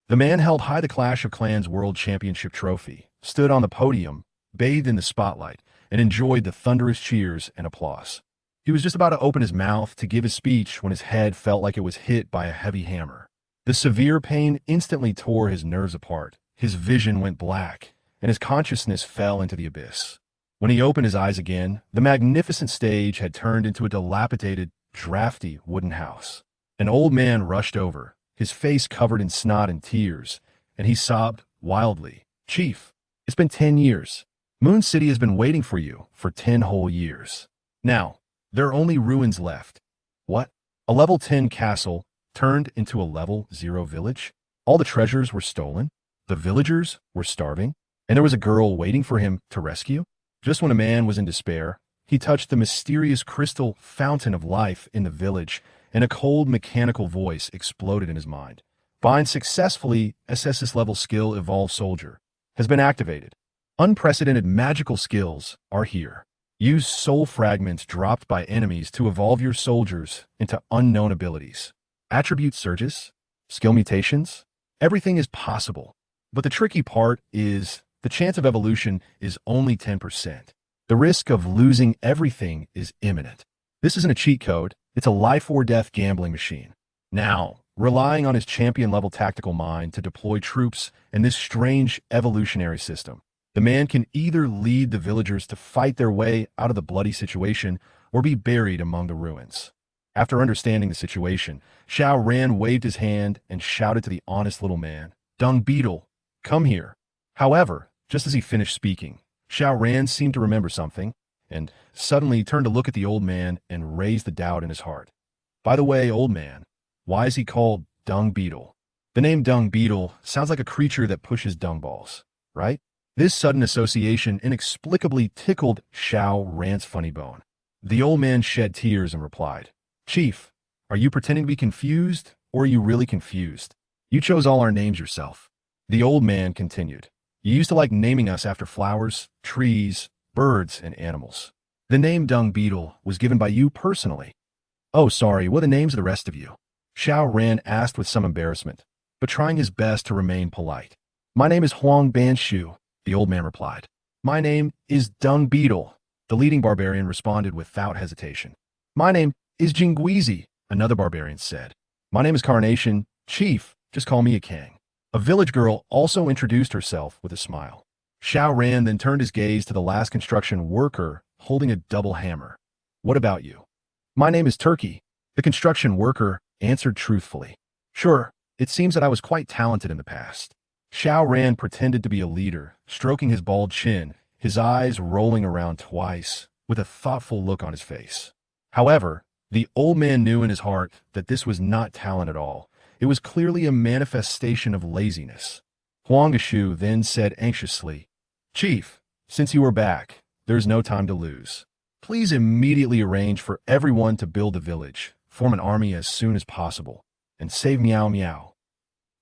The man held high the Clash of Clans World Championship trophy, stood on the podium, bathed in the spotlight, and enjoyed the thunderous cheers and applause. He was just about to open his mouth to give his speech when his head felt like it was hit by a heavy hammer. The severe pain instantly tore his nerves apart. His vision went black, and his consciousness fell into the abyss. When he opened his eyes again, the magnificent stage had turned into a dilapidated, drafty wooden house. An old man rushed over, his face covered in snot and tears, and he sobbed wildly. "Chief, it's been 10 years. Moon City has been waiting for you for 10 whole years. Now, there are only ruins left." What? A level 10 castle turned into a level 0 village? All the treasures were stolen? The villagers were starving? And there was a girl waiting for him to rescue? Just when a man was in despair, he touched the mysterious crystal fountain of life in the village, and a cold mechanical voice exploded in his mind. "Bind successfully, SSS level skill evolve soldier has been activated. Unprecedented magical skills are here. Use soul fragments dropped by enemies to evolve your soldiers into unknown abilities. Attribute surges, skill mutations, everything is possible. But the tricky part is the chance of evolution is only 10%. The risk of losing everything is imminent. This isn't a cheat code, it's a life or death gambling machine." Now, relying on his champion-level tactical mind to deploy troops in this strange evolutionary system, the man can either lead the villagers to fight their way out of the bloody situation or be buried among the ruins. After understanding the situation, Xiao Ran waved his hand and shouted to the honest little man, "Dung Beetle, come here." However, just as he finished speaking, Xiao Ran seemed to remember something, and suddenly turned to look at the old man and raised the doubt in his heart. "By the way, old man, why is he called Dung Beetle?" The name Dung Beetle sounds like a creature that pushes dung balls, right? This sudden association inexplicably tickled Xiao Ran's funny bone. The old man shed tears and replied, "Chief, are you pretending to be confused, or are you really confused? You chose all our names yourself." The old man continued, "You used to like naming us after flowers, trees, birds, and animals. The name Dung Beetle was given by you personally." "Oh, sorry, what are the names of the rest of you?" Xiao Ran asked with some embarrassment, but trying his best to remain polite. "My name is Huang Banshu," the old man replied. "My name is Dung Beetle," the leading barbarian responded without hesitation. "My name is Jingguizi," another barbarian said. "My name is Carnation. Chief, just call me a Kang." A village girl also introduced herself with a smile. Xiao Ran then turned his gaze to the last construction worker holding a double hammer. "What about you?" "My name is Turkey," the construction worker answered truthfully. "Sure, it seems that I was quite talented in the past." Xiao Ran pretended to be a leader, stroking his bald chin, his eyes rolling around twice, with a thoughtful look on his face. However, the old man knew in his heart that this was not talent at all. It was clearly a manifestation of laziness. Huangashu then said anxiously, "Chief, since you are back, there's no time to lose. Please immediately arrange for everyone to build a village, form an army as soon as possible, and save Meow Meow."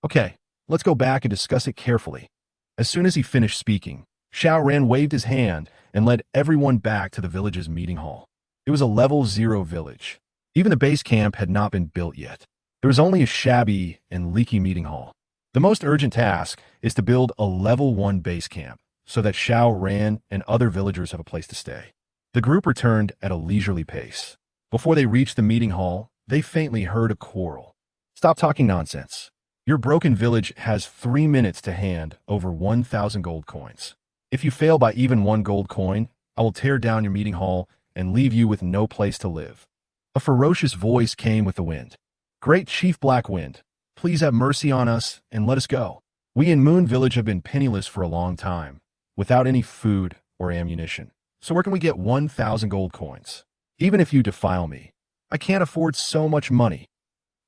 "Okay, let's go back and discuss it carefully." As soon as he finished speaking, Xiao Ran waved his hand and led everyone back to the village's meeting hall. It was a level 0 village. Even the base camp had not been built yet. There was only a shabby and leaky meeting hall. The most urgent task is to build a level 1 base camp so that Xiao Ran and other villagers have a place to stay. The group returned at a leisurely pace. Before they reached the meeting hall, they faintly heard a quarrel. "Stop talking nonsense. Your broken village has 3 minutes to hand over 1,000 gold coins. If you fail by even 1 gold coin, I will tear down your meeting hall and leave you with no place to live." A ferocious voice came with the wind. "Great Chief Black Wind, please have mercy on us and let us go. We in Moon Village have been penniless for a long time, without any food or ammunition. So where can we get 1,000 gold coins? Even if you defile me, I can't afford so much money."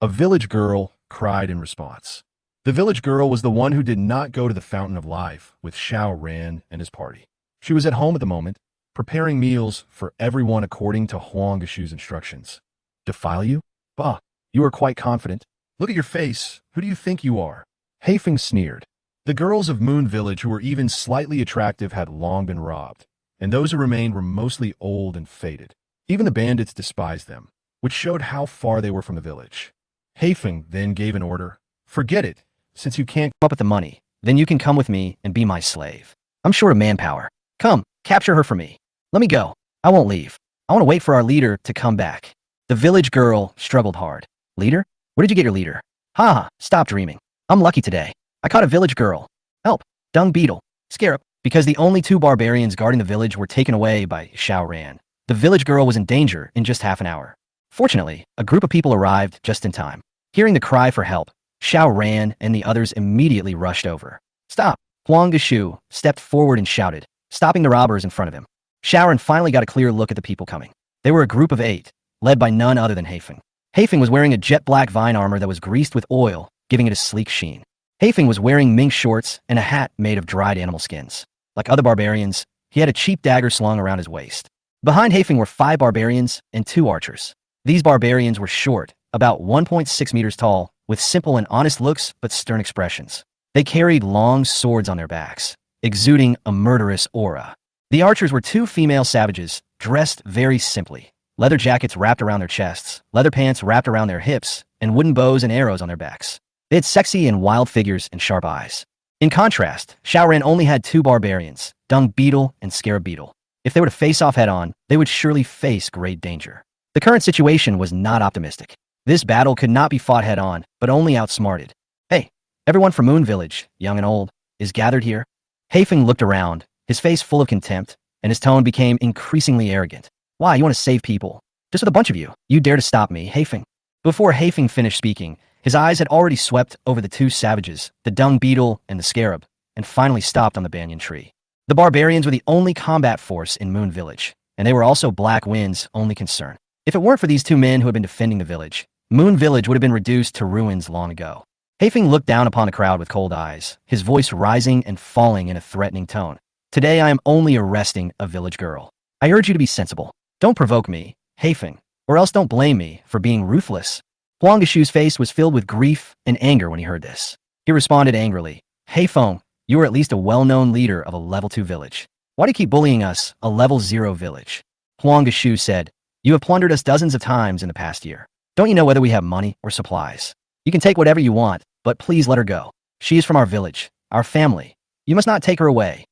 A village girl cried in response. The village girl was the one who did not go to the Fountain of Life with Xiao Ran and his party. She was at home at the moment, preparing meals for everyone according to Huangashu's instructions. "Defile you? Bah, you are quite confident. Look at your face. Who do you think you are?" Haifeng sneered. The girls of Moon Village who were even slightly attractive had long been robbed, and those who remained were mostly old and faded. Even the bandits despised them, which showed how far they were from the village. Haifeng then gave an order. "Forget it. Since you can't Come up with the money, then you can come with me and be my slave. I'm short of manpower. Come, capture her for me. Let me go. I won't leave. I want to wait for our leader to come back. The village girl struggled hard. Leader? Where did you get your leader? Ha ha, stop dreaming. I'm lucky today. I caught a village girl. Help. Dung beetle. Scarab. Because the only two barbarians guarding the village were taken away by Xiao Ran. The village girl was in danger in just half an hour. Fortunately, a group of people arrived just in time. Hearing the cry for help, Xiao Ran and the others immediately rushed over. Stop! Huang Geshu stepped forward and shouted, stopping the robbers in front of him. Xiao Ran finally got a clear look at the people coming. They were a group of 8, led by none other than Haifeng. Haifeng was wearing a jet-black vine armor that was greased with oil, giving it a sleek sheen. Haifeng was wearing mink shorts and a hat made of dried animal skins. Like other barbarians, he had a cheap dagger slung around his waist. Behind Haifeng were 5 barbarians and 2 archers. These barbarians were short, about 1.6 meters tall, with simple and honest looks but stern expressions. They carried long swords on their backs, exuding a murderous aura. The archers were 2 female savages, dressed very simply. Leather jackets wrapped around their chests, leather pants wrapped around their hips, and wooden bows and arrows on their backs. They had sexy and wild figures and sharp eyes. In contrast, Xiao Ran only had 2 barbarians, Dung Beetle and Scarab Beetle. If they were to face off head-on, they would surely face great danger. The current situation was not optimistic. This battle could not be fought head-on, but only outsmarted. Hey, everyone from Moon Village, young and old, is gathered here? Haifeng looked around, his face full of contempt, and his tone became increasingly arrogant. Why, you want to save people? Just with a bunch of you. You dare to stop me, Haifeng? Before Haifeng finished speaking, his eyes had already swept over the 2 savages, the Dung Beetle and the Scarab, and finally stopped on the banyan tree. The barbarians were the only combat force in Moon Village, and they were also Black Wind's only concern. If it weren't for these 2 men who had been defending the village, Moon Village would have been reduced to ruins long ago. Haifeng looked down upon the crowd with cold eyes, his voice rising and falling in a threatening tone. Today I am only arresting a village girl. I urge you to be sensible. Don't provoke me, Haifeng, or else don't blame me for being ruthless. Huang Geshu's face was filled with grief and anger when he heard this. He responded angrily, Haifeng, you are at least a well-known leader of a level 2 village. Why do you keep bullying us, a level 0 village? Huang Geshu said, you have plundered us dozens of times in the past year. Don't you know whether we have money or supplies? You can take whatever you want, but please let her go. She is from our village, our family. You must not take her away.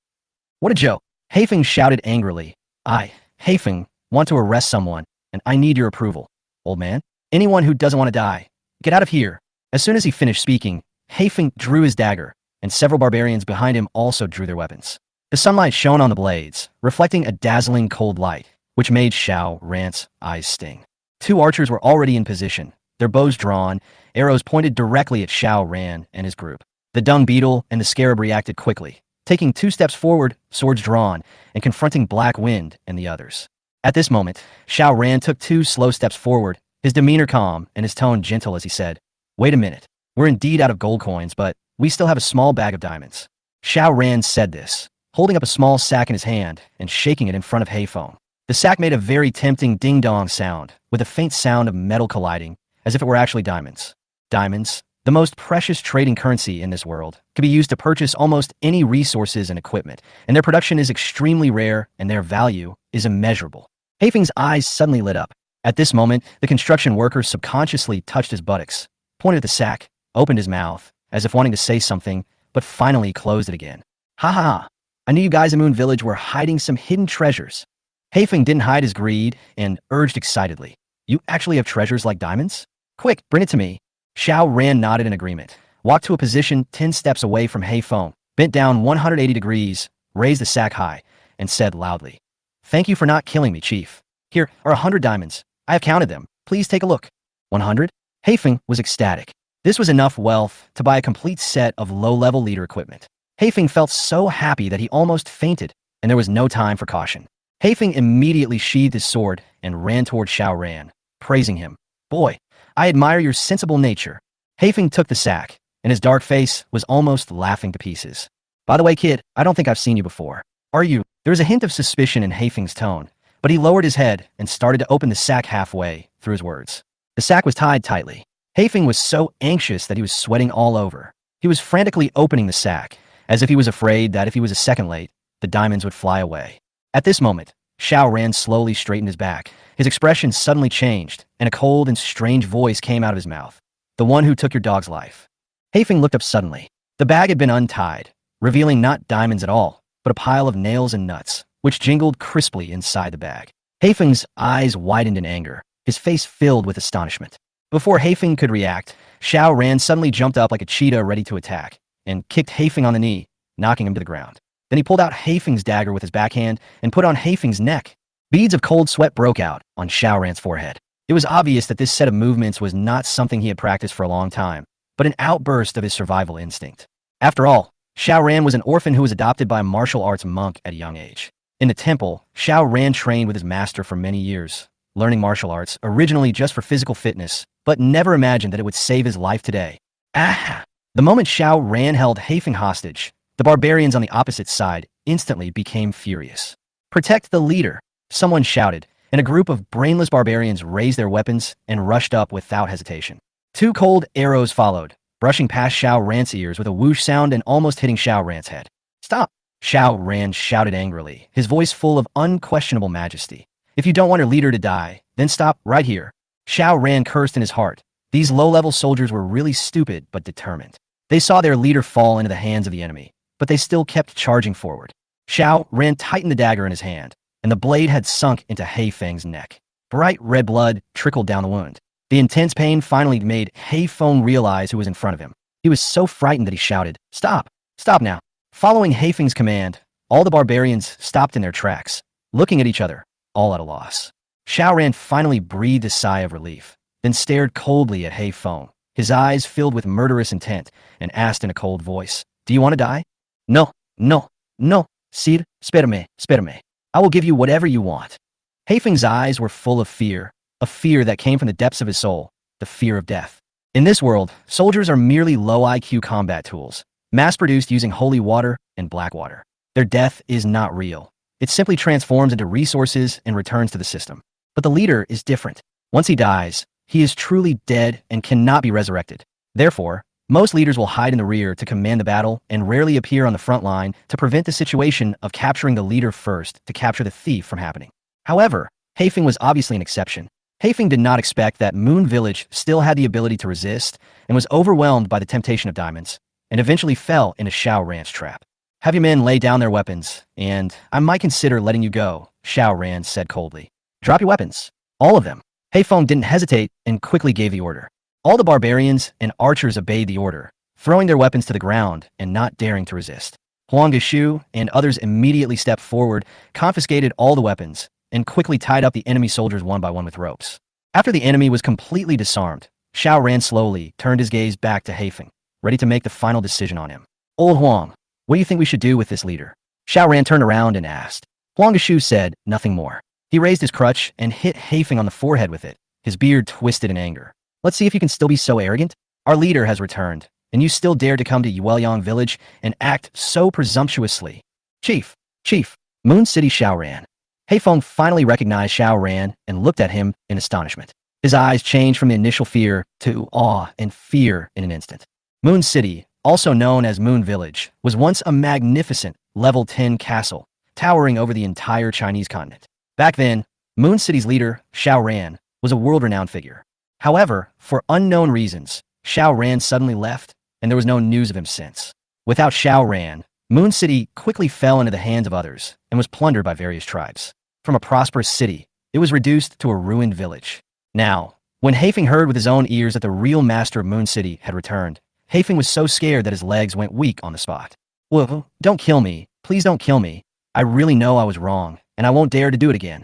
What a joke. Haifeng shouted angrily. I, Haifeng, want to arrest someone, and I need your approval. Old man, anyone who doesn't want to die, get out of here. As soon as he finished speaking, Haifeng drew his dagger, and several barbarians behind him also drew their weapons. The sunlight shone on the blades, reflecting a dazzling cold light, which made Xiao Ran's eyes sting. 2 archers were already in position, their bows drawn, arrows pointed directly at Xiao Ran and his group. The Dung Beetle and the Scarab reacted quickly, taking 2 steps forward, swords drawn, and confronting Black Wind and the others. At this moment, Xiao Ran took 2 slow steps forward, his demeanor calm and his tone gentle as he said, wait a minute, we're indeed out of gold coins, but we still have a small bag of diamonds. Xiao Ran said this, holding up a small sack in his hand and shaking it in front of Haifeng. The sack made a very tempting ding-dong sound, with a faint sound of metal colliding, as if it were actually diamonds. Diamonds, the most precious trading currency in this world, can be used to purchase almost any resources and equipment, and their production is extremely rare and their value is immeasurable. Haifeng's eyes suddenly lit up. At this moment, the construction worker subconsciously touched his buttocks, pointed at the sack, opened his mouth, as if wanting to say something, but finally closed it again. Ha ha ha! I knew you guys in Moon Village were hiding some hidden treasures. Haifeng didn't hide his greed and urged excitedly, you actually have treasures like diamonds? Quick, bring it to me. Xiao Ran nodded in agreement, walked to a position 10 steps away from Haifeng, bent down 180 degrees, raised the sack high, and said loudly, thank you for not killing me, Chief. Here are 100 diamonds. I have counted them. Please take a look. 100? Haifeng was ecstatic. This was enough wealth to buy a complete set of low-level leader equipment. Haifeng felt so happy that he almost fainted, and there was no time for caution. Haifeng immediately sheathed his sword and ran toward Xiao Ran, praising him. Boy, I admire your sensible nature. Haifeng took the sack, and his dark face was almost laughing to pieces. By the way, kid, I don't think I've seen you before. Are you? There was a hint of suspicion in Haifeng's tone, but he lowered his head and started to open the sack halfway through his words. The sack was tied tightly. Haifeng was so anxious that he was sweating all over. He was frantically opening the sack, as if he was afraid that if he was a second late, the diamonds would fly away. At this moment, Xiao Ran slowly straightened his back. His expression suddenly changed, and a cold and strange voice came out of his mouth. The one who took your dog's life. Haifeng looked up suddenly. The bag had been untied, revealing not diamonds at all, but a pile of nails and nuts, which jingled crisply inside the bag. Haifeng's eyes widened in anger, his face filled with astonishment. Before Haifeng could react, Xiao Ran suddenly jumped up like a cheetah ready to attack, and kicked Haifeng on the knee, knocking him to the ground. Then he pulled out Haifeng's dagger with his backhand and put on Haifeng's neck. Beads of cold sweat broke out on Xiao Ran's forehead. It was obvious that this set of movements was not something he had practiced for a long time, but an outburst of his survival instinct. After all, Xiao Ran was an orphan who was adopted by a martial arts monk at a young age. In the temple, Xiao Ran trained with his master for many years, learning martial arts originally just for physical fitness, but never imagined that it would save his life today. Ah! The moment Xiao Ran held Haifeng hostage, the barbarians on the opposite side instantly became furious. "Protect the leader," someone shouted, and a group of brainless barbarians raised their weapons and rushed up without hesitation. 2 cold arrows followed, brushing past Xiao Ran's ears with a whoosh sound and almost hitting Xiao Ran's head. "Stop!" Xiao Ran shouted angrily, his voice full of unquestionable majesty. "If you don't want your leader to die, then stop right here." Xiao Ran cursed in his heart. These low-level soldiers were really stupid but determined. They saw their leader fall into the hands of the enemy, but they still kept charging forward. Xiao Ran tightened the dagger in his hand, and the blade had sunk into Haifeng's neck. Bright red blood trickled down the wound. The intense pain finally made Haifeng realize who was in front of him. He was so frightened that he shouted, "Stop! Stop now!" Following Haifeng's command, all the barbarians stopped in their tracks, looking at each other, all at a loss. Xiao Ran finally breathed a sigh of relief, then stared coldly at Haifeng, his eyes filled with murderous intent, and asked in a cold voice, "Do you want to die?" "No, no, no, Sir, spérame. I will give you whatever you want." Haifeng's eyes were full of fear, a fear that came from the depths of his soul, the fear of death. In this world, soldiers are merely low IQ combat tools, mass-produced using holy water and black water. Their death is not real. It simply transforms into resources and returns to the system. But the leader is different. Once he dies, he is truly dead and cannot be resurrected. Therefore, most leaders will hide in the rear to command the battle and rarely appear on the front line to prevent the situation of capturing the leader first to capture the thief from happening. However, Haifeng was obviously an exception. Haifeng did not expect that Moon Village still had the ability to resist and was overwhelmed by the temptation of diamonds, and eventually fell into Xiao Ran's trap. "Have your men lay down their weapons, and I might consider letting you go," Xiao Ran said coldly. "Drop your weapons. All of them." Haifeng didn't hesitate and quickly gave the order. All the barbarians and archers obeyed the order, throwing their weapons to the ground and not daring to resist. Huang Geshu and others immediately stepped forward, confiscated all the weapons, and quickly tied up the enemy soldiers one by one with ropes. After the enemy was completely disarmed, Xiao Ran slowly turned his gaze back to Haifeng, ready to make the final decision on him. "Old Huang, what do you think we should do with this leader?" Xiao Ran turned around and asked. Huang Geshu said nothing more. He raised his crutch and hit Haifeng on the forehead with it, his beard twisted in anger. "Let's see if you can still be so arrogant. Our leader has returned, and you still dare to come to Yuelyang village and act so presumptuously." Chief, Moon City Xiao Ran. Haifeng finally recognized Xiao Ran and looked at him in astonishment. His eyes changed from the initial fear to awe and fear in an instant. Moon City, also known as Moon Village, was once a magnificent level 10 castle, towering over the entire Chinese continent. Back then, Moon City's leader, Xiao Ran, was a world-renowned figure. However, for unknown reasons, Xiao Ran suddenly left, and there was no news of him since. Without Xiao Ran, Moon City quickly fell into the hands of others and was plundered by various tribes. From a prosperous city, it was reduced to a ruined village. Now, when Haifeng heard with his own ears that the real master of Moon City had returned, Haifeng was so scared that his legs went weak on the spot. "Well, don't kill me. Please don't kill me. I really know I was wrong, and I won't dare to do it again."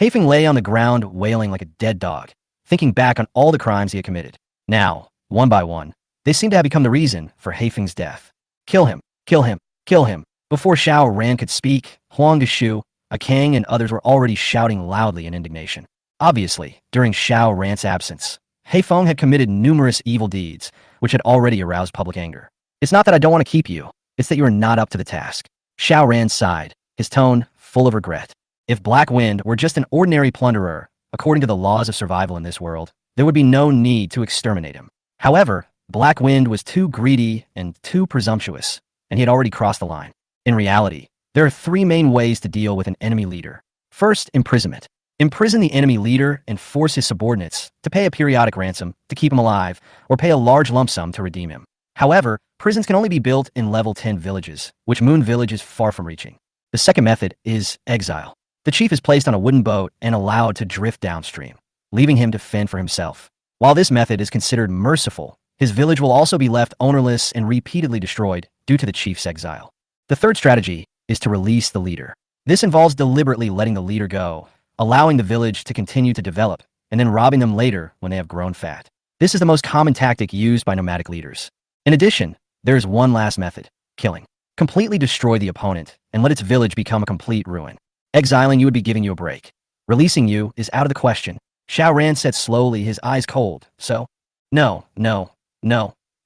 Haifeng lay on the ground wailing like a dead dog, thinking back on all the crimes he had committed. Now, one by one, they seemed to have become the reason for Haifeng's death. "Kill him! Kill him! Kill him!" Before Xiao Ran could speak, Huang Geshu, a Kang, and others were already shouting loudly in indignation. Obviously, during Xiao Ran's absence, Haifeng had committed numerous evil deeds, which had already aroused public anger. "It's not that I don't want to keep you, it's that you are not up to the task." Xiao Ran sighed, his tone full of regret. If Black Wind were just an ordinary plunderer, according to the laws of survival in this world, there would be no need to exterminate him. However, Black Wind was too greedy and too presumptuous, and he had already crossed the line. In reality, there are 3 main ways to deal with an enemy leader. First, imprisonment. Imprison the enemy leader and force his subordinates to pay a periodic ransom to keep him alive, or pay a large lump sum to redeem him. However, prisons can only be built in level 10 villages, which Moon Village is far from reaching. The second method is exile. The chief is placed on a wooden boat and allowed to drift downstream, leaving him to fend for himself. While this method is considered merciful, his village will also be left ownerless and repeatedly destroyed due to the chief's exile. The third strategy is to release the leader. This involves deliberately letting the leader go, allowing the village to continue to develop, and then robbing them later when they have grown fat. This is the most common tactic used by nomadic leaders. In addition, there is one last method: killing. Completely destroy the opponent and let its village become a complete ruin. Exiling you would be giving you a break. Releasing you is out of the question. Xiao Ran said slowly, his eyes cold. So, no,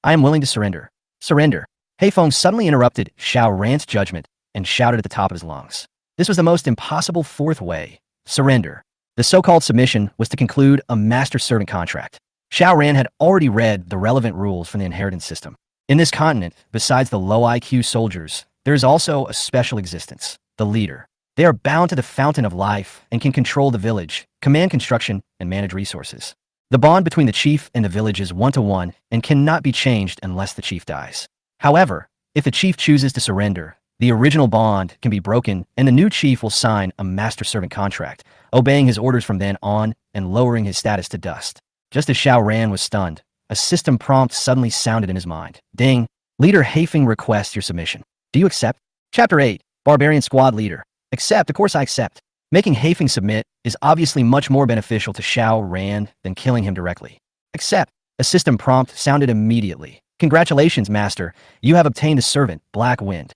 I am willing to surrender. Surrender. Heifeng suddenly interrupted Xiao Ran's judgment and shouted at the top of his lungs. This was the most impossible fourth way. Surrender. The so-called submission was to conclude a master-servant contract. Xiao Ran had already read the relevant rules from the inheritance system. In this continent, besides the low IQ soldiers, there is also a special existence: the leader. They are bound to the fountain of life and can control the village, command construction, and manage resources. The bond between the chief and the village is one-to-one and cannot be changed unless the chief dies. However, if the chief chooses to surrender, the original bond can be broken and the new chief will sign a master-servant contract, obeying his orders from then on and lowering his status to dust. Just as Xiao Ran was stunned, a system prompt suddenly sounded in his mind. Ding! Leader Heifeng requests your submission. Do you accept? Chapter 8. Barbarian Squad Leader. Accept, of course I accept. Making Heifeng submit is obviously much more beneficial to Xiao Ran than killing him directly. Accept. A system prompt sounded immediately. Congratulations, Master. You have obtained a servant, Black Wind.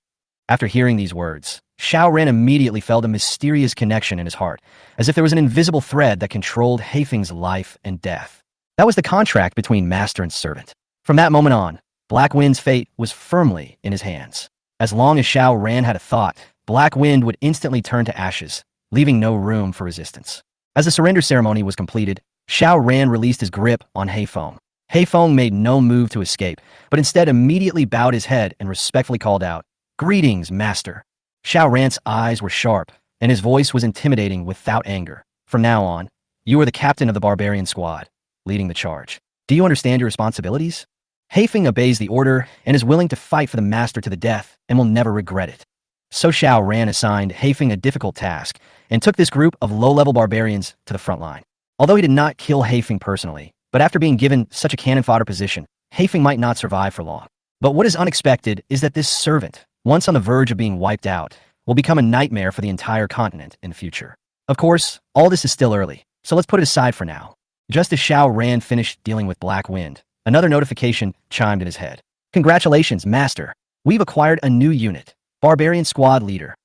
After hearing these words, Xiao Ran immediately felt a mysterious connection in his heart, as if there was an invisible thread that controlled Heifeng's life and death. That was the contract between master and servant. From that moment on, Black Wind's fate was firmly in his hands. As long as Xiao Ran had a thought, Black Wind would instantly turn to ashes, leaving no room for resistance. As the surrender ceremony was completed, Xiao Ran released his grip on Heifeng. Heifeng made no move to escape, but instead immediately bowed his head and respectfully called out, "Greetings, Master." Xiao Ran's eyes were sharp, and his voice was intimidating without anger. From now on, you are the captain of the barbarian squad, leading the charge. Do you understand your responsibilities? Heifeng obeys the order and is willing to fight for the master to the death and will never regret it. So Xiao Ran assigned Heifeng a difficult task and took this group of low-level barbarians to the front line. Although he did not kill Heifeng personally, but after being given such a cannon fodder position, Heifeng might not survive for long. But what is unexpected is that this servant, once on the verge of being wiped out, will become a nightmare for the entire continent in the future. Of course, all this is still early, so let's put it aside for now. Just as Xiao Ran finished dealing with Black Wind, another notification chimed in his head. Congratulations, Master. We've acquired a new unit, Barbarian Squad Leader.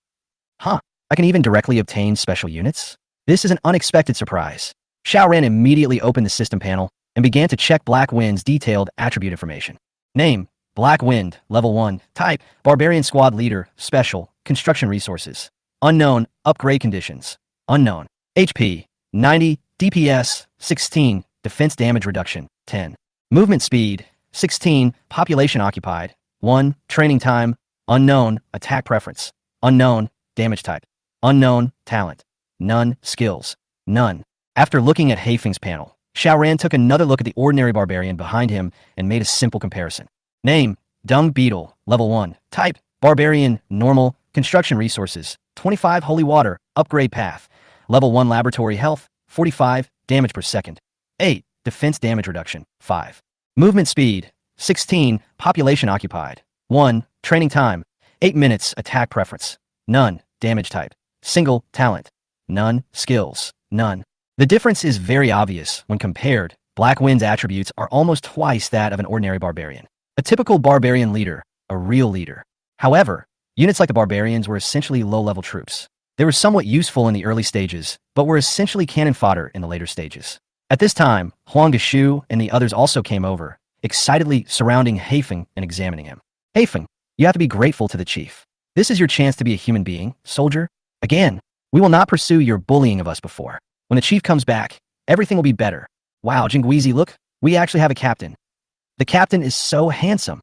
Huh, I can even directly obtain special units? This is an unexpected surprise. Xiao Ran immediately opened the system panel and began to check Black Wind's detailed attribute information. Name: Black Wind, Level 1. Type: Barbarian Squad Leader, Special, Construction Resources. Unknown, Upgrade Conditions. Unknown. HP: 90, DPS: 16, Defense Damage Reduction: 10. Movement Speed: 16, Population Occupied: 1, Training Time: Unknown, Attack Preference: Unknown, Damage Type: Unknown, Talent: None, Skills: None. After looking at Heifeng's panel, Xiao Ran took another look at the ordinary barbarian behind him and made a simple comparison. Name: Dung Beetle, Level 1. Type: Barbarian, Normal, Construction Resources: 25 Holy Water, Upgrade Path. Level 1 Laboratory Health: 45, Damage per second. 8, Defense Damage Reduction: 5. Movement Speed: 16, Population Occupied: 1, Training Time: 8 minutes. Attack Preference: None, Damage Type: Single, Talent: None, Skills: None. The difference is very obvious when compared. Black Wind's attributes are almost twice that of an ordinary barbarian. A typical barbarian leader, a real leader. However, units like the barbarians were essentially low-level troops. They were somewhat useful in the early stages, but were essentially cannon fodder in the later stages. At this time, Huang Geshu and the others also came over, excitedly surrounding Heifeng and examining him. Heifeng, you have to be grateful to the chief. This is your chance to be a human being, soldier. Again, we will not pursue your bullying of us before. When the chief comes back, everything will be better. Wow, Jingguizi, look, we actually have a captain. The captain is so handsome.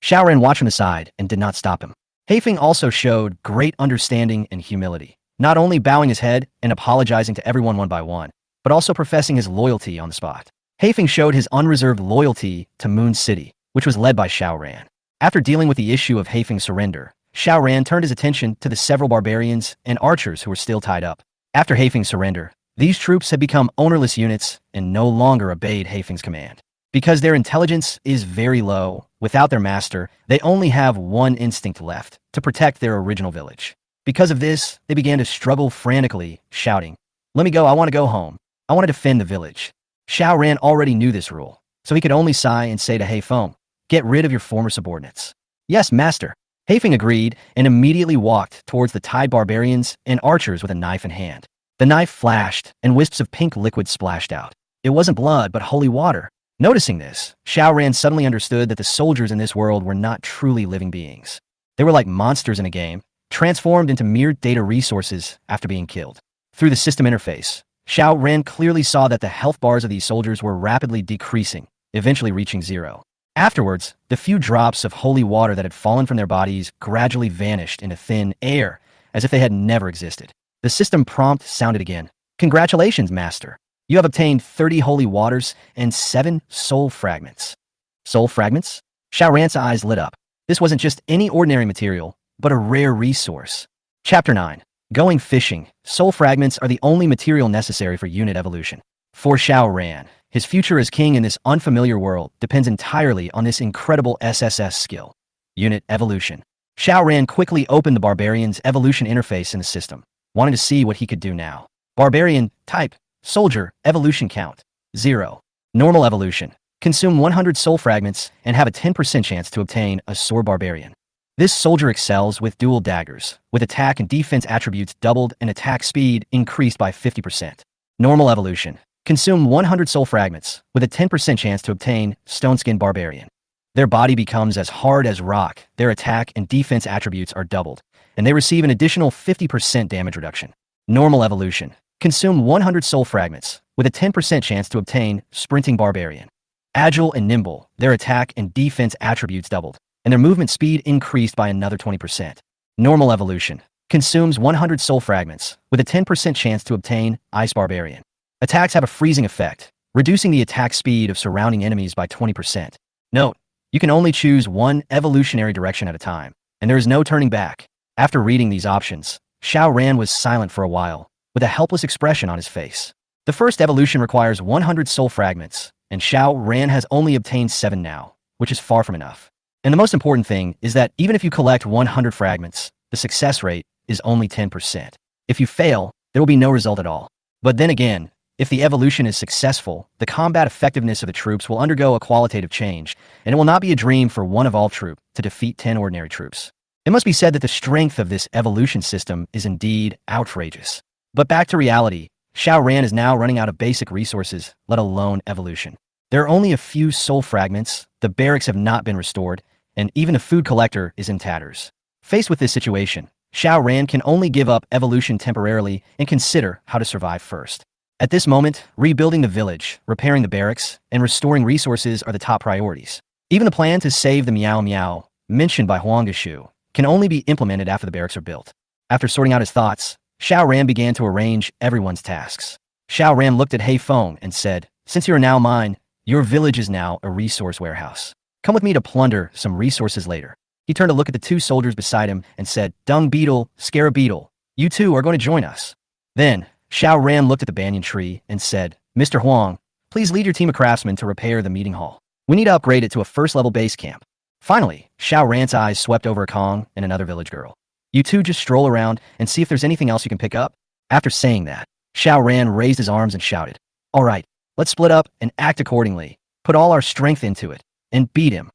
Xiao Ran watched from the side and did not stop him. Heifeng also showed great understanding and humility, not only bowing his head and apologizing to everyone one by one, but also professing his loyalty on the spot. Heifeng showed his unreserved loyalty to Moon City, which was led by Xiao Ran. After dealing with the issue of Haifeng's surrender, Xiao Ran turned his attention to the several barbarians and archers who were still tied up. After Haifeng's surrender, these troops had become ownerless units and no longer obeyed Haifeng's command. Because their intelligence is very low, without their master, they only have one instinct left: to protect their original village. Because of this, they began to struggle frantically, shouting, "Let me go, I want to go home. I want to defend the village." Xiao Ran already knew this rule, so he could only sigh and say to Haifeng, "Get rid of your former subordinates." "Yes, master." Haifeng agreed and immediately walked towards the tied barbarians and archers with a knife in hand. The knife flashed, and wisps of pink liquid splashed out. It wasn't blood, but holy water. Noticing this, Xiao Ran suddenly understood that the soldiers in this world were not truly living beings. They were like monsters in a game, transformed into mere data resources after being killed. Through the system interface, Xiao Ran clearly saw that the health bars of these soldiers were rapidly decreasing, eventually reaching zero. Afterwards, the few drops of holy water that had fallen from their bodies gradually vanished into thin air, as if they had never existed. The system prompt sounded again. "Congratulations, master. You have obtained 30 holy waters and 7 soul fragments." Soul fragments? Xiao Ran's eyes lit up. This wasn't just any ordinary material, but a rare resource. Chapter 9. Going fishing. Soul fragments are the only material necessary for unit evolution. For Xiao Ran, his future as king in this unfamiliar world depends entirely on this incredible SSS skill. Unit evolution. Xiao Ran quickly opened the barbarian's evolution interface in the system, wanting to see what he could do now. Barbarian, type, soldier, evolution count, 0. Normal evolution. Consume 100 soul fragments and have a 10% chance to obtain a sword barbarian. This soldier excels with dual daggers, with attack and defense attributes doubled and attack speed increased by 50%. Normal evolution. Consume 100 soul fragments, with a 10% chance to obtain stone skin barbarian. Their body becomes as hard as rock, their attack and defense attributes are doubled, and they receive an additional 50% damage reduction. Normal evolution. Consume 100 soul fragments, with a 10% chance to obtain sprinting barbarian. Agile and nimble, their attack and defense attributes doubled, and their movement speed increased by another 20%. Normal evolution. Consumes 100 soul fragments, with a 10% chance to obtain ice barbarian. Attacks have a freezing effect, reducing the attack speed of surrounding enemies by 20%. Note, you can only choose one evolutionary direction at a time, and there is no turning back. After reading these options, Xiao Ran was silent for a while, with a helpless expression on his face. The first evolution requires 100 soul fragments, and Xiao Ran has only obtained 7 now, which is far from enough. And the most important thing is that even if you collect 100 fragments, the success rate is only 10%. If you fail, there will be no result at all. But then again, if the evolution is successful, the combat effectiveness of the troops will undergo a qualitative change, and it will not be a dream for one evolved troop to defeat 10 ordinary troops. It must be said that the strength of this evolution system is indeed outrageous. But back to reality, Xiao Ran is now running out of basic resources, let alone evolution. There are only a few soul fragments, the barracks have not been restored, and even the food collector is in tatters. Faced with this situation, Xiao Ran can only give up evolution temporarily and consider how to survive first. At this moment, rebuilding the village, repairing the barracks, and restoring resources are the top priorities. Even the plan to save the Miao Miao, mentioned by Huang Geshu, can only be implemented after the barracks are built. After sorting out his thoughts, Xiao Ran began to arrange everyone's tasks. Xiao Ran looked at Haifeng and said, "Since you are now mine, your village is now a resource warehouse. Come with me to plunder some resources later." He turned to look at the 2 soldiers beside him and said, "Dung Beetle, Scarab Beetle, you 2 are going to join us." Then, Xiao Ran looked at the banyan tree and said, "Mr. Huang, please lead your team of craftsmen to repair the meeting hall. We need to upgrade it to a first-level base camp." Finally, Xiao Ran's eyes swept over a Kong and another village girl. "You 2 just stroll around and see if there's anything else you can pick up." After saying that, Xiao Ran raised his arms and shouted, "All right, let's split up and act accordingly. Put all our strength into it and beat him."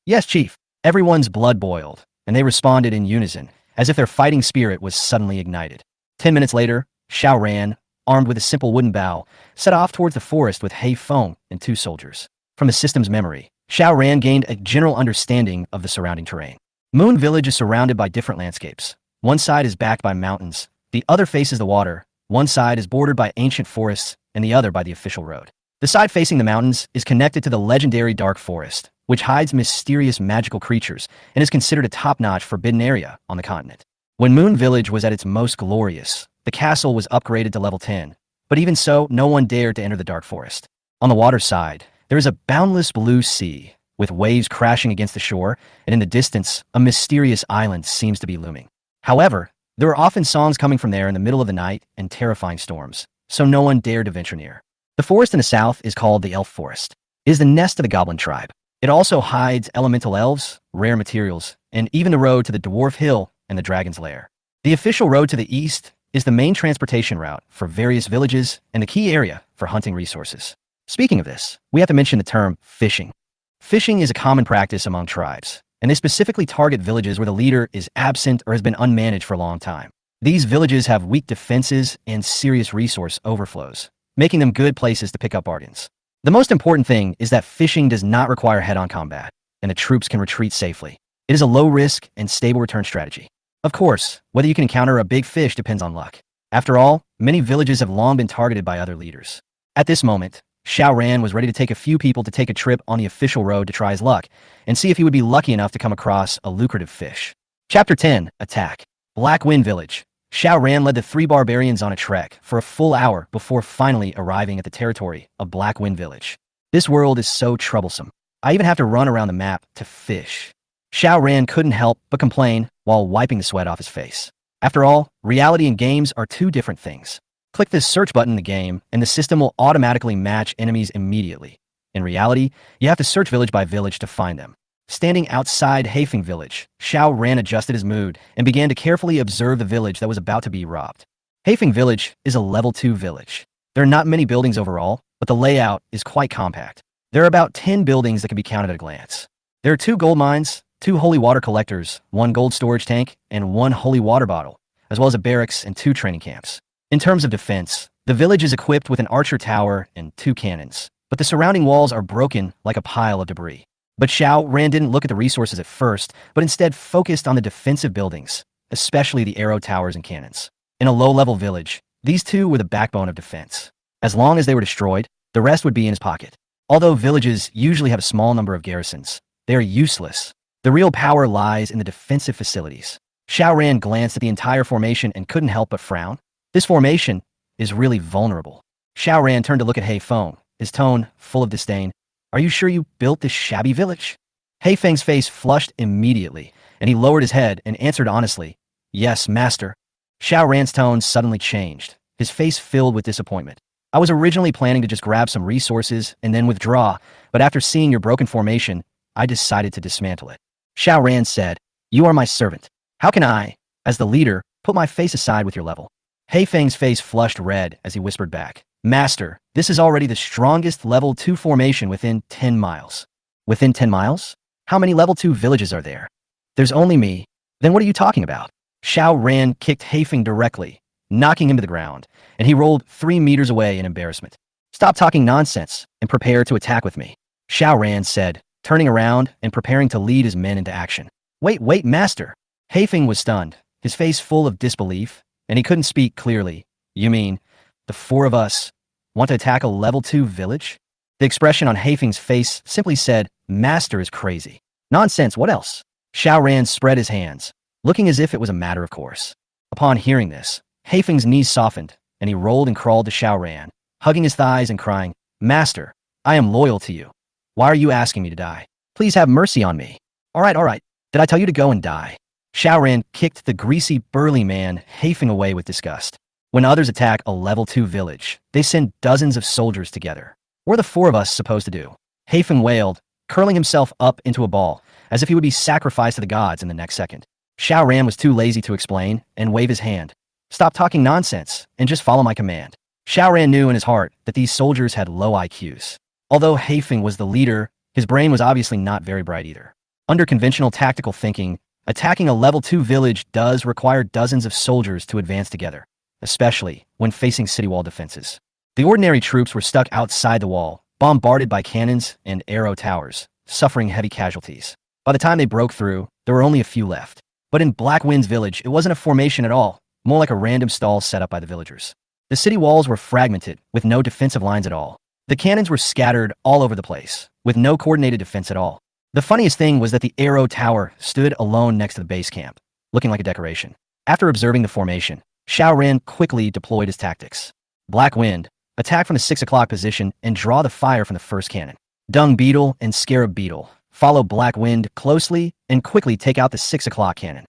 "Yes, Chief." Everyone's blood boiled, and they responded in unison, as if their fighting spirit was suddenly ignited. 10 minutes later, Xiao Ran, armed with a simple wooden bow, set off towards the forest with Haifeng and 2 soldiers. From the system's memory, Xiao Ran gained a general understanding of the surrounding terrain. Moon Village is surrounded by different landscapes. One side is backed by mountains, the other faces the water, one side is bordered by ancient forests, and the other by the official road. The side facing the mountains is connected to the legendary Dark Forest, which hides mysterious magical creatures and is considered a top-notch forbidden area on the continent. When Moon Village was at its most glorious, the castle was upgraded to level 10, but even so, no one dared to enter the Dark Forest. On the water side, there is a boundless blue sea, with waves crashing against the shore, and in the distance, a mysterious island seems to be looming. However, there are often songs coming from there in the middle of the night and terrifying storms, so no one dared to venture near. The forest in the south is called the Elf Forest. It is the nest of the Goblin tribe. It also hides elemental elves, rare materials, and even the road to the Dwarf Hill and the Dragon's Lair. The official road to the east is the main transportation route for various villages and the key area for hunting resources. Speaking of this, we have to mention the term fishing. Fishing is a common practice among tribes, and they specifically target villages where the leader is absent or has been unmanaged for a long time. These villages have weak defenses and serious resource overflows, making them good places to pick up bargains. The most important thing is that fishing does not require head-on combat, and the troops can retreat safely. It is a low-risk and stable return strategy. Of course, whether you can encounter a big fish depends on luck. After all, many villages have long been targeted by other leaders. At this moment, Xiao Ran was ready to take a few people to take a trip on the official road to try his luck and see if he would be lucky enough to come across a lucrative fish. Chapter 10, Attack. Black Wind Village. Xiao Ran led the 3 barbarians on a trek for a full hour before finally arriving at the territory of Black Wind Village. This world is so troublesome. I even have to run around the map to fish. Xiao Ran couldn't help but complain while wiping the sweat off his face. After all, reality and games are two different things. Click the search button in the game, and the system will automatically match enemies immediately. In reality, you have to search village by village to find them. Standing outside Haifeng village, Xiao Ran adjusted his mood and began to carefully observe the village that was about to be robbed. Haifeng village is a level 2 village. There are not many buildings overall, but the layout is quite compact. There are about 10 buildings that can be counted at a glance. There are 2 gold mines, 2 holy water collectors, 1 gold storage tank, and 1 holy water bottle, as well as a barracks and 2 training camps. In terms of defense, the village is equipped with an archer tower and 2 cannons, but the surrounding walls are broken like a pile of debris. But Xiao Ran didn't look at the resources at first, but instead focused on the defensive buildings, especially the arrow towers and cannons. In a low-level village, these 2 were the backbone of defense. As long as they were destroyed, the rest would be in his pocket. Although villages usually have a small number of garrisons, they are useless. The real power lies in the defensive facilities. Xiao Ran glanced at the entire formation and couldn't help but frown. This formation is really vulnerable. Xiao Ran turned to look at Haifeng, his tone full of disdain. Are you sure you built this shabby village? Haifeng's face flushed immediately, and he lowered his head and answered honestly, Yes, master. Xiao Ran's tone suddenly changed, his face filled with disappointment. I was originally planning to just grab some resources and then withdraw, but after seeing your broken formation, I decided to dismantle it. Xiao Ran said, You are my servant. How can I, as the leader, put my face aside with your level? Haifeng's face flushed red as he whispered back, Master, this is already the strongest level 2 formation within 10 miles. Within 10 miles? How many level 2 villages are there? There's only me. Then what are you talking about? Xiao Ran kicked Haifeng directly, knocking him to the ground, and he rolled 3 meters away in embarrassment. Stop talking nonsense and prepare to attack with me, Xiao Ran said, turning around and preparing to lead his men into action. Wait, master. Haifeng was stunned, his face full of disbelief, and he couldn't speak clearly. You mean, the 4 of us want to attack a level 2 village? The expression on Haifeng's face simply said, Master is crazy. Nonsense, what else? Xiao Ran spread his hands, looking as if it was a matter of course. Upon hearing this, Haifeng's knees softened, and he rolled and crawled to Xiao Ran, hugging his thighs and crying, Master, I am loyal to you. Why are you asking me to die? Please have mercy on me. All right. Did I tell you to go and die? Xiao Ran kicked the greasy, burly man Haifeng away with disgust. When others attack a level 2 village, they send dozens of soldiers together. What are the 4 of us supposed to do? Haifeng wailed, curling himself up into a ball, as if he would be sacrificed to the gods in the next second. Xiao Ran was too lazy to explain and wave his hand. Stop talking nonsense and just follow my command. Xiao Ran knew in his heart that these soldiers had low IQs. Although Haifeng was the leader, his brain was obviously not very bright either. Under conventional tactical thinking, attacking a level 2 village does require dozens of soldiers to advance together, especially when facing city wall defenses. The ordinary troops were stuck outside the wall, bombarded by cannons and arrow towers, suffering heavy casualties. By the time they broke through, there were only a few left. But in Black Wind's village, it wasn't a formation at all, more like a random stall set up by the villagers. The city walls were fragmented, with no defensive lines at all. The cannons were scattered all over the place, with no coordinated defense at all. The funniest thing was that the arrow tower stood alone next to the base camp, looking like a decoration. After observing the formation, Xiao Ran quickly deployed his tactics. Black Wind, attack from the 6 o'clock position and draw the fire from the first cannon. Dung Beetle and Scarab Beetle, Follow Black Wind closely and quickly take out the 6 o'clock cannon.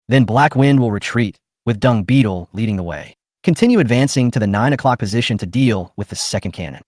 Then Black Wind will retreat, with Dung Beetle leading the way. Continue advancing to the 9 o'clock position to deal with the second cannon.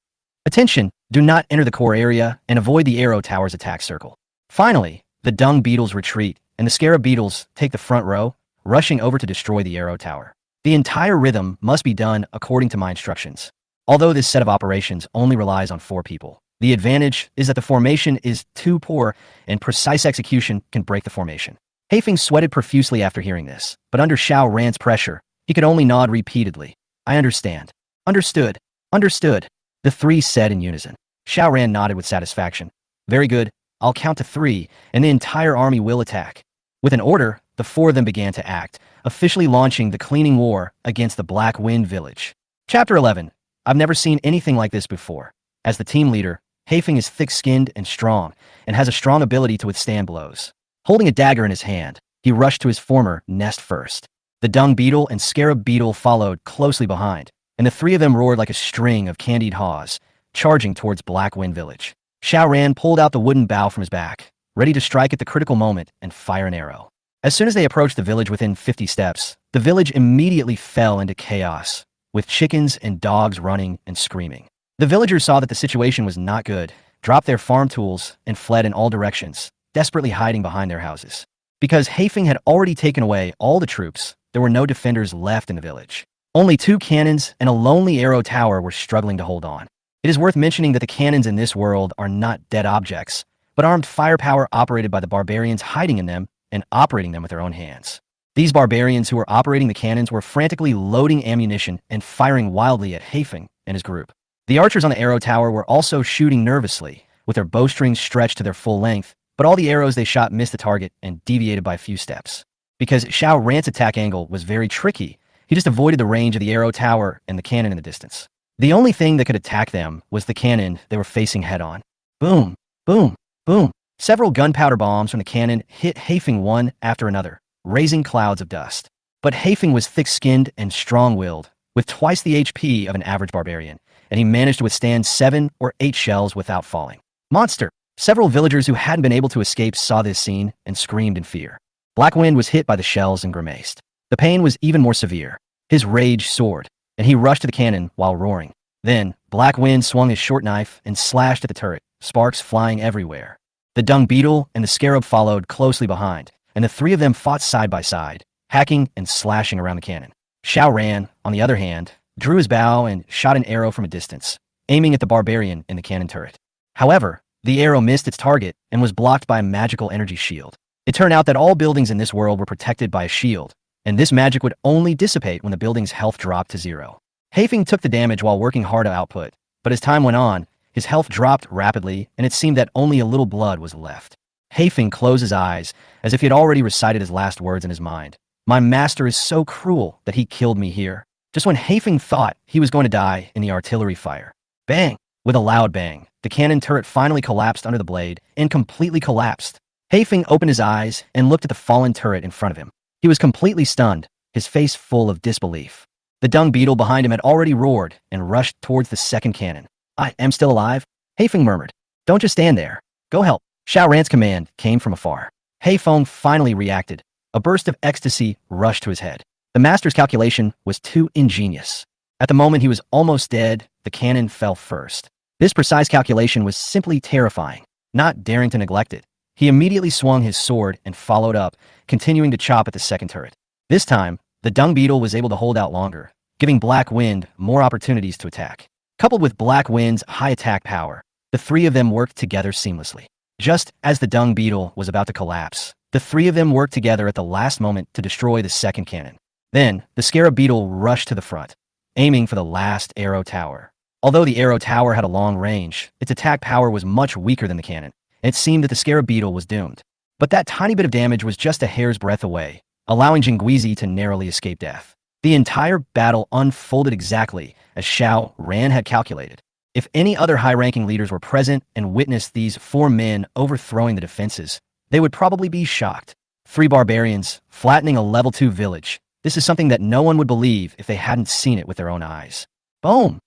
Attention, do not enter the core area and avoid the Arrow Tower's attack circle. Finally, the Dung Beetles retreat, and the Scarab Beetles take the front row, rushing over to destroy the Arrow Tower. The entire rhythm must be done according to my instructions. Although this set of operations only relies on 4 people, the advantage is that the formation is too poor and precise execution can break the formation. Haifeng sweated profusely after hearing this, but under Xiao Ran's pressure, he could only nod repeatedly. I understand. Understood. Understood. The 3 said in unison. Xiao Ran nodded with satisfaction. Very good. I'll count to 3, and the entire army will attack. With an order, the 4 of them began to act, officially launching the cleaning war against the Black Wind village. Chapter 11. I've never seen anything like this before. As the team leader, Haifeng is thick-skinned and strong, and has a strong ability to withstand blows. Holding a dagger in his hand, he rushed to his former nest first. The Dung Beetle and Scarab Beetle followed closely behind, and the 3 of them roared like a string of candied haws, charging towards Black Wind village. Xiao Ran pulled out the wooden bow from his back, ready to strike at the critical moment and fire an arrow. As soon as they approached the village within 50 steps, the village immediately fell into chaos, with chickens and dogs running and screaming. The villagers saw that the situation was not good, dropped their farm tools, and fled in all directions, desperately hiding behind their houses. Because Haifeng had already taken away all the troops, there were no defenders left in the village. Only 2 cannons and a lonely arrow tower were struggling to hold on. It is worth mentioning that the cannons in this world are not dead objects, but armed firepower operated by the barbarians hiding in them and operating them with their own hands. These barbarians who were operating the cannons were frantically loading ammunition and firing wildly at Haifeng and his group. The archers on the arrow tower were also shooting nervously, with their bowstrings stretched to their full length, but all the arrows they shot missed the target and deviated by a few steps. Because Xiao Ran's attack angle was very tricky, he just avoided the range of the arrow tower and the cannon in the distance. The only thing that could attack them was the cannon they were facing head-on. Boom, boom, boom. Several gunpowder bombs from the cannon hit Haifeng one after another, raising clouds of dust. But Haifeng was thick-skinned and strong-willed, with twice the HP of an average barbarian, and he managed to withstand 7 or 8 shells without falling. Monster! Several villagers who hadn't been able to escape saw this scene and screamed in fear. Black Wind was hit by the shells and grimaced. The pain was even more severe. His rage soared, and he rushed to the cannon while roaring. Then, Black Wind swung his short knife and slashed at the turret, sparks flying everywhere. The Dung Beetle and the Scarab followed closely behind, and the 3 of them fought side by side, hacking and slashing around the cannon. Xiao Ran, on the other hand, drew his bow and shot an arrow from a distance, aiming at the barbarian in the cannon turret. However, the arrow missed its target and was blocked by a magical energy shield. It turned out that all buildings in this world were protected by a shield, and this magic would only dissipate when the building's health dropped to 0. Haifeng took the damage while working hard to output, but as time went on, his health dropped rapidly, and it seemed that only a little blood was left. Haifeng closed his eyes, as if he had already recited his last words in his mind. My master is so cruel that he killed me here, just when Haifeng thought he was going to die in the artillery fire. Bang! With a loud bang, the cannon turret finally collapsed under the blade and completely collapsed. Haifeng opened his eyes and looked at the fallen turret in front of him. He was completely stunned, his face full of disbelief. The Dung Beetle behind him had already roared and rushed towards the second cannon. I am still alive? Haifeng murmured. Don't just stand there. Go help. Xiao Ran's command came from afar. Haifeng finally reacted. A burst of ecstasy rushed to his head. The master's calculation was too ingenious. At the moment he was almost dead, the cannon fell first. This precise calculation was simply terrifying. Not daring to neglect it, he immediately swung his sword and followed up, continuing to chop at the second turret. This time, the Dung Beetle was able to hold out longer, giving Black Wind more opportunities to attack. Coupled with Black Wind's high attack power, the 3 of them worked together seamlessly. Just as the Dung Beetle was about to collapse, the 3 of them worked together at the last moment to destroy the second cannon. Then, the Scarab Beetle rushed to the front, aiming for the last arrow tower. Although the arrow tower had a long range, its attack power was much weaker than the cannon, and it seemed that the Scarab Beetle was doomed. But that tiny bit of damage was just a hair's breadth away, allowing Jingguizi to narrowly escape death. The entire battle unfolded exactly as Xiao Ran had calculated. If any other high-ranking leaders were present and witnessed these 4 men overthrowing the defenses, they would probably be shocked. 3 barbarians flattening a level 2 village. This is something that no one would believe if they hadn't seen it with their own eyes. Boom!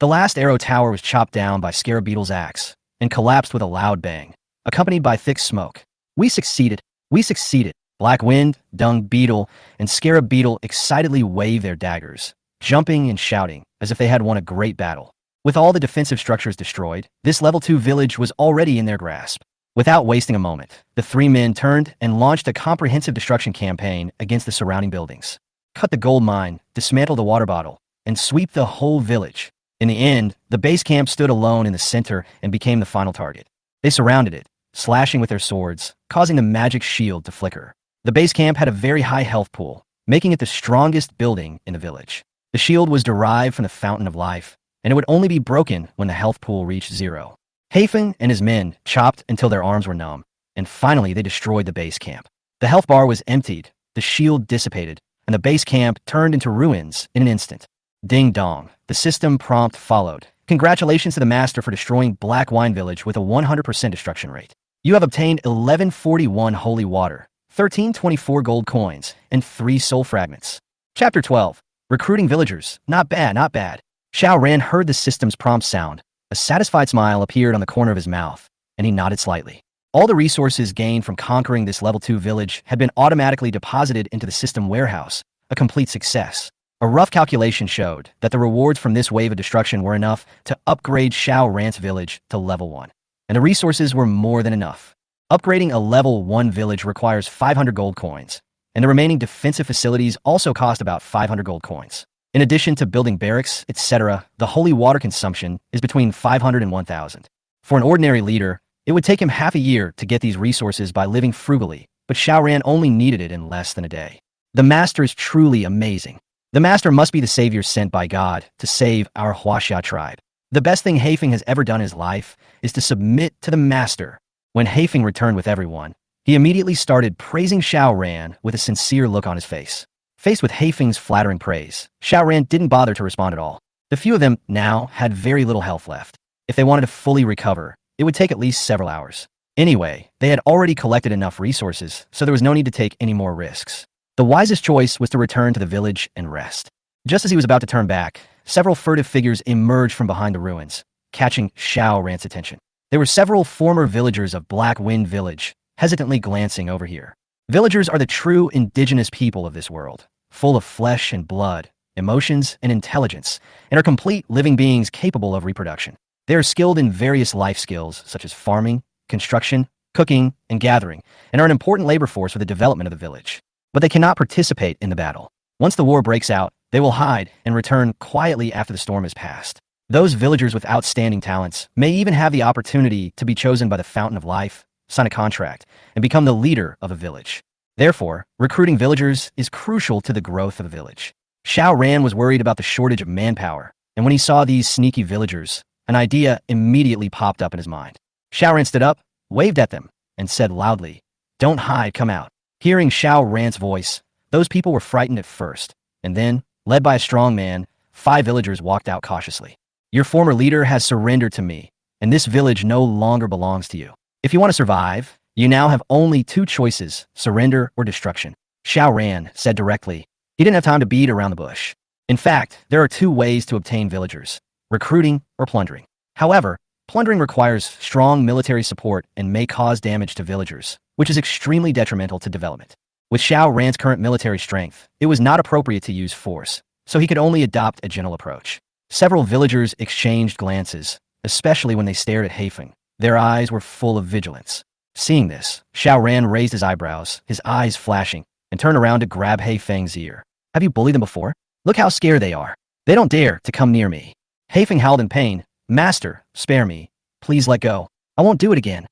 The last arrow tower was chopped down by Scarab Beetle's axe and collapsed with a loud bang. accompanied by thick smoke. We succeeded. We succeeded. Black Wind, Dung Beetle, and Scarab Beetle excitedly wave their daggers, jumping and shouting as if they had won a great battle. With all the defensive structures destroyed, this level 2 village was already in their grasp. Without wasting a moment, the three men turned and launched a comprehensive destruction campaign against the surrounding buildings. Cut the gold mine, dismantle the water bottle, and sweep the whole village. In the end, the base camp stood alone in the center and became the final target. They surrounded it, slashing with their swords, causing the magic shield to flicker. The base camp had a very high health pool, making it the strongest building in the village. The shield was derived from the Fountain of Life, and it would only be broken when the health pool reached 0. Hafen and his men chopped until their arms were numb, and finally they destroyed the base camp. The health bar was emptied, the shield dissipated, and the base camp turned into ruins in an instant. Ding dong, the system prompt followed. Congratulations to the master for destroying Black Wine Village with a 100% destruction rate. You have obtained 1141 holy water, 1324 gold coins, and 3 soul fragments. Chapter 12. Recruiting villagers. Not bad, not bad. Xiao Ran heard the system's prompt sound. A satisfied smile appeared on the corner of his mouth, and he nodded slightly. All the resources gained from conquering this level 2 village had been automatically deposited into the system warehouse, a complete success. A rough calculation showed that the rewards from this wave of destruction were enough to upgrade Xiao Ran's village to level 1, and the resources were more than enough. Upgrading a level 1 village requires 500 gold coins, and the remaining defensive facilities also cost about 500 gold coins. In addition to building barracks, etc., the holy water consumption is between 500 and 1,000. For an ordinary leader, it would take him half a year to get these resources by living frugally, but Xiao Ran only needed it in less than a day. The master is truly amazing. The master must be the savior sent by God to save our Huaxia tribe. The best thing Haifeng has ever done in his life is to submit to the master. When Haifeng returned with everyone, he immediately started praising Xiao Ran with a sincere look on his face. Faced with Haifeng's flattering praise, Xiao Ran didn't bother to respond at all. The few of them now had very little health left. If they wanted to fully recover, it would take at least several hours. Anyway, they had already collected enough resources, so there was no need to take any more risks. The wisest choice was to return to the village and rest. Just as he was about to turn back, several furtive figures emerged from behind the ruins, catching Xiao Ran's attention. There were several former villagers of Black Wind Village, hesitantly glancing over here. Villagers are the true indigenous people of this world, full of flesh and blood, emotions and intelligence, and are complete living beings capable of reproduction. They are skilled in various life skills such as farming, construction, cooking, and gathering, and are an important labor force for the development of the village. But they cannot participate in the battle. Once the war breaks out, they will hide and return quietly after the storm has passed. Those villagers with outstanding talents may even have the opportunity to be chosen by the Fountain of Life, sign a contract, and become the leader of a village. Therefore, recruiting villagers is crucial to the growth of a village. Xiao Ran was worried about the shortage of manpower, and when he saw these sneaky villagers, an idea immediately popped up in his mind. Xiao Ran stood up, waved at them, and said loudly, "Don't hide, come out." Hearing Xiao Ran's voice, those people were frightened at first, and then, led by a strong man, 5 villagers walked out cautiously. "Your former leader has surrendered to me, and this village no longer belongs to you. If you want to survive, you now have only 2 choices, surrender or destruction." Xiao Ran said directly. He didn't have time to beat around the bush. In fact, there are 2 ways to obtain villagers, recruiting or plundering. However, plundering requires strong military support and may cause damage to villagers, which is extremely detrimental to development. With Xiao Ran's current military strength, it was not appropriate to use force, so he could only adopt a gentle approach. Several villagers exchanged glances, especially when they stared at Haifeng. Their eyes were full of vigilance. Seeing this, Xiao Ran raised his eyebrows, his eyes flashing, and turned around to grab Haifeng's ear. "Have you bullied them before? Look how scared they are. They don't dare to come near me." Haifeng howled in pain. "Master, spare me. Please let go. I won't do it again."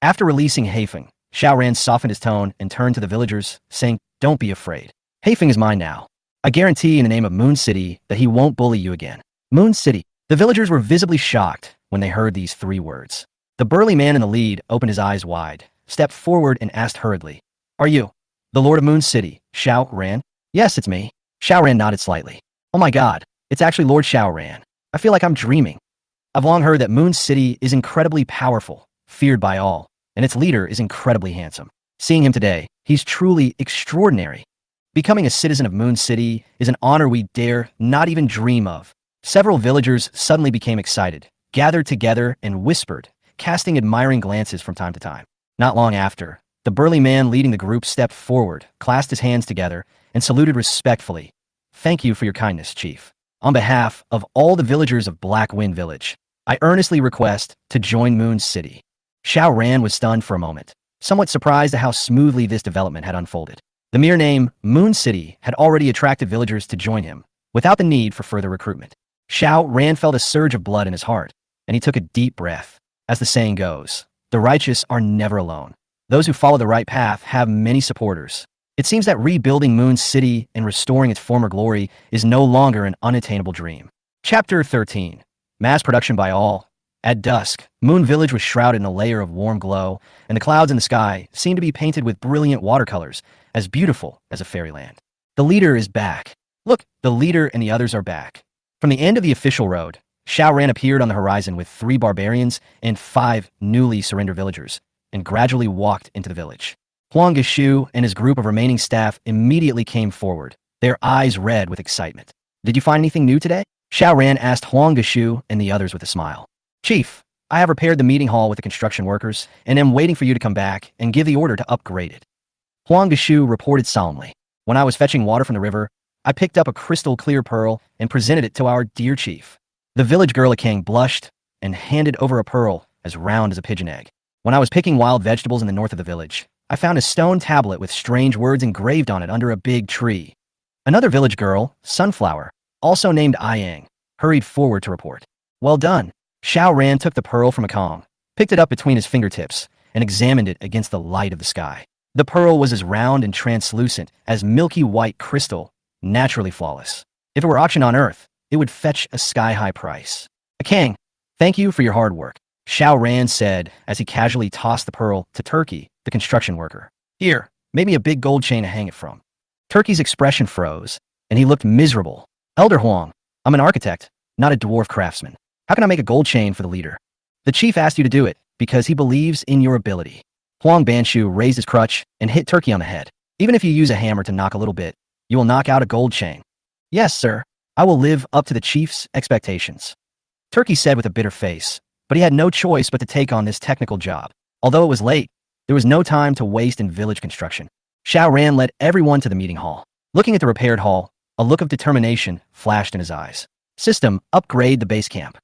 After releasing Haifeng, Xiao Ran softened his tone and turned to the villagers, saying, "Don't be afraid. Haifeng is mine now. I guarantee in the name of Moon City that he won't bully you again." Moon City. The villagers were visibly shocked when they heard these 3 words. The burly man in the lead opened his eyes wide, stepped forward and asked hurriedly, "Are you the Lord of Moon City, Xiao Ran?" "Yes, it's me." Xiao Ran nodded slightly. "Oh my god, it's actually Lord Xiao Ran. I feel like I'm dreaming. I've long heard that Moon City is incredibly powerful, feared by all, and its leader is incredibly handsome. Seeing him today, he's truly extraordinary. Becoming a citizen of Moon City is an honor we dare not even dream of." Several villagers suddenly became excited, gathered together, and whispered, casting admiring glances from time to time. Not long after, the burly man leading the group stepped forward, clasped his hands together, and saluted respectfully. "Thank you for your kindness, Chief. On behalf of all the villagers of Black Wind Village, I earnestly request to join Moon City." Xiao Ran was stunned for a moment, somewhat surprised at how smoothly this development had unfolded. The mere name, Moon City, had already attracted villagers to join him, without the need for further recruitment. Xiao Ran felt a surge of blood in his heart, and he took a deep breath. As the saying goes, the righteous are never alone. Those who follow the right path have many supporters. It seems that rebuilding Moon City and restoring its former glory is no longer an unattainable dream. Chapter 13. Mass production by all. At dusk, Moon Village was shrouded in a layer of warm glow, and the clouds in the sky seemed to be painted with brilliant watercolors, as beautiful as a fairyland. The leader is back. Look, the leader and the others are back. From the end of the official road, Xiao Ran appeared on the horizon with 3 barbarians and 5 newly surrendered villagers, and gradually walked into the village. Huang Geshu and his group of remaining staff immediately came forward, their eyes red with excitement. "Did you find anything new today?" Xiao Ran asked Huang Geshu and the others with a smile. "Chief, I have repaired the meeting hall with the construction workers, and am waiting for you to come back and give the order to upgrade it." Huang Geshu reported solemnly. "When I was fetching water from the river, I picked up a crystal-clear pearl and presented it to our dear chief." The village girl Akang blushed and handed over a pearl as round as a pigeon egg. "When I was picking wild vegetables in the north of the village, I found a stone tablet with strange words engraved on it under a big tree." Another village girl, Sunflower, also named Ayang, hurried forward to report. "Well done." Xiao Ran took the pearl from Akang, picked it up between his fingertips, and examined it against the light of the sky. The pearl was as round and translucent as milky white crystal, naturally flawless. If it were auctioned on Earth, it would fetch a sky-high price. "Akang, thank you for your hard work," Xiao Ran said as he casually tossed the pearl to Turkey, the construction worker. "Here, make me a big gold chain to hang it from." Turkey's expression froze, and he looked miserable. "Elder Huang, I'm an architect, not a dwarf craftsman. How can I make a gold chain for the leader?" "The chief asked you to do it because he believes in your ability." Huang Banshu raised his crutch and hit Turkey on the head. "Even if you use a hammer to knock a little bit, you will knock out a gold chain." "Yes, sir. I will live up to the chief's expectations," Turkey said with a bitter face, but he had no choice but to take on this technical job. Although it was late, there was no time to waste in village construction. Xiao Ran led everyone to the meeting hall. Looking at the repaired hall, a look of determination flashed in his eyes. "System, upgrade the base camp."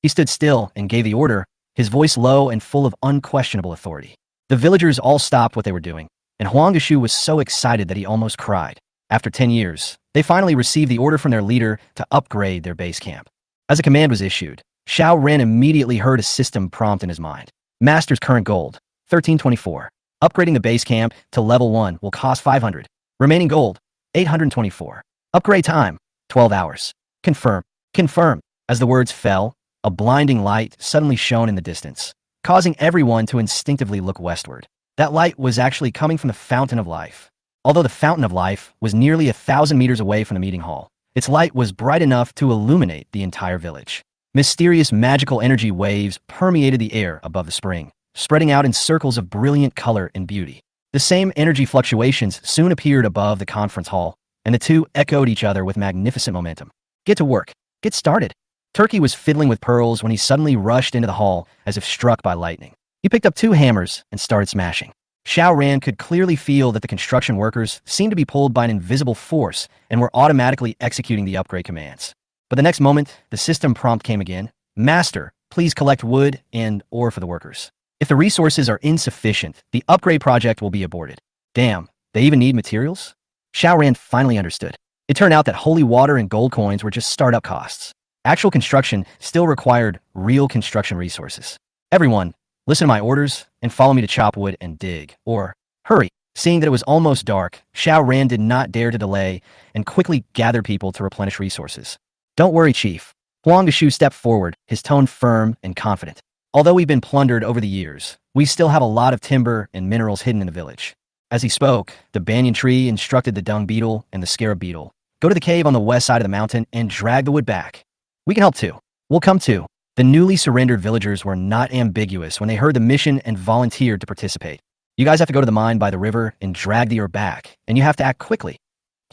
He stood still and gave the order, his voice low and full of unquestionable authority. The villagers all stopped what they were doing, and Huang Geshu was so excited that he almost cried. After 10 years, they finally received the order from their leader to upgrade their base camp. As a command was issued, Xiao Ran immediately heard a system prompt in his mind. "Master's current gold, 1324. Upgrading the base camp to level 1 will cost 500. Remaining gold, 824. Upgrade time, 12 hours. Confirm. Confirm." As the words fell, a blinding light suddenly shone in the distance, causing everyone to instinctively look westward. That light was actually coming from the Fountain of Life. Although the Fountain of Life was nearly 1,000 meters away from the meeting hall, its light was bright enough to illuminate the entire village. Mysterious magical energy waves permeated the air above the spring, spreading out in circles of brilliant color and beauty. The same energy fluctuations soon appeared above the conference hall, and the two echoed each other with magnificent momentum. "Get to work. Get started." Turkey was fiddling with pearls when he suddenly rushed into the hall as if struck by lightning. He picked up 2 hammers and started smashing. Xiao Ran could clearly feel that the construction workers seemed to be pulled by an invisible force and were automatically executing the upgrade commands. But the next moment, the system prompt came again. "Master, please collect wood and ore for the workers. If the resources are insufficient, the upgrade project will be aborted." Damn, they even need materials? Xiao Ran finally understood. It turned out that holy water and gold coins were just startup costs. Actual construction still required real construction resources. "Everyone, listen to my orders and follow me to chop wood and dig, or hurry." Seeing that it was almost dark, Xiao Ran did not dare to delay and quickly gathered people to replenish resources. "Don't worry, Chief." Huang Geshu stepped forward, his tone firm and confident. "Although we've been plundered over the years, we still have a lot of timber and minerals hidden in the village." As he spoke, the banyan tree instructed the dung beetle and the scarab beetle, "Go to the cave on the west side of the mountain and drag the wood back. We can help too. We'll come too." The newly surrendered villagers were not ambiguous when they heard the mission and volunteered to participate. "You guys have to go to the mine by the river and drag the ore back, and you have to act quickly."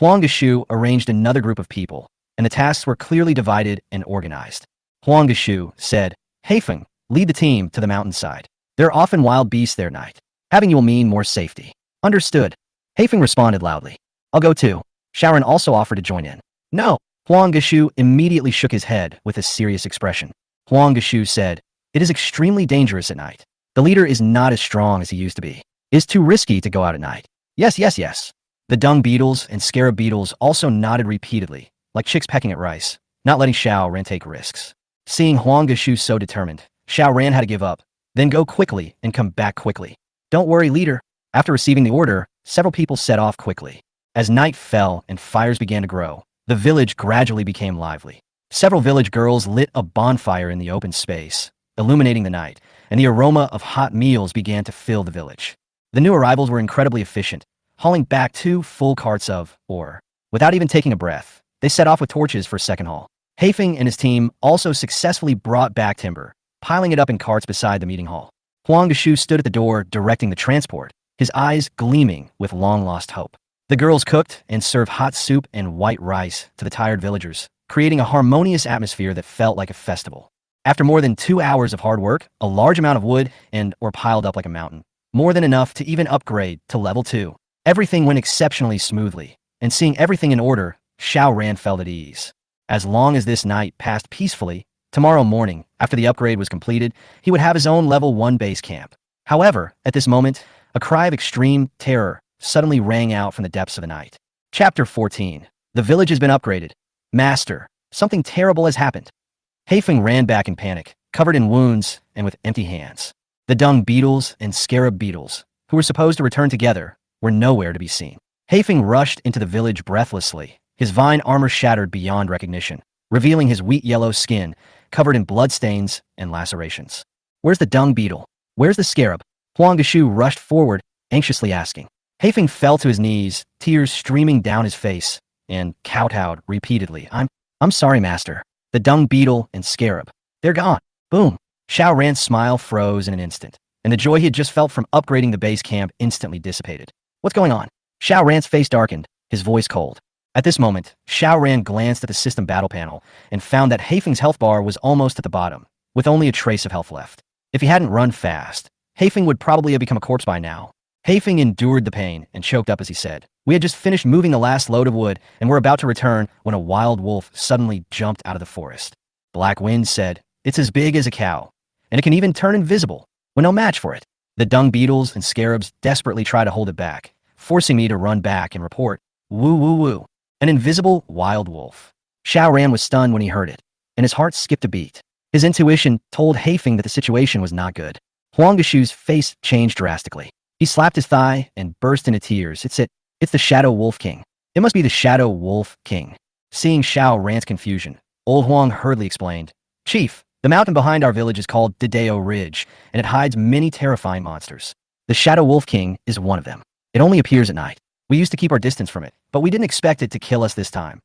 Huang Geshu arranged another group of people, and the tasks were clearly divided and organized. Huang Geshu said, "Heifeng, Lead the team to the mountainside. There are often wild beasts there at night. Having you will mean more safety. Understood. Haifeng responded loudly. I'll go too. Shaoran also offered to join in. No. Huang Geshu immediately shook his head with a serious expression. Huang Geshu said, it is extremely dangerous at night. The leader is not as strong as he used to be. It is too risky to go out at night. Yes, yes, yes. The dung beetles and scarab beetles also nodded repeatedly, like chicks pecking at rice, not letting Xiao Ran take risks. Seeing Huang Geshu so determined, Xiao Ran had to give up, then go quickly and come back quickly. Don't worry, leader. After receiving the order, several people set off quickly. As night fell and fires began to grow, the village gradually became lively. Several village girls lit a bonfire in the open space, illuminating the night, and the aroma of hot meals began to fill the village. The new arrivals were incredibly efficient, hauling back 2 full carts of ore. Without even taking a breath, they set off with torches for second haul. Haifeng and his team also successfully brought back timber, piling it up in carts beside the meeting hall. Huang Geshu stood at the door directing the transport, his eyes gleaming with long-lost hope. The girls cooked and served hot soup and white rice to the tired villagers, creating a harmonious atmosphere that felt like a festival. After more than 2 hours of hard work, a large amount of wood and ore piled up like a mountain, more than enough to even upgrade to level 2. Everything went exceptionally smoothly, and seeing everything in order, Xiao Ran felt at ease. As long as this night passed peacefully, tomorrow morning, after the upgrade was completed, he would have his own level 1 base camp. However, at this moment, a cry of extreme terror suddenly rang out from the depths of the night. Chapter 14. The village has been upgraded. Master, something terrible has happened. Haifeng ran back in panic, covered in wounds and with empty hands. The dung beetles and scarab beetles, who were supposed to return together, were nowhere to be seen. Haifeng rushed into the village breathlessly, his vine armor shattered beyond recognition, revealing his wheat yellow skin, covered in bloodstains and lacerations. Where's the dung beetle? Where's the scarab? Huang Geshu rushed forward, anxiously asking. Haifeng fell to his knees, tears streaming down his face, and kowtowed repeatedly. I'm sorry, master. The dung beetle and scarab. They're gone. Boom. Xiao Ran's smile froze in an instant, and the joy he had just felt from upgrading the base camp instantly dissipated. What's going on? Xiao Ran's face darkened, his voice cold. At this moment, Xiao Ran glanced at the system battle panel and found that Haifeng's health bar was almost at the bottom, with only a trace of health left. If he hadn't run fast, Haifeng would probably have become a corpse by now. Haifeng endured the pain and choked up as he said, we had just finished moving the last load of wood and were about to return when a wild wolf suddenly jumped out of the forest. Black Wind said, it's as big as a cow, and it can even turn invisible. We're no match for it. The dung beetles and scarabs desperately try to hold it back, forcing me to run back and report, woo woo woo, an invisible wild wolf. Xiao Ran was stunned when he heard it, and his heart skipped a beat. His intuition told Haifeng that the situation was not good. Huang Geshu's face changed drastically. He slapped his thigh and burst into tears. It's the Shadow Wolf King. It must be the Shadow Wolf King. Seeing Xiao Ran's confusion, old Huang hurriedly explained, Chief, the mountain behind our village is called Dideo Ridge, and it hides many terrifying monsters. The Shadow Wolf King is one of them. It only appears at night. We used to keep our distance from it, but we didn't expect it to kill us this time.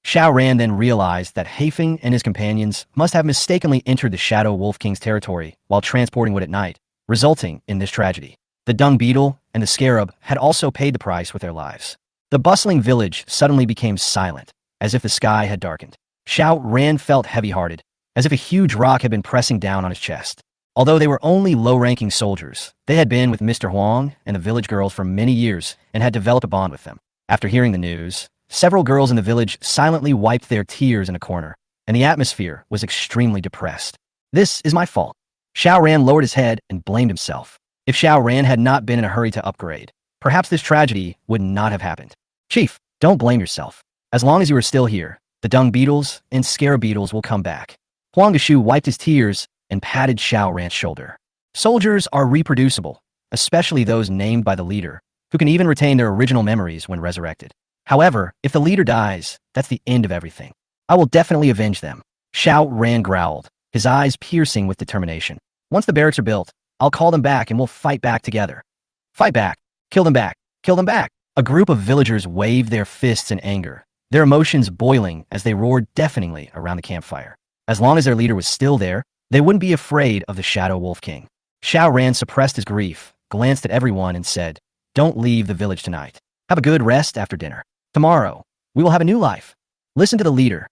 Xiao Ran then realized that Haifeng and his companions must have mistakenly entered the Shadow Wolf King's territory while transporting wood at night, resulting in this tragedy. The dung beetle and the scarab had also paid the price with their lives. The bustling village suddenly became silent, as if the sky had darkened. Xiao Ran felt heavy-hearted, as if a huge rock had been pressing down on his chest. Although they were only low-ranking soldiers, they had been with Mr. Huang and the village girls for many years and had developed a bond with them. After hearing the news, several girls in the village silently wiped their tears in a corner, and the atmosphere was extremely depressed. This is my fault. Xiao Ran lowered his head and blamed himself. If Xiao Ran had not been in a hurry to upgrade, perhaps this tragedy would not have happened. Chief, don't blame yourself. As long as you are still here, the dung beetles and scarab beetles will come back. Huang Geshu wiped his tears and patted Xiao Ran's shoulder. Soldiers are reproducible, especially those named by the leader, who can even retain their original memories when resurrected. However, if the leader dies, that's the end of everything. I will definitely avenge them. Xiao Ran growled, his eyes piercing with determination. Once the barracks are built, I'll call them back and we'll fight back together. Fight back. Kill them back. Kill them back. A group of villagers waved their fists in anger, their emotions boiling as they roared deafeningly around the campfire. As long as their leader was still there, they wouldn't be afraid of the Shadow Wolf King. Xiao Ran suppressed his grief, glanced at everyone and said, don't leave the village tonight. Have a good rest after dinner. Tomorrow, we will have a new life. Listen to the leader.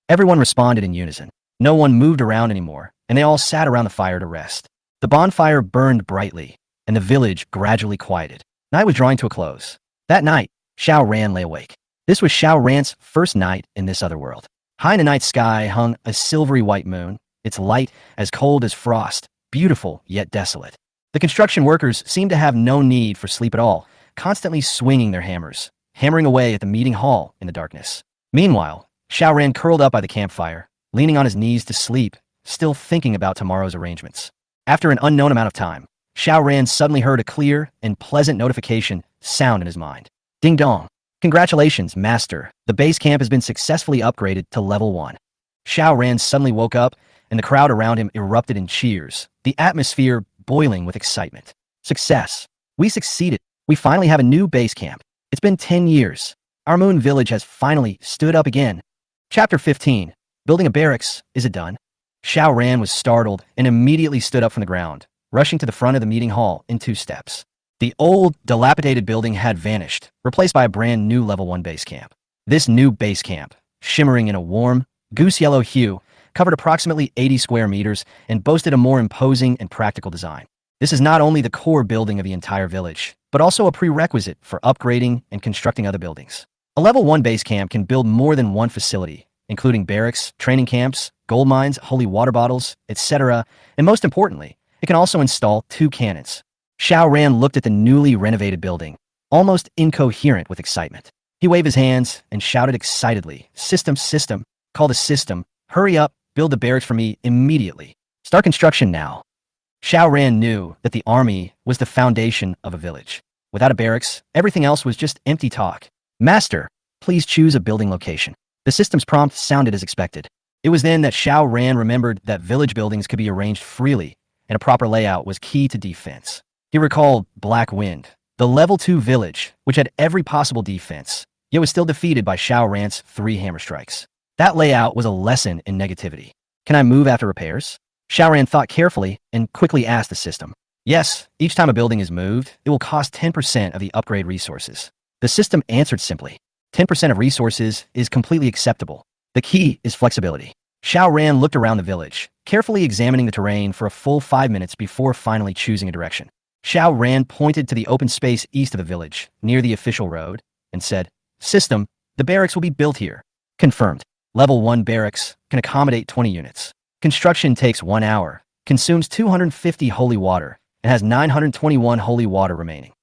Everyone responded in unison. No one moved around anymore, and they all sat around the fire to rest. The bonfire burned brightly, and the village gradually quieted. Night was drawing to a close. That night, Xiao Ran lay awake. This was Xiao Ran's first night in this other world. High in the night sky hung a silvery white moon, its light as cold as frost, beautiful yet desolate. The construction workers seemed to have no need for sleep at all, constantly swinging their hammers, hammering away at the meeting hall in the darkness. Meanwhile, Xiao Ran curled up by the campfire, leaning on his knees to sleep, still thinking about tomorrow's arrangements. After an unknown amount of time, Xiao Ran suddenly heard a clear and pleasant notification sound in his mind. Ding dong. Congratulations, Master. The base camp has been successfully upgraded to level 1. Xiao Ran suddenly woke up, and the crowd around him erupted in cheers, the atmosphere boiling with excitement. Success. We succeeded. We finally have a new base camp. It's been 10 years. Our moon village has finally stood up again. Chapter 15. Building a barracks. Is it done? Xiao Ran was startled and immediately stood up from the ground, rushing to the front of the meeting hall in 2 steps. The old, dilapidated building had vanished, replaced by a brand new level 1 base camp. This new base camp, shimmering in a warm, goose yellow hue, covered approximately 80 square meters and boasted a more imposing and practical design. This is not only the core building of the entire village, but also a prerequisite for upgrading and constructing other buildings. A level 1 base camp can build more than one facility, including barracks, training camps, gold mines, holy water bottles, etc., and most importantly, it can also install 2 cannons. Xiao Ran looked at the newly renovated building, almost incoherent with excitement. He waved his hands and shouted excitedly, System, system, call the system, hurry up, build the barracks for me immediately. Start construction now. Xiao Ran knew that the army was the foundation of a village. Without a barracks, everything else was just empty talk. Master, please choose a building location. The system's prompt sounded as expected. It was then that Xiao Ran remembered that village buildings could be arranged freely, and a proper layout was key to defense. He recalled Black Wind, the level 2 village, which had every possible defense, yet was still defeated by Xiao Ran's 3 hammer strikes. That layout was a lesson in negativity. Can I move after repairs? Xiao Ran thought carefully and quickly asked the system. Yes, each time a building is moved, it will cost 10% of the upgrade resources. The system answered simply. 10% of resources is completely acceptable. The key is flexibility. Xiao Ran looked around the village, carefully examining the terrain for a full 5 minutes before finally choosing a direction. Xiao Ran pointed to the open space east of the village, near the official road, and said, System, the barracks will be built here. Confirmed. Level 1 barracks can accommodate 20 units. Construction takes 1 hour, consumes 250 holy water, and has 921 holy water remaining.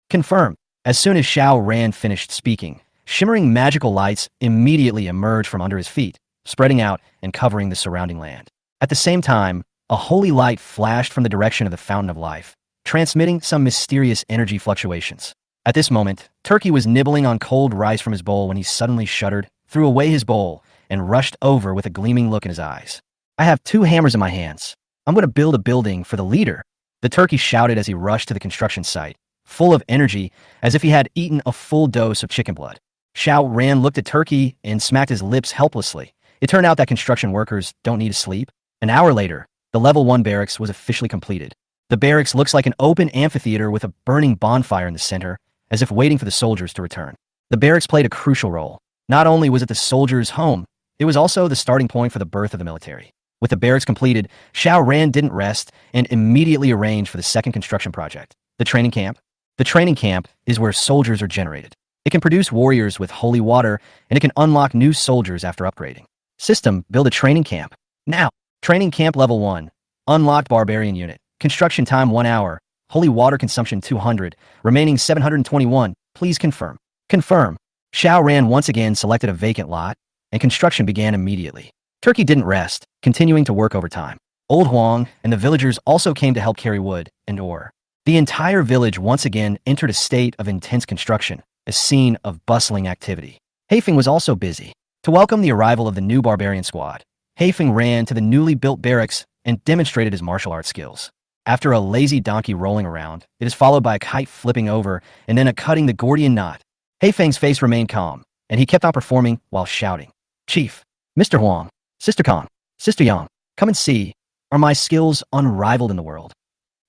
Confirmed. As soon as Xiao Ran finished speaking, shimmering magical lights immediately emerged from under his feet, spreading out and covering the surrounding land. At the same time, a holy light flashed from the direction of the Fountain of Life, transmitting some mysterious energy fluctuations. At this moment, Turkey was nibbling on cold rice from his bowl when he suddenly shuddered, threw away his bowl, and rushed over with a gleaming look in his eyes. I have 2 hammers in my hands. I'm going to build a building for the leader. The turkey shouted as he rushed to the construction site, full of energy, as if he had eaten a full dose of chicken blood. Xiao Ran looked at Turkey and smacked his lips helplessly. It turned out that construction workers don't need to sleep. An hour later, the level 1 barracks was officially completed. The barracks looks like an open amphitheater with a burning bonfire in the center, as if waiting for the soldiers to return. The barracks played a crucial role. Not only was it the soldiers' home, it was also the starting point for the birth of the military. With the barracks completed, Xiao Ran didn't rest and immediately arranged for the second construction project, the training camp. The training camp is where soldiers are generated. It can produce warriors with holy water, and it can unlock new soldiers after upgrading. System, build a training camp. Now, training camp level 1, unlocked barbarian unit. Construction time 1 hour, holy water consumption 200, remaining 721, please confirm. Confirm. Xiao Ran once again selected a vacant lot, and construction began immediately. Turkey didn't rest, continuing to work overtime. Old Huang and the villagers also came to help carry wood and ore. The entire village once again entered a state of intense construction, a scene of bustling activity. Heifeng was also busy. To welcome the arrival of the new barbarian squad, Heifeng ran to the newly built barracks and demonstrated his martial arts skills. After a lazy donkey rolling around, it is followed by a kite flipping over and then a cutting the Gordian knot. Heifeng's face remained calm, and he kept on performing while shouting, Chief, Mr. Huang, Sister Kong, Sister Yang, come and see. Are my skills unrivaled in the world?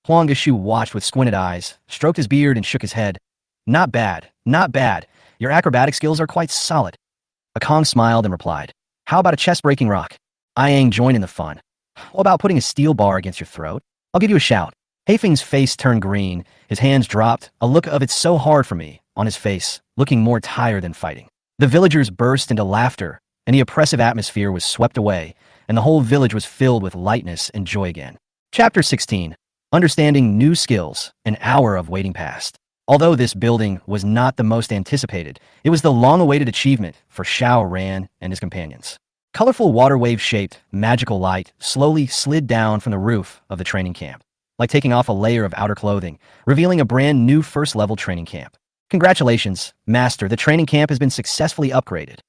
Huang Geshu watched with squinted eyes, stroked his beard and shook his head. Not bad, not bad. Your acrobatic skills are quite solid. A Kong smiled and replied, How about a chest-breaking rock? Iang joined in the fun. What about putting a steel bar against your throat? I'll give you a shout. Hafing's face turned green, his hands dropped, a look of "it's so hard for me" on his face, looking more tired than fighting. The villagers burst into laughter, and the oppressive atmosphere was swept away, and the whole village was filled with lightness and joy again. Chapter 16. Understanding New Skills. An hour of waiting passed. Although this building was not the most anticipated, it was the long-awaited achievement for Xiao Ran and his companions. Colorful water wave-shaped, magical light slowly slid down from the roof of the training camp, like taking off a layer of outer clothing, revealing a brand new first-level training camp. Congratulations, Master, the training camp has been successfully upgraded.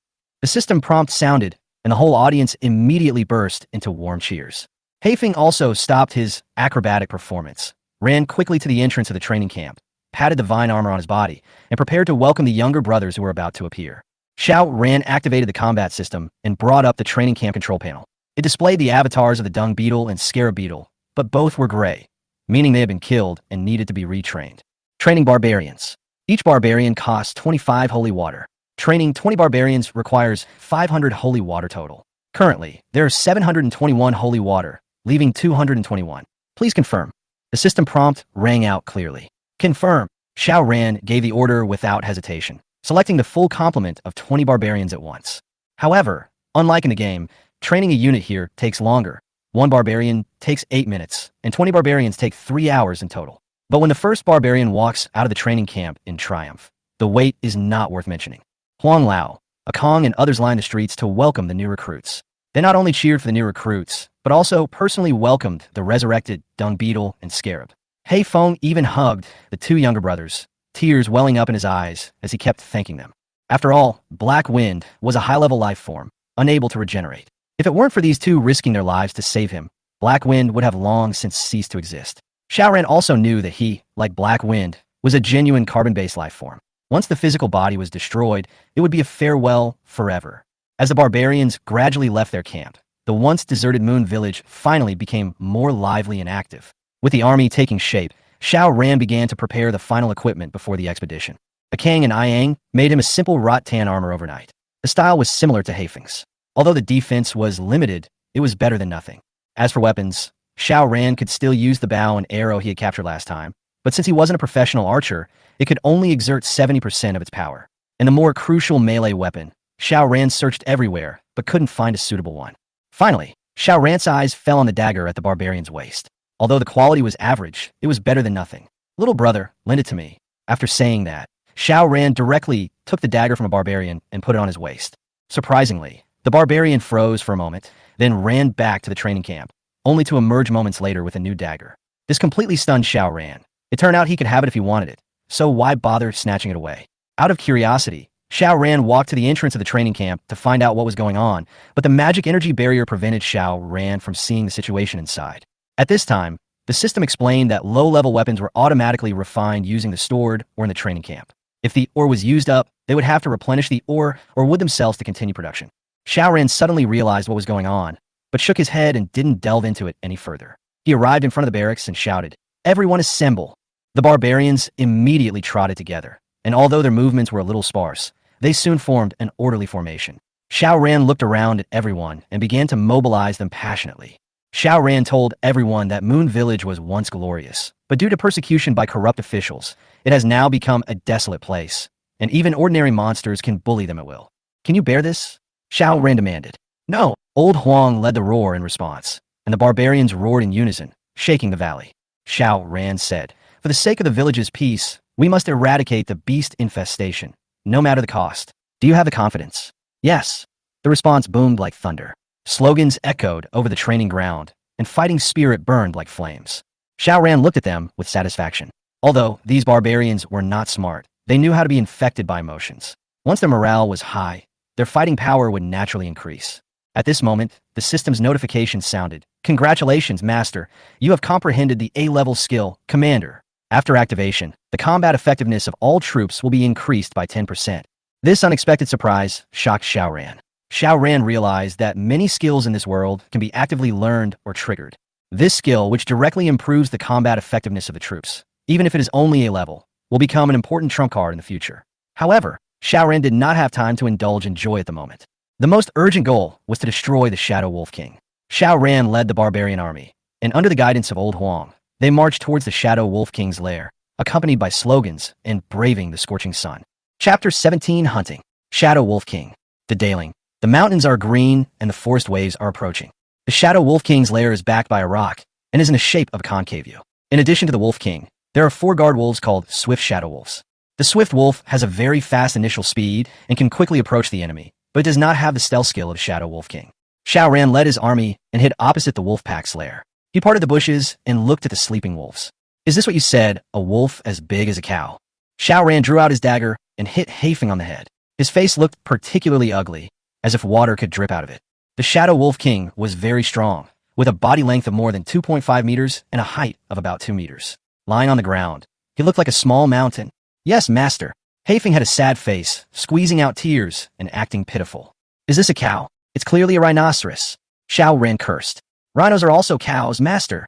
The system prompt sounded, and the whole audience immediately burst into warm cheers. Hafing also stopped his acrobatic performance, ran quickly to the entrance of the training camp, patted the vine armor on his body, and prepared to welcome the younger brothers who were about to appear. Xiao Ran activated the combat system and brought up the training camp control panel. It displayed the avatars of the dung beetle and scarab beetle, but both were gray, meaning they had been killed and needed to be retrained. Training barbarians. Each barbarian costs 25 holy water. Training 20 barbarians requires 500 holy water total. Currently, there are 721 holy water, leaving 221. Please confirm. The system prompt rang out clearly. Confirm. Xiao Ran gave the order without hesitation, selecting the full complement of 20 barbarians at once. However, unlike in the game, training a unit here takes longer. One barbarian takes 8 minutes, and 20 barbarians take 3 hours in total. But when the first barbarian walks out of the training camp in triumph, the wait is not worth mentioning. Huang Lao, a Kong, and others lined the streets to welcome the new recruits. They not only cheered for the new recruits, but also personally welcomed the resurrected dung beetle and scarab. Hei Feng even hugged the two younger brothers, tears welling up in his eyes as he kept thanking them. After all, Black Wind was a high-level life form, unable to regenerate. If it weren't for these two risking their lives to save him, Black Wind would have long since ceased to exist. Xiao Ran also knew that he, like Black Wind, was a genuine carbon-based life form. Once the physical body was destroyed, it would be a farewell forever. As the barbarians gradually left their camp, the once deserted Moon Village finally became more lively and active. With the army taking shape, Xiao Ran began to prepare the final equipment before the expedition. A Kang and Iang made him a simple rattan armor overnight. The style was similar to Hafing's. Although the defense was limited, it was better than nothing. As for weapons, Xiao Ran could still use the bow and arrow he had captured last time, but since he wasn't a professional archer, it could only exert 70% of its power. In the more crucial melee weapon, Xiao Ran searched everywhere, but couldn't find a suitable one. Finally, Xiao Ran's eyes fell on the dagger at the barbarian's waist. Although the quality was average, it was better than nothing. "Little brother, lend it to me." After saying that, Xiao Ran directly took the dagger from a barbarian and put it on his waist. Surprisingly, the barbarian froze for a moment, then ran back to the training camp, only to emerge moments later with a new dagger. This completely stunned Xiao Ran. It turned out he could have it if he wanted it, so why bother snatching it away? Out of curiosity, Xiao Ran walked to the entrance of the training camp to find out what was going on, but the magic energy barrier prevented Xiao Ran from seeing the situation inside. At this time, the system explained that low-level weapons were automatically refined using the stored ore in the training camp. If the ore was used up, they would have to replenish the ore or wood themselves to continue production. Xiao Ran suddenly realized what was going on, but shook his head and didn't delve into it any further. He arrived in front of the barracks and shouted, "Everyone assemble!" The barbarians immediately trotted together, and although their movements were a little sparse, they soon formed an orderly formation. Xiao Ran looked around at everyone and began to mobilize them passionately. Xiao Ran told everyone that Moon Village was once glorious, but due to persecution by corrupt officials, it has now become a desolate place, and even ordinary monsters can bully them at will. "Can you bear this?" Xiao Ran demanded. "No." Old Huang led the roar in response, and the barbarians roared in unison, shaking the valley. Xiao Ran said, "For the sake of the village's peace, we must eradicate the beast infestation, no matter the cost. Do you have the confidence?" "Yes." The response boomed like thunder. Slogans echoed over the training ground, and fighting spirit burned like flames. Xiao Ran looked at them with satisfaction. Although these barbarians were not smart, they knew how to be infected by emotions. Once their morale was high, their fighting power would naturally increase. At this moment, the system's notification sounded. "Congratulations, Master. You have comprehended the A-level skill, Commander." After activation, the combat effectiveness of all troops will be increased by 10%. This unexpected surprise shocked Xiao Ran. Xiao Ran realized that many skills in this world can be actively learned or triggered. This skill, which directly improves the combat effectiveness of the troops, even if it is only A level, will become an important trump card in the future. However, Xiao Ran did not have time to indulge in joy at the moment. The most urgent goal was to destroy the Shadow Wolf King. Xiao Ran led the barbarian army, and under the guidance of Old Huang, they marched towards the Shadow Wolf King's lair, accompanied by slogans and braving the scorching sun. Chapter 17 Hunting. Shadow Wolf King. The Daling. The mountains are green and the forest waves are approaching. The Shadow Wolf King's lair is backed by a rock and is in the shape of a concave U. In addition to the Wolf King, there are 4 guard wolves called Swift Shadow Wolves. The Swift Wolf has a very fast initial speed and can quickly approach the enemy, but does not have the stealth skill of Shadow Wolf King. Xiao Ran led his army and hid opposite the wolf pack's lair. He parted the bushes and looked at the sleeping wolves. Is this what you said, a wolf as big as a cow? Xiao Ran drew out his dagger and hit Haifeng on the head. His face looked particularly ugly, as if water could drip out of it. The Shadow Wolf King was very strong, with a body length of more than 2.5 meters and a height of about 2 meters. Lying on the ground, he looked like a small mountain. Yes, master. Haifeng had a sad face, squeezing out tears and acting pitiful. Is this a cow? It's clearly a rhinoceros. Xiao Ran cursed. Rhinos are also cows, master.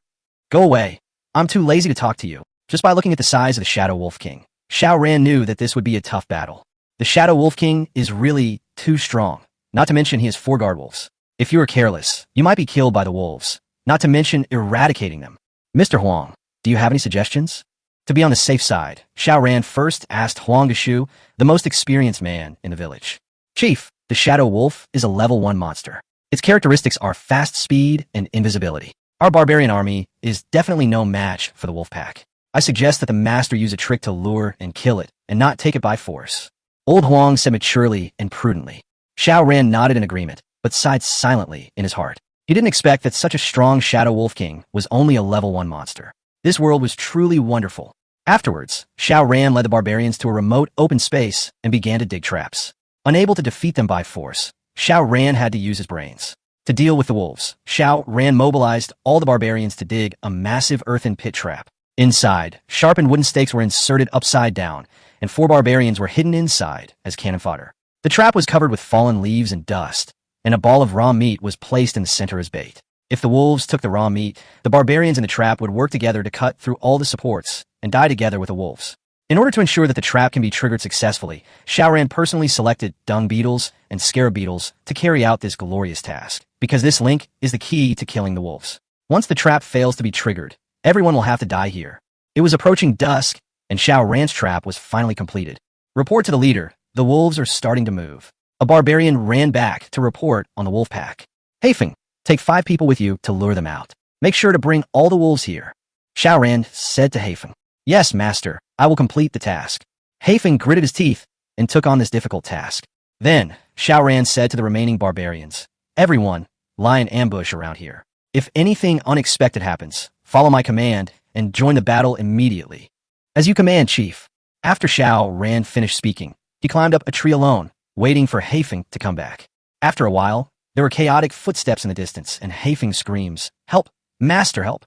Go away. I'm too lazy to talk to you. Just by looking at the size of the Shadow Wolf King, Xiao Ran knew that this would be a tough battle. The Shadow Wolf King is really too strong. Not to mention he has 4 guard wolves. If you are careless, you might be killed by the wolves, not to mention eradicating them. Mr. Huang, do you have any suggestions? To be on the safe side, Xiao Ran first asked Huang Geshu, the most experienced man in the village. Chief, the Shadow Wolf is a level 1 monster. Its characteristics are fast speed and invisibility. Our barbarian army is definitely no match for the wolf pack. I suggest that the master use a trick to lure and kill it, and not take it by force. Old Huang said maturely and prudently. Xiao Ran nodded in agreement, but sighed silently in his heart. He didn't expect that such a strong Shadow Wolf King was only a level 1 monster. This world was truly wonderful. Afterwards, Xiao Ran led the barbarians to a remote open space and began to dig traps. Unable to defeat them by force, Xiao Ran had to use his brains. To deal with the wolves, Xiao Ran mobilized all the barbarians to dig a massive earthen pit trap. Inside, sharpened wooden stakes were inserted upside down, and 4 barbarians were hidden inside as cannon fodder. The trap was covered with fallen leaves and dust, and a ball of raw meat was placed in the center as bait. If the wolves took the raw meat, the barbarians in the trap would work together to cut through all the supports and die together with the wolves. In order to ensure that the trap can be triggered successfully, Xiao Ran personally selected dung beetles and scarab beetles to carry out this glorious task, because this link is the key to killing the wolves. Once the trap fails to be triggered, everyone will have to die here. It was approaching dusk, and Xiao Ran's trap was finally completed. Report to the leader. The wolves are starting to move. A barbarian ran back to report on the wolf pack. Haifeng, take 5 people with you to lure them out. Make sure to bring all the wolves here. Xiao Ran said to Haifeng. Yes, master, I will complete the task. Haifeng gritted his teeth and took on this difficult task. Then, Xiao Ran said to the remaining barbarians, everyone, lie in ambush around here. If anything unexpected happens, follow my command and join the battle immediately. As you command, Chief. After Xiao Ran finished speaking, he climbed up a tree alone, waiting for Haifeng to come back. After a while, there were chaotic footsteps in the distance and Haifeng screams, help, master, help.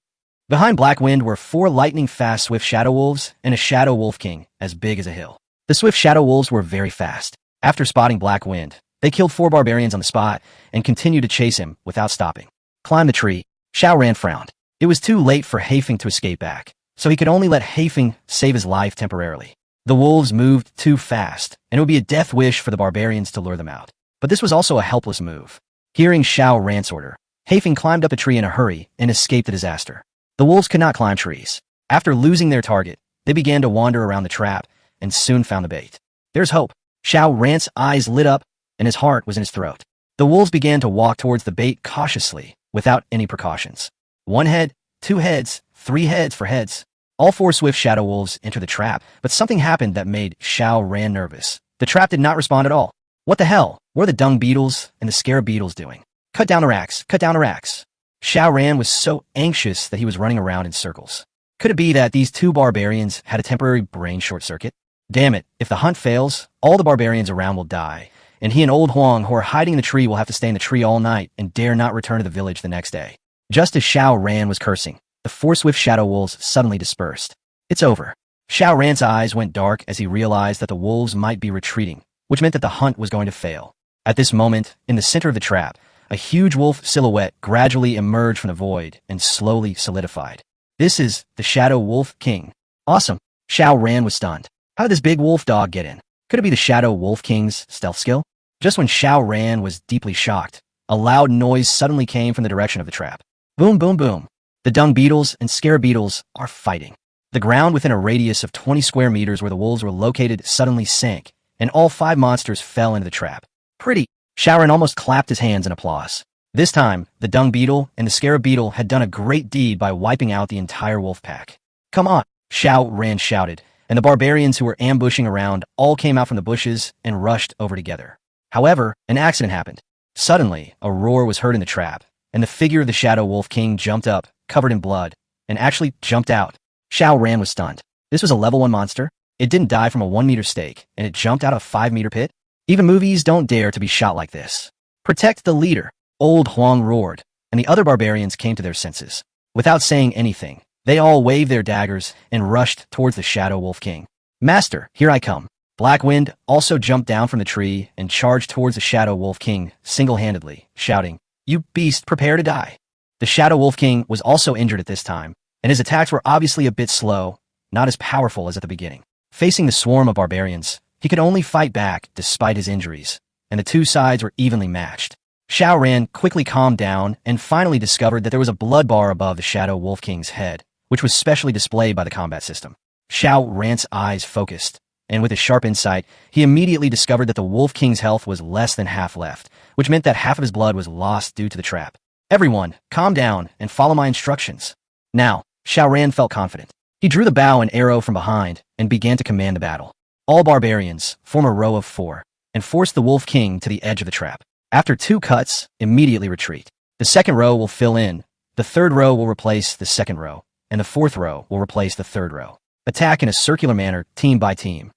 Behind Blackwind were 4 lightning-fast Swift Shadow Wolves and a Shadow Wolf King as big as a hill. The Swift Shadow Wolves were very fast. After spotting Blackwind, they killed 4 barbarians on the spot and continued to chase him without stopping. Climb the tree. Xiao Ran frowned. It was too late for Haifeng to escape back, so he could only let Haifeng save his life temporarily. The wolves moved too fast, and it would be a death wish for the barbarians to lure them out. But this was also a helpless move. Hearing Xiao Ran's order, Haifeng climbed up a tree in a hurry and escaped the disaster. The wolves could not climb trees. After losing their target, they began to wander around the trap and soon found the bait. There's hope. Xiao Ran's eyes lit up and his heart was in his throat. The wolves began to walk towards the bait cautiously, without any precautions. 1 head, 2 heads, 3 heads for heads. All 4 Swift Shadow Wolves entered the trap, but something happened that made Xiao Ran nervous. The trap did not respond at all. What the hell? What are the dung beetles and the scarab beetles doing? Cut down the racks, cut down the racks. Xiao Ran was so anxious that he was running around in circles. Could it be that these 2 barbarians had a temporary brain short circuit? Damn it, if the hunt fails, all the barbarians around will die, and he and Old Huang, who are hiding in the tree, will have to stay in the tree all night and dare not return to the village the next day. Just as Xiao Ran was cursing, the 4 Swift Shadow Wolves suddenly dispersed. It's over. Xiao Ran's eyes went dark as he realized that the wolves might be retreating, which meant that the hunt was going to fail. At this moment, in the center of the trap, a huge wolf silhouette gradually emerged from the void and slowly solidified. This is the Shadow Wolf King. Awesome. Xiao Ran was stunned. How did this big wolf dog get in? Could it be the Shadow Wolf King's stealth skill? Just when Xiao Ran was deeply shocked, A loud noise suddenly came from the direction of the trap. Boom, boom, boom. The dung beetles and scare beetles are fighting. The ground within a radius of 20 square meters where the wolves were located suddenly sank, and all 5 monsters fell into the trap. Pretty. Shaoran almost clapped his hands in applause. This time, the dung beetle and the scarab beetle had done a great deed by wiping out the entire wolf pack. Come on, Shaoran shouted, and the barbarians who were ambushing around all came out from the bushes and rushed over together. However, an accident happened. Suddenly, a roar was heard in the trap, and the figure of the Shadow Wolf King jumped up, covered in blood, and actually jumped out. Shaoran was stunned. This was a level 1 monster? It didn't die from a 1-meter stake, and it jumped out of a 5-meter pit? Even movies don't dare to be shot like this. Protect the leader, Old Huang roared, and the other barbarians came to their senses. Without saying anything, they all waved their daggers and rushed towards the Shadow Wolf King. Master, here I come. Black Wind also jumped down from the tree and charged towards the Shadow Wolf King single-handedly, shouting, "You beast, prepare to die." The Shadow Wolf King was also injured at this time, and his attacks were obviously a bit slow, not as powerful as at the beginning. Facing the swarm of barbarians, he could only fight back despite his injuries, and the two sides were evenly matched. Shaoran quickly calmed down and finally discovered that there was a blood bar above the Shadow Wolf King's head, which was specially displayed by the combat system. Shaoran's eyes focused, and with his sharp insight, he immediately discovered that the Wolf King's health was less than half left, which meant that half of his blood was lost due to the trap. Everyone, calm down and follow my instructions. Now, Shaoran felt confident. He drew the bow and arrow from behind and began to command the battle. All barbarians form a row of 4 and force the Wolf King to the edge of the trap. After 2 cuts, immediately retreat. The second row will fill in, the third row will replace the second row, and the fourth row will replace the third row. Attack in a circular manner, team by team.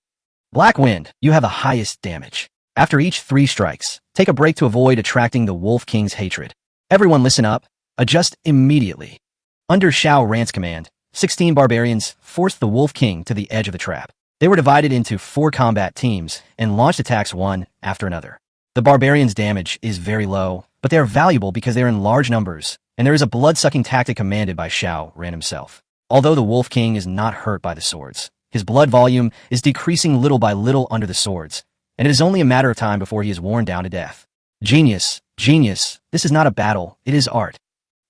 Black Wind, you have the highest damage. After each 3 strikes, take a break to avoid attracting the Wolf King's hatred. Everyone listen up, adjust immediately. Under Shaoran's command, 16 barbarians forced the Wolf King to the edge of the trap. They were divided into 4 combat teams and launched attacks one after another. The barbarians' damage is very low, but they are valuable because they are in large numbers, and there is a blood-sucking tactic commanded by Shaoran himself. Although the Wolf King is not hurt by the swords, his blood volume is decreasing little by little under the swords, and it is only a matter of time before he is worn down to death. Genius, genius, this is not a battle, it is art.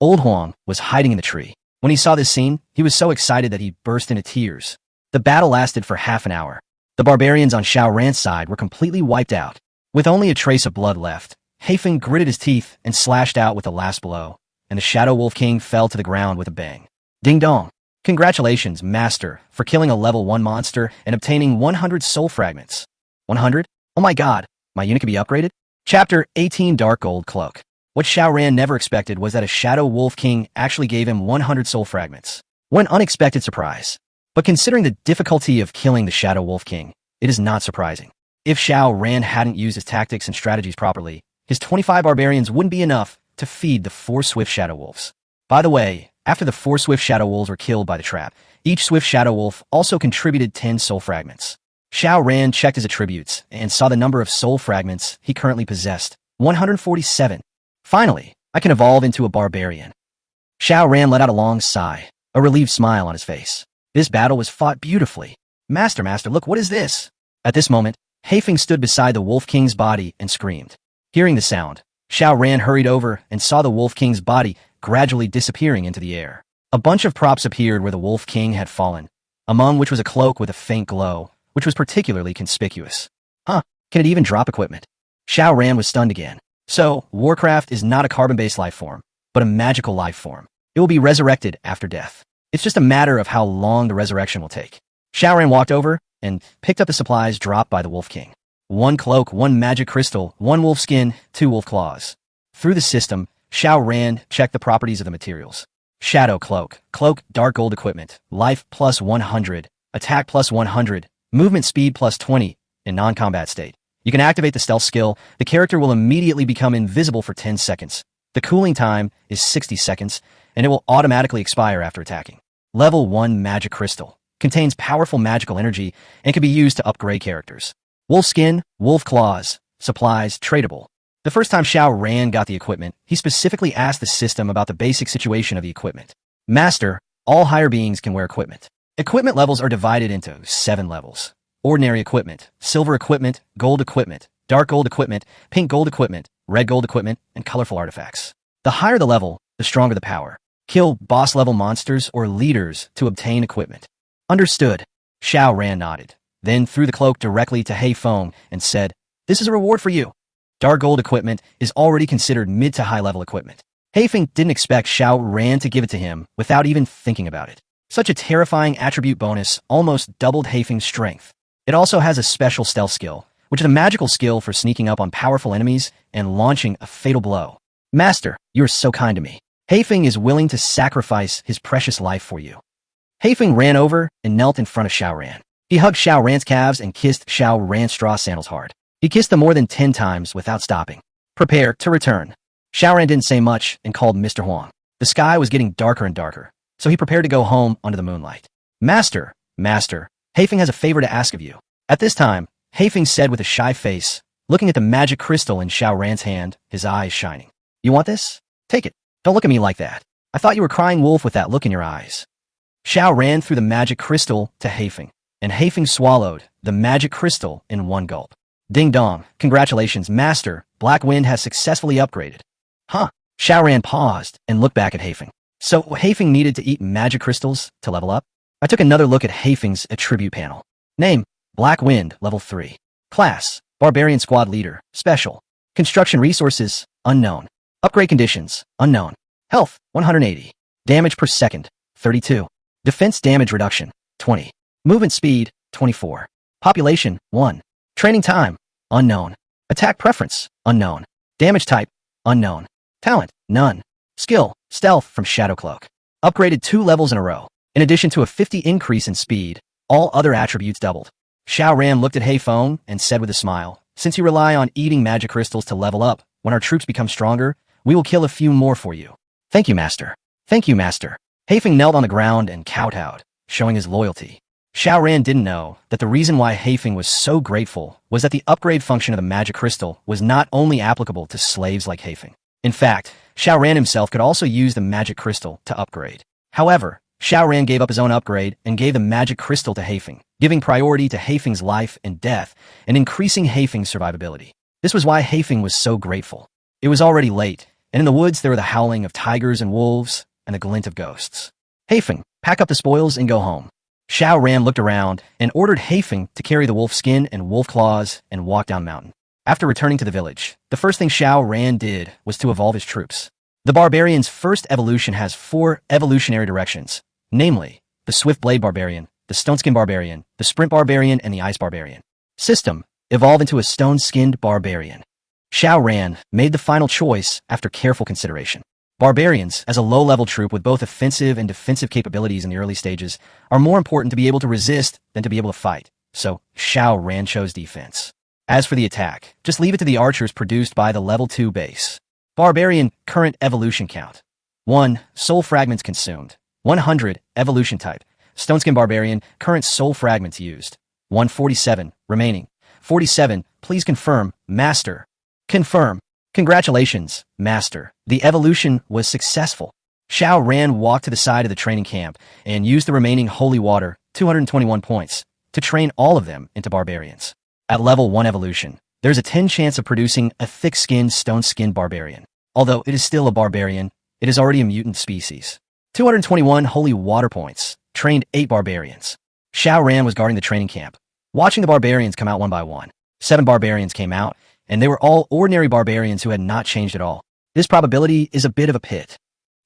Old Huang was hiding in the tree. When he saw this scene, he was so excited that he burst into tears. The battle lasted for half an hour. The barbarians on Shaoran's side were completely wiped out. With only a trace of blood left, Haifeng gritted his teeth and slashed out with the last blow, and the Shadow Wolf King fell to the ground with a bang. Ding dong. Congratulations, Master, for killing a level 1 monster and obtaining 100 soul fragments. 100? Oh my god, my unit can be upgraded? Chapter 18 Dark Gold Cloak. What Shaoran never expected was that a Shadow Wolf King actually gave him 100 soul fragments. What an unexpected surprise. But considering the difficulty of killing the Shadow Wolf King, it is not surprising. If Shaoran hadn't used his tactics and strategies properly, his 25 barbarians wouldn't be enough to feed the 4 swift Shadow Wolves. By the way, after the 4 swift Shadow Wolves were killed by the trap, each swift Shadow Wolf also contributed 10 soul fragments. Shaoran checked his attributes and saw the number of soul fragments he currently possessed, 147. Finally, I can evolve into a barbarian. Shaoran let out a long sigh, a relieved smile on his face. This battle was fought beautifully. Master, look, what is this? At this moment, Haifeng stood beside the Wolf King's body and screamed. Hearing the sound, Shaoran hurried over and saw the Wolf King's body gradually disappearing into the air. A bunch of props appeared where the Wolf King had fallen, among which was a cloak with a faint glow, which was particularly conspicuous. Huh, can it even drop equipment? Shaoran was stunned again. So, Warcraft is not a carbon-based life form, but a magical life form. It will be resurrected after death. It's just a matter of how long the resurrection will take. Shaoran walked over and picked up the supplies dropped by the Wolf King. 1 cloak, 1 magic crystal, 1 wolf skin, 2 wolf claws. Through the system, Shaoran checked the properties of the materials. Shadow Cloak. Cloak, dark gold equipment. Life plus 100. Attack plus 100. Movement speed plus 20. In non-combat state. You can activate the stealth skill. The character will immediately become invisible for 10 seconds. The cooling time is 60 seconds, and it will automatically expire after attacking. Level 1 Magic Crystal. Contains powerful magical energy and can be used to upgrade characters. Wolf Skin, Wolf Claws. Supplies, tradable. The first time Shaoran got the equipment, he specifically asked the system about the basic situation of the equipment. Master, all higher beings can wear equipment. Equipment levels are divided into 7 levels. Ordinary equipment, silver equipment, gold equipment, dark gold equipment, pink gold equipment, red gold equipment, and colorful artifacts. The higher the level, the stronger the power. Kill boss-level monsters or leaders to obtain equipment. Understood. Xiao Ran nodded, then threw the cloak directly to Hei Feng and said, "This is a reward for you." Dark gold equipment is already considered mid to high level equipment. Hei Feng didn't expect Xiao Ran to give it to him without even thinking about it. Such a terrifying attribute bonus almost doubled Hei Feng's strength. It also has a special stealth skill, which is a magical skill for sneaking up on powerful enemies and launching a fatal blow. Master, you are so kind to me. Hei Feng is willing to sacrifice his precious life for you. Hei Feng ran over and knelt in front of Xiao Ran. He hugged Xiao Ran's calves and kissed Xiao Ran's straw sandals hard. He kissed them more than 10 times without stopping. Prepare to return. Xiao Ran didn't say much and called Mr. Huang. The sky was getting darker and darker, so he prepared to go home under the moonlight. Master, Hei Feng has a favor to ask of you. At this time, Hei Feng said with a shy face, looking at the magic crystal in Xiao Ran's hand, his eyes shining. You want this? Take it. Don't look at me like that. I thought you were crying wolf with that look in your eyes. Xiao Ran threw the magic crystal to Hei Feng, and Hei Feng swallowed the magic crystal in one gulp. Ding dong, congratulations, Master, Black Wind has successfully upgraded. Huh? Xiao Ran paused and looked back at Hei Feng. So Hei Feng needed to eat magic crystals to level up? I took another look at Hei Feng's attribute panel. Name, Black Wind, level 3. Class, Barbarian Squad Leader, Special. Construction Resources, Unknown. Upgrade Conditions, Unknown. Health, 180. Damage per second, 32. Defense damage reduction, 20. Movement speed, 24. Population, 1. Training time, unknown. Attack preference, unknown. Damage type, unknown. Talent, none. Skill, stealth from Shadow Cloak. Upgraded 2 levels in a row. In addition to a 50 increase in speed, all other attributes doubled. Xiao Ran looked at Hei Feng and said with a smile, since you rely on eating magic crystals to level up, when our troops become stronger, we will kill a few more for you. Thank you, Master. Thank you, Master. Hei Feng knelt on the ground and kowtowed, showing his loyalty. Xiao Ran didn't know that the reason why Hei Feng was so grateful was that the upgrade function of the magic crystal was not only applicable to slaves like Hei Feng. In fact, Xiao Ran himself could also use the magic crystal to upgrade. However, Xiao Ran gave up his own upgrade and gave the magic crystal to Hei Feng, giving priority to Hei Feng's life and death and increasing Hei Feng's survivability. This was why Hei Feng was so grateful. It was already late, and in the woods there were the howling of tigers and wolves and the glint of ghosts. Hei Feng, pack up the spoils and go home. Xiao Ran looked around and ordered Hei Feng to carry the wolf skin and wolf claws and walk down mountain. After returning to the village, the first thing Xiao Ran did was to evolve his troops. The barbarian's first evolution has 4 evolutionary directions, namely, the Swift Blade Barbarian, the Stone-Skinned Barbarian, the Sprint Barbarian, and the Ice Barbarian. System, evolve into a Stone-Skinned Barbarian. Xiao Ran made the final choice after careful consideration. Barbarians, as a low-level troop with both offensive and defensive capabilities in the early stages, are more important to be able to resist than to be able to fight, so Xiao Ran chose defense. As for the attack, just leave it to the archers produced by the level 2 base. Barbarian, current evolution count. 1. Soul fragments consumed. 100. Evolution type. Stone-Skin Barbarian, current soul fragments used. 147. Remaining. 47. Please confirm, Master. Confirm. Congratulations, Master. The evolution was successful. Xiao Ran walked to the side of the training camp and used the remaining holy water, 221 points, to train all of them into barbarians. At level 1 evolution, there's a 10 chance of producing a thick-skinned, stone-skinned barbarian. Although it is still a barbarian, it is already a mutant species. 221 holy water points, trained 8 barbarians. Xiao Ran was guarding the training camp, watching the barbarians come out one by one. 7 barbarians came out, and they were all ordinary barbarians who had not changed at all. This probability is a bit of a pit.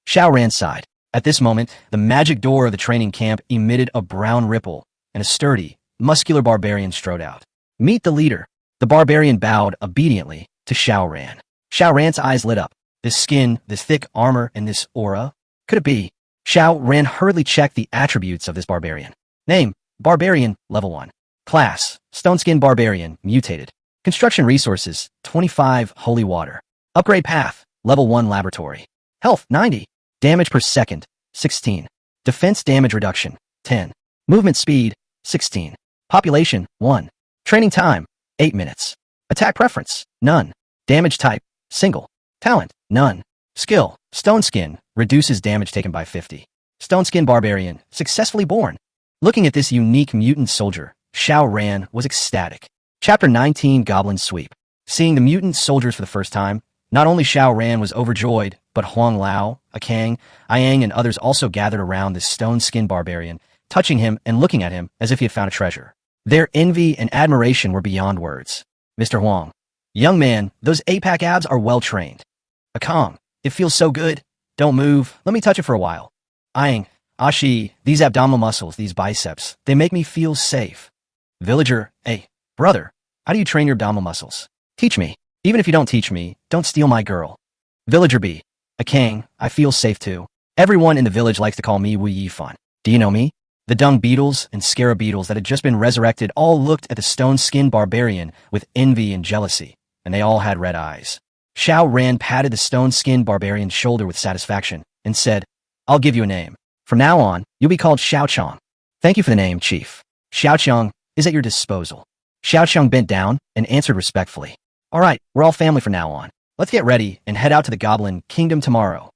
Xiao Ran sighed. At this moment, the magic door of the training camp emitted a brown ripple, and a sturdy, muscular barbarian strode out. Meet the leader. The barbarian bowed obediently to Xiao Ran. Xiao Ran's eyes lit up. This skin, this thick armor, and this aura? Could it be? Xiao Ran hurriedly checked the attributes of this barbarian. Name, Barbarian, level 1. Class, Stone-Skin Barbarian, mutated. Construction resources, 25 holy water. Upgrade path, level 1 laboratory. Health, 90. Damage per second, 16. Defense damage reduction, 10. Movement speed, 16. Population, 1. Training time, 8 minutes. Attack preference, none. Damage type, single. Talent, none. Skill, Stone Skin, reduces damage taken by 50. Stone Skin Barbarian, successfully born. Looking at this unique mutant soldier, Xiao Ran was ecstatic. Chapter 19 Goblin Sweep. Seeing the mutant soldiers for the first time, not only Xiao Ran was overjoyed, but Huang Lao, Akang, Ayang, and others also gathered around this stone-skinned barbarian, touching him and looking at him as if he had found a treasure. Their envy and admiration were beyond words. Mr. Huang. Young man, those 8-pack abs are well-trained. Akang. It feels so good. Don't move. Let me touch it for a while. Ayang. Ashi. These abdominal muscles, these biceps, they make me feel safe. Villager. Hey, brother. How do you train your abdominal muscles? Teach me. Even if you don't teach me, don't steal my girl. Villager B. Akang. I feel safe too. Everyone in the village likes to call me Wu Yifan. Do you know me? The dung beetles and scarab beetles that had just been resurrected all looked at the stone-skinned barbarian with envy and jealousy, and they all had red eyes. Xiao Ran patted the stone-skinned barbarian's shoulder with satisfaction and said, I'll give you a name. From now on, you'll be called Xiao Chong. Thank you for the name, Chief. Xiao Chong is at your disposal. Xiao Chong bent down and answered respectfully. All right, we're all family from now on. Let's get ready and head out to the Goblin Kingdom tomorrow.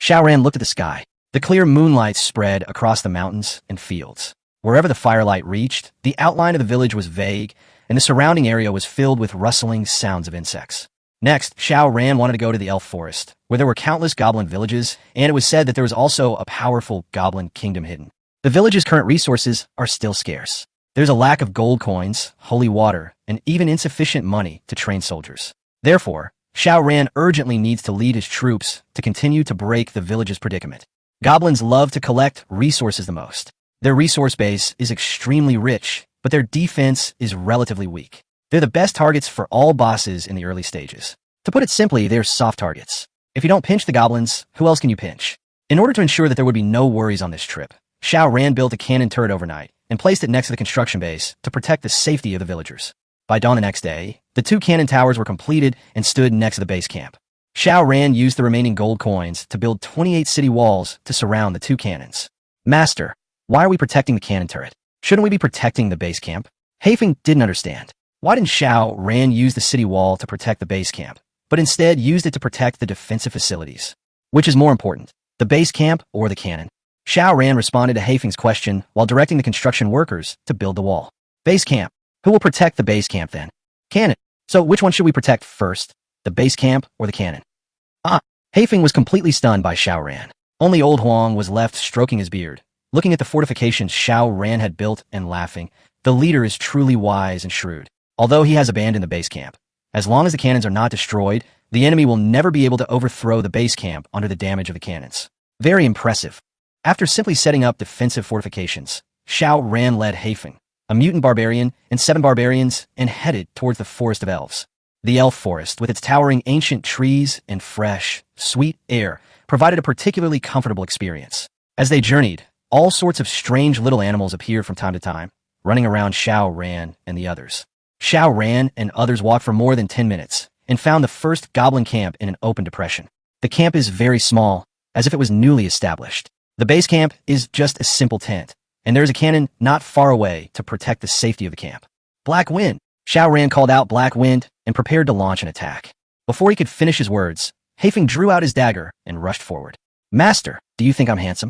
Xiao Ran looked at the sky. The clear moonlight spread across the mountains and fields. Wherever the firelight reached, the outline of the village was vague, and the surrounding area was filled with rustling sounds of insects. Next, Xiao Ran wanted to go to the elf forest, where there were countless goblin villages, and it was said that there was also a powerful goblin kingdom hidden. The village's current resources are still scarce. There's a lack of gold coins, holy water, and even insufficient money to train soldiers. Therefore, Xiao Ran urgently needs to lead his troops to continue to break the village's predicament. Goblins love to collect resources the most. Their resource base is extremely rich, but their defense is relatively weak. They're the best targets for all bosses in the early stages. To put it simply, they're soft targets. If you don't pinch the goblins, who else can you pinch? In order to ensure that there would be no worries on this trip, Xiao Ran built a cannon turret overnight and placed it next to the construction base to protect the safety of the villagers. By dawn the next day, the 2 cannon towers were completed and stood next to the base camp. Xiao Ran used the remaining gold coins to build 28 city walls to surround the 2 cannons. Master, why are we protecting the cannon turret? Shouldn't we be protecting the base camp? Haifeng didn't understand. Why didn't Xiao Ran use the city wall to protect the base camp, but instead used it to protect the defensive facilities? Which is more important, the base camp or the cannon? Xiao Ran responded to Haifeng's question while directing the construction workers to build the wall. Base camp. Who will protect the base camp then? Cannon. So which one should we protect first? The base camp or the cannon? Haifeng was completely stunned by Xiao Ran. Only old Huang was left stroking his beard, looking at the fortifications Xiao Ran had built and laughing. The leader is truly wise and shrewd, although he has abandoned the base camp. As long as the cannons are not destroyed, the enemy will never be able to overthrow the base camp under the damage of the cannons. Very impressive. After simply setting up defensive fortifications, Xiao Ran led Haifeng, a mutant barbarian, and 7 barbarians, and headed towards the Forest of Elves. The elf forest, with its towering ancient trees and fresh, sweet air, provided a particularly comfortable experience. As they journeyed, all sorts of strange little animals appeared from time to time, running around Xiao Ran and the others. Xiao Ran and others walked for more than 10 minutes and found the first goblin camp in an open depression. The camp is very small, as if it was newly established. The base camp is just a simple tent, and there is a cannon not far away to protect the safety of the camp. Black Wind! Xiao Ran called out Black Wind and prepared to launch an attack. Before he could finish his words, Haifeng drew out his dagger and rushed forward. Master, do you think I'm handsome?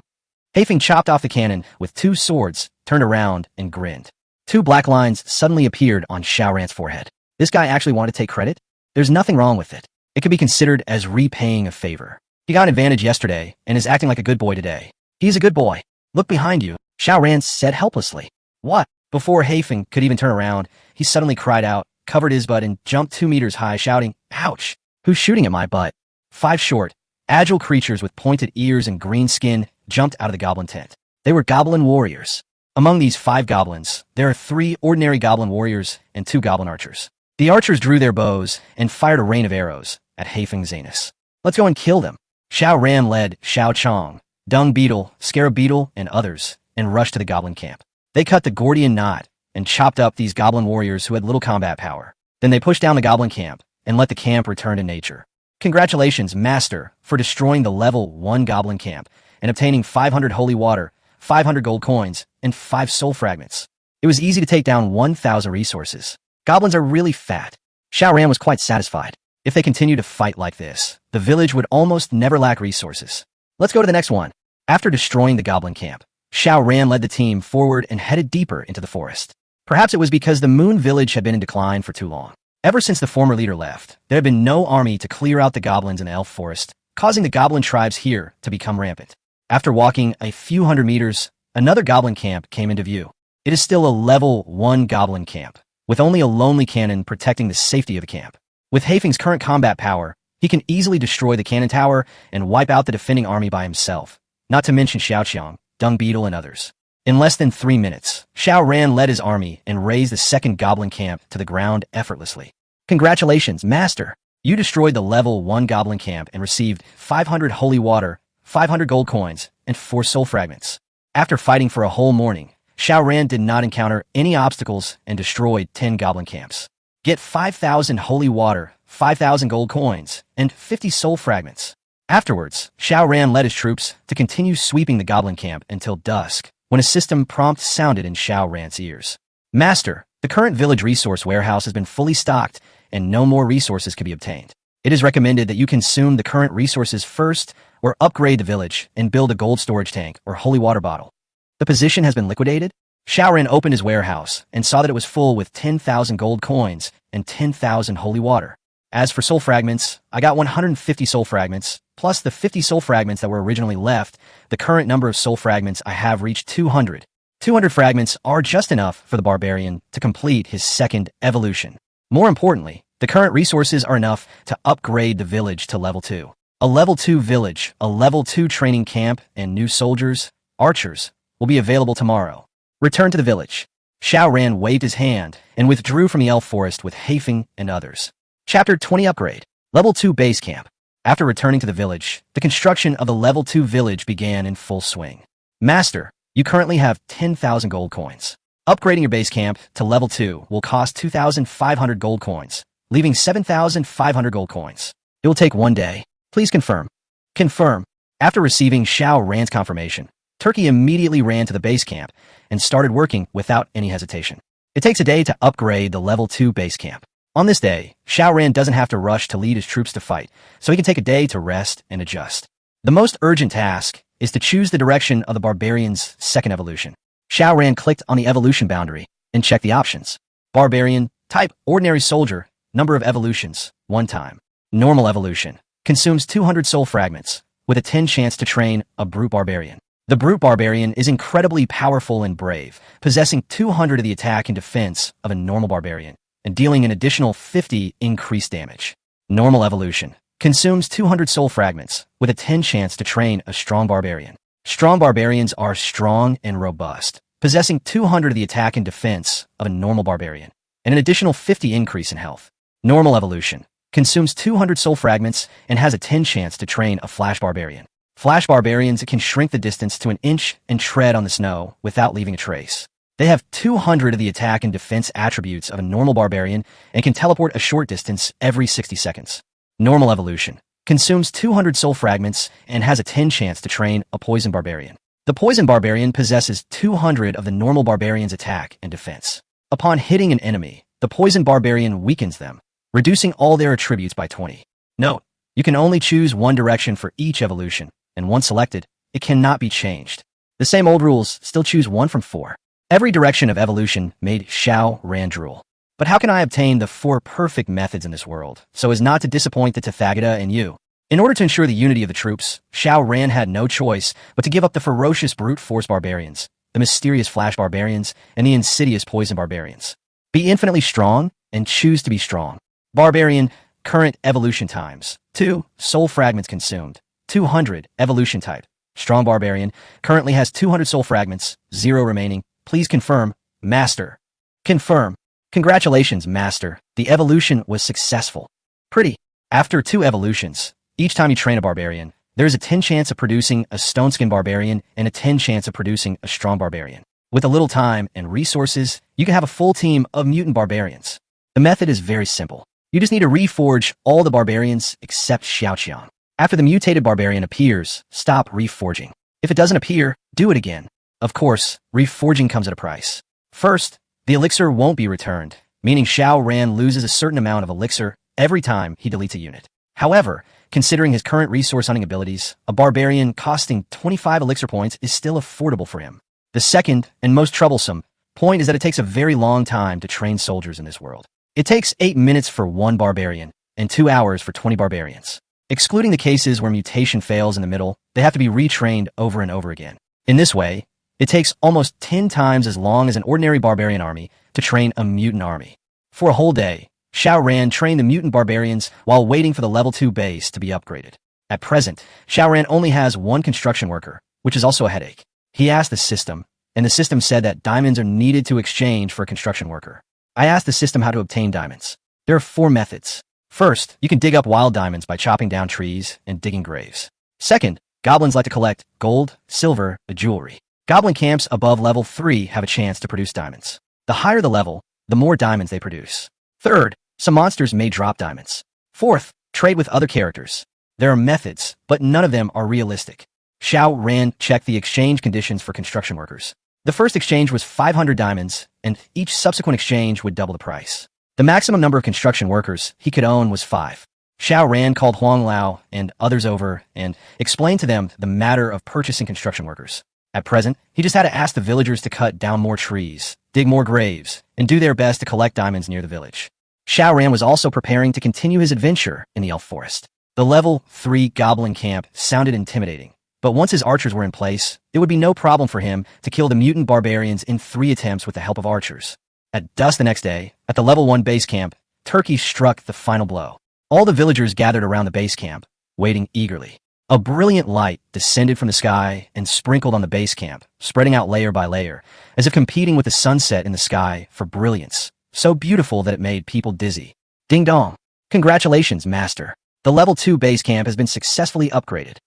Haifeng chopped off the cannon with 2 swords, turned around, and grinned. 2 black lines suddenly appeared on Xiao Ran's forehead. This guy actually wanted to take credit? There's nothing wrong with it. It could be considered as repaying a favor. He got an advantage yesterday and is acting like a good boy today. He's a good boy. Look behind you, Xiao Ran said helplessly. What? Before Haifeng could even turn around, he suddenly cried out, covered his butt, and jumped 2 meters high, shouting, Ouch! Who's shooting at my butt? 5 short, agile creatures with pointed ears and green skin jumped out of the goblin tent. They were goblin warriors. Among these 5 goblins, there are 3 ordinary goblin warriors and 2 goblin archers. The archers drew their bows and fired a rain of arrows at Haifeng's anus. Let's go and kill them. Xiao Ran led Xiao Chong, Dung Beetle, Scarab Beetle, and others, and rushed to the goblin camp. They cut the Gordian knot and chopped up these goblin warriors who had little combat power. Then they pushed down the goblin camp and let the camp return to nature. Congratulations, Master, for destroying the level 1 goblin camp and obtaining 500 holy water, 500 gold coins, and 5 soul fragments. It was easy to take down 1,000 resources. Goblins are really fat. Xiao Ran was quite satisfied. If they continue to fight like this, the village would almost never lack resources. Let's go to the next one. After destroying the goblin camp, Xiao Ran led the team forward and headed deeper into the forest. Perhaps it was because the Moon Village had been in decline for too long. Ever since the former leader left, there had been no army to clear out the goblins in the elf forest, causing the goblin tribes here to become rampant. After walking a few hundred meters, another goblin camp came into view. It is still a level 1 goblin camp, with only a lonely cannon protecting the safety of the camp. With Hafing's current combat power, he can easily destroy the cannon tower and wipe out the defending army by himself, not to mention Xiaoqiang, Dung Beetle, and others. In less than 3 minutes, Xiao Ran led his army and razed the second goblin camp to the ground effortlessly. Congratulations, Master! You destroyed the level 1 goblin camp and received 500 holy water, 500 gold coins, and 4 soul fragments. After fighting for a whole morning, Xiao Ran did not encounter any obstacles and destroyed 10 goblin camps. Get 5,000 holy water, 5,000 gold coins, and 50 soul fragments. Afterwards, Xiao Ran led his troops to continue sweeping the goblin camp until dusk, when a system prompt sounded in Xiao Ran's ears. Master, the current village resource warehouse has been fully stocked and no more resources can be obtained. It is recommended that you consume the current resources first or upgrade the village and build a gold storage tank or holy water bottle. The position has been liquidated? Xiao Ran opened his warehouse and saw that it was full with 10,000 gold coins and 10,000 holy water. As for soul fragments, I got 150 soul fragments, plus the 50 soul fragments that were originally left. The current number of soul fragments I have reached 200. 200 fragments are just enough for the barbarian to complete his second evolution. More importantly, the current resources are enough to upgrade the village to level 2. A level 2 village, a level 2 training camp, and new soldiers, archers, will be available tomorrow. Return to the village. Xiao Ran waved his hand and withdrew from the elf forest with Hafing and others. Chapter 20 Upgrade. Level 2 Base Camp. After returning to the village, the construction of the level 2 village began in full swing. Master, you currently have 10,000 gold coins. Upgrading your base camp to level 2 will cost 2,500 gold coins, leaving 7,500 gold coins. It will take 1 day. Please confirm. Confirm. After receiving Xiao Ran's confirmation, Turkey immediately ran to the base camp and started working without any hesitation. It takes a day to upgrade the level 2 base camp. On this day, Xiao Ran doesn't have to rush to lead his troops to fight, so he can take a day to rest and adjust. The most urgent task is to choose the direction of the barbarian's second evolution. Xiao Ran clicked on the evolution boundary and checked the options. Barbarian, type ordinary soldier, number of evolutions, 1 time. Normal evolution, consumes 200 soul fragments, with a 10 chance to train a brute barbarian. The brute barbarian is incredibly powerful and brave, possessing 200 of the attack and defense of a normal barbarian, and dealing an additional 50 increased damage. Normal evolution, consumes 200 soul fragments, with a 10 chance to train a strong barbarian. Strong barbarians are strong and robust, possessing 200 of the attack and defense of a normal barbarian, and an additional 50 increase in health. Normal evolution, consumes 200 soul fragments and has a 10 chance to train a flash barbarian. Flash barbarians can shrink the distance to 1 inch and tread on the snow without leaving a trace. They have 200 of the attack and defense attributes of a normal barbarian and can teleport a short distance every 60 seconds. Normal evolution, consumes 200 soul fragments and has a 10 chance to train a poison barbarian. The poison barbarian possesses 200 of the normal barbarian's attack and defense. Upon hitting an enemy, the poison barbarian weakens them, reducing all their attributes by 20. Note, you can only choose 1 direction for each evolution, and once selected, it cannot be changed. The same old rules, still choose 1 from 4. Every direction of evolution made Xiao Ran drool. But how can I obtain the 4 perfect methods in this world, so as not to disappoint the Tathagata and you? In order to ensure the unity of the troops, Xiao Ran had no choice but to give up the ferocious brute force barbarians, the mysterious flash barbarians, and the insidious poison barbarians. Be infinitely strong, and choose to be strong. Barbarian, current evolution times, 2, soul fragments consumed, 200, evolution type. Strong barbarian, currently has 200 soul fragments, 0 remaining. Please confirm, Master. Confirm. Congratulations, Master. The evolution was successful. Pretty. After 2 evolutions, each time you train a barbarian, there is a 10 chance of producing a stone skin barbarian and a 10 chance of producing a strong barbarian. With a little time and resources, you can have a full team of mutant barbarians. The method is very simple. You just need to reforge all the barbarians except Xiaoqiang. After the mutated barbarian appears, stop reforging. If it doesn't appear, do it again. Of course, reforging comes at a price. First, the elixir won't be returned, meaning Xiao Ran loses a certain amount of elixir every time he deletes a unit. However, considering his current resource hunting abilities, a barbarian costing 25 elixir points is still affordable for him. The second, and most troublesome, point is that it takes a very long time to train soldiers in this world. It takes 8 minutes for 1 barbarian and 2 hours for 20 barbarians. Excluding the cases where mutation fails in the middle, they have to be retrained over and over again. In this way, it takes almost 10 times as long as an ordinary barbarian army to train a mutant army. For a whole day, Xiao Ran trained the mutant barbarians while waiting for the level 2 base to be upgraded. At present, Xiao Ran only has 1 construction worker, which is also a headache. He asked the system, and the system said that diamonds are needed to exchange for a construction worker. I asked the system how to obtain diamonds. There are 4 methods. First, you can dig up wild diamonds by chopping down trees and digging graves. Second, goblins like to collect gold, silver, and jewelry. Goblin camps above level 3 have a chance to produce diamonds. The higher the level, the more diamonds they produce. Third, some monsters may drop diamonds. Fourth, trade with other characters. There are methods, but none of them are realistic. Xiao Ran checked the exchange conditions for construction workers. The first exchange was 500 diamonds, and each subsequent exchange would double the price. The maximum number of construction workers he could own was 5. Xiao Ran called Huang Lao and others over and explained to them the matter of purchasing construction workers. At present, he just had to ask the villagers to cut down more trees, dig more graves, and do their best to collect diamonds near the village. Xiao Ran was also preparing to continue his adventure in the elf forest. The level 3 goblin camp sounded intimidating, but once his archers were in place, it would be no problem for him to kill the mutant barbarians in 3 attempts with the help of archers. At dusk the next day, at the level 1 base camp, Turkey struck the final blow. All the villagers gathered around the base camp, waiting eagerly. A brilliant light descended from the sky and sprinkled on the base camp, spreading out layer by layer, as if competing with the sunset in the sky for brilliance, so beautiful that it made people dizzy. Ding dong! Congratulations, Master! The level 2 base camp has been successfully upgraded.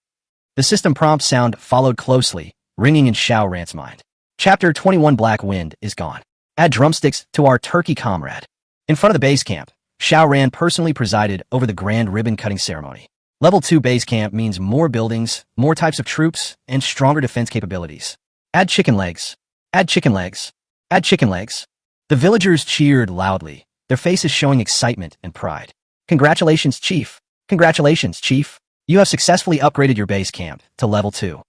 The system prompt sound followed closely, ringing in Xiao Ran's mind. Chapter 21 Black Wind is gone. Add drumsticks to our turkey comrade. In front of the base camp, Xiao Ran personally presided over the grand ribbon-cutting ceremony. Level 2 base camp means more buildings, more types of troops, and stronger defense capabilities. Add chicken legs. Add chicken legs. Add chicken legs. The villagers cheered loudly, their faces showing excitement and pride. Congratulations, Chief. Congratulations, Chief. You have successfully upgraded your base camp to level 2.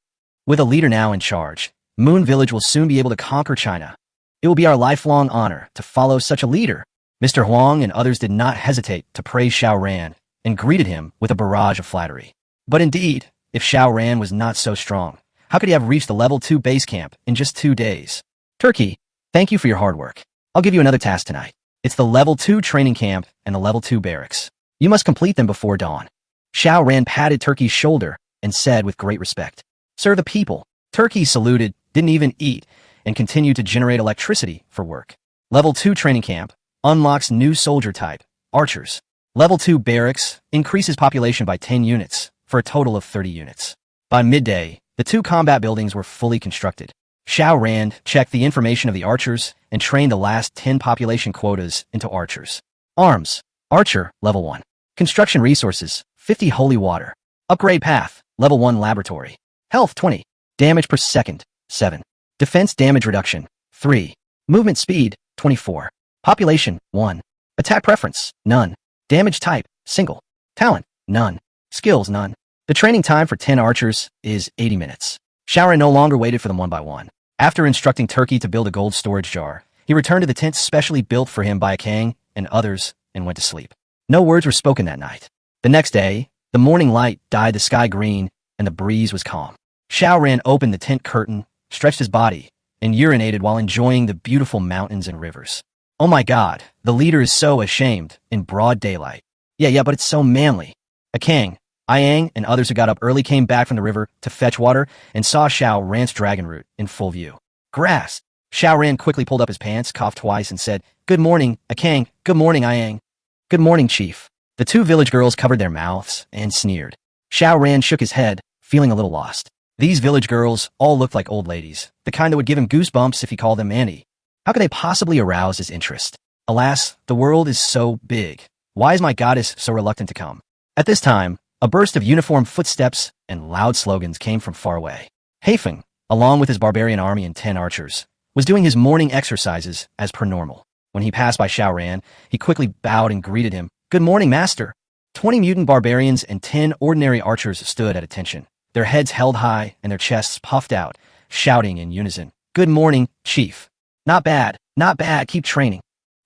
With a leader now in charge, Moon Village will soon be able to conquer China. It will be our lifelong honor to follow such a leader. Mr. Huang and others did not hesitate to praise Xiao Ran and greeted him with a barrage of flattery. But indeed, if Xiao Ran was not so strong, how could he have reached the level 2 base camp in just 2 days? Turkey, thank you for your hard work. I'll give you another task tonight. It's the level 2 training camp and the level 2 barracks. You must complete them before dawn. Xiao Ran patted Turkey's shoulder and said with great respect, Serve the people. Turkey saluted, didn't even eat, and continued to generate electricity for work. Level 2 training camp unlocks new soldier type, archers. Level 2 barracks increases population by 10 units, for a total of 30 units. By midday, the 2 combat buildings were fully constructed. Xiao Ran checked the information of the archers and trained the last 10 population quotas into archers. Arms. Archer, level 1. Construction resources, 50 holy water. Upgrade path, level 1 laboratory. Health 20. Damage per second, 7. Defense damage reduction, 3. Movement speed, 24. Population, 1. Attack preference, none. Damage type, single. Talent, none. Skills, none. The training time for 10 archers is 80 minutes. Xiao Ran no longer waited for them one by one. After instructing Turkey to build a gold storage jar, he returned to the tent specially built for him by Kang and others and went to sleep. No words were spoken that night. The next day, the morning light dyed the sky green and the breeze was calm. Xiao Ran opened the tent curtain, stretched his body, and urinated while enjoying the beautiful mountains and rivers. Oh my god, the leader is so ashamed in broad daylight. Yeah, but it's so manly. Kang, Yang, and others who got up early came back from the river to fetch water and saw Xiao Ran's dragon root in full view. Grass. Xiao Ran quickly pulled up his pants, coughed twice, and said, Good morning, Kang. Good morning, Yang. Good morning, Chief. The 2 village girls covered their mouths and sneered. Xiao Ran shook his head, feeling a little lost. These village girls all looked like old ladies, the kind that would give him goosebumps if he called them Auntie. How could they possibly arouse his interest? Alas, the world is so big. Why is my goddess so reluctant to come? At this time, a burst of uniformed footsteps and loud slogans came from far away. Haifeng, along with his barbarian army and 10 archers, was doing his morning exercises as per normal. When he passed by Xiao Ran, he quickly bowed and greeted him. Good morning, Master. 20 mutant barbarians and 10 ordinary archers stood at attention, their heads held high and their chests puffed out, shouting in unison. Good morning, Chief. Not bad, keep training.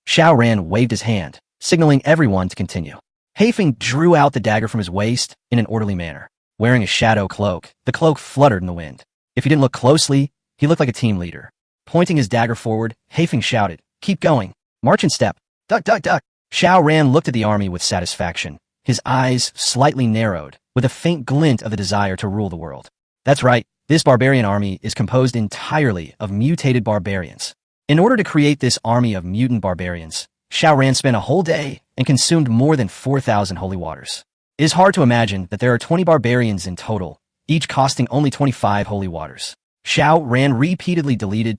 Xiao Ran waved his hand, signaling everyone to continue. Haifeng drew out the dagger from his waist in an orderly manner. Wearing a shadow cloak, the cloak fluttered in the wind. If you didn't look closely, he looked like a team leader. Pointing his dagger forward, Haifeng shouted, "Keep going. March in step. Duck, duck, duck." Xiao Ran looked at the army with satisfaction. His eyes slightly narrowed, with a faint glint of the desire to rule the world. That's right, this barbarian army is composed entirely of mutated barbarians. In order to create this army of mutant barbarians, Xiao Ran spent a whole day and consumed more than 4,000 holy waters. It is hard to imagine that there are 20 barbarians in total, each costing only 25 holy waters. Xiao Ran repeatedly deleted,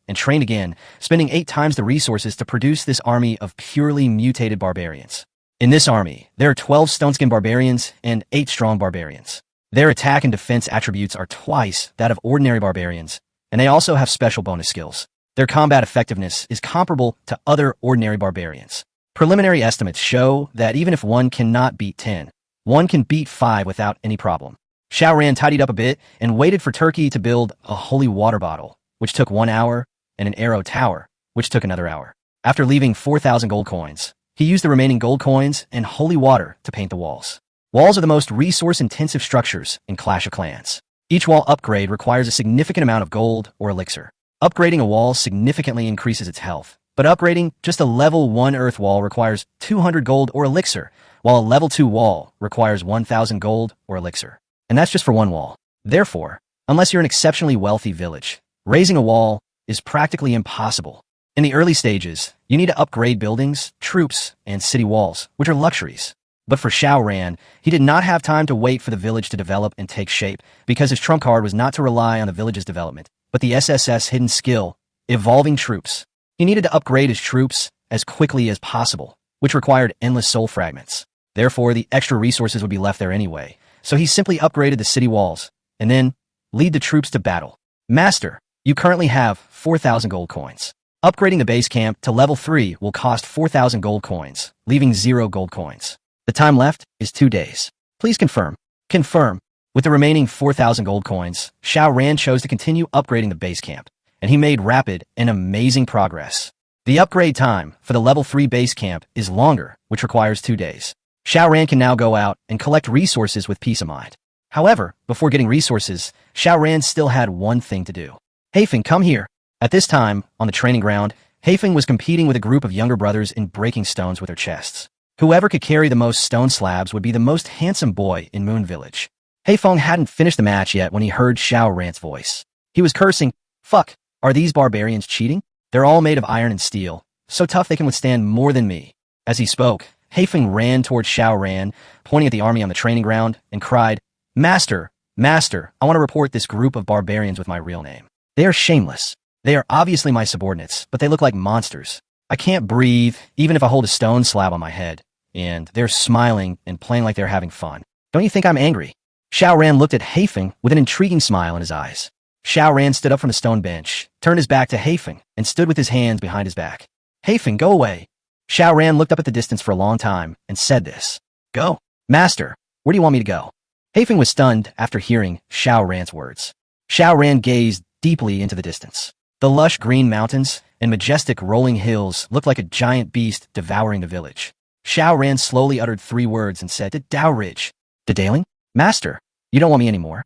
and trained again, spending 8 times the resources to produce this army of purely mutated barbarians. In this army, there are 12 stone-skin barbarians and 8 strong barbarians. Their attack and defense attributes are twice that of ordinary barbarians, and they also have special bonus skills. Their combat effectiveness is comparable to other ordinary barbarians. Preliminary estimates show that even if one cannot beat 10, one can beat 5 without any problem. Xiao Ran tidied up a bit and waited for Turkey to build a holy water bottle, which took 1 hour, and an arrow tower, which took another hour. After leaving 4,000 gold coins, he used the remaining gold coins and holy water to paint the walls. Walls are the most resource-intensive structures in Clash of Clans. Each wall upgrade requires a significant amount of gold or elixir. Upgrading a wall significantly increases its health, but upgrading just a level 1 earth wall requires 200 gold or elixir, while a level 2 wall requires 1,000 gold or elixir. And that's just for one wall. Therefore, unless you're an exceptionally wealthy village, raising a wall is practically impossible. In the early stages, you need to upgrade buildings, troops, and city walls, which are luxuries. But for Xiao Ran, he did not have time to wait for the village to develop and take shape, because his trump card was not to rely on the village's development, but the SSS hidden skill, evolving troops. He needed to upgrade his troops as quickly as possible, which required endless soul fragments. Therefore, the extra resources would be left there anyway, so he simply upgraded the city walls, and then lead the troops to battle. Master, you currently have 4,000 gold coins. Upgrading the base camp to level 3 will cost 4,000 gold coins, leaving 0 gold coins. The time left is 2 days. Please confirm. Confirm. With the remaining 4,000 gold coins, Xiao Ran chose to continue upgrading the base camp, and he made rapid and amazing progress. The upgrade time for the level 3 base camp is longer, which requires 2 days. Xiao Ran can now go out and collect resources with peace of mind. However, before getting resources, Xiao Ran still had one thing to do. Haifeng, come here. At this time, on the training ground, Haifeng was competing with a group of younger brothers in breaking stones with their chests. Whoever could carry the most stone slabs would be the most handsome boy in Moon Village. Haifeng hadn't finished the match yet when he heard Xiao Ran's voice. He was cursing, "Fuck, are these barbarians cheating? They're all made of iron and steel, so tough they can withstand more than me." As he spoke, Haifeng ran towards Xiao Ran, pointing at the army on the training ground, and cried, Master, I want to report this group of barbarians with my real name. They are shameless. They are obviously my subordinates, but they look like monsters. I can't breathe, even if I hold a stone slab on my head. And they're smiling and playing like they're having fun. Don't you think I'm angry? Xiao Ran looked at Haifeng with an intriguing smile in his eyes. Xiao Ran stood up from the stone bench, turned his back to Haifeng, and stood with his hands behind his back. Haifeng, go away. Xiao Ran looked up at the distance for a long time and said this. Go. Master, where do you want me to go? Haifeng was stunned after hearing Xiao Ran's words. Xiao Ran gazed deeply into the distance. The lush green mountains and majestic rolling hills looked like a giant beast devouring the village. Xiao Ran slowly uttered 3 words and said, Dao Ridge. Dedaling? Master, you don't want me anymore?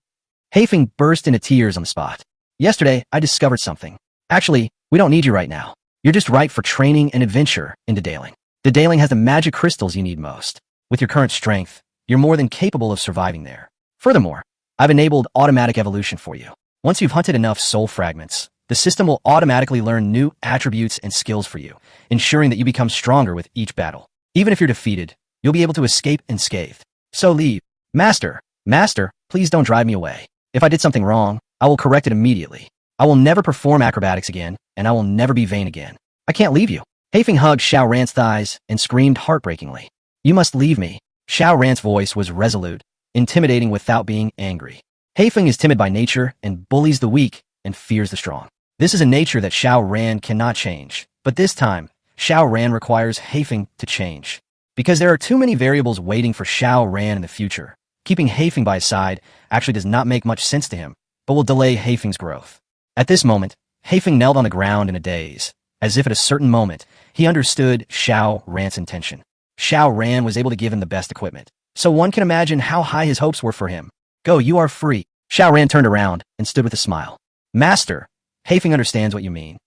Haifeng burst into tears on the spot. Yesterday, I discovered something. Actually, we don't need you right now. You're just right for training and adventure in Dedaling. Dedaling has the magic crystals you need most. With your current strength, you're more than capable of surviving there. Furthermore, I've enabled automatic evolution for you. Once you've hunted enough soul fragments, the system will automatically learn new attributes and skills for you, ensuring that you become stronger with each battle. Even if you're defeated, you'll be able to escape unscathed. So leave. Master, please don't drive me away. If I did something wrong, I will correct it immediately. I will never perform acrobatics again, and I will never be vain again. I can't leave you. Haifeng hugged Xiao Ran's thighs and screamed heartbreakingly. You must leave me. Xiao Ran's voice was resolute, intimidating without being angry. Haifeng is timid by nature and bullies the weak and fears the strong. This is a nature that Xiao Ran cannot change, but this time, Xiao Ran requires Haifeng to change. Because there are too many variables waiting for Xiao Ran in the future, keeping Haifeng by his side actually does not make much sense to him, but will delay Haifeng's growth. At this moment, Haifeng knelt on the ground in a daze, as if at a certain moment, he understood Xiao Ran's intention. Xiao Ran was able to give him the best equipment, so one can imagine how high his hopes were for him. Go, you are free. Xiao Ran turned around and stood with a smile. Master, Haifeng understands what you mean.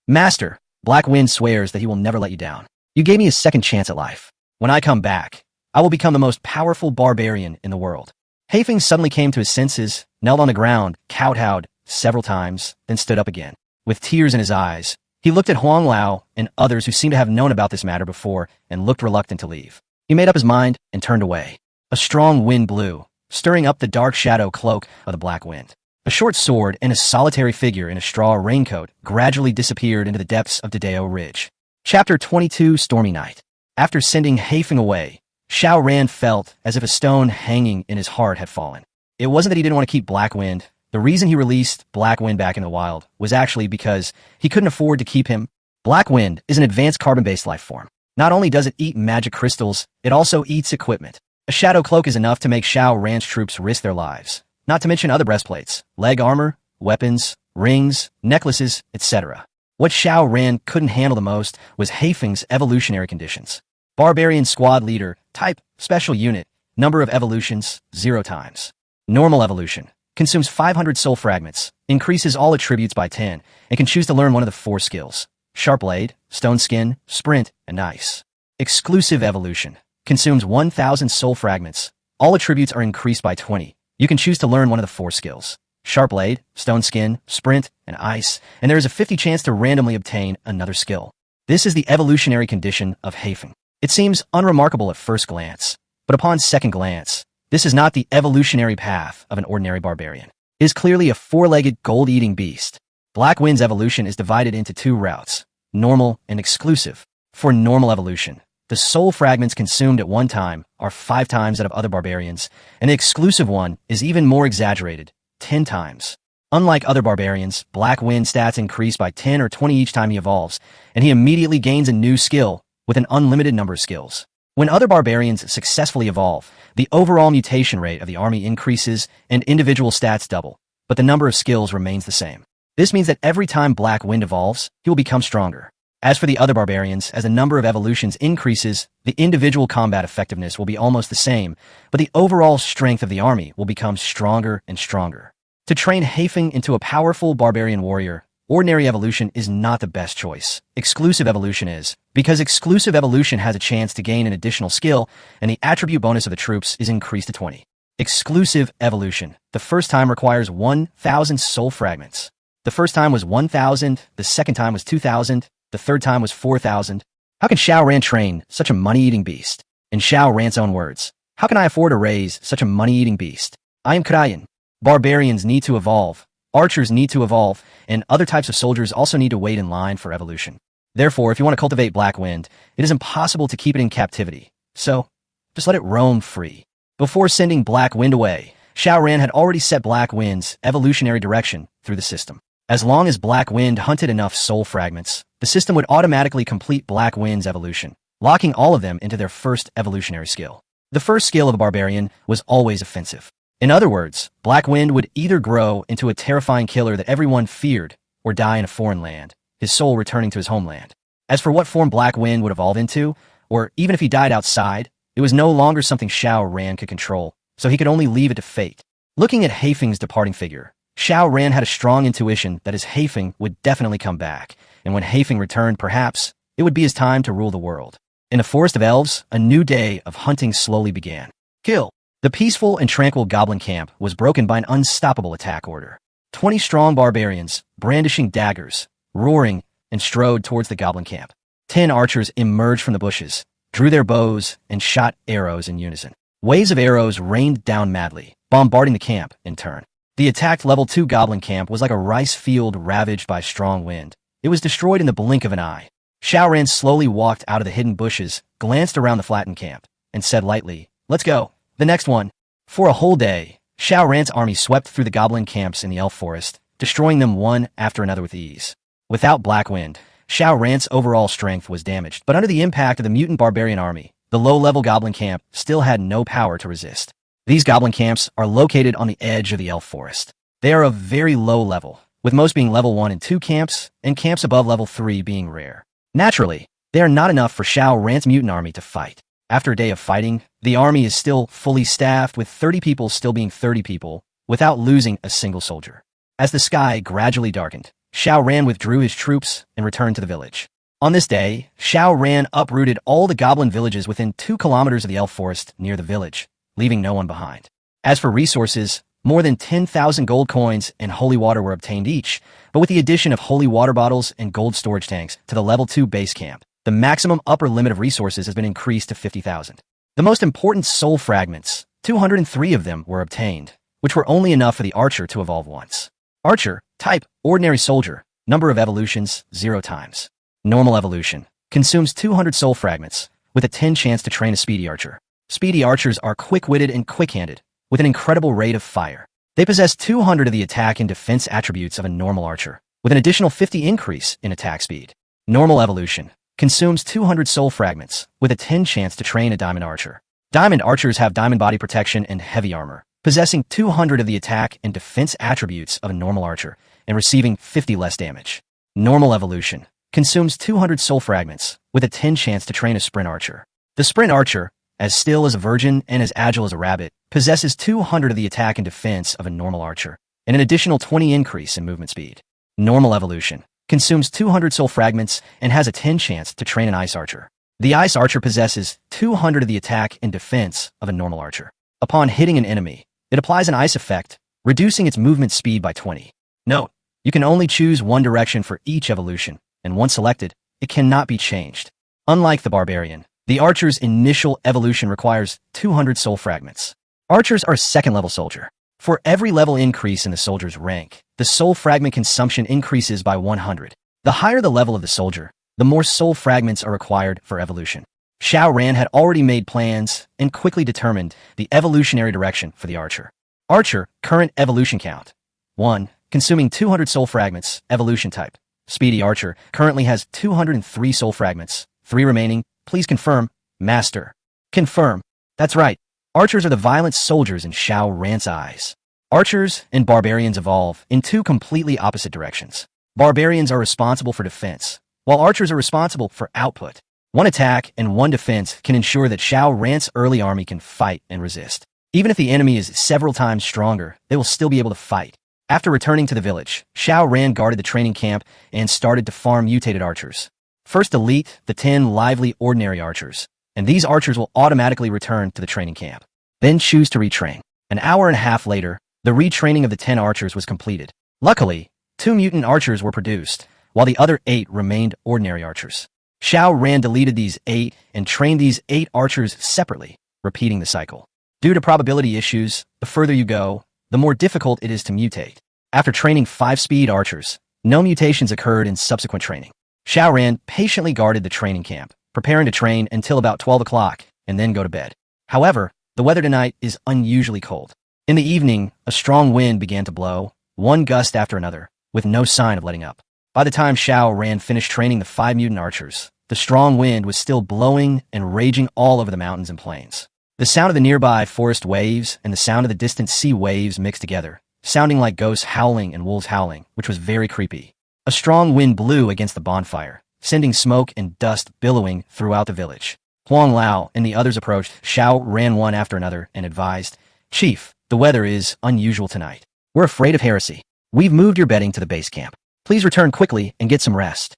Master, Black Wind swears that he will never let you down. You gave me a second chance at life. When I come back, I will become the most powerful barbarian in the world. Haifeng suddenly came to his senses, knelt on the ground, kowtowed several times, then stood up again. With tears in his eyes, he looked at Huang Lao and others who seemed to have known about this matter before and looked reluctant to leave. He made up his mind and turned away. A strong wind blew, stirring up the dark shadow cloak of the Black Wind. A short sword and a solitary figure in a straw raincoat gradually disappeared into the depths of Dedeo Ridge. Chapter 22 Stormy Night. After sending Haifeng away, Xiao Ran felt as if a stone hanging in his heart had fallen. It wasn't that he didn't want to keep Black Wind. The reason he released Black Wind back in the wild was actually because he couldn't afford to keep him. Black Wind is an advanced carbon-based life form. Not only does it eat magic crystals, it also eats equipment. A shadow cloak is enough to make Xiao Ran's troops risk their lives, not to mention other breastplates, leg armor, weapons, rings, necklaces, etc. What Xiao Ran couldn't handle the most was Haifeng's evolutionary conditions. Barbarian squad leader, type, special unit, number of evolutions, 0 times. Normal evolution, consumes 500 soul fragments, increases all attributes by 10, and can choose to learn one of the 4 skills: Sharp Blade, Stone Skin, Sprint, and Ice. Exclusive evolution, consumes 1,000 soul fragments, all attributes are increased by 20. You can choose to learn one of the 4 skills: Sharp Blade, Stone Skin, Sprint, and Ice, and there is a 50 chance to randomly obtain another skill. This is the evolutionary condition of Haifeng. It seems unremarkable at first glance, but upon second glance, this is not the evolutionary path of an ordinary barbarian. It is clearly a 4-legged gold-eating beast. Black Wind's evolution is divided into 2 routes, normal and exclusive. For normal evolution, the soul fragments consumed at one time are 5 times that of other barbarians, and the exclusive one is even more exaggerated, 10 times. Unlike other barbarians, Black Wind stats increase by 10 or 20 each time he evolves, and he immediately gains a new skill with an unlimited number of skills. When other barbarians successfully evolve, the overall mutation rate of the army increases and individual stats double, but the number of skills remains the same. This means that every time Black Wind evolves, he will become stronger. As for the other barbarians, as the number of evolutions increases, the individual combat effectiveness will be almost the same, but the overall strength of the army will become stronger and stronger. To train Haifeng into a powerful barbarian warrior, ordinary evolution is not the best choice. Exclusive evolution is, because exclusive evolution has a chance to gain an additional skill, and the attribute bonus of the troops is increased to 20. Exclusive evolution. The first time requires 1,000 soul fragments. The first time was 1,000, the second time was 2,000, the third time was 4,000. How can Xiao Ran train such a money-eating beast? In Xiao Ran's own words, how can I afford to raise such a money-eating beast? I am Krayan. Barbarians need to evolve. Archers need to evolve, and other types of soldiers also need to wait in line for evolution. Therefore, if you want to cultivate Black Wind, it is impossible to keep it in captivity. So, just let it roam free. Before sending Black Wind away, Xiao Ran had already set Black Wind's evolutionary direction through the system. As long as Black Wind hunted enough soul fragments, the system would automatically complete Black Wind's evolution, locking all of them into their first evolutionary skill. The first skill of a barbarian was always offensive. In other words, Black Wind would either grow into a terrifying killer that everyone feared, or die in a foreign land, his soul returning to his homeland. As for what form Black Wind would evolve into, or even if he died outside, it was no longer something Xiao Ran could control, so he could only leave it to fate. Looking at Haifeng's departing figure, Xiao Ran had a strong intuition that his Haifeng would definitely come back, and when Haifeng returned, perhaps, it would be his time to rule the world. In the Forest of Elves, a new day of hunting slowly began. Kill! The peaceful and tranquil goblin camp was broken by an unstoppable attack order. 20 strong barbarians, brandishing daggers, roaring, and strode towards the goblin camp. 10 archers emerged from the bushes, drew their bows, and shot arrows in unison. Waves of arrows rained down madly, bombarding the camp in turn. The attacked level 2 goblin camp was like a rice field ravaged by strong wind. It was destroyed in the blink of an eye. Xiao Ran slowly walked out of the hidden bushes, glanced around the flattened camp, and said lightly, "Let's go. The next one." For a whole day, Xiao Ran's army swept through the goblin camps in the elf forest, destroying them one after another with ease. Without Black Wind, Xiao Ran's overall strength was damaged, but under the impact of the mutant barbarian army, the low-level goblin camp still had no power to resist. These goblin camps are located on the edge of the elf forest. They are of very low level, with most being level 1 and 2 camps, and camps above level 3 being rare. Naturally, They are not enough for Xiao Ran's mutant army to fight. After a day of fighting, the army is still fully staffed with 30 people still being 30 people, without losing a single soldier. As the sky gradually darkened, Xiao Ran withdrew his troops and returned to the village. On this day, Xiao Ran uprooted all the goblin villages within 2 kilometers of the elf forest near the village, leaving no one behind. As for resources, more than 10,000 gold coins and holy water were obtained each, but with the addition of holy water bottles and gold storage tanks to the level 2 base camp, the maximum upper limit of resources has been increased to 50,000. The most important soul fragments, 203 of them, were obtained, which were only enough for the archer to evolve once. Archer, type, ordinary soldier, number of evolutions, 0 times. Normal evolution, consumes 200 soul fragments, with a 10 chance to train a speedy archer. Speedy archers are quick-witted and quick-handed, with an incredible rate of fire. They possess 200 of the attack and defense attributes of a normal archer, with an additional 50 increase in attack speed. Normal evolution, consumes 200 soul fragments, with a 10 chance to train a diamond archer. Diamond archers have diamond body protection and heavy armor, possessing 200 of the attack and defense attributes of a normal archer, and receiving 50 less damage. Normal evolution, consumes 200 soul fragments, with a 10 chance to train a sprint archer. The sprint archer, as still as a virgin and as agile as a rabbit, possesses 200 of the attack and defense of a normal archer, and an additional 20 increase in movement speed. Normal evolution, consumes 200 soul fragments, and has a 10 chance to train an ice archer. The ice archer possesses 200 of the attack and defense of a normal archer. Upon hitting an enemy, it applies an ice effect, reducing its movement speed by 20. Note, you can only choose one direction for each evolution, and once selected, it cannot be changed. Unlike the barbarian, the archer's initial evolution requires 200 soul fragments. Archers are a second-level soldier. For every level increase in the soldier's rank, the soul fragment consumption increases by 100. The higher the level of the soldier, the more soul fragments are required for evolution. Xiao Ran had already made plans and quickly determined the evolutionary direction for the archer. Archer, current evolution count. 1. Consuming 200 soul fragments, evolution type. Speedy archer, currently has 203 soul fragments. 3 remaining, please confirm. Master. Confirm. That's right. Archers are the violent soldiers in Xiao Ran's eyes. Archers and barbarians evolve in 2 completely opposite directions. Barbarians are responsible for defense, while archers are responsible for output. 1 attack and 1 defense can ensure that Xiao Ran's early army can fight and resist. Even if the enemy is several times stronger, they will still be able to fight. After returning to the village, Xiao Ran guarded the training camp and started to farm mutated archers. First delete the 10 lively ordinary archers, and these archers will automatically return to the training camp. Then choose to retrain. An hour and a half later, the retraining of the 10 archers was completed. Luckily, 2 mutant archers were produced, while the other 8 remained ordinary archers. Xiao Ran deleted these 8 and trained these 8 archers separately, repeating the cycle. Due to probability issues, the further you go, the more difficult it is to mutate. After training 5 speed archers, no mutations occurred in subsequent training. Xiao Ran patiently guarded the training camp, preparing to train until about 12 o'clock and then go to bed. However, the weather tonight is unusually cold. In the evening, a strong wind began to blow, one gust after another, with no sign of letting up. By the time Xiao Ran finished training the 5 mutant archers, the strong wind was still blowing and raging all over the mountains and plains. The sound of the nearby forest waves and the sound of the distant sea waves mixed together, sounding like ghosts howling and wolves howling, which was very creepy. A strong wind blew against the bonfire, sending smoke and dust billowing throughout the village. Huang Lao and the others approached Xiao Ran one after another and advised, "Chief, the weather is unusual tonight. We're afraid of heresy. We've moved your bedding to the base camp. Please return quickly and get some rest."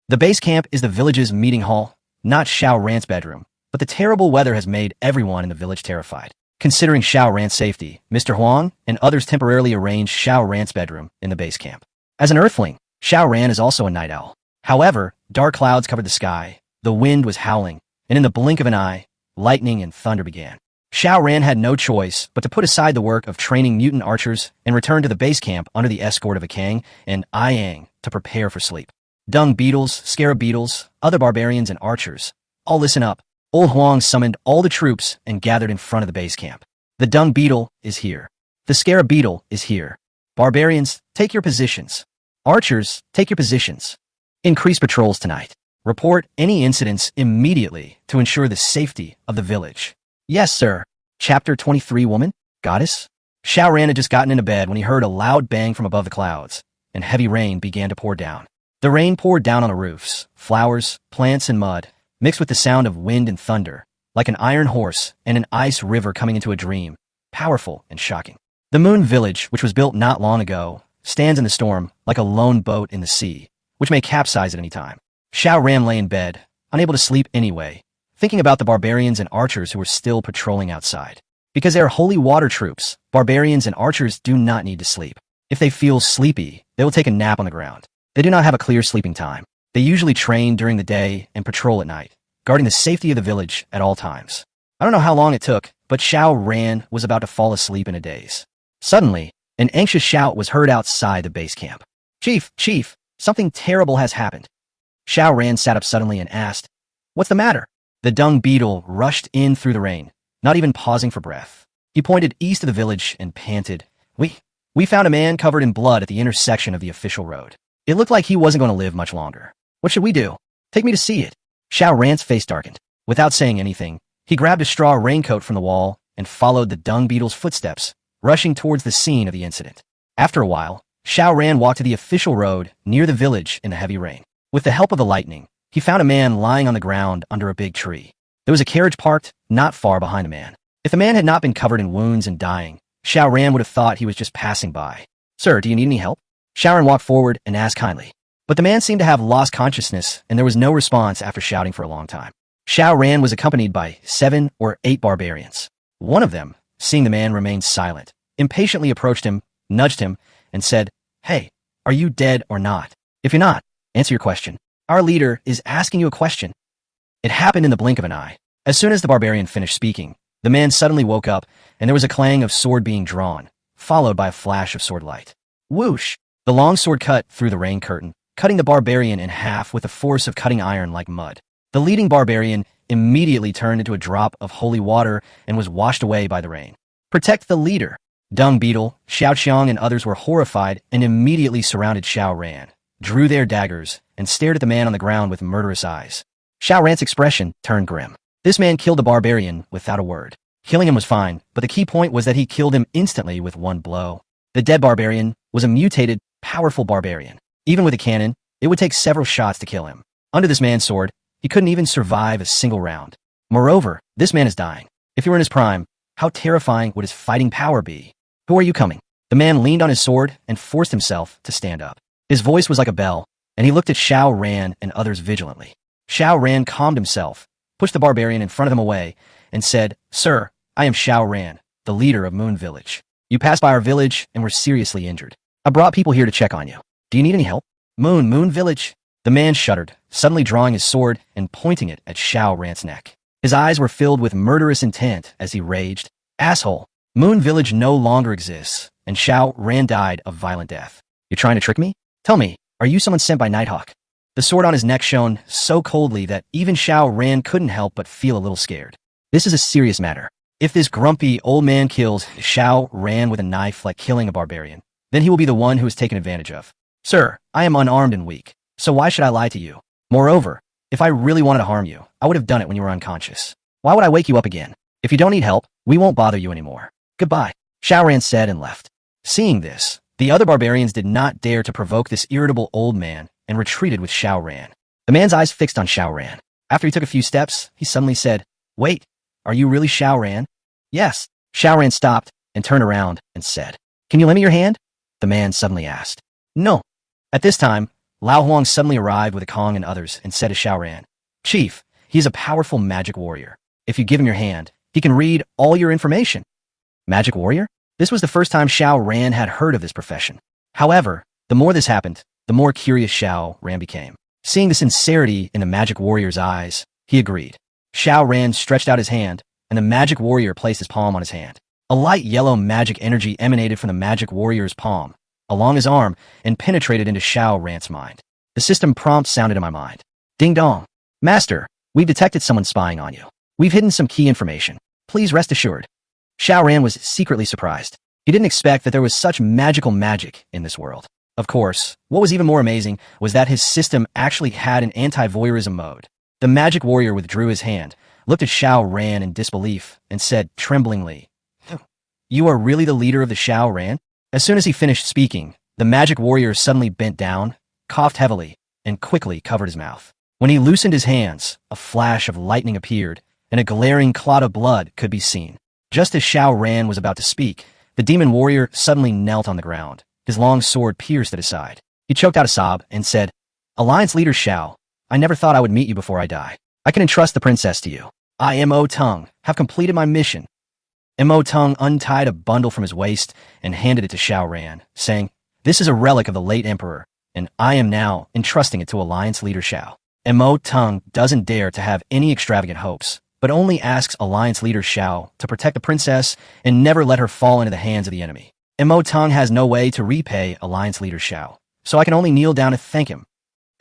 The base camp is the village's meeting hall, not Xiao Ran's bedroom, but the terrible weather has made everyone in the village terrified. Considering Xiao Ran's safety, Mr. Huang and others temporarily arranged Xiao Ran's bedroom in the base camp. As an earthling, Xiao Ran is also a night owl. However, dark clouds covered the sky, the wind was howling, and in the blink of an eye, lightning and thunder began. Xiao Ran had no choice but to put aside the work of training mutant archers and return to the base camp under the escort of a Kang and Yang to prepare for sleep. Dung beetles, scarab beetles, other barbarians and archers, all listen up. Old Huang summoned all the troops and gathered in front of the base camp. The dung beetle is here. The scarab beetle is here. Barbarians, take your positions. Archers, take your positions. Increase patrols tonight. Report any incidents immediately to ensure the safety of the village. Yes, sir. Chapter 23 Woman? Goddess? Xiao Ran had just gotten into bed when he heard a loud bang from above the clouds, and heavy rain began to pour down. The rain poured down on the roofs, flowers, plants, and mud, mixed with the sound of wind and thunder, like an iron horse and an ice river coming into a dream, powerful and shocking. The Moon Village, which was built not long ago, stands in the storm like a lone boat in the sea, which may capsize at any time. Xiao Ran lay in bed, unable to sleep anyway, thinking about the barbarians and archers who were still patrolling outside. Because they are holy water troops, barbarians and archers do not need to sleep. If they feel sleepy, they will take a nap on the ground. They do not have a clear sleeping time. They usually train during the day and patrol at night, guarding the safety of the village at all times. I don't know how long it took, but Xiao Ran was about to fall asleep in a daze. Suddenly, an anxious shout was heard outside the base camp. Chief, something terrible has happened." Xiao Ran sat up suddenly and asked, "What's the matter?" The dung beetle rushed in through the rain, not even pausing for breath. He pointed east of the village and panted, We found a man covered in blood at the intersection of the official road. It looked like he wasn't going to live much longer. What should we do? Take me to see it." Xiao Ran's face darkened. Without saying anything, he grabbed a straw raincoat from the wall and followed the dung beetle's footsteps, rushing towards the scene of the incident. After a while, Xiao Ran walked to the official road near the village in the heavy rain. With the help of the lightning, he found a man lying on the ground under a big tree. There was a carriage parked not far behind the man. If the man had not been covered in wounds and dying, Xiao Ran would have thought he was just passing by. "Sir, do you need any help?" Xiao Ran walked forward and asked kindly. But the man seemed to have lost consciousness, and there was no response after shouting for a long time. Xiao Ran was accompanied by 7 or 8 barbarians. One of them, seeing the man remain silent, impatiently approached him, nudged him, and said, "Hey, are you dead or not? If you're not, answer your question. Our leader is asking you a question." It happened in the blink of an eye. As soon as the barbarian finished speaking, the man suddenly woke up, and there was a clang of sword being drawn, followed by a flash of sword light. Whoosh! The long sword cut through the rain curtain, cutting the barbarian in half with the force of cutting iron like mud. The leading barbarian immediately turned into a drop of holy water and was washed away by the rain. "Protect the leader." Dung Beetle, Xiao Qiang, and others were horrified and immediately surrounded Xiao Ran, drew their daggers, and stared at the man on the ground with murderous eyes. Xiao Ran's expression turned grim. This man killed the barbarian without a word. Killing him was fine, but the key point was that he killed him instantly with one blow. The dead barbarian was a mutated, powerful barbarian. Even with a cannon, it would take several shots to kill him. Under this man's sword, he couldn't even survive a single round. Moreover, this man is dying. If he were in his prime, how terrifying would his fighting power be? "Who are you coming?" The man leaned on his sword and forced himself to stand up. His voice was like a bell, and he looked at Xiao Ran and others vigilantly. Xiao Ran calmed himself, pushed the barbarian in front of him away, and said, "Sir, I am Xiao Ran, the leader of Moon Village. You passed by our village and were seriously injured. I brought people here to check on you. Do you need any help?" Moon Village?" The man shuddered, suddenly drawing his sword and pointing it at Xiao Ran's neck. His eyes were filled with murderous intent as he raged, "Asshole! Moon Village no longer exists, and Xiao Ran died a violent death. You're trying to trick me? Tell me, are you someone sent by Nighthawk?" The sword on his neck shone so coldly that even Xiao Ran couldn't help but feel a little scared. This is a serious matter. If this grumpy old man kills Xiao Ran with a knife like killing a barbarian, then he will be the one who is taken advantage of. "Sir, I am unarmed and weak, so why should I lie to you? Moreover, if I really wanted to harm you, I would have done it when you were unconscious. Why would I wake you up again? If you don't need help, we won't bother you anymore. Goodbye." Xiao Ran said and left. Seeing this, the other barbarians did not dare to provoke this irritable old man and retreated with Xiao Ran. The man's eyes fixed on Xiao Ran. After he took a few steps, he suddenly said, "Wait, are you really Xiao Ran?" "Yes." Xiao Ran stopped and turned around and said, "Can you lend me your hand?" The man suddenly asked. "No." At this time, Lao Huang suddenly arrived with Kong and others and said to Xiao Ran, "Chief, he is a powerful magic warrior. If you give him your hand, he can read all your information." Magic warrior? This was the first time Xiao Ran had heard of this profession. However, the more this happened, the more curious Xiao Ran became. Seeing the sincerity in the magic warrior's eyes, he agreed. Xiao Ran stretched out his hand, and the magic warrior placed his palm on his hand. A light yellow magic energy emanated from the magic warrior's palm, along his arm, and penetrated into Xiao Ran's mind. The system prompt sounded in my mind. "Ding dong. Master, we've detected someone spying on you. We've hidden some key information. Please rest assured." Xiao Ran was secretly surprised. He didn't expect that there was such magical magic in this world. Of course, what was even more amazing was that his system actually had an anti-voyeurism mode. The magic warrior withdrew his hand, looked at Xiao Ran in disbelief, and said tremblingly, "You are really the leader of the Xiao Ran?" As soon as he finished speaking, the magic warrior suddenly bent down, coughed heavily, and quickly covered his mouth. When he loosened his hands, a flash of lightning appeared, and a glaring clot of blood could be seen. Just as Shao Ran was about to speak, the demon warrior suddenly knelt on the ground. His long sword pierced at his side. He choked out a sob and said, "Alliance leader Shao, I never thought I would meet you before I die. I can entrust the princess to you. I, Mo Tung, have completed my mission." Mo Tung untied a bundle from his waist and handed it to Shao Ran, saying, "This is a relic of the late emperor, and I am now entrusting it to Alliance leader Shao." Mo Tung doesn't dare to have any extravagant hopes, but only asks Alliance leader Shao to protect the princess and never let her fall into the hands of the enemy. Mo Tung has no way to repay Alliance leader Shao, so I can only kneel down to thank him.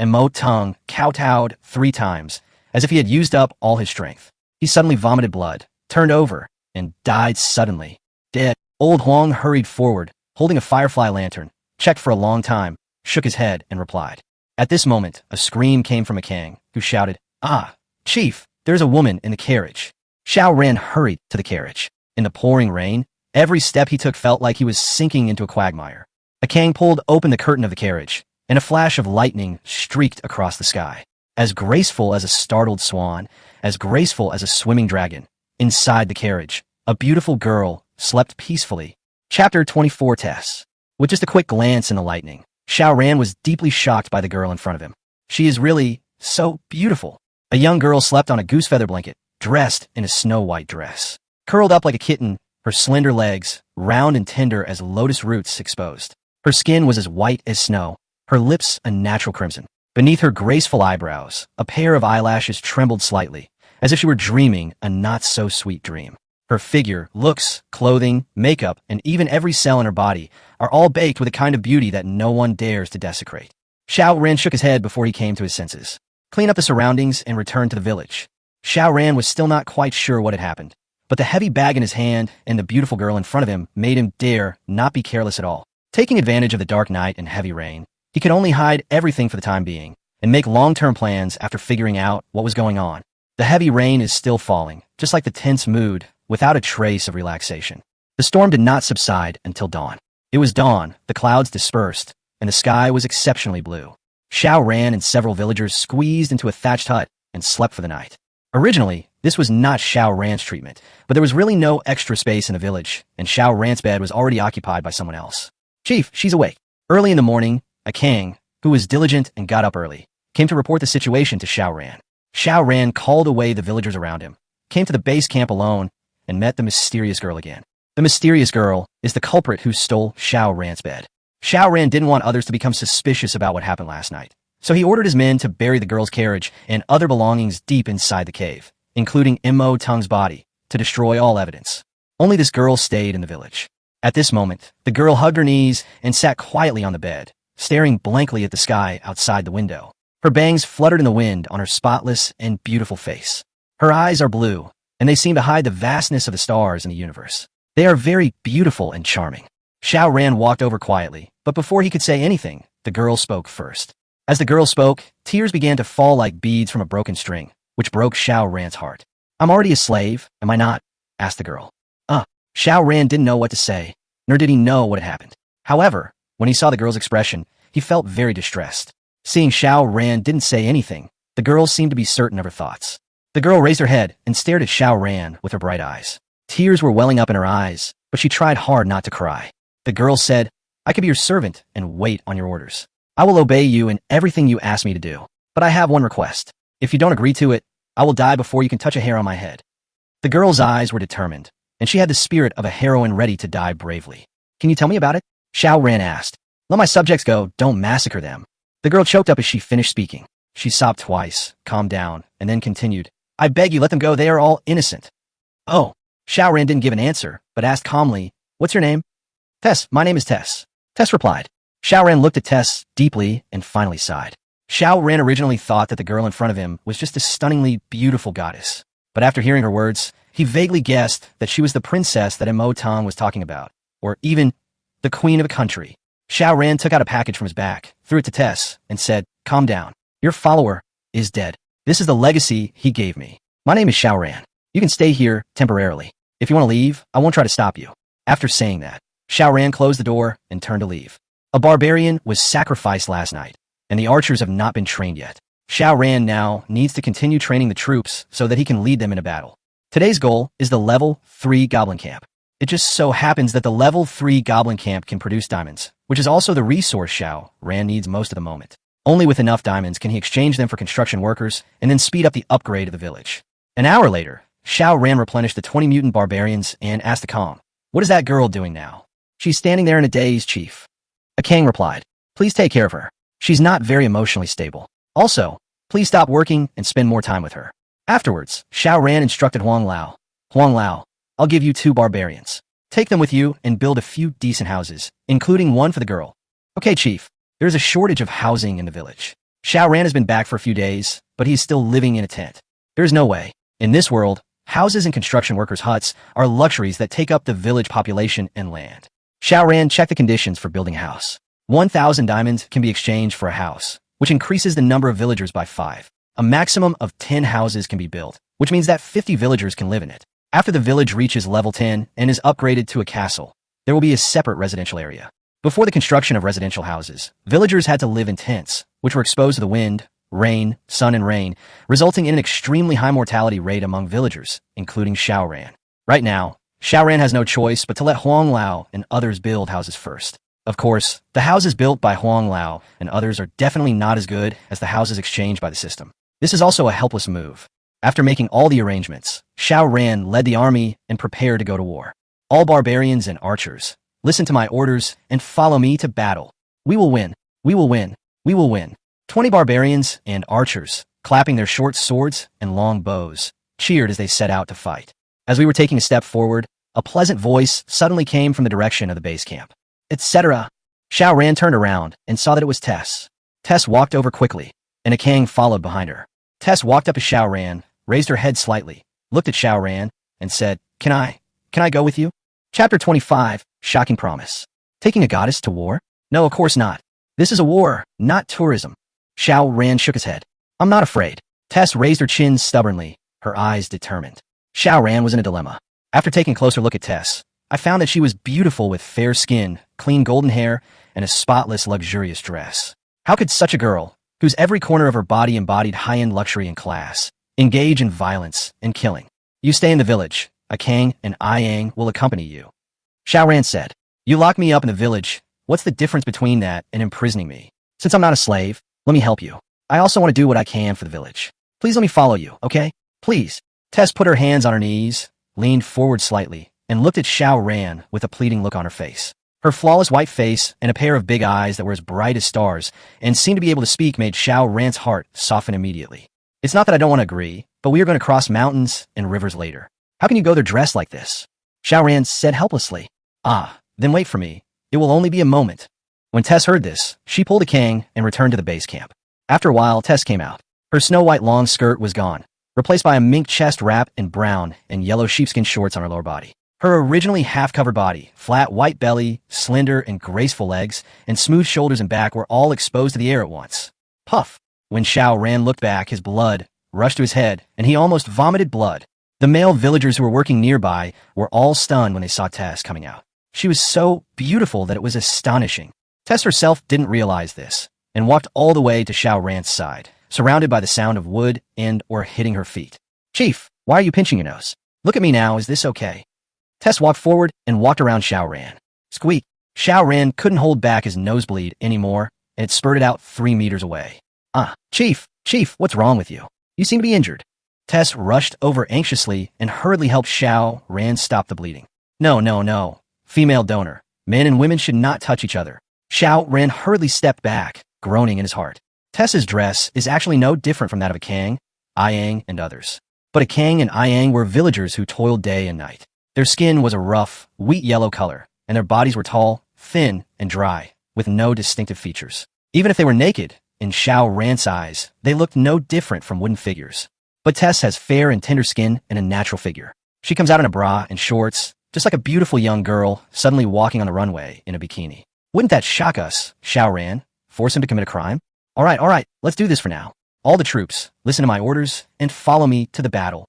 Mo Tung kowtowed 3 times, as if he had used up all his strength. He suddenly vomited blood, turned over, and died suddenly. Dead. Old Huang hurried forward, holding a firefly lantern, checked for a long time, shook his head, and replied. At this moment, a scream came from a Kang, who shouted, "Ah, Chief, there's a woman in the carriage." Shao Ran hurried to the carriage. In the pouring rain, every step he took felt like he was sinking into a quagmire. A Kang pulled open the curtain of the carriage, and a flash of lightning streaked across the sky. As graceful as a startled swan, as graceful as a swimming dragon, inside the carriage, a beautiful girl slept peacefully. Chapter 24 Tess. With just a quick glance in the lightning, Shao Ran was deeply shocked by the girl in front of him. She is really so beautiful. A young girl slept on a goose feather blanket, dressed in a snow-white dress. Curled up like a kitten, her slender legs, round and tender as lotus roots, exposed. Her skin was as white as snow, her lips a natural crimson. Beneath her graceful eyebrows, a pair of eyelashes trembled slightly, as if she were dreaming a not-so-sweet dream. Her figure, looks, clothing, makeup, and even every cell in her body are all baked with a kind of beauty that no one dares to desecrate. Shao Ran shook his head before he came to his senses. Clean up the surroundings and return to the village. Shao Ran was still not quite sure what had happened, but the heavy bag in his hand and the beautiful girl in front of him made him dare not be careless at all. Taking advantage of the dark night and heavy rain, he could only hide everything for the time being and make long-term plans after figuring out what was going on. The heavy rain is still falling, just like the tense mood, without a trace of relaxation. The storm did not subside until dawn. It was dawn, the clouds dispersed, and the sky was exceptionally blue. Shao Ran and several villagers squeezed into a thatched hut and slept for the night. Originally, this was not Shao Ran's treatment, but there was really no extra space in the village, and Shao Ran's bed was already occupied by someone else. "Chief, she's awake." Early in the morning, a Kang, who was diligent and got up early, came to report the situation to Shao Ran. Shao Ran called away the villagers around him, came to the base camp alone, and met the mysterious girl again. The mysterious girl is the culprit who stole Shao Ran's bed. Shao Ran didn't want others to become suspicious about what happened last night, so he ordered his men to bury the girl's carriage and other belongings deep inside the cave, including Mo Tung's body, to destroy all evidence. Only this girl stayed in the village. At this moment, the girl hugged her knees and sat quietly on the bed, staring blankly at the sky outside the window. Her bangs fluttered in the wind on her spotless and beautiful face. Her eyes are blue, and they seem to hide the vastness of the stars in the universe. They are very beautiful and charming. Shao Ran walked over quietly, but before he could say anything, the girl spoke first. As the girl spoke, tears began to fall like beads from a broken string, which broke Shao Ran's heart. "I'm already a slave, am I not?" asked the girl. Shao Ran didn't know what to say, nor did he know what had happened. However, when he saw the girl's expression, he felt very distressed. Seeing Shao Ran didn't say anything, the girl seemed to be certain of her thoughts. The girl raised her head and stared at Shao Ran with her bright eyes. Tears were welling up in her eyes, but she tried hard not to cry. The girl said, "I could be your servant and wait on your orders. I will obey you in everything you ask me to do, but I have one request. If you don't agree to it, I will die before you can touch a hair on my head." The girl's eyes were determined, and she had the spirit of a heroine ready to die bravely. "Can you tell me about it?" Shao Ran asked. "Let my subjects go, don't massacre them." The girl choked up as she finished speaking. She sobbed twice, calmed down, and then continued, "I beg you, let them go, they are all innocent." "Oh." Shao Ran didn't give an answer, but asked calmly, "What's your name?" "Tess, my name is Tess." Tess replied. Shao Ran looked at Tess deeply and finally sighed. Shao Ran originally thought that the girl in front of him was just a stunningly beautiful goddess, but after hearing her words, he vaguely guessed that she was the princess that Mo Tung was talking about, or even the queen of a country. Shao Ran took out a package from his back, threw it to Tess, and said, "Calm down. Your follower is dead. This is the legacy he gave me. My name is Shao Ran. You can stay here temporarily. If you want to leave, I won't try to stop you." After saying that, Shao Ran closed the door and turned to leave. A barbarian was sacrificed last night, and the archers have not been trained yet. Xiao Ran now needs to continue training the troops so that he can lead them in a battle. Today's goal is the level 3 goblin camp. It just so happens that the level 3 goblin camp can produce diamonds, which is also the resource Xiao Ran needs most of the moment. Only with enough diamonds can he exchange them for construction workers and then speed up the upgrade of the village. An hour later, Xiao Ran replenished the 20 mutant barbarians and asked the Kong, "What is that girl doing now?" "She's standing there in a daze, Chief." A Kang replied, "Please take care of her. She's not very emotionally stable. Also, please stop working and spend more time with her." Afterwards, Xiao Ran instructed Huang Lao, "Huang Lao, I'll give you 2 barbarians. Take them with you and build a few decent houses, including one for the girl." "Okay, Chief. There's a shortage of housing in the village." Xiao Ran has been back for a few days, but he's still living in a tent. There's no way. In this world, houses and construction workers' huts are luxuries that take up the village population and land. Xiao Ran checked the conditions for building a house. 1,000 diamonds can be exchanged for a house, which increases the number of villagers by 5. A maximum of 10 houses can be built, which means that 50 villagers can live in it. After the village reaches level 10 and is upgraded to a castle, there will be a separate residential area. Before the construction of residential houses, villagers had to live in tents, which were exposed to the wind, rain, sun, and rain, resulting in an extremely high mortality rate among villagers, including Xiao Ran. Right now, Xiao Ran has no choice but to let Huang Lao and others build houses first. Of course, the houses built by Huang Lao and others are definitely not as good as the houses exchanged by the system. This is also a helpless move. After making all the arrangements, Xiao Ran led the army and prepared to go to war. "All barbarians and archers, listen to my orders and follow me to battle. We will win. We will win. We will win." 20 barbarians and archers, clapping their short swords and long bows, cheered as they set out to fight. As we were taking a step forward, a pleasant voice suddenly came from the direction of the base camp. "Etc." Xiao Ran turned around and saw that it was Tess. Tess walked over quickly, and a Kang followed behind her. Tess walked up to Xiao Ran, raised her head slightly, looked at Xiao Ran, and said, Can I go with you?" Chapter 25, Shocking Promise. Taking a goddess to war? No, of course not. This is a war, not tourism. Xiao Ran shook his head. "I'm not afraid." Tess raised her chin stubbornly, her eyes determined. Xiao Ran was in a dilemma. After taking a closer look at Tess, I found that she was beautiful with fair skin, clean golden hair, and a spotless, luxurious dress. How could such a girl, whose every corner of her body embodied high-end luxury and class, engage in violence and killing? "You stay in the village. A Kang and Yang will accompany you." Xiao Ran said, "You lock me up in the village. What's the difference between that and imprisoning me? Since I'm not a slave, let me help you. I also want to do what I can for the village. Please let me follow you, okay? Please." Tess put her hands on her knees, leaned forward slightly, and looked at Xiao Ran with a pleading look on her face. Her flawless white face and a pair of big eyes that were as bright as stars and seemed to be able to speak made Xiao Ran's heart soften immediately. "It's not that I don't want to agree, but we are going to cross mountains and rivers later. How can you go there dressed like this?" Xiao Ran said helplessly. "Ah, then wait for me. It will only be a moment." When Tess heard this, she pulled a Kang and returned to the base camp. After a while, Tess came out. Her snow-white long skirt was gone, replaced by a mink chest wrap in brown and yellow sheepskin shorts on her lower body. Her originally half-covered body, flat white belly, slender and graceful legs, and smooth shoulders and back were all exposed to the air at once. Puff! When Xiao Ran looked back, his blood rushed to his head, and he almost vomited blood. The male villagers who were working nearby were all stunned when they saw Tess coming out. She was so beautiful that it was astonishing. Tess herself didn't realize this, and walked all the way to Xiao Ran's side, surrounded by the sound of wood and/or hitting her feet. "Chief, why are you pinching your nose? Look at me now, is this okay?" Tess walked forward and walked around Xiao Ran. Squeak! Xiao Ran couldn't hold back his nosebleed anymore, and it spurted out 3 meters away. Chief, what's wrong with you? You seem to be injured." Tess rushed over anxiously and hurriedly helped Xiao Ran stop the bleeding. No. Female donor. Men and women should not touch each other." Xiao Ran hurriedly stepped back, groaning in his heart. Tess's dress is actually no different from that of a Kang, Yang, and others. But a Kang and Yang were villagers who toiled day and night. Their skin was a rough, wheat yellow color, and their bodies were tall, thin, and dry, with no distinctive features. Even if they were naked, in Xiao Ran's eyes, they looked no different from wooden figures. But Tess has fair and tender skin and a natural figure. She comes out in a bra and shorts, just like a beautiful young girl suddenly walking on the runway in a bikini. Wouldn't that shock us, Xiao Ran? Force him to commit a crime? All right, let's do this for now. All the troops, listen to my orders and follow me to the battle.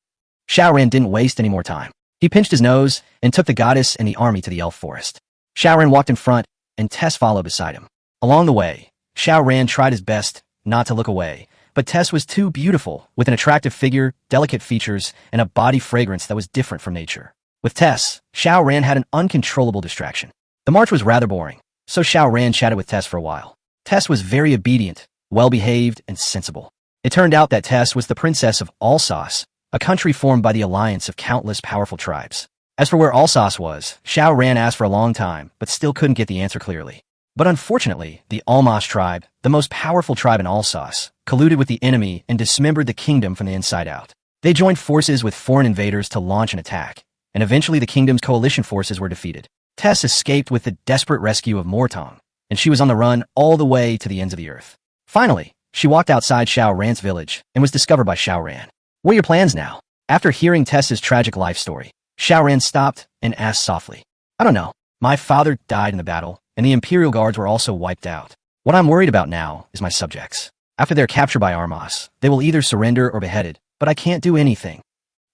Xiao Ran didn't waste any more time. He pinched his nose and took the goddess and the army to the elf forest. Xiao Ran walked in front, and Tess followed beside him. Along the way, Xiao Ran tried his best not to look away, but Tess was too beautiful, with an attractive figure, delicate features, and a body fragrance that was different from nature. With Tess, Xiao Ran had an uncontrollable distraction. The march was rather boring, so Xiao Ran chatted with Tess for a while. Tess was very obedient, well-behaved, and sensible. It turned out that Tess was the princess of Alsace, a country formed by the alliance of countless powerful tribes. As for where Alsace was, Xiao Ran asked for a long time, but still couldn't get the answer clearly. But unfortunately, the Almas tribe, the most powerful tribe in Alsace, colluded with the enemy and dismembered the kingdom from the inside out. They joined forces with foreign invaders to launch an attack, and eventually the kingdom's coalition forces were defeated. Tess escaped with the desperate rescue of Mortong, and she was on the run all the way to the ends of the earth. Finally, she walked outside Xiao Ran's village and was discovered by Xiao Ran. What are your plans now? After hearing Tess's tragic life story, Xiao Ran stopped and asked softly, I don't know. My father died in the battle, and the Imperial Guards were also wiped out. What I'm worried about now is my subjects. After they're captured by Armas, they will either surrender or beheaded, but I can't do anything.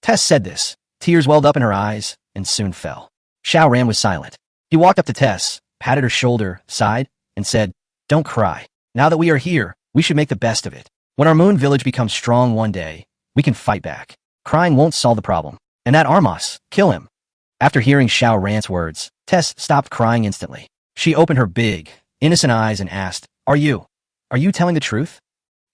Tess said this. Tears welled up in her eyes and soon fell. Xiao Ran was silent. He walked up to Tess, patted her shoulder, sighed, and said, Don't cry. Now that we are here, we should make the best of it. When our moon village becomes strong one day, we can fight back. Crying won't solve the problem. And that Armas, kill him. After hearing Xiao Ran's words, Tess stopped crying instantly. She opened her big, innocent eyes and asked, Are you telling the truth?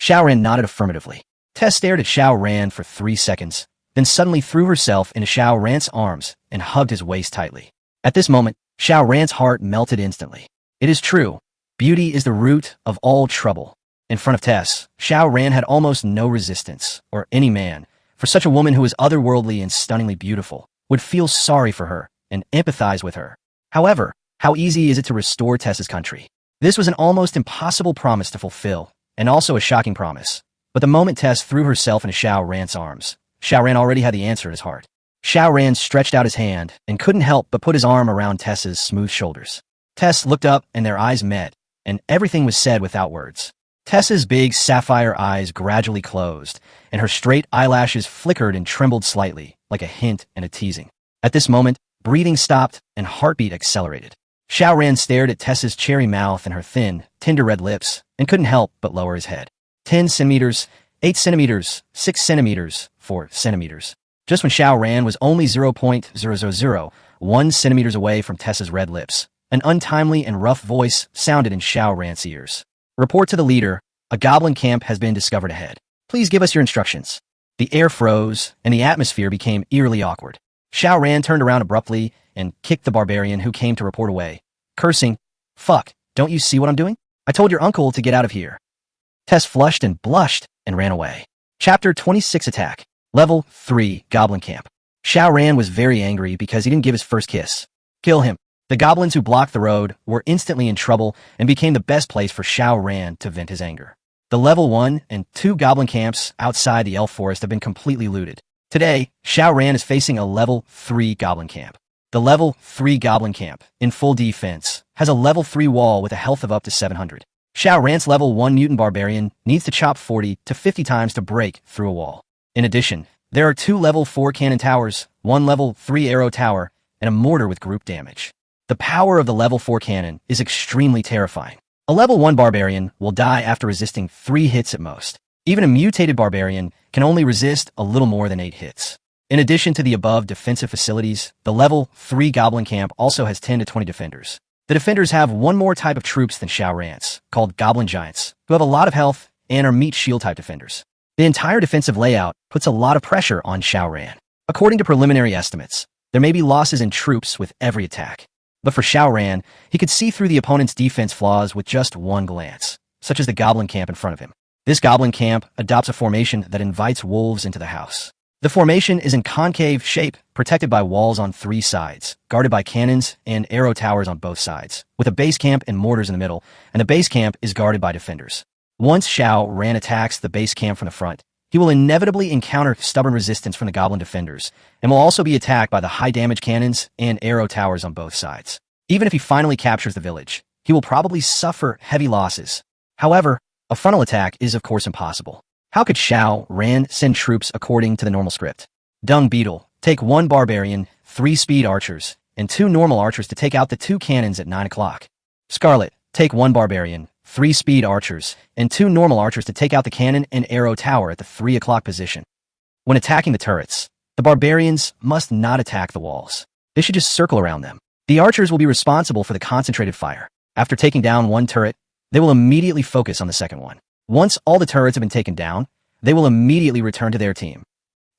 Xiao Ran nodded affirmatively. Tess stared at Xiao Ran for 3 seconds, then suddenly threw herself into Xiao Ran's arms and hugged his waist tightly. At this moment, Xiao Ran's heart melted instantly. It is true. Beauty is the root of all trouble. In front of Tess, Xiao Ran had almost no resistance, or any man, for such a woman who was otherworldly and stunningly beautiful, would feel sorry for her and empathize with her. However, how easy is it to restore Tess's country? This was an almost impossible promise to fulfill, and also a shocking promise. But the moment Tess threw herself into Xiao Ran's arms, Xiao Ran already had the answer in his heart. Xiao Ran stretched out his hand and couldn't help but put his arm around Tess's smooth shoulders. Tess looked up and their eyes met, and everything was said without words. Tess's big sapphire eyes gradually closed, and her straight eyelashes flickered and trembled slightly, like a hint and a teasing. At this moment, breathing stopped and heartbeat accelerated. Xiao Ran stared at Tess's cherry mouth and her thin, tender red lips, and couldn't help but lower his head. 10 centimeters, 8 centimeters, 6 centimeters, 4 centimeters. Just when Xiao Ran was only 0.0001 centimeters away from Tess's red lips, an untimely and rough voice sounded in Xiao Ran's ears. Report to the leader, a goblin camp has been discovered ahead. Please give us your instructions. The air froze, and the atmosphere became eerily awkward. Xiao Ran turned around abruptly and kicked the barbarian who came to report away, cursing, Fuck, don't you see what I'm doing? I told your uncle to get out of here. Tess flushed and blushed and ran away. Chapter 26 Attack. Level 3 Goblin Camp. Xiao Ran was very angry because he didn't give his first kiss. Kill him. The goblins who blocked the road were instantly in trouble and became the best place for Xiao Ran to vent his anger. The level 1 and 2 goblin camps outside the elf forest have been completely looted. Today, Xiao Ran is facing a level 3 goblin camp. The level 3 goblin camp, in full defense, has a level 3 wall with a health of up to 700. Xiao Ran's level 1 mutant barbarian needs to chop 40 to 50 times to break through a wall. In addition, there are 2 level 4 cannon towers, 1 level 3 arrow tower, and a mortar with group damage. The power of the level 4 cannon is extremely terrifying. A level 1 barbarian will die after resisting 3 hits at most. Even a mutated barbarian can only resist a little more than 8 hits. In addition to the above defensive facilities, the level 3 goblin camp also has 10 to 20 defenders. The defenders have one more type of troops than Xiao Ran's, called goblin giants, who have a lot of health and are meat shield type defenders. The entire defensive layout puts a lot of pressure on Xiao Ran. According to preliminary estimates, there may be losses in troops with every attack. But for Xiao Ran, he could see through the opponent's defense flaws with just one glance, such as the goblin camp in front of him. This goblin camp adopts a formation that invites wolves into the house. The formation is in concave shape, protected by walls on 3 sides, guarded by cannons and arrow towers on both sides, with a base camp and mortars in the middle, and the base camp is guarded by defenders. Once Xiao Ran attacks the base camp from the front, he will inevitably encounter stubborn resistance from the goblin defenders, and will also be attacked by the high-damage cannons and arrow towers on both sides. Even if he finally captures the village, he will probably suffer heavy losses. However, a frontal attack is of course impossible. How could Xiao Ran send troops according to the normal script? Dung Beetle, take 1 barbarian, 3 speed archers, and 2 normal archers to take out the 2 cannons at 9 o'clock. Scarlet, take 1 barbarian, 3 speed archers, and 2 normal archers to take out the cannon and arrow tower at the 3 o'clock position. When attacking the turrets, the barbarians must not attack the walls. They should just circle around them. The archers will be responsible for the concentrated fire. After taking down one turret, they will immediately focus on the second one. Once all the turrets have been taken down, they will immediately return to their team.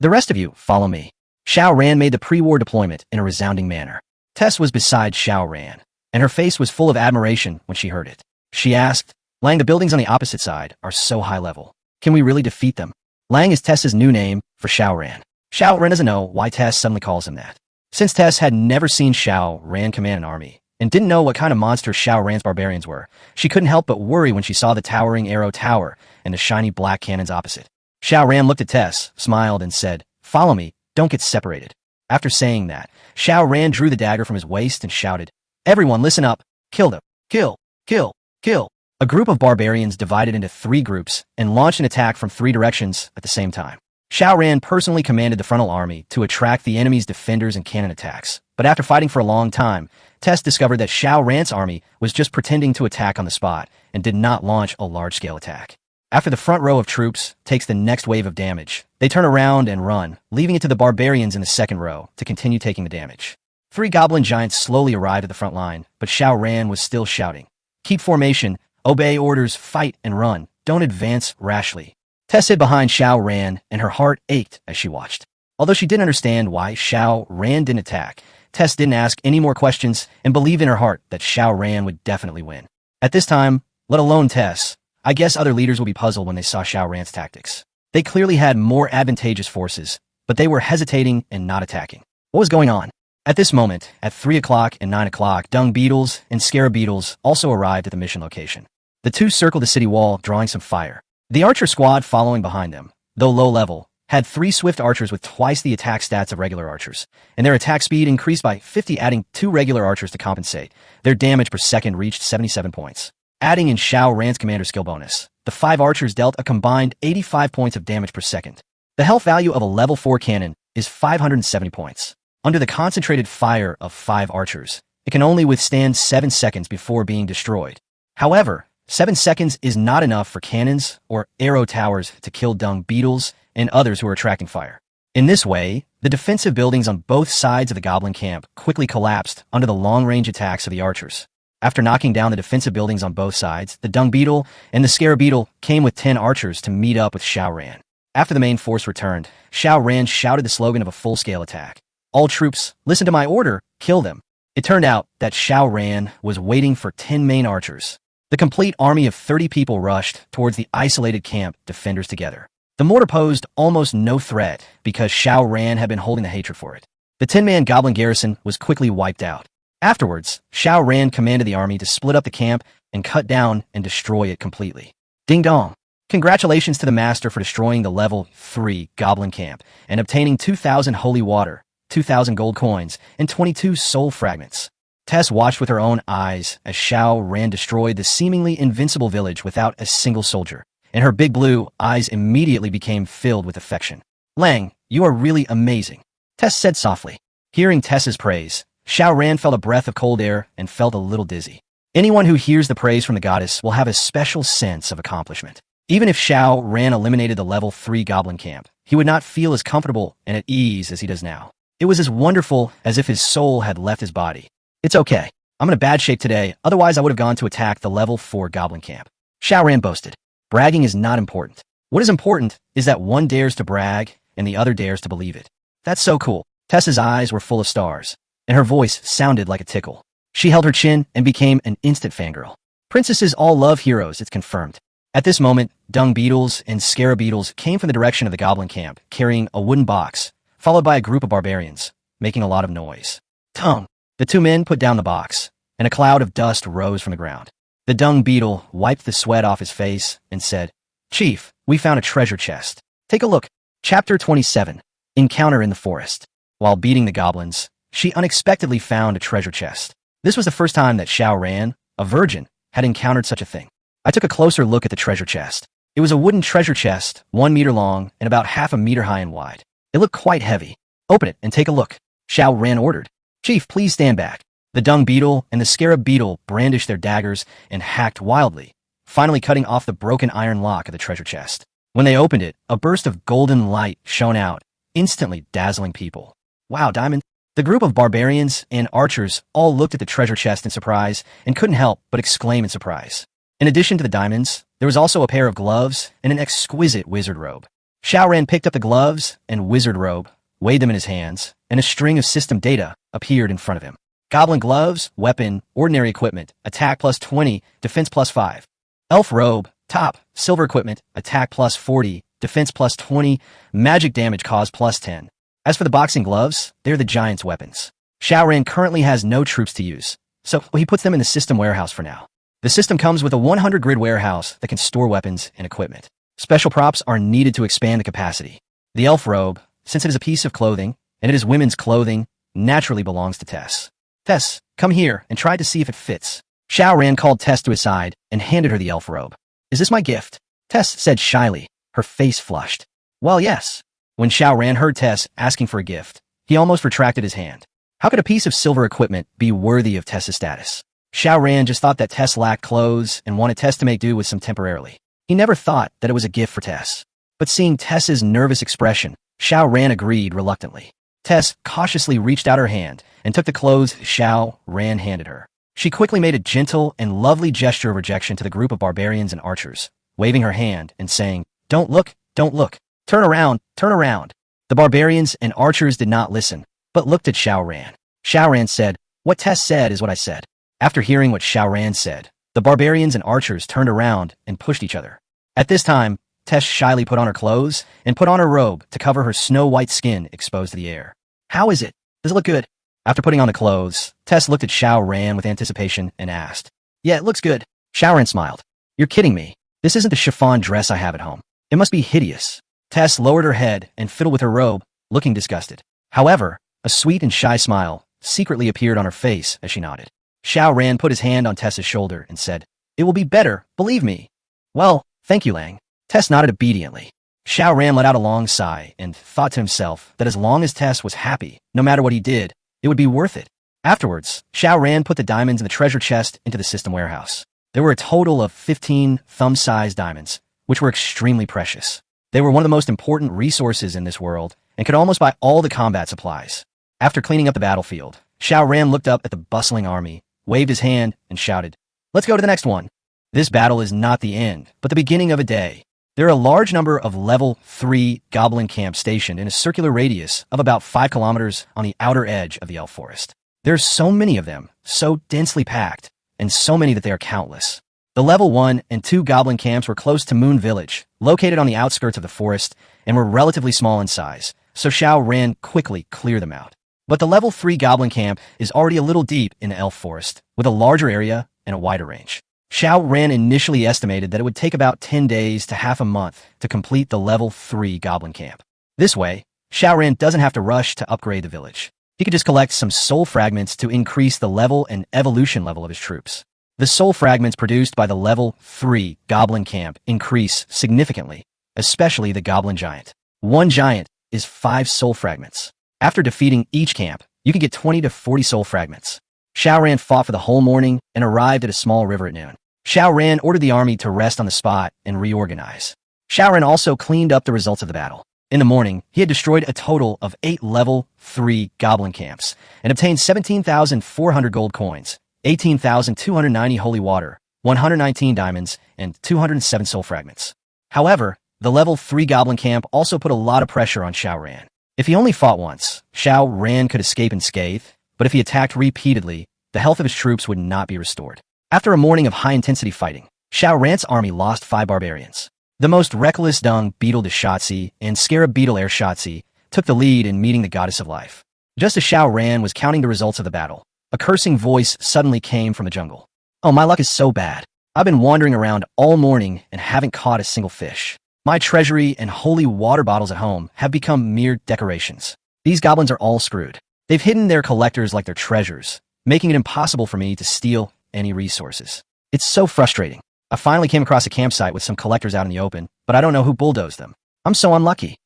The rest of you, follow me. Xiao Ran made the pre-war deployment in a resounding manner. Tess was beside Xiao Ran, and her face was full of admiration when she heard it. She asked, Lang, the buildings on the opposite side are so high level. Can we really defeat them? Lang is Tess's new name for Xiao Ran. Xiao Ran doesn't know why Tess suddenly calls him that. Since Tess had never seen Xiao Ran command an army, and didn't know what kind of monster Xiao Ran's barbarians were, she couldn't help but worry when she saw the towering arrow tower and the shiny black cannons opposite. Xiao Ran looked at Tess, smiled, and said, Follow me, don't get separated. After saying that, Xiao Ran drew the dagger from his waist and shouted, Everyone listen up, kill them, kill, kill, kill. A group of barbarians divided into 3 groups and launched an attack from 3 directions at the same time. Xiao Ran personally commanded the frontal army to attract the enemy's defenders and cannon attacks, but after fighting for a long time, Tess discovered that Xiao Ran's army was just pretending to attack on the spot and did not launch a large-scale attack. After the front row of troops takes the next wave of damage, they turn around and run, leaving it to the barbarians in the second row to continue taking the damage. 3 goblin giants slowly arrived at the front line, but Xiao Ran was still shouting, Keep formation, obey orders, fight and run, don't advance rashly. Tess hid behind Xiao Ran, and her heart ached as she watched. Although she didn't understand why Xiao Ran didn't attack, Tess didn't ask any more questions and believed in her heart that Xiao Ran would definitely win. At this time, let alone Tess, I guess other leaders will be puzzled when they saw Xiao Ran's tactics. They clearly had more advantageous forces, but they were hesitating and not attacking. What was going on? At this moment, at 3 o'clock and 9 o'clock, dung beetles and scarab beetles also arrived at the mission location. The 2 circled the city wall, drawing some fire. The archer squad following behind them, though low level, had 3 swift archers with twice the attack stats of regular archers, and their attack speed increased by 50, adding 2 regular archers to compensate. Their damage per second reached 77 points. Adding in Xiao Ran's commander skill bonus, the 5 archers dealt a combined 85 points of damage per second. The health value of a level 4 cannon is 570 points. Under the concentrated fire of 5 archers, it can only withstand 7 seconds before being destroyed. However, 7 seconds is not enough for cannons or arrow towers to kill dung beetles and others who are attracting fire. In this way, the defensive buildings on both sides of the goblin camp quickly collapsed under the long-range attacks of the archers. After knocking down the defensive buildings on both sides, the dung beetle and the scarab beetle came with 10 archers to meet up with Xiao Ran. After the main force returned, Xiao Ran shouted the slogan of a full-scale attack. All troops, listen to my order, kill them. It turned out that Xiao Ran was waiting for 10 main archers. The complete army of 30 people rushed towards the isolated camp defenders together. The mortar posed almost no threat because Xiao Ran had been holding the hatred for it. The 10-man goblin garrison was quickly wiped out. Afterwards, Xiao Ran commanded the army to split up the camp and cut down and destroy it completely. Ding dong! Congratulations to the master for destroying the level 3 goblin camp and obtaining 2,000 holy water, 2,000 gold coins, and 22 soul fragments. Tess watched with her own eyes as Xiao Ran destroyed the seemingly invincible village without a single soldier, and her big blue eyes immediately became filled with affection. Lang, you are really amazing, Tess said softly. Hearing Tess's praise, Xiao Ran felt a breath of cold air and felt a little dizzy. Anyone who hears the praise from the goddess will have a special sense of accomplishment. Even if Xiao Ran eliminated the level 3 goblin camp, he would not feel as comfortable and at ease as he does now. It was as wonderful as if his soul had left his body. It's okay. I'm in a bad shape today, otherwise I would have gone to attack the level 4 goblin camp. Xiao Ran boasted. Bragging is not important. What is important is that one dares to brag and the other dares to believe it. That's so cool. Tessa's eyes were full of stars, and her voice sounded like a tickle. She held her chin and became an instant fangirl. Princesses all love heroes, it's confirmed. At this moment, dung beetles and scarab beetles came from the direction of the goblin camp, carrying a wooden box, followed by a group of barbarians, making a lot of noise. Tongue! The 2 men put down the box, and a cloud of dust rose from the ground. The dung beetle wiped the sweat off his face and said, Chief, we found a treasure chest. Take a look. Chapter 27, Encounter in the Forest. While beating the goblins, she unexpectedly found a treasure chest. This was the first time that Xiao Ran, a virgin, had encountered such a thing. I took a closer look at the treasure chest. It was a wooden treasure chest, 1 meter long and about half a meter high and wide. It looked quite heavy. Open it and take a look, Xiao Ran ordered. Chief, please stand back. The dung beetle and the scarab beetle brandished their daggers and hacked wildly, finally cutting off the broken iron lock of the treasure chest. When they opened it, a burst of golden light shone out, instantly dazzling people. Wow, diamond! The group of barbarians and archers all looked at the treasure chest in surprise and couldn't help but exclaim in surprise. In addition to the diamonds, there was also a pair of gloves and an exquisite wizard robe. Xiao Ran picked up the gloves and wizard robe, weighed them in his hands, and a string of system data appeared in front of him. Goblin gloves, weapon, ordinary equipment, attack plus 20, defense plus 5. Elf robe, top, silver equipment, attack plus 40, defense plus 20, magic damage cause plus 10. As for the boxing gloves, they're the giant's weapons. Xiao Ran currently has no troops to use, so he puts them in the system warehouse for now. The system comes with a 100-grid warehouse that can store weapons and equipment. Special props are needed to expand the capacity. The elf robe, since it is a piece of clothing, and it is women's clothing, naturally belongs to Tess. Tess, come here and try to see if it fits. Xiao Ran called Tess to his side and handed her the elf robe. Is this my gift? Tess said shyly, her face flushed. Well, yes. When Xiao Ran heard Tess asking for a gift, he almost retracted his hand. How could a piece of silver equipment be worthy of Tess's status? Xiao Ran just thought that Tess lacked clothes and wanted Tess to make do with some temporarily. He never thought that it was a gift for Tess. But seeing Tess's nervous expression, Xiao Ran agreed reluctantly. Tess cautiously reached out her hand and took the clothes Xiao Ran handed her. She quickly made a gentle and lovely gesture of rejection to the group of barbarians and archers, waving her hand and saying, "Don't look, don't look. Turn around, turn around." The barbarians and archers did not listen, but looked at Xiao Ran. Xiao Ran said, "What Tess said is what I said." After hearing what Xiao Ran said, the barbarians and archers turned around and pushed each other. At this time, Tess shyly put on her clothes and put on her robe to cover her snow-white skin exposed to the air. How is it? Does it look good? After putting on the clothes, Tess looked at Xiao Ran with anticipation and asked, "Yeah, it looks good." Xiao Ran smiled. "You're kidding me. This isn't the chiffon dress I have at home. It must be hideous." Tess lowered her head and fiddled with her robe, looking disgusted. However, a sweet and shy smile secretly appeared on her face as she nodded. Xiao Ran put his hand on Tess's shoulder and said, "It will be better, believe me." "Well, thank you, Lang." Tess nodded obediently. Xiao Ran let out a long sigh and thought to himself that as long as Tess was happy, no matter what he did, it would be worth it. Afterwards, Xiao Ran put the diamonds in the treasure chest into the system warehouse. There were a total of 15 thumb-sized diamonds, which were extremely precious. They were one of the most important resources in this world and could almost buy all the combat supplies. After cleaning up the battlefield, Xiao Ran looked up at the bustling army, waved his hand, and shouted, "Let's go to the next one." This battle is not the end, but the beginning of a day. There are a large number of level 3 goblin camps stationed in a circular radius of about 5 kilometers on the outer edge of the elf forest. There are so many of them, so densely packed, and so many that they are countless. The level 1 and 2 goblin camps were close to Moon Village, located on the outskirts of the forest, and were relatively small in size, so Xiao Ran quickly cleared them out. But the level 3 goblin camp is already a little deep in the elf forest, with a larger area and a wider range. Xiao Ran initially estimated that it would take about 10 days to half a month to complete the level 3 goblin camp. This way, Xiao Ran doesn't have to rush to upgrade the village. He could just collect some soul fragments to increase the level and evolution level of his troops. The soul fragments produced by the level 3 goblin camp increase significantly, especially the goblin giant. One giant is 5 soul fragments. After defeating each camp, you can get 20 to 40 soul fragments. Xiao Ran fought for the whole morning and arrived at a small river at noon. Xiao Ran ordered the army to rest on the spot and reorganize. Xiao Ran also cleaned up the results of the battle. In the morning, he had destroyed a total of 8 level 3 goblin camps and obtained 17,400 gold coins, 18,290 holy water, 119 diamonds, and 207 soul fragments. However, the level 3 goblin camp also put a lot of pressure on Xiao Ran. If he only fought once, Xiao Ran could escape unscathed, but if he attacked repeatedly, the health of his troops would not be restored. After a morning of high-intensity fighting, Xiao Ran's army lost 5 barbarians. The most reckless dung beetle Deshotzi and scarab beetle Ershotzi took the lead in meeting the goddess of life. Just as Xiao Ran was counting the results of the battle, a cursing voice suddenly came from the jungle. "Oh, my luck is so bad. I've been wandering around all morning and haven't caught a single fish. My treasury and holy water bottles at home have become mere decorations. These goblins are all screwed. They've hidden their collectors like their treasures, making it impossible for me to steal any resources. It's so frustrating. I finally came across a campsite with some collectors out in the open, but I don't know who bulldozed them. I'm so unlucky.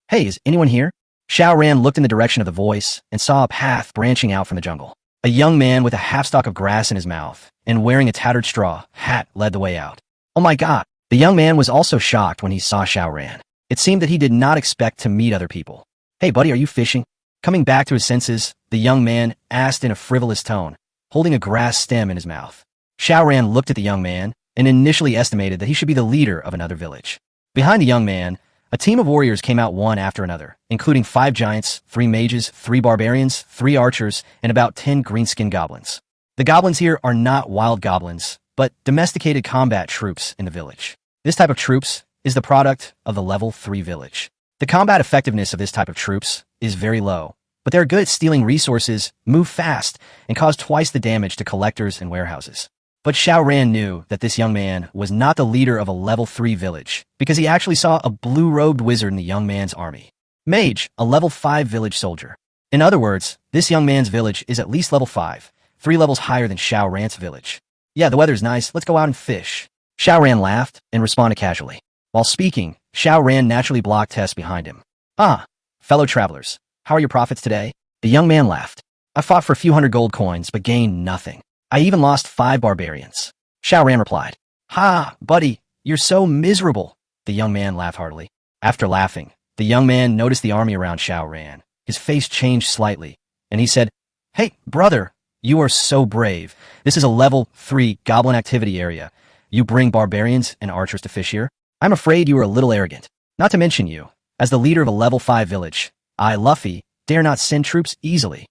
Hey, is anyone here?" Xiao Ran looked in the direction of the voice and saw a path branching out from the jungle. A young man with a half-stalk of grass in his mouth and wearing a tattered straw hat led the way out. Oh my god. The young man was also shocked when he saw Xiaoran. It seemed that he did not expect to meet other people. Hey buddy, are you fishing? Coming back to his senses, the young man asked in a frivolous tone, holding a grass stem in his mouth. Xiaoran looked at the young man and initially estimated that he should be the leader of another village. Behind the young man, a team of warriors came out one after another, including 5 giants, 3 mages, 3 barbarians, 3 archers, and about 10 green-skinned goblins. The goblins here are not wild goblins, but domesticated combat troops in the village. This type of troops is the product of the level 3 village. The combat effectiveness of this type of troops is very low, but they're good at stealing resources, move fast, and cause twice the damage to collectors and warehouses. But Xiaoran knew that this young man was not the leader of a level 3 village because he actually saw a blue-robed wizard in the young man's army. Mage, a level 5 village soldier. In other words, this young man's village is at least level 5, 3 levels higher than Xiaoran's village. Yeah, the weather's nice, let's go out and fish. Xiaoran laughed and responded casually. While speaking, Xiaoran naturally blocked Tess behind him. Ah, fellow travelers, how are your profits today? The young man laughed. I fought for a few hundred gold coins, but gained nothing. I even lost 5 barbarians. Xiaoran replied. Ha, buddy, you're so miserable. The young man laughed heartily. After laughing, the young man noticed the army around Xiaoran. His face changed slightly, and he said, Hey, brother, you are so brave. This is a level 3 goblin activity area. You bring barbarians and archers to fish here? I'm afraid you are a little arrogant. Not to mention you, as the leader of a level 5 village, I, Luffy, dare not send troops easily.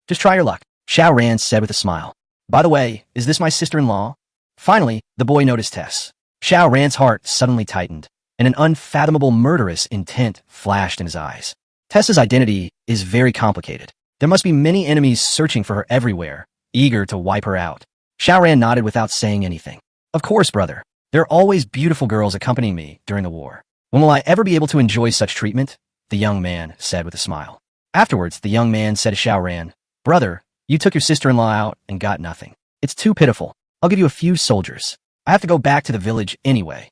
Just try your luck, Xiaoran said with a smile. By the way, is this my sister-in-law? Finally, the boy noticed Tess. Xiaoran's heart suddenly tightened, and an unfathomable murderous intent flashed in his eyes. Tess's identity is very complicated. There must be many enemies searching for her everywhere, eager to wipe her out. Xiaoran nodded without saying anything. Of course, brother. There are always beautiful girls accompanying me during the war. When will I ever be able to enjoy such treatment? The young man said with a smile. Afterwards, the young man said to Xiaoran, Brother, you took your sister-in-law out and got nothing. It's too pitiful. I'll give you a few soldiers. I have to go back to the village anyway.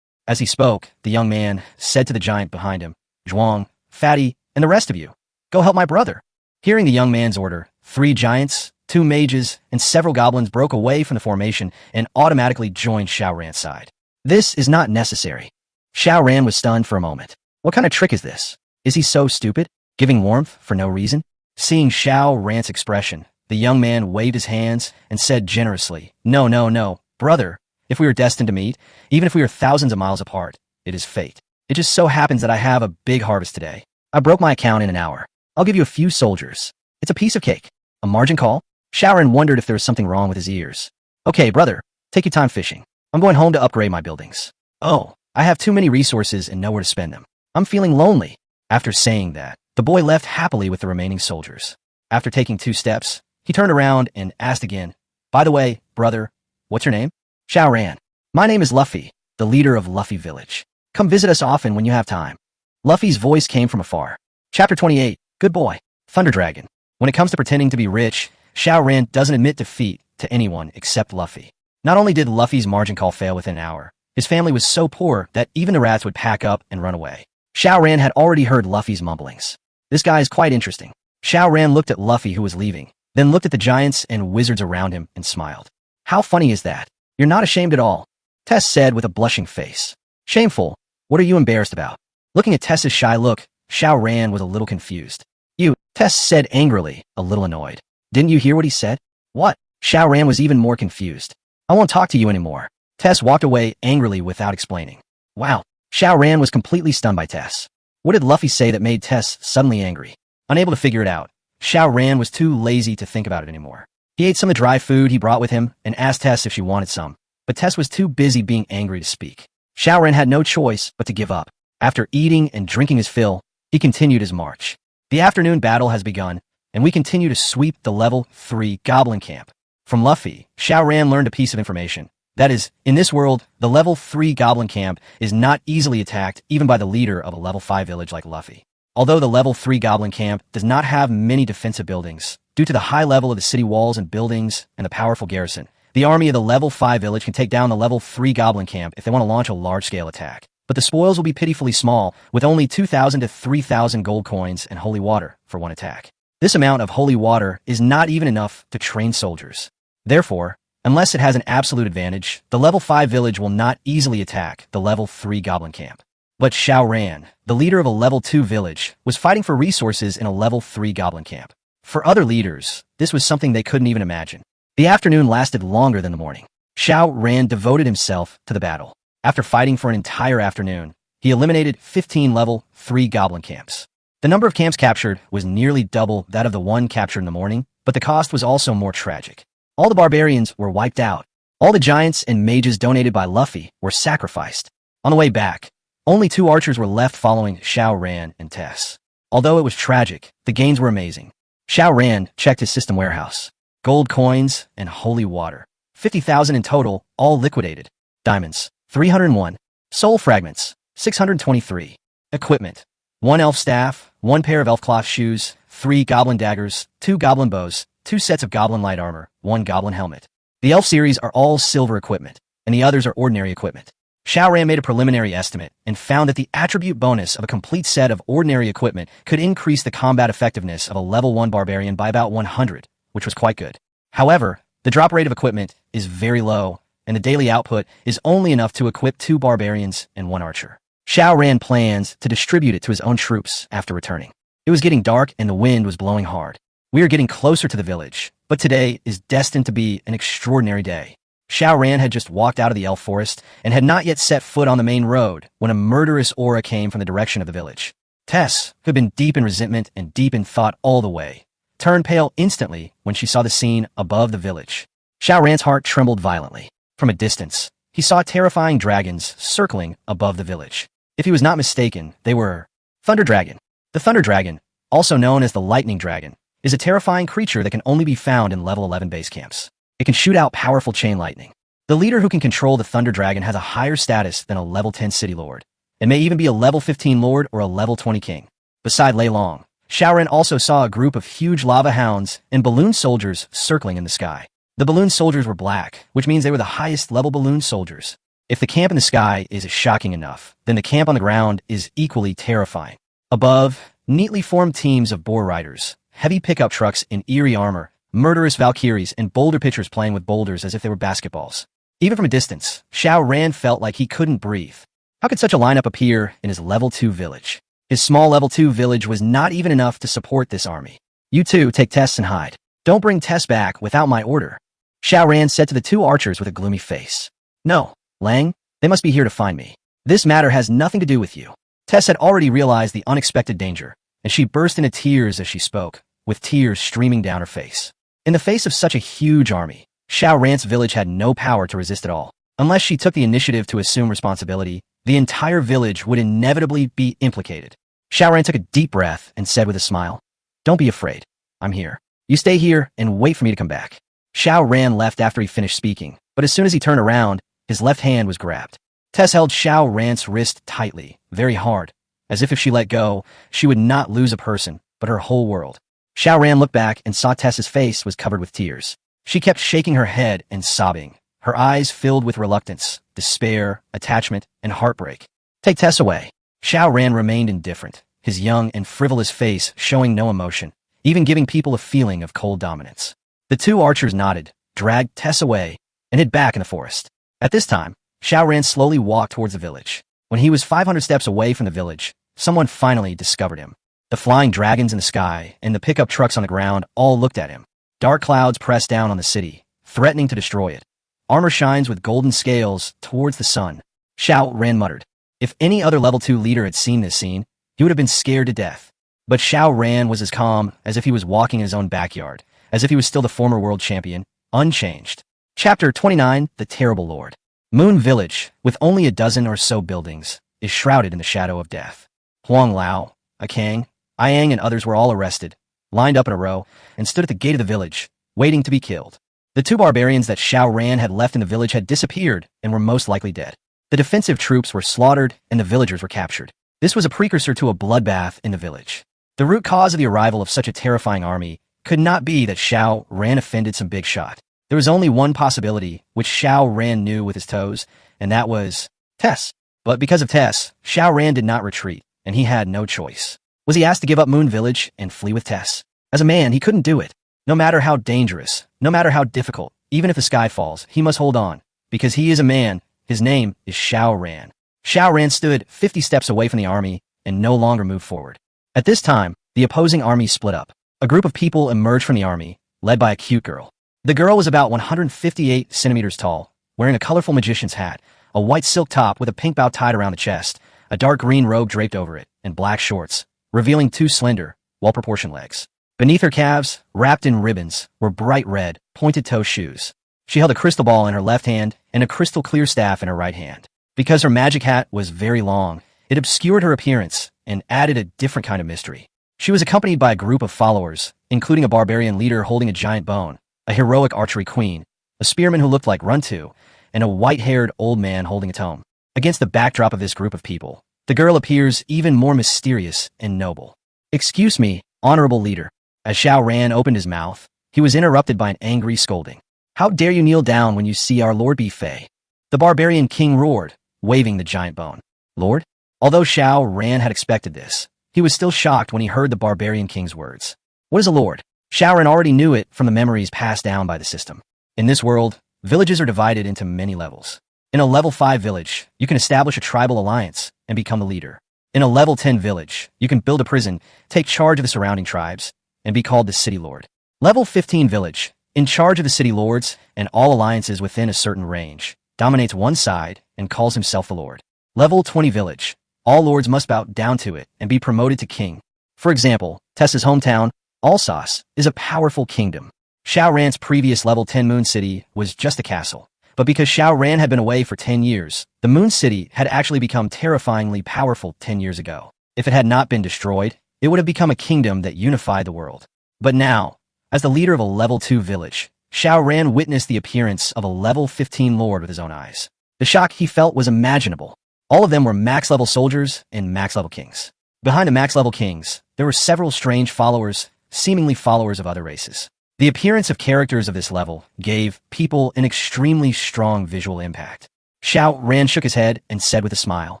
As he spoke, the young man said to the giant behind him, Zhuang, Fatty, and the rest of you, go help my brother. Hearing the young man's order, 3 giants, 2 mages, and several goblins broke away from the formation and automatically joined Xiaoran's side. This is not necessary. Xiaoran was stunned for a moment. What kind of trick is this? Is he so stupid? Giving warmth for no reason? Seeing Xiaoran's expression, the young man waved his hands and said generously, No, brother. If we were destined to meet, even if we are thousands of miles apart, it is fate. It just so happens that I have a big harvest today. I broke my account in an hour. I'll give you a few soldiers. It's a piece of cake. A margin call? Xiaoran wondered if there was something wrong with his ears. Okay, brother, take your time fishing. I'm going home to upgrade my buildings. Oh, I have too many resources and nowhere to spend them. I'm feeling lonely. After saying that, the boy left happily with the remaining soldiers. After taking 2 steps, he turned around and asked again, By the way, brother, what's your name? Xiaoran. My name is Luffy, the leader of Luffy Village. Come visit us often when you have time. Luffy's voice came from afar. Chapter 28, Good Boy, Thunder Dragon. When it comes to pretending to be rich, Xiaoran doesn't admit defeat to anyone except Luffy. Not only did Luffy's margin call fail within an hour, his family was so poor that even the rats would pack up and run away. Xiaoran had already heard Luffy's mumblings. This guy is quite interesting. Xiaoran looked at Luffy who was leaving, then looked at the giants and wizards around him and smiled. How funny is that? You're not ashamed at all, Tess said with a blushing face. Shameful. What are you embarrassed about? Looking at Tess's shy look, Xiaoran was a little confused. You, Tess said angrily, a little annoyed. Didn't you hear what he said? What? Xiaoran was even more confused. I won't talk to you anymore. Tess walked away angrily without explaining. Wow. Xiaoran was completely stunned by Tess. What did Luffy say that made Tess suddenly angry? Unable to figure it out, Xiaoran was too lazy to think about it anymore. He ate some of the dry food he brought with him and asked Tess if she wanted some, but Tess was too busy being angry to speak. Xiaoran had no choice but to give up. After eating and drinking his fill, he continued his march. The afternoon battle has begun, and we continue to sweep the level 3 goblin camp. From Luffy, Xiaoran learned a piece of information. That is, in this world, the level 3 goblin camp is not easily attacked even by the leader of a level 5 village like Luffy. Although the level 3 goblin camp does not have many defensive buildings, due to the high level of the city walls and buildings and the powerful garrison, the army of the level 5 village can take down the level 3 goblin camp if they want to launch a large-scale attack. But the spoils will be pitifully small, with only 2,000 to 3,000 gold coins and holy water for one attack. This amount of holy water is not even enough to train soldiers. Therefore, Unless it has an absolute advantage, the level 5 village will not easily attack the level 3 goblin camp. But Xiao Ran, the leader of a level 2 village, was fighting for resources in a level 3 goblin camp. For other leaders, this was something they couldn't even imagine. The afternoon lasted longer than the morning. Xiao Ran devoted himself to the battle. After fighting for an entire afternoon, he eliminated 15 level 3 goblin camps. The number of camps captured was nearly double that of the one captured in the morning, but the cost was also more tragic. All the barbarians were wiped out. All the giants and mages donated by Luffy were sacrificed. On the way back, only 2 archers were left following Xiao Ran and Tess. Although it was tragic, the gains were amazing. Xiao Ran checked his system warehouse. Gold coins and holy water. 50,000 in total, all liquidated. Diamonds, 301. Soul fragments, 623. Equipment, 1 elf staff, 1 pair of elf cloth shoes, 3 goblin daggers, 2 goblin bows, 2 sets of goblin light armor, 1 goblin helmet. The elf series are all silver equipment, and the others are ordinary equipment. Xiao Ran made a preliminary estimate and found that the attribute bonus of a complete set of ordinary equipment could increase the combat effectiveness of a level 1 barbarian by about 100, which was quite good. However, the drop rate of equipment is very low, and the daily output is only enough to equip 2 barbarians and 1 archer. Xiao Ran plans to distribute it to his own troops after returning. It was getting dark and the wind was blowing hard. We are getting closer to the village, but today is destined to be an extraordinary day. Xiao Ran had just walked out of the elf forest and had not yet set foot on the main road when a murderous aura came from the direction of the village. Tess, who had been deep in resentment and deep in thought all the way, turned pale instantly when she saw the scene above the village. Xiao Ran's heart trembled violently. From a distance, he saw terrifying dragons circling above the village. If he was not mistaken, they were Thunder Dragon. The Thunder Dragon, also known as the Lightning Dragon, is a terrifying creature that can only be found in level 11 base camps. It can shoot out powerful chain lightning. The leader who can control the Thunder Dragon has a higher status than a level 10 city lord, and may even be a level 15 lord or a level 20 king. Beside Lei Long, Xiao Ran also saw a group of huge lava hounds and balloon soldiers circling in the sky. The balloon soldiers were black, which means they were the highest level balloon soldiers. If the camp in the sky is shocking enough, then the camp on the ground is equally terrifying. Above, neatly formed teams of boar riders, heavy pickup trucks in eerie armor, murderous valkyries, and boulder pitchers playing with boulders as if they were basketballs. Even from a distance, Xiao Ran felt like he couldn't breathe. How could such a lineup appear in his level 2 village? His small level 2 village was not even enough to support this army. You two take Tess and hide. Don't bring Tess back without my order, Xiao Ran said to the 2 archers with a gloomy face. No, Lang, they must be here to find me. This matter has nothing to do with you. Tess had already realized the unexpected danger, and she burst into tears as she spoke, with tears streaming down her face. In the face of such a huge army, Xiao Ran's village had no power to resist at all. Unless she took the initiative to assume responsibility, the entire village would inevitably be implicated. Xiao Ran took a deep breath and said with a smile, Don't be afraid. I'm here. You stay here and wait for me to come back. Xiao Ran left after he finished speaking, but as soon as he turned around, his left hand was grabbed. Tess held Xiao Ran's wrist tightly, very hard, as if she let go, she would not lose a person, but her whole world. Xiao Ran looked back and saw Tess's face was covered with tears. She kept shaking her head and sobbing, her eyes filled with reluctance, despair, attachment, and heartbreak. Take Tess away. Xiao Ran remained indifferent, his young and frivolous face showing no emotion, even giving people a feeling of cold dominance. The 2 archers nodded, dragged Tess away, and hid back in the forest. At this time, Xiao Ran slowly walked towards the village. When he was 500 steps away from the village, someone finally discovered him. The flying dragons in the sky and the pickup trucks on the ground all looked at him. Dark clouds pressed down on the city, threatening to destroy it. Armor shines with golden scales towards the sun. Xiao Ran muttered. If any other level 2 leader had seen this scene, he would have been scared to death. But Xiao Ran was as calm as if he was walking in his own backyard, as if he was still the former world champion, unchanged. Chapter 29, The Terrible Lord. Moon Village, with only a dozen or so buildings, is shrouded in the shadow of death. Huang Lao, Akang, Iang, and others were all arrested, lined up in a row, and stood at the gate of the village, waiting to be killed. The 2 barbarians that Xiao Ran had left in the village had disappeared and were most likely dead. The defensive troops were slaughtered and the villagers were captured. This was a precursor to a bloodbath in the village. The root cause of the arrival of such a terrifying army could not be that Xiao Ran offended some big shot. There was only one possibility, which Xiao Ran knew with his toes, and that was Tess. But because of Tess, Xiao Ran did not retreat, and he had no choice. Was he asked to give up Moon Village and flee with Tess? As a man, he couldn't do it. No matter how dangerous, no matter how difficult, even if the sky falls, he must hold on, because he is a man. His name is Xiao Ran. Xiao Ran stood 50 steps away from the army and no longer moved forward. At this time, the opposing armies split up. A group of people emerged from the army, led by a cute girl. The girl was about 158 centimeters tall, wearing a colorful magician's hat, a white silk top with a pink bow tied around the chest, a dark green robe draped over it, and black shorts, revealing two slender, well-proportioned legs. Beneath her calves, wrapped in ribbons, were bright red, pointed-toe shoes. She held a crystal ball in her left hand and a crystal-clear staff in her right hand. Because her magic hat was very long, it obscured her appearance and added a different kind of mystery. She was accompanied by a group of followers, including a barbarian leader holding a giant bone, a heroic archery queen, a spearman who looked like Runtu, and a white-haired old man holding a tome. Against the backdrop of this group of people, the girl appears even more mysterious and noble. "Excuse me, honorable leader." As Xiao Ran opened his mouth, he was interrupted by an angry scolding. "How dare you kneel down when you see our Lord Bifei?" The barbarian king roared, waving the giant bone. "Lord?" Although Xiao Ran had expected this, he was still shocked when he heard the barbarian king's words. What is a lord? Xiao Ran already knew it from the memories passed down by the system. In this world, villages are divided into many levels. In a level 5 village, you can establish a tribal alliance and become the leader. In a level 10 village, you can build a prison, take charge of the surrounding tribes, and be called the city lord. Level 15 village, in charge of the city lords and all alliances within a certain range, dominates one side and calls himself the lord. Level 20 village, all lords must bow down to it and be promoted to king. For example, Tessa's hometown, Alsace, is a powerful kingdom. Xiao Ran's previous level 10 Moon City was just a castle. But because Xiao Ran had been away for 10 years, the Moon City had actually become terrifyingly powerful 10 years ago. If it had not been destroyed, it would have become a kingdom that unified the world. But now, as the leader of a level 2 village, Xiao Ran witnessed the appearance of a level 15 lord with his own eyes. The shock he felt was imaginable. All of them were max-level soldiers and max-level kings. Behind the max-level kings, there were several strange followers, seemingly followers of other races. The appearance of characters of this level gave people an extremely strong visual impact. Xiao Ran shook his head and said with a smile,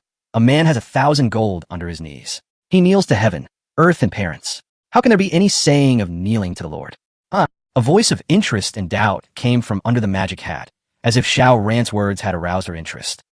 "A man has 1,000 gold under his knees. He kneels to heaven, earth, and parents. How can there be any saying of kneeling to the Lord?" A voice of interest and doubt came from under the magic hat, as if Xiao Ran's words had aroused her interest.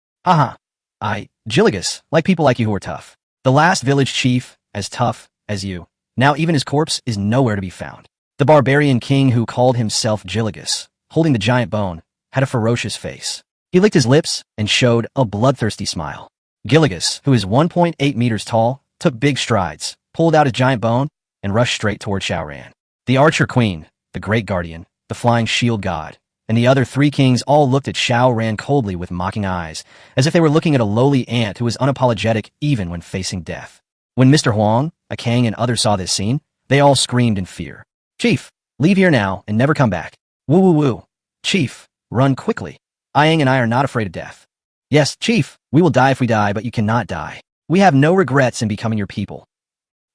Gilligus, like people like you who are tough. The last village chief, as tough as you. Now even his corpse is nowhere to be found." The barbarian king who called himself Gilligus, holding the giant bone, had a ferocious face. He licked his lips and showed a bloodthirsty smile. Gilligus, who is 1.8 meters tall, took big strides, pulled out his giant bone, and rushed straight toward Xiao Ran. The archer queen, the great guardian, the flying shield god, and the other 3 kings all looked at Xiao Ran coldly with mocking eyes, as if they were looking at a lowly ant who was unapologetic even when facing death. When Mr. Huang, a king, and others saw this scene, they all screamed in fear. "Chief, leave here now and never come back." "Woo woo woo. Chief, run quickly. Yang and I are not afraid of death." "Yes, Chief, we will die if we die, but you cannot die. We have no regrets in becoming your people."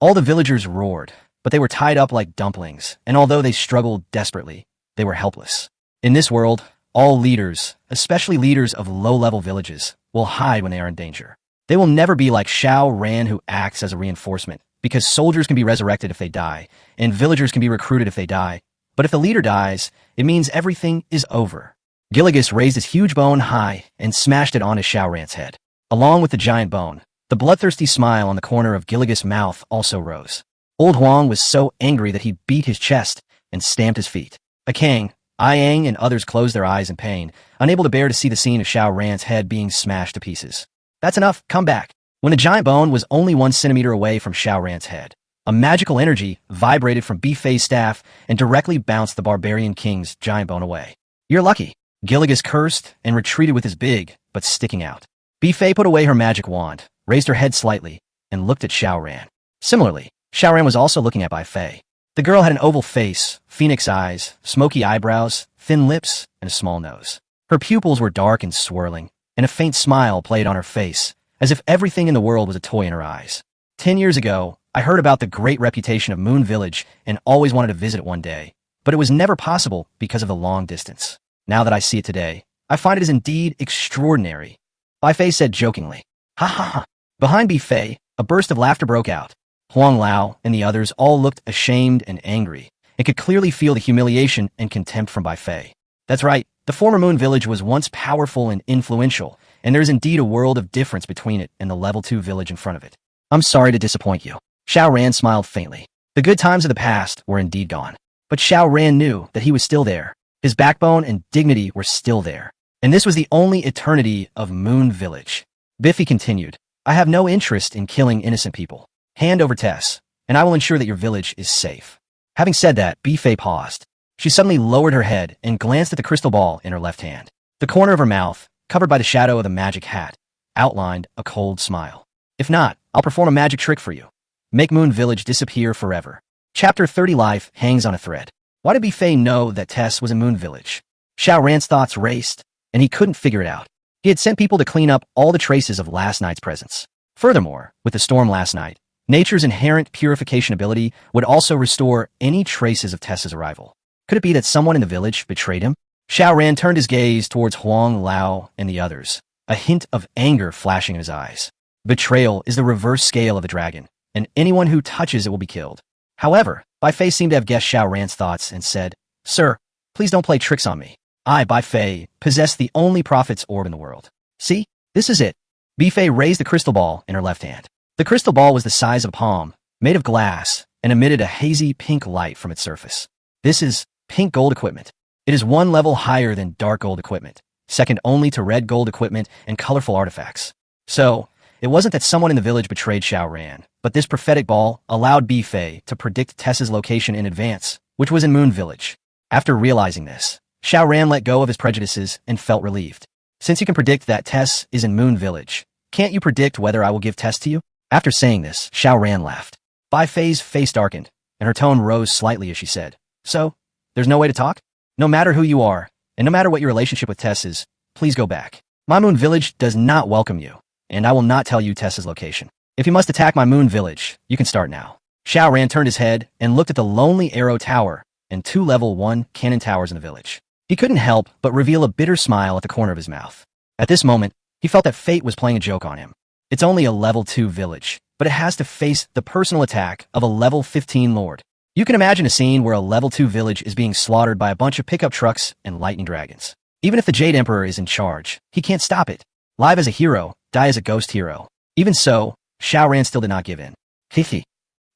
All the villagers roared, but they were tied up like dumplings, and although they struggled desperately, they were helpless. In this world, all leaders, especially leaders of low-level villages, will hide when they are in danger. They will never be like Xiao Ran, who acts as a reinforcement, because soldiers can be resurrected if they die, and villagers can be recruited if they die. But if the leader dies, it means everything is over. Gilligus raised his huge bone high and smashed it onto Xiao Ran's head. Along with the giant bone, the bloodthirsty smile on the corner of Gilligus' mouth also rose. Old Huang was so angry that he beat his chest and stamped his feet. A king, Yang and others closed their eyes in pain, unable to bear to see the scene of Xiao Ran's head being smashed to pieces. "That's enough, come back." When the giant bone was only 1 centimeter away from Xiao Ran's head, a magical energy vibrated from Bifei's staff and directly bounced the barbarian king's giant bone away. "You're lucky." Gilligus cursed and retreated with his big, but sticking out. Bifei put away her magic wand, raised her head slightly, and looked at Xiao Ran. Similarly, Xiao Ran was also looking at Bifei. The girl had an oval face, phoenix eyes, smoky eyebrows, thin lips, and a small nose. Her pupils were dark and swirling, and a faint smile played on her face, as if everything in the world was a toy in her eyes. 10 years ago, I heard about the great reputation of Moon Village and always wanted to visit it one day, but it was never possible because of the long distance. Now that I see it today, I find it is indeed extraordinary. Bifei said jokingly. "Ha ha ha." Behind Bifei, a burst of laughter broke out. Huang Lao and the others all looked ashamed and angry, and could clearly feel the humiliation and contempt from Bifei. That's right. The former Moon Village was once powerful and influential, and there is indeed a world of difference between it and the level 2 village in front of it. I'm sorry to disappoint you. Xiao Ran smiled faintly. The good times of the past were indeed gone. But Xiao Ran knew that he was still there. His backbone and dignity were still there. And this was the only eternity of Moon Village. Biffy continued, I have no interest in killing innocent people. Hand over Tess, and I will ensure that your village is safe. Having said that, Biffy paused. She suddenly lowered her head and glanced at the crystal ball in her left hand. The corner of her mouth, covered by the shadow of the magic hat, outlined a cold smile. If not, I'll perform a magic trick for you. Make Moon Village disappear forever. Chapter 30 Life hangs on a thread. Why did Biffy know that Tess was in Moon Village? Xiao Ran's thoughts raced, and he couldn't figure it out. He had sent people to clean up all the traces of last night's presence. Furthermore, with the storm last night, nature's inherent purification ability would also restore any traces of Tess's arrival. Could it be that someone in the village betrayed him? Xiao Ran turned his gaze towards Huang Lao and the others, a hint of anger flashing in his eyes. Betrayal is the reverse scale of the dragon, and anyone who touches it will be killed. However, Bai Fei seemed to have guessed Xiao Ran's thoughts and said, Sir, please don't play tricks on me. I, Bai Fei, possess the only prophet's orb in the world. See, this is it. Bai Fei raised the crystal ball in her left hand. The crystal ball was the size of a palm, made of glass, and emitted a hazy pink light from its surface. This is pink gold equipment. It is one level higher than dark gold equipment, second only to red gold equipment and colorful artifacts. So, it wasn't that someone in the village betrayed Xiao Ran, but this prophetic ball allowed Bai Fei to predict Tess's location in advance, which was in Moon Village. After realizing this, Xiao Ran let go of his prejudices and felt relieved. Since you can predict that Tess is in Moon Village, can't you predict whether I will give Tess to you? After saying this, Xiao Ran laughed. Bai Fei's face darkened, and her tone rose slightly as she said, So, there's no way to talk? No matter who you are, and no matter what your relationship with Tess is, please go back. My Moon Village does not welcome you, and I will not tell you Tess's location. If you must attack my Moon Village, you can start now. Xiao Ran turned his head and looked at the Lonely Arrow Tower and 2 level 1 cannon towers in the village. He couldn't help but reveal a bitter smile at the corner of his mouth. At this moment, he felt that fate was playing a joke on him. It's only a level 2 village, but it has to face the personal attack of a level 15 lord. You can imagine a scene where a level 2 village is being slaughtered by a bunch of pickup trucks and lightning dragons. Even if the Jade Emperor is in charge, he can't stop it. Live as a hero, die as a ghost hero. Even so, Xiao Ran still did not give in. Hihi.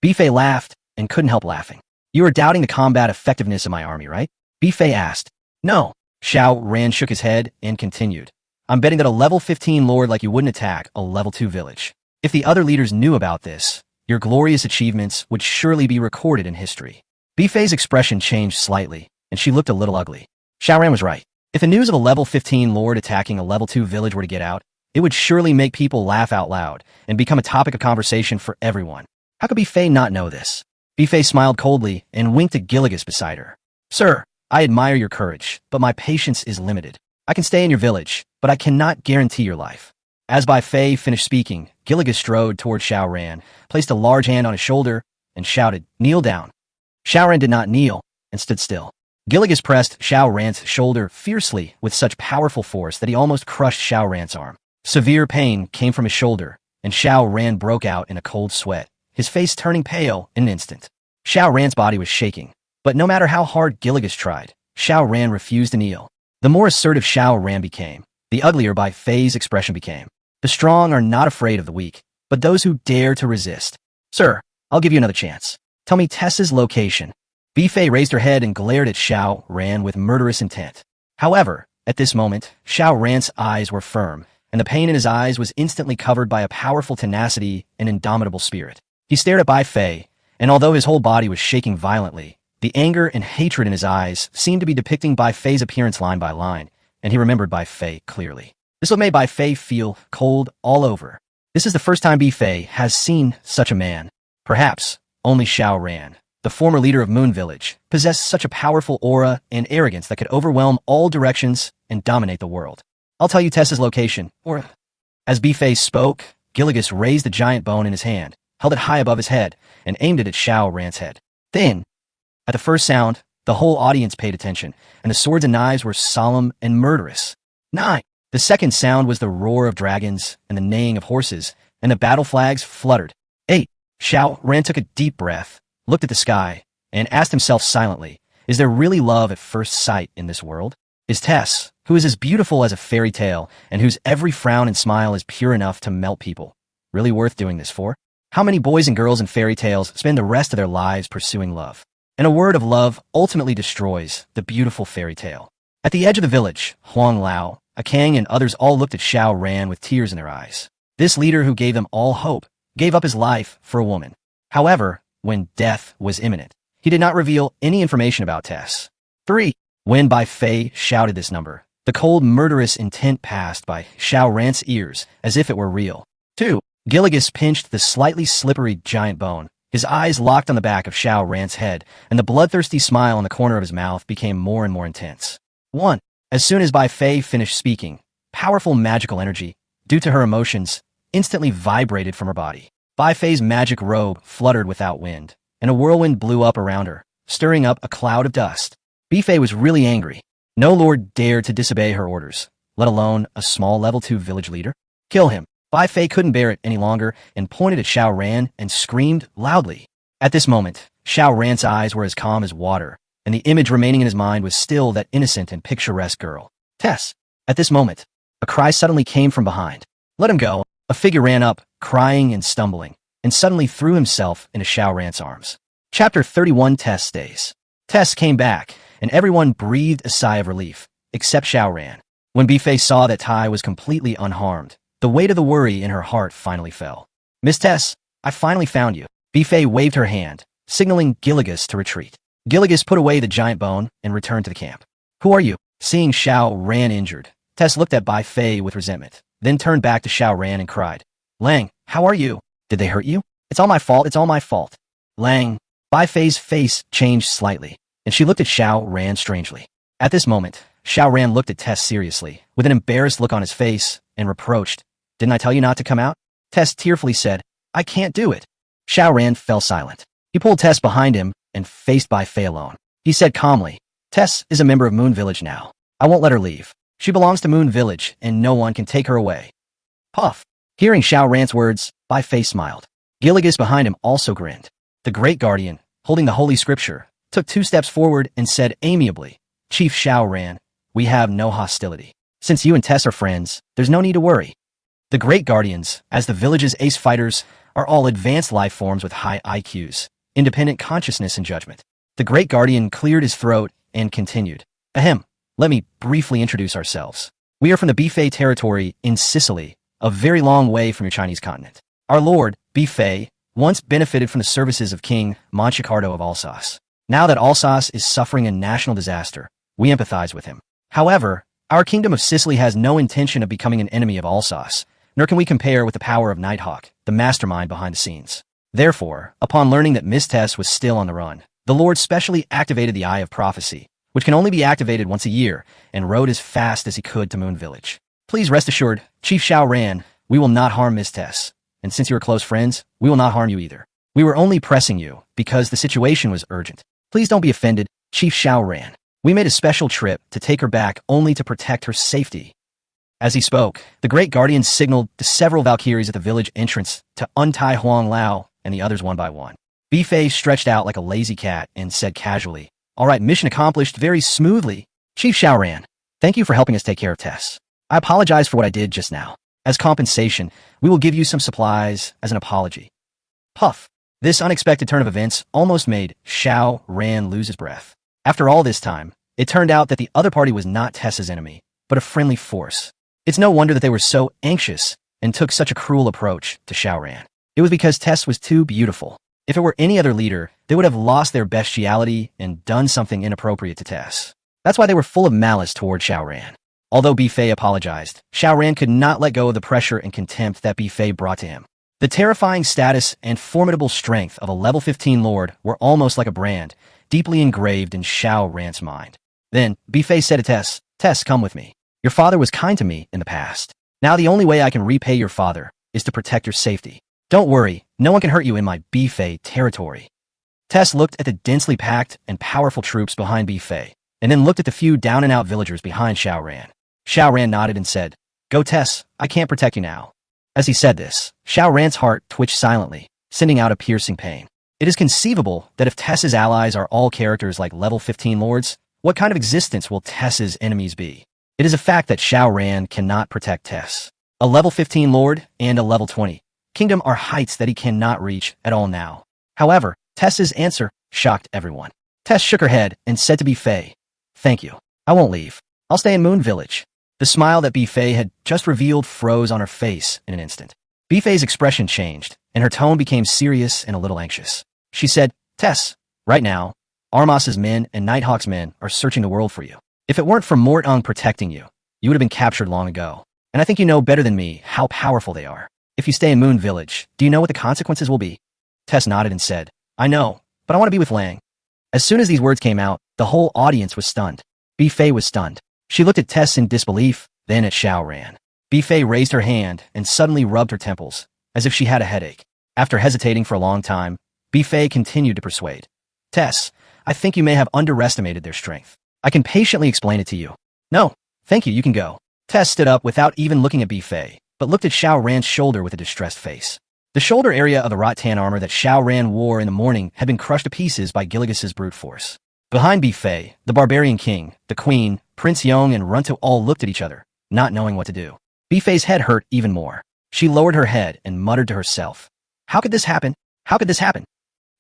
Bai Fei laughed and couldn't help laughing. You are doubting the combat effectiveness of my army, right? Bai Fei asked. No. Xiao Ran shook his head and continued. I'm betting that a level 15 lord like you wouldn't attack a level 2 village. If the other leaders knew about this, your glorious achievements would surely be recorded in history. Bai Fei's expression changed slightly, and she looked a little ugly. Xiao Ran was right. If the news of a level 15 lord attacking a level 2 village were to get out, it would surely make people laugh out loud and become a topic of conversation for everyone. How could Bai Fei not know this? Bai Fei smiled coldly and winked at Gilligas beside her. Sir, I admire your courage, but my patience is limited. I can stay in your village, but I cannot guarantee your life. As Bai Fei finished speaking, Gilligas strode toward Xiao Ran, placed a large hand on his shoulder, and shouted, Kneel down. Xiao Ran did not kneel and stood still. Gilligas pressed Xiao Ran's shoulder fiercely with such powerful force that he almost crushed Xiao Ran's arm. Severe pain came from his shoulder, and Xiao Ran broke out in a cold sweat, his face turning pale in an instant. Xiao Ran's body was shaking, but no matter how hard Gilligas tried, Xiao Ran refused to kneel. The more assertive Xiao Ran became, the uglier Bai Fei's expression became. The strong are not afraid of the weak, but those who dare to resist. Sir, I'll give you another chance. Tell me Tess's location. Bai Fei raised her head and glared at Xiao Ran with murderous intent. However, at this moment, Xiao Ran's eyes were firm, and the pain in his eyes was instantly covered by a powerful tenacity and indomitable spirit. He stared at Bai Fei, and although his whole body was shaking violently, the anger and hatred in his eyes seemed to be depicting Bai Fei's appearance line by line, and he remembered Bai Fei clearly. This made Bai Fei feel cold all over. This is the first time Bai Fei has seen such a man. Perhaps only Xiao Ran, the former leader of Moon Village, possessed such a powerful aura and arrogance that could overwhelm all directions and dominate the world. I'll tell you Tess's location, or... As Bai Fei spoke, Gilligas raised the giant bone in his hand, held it high above his head, and aimed it at Xiao Ran's head. Then, at the first sound, the whole audience paid attention, and the swords and knives were solemn and murderous. 9. The second sound was the roar of dragons and the neighing of horses, and the battle flags fluttered. 8. Xiao Ran took a deep breath, looked at the sky, and asked himself silently, is there really love at first sight in this world? is Tess, who is as beautiful as a fairy tale and whose every frown and smile is pure enough to melt people. Really worth doing this for? How many boys and girls in fairy tales spend the rest of their lives pursuing love? And a word of love ultimately destroys the beautiful fairy tale. At the edge of the village, Huang Lao, a Kang and others all looked at Xiao Ran with tears in their eyes. This leader who gave them all hope gave up his life for a woman. However, when death was imminent, he did not reveal any information about Tess. 3. When Bai Fei shouted this number, the cold murderous intent passed by Xiao Ran's ears as if it were real. 2. Gilligas pinched the slightly slippery giant bone. His eyes locked on the back of Xiao Ran's head, and the bloodthirsty smile on the corner of his mouth became more and more intense. 1. As soon as Bai Fei finished speaking, powerful magical energy, due to her emotions, instantly vibrated from her body. Bai Fei's magic robe fluttered without wind, and a whirlwind blew up around her, stirring up a cloud of dust. Bai Fei was really angry. No lord dared to disobey her orders, let alone a small level 2 village leader. Kill him. Bai Fei couldn't bear it any longer and pointed at Xiao Ran and screamed loudly. At this moment, Xiao Ran's eyes were as calm as water, and the image remaining in his mind was still that innocent and picturesque girl. Tess. At this moment, a cry suddenly came from behind. Let him go. A figure ran up, crying and stumbling, and suddenly threw himself into Xiao Ran's arms. Chapter 31 Tess Stays. Tess came back, and everyone breathed a sigh of relief, except Xiao Ran. When Bai Fei saw that Tai was completely unharmed, the weight of the worry in her heart finally fell. Miss Tess, I finally found you. Bai Fei waved her hand, signaling Gilligas to retreat. Gilligas put away the giant bone and returned to the camp. Who are you? Seeing Xiao Ran injured, Tess looked at Bai Fei with resentment, then turned back to Xiao Ran and cried, Lang, how are you? Did they hurt you? It's all my fault, it's all my fault. Lang. Bai Fei's face changed slightly, and she looked at Xiao Ran strangely. At this moment, Xiao Ran looked at Tess seriously, with an embarrassed look on his face, and reproached, Didn't I tell you not to come out? Tess tearfully said, I can't do it. Xiao Ran fell silent. He pulled Tess behind him and faced Bai Fei alone. He said calmly, Tess is a member of Moon Village now. I won't let her leave. She belongs to Moon Village, and no one can take her away. Puff. Hearing Xiao Ran's words, Bai Fei smiled. Gilligas behind him also grinned. The Great Guardian, holding the Holy Scripture, took 2 steps forward and said amiably, Chief Xiao Ran, we have no hostility. Since you and Tess are friends, there's no need to worry. The Great Guardians, as the village's ace fighters, are all advanced life forms with high IQs, independent consciousness and judgment. The Great Guardian cleared his throat and continued, Ahem, let me briefly introduce ourselves. We are from the Bai Fei territory in Sicily, a very long way from your Chinese continent. Our lord, Bai Fei, once benefited from the services of King Monchicardo of Alsace. Now that Alsace is suffering a national disaster, we empathize with him. However, our kingdom of Sicily has no intention of becoming an enemy of Alsace, nor can we compare with the power of Nighthawk, the mastermind behind the scenes. Therefore, upon learning that Miss Tess was still on the run, the Lord specially activated the Eye of Prophecy, which can only be activated once a year, and rode as fast as he could to Moon Village. Please rest assured, Chief Xiao Ran, we will not harm Miss Tess, and since you are close friends, we will not harm you either. We were only pressing you because the situation was urgent. Please don't be offended, Chief Xiao Ran. We made a special trip to take her back only to protect her safety. As he spoke, the Great Guardian signaled to several Valkyries at the village entrance to untie Huang Lao and the others one by one. Bai Fei stretched out like a lazy cat and said casually, All right, mission accomplished very smoothly. Chief Xiao Ran, thank you for helping us take care of Tess. I apologize for what I did just now. As compensation, we will give you some supplies as an apology. Puff. This unexpected turn of events almost made Xiao Ran lose his breath. After all this time, it turned out that the other party was not Tess's enemy, but a friendly force. It's no wonder that they were so anxious and took such a cruel approach to Xiao Ran. It was because Tess was too beautiful. If it were any other leader, they would have lost their bestiality and done something inappropriate to Tess. That's why they were full of malice toward Xiao Ran. Although Bai Fei apologized, Xiao Ran could not let go of the pressure and contempt that Bai Fei brought to him. The terrifying status and formidable strength of a level 15 lord were almost like a brand, deeply engraved in Xiao Ran's mind. Then, Bai Fei said to Tess, Tess, come with me. Your father was kind to me in the past. Now the only way I can repay your father is to protect your safety. Don't worry, no one can hurt you in my Bai Fei territory. Tess looked at the densely packed and powerful troops behind Bai Fei, and then looked at the few down-and-out villagers behind Xiao Ran. Xiao Ran nodded and said, Go Tess, I can't protect you now. As he said this, Xiao Ran's heart twitched silently, sending out a piercing pain. It is conceivable that if Tess's allies are all characters like level 15 lords, What kind of existence will Tess's enemies be? It is a fact that Xiao Ran cannot protect Tess. A level 15 lord and a level 20 kingdom are heights that he cannot reach at all now. However, Tess's answer shocked everyone. Tess shook her head and said to Bi-Fei, "Thank you. I won't leave. I'll stay in Moon Village." The smile that Bi-Fei had just revealed froze on her face in an instant. Bi-Fei's expression changed, and her tone became serious and a little anxious. She said, "Tess, right now, Armas's men and Nighthawk's men are searching the world for you. If it weren't for Mortong protecting you, you would have been captured long ago. And I think you know better than me how powerful they are. If you stay in Moon Village, do you know what the consequences will be?" Tess nodded and said, "I know, but I want to be with Lang." As soon as these words came out, the whole audience was stunned. Bi-Fei was stunned. She looked at Tess in disbelief, then at Xiao Ran. Bi-Fei raised her hand and suddenly rubbed her temples, as if she had a headache. After hesitating for a long time, Bi-Fei continued to persuade. "Tess, I think you may have underestimated their strength. I can patiently explain it to you." "No, thank you, you can go." Tess stood up without even looking at Bi-Fei, but looked at Xiao Ran's shoulder with a distressed face. The shoulder area of the rattan armor that Xiao Ran wore in the morning had been crushed to pieces by Gilligas's brute force. Behind Bi-Fei, the barbarian king, the queen, Prince Yong and Runto all looked at each other, not knowing what to do. Bi-Fei's head hurt even more. She lowered her head and muttered to herself, "How could this happen? How could this happen?"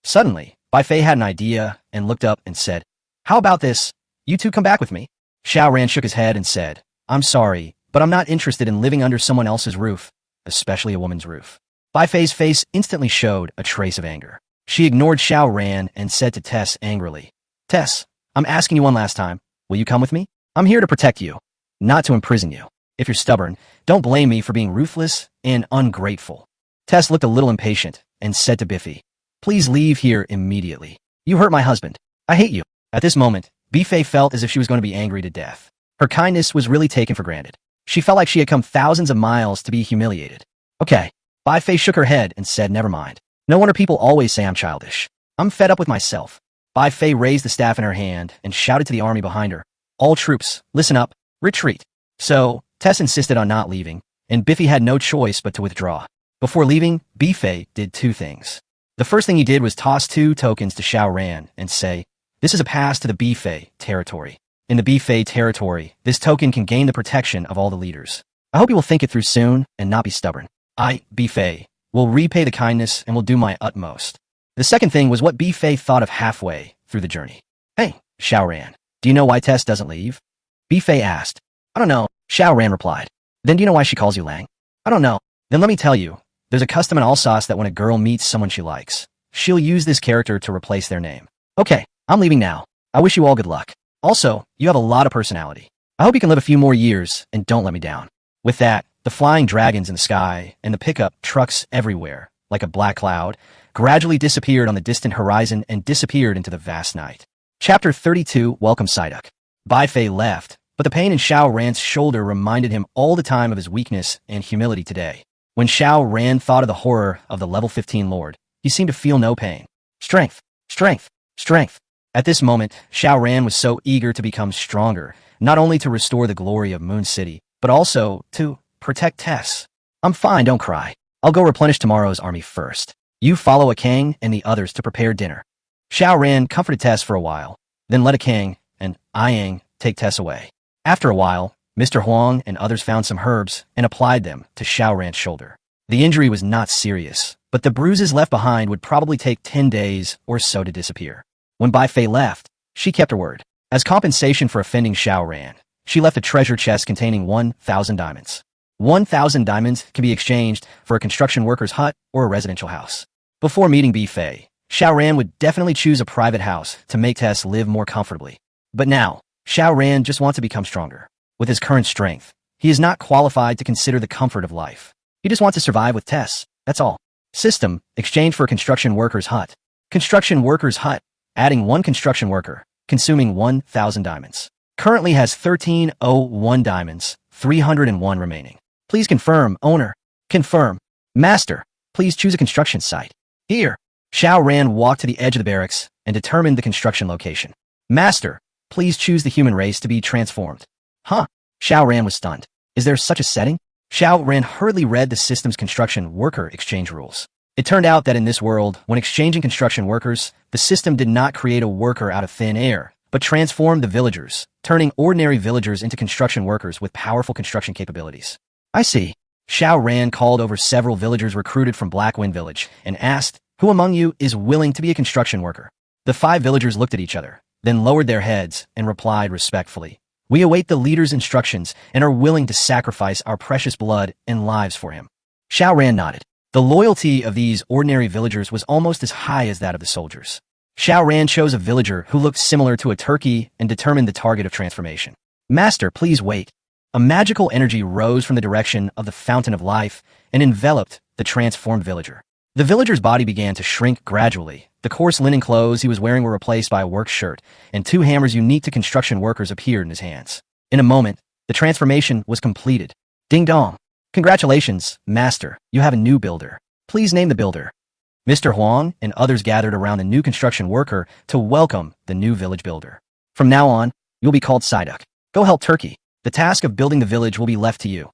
Suddenly, Bi-Fei had an idea and looked up and said, "How about this? You two come back with me." Xiao Ran shook his head and said, "I'm sorry, but I'm not interested in living under someone else's roof, especially a woman's roof." Bi-Fei's face instantly showed a trace of anger. She ignored Xiao Ran and said to Tess angrily, "Tess, I'm asking you one last time. Will you come with me? I'm here to protect you, not to imprison you. If you're stubborn, don't blame me for being ruthless and ungrateful." Tess looked a little impatient and said to Bi-Fei, "Please leave here immediately. You hurt my husband. I hate you." At this moment, Bi-Fei felt as if she was going to be angry to death. Her kindness was really taken for granted. She felt like she had come thousands of miles to be humiliated. "Okay." Bi-Fei shook her head and said, "Never mind. No wonder people always say I'm childish. I'm fed up with myself." Bi-Fei raised the staff in her hand and shouted to the army behind her, "All troops, listen up, retreat." So, Tess insisted on not leaving, and Bi-Fei had no choice but to withdraw. Before leaving, Bi-Fei did two things. The first thing he did was toss 2 tokens to Xiao Ran and say, "This is a pass to the Bi-Fei territory. In the Bi-Fei territory, this token can gain the protection of all the leaders. I hope you will think it through soon and not be stubborn. I, Bi-Fei, will repay the kindness and will do my utmost." The second thing was what Bi-Fei thought of halfway through the journey. "Hey, Xiao Ran, do you know why Tess doesn't leave?" Bi-Fei asked. "I don't know," Xiao Ran replied. "Then do you know why she calls you Lang?" "I don't know." "Then let me tell you. There's a custom in Alsace that when a girl meets someone she likes, she'll use this character to replace their name." "Okay, I'm leaving now. I wish you all good luck. Also, you have a lot of personality. I hope you can live a few more years and don't let me down." With that, the flying dragons in the sky and the pickup trucks everywhere, like a black cloud, gradually disappeared on the distant horizon and disappeared into the vast night. Chapter 32, Welcome Psyduck. Bi-Fei left, but the pain in Xiao Ran's shoulder reminded him all the time of his weakness and humility today. When Xiao Ran thought of the horror of the level 15 lord, he seemed to feel no pain. Strength, strength, strength. At this moment, Xiao Ran was so eager to become stronger, not only to restore the glory of Moon City, but also to protect Tess. "I'm fine, don't cry. I'll go replenish tomorrow's army first. You follow Akang and the others to prepare dinner." Xiao Ran comforted Tess for a while, then let Akang and Ayang take Tess away. After a while, Mr. Huang and others found some herbs and applied them to Xiao Ran's shoulder. The injury was not serious, but the bruises left behind would probably take 10 days or so to disappear. When Bi-Fei left, she kept her word. As compensation for offending Xiao Ran, she left a treasure chest containing 1,000 diamonds. 1,000 diamonds can be exchanged for a construction worker's hut or a residential house. Before meeting Bi-Fei, Xiao Ran would definitely choose a private house to make Tess live more comfortably. But now, Xiao Ran just wants to become stronger. With his current strength, he is not qualified to consider the comfort of life. He just wants to survive with Tess, that's all. System, exchange for a construction worker's hut. Construction worker's hut, adding 1 construction worker, consuming 1,000 diamonds. Currently has 1301 diamonds, 301 remaining. Please confirm, owner. Confirm. Master, please choose a construction site. Here. Xiao Ran walked to the edge of the barracks and determined the construction location. Master, please choose the human race to be transformed. Huh? Xiao Ran was stunned. Is there such a setting? Xiao Ran hurriedly read the system's construction worker exchange rules. It turned out that in this world, when exchanging construction workers, the system did not create a worker out of thin air, but transformed the villagers, turning ordinary villagers into construction workers with powerful construction capabilities. I see. Xiao Ran called over several villagers recruited from Blackwind Village and asked, "Who among you is willing to be a construction worker?" The 5 villagers looked at each other, then lowered their heads and replied respectfully, "We await the leader's instructions and are willing to sacrifice our precious blood and lives for him." Xiao Ran nodded. The loyalty of these ordinary villagers was almost as high as that of the soldiers. Xiao Ran chose a villager who looked similar to a turkey and determined the target of transformation. "Master, please wait." A magical energy rose from the direction of the fountain of life and enveloped the transformed villager. The villager's body began to shrink gradually. The coarse linen clothes he was wearing were replaced by a work shirt, and 2 hammers unique to construction workers appeared in his hands. In a moment, the transformation was completed. Ding dong. "Congratulations, Master. You have a new builder. Please name the builder." Mr. Huang and others gathered around the new construction worker to welcome the new village builder. "From now on, you'll be called Psyduck. Go help Turkey. The task of building the village will be left to you."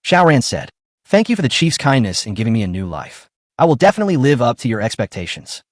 Xiao Ran said, "Thank you for the chief's kindness in giving me a new life. I will definitely live up to your expectations."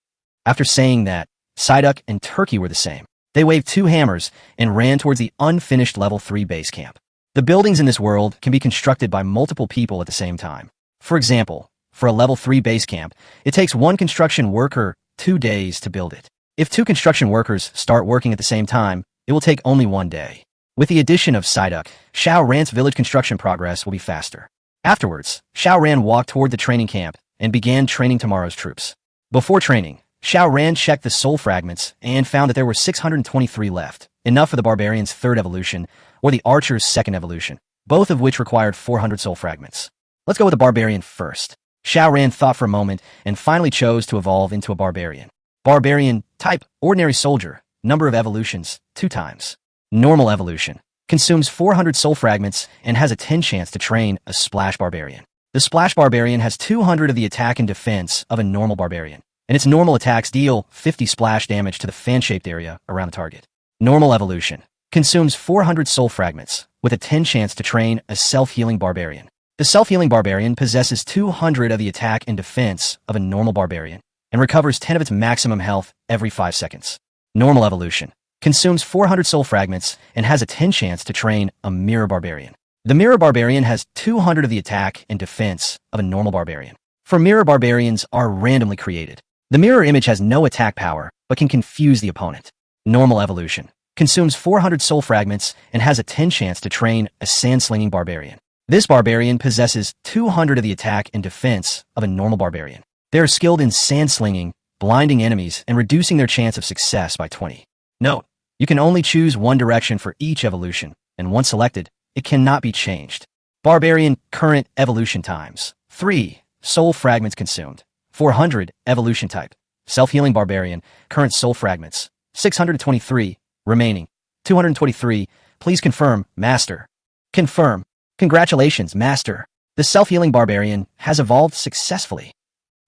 After saying that, Psyduck and Turkey were the same. They waved 2 hammers and ran towards the unfinished level 3 base camp. The buildings in this world can be constructed by multiple people at the same time. For example, for a level 3 base camp, it takes 1 construction worker 2 days to build it. If 2 construction workers start working at the same time, it will take only 1 day. With the addition of Psyduck, Xiao Ran's village construction progress will be faster. Afterwards, Xiao Ran walked toward the training camp and began training tomorrow's troops. Before training, Xiao Ran checked the soul fragments and found that there were 623 left, enough for the barbarian's 3rd evolution or the archer's 2nd evolution, both of which required 400 soul fragments. Let's go with the barbarian first. Xiao Ran thought for a moment and finally chose to evolve into a barbarian. Barbarian, type, ordinary soldier, number of evolutions, 2 times. Normal evolution, consumes 400 soul fragments and has a 10 chance to train a splash barbarian. The splash barbarian has 200 of the attack and defense of a normal barbarian, and its normal attacks deal 50 splash damage to the fan-shaped area around the target. Normal evolution, consumes 400 soul fragments with a 10 chance to train a self-healing barbarian. The self-healing barbarian possesses 200 of the attack and defense of a normal barbarian and recovers 10 of its maximum health every 5 seconds. Normal evolution, consumes 400 soul fragments and has a 10 chance to train a mirror barbarian. The mirror barbarian has 200 of the attack and defense of a normal barbarian. For mirror barbarians are randomly created. The mirror image has no attack power, but can confuse the opponent. Normal evolution, consumes 400 soul fragments and has a 10 chance to train a sand-slinging barbarian. This barbarian possesses 200 of the attack and defense of a normal barbarian. They are skilled in sand-slinging, blinding enemies, and reducing their chance of success by 20. Note, you can only choose one direction for each evolution, and once selected, it cannot be changed. Barbarian current evolution times. 3. Soul fragments consumed. 400 evolution type. Self-healing barbarian, current soul fragments. 623, remaining. 223, please confirm, Master. Confirm. Congratulations, Master. The self-healing barbarian has evolved successfully.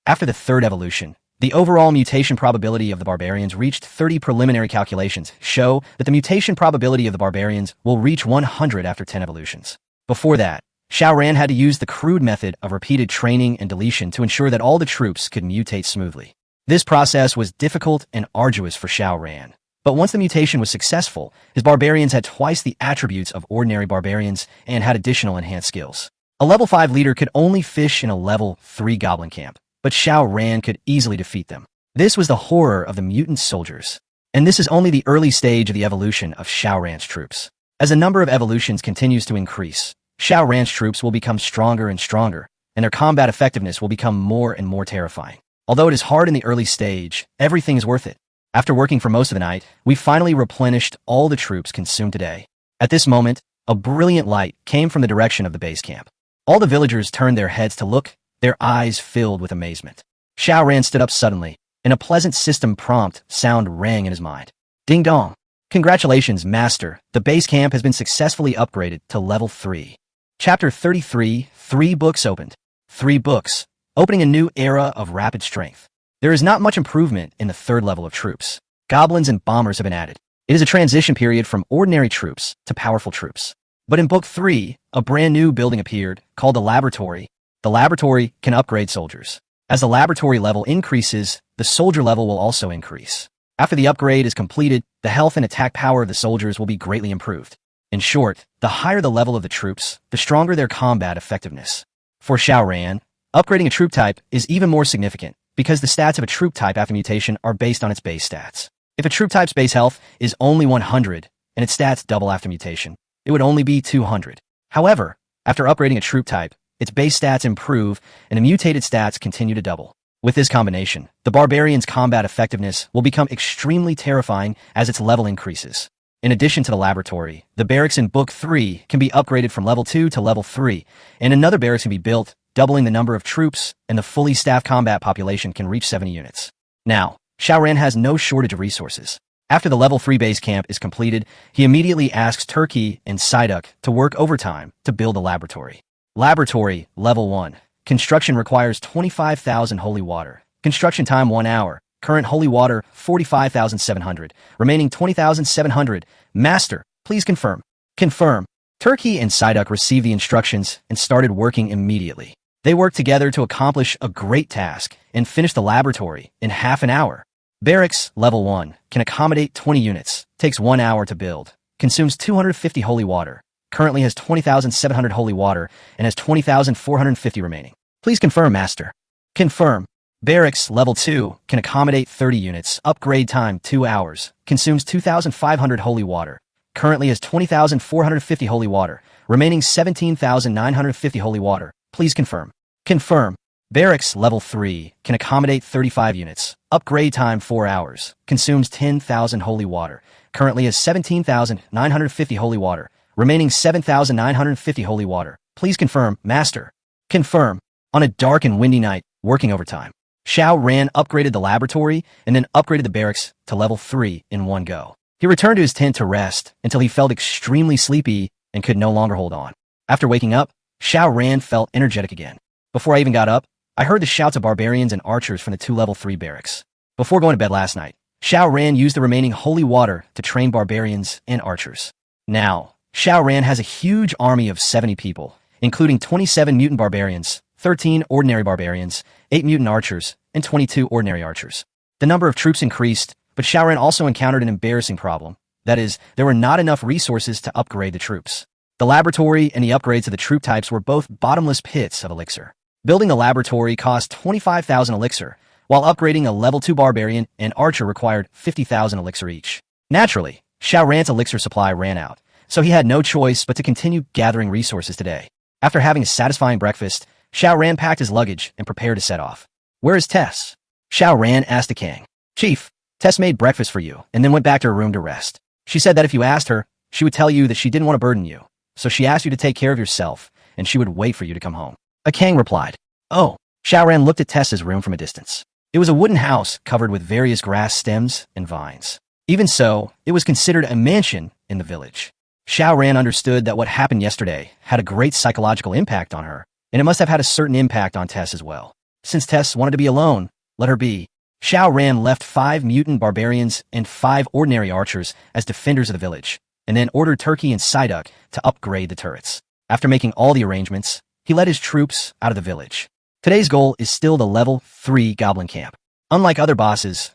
After the 3rd evolution, the overall mutation probability of the barbarians reached 30. Preliminary calculations show that the mutation probability of the barbarians will reach 100 after 10 evolutions. Before that, Xiao Ran had to use the crude method of repeated training and deletion to ensure that all the troops could mutate smoothly. This process was difficult and arduous for Xiao Ran. But once the mutation was successful, his barbarians had twice the attributes of ordinary barbarians and had additional enhanced skills. A level 5 leader could only fish in a level 3 goblin camp, but Xiao Ran could easily defeat them. This was the horror of the mutant soldiers. And this is only the early stage of the evolution of Xiao Ran's troops. As the number of evolutions continues to increase, Xiao Ran's troops will become stronger and stronger, and their combat effectiveness will become more and more terrifying. Although it is hard in the early stage, everything is worth it. After working for most of the night, we finally replenished all the troops consumed today. At this moment, a brilliant light came from the direction of the base camp. All the villagers turned their heads to look, their eyes filled with amazement. Xiao Ran stood up suddenly, and a pleasant system prompt sound rang in his mind. Ding dong. Congratulations, Master. The base camp has been successfully upgraded to level 3. Chapter 33, 3 books opened. 3 books, opening a new era of rapid strength. There is not much improvement in the 3rd level of troops. Goblins and bombers have been added. It is a transition period from ordinary troops to powerful troops. But in Book 3, a brand new building appeared, called the Laboratory. The laboratory can upgrade soldiers. As the laboratory level increases, the soldier level will also increase. After the upgrade is completed, the health and attack power of the soldiers will be greatly improved. In short, the higher the level of the troops, the stronger their combat effectiveness. For Xiao Ran, upgrading a troop type is even more significant because the stats of a troop type after mutation are based on its base stats. If a troop type's base health is only 100 and its stats double after mutation, it would only be 200. However, after upgrading a troop type, its base stats improve and the mutated stats continue to double. With this combination, the barbarian's combat effectiveness will become extremely terrifying as its level increases. In addition to the laboratory, the barracks in Book 3 can be upgraded from level 2 to level 3, and another barracks can be built, doubling the number of troops, and the fully staffed combat population can reach 70 units. Now, Xiao Ran has no shortage of resources. After the level 3 base camp is completed, he immediately asks Turkey and Psyduck to work overtime to build a laboratory. Laboratory, level 1. Construction requires 25,000 holy water. Construction time 1 hour. Current holy water 45,700. Remaining 20,700. Master, please confirm. Confirm. Turkey and Psyduck received the instructions and started working immediately. They worked together to accomplish a great task and finish the laboratory in half an hour. Barracks, level 1, can accommodate 20 units. Takes 1 hour to build. Consumes 250 holy water. Currently has 20,700 holy water and has 20,450 remaining. Please confirm, Master. Confirm. Barracks, level 2, can accommodate 30 units. Upgrade time 2 hours. Consumes 2,500 holy water. Currently has 20,450 holy water. Remaining 17,950 holy water. Please confirm. Confirm. Barracks, level 3, can accommodate 35 units. Upgrade time 4 hours. Consumes 10,000 holy water. Currently has 17,950 holy water. Remaining 7,950 holy water. Please confirm, Master. Confirm. On a dark and windy night, working overtime, Xiao Ran upgraded the laboratory and then upgraded the barracks to level 3 in one go. He returned to his tent to rest until he felt extremely sleepy and could no longer hold on. After waking up, Xiao Ran felt energetic again. Before I even got up, I heard the shouts of barbarians and archers from the 2 level 3 barracks. Before going to bed last night, Xiao Ran used the remaining holy water to train barbarians and archers. Now, Xiao Ran has a huge army of 70 people, including 27 mutant barbarians, 13 ordinary barbarians, 8 mutant archers, and 22 ordinary archers. The number of troops increased, but Xiao Ran also encountered an embarrassing problem. That is, there were not enough resources to upgrade the troops. The laboratory and the upgrades of the troop types were both bottomless pits of elixir. Building the laboratory cost 25,000 elixir, while upgrading a level 2 barbarian and archer required 50,000 elixir each. Naturally, Xiao Ran's elixir supply ran out, so he had no choice but to continue gathering resources today. After having a satisfying breakfast, Xiao Ran packed his luggage and prepared to set off. "Where is Tess?" Xiao Ran asked the king. "Chief, Tess made breakfast for you and then went back to her room to rest. She said that if you asked her, she would tell you that she didn't want to burden you. So she asked you to take care of yourself, and she would wait for you to come home." A king replied. "Oh." Xiao Ran looked at Tess's room from a distance. It was a wooden house covered with various grass stems and vines. Even so, it was considered a mansion in the village. Xiao Ran understood that what happened yesterday had a great psychological impact on her, and it must have had a certain impact on Tess as well. Since Tess wanted to be alone, let her be. Xiao Ran left 5 mutant barbarians and 5 ordinary archers as defenders of the village, and then ordered Turkey and Psyduck to upgrade the turrets. After making all the arrangements, he led his troops out of the village. Today's goal is still the level 3 goblin camp. Unlike other bosses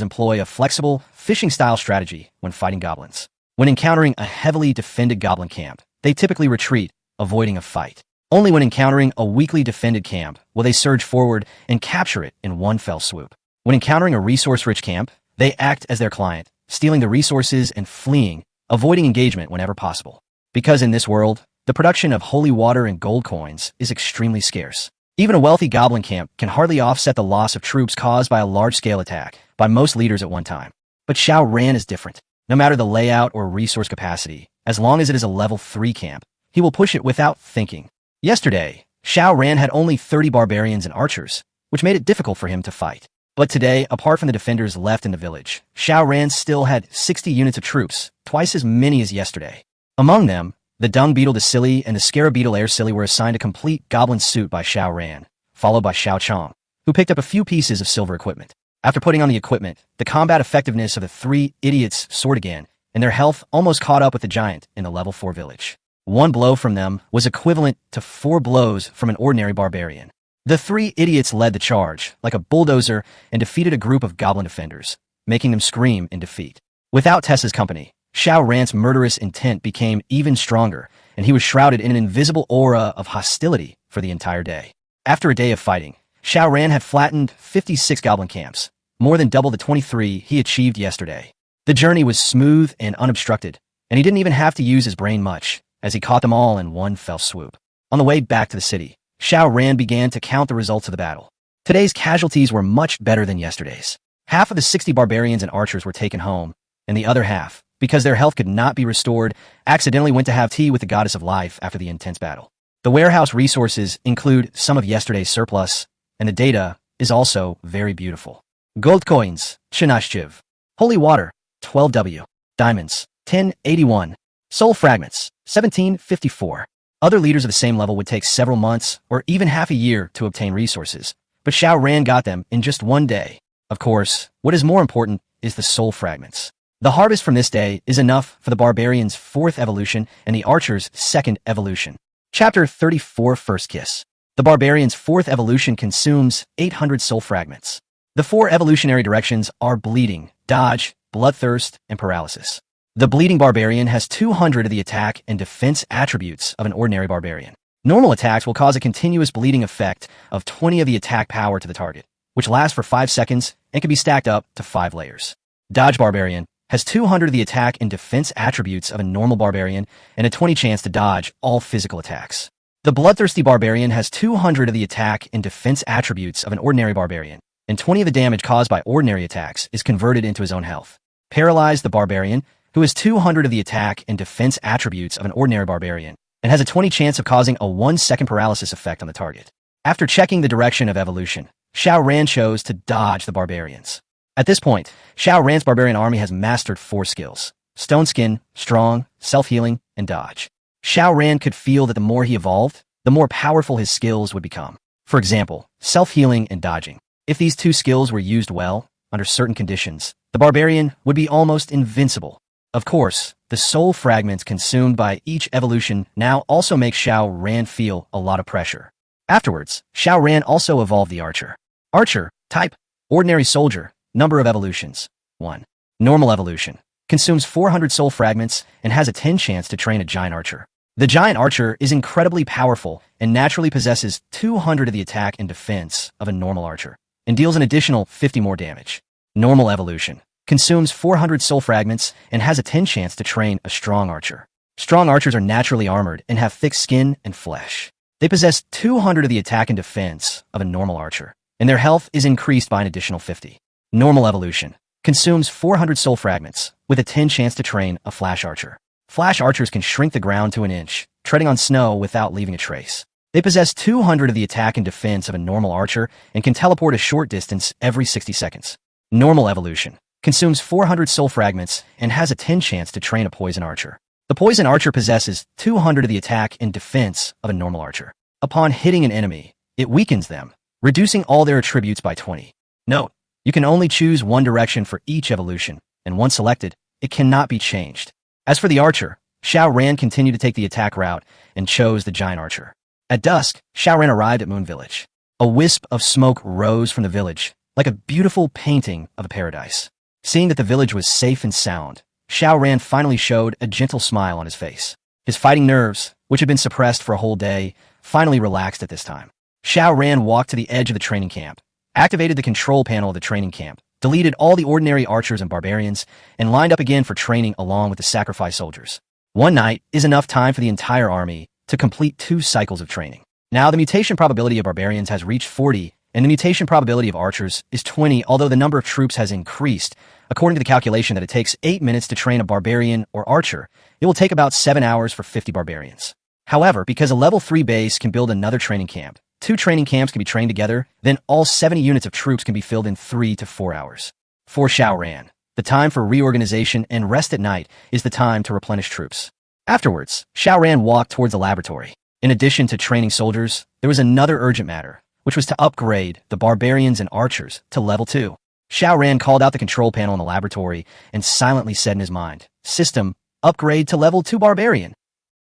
employ a flexible, fishing-style strategy when fighting goblins. When encountering a heavily defended goblin camp, they typically retreat, avoiding a fight. Only when encountering a weakly defended camp will they surge forward and capture it in one fell swoop. When encountering a resource-rich camp, they act as their client, stealing the resources and fleeing, avoiding engagement whenever possible. Because in this world, the production of holy water and gold coins is extremely scarce. Even a wealthy goblin camp can hardly offset the loss of troops caused by a large-scale attack by most leaders at one time. But Xiao Ran is different. No matter the layout or resource capacity, as long as it is a level 3 camp, he will push it without thinking. Yesterday, Xiao Ran had only 30 barbarians and archers, which made it difficult for him to fight. But today, apart from the defenders left in the village, Xiao Ran still had 60 units of troops, twice as many as yesterday. Among them, the Dung Beetle Decili and the Scarab Beetle Aircili were assigned a complete goblin suit by Xiao Ran, followed by Xiao Chong, who picked up a few pieces of silver equipment. After putting on the equipment, the combat effectiveness of the 3 idiots soared again, and their health almost caught up with the giant in the level 4 village. One blow from them was equivalent to 4 blows from an ordinary barbarian. The 3 idiots led the charge, like a bulldozer, and defeated a group of goblin defenders. making them scream in defeat. Without Tessa's company, Xiao Ran's murderous intent became even stronger, and he was shrouded in an invisible aura of hostility for the entire day. After a day of fighting, Xiao Ran had flattened 56 goblin camps, more than double the 23 he achieved yesterday. The journey was smooth and unobstructed, and he didn't even have to use his brain much, as he caught them all in one fell swoop. On the way back to the city, Xiao Ran began to count the results of the battle. Today's casualties were much better than yesterday's. Half of the 60 barbarians and archers were taken home, and the other half, because their health could not be restored, accidentally went to have tea with the goddess of life after the intense battle. The warehouse resources include some of yesterday's surplus, and the data is also very beautiful. Gold coins, Chinashchiv. Holy water, 12W. Diamonds, 1081. Soul fragments, 1754. Other leaders of the same level would take several months or even half a year to obtain resources, but Xiao Ran got them in just one day. Of course, what is more important is the soul fragments. The harvest from this day is enough for the barbarian's 4th evolution and the archer's 2nd evolution. Chapter 34 First Kiss. The barbarian's 4th evolution consumes 800 soul fragments. The 4 evolutionary directions are bleeding, dodge, bloodthirst, and paralysis. The bleeding barbarian has 200 of the attack and defense attributes of an ordinary barbarian. Normal attacks will cause a continuous bleeding effect of 20 of the attack power to the target, which lasts for 5 seconds and can be stacked up to 5 layers. Dodge barbarian has 200 of the attack and defense attributes of a normal barbarian and a 20 chance to dodge all physical attacks. The bloodthirsty barbarian has 200 of the attack and defense attributes of an ordinary barbarian, and 20 of the damage caused by ordinary attacks is converted into his own health. Paralyzed the barbarian, who has 200 of the attack and defense attributes of an ordinary barbarian, and has a 20 chance of causing a 1-second paralysis effect on the target. After checking the direction of evolution, Xiao Ran chose to dodge the barbarians. At this point, Xiao Ran's barbarian army has mastered 4 skills: Stone Skin, Strong, Self-Healing, and Dodge. Xiao Ran could feel that the more he evolved, the more powerful his skills would become. For example, Self-Healing and Dodging. If these 2 skills were used well, under certain conditions, the barbarian would be almost invincible. Of course, the soul fragments consumed by each evolution now also make Xiao Ran feel a lot of pressure. Afterwards, Xiao Ran also evolved the archer. Archer, type, ordinary soldier, number of evolutions, 1. Normal evolution, consumes 400 soul fragments and has a 10 chance to train a giant archer. The giant archer is incredibly powerful and naturally possesses 200 of the attack and defense of a normal archer, and deals an additional 50 more damage. Normal evolution, consumes 400 soul fragments and has a 10 chance to train a strong archer. Strong archers are naturally armored and have thick skin and flesh. They possess 200 of the attack and defense of a normal archer, and their health is increased by an additional 50. Normal evolution, consumes 400 soul fragments, with a 10 chance to train a flash archer. Flash archers can shrink the ground to an inch, treading on snow without leaving a trace. They possess 200 of the attack and defense of a normal archer and can teleport a short distance every 60 seconds. Normal evolution, consumes 400 soul fragments and has a 10 chance to train a poison archer. The poison archer possesses 200 of the attack and defense of a normal archer. Upon hitting an enemy, it weakens them, reducing all their attributes by 20. Note, you can only choose one direction for each evolution, and once selected, it cannot be changed. As for the archer, Xiao Ran continued to take the attack route and chose the giant archer. At dusk, Xiao Ran arrived at Moon Village. A wisp of smoke rose from the village, like a beautiful painting of a paradise. Seeing that the village was safe and sound, Xiao Ran finally showed a gentle smile on his face. His fighting nerves, which had been suppressed for a whole day, finally relaxed at this time. Xiao Ran walked to the edge of the training camp, activated the control panel of the training camp, deleted all the ordinary archers and barbarians, and lined up again for training along with the sacrifice soldiers. One night is enough time for the entire army to complete 2 cycles of training. Now the mutation probability of barbarians has reached 40, and the mutation probability of archers is 20, although the number of troops has increased. According to the calculation that it takes 8 minutes to train a barbarian or archer, it will take about 7 hours for 50 barbarians. However, because a level 3 base can build another training camp, 2 training camps can be trained together, then all 70 units of troops can be filled in 3 to 4 hours. For Xiao Ran, the time for reorganization and rest at night is the time to replenish troops. Afterwards, Xiao Ran walked towards the laboratory. In addition to training soldiers, there was another urgent matter, which was to upgrade the barbarians and archers to level 2. Xiao Ran called out the control panel in the laboratory and silently said in his mind, "System, upgrade to level 2 barbarian."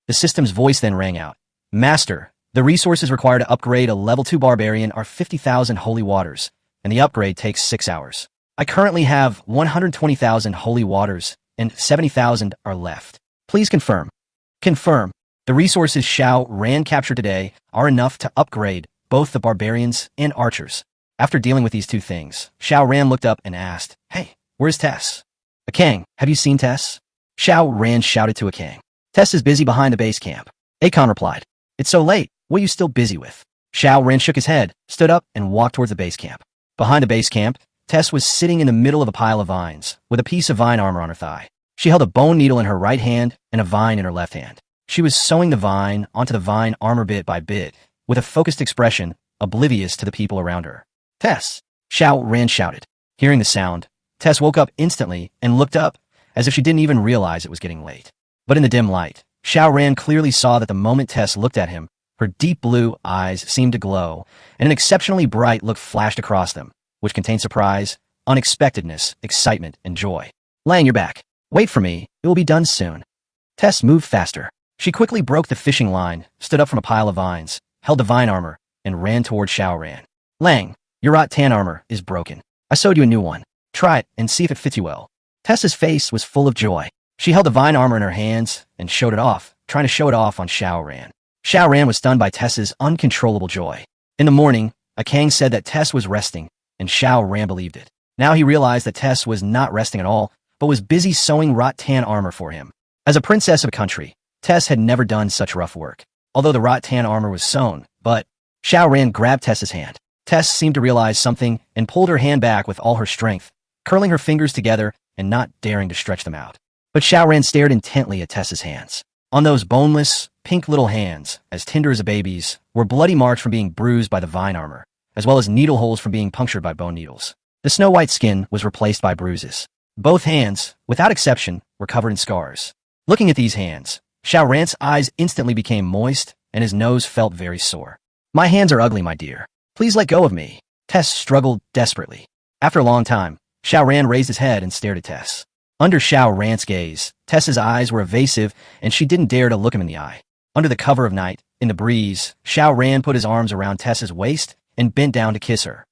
The system's voice then rang out, "Master, the resources required to upgrade a level 2 barbarian are 50,000 holy waters, and the upgrade takes 6 hours. I currently have 120,000 holy waters, and 70,000 are left. Please confirm. Confirm. The resources Xiao Ran captured today are enough to upgrade both the barbarians and archers. After dealing with these two things, Xiao Ran looked up and asked, "Hey, where's Tess?" "Akang, have you seen Tess?" Xiao Ran shouted to Akang. "Tess is busy behind the base camp." Akon replied, "It's so late. What are you still busy with?" Xiao Ran shook his head, stood up, and walked towards the base camp. Behind the base camp, Tess was sitting in the middle of a pile of vines, with a piece of vine armor on her thigh. She held a bone needle in her right hand and a vine in her left hand. She was sewing the vine onto the vine armor bit by bit, with a focused expression, oblivious to the people around her. "Tess!" Xiao Ran shouted. Hearing the sound, Tess woke up instantly and looked up, as if she didn't even realize it was getting late. But in the dim light, Xiao Ran clearly saw that the moment Tess looked at him, her deep blue eyes seemed to glow, and an exceptionally bright look flashed across them, which contained surprise, unexpectedness, excitement, and joy. "Lang, you're back. Wait for me. It will be done soon." Tess moved faster. She quickly broke the fishing line, stood up from a pile of vines, held the vine armor, and ran toward Xiao Ran. "Lang, your rattan armor is broken. I sewed you a new one. Try it and see if it fits you well." Tess's face was full of joy. She held the vine armor in her hands and showed it off, trying to show it off on Xiao Ran. Xiao Ran was stunned by Tess's uncontrollable joy. In the morning, Akang said that Tess was resting, and Xiao Ran believed it. Now he realized that Tess was not resting at all, but was busy sewing rattan armor for him. As a princess of a country, Tess had never done such rough work, although the rattan armor was sewn, but Xiao Ran grabbed Tess's hand. Tess seemed to realize something and pulled her hand back with all her strength, curling her fingers together and not daring to stretch them out. But Xiao Ran stared intently at Tess's hands. On those boneless, pink little hands, as tender as a baby's, were bloody marks from being bruised by the vine armor, as well as needle holes from being punctured by bone needles. The snow-white skin was replaced by bruises. Both hands, without exception, were covered in scars. Looking at these hands, Xiao Ran's eyes instantly became moist, and his nose felt very sore. "My hands are ugly, my dear. Please let go of me." Tess struggled desperately. After a long time, Xiao Ran raised his head and stared at Tess. Under Xiao Ran's gaze, Tess's eyes were evasive, and she didn't dare to look him in the eye. Under the cover of night, in the breeze, Xiao Ran put his arms around Tess's waist and bent down to kiss her.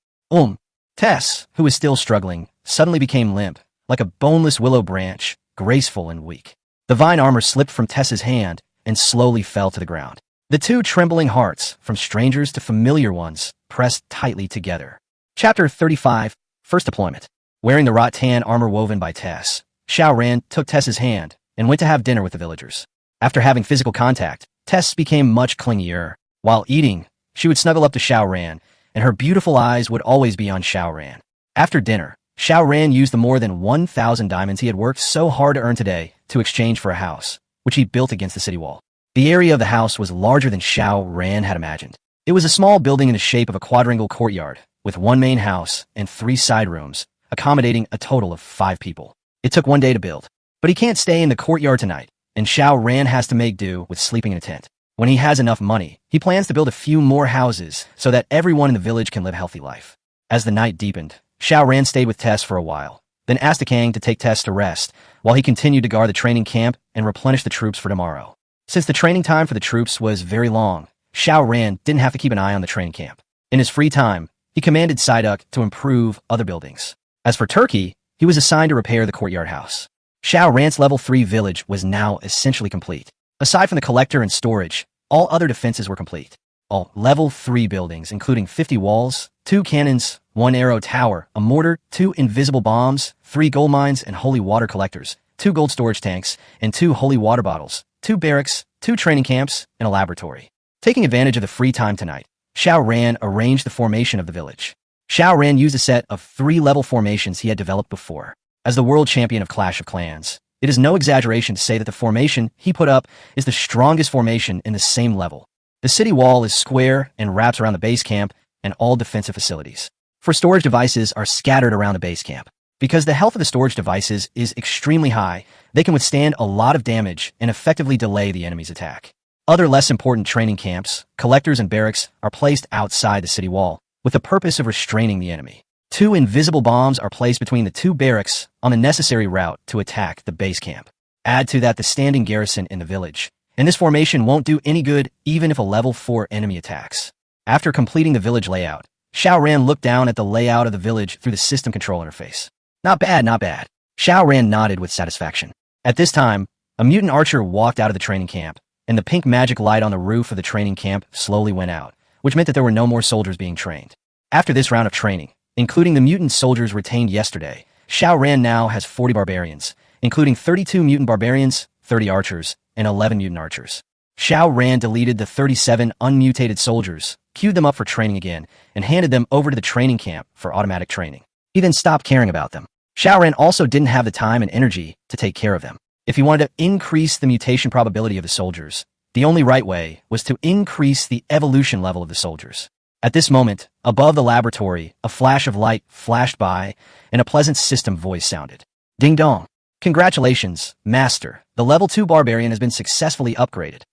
Tess, who was still struggling, suddenly became limp, like a boneless willow branch, graceful and weak. The vine armor slipped from Tess's hand and slowly fell to the ground. The two trembling hearts, from strangers to familiar ones, pressed tightly together. Chapter 35, First Deployment. Wearing the rattan armor woven by Tess, Xiao Ran took Tess's hand and went to have dinner with the villagers. After having physical contact, Tess became much clingier. While eating, she would snuggle up to Xiao Ran, and her beautiful eyes would always be on Xiao Ran. After dinner, Xiao Ran used the more than 1,000 diamonds he had worked so hard to earn today to exchange for a house, which he built against the city wall. The area of the house was larger than Xiao Ran had imagined. It was a small building in the shape of a quadrangle courtyard, with one main house and 3 side rooms, accommodating a total of 5 people. It took 1 day to build. But he can't stay in the courtyard tonight, and Xiao Ran has to make do with sleeping in a tent. When he has enough money, he plans to build a few more houses so that everyone in the village can live a healthy life. As the night deepened, Xiao Ran stayed with Tess for a while, then asked Akang to take Tess to rest, while he continued to guard the training camp and replenish the troops for tomorrow. Since the training time for the troops was very long, Xiao Ran didn't have to keep an eye on the training camp. In his free time, he commanded Psyduck to improve other buildings. As for Turkey, he was assigned to repair the courtyard house. Xiao Ran's level 3 village was now essentially complete. Aside from the collector and storage, all other defenses were complete. All level 3 buildings, including 50 walls, 2 cannons, 1 arrow tower, a mortar, 2 invisible bombs, 3 gold mines and holy water collectors, 2 gold storage tanks, and 2 holy water bottles, 2 barracks, 2 training camps, and a laboratory. Taking advantage of the free time tonight, Xiao Ran arranged the formation of the village. Xiao Ran used a set of 3 level formations he had developed before. As the world champion of Clash of Clans, it is no exaggeration to say that the formation he put up is the strongest formation in the same level. The city wall is square and wraps around the base camp and all defensive facilities. For storage devices are scattered around the base camp. Because the health of the storage devices is extremely high, they can withstand a lot of damage and effectively delay the enemy's attack. Other less important training camps, collectors and barracks are placed outside the city wall, with the purpose of restraining the enemy. 2 invisible bombs are placed between the 2 barracks on the necessary route to attack the base camp. Add to that the standing garrison in the village, and this formation won't do any good even if a level 4 enemy attacks. After completing the village layout, Xiao Ran looked down at the layout of the village through the system control interface. Not bad, not bad. Xiao Ran nodded with satisfaction. At this time, a mutant archer walked out of the training camp, and the pink magic light on the roof of the training camp slowly went out, which meant that there were no more soldiers being trained. After this round of training, including the mutant soldiers retained yesterday, Xiao Ran now has 40 barbarians, including 32 mutant barbarians, 30 archers, and 11 mutant archers. Xiao Ran deleted the 37 unmutated soldiers, queued them up for training again, and handed them over to the training camp for automatic training. He then stopped caring about them. Xiao Ran also didn't have the time and energy to take care of them. If he wanted to increase the mutation probability of the soldiers, the only right way was to increase the evolution level of the soldiers. At this moment, above the laboratory, a flash of light flashed by, and a pleasant system voice sounded. Ding dong. Congratulations, Master. The level 2 barbarian has been successfully upgraded.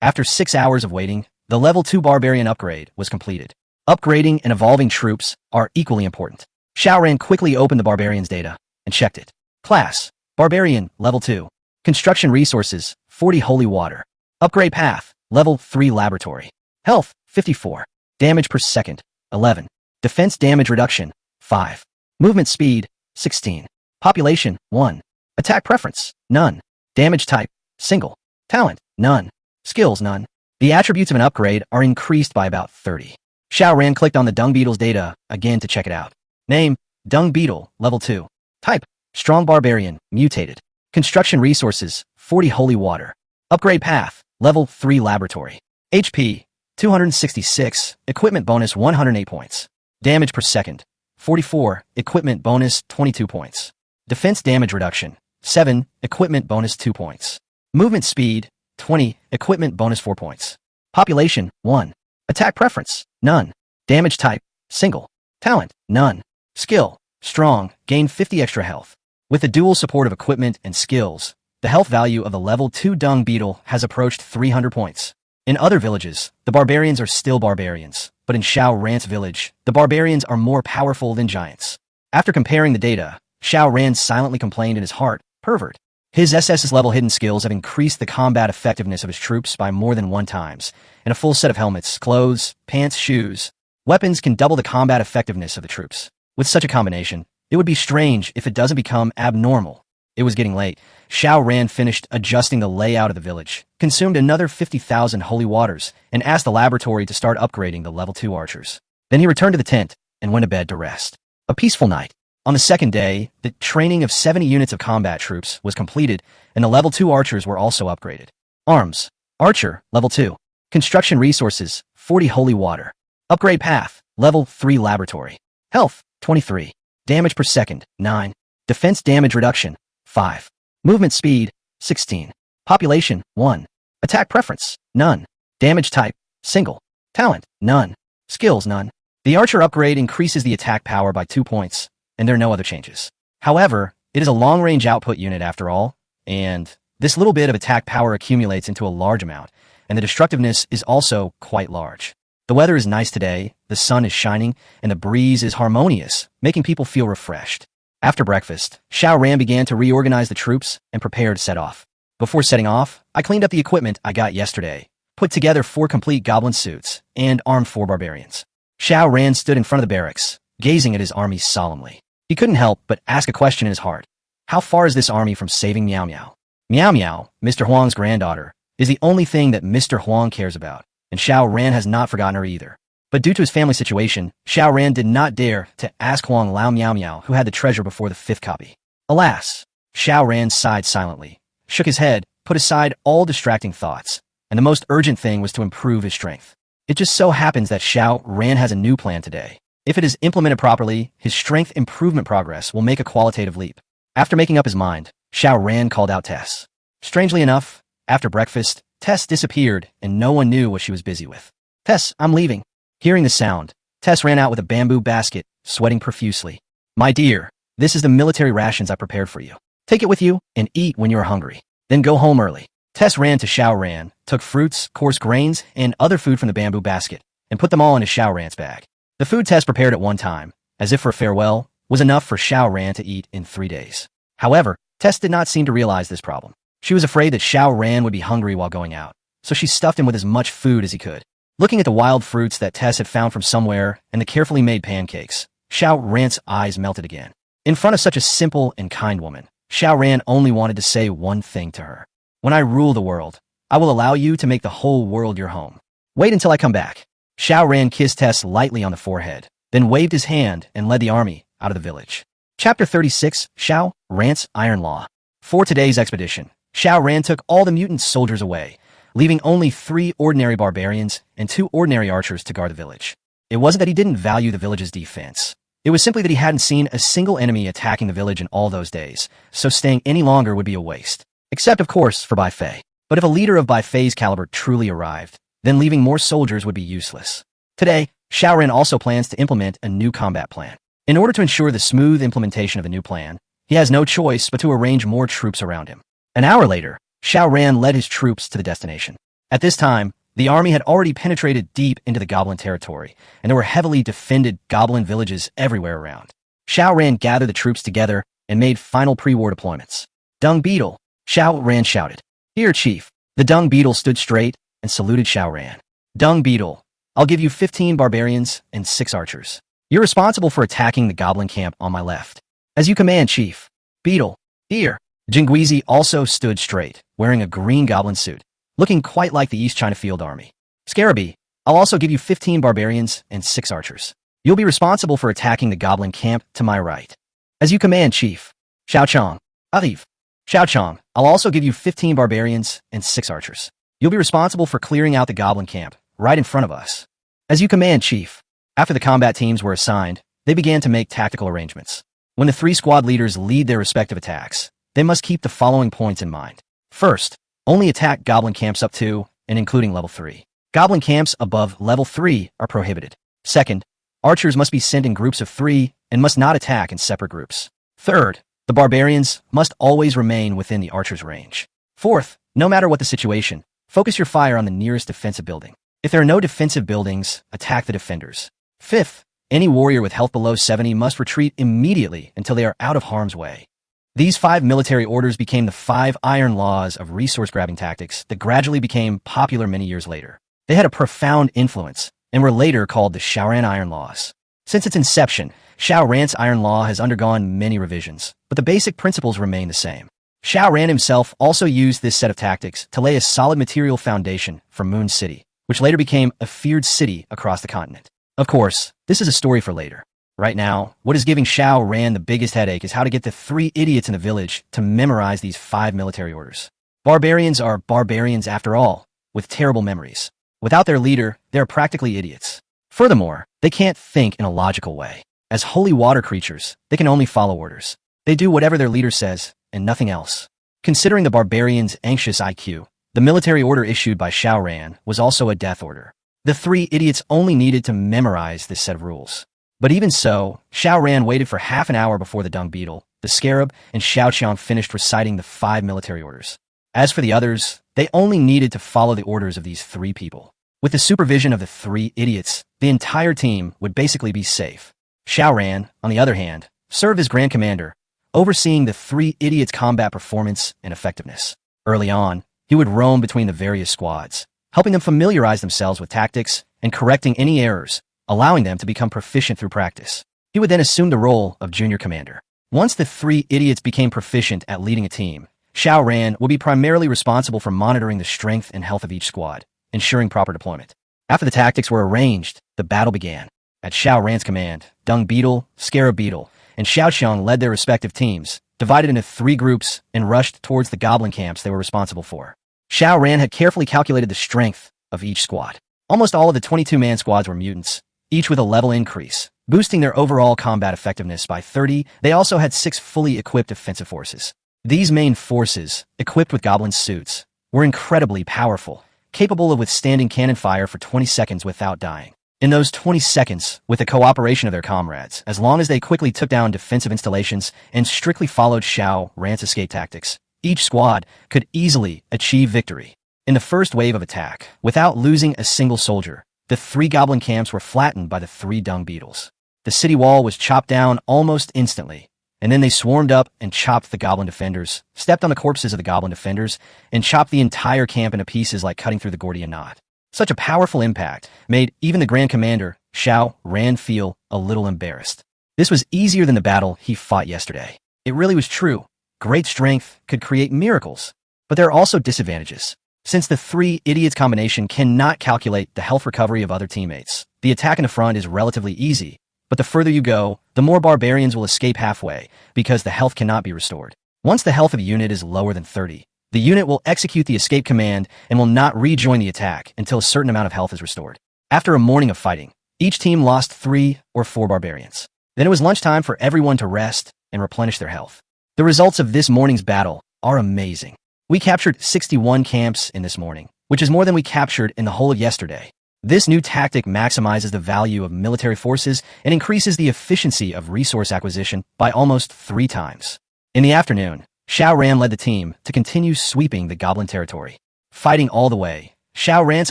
After 6 hours of waiting, the level 2 barbarian upgrade was completed. Upgrading and evolving troops are equally important. Xiao Ran quickly opened the barbarian's data and checked it. Class: Barbarian, level 2. Construction resources: 40 holy water. Upgrade path: level 3 laboratory. Health: 54. Damage per second: 11. Defense damage reduction: 5. Movement speed: 16. Population: 1. Attack preference: none. Damage type: single. Talent: none. Skills: none. The attributes of an upgrade are increased by about 30. Xiao Ran clicked on the dung beetle's data again to check it out. Name: Dung Beetle, level 2. Type: Strong Barbarian, mutated. Construction resources: 40 holy water. Upgrade path: level 3 laboratory. HP: 266, equipment bonus 108 points. Damage per second: 44, equipment bonus 22 points. Defense damage reduction: 7, equipment bonus 2 points. Movement speed: 20, equipment bonus 4 points. Population: 1. Attack preference: none. Damage type: single. Talent: none. Skill: strong, gain 50 extra health. With the dual support of equipment and skills, the health value of the level 2 dung beetle has approached 300 points. In other villages, the barbarians are still barbarians, but in Xiao Ran's village, the barbarians are more powerful than giants. After comparing the data, Xiao Ran silently complained in his heart, pervert. His SSS level hidden skills have increased the combat effectiveness of his troops by more than 1 times, and a full set of helmets, clothes, pants, shoes, weapons can double the combat effectiveness of the troops. With such a combination, it would be strange if it doesn't become abnormal. It was getting late. Xiao Ran finished adjusting the layout of the village, consumed another 50,000 holy waters, and asked the laboratory to start upgrading the level 2 archers. Then he returned to the tent and went to bed to rest. A peaceful night. On the second day, the training of 70 units of combat troops was completed, and the level 2 archers were also upgraded. Arms: Archer, level 2. Construction resources: 40 holy water. Upgrade path: level 3 laboratory. Health: 23. Damage per second: 9. Defense damage reduction: 5. Movement speed: 16. Population: 1. Attack preference: none. Damage type: single. Talent: none. Skills: none. The archer upgrade increases the attack power by 2 points, and there are no other changes. However, it is a long-range output unit after all, and this little bit of attack power accumulates into a large amount, and the destructiveness is also quite large. The weather is nice today, the sun is shining, and the breeze is harmonious, making people feel refreshed. After breakfast, Xiao Ran began to reorganize the troops and prepare to set off. Before setting off, I cleaned up the equipment I got yesterday, put together 4 complete goblin suits, and armed 4 barbarians. Xiao Ran stood in front of the barracks, gazing at his army solemnly. He couldn't help but ask a question in his heart. How far is this army from saving Miao Miao? Miao Miao, Mr. Huang's granddaughter, is the only thing that Mr. Huang cares about, and Xiao Ran has not forgotten her either. But due to his family situation, Xiao Ran did not dare to ask Huang Lao Miao Miao who had the treasure before the 5th copy. Alas, Xiao Ran sighed silently, shook his head, put aside all distracting thoughts, and the most urgent thing was to improve his strength. It just so happens that Xiao Ran has a new plan today. If it is implemented properly, his strength improvement progress will make a qualitative leap. After making up his mind, Xiao Ran called out Tess. Strangely enough, after breakfast, Tess disappeared and no one knew what she was busy with. Tess, I'm leaving. Hearing the sound, Tess ran out with a bamboo basket, sweating profusely. My dear, this is the military rations I prepared for you. Take it with you and eat when you are hungry. Then go home early. Tess ran to Xiao Ran, took fruits, coarse grains, and other food from the bamboo basket, and put them all in Xiao Ran's bag. The food Tess prepared at one time, as if for farewell, was enough for Xiao Ran to eat in 3 days. However, Tess did not seem to realize this problem. She was afraid that Xiao Ran would be hungry while going out, so she stuffed him with as much food as he could. Looking at the wild fruits that Tess had found from somewhere and the carefully made pancakes, Xiao Ran's eyes melted again. In front of such a simple and kind woman, Xiao Ran only wanted to say one thing to her. When I rule the world, I will allow you to make the whole world your home. Wait until I come back. Xiao Ran kissed Tess lightly on the forehead, then waved his hand and led the army out of the village. Chapter 36, Xiao Ran's Iron Law. For today's expedition, Xiao Ran took all the mutant soldiers away, leaving only 3 ordinary barbarians and 2 ordinary archers to guard the village. It wasn't that he didn't value the village's defense. It was simply that he hadn't seen a single enemy attacking the village in all those days, so staying any longer would be a waste. Except, of course, for Bai Fei. But if a leader of Bai Fei's caliber truly arrived, then leaving more soldiers would be useless. Today, Xiao Ran also plans to implement a new combat plan. In order to ensure the smooth implementation of the new plan, he has no choice but to arrange more troops around him. An hour later, Xiao Ran led his troops to the destination. At this time, the army had already penetrated deep into the goblin territory, and there were heavily defended goblin villages everywhere around. Xiao Ran gathered the troops together and made final pre-war deployments. Dung Beetle, Xiao Ran shouted. Here, Chief. The Dung Beetle stood straight and saluted Xiao Ran. Dung Beetle, I'll give you 15 barbarians and 6 archers. You're responsible for attacking the goblin camp on my left. As you command, Chief. Beetle, here. Jingguizi also stood straight, wearing a green goblin suit, looking quite like the East China Field Army. Scarabee, I'll also give you 15 barbarians and 6 archers. You'll be responsible for attacking the goblin camp to my right. As you command, Chief. Xiao Chong, Arrive. Xiao Chong, I'll also give you 15 barbarians and 6 archers. You'll be responsible for clearing out the goblin camp right in front of us. As you command, Chief. After the combat teams were assigned, they began to make tactical arrangements. When the 3 squad leaders lead their respective attacks, they must keep the following points in mind. First, only attack goblin camps up to and including level 3. Goblin camps above level 3 are prohibited. Second, archers must be sent in groups of 3 and must not attack in separate groups. Third, the barbarians must always remain within the archer's range. Fourth, no matter what the situation, focus your fire on the nearest defensive building. If there are no defensive buildings, attack the defenders. Fifth, any warrior with health below 70 must retreat immediately until they are out of harm's way. These 5 military orders became the 5 iron laws of resource-grabbing tactics that gradually became popular many years later. They had a profound influence and were later called the Xiao Ran Iron Laws. Since its inception, Xiao Ran's Iron Law has undergone many revisions, but the basic principles remain the same. Xiao Ran himself also used this set of tactics to lay a solid material foundation for Moon City, which later became a feared city across the continent. Of course, this is a story for later. Right now, what is giving Xiao Ran the biggest headache is how to get the 3 idiots in the village to memorize these 5 military orders. Barbarians are barbarians after all, with terrible memories. Without their leader, they are practically idiots. Furthermore, they can't think in a logical way. As holy water creatures, they can only follow orders. They do whatever their leader says, and nothing else. Considering the barbarians' anxious IQ, the military order issued by Xiao Ran was also a death order. The 3 idiots only needed to memorize this set of rules. But even so, Xiao Ran waited for half an hour before the Dung Beetle, the Scarab, and Xiao Qiang finished reciting the 5 military orders. As for the others, they only needed to follow the orders of these 3 people. With the supervision of the 3 idiots, the entire team would basically be safe. Xiao Ran, on the other hand, served as Grand Commander, overseeing the 3 idiots' combat performance and effectiveness. Early on, he would roam between the various squads, helping them familiarize themselves with tactics and correcting any errors, allowing them to become proficient through practice. He would then assume the role of Junior Commander. Once the 3 idiots became proficient at leading a team, Xiao Ran will be primarily responsible for monitoring the strength and health of each squad, ensuring proper deployment. After the tactics were arranged, the battle began. At Xiao Ran's command, Dung Beetle, Scarab Beetle, and Xiao Qiang led their respective teams, divided into 3 groups, and rushed towards the goblin camps they were responsible for. Xiao Ran had carefully calculated the strength of each squad. Almost all of the 22-man squads were mutants, each with a level increase, boosting their overall combat effectiveness by 30. They also had 6 fully equipped offensive forces. These main forces, equipped with goblin suits, were incredibly powerful, capable of withstanding cannon fire for 20 seconds without dying. In those 20 seconds, with the cooperation of their comrades, as long as they quickly took down defensive installations and strictly followed Xiao Ran's escape tactics, each squad could easily achieve victory. In the first wave of attack, without losing a single soldier, the 3 goblin camps were flattened by the 3 dung beetles. The city wall was chopped down almost instantly, and then they swarmed up and chopped the goblin defenders, stepped on the corpses of the goblin defenders, and chopped the entire camp into pieces like cutting through the Gordian knot. Such a powerful impact made even the Grand Commander, Xiao Ran, feel a little embarrassed. This was easier than the battle he fought yesterday. It really was true. Great strength could create miracles. But there are also disadvantages. Since the three idiots combination cannot calculate the health recovery of other teammates, the attack in the front is relatively easy, but the further you go, the more barbarians will escape halfway because the health cannot be restored. Once the health of a unit is lower than 30, the unit will execute the escape command and will not rejoin the attack until a certain amount of health is restored. After a morning of fighting, each team lost 3 or 4 barbarians. Then it was lunchtime for everyone to rest and replenish their health. The results of this morning's battle are amazing. We captured 61 camps in this morning, which is more than we captured in the whole of yesterday. This new tactic maximizes the value of military forces and increases the efficiency of resource acquisition by almost 3 times. In the afternoon, Xiao Ran led the team to continue sweeping the goblin territory. Fighting all the way, Xiao Ran's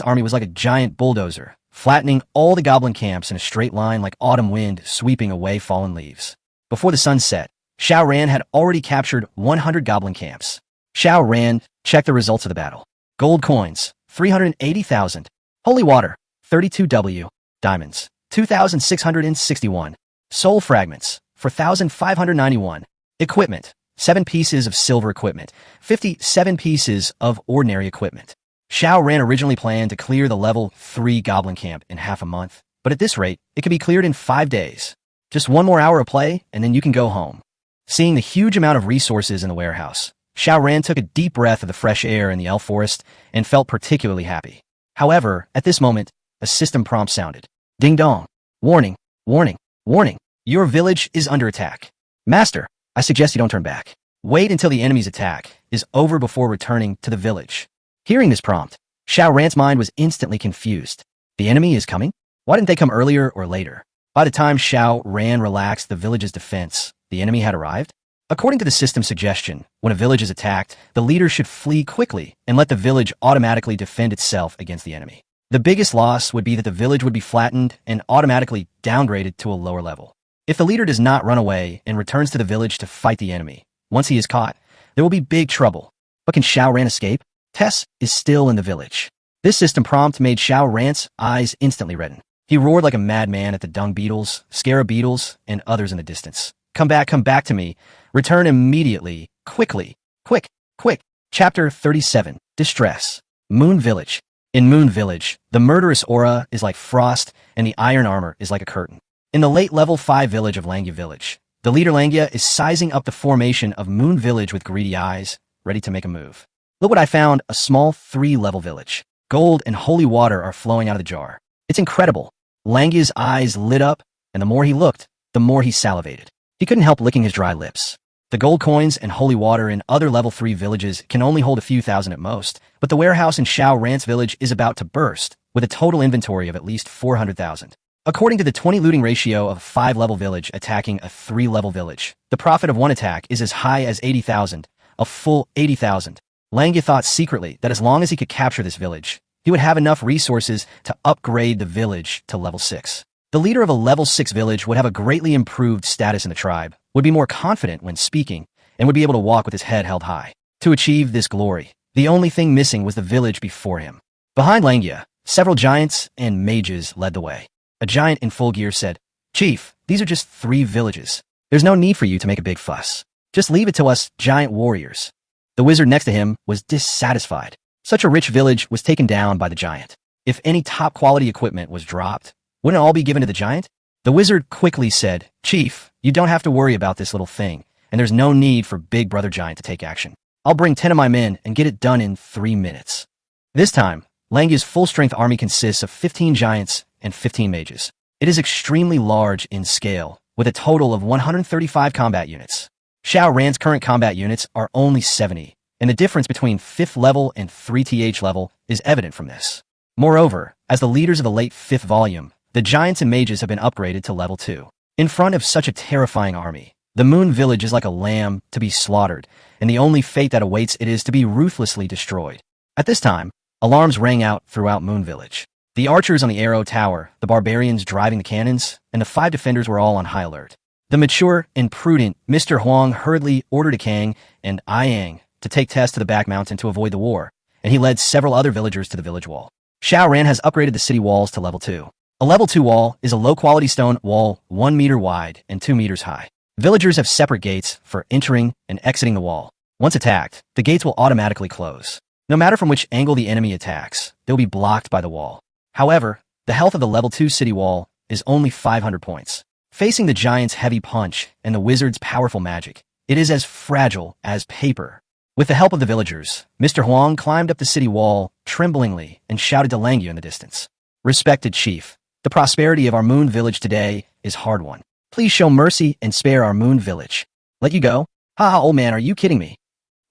army was like a giant bulldozer, flattening all the goblin camps in a straight line like autumn wind sweeping away fallen leaves. Before the sun set, Xiao Ran had already captured 100 goblin camps. Xiao Ran checked the results of the battle. Gold coins, 380,000. Holy water, 32W. Diamonds, 2,661. Soul fragments, 4,591. Equipment, 7 pieces of silver equipment, 57 pieces of ordinary equipment. Xiao Ran originally planned to clear the level 3 goblin camp in half a month, but at this rate, it could be cleared in 5 days. Just 1 more hour of play, and then you can go home. Seeing the huge amount of resources in the warehouse, Xiao Ran took a deep breath of the fresh air in the elf forest and felt particularly happy. However, at this moment, a system prompt sounded. Ding dong. Warning, warning, warning. Your village is under attack. Master, I suggest you don't turn back. Wait until the enemy's attack is over before returning to the village. Hearing this prompt, Xiao Ran's mind was instantly confused. The enemy is coming? Why didn't they come earlier or later? By the time Xiao Ran relaxed the village's defense, the enemy had arrived? According to the system suggestion, when a village is attacked, the leader should flee quickly and let the village automatically defend itself against the enemy. The biggest loss would be that the village would be flattened and automatically downgraded to a lower level. If the leader does not run away and returns to the village to fight the enemy, once he is caught, there will be big trouble. But can Xiao Ran escape? Tess is still in the village. This system prompt made Xiao Ran's eyes instantly redden. He roared like a madman at the dung beetles, scarab beetles, and others in the distance. Come back to me. Return immediately. Quickly. Quick, quick. Chapter 37. Distress. Moon Village. In Moon Village, the murderous aura is like frost and the iron armor is like a curtain. In the late level 5 village of Langya Village, the leader Langya is sizing up the formation of Moon Village with greedy eyes, ready to make a move. Look what I found, a small 3-level village. Gold and holy water are flowing out of the jar. It's incredible. Langya's eyes lit up, and the more he looked, the more he salivated. He couldn't help licking his dry lips. The gold coins and holy water in other level 3 villages can only hold a few thousand at most, but the warehouse in Xiao Ran's village is about to burst, with a total inventory of at least 400,000. According to the 20 looting ratio of a 5-level village attacking a 3-level village, the profit of one attack is as high as 80,000, a full 80,000. Langya thought secretly that as long as he could capture this village, he would have enough resources to upgrade the village to level 6. The leader of a level 6 village would have a greatly improved status in the tribe, would be more confident when speaking, and would be able to walk with his head held high. To achieve this glory, the only thing missing was the village before him. Behind Langya, several giants and mages led the way. A giant in full gear said, "Chief, these are just 3 villages. There's no need for you to make a big fuss. Just leave it to us giant warriors." The wizard next to him was dissatisfied. Such a rich village was taken down by the giant. If any top-quality equipment was dropped, wouldn't it all be given to the giant? The wizard quickly said, "Chief, you don't have to worry about this little thing, and there's no need for Big Brother Giant to take action. I'll bring 10 of my men and get it done in 3 minutes." This time, Langya's full-strength army consists of 15 giants and 15 mages. It is extremely large in scale, with a total of 135 combat units. Xiao Ran's current combat units are only 70, and the difference between 5th level and 3th level is evident from this. Moreover, as the leaders of the late 5th volume, the giants and mages have been upgraded to level 2. In front of such a terrifying army, the Moon Village is like a lamb to be slaughtered, and the only fate that awaits it is to be ruthlessly destroyed. At this time, alarms rang out throughout Moon Village. The archers on the arrow tower, the barbarians driving the cannons, and the 5 defenders were all on high alert. The mature and prudent Mr. Huang hurriedly ordered a Kang and Yang to take Tess to the back mountain to avoid the war, and he led several other villagers to the village wall. Xiao Ran has upgraded the city walls to level 2. A level 2 wall is a low-quality stone wall 1 meter wide and 2 meters high. Villagers have separate gates for entering and exiting the wall. Once attacked, the gates will automatically close. No matter from which angle the enemy attacks, they'll be blocked by the wall. However, the health of the level 2 city wall is only 500 points. Facing the giant's heavy punch and the wizard's powerful magic, it is as fragile as paper. With the help of the villagers, Mr. Huang climbed up the city wall tremblingly and shouted to Langya in the distance. Respected chief, the prosperity of our moon village today is hard-won. Please show mercy and spare our moon village. Let you go? Haha, old man, are you kidding me?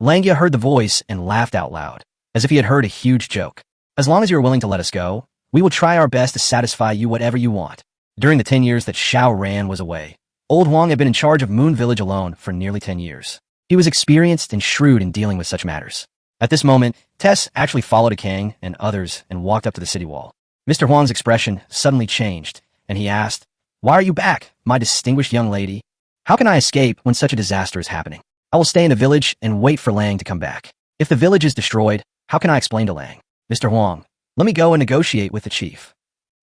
Langya heard the voice and laughed out loud, as if he had heard a huge joke. As long as you are willing to let us go, we will try our best to satisfy you whatever you want. During the 10 years that Xiao Ran was away, Old Huang had been in charge of Moon Village alone for nearly 10 years. He was experienced and shrewd in dealing with such matters. At this moment, Tess actually followed a Kang and others and walked up to the city wall. Mr. Huang's expression suddenly changed, and he asked, "Why are you back, my distinguished young lady? How can I escape when such a disaster is happening? I will stay in the village and wait for Lang to come back. If the village is destroyed, how can I explain to Lang? Mr. Huang, let me go and negotiate with the chief."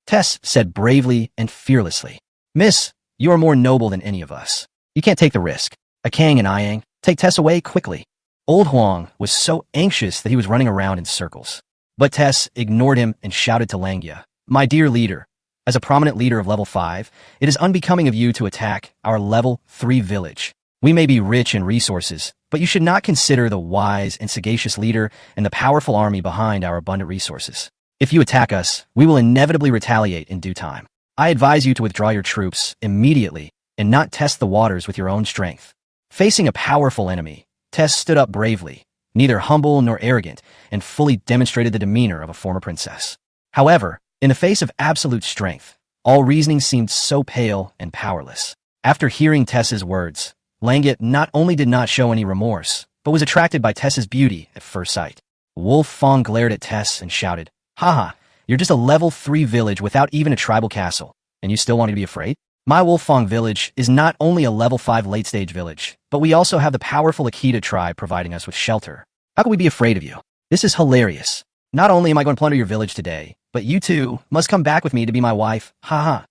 Tess said bravely and fearlessly, "Miss, you are more noble than any of us. You can't take the risk. A Kang and Iang, take Tess away quickly." Old Huang was so anxious that he was running around in circles. But Tess ignored him and shouted to Langya, "My dear leader, as a prominent leader of level 5, it is unbecoming of you to attack our level 3 village. We may be rich in resources, but you should not consider the wise and sagacious leader and the powerful army behind our abundant resources. If you attack us, we will inevitably retaliate in due time. I advise you to withdraw your troops immediately and not test the waters with your own strength." Facing a powerful enemy, Tess stood up bravely, neither humble nor arrogant, and fully demonstrated the demeanor of a former princess. However, in the face of absolute strength, all reasoning seemed so pale and powerless. After hearing Tess's words, Langya not only did not show any remorse, but was attracted by Tess's beauty at first sight. Wolf Fong glared at Tess and shouted, "Haha, you're just a level 3 village without even a tribal castle, and you still want to be afraid? My Wolfong village is not only a level 5 late-stage village, but we also have the powerful Akita tribe providing us with shelter. How can we be afraid of you? This is hilarious. Not only am I going to plunder your village today, but you too must come back with me to be my wife, haha."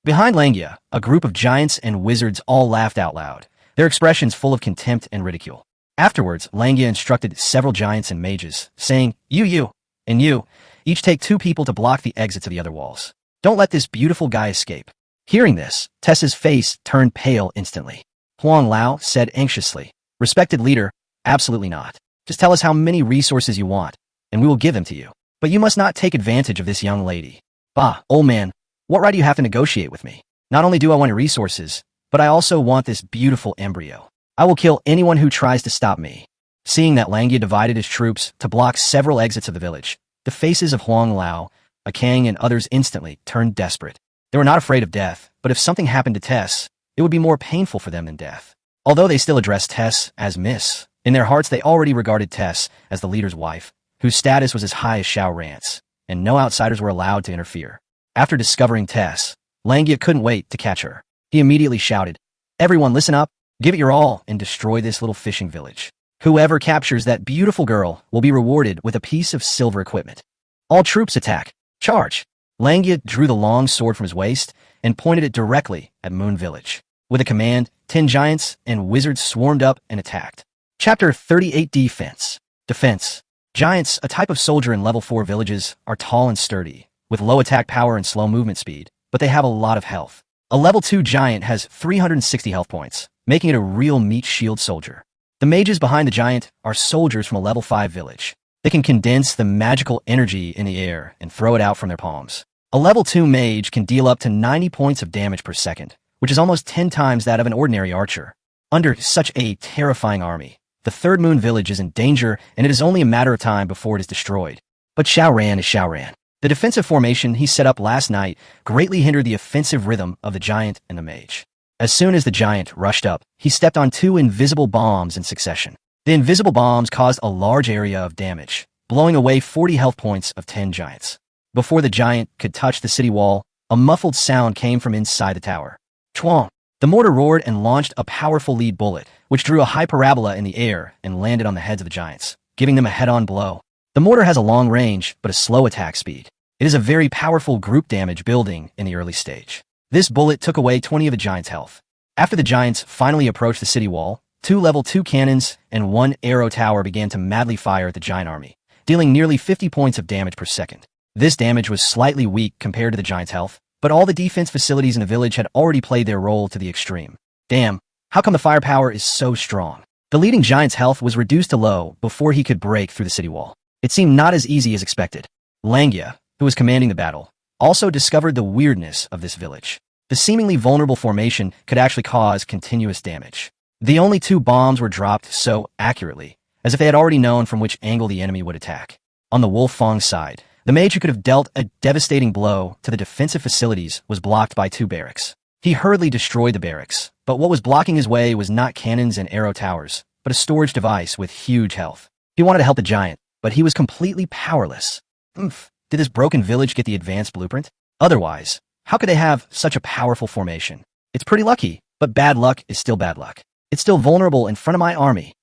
Behind Langya, a group of giants and wizards all laughed out loud, their expressions full of contempt and ridicule. Afterwards, Langya instructed several giants and mages, saying, You, and you, each take 2 people to block the exits of the other walls. Don't let this beautiful guy escape." Hearing this, Tess's face turned pale instantly. Huang Lao said anxiously, "Respected leader, absolutely not. Just tell us how many resources you want, and we will give them to you. But you must not take advantage of this young lady. Bah, old man, what right do you have to negotiate with me? Not only do I want your resources, but I also want this beautiful embryo. I will kill anyone who tries to stop me." Seeing that Langya divided his troops to block several exits of the village, the faces of Huang Lao, a Kang, and others instantly turned desperate. They were not afraid of death, but if something happened to Tess, it would be more painful for them than death. Although they still addressed Tess as Miss, in their hearts they already regarded Tess as the leader's wife, whose status was as high as Xiao Ran's, and no outsiders were allowed to interfere. After discovering Tess, Langya couldn't wait to catch her. He immediately shouted, "Everyone listen up, give it your all, and destroy this little fishing village. Whoever captures that beautiful girl will be rewarded with a piece of silver equipment. All troops attack. Charge." Langya drew the long sword from his waist and pointed it directly at Moon Village. With a command, 10 giants and wizards swarmed up and attacked. Chapter 38 Defense. Defense. Giants, a type of soldier in level 4 villages, are tall and sturdy, with low attack power and slow movement speed, but they have a lot of health. A level 2 giant has 360 health points, making it a real meat shield soldier. The mages behind the giant are soldiers from a level 5 village. They can condense the magical energy in the air and throw it out from their palms. A level 2 mage can deal up to 90 points of damage per second, which is almost 10 times that of an ordinary archer. Under such a terrifying army, the Third Moon Village is in danger, and it is only a matter of time before it is destroyed. But Xiao Ran is Xiao Ran. The defensive formation he set up last night greatly hindered the offensive rhythm of the giant and the mage. As soon as the giant rushed up, he stepped on 2 invisible bombs in succession. The invisible bombs caused a large area of damage, blowing away 40 health points of 10 giants. Before the giant could touch the city wall, a muffled sound came from inside the tower. Chwong! The mortar roared and launched a powerful lead bullet, which drew a high parabola in the air and landed on the heads of the giants, giving them a head-on blow. The mortar has a long range, but a slow attack speed. It is a very powerful group damage building in the early stage. This bullet took away 20 of the giant's health. After the giants finally approached the city wall, 2 level 2 cannons and 1 arrow tower began to madly fire at the giant army, dealing nearly 50 points of damage per second. This damage was slightly weak compared to the giant's health, but all the defense facilities in the village had already played their role to the extreme. Damn, how come the firepower is so strong? The leading giant's health was reduced to low before he could break through the city wall. It seemed not as easy as expected. Manga, who was commanding the battle, also discovered the weirdness of this village. The seemingly vulnerable formation could actually cause continuous damage. The only 2 bombs were dropped so accurately, as if they had already known from which angle the enemy would attack. On the Wolfang's side, the mage who could have dealt a devastating blow to the defensive facilities was blocked by 2 barracks. He hurriedly destroyed the barracks, but what was blocking his way was not cannons and arrow towers, but a storage device with huge health. He wanted to help the giant, but he was completely powerless. Did this broken village get the advanced blueprint? Otherwise, how could they have such a powerful formation? It's pretty lucky, but bad luck is still bad luck. It's still vulnerable in front of my army.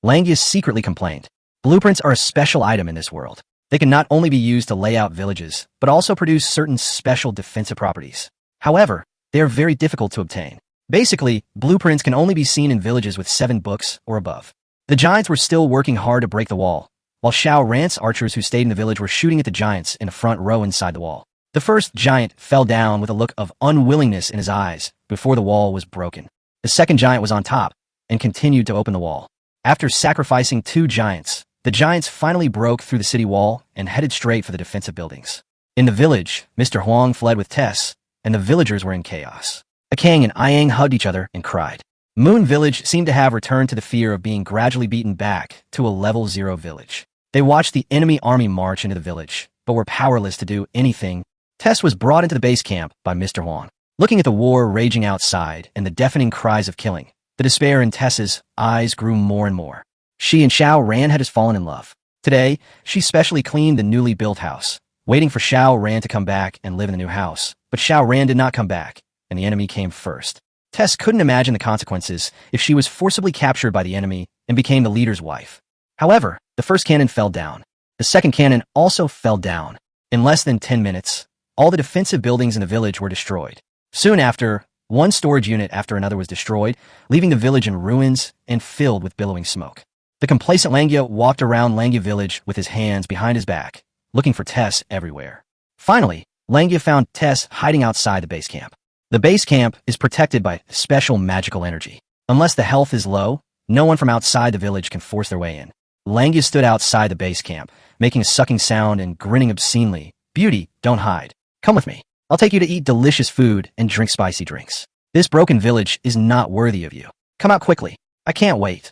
Langius secretly complained. Blueprints are a special item in this world. They can not only be used to lay out villages, but also produce certain special defensive properties. However, they are very difficult to obtain. Basically, blueprints can only be seen in villages with 7 books or above. The giants were still working hard to break the wall, while Xiao Ran's archers who stayed in the village were shooting at the giants in a front row inside the wall. The first giant fell down with a look of unwillingness in his eyes before the wall was broken. The second giant was on top and continued to open the wall. After sacrificing 2 giants, the giants finally broke through the city wall and headed straight for the defensive buildings. In the village, Mr. Huang fled with Tess, and the villagers were in chaos. Akang and Iang hugged each other and cried. Moon Village seemed to have returned to the fear of being gradually beaten back to a level 0 village. They watched the enemy army march into the village, but were powerless to do anything. Tess was brought into the base camp by Mr. Huang. Looking at the war raging outside and the deafening cries of killing, the despair in Tess's eyes grew more and more. She and Xiao Ran had just fallen in love. Today, she specially cleaned the newly built house, waiting for Xiao Ran to come back and live in the new house. But Xiao Ran did not come back, and the enemy came first. Tess couldn't imagine the consequences if she was forcibly captured by the enemy and became the leader's wife. However, the first cannon fell down. The second cannon also fell down. In less than 10 minutes, all the defensive buildings in the village were destroyed. Soon after, one storage unit after another was destroyed, leaving the village in ruins and filled with billowing smoke. The complacent Langia walked around Langia village with his hands behind his back, looking for Tess everywhere. Finally, Langia found Tess hiding outside the base camp. The base camp is protected by special magical energy. Unless the health is low, no one from outside the village can force their way in. Langia stood outside the base camp, making a sucking sound and grinning obscenely. Beauty, don't hide. Come with me. I'll take you to eat delicious food and drink spicy drinks. This broken village is not worthy of you. Come out quickly. I can't wait.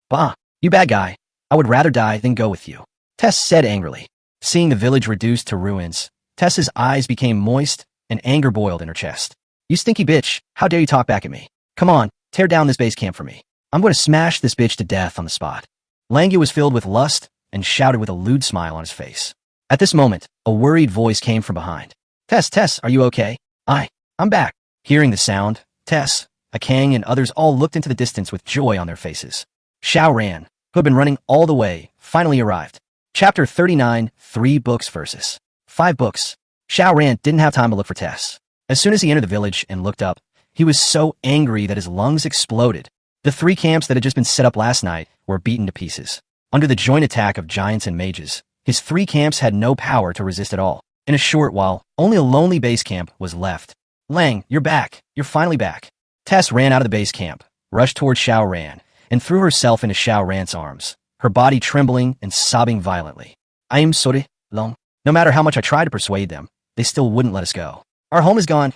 Bah, you bad guy. I would rather die than go with you. Tess said angrily. Seeing the village reduced to ruins, Tess's eyes became moist and anger boiled in her chest. You stinky bitch, how dare you talk back at me? Come on, tear down this base camp for me. I'm going to smash this bitch to death on the spot. Langia was filled with lust and shouted with a lewd smile on his face. At this moment, a worried voice came from behind. Tess, are you okay? I'm back. Hearing the sound, Tess, Akang, and others all looked into the distance with joy on their faces. Xiao Ran, who had been running all the way, finally arrived. Chapter 39, 3 books versus 5 books. Xiao Ran didn't have time to look for Tess. As soon as he entered the village and looked up, he was so angry that his lungs exploded. The 3 camps that had just been set up last night were beaten to pieces. Under the joint attack of giants and mages, his 3 camps had no power to resist at all. In a short while, only a lonely base camp was left. Lang, you're back. You're finally back. Tess ran out of the base camp, rushed toward Xiao Ran, and threw herself into Xiao Ran's arms, her body trembling and sobbing violently. I am sorry, Long. No matter how much I tried to persuade them, they still wouldn't let us go. Our home is gone.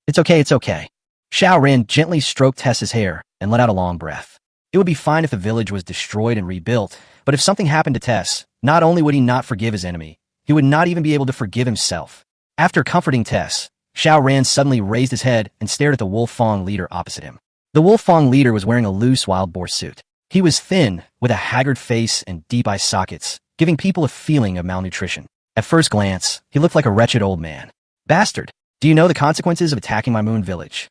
It's okay. Xiao Ran gently stroked Tess's hair and let out a long breath. It would be fine if the village was destroyed and rebuilt, but if something happened to Tess, not only would he not forgive his enemy, he would not even be able to forgive himself. After comforting Tess, Xiao Ran suddenly raised his head and stared at the Wolfang leader opposite him. The Wolfang leader was wearing a loose wild boar suit. He was thin, with a haggard face and deep eye sockets, giving people a feeling of malnutrition. At first glance, he looked like a wretched old man. Bastard, do you know the consequences of attacking my moon village?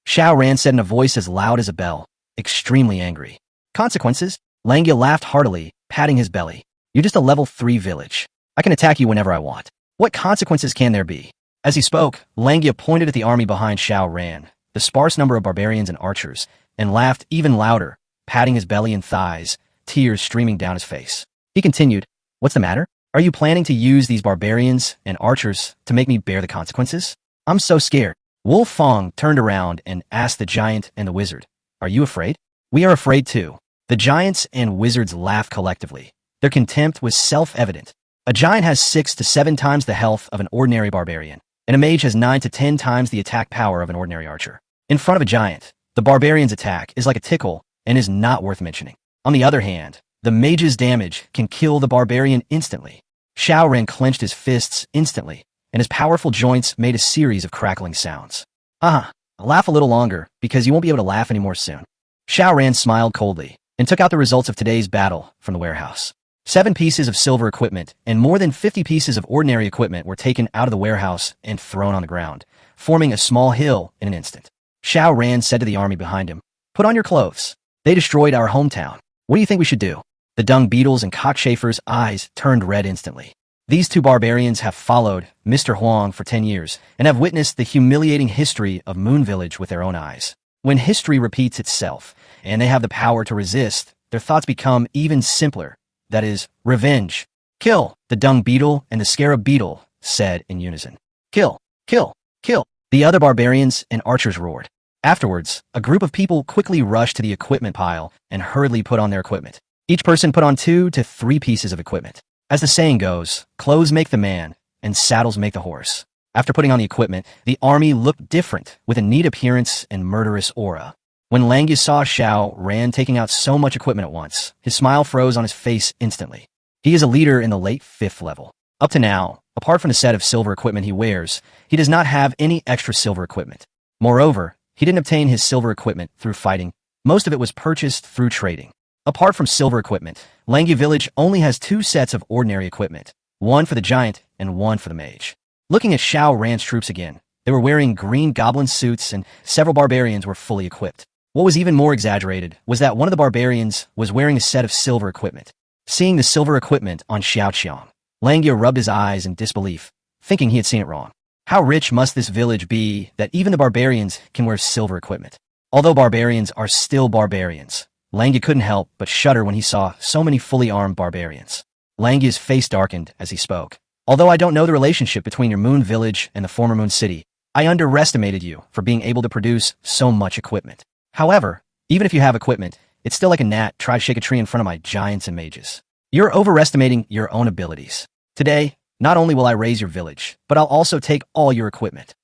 Xiao Ran said in a voice as loud as a bell, extremely angry. Consequences? Langia laughed heartily, patting his belly. You're just a level 3 village. I can attack you whenever I want. What consequences can there be? As he spoke, Langia pointed at the army behind Xiao Ran, the sparse number of barbarians and archers, and laughed even louder, patting his belly and thighs, tears streaming down his face. He continued, "What's the matter? Are you planning to use these barbarians and archers to make me bear the consequences? I'm so scared." Wu Fong turned around and asked the giant and the wizard, "Are you afraid?" "We are afraid too." The giants and wizards laughed collectively. Their contempt was self-evident. A giant has 6 to 7 times the health of an ordinary barbarian, and a mage has 9 to 10 times the attack power of an ordinary archer. In front of a giant, the barbarian's attack is like a tickle and is not worth mentioning. On the other hand, the mage's damage can kill the barbarian instantly. Xiao Ran clenched his fists instantly, and his powerful joints made a series of crackling sounds. Laugh a little longer, because you won't be able to laugh anymore soon. Xiao Ran smiled coldly, and took out the results of today's battle from the warehouse. 7 pieces of silver equipment and more than 50 pieces of ordinary equipment were taken out of the warehouse and thrown on the ground, forming a small hill in an instant. Xiao Ran said to the army behind him, "Put on your clothes. They destroyed our hometown. What do you think we should do?" The dung beetles and cockchafer's eyes turned red instantly. These 2 barbarians have followed Mr. Huang for 10 years and have witnessed the humiliating history of Moon Village with their own eyes. When history repeats itself and they have the power to resist, their thoughts become even simpler. That is, revenge. "Kill!" the dung beetle and the scarab beetle said in unison. "Kill! Kill! Kill!" the other barbarians and archers roared. Afterwards, a group of people quickly rushed to the equipment pile and hurriedly put on their equipment. Each person put on 2 to 3 pieces of equipment. As the saying goes, clothes make the man, and saddles make the horse. After putting on the equipment, the army looked different, with a neat appearance and murderous aura. When Langia saw Xiao Ran taking out so much equipment at once, his smile froze on his face instantly. He is a leader in the late 5th level. Up to now, apart from the set of silver equipment he wears, he does not have any extra silver equipment. Moreover, he didn't obtain his silver equipment through fighting. Most of it was purchased through trading. Apart from silver equipment, Langia Village only has 2 sets of ordinary equipment, one for the giant and one for the mage. Looking at Xiao Ran's troops again, they were wearing green goblin suits and several barbarians were fully equipped. What was even more exaggerated was that one of the barbarians was wearing a set of silver equipment. Seeing the silver equipment on Xiao Qiang, Langia rubbed his eyes in disbelief, thinking he had seen it wrong. How rich must this village be that even the barbarians can wear silver equipment? Although barbarians are still barbarians, Langia couldn't help but shudder when he saw so many fully armed barbarians. Langia's face darkened as he spoke. "Although I don't know the relationship between your Moon Village and the former Moon City, I underestimated you for being able to produce so much equipment. However, even if you have equipment, it's still like a gnat try to shake a tree in front of my giants and mages. You're overestimating your own abilities. Today, not only will I raise your village, but I'll also take all your equipment.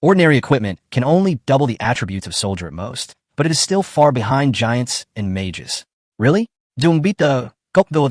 Ordinary equipment can only double the attributes of soldier at most, but it is still far behind giants and mages." "Really? Dung beat the gokdo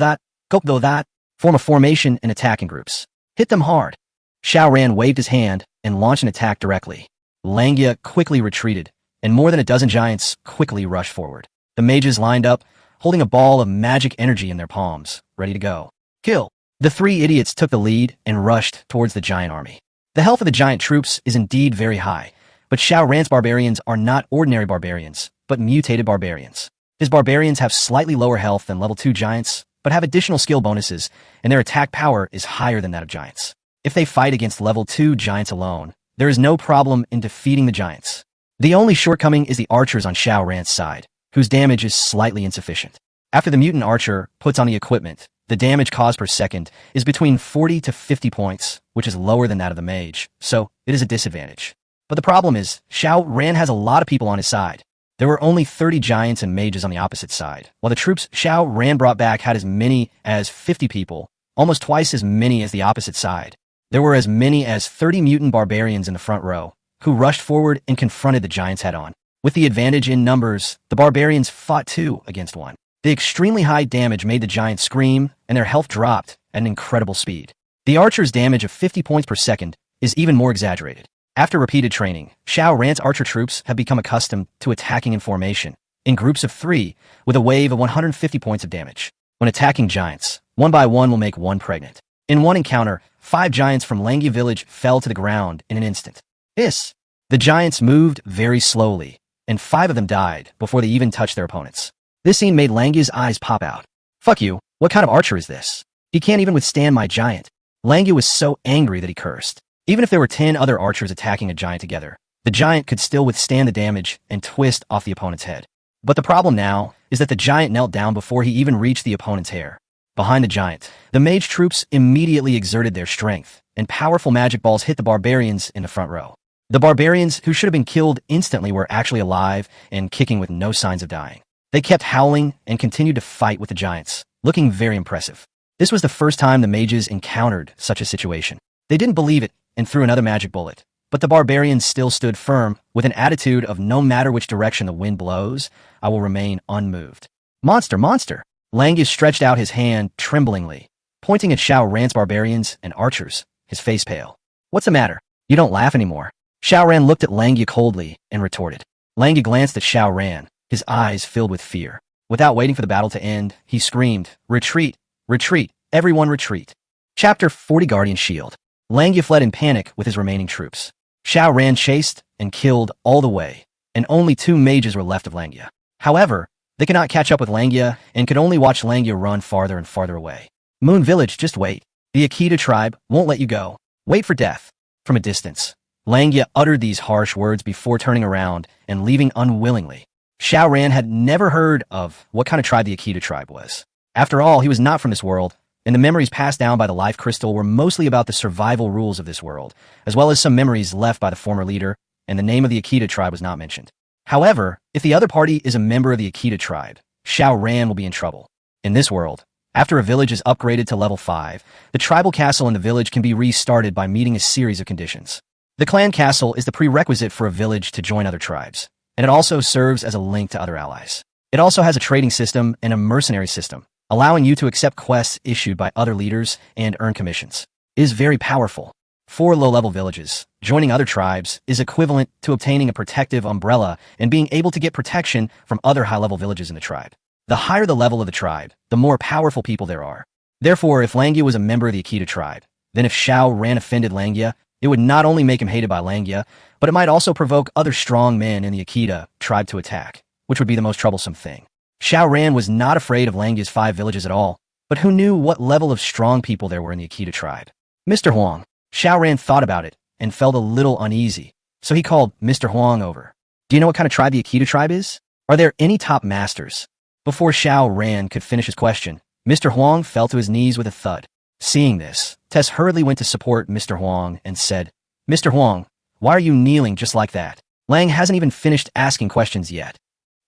that, form a formation and attack in groups. Hit them hard." Xiao Ran waved his hand and launched an attack directly. Langia quickly retreated, and more than a dozen giants quickly rushed forward. The mages lined up, holding a ball of magic energy in their palms, ready to go. "Kill!" The 3 idiots took the lead and rushed towards the giant army. The health of the giant troops is indeed very high, but Xiao Ran's barbarians are not ordinary barbarians, but mutated barbarians. His barbarians have slightly lower health than level 2 giants, but have additional skill bonuses, and their attack power is higher than that of giants. If they fight against level 2 giants alone, there is no problem in defeating the giants. The only shortcoming is the archers on Xiao Ran's side, whose damage is slightly insufficient. After the mutant archer puts on the equipment, the damage caused per second is between 40 to 50 points, which is lower than that of the mage, so it is a disadvantage. But the problem is, Xiao Ran has a lot of people on his side. There were only 30 giants and mages on the opposite side, while the troops Xiao Ran brought back had as many as 50 people, almost twice as many as the opposite side. There were as many as 30 mutant barbarians in the front row, who rushed forward and confronted the giants head-on. With the advantage in numbers, the barbarians fought 2 against 1. The extremely high damage made the giants scream, and their health dropped at an incredible speed. The archer's damage of 50 points per second is even more exaggerated. After repeated training, Xiao Ran's archer troops have become accustomed to attacking in formation, in groups of 3, with a wave of 150 points of damage. When attacking giants, 1 by 1 will make 1 pregnant. In one encounter, 5 giants from Langia Village fell to the ground in an instant. Hiss! The giants moved very slowly, and 5 of them died before they even touched their opponents. This scene made Langia's eyes pop out. "Fuck you, what kind of archer is this? He can't even withstand my giant. Langya was so angry that he cursed. Even if there were 10 other archers attacking a giant together, the giant could still withstand the damage and twist off the opponent's head. But the problem now is that the giant knelt down before he even reached the opponent's hair. Behind the giant, the mage troops immediately exerted their strength, and powerful magic balls hit the barbarians in the front row. The barbarians, who should have been killed instantly, were actually alive and kicking with no signs of dying. They kept howling and continued to fight with the giants, looking very impressive. This was the first time the mages encountered such a situation. They didn't believe it and threw another magic bullet. But the barbarians still stood firm, with an attitude of no matter which direction the wind blows, I will remain unmoved. Monster, monster! Langus stretched out his hand tremblingly, pointing at Xiao Ran's barbarians and archers, his face pale. What's the matter? You don't laugh anymore. Xiao Ran looked at Langya coldly and retorted. Langya glanced at Xiao Ran, his eyes filled with fear. Without waiting for the battle to end, he screamed, "Retreat! Retreat! Everyone retreat!" Chapter 40 Guardian Shield. Langya fled in panic with his remaining troops. Xiao Ran chased and killed all the way, and only 2 mages were left of Langya. However, they could not catch up with Langya and could only watch Langya run farther and farther away. Moon Village, just wait. The Akita tribe won't let you go. Wait for death. From a distance, Langya uttered these harsh words before turning around and leaving unwillingly. Xiao Ran had never heard of what kind of tribe the Akita tribe was. After all, he was not from this world, and the memories passed down by the life crystal were mostly about the survival rules of this world, as well as some memories left by the former leader, and the name of the Akita tribe was not mentioned. However, if the other party is a member of the Akita tribe, Xiao Ran will be in trouble. In this world, after a village is upgraded to level 5, the tribal castle in the village can be restarted by meeting a series of conditions. The clan castle is the prerequisite for a village to join other tribes, and it also serves as a link to other allies. It also has a trading system and a mercenary system, allowing you to accept quests issued by other leaders and earn commissions. It is very powerful. For low-level villages, joining other tribes is equivalent to obtaining a protective umbrella and being able to get protection from other high-level villages in the tribe. The higher the level of the tribe, the more powerful people there are. Therefore, if Langya was a member of the Akita tribe, then if Xiao Ran offended Langya, it would not only make him hated by Langya, but it might also provoke other strong men in the Akita tribe to attack, which would be the most troublesome thing. Xiao Ran was not afraid of Langya's 5 villages at all, but who knew what level of strong people there were in the Akita tribe? Mr. Huang. Xiao Ran thought about it and felt a little uneasy, so he called Mr. Huang over. Do you know what kind of tribe the Akita tribe is? Are there any top masters? Before Xiao Ran could finish his question, Mr. Huang fell to his knees with a thud. Seeing this, Tess hurriedly went to support Mr. Huang and said, Mr. Huang, why are you kneeling just like that? Lang hasn't even finished asking questions yet.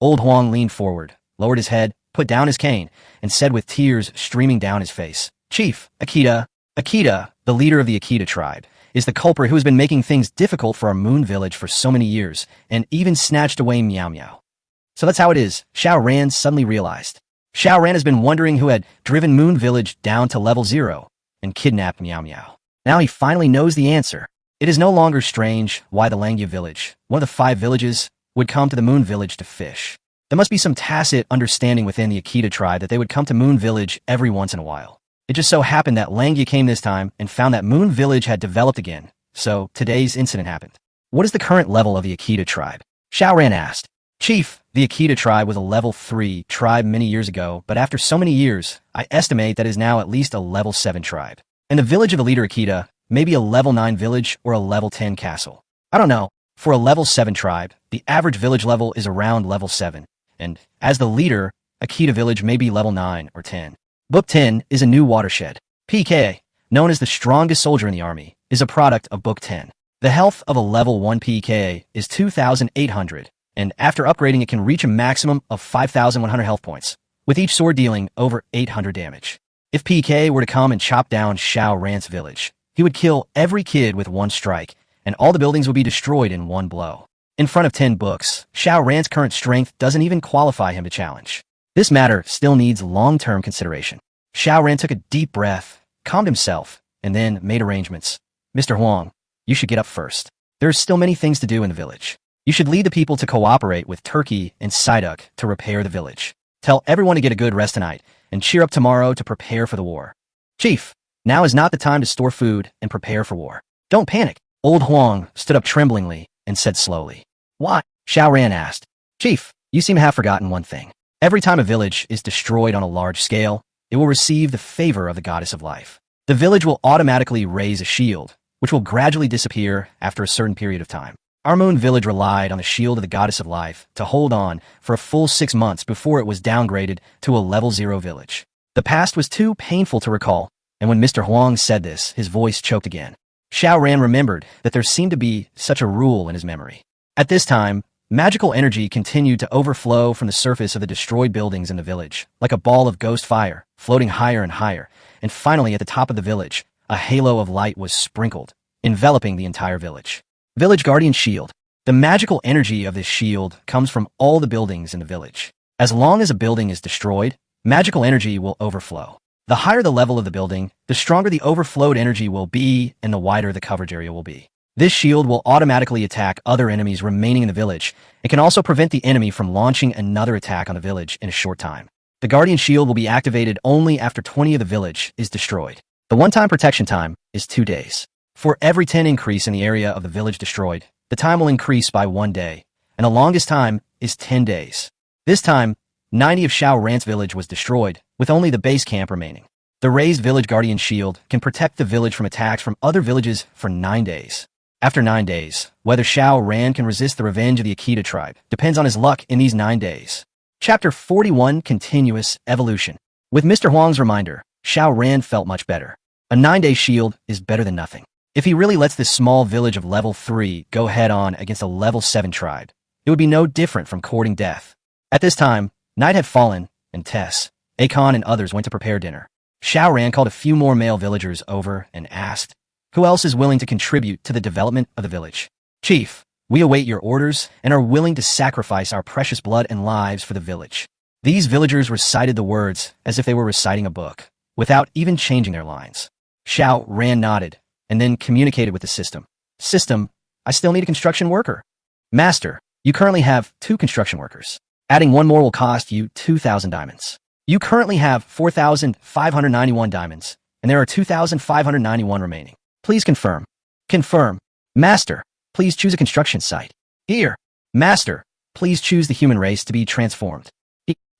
Old Huang leaned forward, lowered his head, put down his cane, and said with tears streaming down his face, Chief, Akita, the leader of the Akita tribe, is the culprit who has been making things difficult for our Moon Village for so many years, and even snatched away Meow Meow. So that's how it is, Xiao Ran suddenly realized. Xiao Ran has been wondering who had driven Moon Village down to level 0 and kidnapped Meow Meow. Now he finally knows the answer. It is no longer strange why the Langya village, one of the 5 villages, would come to the Moon Village to fish. There must be some tacit understanding within the Akita tribe that they would come to Moon Village every once in a while. It just so happened that Langya came this time and found that Moon Village had developed again, so today's incident happened. What is the current level of the Akita tribe? Xiao Ran asked. Chief, the Akita tribe was a level 3 tribe many years ago, but after so many years, I estimate that it is now at least a level 7 tribe. And the village of the leader Akita may be a level 9 village or a level 10 castle. I don't know. For a level 7 tribe, the average village level is around level 7, and as the leader, Akita village may be level 9 or 10. Book 10 is a new watershed. PK, known as the strongest soldier in the army, is a product of Book 10. The health of a level 1 PK is 2,800, and after upgrading it can reach a maximum of 5,100 health points, with each sword dealing over 800 damage. If PK were to come and chop down Xiao Ran's village, he would kill every kid with one strike, and all the buildings would be destroyed in one blow. In front of 10 books, Xiao Ran's current strength doesn't even qualify him to challenge. This matter still needs long-term consideration. Xiao Ran took a deep breath, calmed himself, and then made arrangements. Mr. Huang, you should get up first. There are still many things to do in the village. You should lead the people to cooperate with Turkey and Psyduck to repair the village. Tell everyone to get a good rest tonight, and cheer up tomorrow to prepare for the war. Chief, now is not the time to store food and prepare for war. Don't panic. Old Huang stood up tremblingly and said slowly. Why? Xiao Ran asked. Chief, you seem to have forgotten one thing. Every time a village is destroyed on a large scale, it will receive the favor of the goddess of life. The village will automatically raise a shield, which will gradually disappear after a certain period of time. Our moon village relied on the shield of the goddess of life to hold on for a full 6 months before it was downgraded to a level 0 village. The past was too painful to recall, and when Mr. Huang said this, his voice choked again. Xiao Ran remembered that there seemed to be such a rule in his memory. At this time, magical energy continued to overflow from the surface of the destroyed buildings in the village, like a ball of ghost fire, floating higher and higher, and finally at the top of the village, a halo of light was sprinkled, enveloping the entire village. Village Guardian Shield. The magical energy of this shield comes from all the buildings in the village. As long as a building is destroyed, magical energy will overflow. The higher the level of the building, the stronger the overflowed energy will be and the wider the coverage area will be. This shield will automatically attack other enemies remaining in the village and can also prevent the enemy from launching another attack on the village in a short time. The Guardian Shield will be activated only after 20 of the village is destroyed. The one-time protection time is 2 days. For every 10 increase in the area of the village destroyed, the time will increase by 1 day, and the longest time is 10 days. This time, 90 of Xiao Ran's village was destroyed, with only the base camp remaining. The raised Village Guardian Shield can protect the village from attacks from other villages for 9 days. After 9 days, whether Xiao Ran can resist the revenge of the Akita tribe depends on his luck in these 9 days. Chapter 41 Continuous Evolution. With Mr. Huang's reminder, Xiao Ran felt much better. A 9-day shield is better than nothing. If he really lets this small village of level 3 go head-on against a level 7 tribe, it would be no different from courting death. At this time, night had fallen, and Tess, Akon, and others went to prepare dinner. Xiao Ran called a few more male villagers over and asked, "Who else is willing to contribute to the development of the village?" "Chief, we await your orders and are willing to sacrifice our precious blood and lives for the village." These villagers recited the words as if they were reciting a book, without even changing their lines. Xiao Ran nodded, and then communicated with the system. "System, I still need a construction worker." "Master, you currently have 2 construction workers. Adding 1 more will cost you 2,000 diamonds. You currently have 4,591 diamonds, and there are 2,591 remaining. Please confirm." "Confirm." "Master, please choose a construction site." "Here." "Master, please choose the human race to be transformed."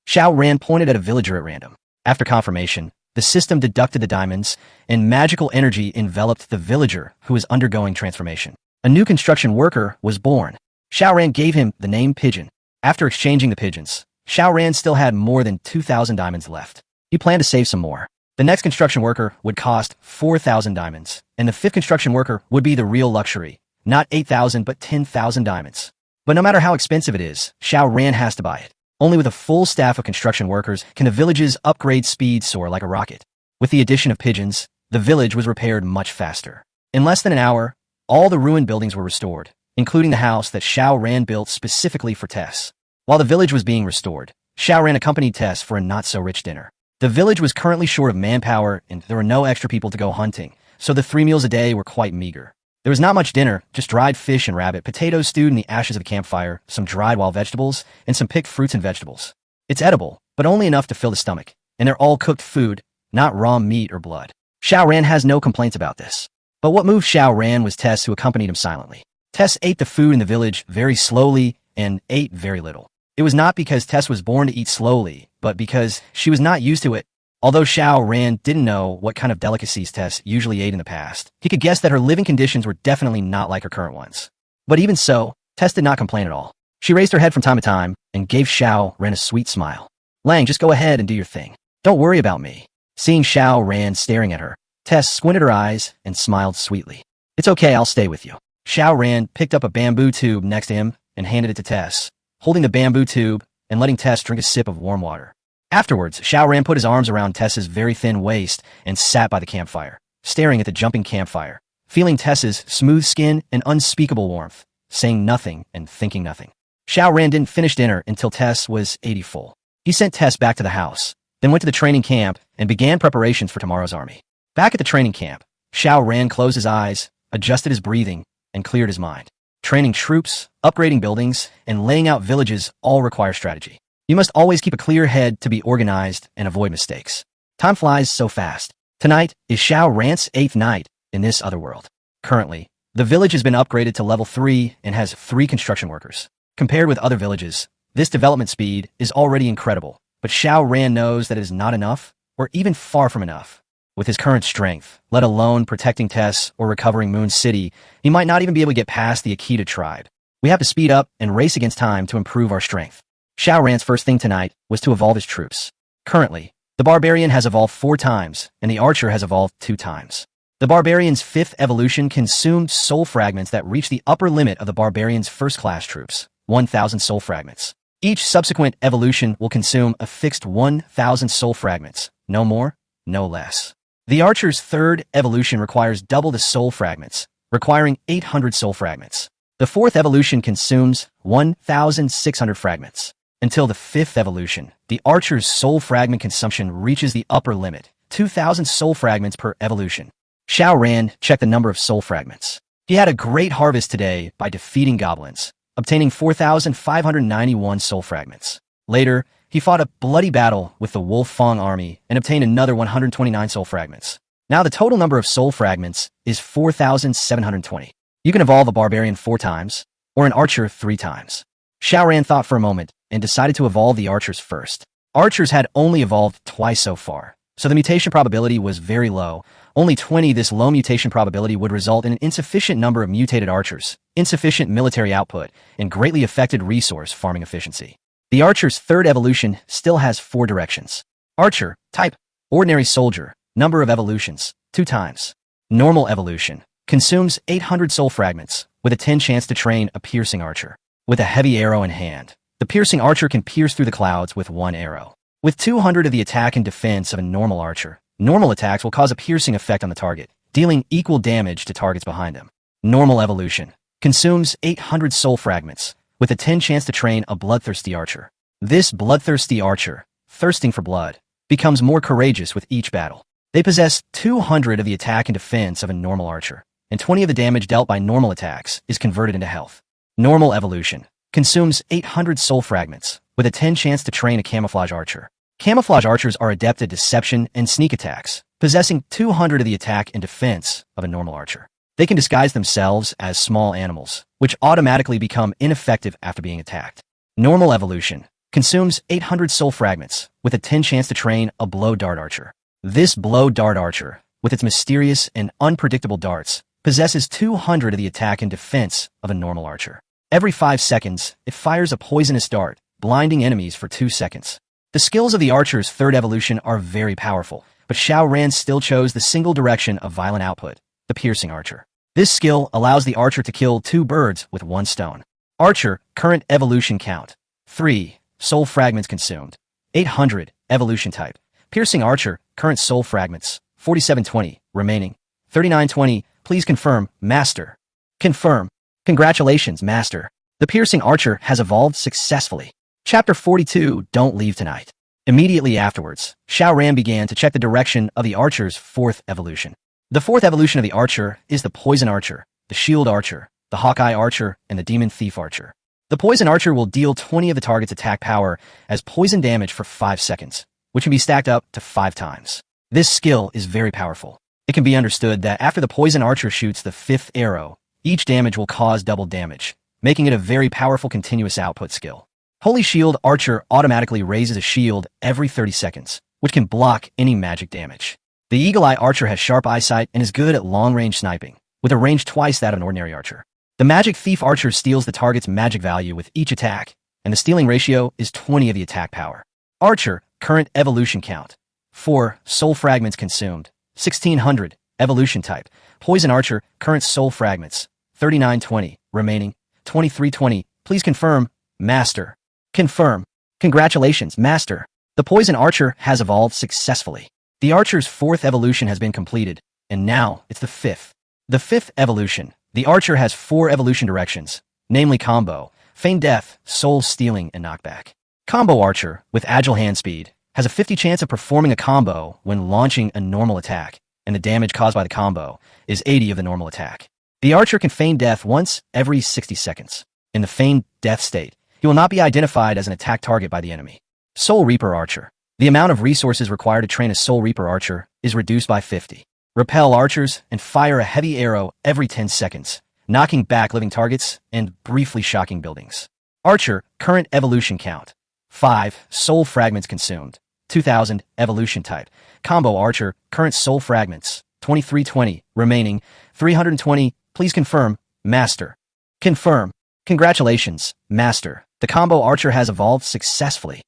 Xiao Ran pointed at a villager at random. After confirmation, the system deducted the diamonds, and magical energy enveloped the villager who was undergoing transformation. A new construction worker was born. Xiao Ran gave him the name Pigeon. After exchanging the pigeons, Xiao Ran still had more than 2,000 diamonds left. He planned to save some more. The next construction worker would cost 4,000 diamonds, and the 5th construction worker would be the real luxury, not 8,000 but 10,000 diamonds. But no matter how expensive it is, Xiao Ran has to buy it. Only with a full staff of construction workers can the village's upgrade speed soar like a rocket. With the addition of pigeons, the village was repaired much faster. In less than an hour, all the ruined buildings were restored, including the house that Xiao Ran built specifically for Tess. While the village was being restored, Xiao Ran accompanied Tess for a not-so-rich dinner. The village was currently short of manpower, and there were no extra people to go hunting, so the 3 meals a day were quite meager. There was not much dinner, just dried fish and rabbit, potatoes stewed in the ashes of a campfire, some dried wild vegetables, and some picked fruits and vegetables. It's edible, but only enough to fill the stomach, and they're all cooked food, not raw meat or blood. Xiao Ran has no complaints about this. But what moved Xiao Ran was Tess, who accompanied him silently. Tess ate the food in the village very slowly and ate very little. It was not because Tess was born to eat slowly, but because she was not used to it. Although Xiao Ran didn't know what kind of delicacies Tess usually ate in the past, he could guess that her living conditions were definitely not like her current ones. But even so, Tess did not complain at all. She raised her head from time to time and gave Xiao Ran a sweet smile. "Lang, just go ahead and do your thing. Don't worry about me." Seeing Xiao Ran staring at her, Tess squinted her eyes and smiled sweetly. "It's okay, I'll stay with you." Xiao Ran picked up a bamboo tube next to him and handed it to Tess, holding the bamboo tube and letting Tess drink a sip of warm water. Afterwards, Xiao Ran put his arms around Tess's very thin waist and sat by the campfire, staring at the jumping campfire, feeling Tess's smooth skin and unspeakable warmth, saying nothing and thinking nothing. Xiao Ran didn't finish dinner until Tess was 80 full. He sent Tess back to the house, then went to the training camp and began preparations for tomorrow's army. Back at the training camp, Xiao Ran closed his eyes, adjusted his breathing, and cleared his mind. Training troops, upgrading buildings, and laying out villages all require strategy. You must always keep a clear head to be organized and avoid mistakes. Time flies so fast. Tonight is Xiao Ran's 8th night in this other world. Currently, the village has been upgraded to level 3 and has 3 construction workers. Compared with other villages, this development speed is already incredible, but Xiao Ran knows that it is not enough, or even far from enough. With his current strength, let alone protecting Tess or recovering Moon City, he might not even be able to get past the Akita tribe. We have to speed up and race against time to improve our strength. Xiao Ran's first thing tonight was to evolve his troops. Currently, the Barbarian has evolved 4 times, and the Archer has evolved 2 times. The Barbarian's 5th evolution consumed soul fragments that reached the upper limit of the Barbarian's first-class troops, 1,000 soul fragments. Each subsequent evolution will consume a fixed 1,000 soul fragments, no more, no less. The Archer's 3rd evolution requires double the soul fragments, requiring 800 soul fragments. The 4th evolution consumes 1,600 fragments. Until the 5th evolution, the Archer's soul fragment consumption reaches the upper limit, 2,000 soul fragments per evolution. Xiao Ran checked the number of soul fragments. He had a great harvest today by defeating goblins, obtaining 4,591 soul fragments. Later, he fought a bloody battle with the Wolf Fong army and obtained another 129 soul fragments. Now the total number of soul fragments is 4,720. You can evolve a Barbarian 4 times, or an Archer 3 times. Xiao Ran thought for a moment and decided to evolve the Archers first. Archers had only evolved twice so far, so the mutation probability was very low. Only 20. This low mutation probability would result in an insufficient number of mutated Archers, insufficient military output, and greatly affected resource farming efficiency. The Archer's 3rd evolution still has 4 directions. Archer, type, ordinary soldier, number of evolutions, 2 times. Normal evolution, consumes 800 soul fragments, with a 10 chance to train a piercing archer. With a heavy arrow in hand, the piercing archer can pierce through the clouds with 1 arrow. With 200 of the attack and defense of a normal archer, normal attacks will cause a piercing effect on the target, dealing equal damage to targets behind him. Normal evolution, consumes 800 soul fragments, with a 10 chance to train a bloodthirsty archer. This bloodthirsty archer, thirsting for blood, becomes more courageous with each battle. They possess 200 of the attack and defense of a normal archer, and 20 of the damage dealt by normal attacks is converted into health. Normal evolution, consumes 800 soul fragments, with a 10 chance to train a camouflage archer. Camouflage archers are adept at deception and sneak attacks, possessing 200 of the attack and defense of a normal archer. They can disguise themselves as small animals, which automatically become ineffective after being attacked. Normal evolution, consumes 800 soul fragments, with a 10 chance to train a blow dart archer. This blow dart archer, with its mysterious and unpredictable darts, possesses 200 of the attack and defense of a normal archer. Every 5 seconds, it fires a poisonous dart, blinding enemies for 2 seconds. The skills of the Archer's 3rd evolution are very powerful, but Xiao Ran still chose the single direction of violent output, the piercing archer. This skill allows the Archer to kill 2 birds with 1 stone. Archer, current evolution count, 3, soul fragments consumed, 800, evolution type. Piercing Archer, current soul fragments, 4720, remaining, 3920, please confirm, Master. Confirm. Congratulations, Master. The piercing archer has evolved successfully. Chapter 42, Don't Leave Tonight. Immediately afterwards, Xiao Ran began to check the direction of the archer's 4th evolution. The 4th evolution of the archer is the poison archer, the shield archer, the Hawkeye archer, and the demon thief archer. The poison archer will deal 20 of the target's attack power as poison damage for 5 seconds, which can be stacked up to 5 times. This skill is very powerful. It can be understood that after the poison archer shoots the 5th arrow, each damage will cause double damage, making it a very powerful continuous output skill. Holy Shield Archer automatically raises a shield every 30 seconds, which can block any magic damage. The Eagle Eye Archer has sharp eyesight and is good at long-range sniping, with a range twice that of an ordinary archer. The Magic Thief Archer steals the target's magic value with each attack, and the stealing ratio is 20 of the attack power. Archer, current evolution count, 4, soul fragments consumed, 1600, evolution type. Poison Archer, current soul fragments, 3920, remaining, 2320, please confirm, Master. Confirm. Congratulations, Master. The Poison Archer has evolved successfully. The Archer's 4th evolution has been completed, and now it's the 5th. The 5th evolution. The Archer has 4 evolution directions, namely Combo, Feign Death, Soul Stealing, and Knockback. Combo Archer, with agile hand speed, has a 50 chance of performing a combo when launching a normal attack, and the damage caused by the combo is 80 of the normal attack. The Archer can feign death once every 60 seconds. In the feigned death state, he will not be identified as an attack target by the enemy. Soul Reaper Archer. The amount of resources required to train a Soul Reaper Archer is reduced by 50. Repel archers and fire a heavy arrow every 10 seconds, knocking back living targets and briefly shocking buildings. Archer, current evolution count, 5, soul fragments consumed, 2000, evolution type. Combo archer, current soul fragments, 2320, remaining, 320, please confirm, master. Confirm. Congratulations, master. The combo archer has evolved successfully.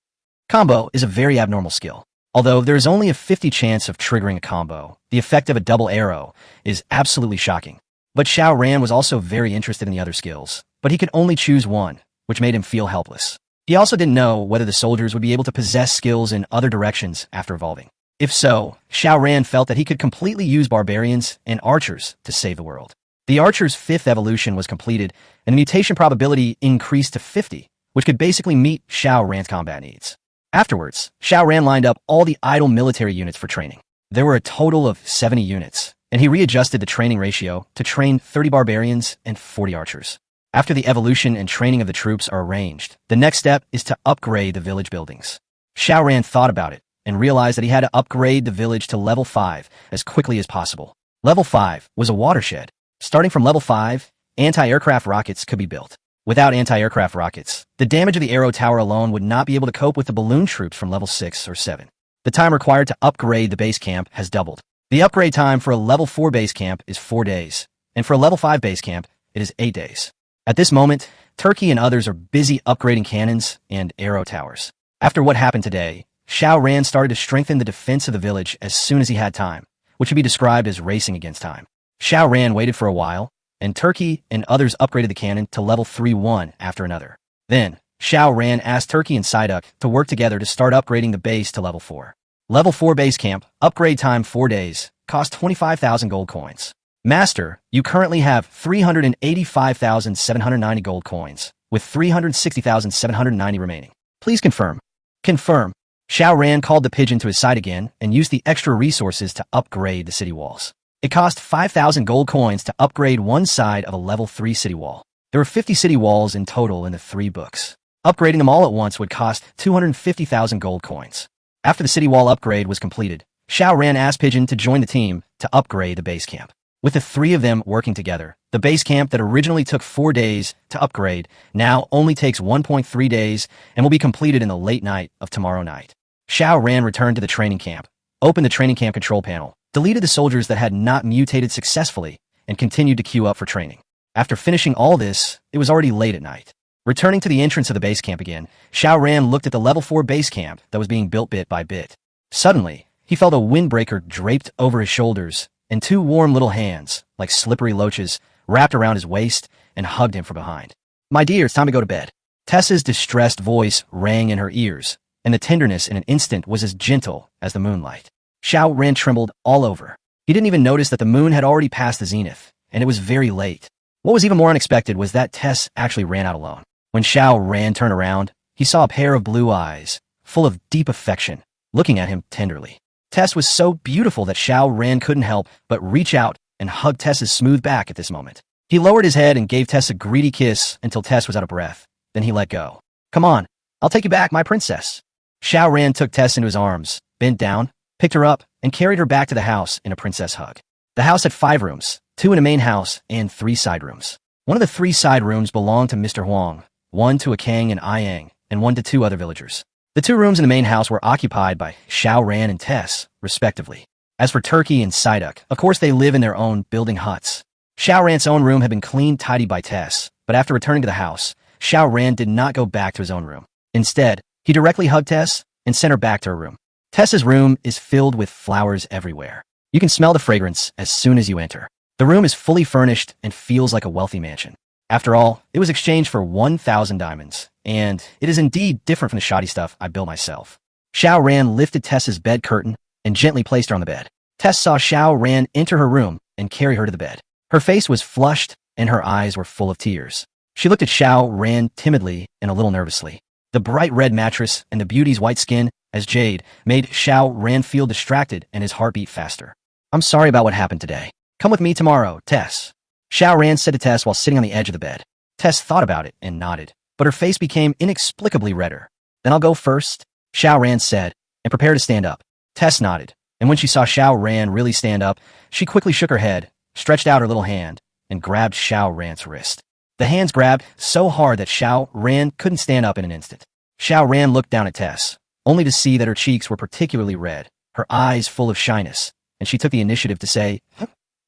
Combo is a very abnormal skill. Although there is only a 50 chance of triggering a combo, the effect of a double arrow is absolutely shocking. But Xiao Ran was also very interested in the other skills, but he could only choose one, which made him feel helpless. He also didn't know whether the soldiers would be able to possess skills in other directions after evolving. If so, Xiao Ran felt that he could completely use barbarians and archers to save the world. The archer's 5th evolution was completed, and the mutation probability increased to 50, which could basically meet Xiao Ran's combat needs. Afterwards, Xiao Ran lined up all the idle military units for training. There were a total of 70 units, and he readjusted the training ratio to train 30 barbarians and 40 archers. After the evolution and training of the troops are arranged, the next step is to upgrade the village buildings. Xiao Ran thought about it and realized that he had to upgrade the village to level 5 as quickly as possible. Level 5 was a watershed. Starting from level 5, anti-aircraft rockets could be built. Without anti-aircraft rockets, the damage of the arrow tower alone would not be able to cope with the balloon troops from level 6 or 7. The time required to upgrade the base camp has doubled. The upgrade time for a level 4 base camp is 4 days, and for a level 5 base camp, it is 8 days. At this moment, Turkey and others are busy upgrading cannons and arrow towers. After what happened today, Xiao Ran started to strengthen the defense of the village as soon as he had time, which would be described as racing against time. Xiao Ran waited for a while, and Turkey and others upgraded the cannon to level 3 one after another. Then, Xiao Ran asked Turkey and Psyduck to work together to start upgrading the base to level 4. Level 4 base camp, upgrade time 4 days, cost 25,000 gold coins. Master, you currently have 385,790 gold coins, with 360,790 remaining. Please confirm. Confirm. Xiao Ran called the pigeon to his side again and used the extra resources to upgrade the city walls. It cost 5,000 gold coins to upgrade one side of a level 3 city wall. There were 50 city walls in total in the 3 books. Upgrading them all at once would cost 250,000 gold coins. After the city wall upgrade was completed, Xiao Ran asked Pigeon to join the team to upgrade the base camp. With the 3 of them working together, the base camp that originally took 4 days to upgrade now only takes 1.3 days and will be completed in the late night of tomorrow night. Xiao Ran returned to the training camp, opened the training camp control panel, deleted the soldiers that had not mutated successfully, and continued to queue up for training. After finishing all this, it was already late at night. Returning to the entrance of the base camp again, Xiao Ran looked at the level 4 base camp that was being built bit by bit. Suddenly, he felt a windbreaker draped over his shoulders, and 2 warm little hands, like slippery loaches, wrapped around his waist and hugged him from behind. "My dear, it's time to go to bed." Tessa's distressed voice rang in her ears, and the tenderness in an instant was as gentle as the moonlight. Xiao Ran trembled all over. He didn't even notice that the moon had already passed the zenith, and it was very late. What was even more unexpected was that Tess actually ran out alone. When Xiao Ran turned around, he saw a pair of blue eyes, full of deep affection, looking at him tenderly. Tess was so beautiful that Xiao Ran couldn't help but reach out and hug Tess's smooth back at this moment. He lowered his head and gave Tess a greedy kiss until Tess was out of breath. Then he let go. "Come on, I'll take you back, my princess." Xiao Ran took Tess into his arms, bent down, picked her up, and carried her back to the house in a princess hug. The house had 5 rooms, 2 in a main house and 3 side rooms. One of the 3 side rooms belonged to Mr. Huang, 1 to a Kang and Yang, and 1 to 2 other villagers. The 2 rooms in the main house were occupied by Xiao Ran and Tess, respectively. As for Turkey and Psyduck, of course they live in their own building huts. Xiao Ran's own room had been cleaned tidy by Tess, but after returning to the house, Xiao Ran did not go back to his own room. Instead, he directly hugged Tess and sent her back to her room. Tess's room is filled with flowers everywhere. You can smell the fragrance as soon as you enter. The room is fully furnished and feels like a wealthy mansion. After all, it was exchanged for 1,000 diamonds, and it is indeed different from the shoddy stuff I built myself. Xiao Ran lifted Tess's bed curtain and gently placed her on the bed. Tess saw Xiao Ran enter her room and carry her to the bed. Her face was flushed and her eyes were full of tears. She looked at Xiao Ran timidly and a little nervously. The bright red mattress and the beauty's white skin as jade made Xiao Ran feel distracted and his heart beat faster. "I'm sorry about what happened today. Come with me tomorrow, Tess." Xiao Ran said to Tess while sitting on the edge of the bed. Tess thought about it and nodded, but her face became inexplicably redder. "Then I'll go first," Xiao Ran said, and prepared to stand up. Tess nodded, and when she saw Xiao Ran really stand up, she quickly shook her head, stretched out her little hand, and grabbed Xiao Ran's wrist. The hands grabbed so hard that Xiao Ran couldn't stand up in an instant. Xiao Ran looked down at Tess, only to see that her cheeks were particularly red, her eyes full of shyness, and she took the initiative to say,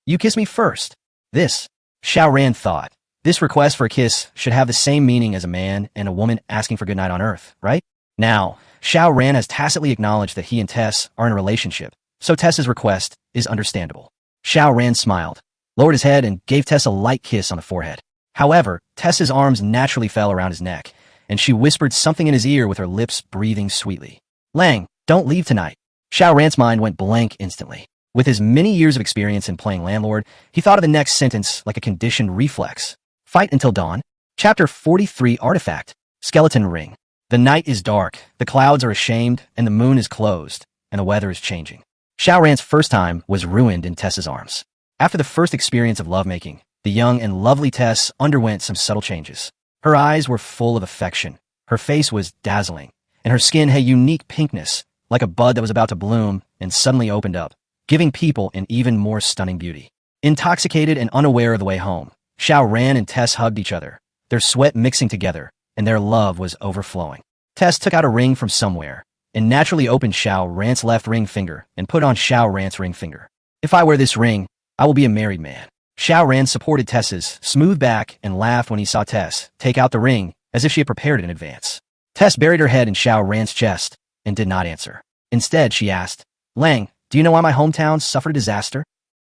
"You kiss me first." This, Xiao Ran thought, this request for a kiss should have the same meaning as a man and a woman asking for goodnight on earth, right? Now, Xiao Ran has tacitly acknowledged that he and Tess are in a relationship, so Tess's request is understandable. Xiao Ran smiled, lowered his head, and gave Tess a light kiss on the forehead. However, Tess's arms naturally fell around his neck, and she whispered something in his ear with her lips breathing sweetly. "Lang, don't leave tonight." Xiao Ran's mind went blank instantly. With his many years of experience in playing landlord, he thought of the next sentence like a conditioned reflex. Fight until dawn. Chapter 43 Artifact. Skeleton Ring. The night is dark, the clouds are ashamed, and the moon is closed, and the weather is changing. Xiao Ran's first time was ruined in Tess's arms. After the first experience of lovemaking, the young and lovely Tess underwent some subtle changes. Her eyes were full of affection, her face was dazzling, and her skin had unique pinkness, like a bud that was about to bloom and suddenly opened up, giving people an even more stunning beauty. Intoxicated and unaware of the way home, Xiao Ran and Tess hugged each other, their sweat mixing together, and their love was overflowing. Tess took out a ring from somewhere, and naturally opened Xiao Ran's left ring finger and put on Xiao Ran's ring finger. "If I wear this ring, I will be a married man." Xiao Ran supported Tess's smooth back and laughed when he saw Tess take out the ring as if she had prepared it in advance. Tess buried her head in Xiao Ran's chest and did not answer. Instead, she asked, "Lang, do you know why my hometown suffered a disaster?"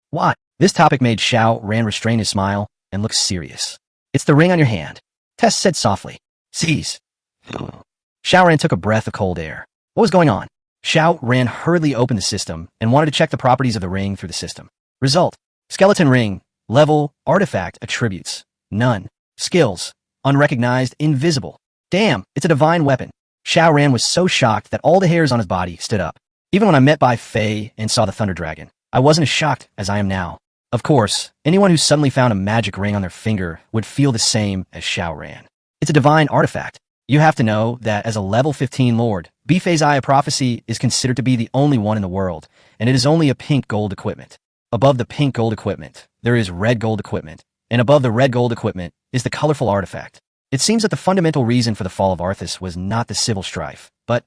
"Why?" This topic made Xiao Ran restrain his smile and look serious. "It's the ring on your hand," Tess said softly. "Seize." Xiao Ran took a breath of cold air. What was going on? Xiao Ran hurriedly opened the system and wanted to check the properties of the ring through the system. Result: skeleton ring, level, artifact, attributes, none. Skills, unrecognized, invisible. Damn, it's a divine weapon. Xiao Ran was so shocked that all the hairs on his body stood up. Even when I met Bai Fei and saw the Thunder Dragon, I wasn't as shocked as I am now. Of course, anyone who suddenly found a magic ring on their finger would feel the same as Xiao Ran. It's a divine artifact. You have to know that as a level 15 lord, Bai Fei's Eye of Prophecy is considered to be the only one in the world, and it is only a pink gold equipment. Above the pink gold equipment, there is red gold equipment, and above the red gold equipment is the colorful artifact. It seems that the fundamental reason for the fall of Arthas was not the civil strife, but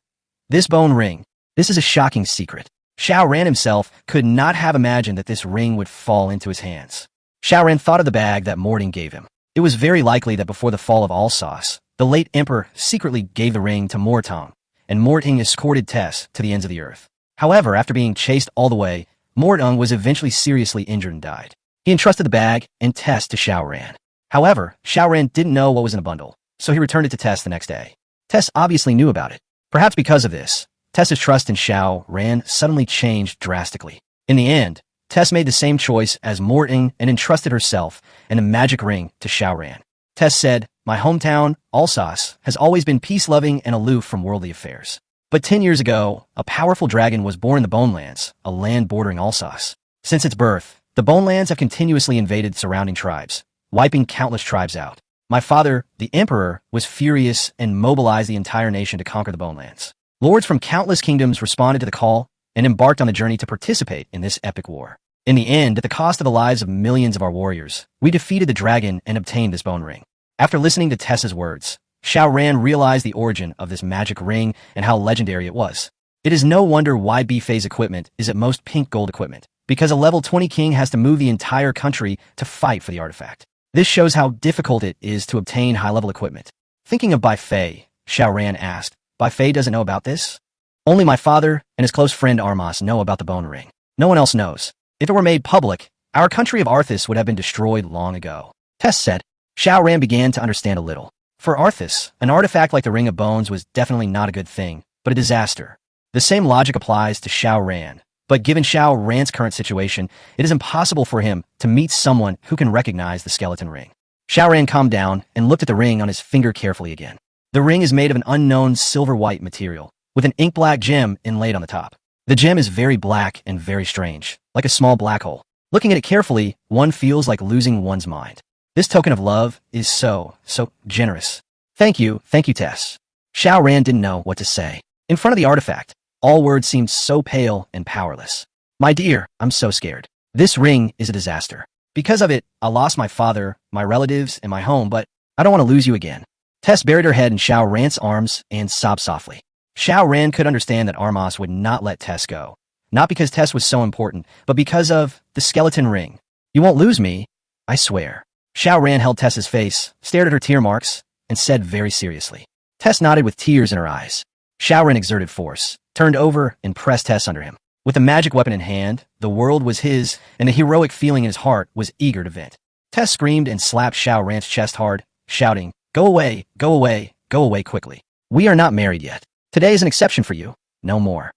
this bone ring. This is a shocking secret. Xiao Ran himself could not have imagined that this ring would fall into his hands. Xiao Ran thought of the bag that Morting gave him. It was very likely that before the fall of Alsace, the late emperor secretly gave the ring to Mortong, and Morting escorted Tess to the ends of the earth. However, after being chased all the way, Mortong was eventually seriously injured and died. He entrusted the bag and Tess to Xiao Ran. However, Xiao Ran didn't know what was in a bundle, so he returned it to Tess the next day. Tess obviously knew about it. Perhaps because of this, Tess's trust in Xiao Ran suddenly changed drastically. In the end, Tess made the same choice as Morting and entrusted herself and the magic ring to Xiao Ran. Tess said, "My hometown, Alsace, has always been peace-loving and aloof from worldly affairs. But 10 years ago, a powerful dragon was born in the Bonelands, a land bordering Alsace. Since its birth, the Bonelands have continuously invaded surrounding tribes, wiping countless tribes out. My father, the Emperor, was furious and mobilized the entire nation to conquer the Bonelands. Lords from countless kingdoms responded to the call and embarked on the journey to participate in this epic war. In the end, at the cost of the lives of millions of our warriors, we defeated the dragon and obtained this bone ring." After listening to Tess's words, Xiao Ran realized the origin of this magic ring and how legendary it was. It is no wonder why Bai Fei's equipment is at most pink gold equipment, because a level 20 king has to move the entire country to fight for the artifact. This shows how difficult it is to obtain high-level equipment. Thinking of Bai Fei, Xiao Ran asked, "Bai Fei doesn't know about this?" "Only my father and his close friend Armas know about the bone ring. No one else knows. If it were made public, our country of Arthas would have been destroyed long ago," Tess said. Xiao Ran began to understand a little. For Arthas, an artifact like the Ring of Bones was definitely not a good thing, but a disaster. The same logic applies to Xiao Ran, but given Xiao Ran's current situation, it is impossible for him to meet someone who can recognize the skeleton ring. Xiao Ran calmed down and looked at the ring on his finger carefully again. The ring is made of an unknown silver-white material, with an ink-black gem inlaid on the top. The gem is very black and very strange, like a small black hole. Looking at it carefully, one feels like losing one's mind. This token of love is so generous. Thank you, Tess." Xiao Ran didn't know what to say. In front of the artifact, all words seemed so pale and powerless. "My dear, I'm so scared. This ring is a disaster. Because of it, I lost my father, my relatives, and my home, but I don't want to lose you again." Tess buried her head in Xiao Ran's arms and sobbed softly. Xiao Ran could understand that Armas would not let Tess go. Not because Tess was so important, but because of the skeleton ring. You won't lose me, I swear. Xiao Ran held Tess's face, stared at her tear marks, and said very seriously. Tess nodded with tears in her eyes. Xiao Ran exerted force, turned over, and pressed Tess under him. With the magic weapon in hand, the world was his, and the heroic feeling in his heart was eager to vent. Tess screamed and slapped Xiao Ran's chest hard, shouting, "Go away, go away, go away quickly. We are not married yet. Today is an exception for you, no more."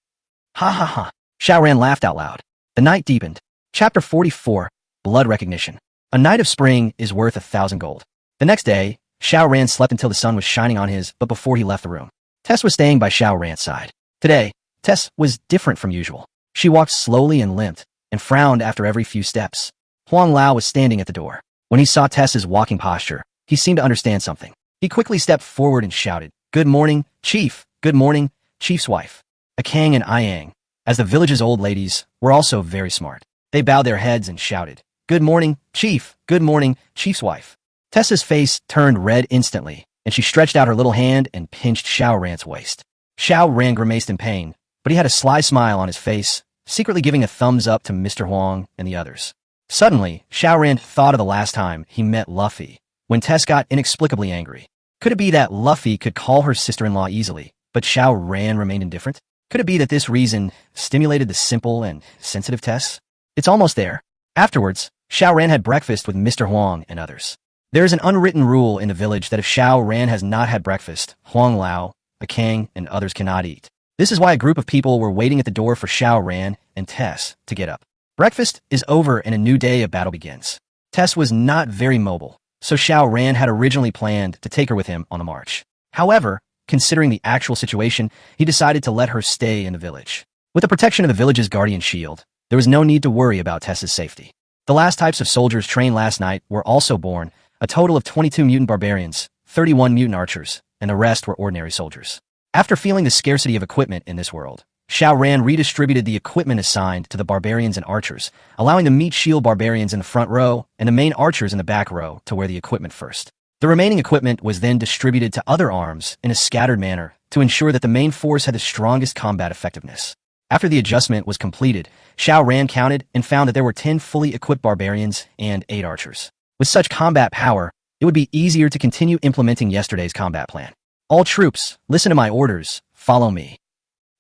Ha ha ha. Xiao Ran laughed out loud. The night deepened. Chapter 44, Blood Recognition. A night of spring is worth 1,000 gold. The next day, Xiao Ran slept until the sun was shining on his, but before he left the room. Tess was staying by Xiao Ran's side. Today, Tess was different from usual. She walked slowly and limped, and frowned after every few steps. Huang Lao was standing at the door. When he saw Tess's walking posture, he seemed to understand something. He quickly stepped forward and shouted, "Good morning, Chief. Good morning, Chief's wife." Akang and Iang, as the village's old ladies, were also very smart. They bowed their heads and shouted, "Good morning, Chief. Good morning, Chief's wife." Tessa's face turned red instantly, and she stretched out her little hand and pinched Xiao Ran's waist. Xiao Ran grimaced in pain, but he had a sly smile on his face, secretly giving a thumbs up to Mr. Huang and the others. Suddenly, Xiao Ran thought of the last time he met Luffy, when Tess got inexplicably angry. Could it be that Luffy could call her sister-in-law easily, but Xiao Ran remained indifferent? Could it be that this reason stimulated the simple and sensitive Tess? It's almost there. Afterwards, Xiao Ran had breakfast with Mr. Huang and others. There is an unwritten rule in the village that if Xiao Ran has not had breakfast, Huang Lao, Akang, and others cannot eat. This is why a group of people were waiting at the door for Xiao Ran and Tess to get up. Breakfast is over and a new day of battle begins. Tess was not very mobile, so Xiao Ran had originally planned to take her with him on the march. However, considering the actual situation, he decided to let her stay in the village. With the protection of the village's guardian shield, there was no need to worry about Tess's safety. The last types of soldiers trained last night were also born, a total of 22 mutant barbarians, 31 mutant archers, and the rest were ordinary soldiers. After feeling the scarcity of equipment in this world, Xiao Ran redistributed the equipment assigned to the barbarians and archers, allowing the meat shield barbarians in the front row and the main archers in the back row to wear the equipment first. The remaining equipment was then distributed to other arms in a scattered manner to ensure that the main force had the strongest combat effectiveness. After the adjustment was completed, Xiao Ran counted and found that there were 10 fully equipped barbarians and 8 archers. With such combat power, it would be easier to continue implementing yesterday's combat plan. All troops, listen to my orders, follow me.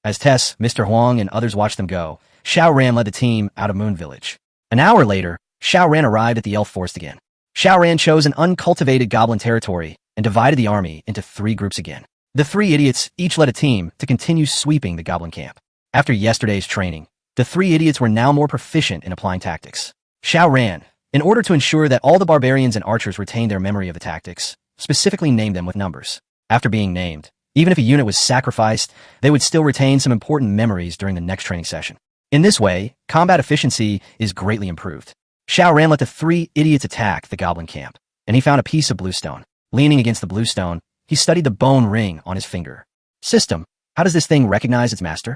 As Tess, Mr. Huang, and others watched them go, Xiao Ran led the team out of Moon Village. An hour later, Xiao Ran arrived at the elf forest again. Xiao Ran chose an uncultivated goblin territory and divided the army into 3 groups again. The 3 idiots each led a team to continue sweeping the goblin camp. After yesterday's training, the 3 idiots were now more proficient in applying tactics. Xiao Ran, in order to ensure that all the barbarians and archers retained their memory of the tactics, specifically named them with numbers. After being named, even if a unit was sacrificed, they would still retain some important memories during the next training session. In this way, combat efficiency is greatly improved. Xiao Ran let the 3 idiots attack the goblin camp, and he found a piece of bluestone. Leaning against the bluestone, he studied the bone ring on his finger. "System, how does this thing recognize its master?"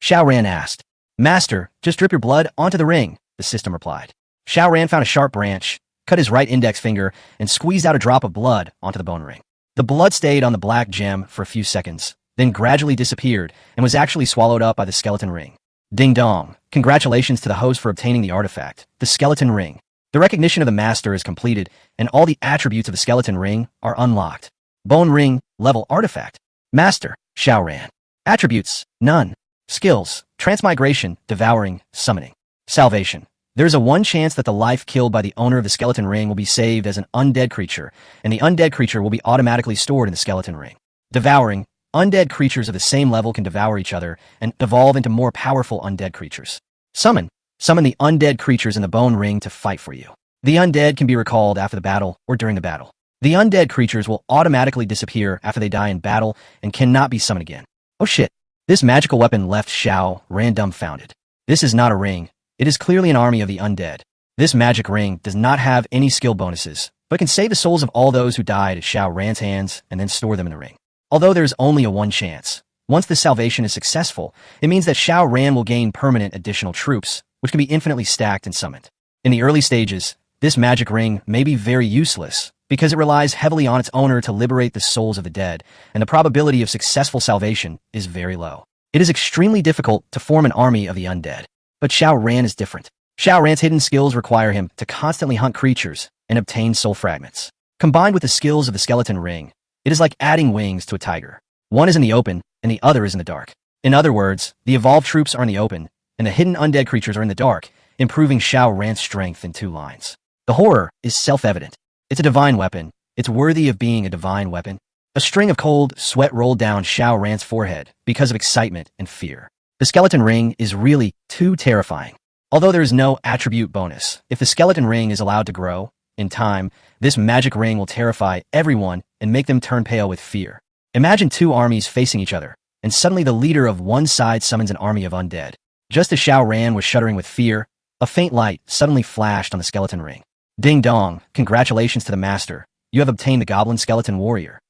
Xiao Ran asked. "Master, just drip your blood onto the ring," the system replied. Xiao Ran found a sharp branch, cut his right index finger, and squeezed out a drop of blood onto the bone ring. The blood stayed on the black gem for a few seconds, then gradually disappeared and was actually swallowed up by the skeleton ring. Ding dong, congratulations to the host for obtaining the artifact, the skeleton ring. The recognition of the master is completed, and all the attributes of the skeleton ring are unlocked. Bone ring, level artifact. Master, Xiao Ran. Attributes, none. Skills, transmigration, devouring, summoning. Salvation. There is a 1 chance that the life killed by the owner of the skeleton ring will be saved as an undead creature, and the undead creature will be automatically stored in the skeleton ring. Devouring. Undead creatures of the same level can devour each other and evolve into more powerful undead creatures. Summon. Summon the undead creatures in the bone ring to fight for you. The undead can be recalled after the battle or during the battle. The undead creatures will automatically disappear after they die in battle and cannot be summoned again. Oh shit. This magical weapon left Xiao Ran dumbfounded. This is not a ring. It is clearly an army of the undead. This magic ring does not have any skill bonuses, but can save the souls of all those who died at Xiao Ran's hands and then store them in the ring. Although there is only a 1 chance, once the salvation is successful, it means that Xiao Ran will gain permanent additional troops, which can be infinitely stacked and summoned. In the early stages, this magic ring may be very useless, because it relies heavily on its owner to liberate the souls of the dead, and the probability of successful salvation is very low. It is extremely difficult to form an army of the undead. But Xiao Ran is different. Xiao Ran's hidden skills require him to constantly hunt creatures and obtain soul fragments. Combined with the skills of the skeleton ring, it is like adding wings to a tiger. One is in the open, and the other is in the dark. In other words, the evolved troops are in the open, and the hidden undead creatures are in the dark, improving Xiao Ran's strength in 2 lines. The horror is self-evident. It's a divine weapon. It's worthy of being a divine weapon. A string of cold sweat rolled down Xiao Ran's forehead because of excitement and fear. The skeleton ring is really too terrifying. Although there is no attribute bonus, if the skeleton ring is allowed to grow, in time, this magic ring will terrify everyone and make them turn pale with fear. Imagine 2 armies facing each other, and suddenly the leader of one side summons an army of undead. Just as Xiao Ran was shuddering with fear, a faint light suddenly flashed on the skeleton ring. Ding dong, congratulations to the master. You have obtained the goblin skeleton warrior.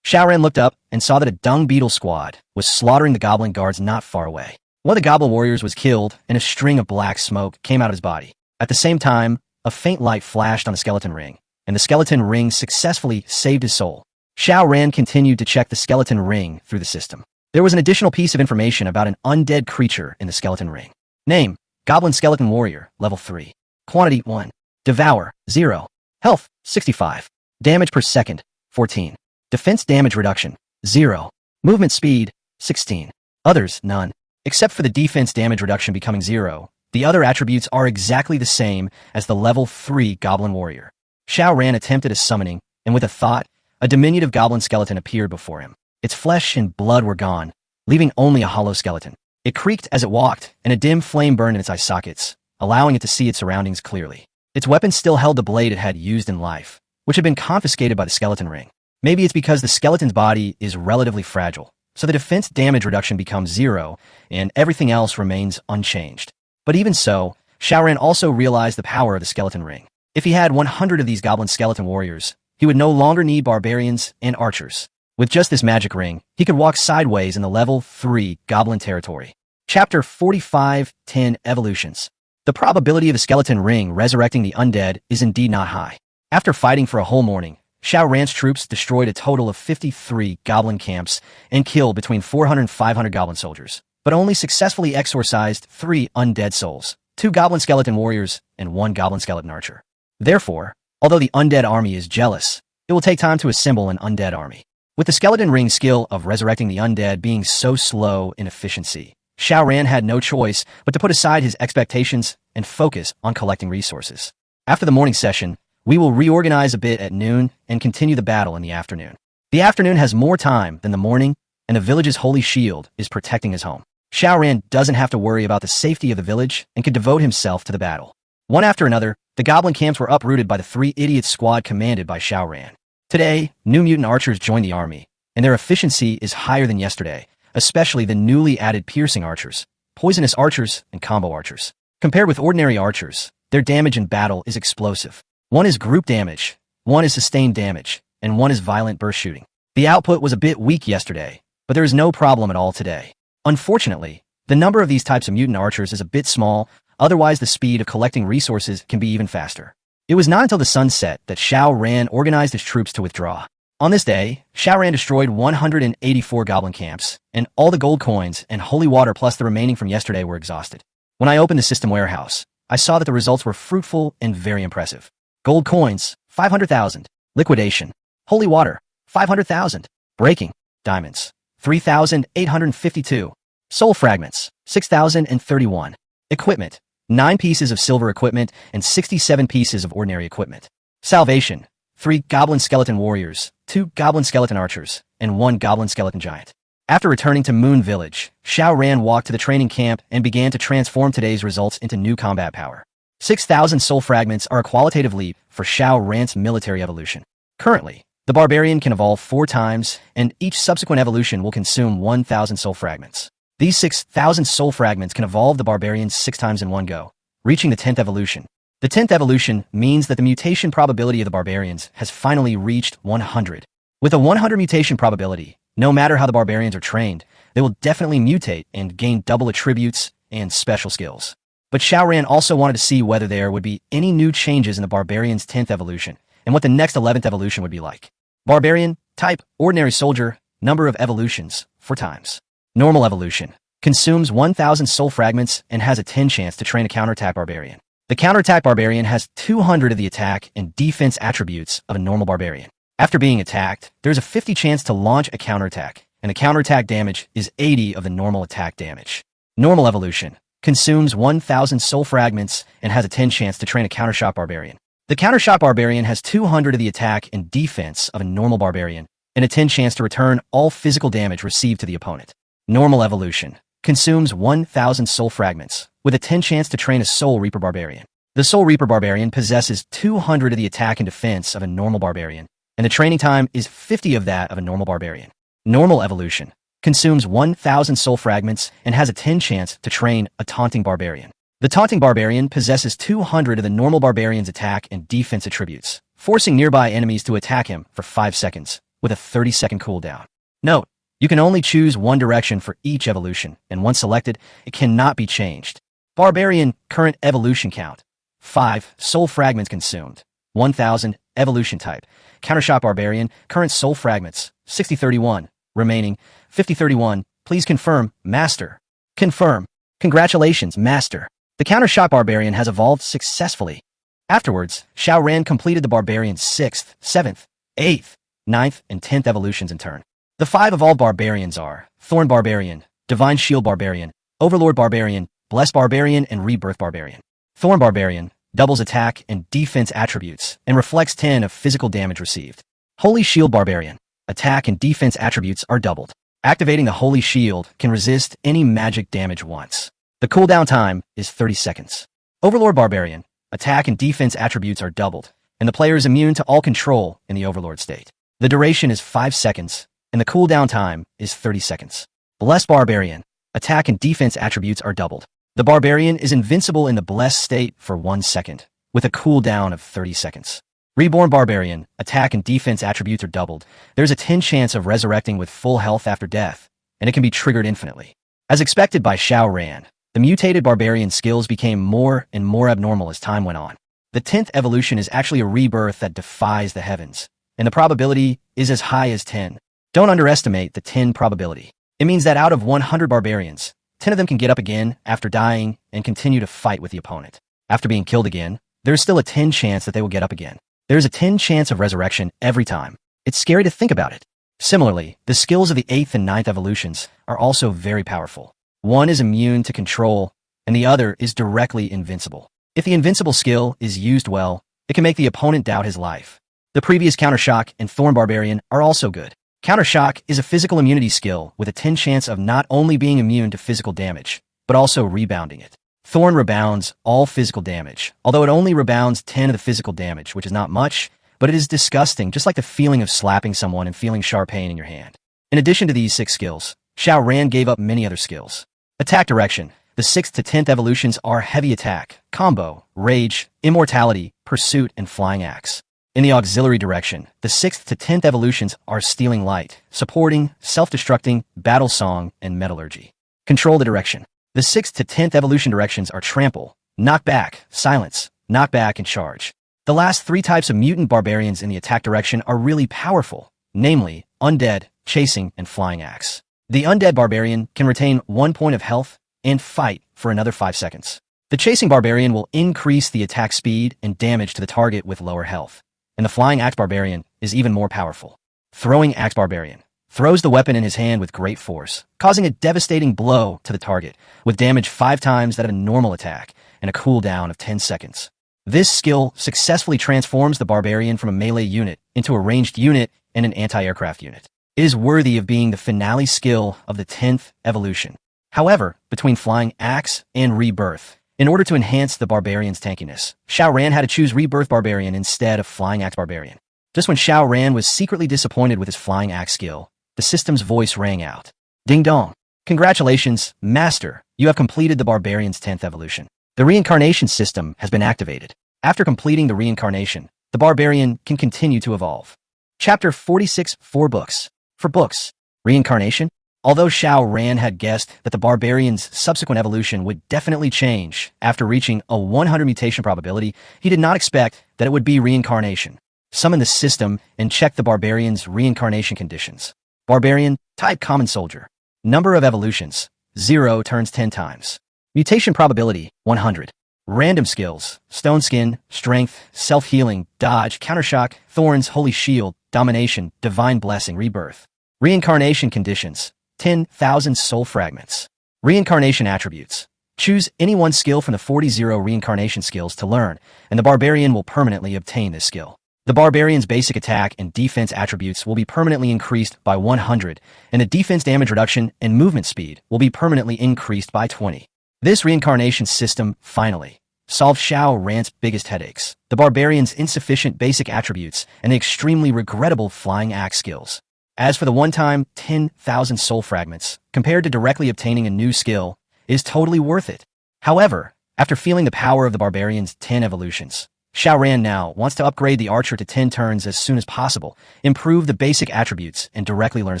Xiao Ran looked up and saw that a dung beetle squad was slaughtering the goblin guards not far away. One of the goblin warriors was killed, and a string of black smoke came out of his body. At the same time, a faint light flashed on the skeleton ring, and the skeleton ring successfully saved his soul. Xiao Ran continued to check the skeleton ring through the system. There was an additional piece of information about an undead creature in the skeleton ring. Name, Goblin Skeleton Warrior, level 3. Quantity, 1. Devour, 0. Health, 65. Damage per second, 14. Defense damage reduction, 0. Movement speed, 16. Others, none. Except for the defense damage reduction becoming 0, the other attributes are exactly the same as the level 3 Goblin Warrior. Xiao Ran attempted a summoning, and with a thought, a diminutive goblin skeleton appeared before him. Its flesh and blood were gone, leaving only a hollow skeleton. It creaked as it walked, and a dim flame burned in its eye sockets, allowing it to see its surroundings clearly. Its weapon still held the blade it had used in life, which had been confiscated by the skeleton ring. Maybe it's because the skeleton's body is relatively fragile, so the defense damage reduction becomes 0, and everything else remains unchanged. But even so, Xiao Ran also realized the power of the skeleton ring. If he had 100 of these goblin skeleton warriors, he would no longer need barbarians and archers. With just this magic ring, he could walk sideways in the level 3 goblin territory. Chapter 45:10 Evolutions. The probability of the skeleton ring resurrecting the undead is indeed not high. After fighting for a whole morning, Xiao Ran's troops destroyed a total of 53 goblin camps and killed between 400 and 500 goblin soldiers, but only successfully exorcised 3 undead souls, 2 goblin skeleton warriors, and 1 goblin skeleton archer. Therefore, although the undead army is jealous, it will take time to assemble an undead army. With the skeleton ring skill of resurrecting the undead being so slow in efficiency, Xiao Ran had no choice but to put aside his expectations and focus on collecting resources. After the morning session, we will reorganize a bit at noon and continue the battle in the afternoon. The afternoon has more time than the morning, and the village's holy shield is protecting his home. Xiao Ran doesn't have to worry about the safety of the village and can devote himself to the battle. One after another, the goblin camps were uprooted by the 3 idiots squad commanded by Xiao Ran. Today, new mutant archers joined the army, and their efficiency is higher than yesterday, especially the newly added piercing archers, poisonous archers, and combo archers. Compared with ordinary archers, their damage in battle is explosive. One is group damage, one is sustained damage, and one is violent burst shooting. The output was a bit weak yesterday, but there is no problem at all today. Unfortunately, the number of these types of mutant archers is a bit small, otherwise the speed of collecting resources can be even faster. It was not until the sun set that Xiao Ran organized his troops to withdraw. On this day, Xiao Ran destroyed 184 goblin camps, and all the gold coins and holy water plus the remaining from yesterday were exhausted. When I opened the system warehouse, I saw that the results were fruitful and very impressive. Gold coins, 500,000. Liquidation. Holy water, 500,000. Breaking. Diamonds, 3,852. Soul fragments, 6,031. Equipment, 9 pieces of silver equipment and 67 pieces of ordinary equipment. Salvation, 3 goblin skeleton warriors, 2 goblin skeleton archers, and 1 goblin skeleton giant. After returning to Moon Village, Xiao Ran walked to the training camp and began to transform today's results into new combat power. 6,000 soul fragments are a qualitative leap for Xiao Ran's military evolution. Currently, the barbarian can evolve 4 times, and each subsequent evolution will consume 1,000 soul fragments. These 6,000 soul fragments can evolve the barbarian 6 times in one go, reaching the 10th evolution. The 10th evolution means that the mutation probability of the barbarians has finally reached 100. With a 100 mutation probability, no matter how the barbarians are trained, they will definitely mutate and gain double attributes and special skills. But Xiao Ran also wanted to see whether there would be any new changes in the barbarian's 10th evolution, and what the next 11th evolution would be like. Barbarian, type, ordinary soldier, number of evolutions, 4 times. Normal evolution, consumes 1,000 soul fragments and has a 10 chance to train a counterattack barbarian. The counterattack barbarian has 200 of the attack and defense attributes of a normal barbarian. After being attacked, there's a 50 chance to launch a counterattack, and the counterattack damage is 80 of the normal attack damage. Normal evolution, consumes 1,000 soul fragments and has a 10 chance to train a countershock barbarian. The countershock barbarian has 200 of the attack and defense of a normal barbarian, and a 10 chance to return all physical damage received to the opponent. Normal evolution, consumes 1,000 soul fragments, with a 10 chance to train a Soul Reaper barbarian. The Soul Reaper barbarian possesses 200 of the attack and defense of a normal barbarian, and the training time is 50 of that of a normal barbarian. Normal evolution, consumes 1,000 soul fragments and has a 10 chance to train a taunting barbarian. The taunting barbarian possesses 200 of the normal barbarian's attack and defense attributes, forcing nearby enemies to attack him for 5 seconds, with a 30-second cooldown. Note, you can only choose one direction for each evolution, and once selected, it cannot be changed. Barbarian, current evolution count, 5 soul fragments consumed, 1,000 evolution type. Countershock barbarian, current soul fragments, 6031, remaining, 5031. Please confirm, Master. Confirm. Congratulations, Master. The countershock barbarian has evolved successfully. Afterwards, Xiao Ran completed the barbarian's 6th, 7th, 8th, 9th, and 10th evolutions in turn. The 5 evolved barbarians are Thorn Barbarian, Divine Shield Barbarian, Overlord Barbarian, Blessed Barbarian, and Rebirth Barbarian. Thorn Barbarian doubles attack and defense attributes and reflects 10 of physical damage received. Holy Shield Barbarian, attack and defense attributes are doubled. Activating the Holy Shield can resist any magic damage once. The cooldown time is 30 seconds. Overlord Barbarian, attack and defense attributes are doubled, and the player is immune to all control in the Overlord state. The duration is 5 seconds, and the cooldown time is 30 seconds. Blessed Barbarian, attack and defense attributes are doubled. The Barbarian is invincible in the Blessed state for 1 second, with a cooldown of 30 seconds. Reborn Barbarian, attack and defense attributes are doubled. There's a 10 chance of resurrecting with full health after death, and it can be triggered infinitely. As expected by Xiao Ran, the mutated barbarian skills became more and more abnormal as time went on. The 10th evolution is actually a rebirth that defies the heavens, and the probability is as high as 10. Don't underestimate the 10 probability. It means that out of 100 barbarians, 10 of them can get up again after dying and continue to fight with the opponent. After being killed again, there's still a 10 chance that they will get up again. There's a 10 chance of resurrection every time. It's scary to think about it. Similarly, the skills of the 8th and 9th evolutions are also very powerful. One is immune to control, and the other is directly invincible. If the invincible skill is used well, it can make the opponent doubt his life. The previous Countershock and Thorn Barbarian are also good. Countershock is a physical immunity skill with a 10 chance of not only being immune to physical damage, but also rebounding it. Thorn rebounds all physical damage, although it only rebounds 10 of the physical damage, which is not much, but it is disgusting, just like the feeling of slapping someone and feeling sharp pain in your hand. In addition to these 6 skills, Xiao Ran gave up many other skills. Attack direction. The 6th to 10th evolutions are Heavy Attack, Combo, Rage, Immortality, Pursuit, and Flying Axe. In the auxiliary direction, the 6th to 10th evolutions are Stealing Light, Supporting, Self-Destructing, Battle Song, and Metallurgy. Control the direction. The 6th to 10th evolution directions are Trample, Knockback, Silence, Knockback, and Charge. The last 3 types of mutant barbarians in the attack direction are really powerful, namely Undead, Chasing, and Flying Axe. The Undead Barbarian can retain 1 point of health and fight for another 5 seconds. The Chasing Barbarian will increase the attack speed and damage to the target with lower health. And the Flying Axe Barbarian is even more powerful. Throwing Axe Barbarian throws the weapon in his hand with great force, causing a devastating blow to the target, with damage 5 times that of a normal attack and a cooldown of 10 seconds. This skill successfully transforms the Barbarian from a melee unit into a ranged unit and an anti-aircraft unit. It is worthy of being the finale skill of the 10th evolution. However, between Flying Axe and Rebirth, in order to enhance the Barbarian's tankiness, Xiao Ran had to choose Rebirth Barbarian instead of Flying Axe Barbarian. Just when Xiao Ran was secretly disappointed with his Flying Axe skill, the system's voice rang out. Ding dong. Congratulations, Master. You have completed the Barbarian's 10th evolution. The reincarnation system has been activated. After completing the reincarnation, the Barbarian can continue to evolve. Chapter 46, 4 books. For books, reincarnation. Although Xiao Ran had guessed that the Barbarian's subsequent evolution would definitely change after reaching a 100 mutation probability, he did not expect that it would be reincarnation. summon the system, and check the barbarian's reincarnation conditions. Barbarian, type common soldier. Number of evolutions, 0 turns 10 times. Mutation probability, 100. Random skills, stone skin, strength, self-healing, dodge, countershock, thorns, holy shield, domination, divine blessing, rebirth. Reincarnation conditions, 10,000 soul fragments. Reincarnation attributes. Choose any one skill from the 40 reincarnation skills to learn, and the barbarian will permanently obtain this skill. The barbarian's basic attack and defense attributes will be permanently increased by 100, and the defense damage reduction and movement speed will be permanently increased by 20. This reincarnation system, finally, solved Xiao Ran's biggest headaches, the barbarian's insufficient basic attributes and the extremely regrettable flying axe skills. As for the one-time 10,000 soul fragments, compared to directly obtaining a new skill, is totally worth it. However, after feeling the power of the barbarian's 10 evolutions, Xiao Ran now wants to upgrade the archer to 10 turns as soon as possible, improve the basic attributes, and directly learn a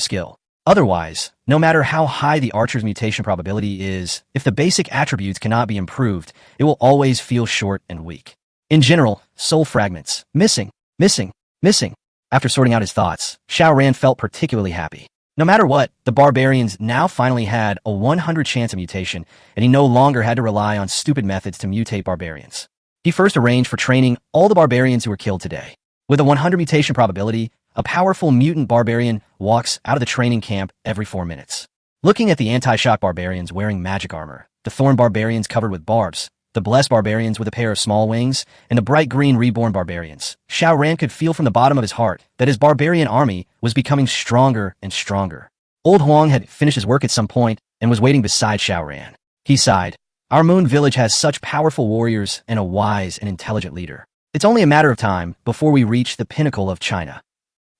skill. Otherwise, no matter how high the archer's mutation probability is, if the basic attributes cannot be improved, it will always feel short and weak. In general, soul fragments, missing. After sorting out his thoughts, Xiao Ran felt particularly happy. No matter what, the barbarians now finally had a 100 chance of mutation, and he no longer had to rely on stupid methods to mutate barbarians. He first arranged for training all the barbarians who were killed today. With a 100 mutation probability, a powerful mutant barbarian walks out of the training camp every 4 minutes. Looking at the anti-shock barbarians wearing magic armor, the thorn barbarians covered with barbs, the blessed barbarians with a pair of small wings, and the bright green reborn barbarians, Xiao Ran could feel from the bottom of his heart that his barbarian army was becoming stronger and stronger. Old Huang had finished his work at some point and was waiting beside Xiao Ran. He sighed. Our moon village has such powerful warriors and a wise and intelligent leader. It's only a matter of time before we reach the pinnacle of China.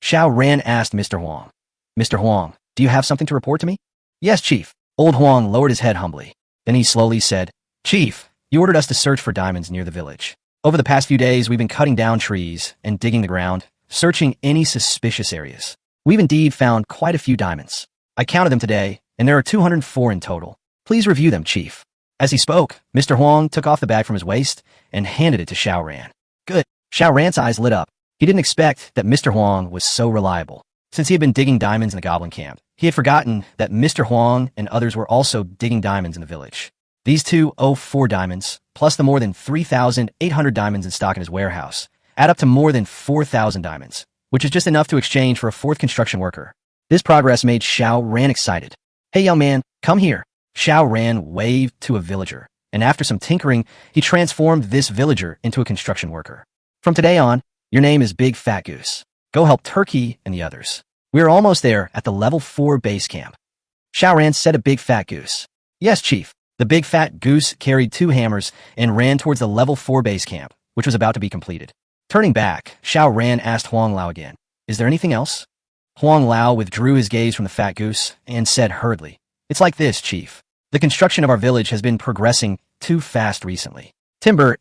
Xiao Ran asked Mr. Huang. Mr. Huang, do you have something to report to me? Yes, Chief. Old Huang lowered his head humbly. Then he slowly said, Chief, you ordered us to search for diamonds near the village. Over the past few days, we've been cutting down trees and digging the ground, searching any suspicious areas. We've indeed found quite a few diamonds. I counted them today, and there are 204 in total. Please review them, Chief. As he spoke, Mr. Huang took off the bag from his waist and handed it to Xiao Ran. Good. Xiao Ran's eyes lit up. He didn't expect that Mr. Huang was so reliable. Since he had been digging diamonds in the goblin camp, he had forgotten that Mr. Huang and others were also digging diamonds in the village. These 204 diamonds, plus the more than 3,800 diamonds in stock in his warehouse, add up to more than 4,000 diamonds, which is just enough to exchange for a 4th construction worker. This progress made Xiao Ran excited. Hey young man, come here. Xiao Ran waved to a villager, and after some tinkering, he transformed this villager into a construction worker. From today on, your name is Big Fat Goose. Go help Turkey and the others. We are almost there at the level 4 base camp. Xiao Ran said to Big Fat Goose. Yes, Chief. The Big Fat Goose carried 2 hammers and ran towards the level 4 base camp, which was about to be completed. Turning back, Xiao Ran asked Huang Lao again, Is there anything else? Huang Lao withdrew his gaze from the Fat Goose and said hurriedly, It's like this, Chief. The construction of our village has been progressing too fast recently. Timber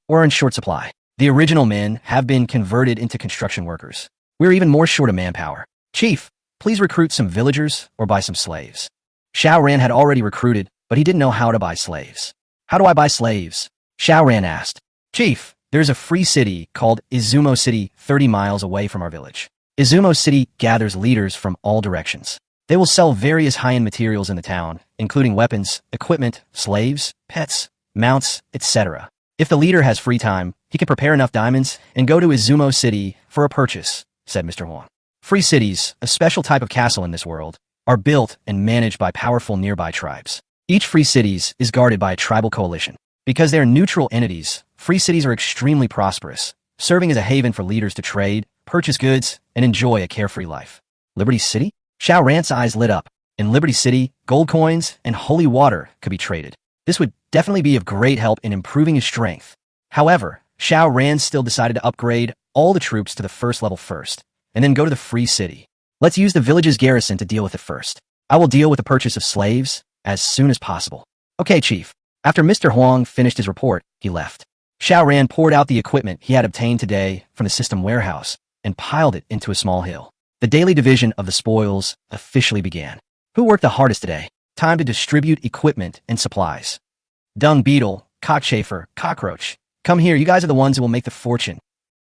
are in short supply. The original men have been converted into construction workers. We're even more short of manpower. Chief, please recruit some villagers or buy some slaves. Xiao Ran had already recruited, but he didn't know how to buy slaves. How do I buy slaves? Xiao Ran asked. Chief, there's a free city called Izumo City 30 miles away from our village. Izumo City gathers leaders from all directions. They will sell various high-end materials in the town, including weapons, equipment, slaves, pets, mounts, etc. If the leader has free time, he can prepare enough diamonds and go to Izumo City for a purchase, said Mr. Huang. Free cities, a special type of castle in this world, are built and managed by powerful nearby tribes. Each free cities is guarded by a tribal coalition. Because they are neutral entities, free cities are extremely prosperous, serving as a haven for leaders to trade, purchase goods, and enjoy a carefree life. Liberty City? Xiao Ran's eyes lit up. In Liberty City, gold coins and holy water could be traded. This would definitely be of great help in improving his strength. However, Xiao Ran still decided to upgrade all the troops to the 1st level first, and then go to the free city. Let's use the village's garrison to deal with it first. I will deal with the purchase of slaves as soon as possible. Okay, Chief. After Mr. Huang finished his report, he left. Xiao Ran poured out the equipment he had obtained today from the system warehouse and piled it into a small hill. The daily division of the spoils officially began. Who worked the hardest today? Time to distribute equipment and supplies. Dung beetle, cockchafer, cockroach. Come here, you guys are the ones who will make the fortune.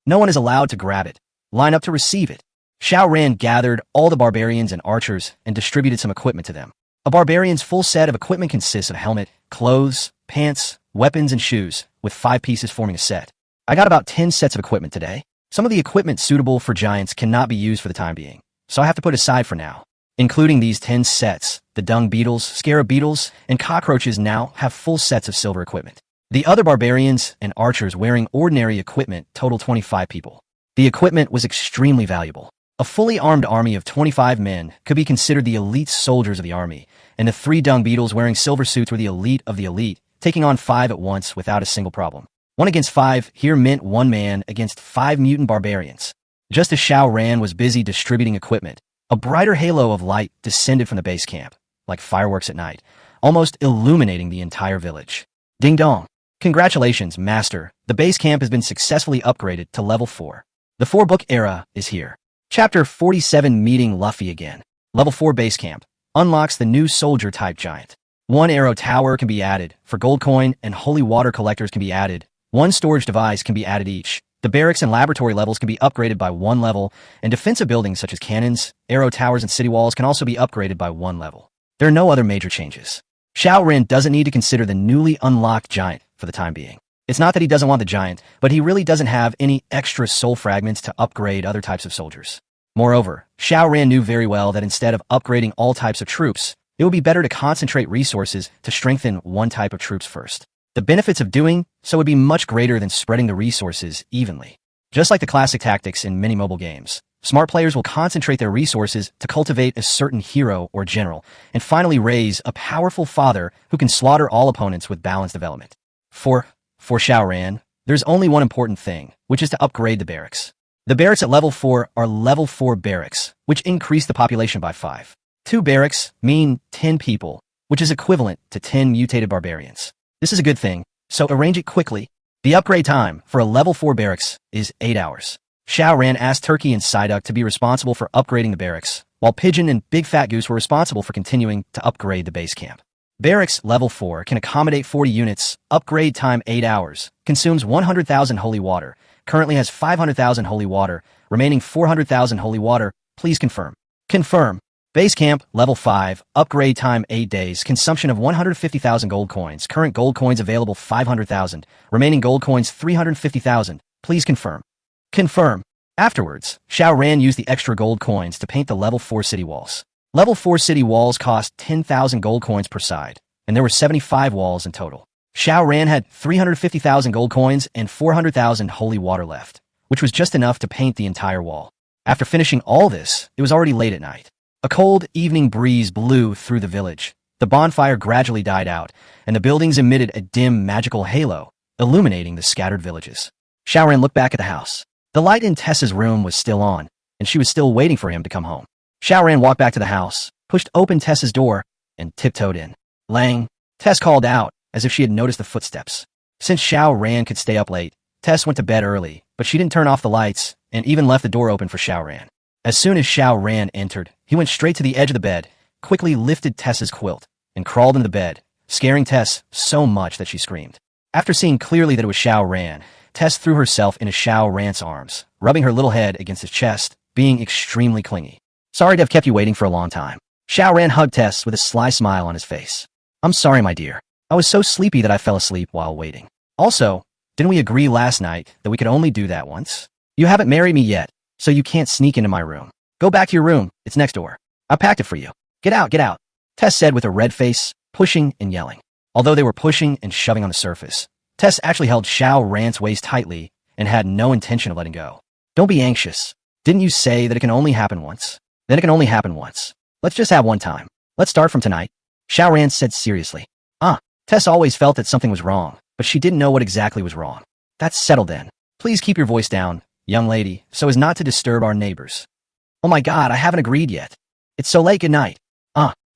No one is allowed to grab it. line up to receive it. Xiao Ran gathered all the barbarians and archers and distributed some equipment to them. A barbarian's full set of equipment consists of helmet, clothes, pants, weapons, and shoes, with 5 pieces forming a set. I got about 10 sets of equipment today. Some of the equipment suitable for giants cannot be used for the time being, so I have to put aside for now. Including these 10 sets, the dung beetles, scarab beetles, and cockroaches now have full sets of silver equipment. The other barbarians and archers wearing ordinary equipment total 25 people. The equipment was extremely valuable. A fully armed army of 25 men could be considered the elite soldiers of the army, and the 3 dung beetles wearing silver suits were the elite of the elite, taking on 5 at once without a single problem. 1 against 5 here meant 1 man against 5 mutant barbarians. Just as Xiao Ran was busy distributing equipment, a brighter halo of light descended from the base camp, like fireworks at night, almost illuminating the entire village. Ding dong. Congratulations, Master. The base camp has been successfully upgraded to level 4. The 4-book era is here. Chapter 47 Meeting Luffy Again. Level 4 base camp unlocks the new soldier-type giant. 1 arrow tower can be added. For gold coin and holy water collectors can be added. 1 storage device can be added each. The barracks and laboratory levels can be upgraded by 1 level, and defensive buildings such as cannons, arrow towers, and city walls can also be upgraded by 1 level. There are no other major changes. Xiao Ran doesn't need to consider the newly unlocked giant for the time being. It's not that he doesn't want the giant, but he really doesn't have any extra soul fragments to upgrade other types of soldiers. Moreover, Xiao Ran knew very well that instead of upgrading all types of troops, it would be better to concentrate resources to strengthen 1 type of troops first. The benefits of doing so would be much greater than spreading the resources evenly. Just like the classic tactics in many mobile games, smart players will concentrate their resources to cultivate a certain hero or general, and finally raise a powerful father who can slaughter all opponents with balanced development. For Xiao Ran, there's only one important thing, which is to upgrade the barracks. The barracks at level 4 are level 4 barracks, which increase the population by 5. 2 barracks mean 10 people, which is equivalent to 10 mutated barbarians. This is a good thing, so arrange it quickly. The upgrade time for a level 4 barracks is 8 hours. Xiao Ran asked Turkey and Psyduck to be responsible for upgrading the barracks, while Pigeon and Big Fat Goose were responsible for continuing to upgrade the base camp. Barracks level 4 can accommodate 40 units, upgrade time 8 hours, consumes 100,000 holy water, currently has 500,000 holy water, remaining 400,000 holy water, please confirm. Confirm. Base camp, level 5, upgrade time 8 days, consumption of 150,000 gold coins, current gold coins available 500,000, remaining gold coins 350,000, please confirm. Confirm. Afterwards, Xiao Ran used the extra gold coins to paint the level 4 city walls. Level 4 city walls cost 10,000 gold coins per side, and there were 75 walls in total. Xiao Ran had 350,000 gold coins and 400,000 holy water left, which was just enough to paint the entire wall. After finishing all this, it was already late at night. A cold evening breeze blew through the village. The bonfire gradually died out, and the buildings emitted a dim magical halo, illuminating the scattered villages. Xiao Ran looked back at the house. The light in Tessa's room was still on, and she was still waiting for him to come home. Xiao Ran walked back to the house, pushed open Tessa's door, and tiptoed in. Lang, Tess called out, as if she had noticed the footsteps. Since Xiao Ran could stay up late, Tess went to bed early, but she didn't turn off the lights, and even left the door open for Xiao Ran. As soon as Xiao Ran entered, he went straight to the edge of the bed, quickly lifted Tessa's quilt, and crawled into the bed, scaring Tess so much that she screamed. After seeing clearly that it was Xiao Ran, Tess threw herself into Xiao Ran's arms, rubbing her little head against his chest, being extremely clingy. Sorry to have kept you waiting for a long time. Xiao Ran hugged Tess with a sly smile on his face. I'm sorry, my dear. I was so sleepy that I fell asleep while waiting. Also, didn't we agree last night that we could only do that once? You haven't married me yet, so you can't sneak into my room. Go back to your room, it's next door. I packed it for you. Get out, get out, Tess said with a red face, pushing and yelling. Although they were pushing and shoving on the surface, Tess actually held Xiao Ran's waist tightly and had no intention of letting go. Don't be anxious. Didn't you say that it can only happen once? Then it can only happen once. Let's just have one time. Let's start from tonight, Xiao Ran said seriously. Tess always felt that something was wrong, but she didn't know what exactly was wrong. That's settled then. Please keep your voice down, young lady, so as not to disturb our neighbors. Oh my God, I haven't agreed yet. It's so late, good night.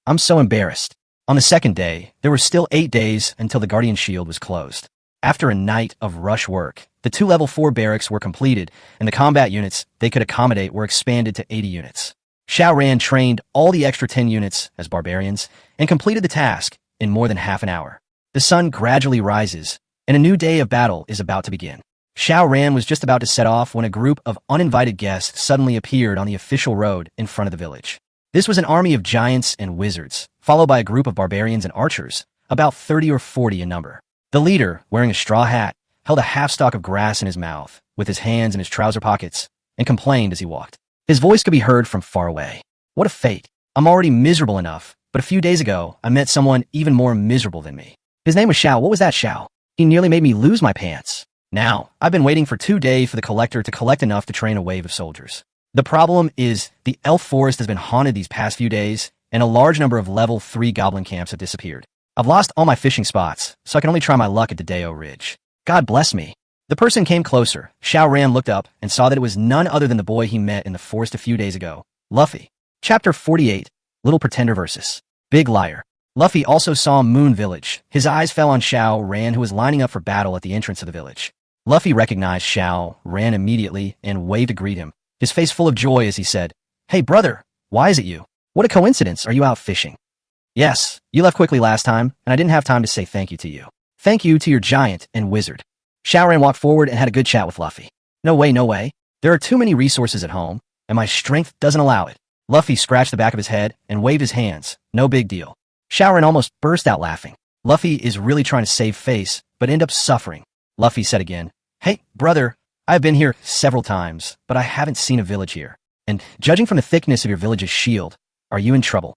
I'm so embarrassed. On the second day, there were still 8 days until the Guardian Shield was closed. After a night of rush work, the 2 level 4 barracks were completed, and the combat units they could accommodate were expanded to 80 units. Xiao Ran trained all the extra 10 units as barbarians, and completed the task in more than half an hour. The sun gradually rises, and a new day of battle is about to begin. Xiao Ran was just about to set off when a group of uninvited guests suddenly appeared on the official road in front of the village. This was an army of giants and wizards, followed by a group of barbarians and archers, about 30 or 40 in number. The leader, wearing a straw hat, held a half-stalk of grass in his mouth, with his hands in his trouser pockets, and complained as he walked. His voice could be heard from far away. What a fate. I'm already miserable enough, but a few days ago, I met someone even more miserable than me. His name was Xiao. What was that, Xiao? He nearly made me lose my pants. Now, I've been waiting for 2 days for the collector to collect enough to train a wave of soldiers. The problem is the elf forest has been haunted these past few days, and a large number of level 3 goblin camps have disappeared. I've lost all my fishing spots, so I can only try my luck at Dedeo Ridge. God bless me. The person came closer. Xiao Ran looked up and saw that it was none other than the boy he met in the forest a few days ago, Luffy. Chapter 48, Little Pretender vs. Big Liar. Luffy also saw Moon Village. His eyes fell on Xiao Ran, who was lining up for battle at the entrance of the village. Luffy recognized Xiao Ran immediately and waved to greet him, his face full of joy as he said, "Hey brother, why is it you? What a coincidence, are you out fishing?" "Yes, you left quickly last time, and I didn't have time to say thank you to you." "Thank you to your giant and wizard." Xiao Ran walked forward and had a good chat with Luffy. No way, no way. There are too many resources at home, and my strength doesn't allow it." Luffy scratched the back of his head and waved his hands. No big deal. Xiao Ran almost burst out laughing. Luffy is really trying to save face, but end up suffering. Luffy said again, "Hey, brother, I've been here several times, but I haven't seen a village here. And judging from the thickness of your village's shield, are you in trouble?"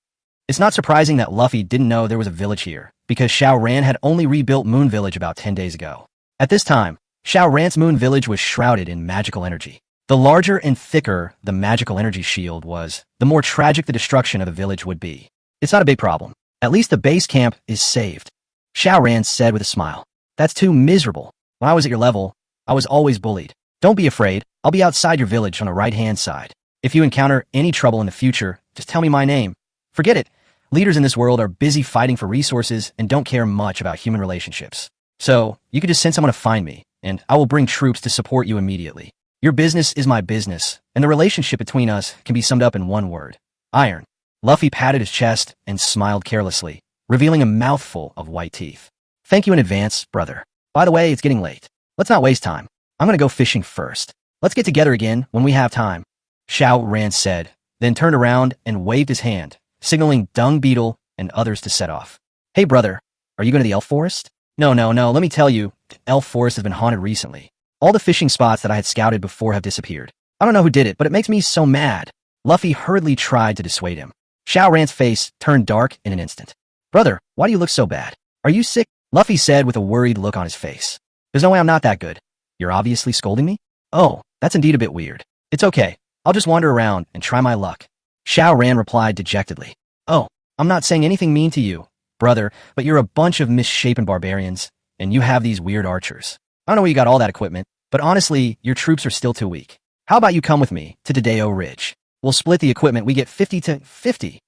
It's not surprising that Luffy didn't know there was a village here, because Xiao Ran had only rebuilt Moon Village about 10 days ago. At this time, Xiao Ran's Moon Village was shrouded in magical energy. The larger and thicker the magical energy shield was, the more tragic the destruction of the village would be. "It's not a big problem. At least the base camp is saved," Xiao Ran said with a smile. "That's too miserable. When I was at your level, I was always bullied. Don't be afraid. I'll be outside your village on the right-hand side. If you encounter any trouble in the future, just tell me my name. Forget it. Leaders in this world are busy fighting for resources and don't care much about human relationships. So, you could just send someone to find me, and I will bring troops to support you immediately. Your business is my business, and the relationship between us can be summed up in one word: iron." Luffy patted his chest and smiled carelessly, revealing a mouthful of white teeth. "Thank you in advance, brother. By the way, it's getting late. Let's not waste time. I'm gonna go fishing first. Let's get together again when we have time," Xiao Ran said, then turned around and waved his hand, signaling Dung Beetle and others to set off. "Hey brother, are you going to the elf forest?" No, let me tell you, the elf forest has been haunted recently. All the fishing spots that I had scouted before have disappeared. I don't know who did it, but it makes me so mad." Luffy hurriedly tried to dissuade him. Xiao Ran's face turned dark in an instant. "Brother, why do you look so bad? Are you sick?" Luffy said with a worried look on his face. "There's no way I'm not that good. You're obviously scolding me?" "Oh, that's indeed a bit weird. It's okay. I'll just wander around and try my luck," Xiao Ran replied dejectedly. "Oh, I'm not saying anything mean to you, brother, but you're a bunch of misshapen barbarians, and you have these weird archers. I don't know where you got all that equipment, but honestly, your troops are still too weak. How about you come with me to Dedeo Ridge? We'll split the equipment. We get 50 to 50.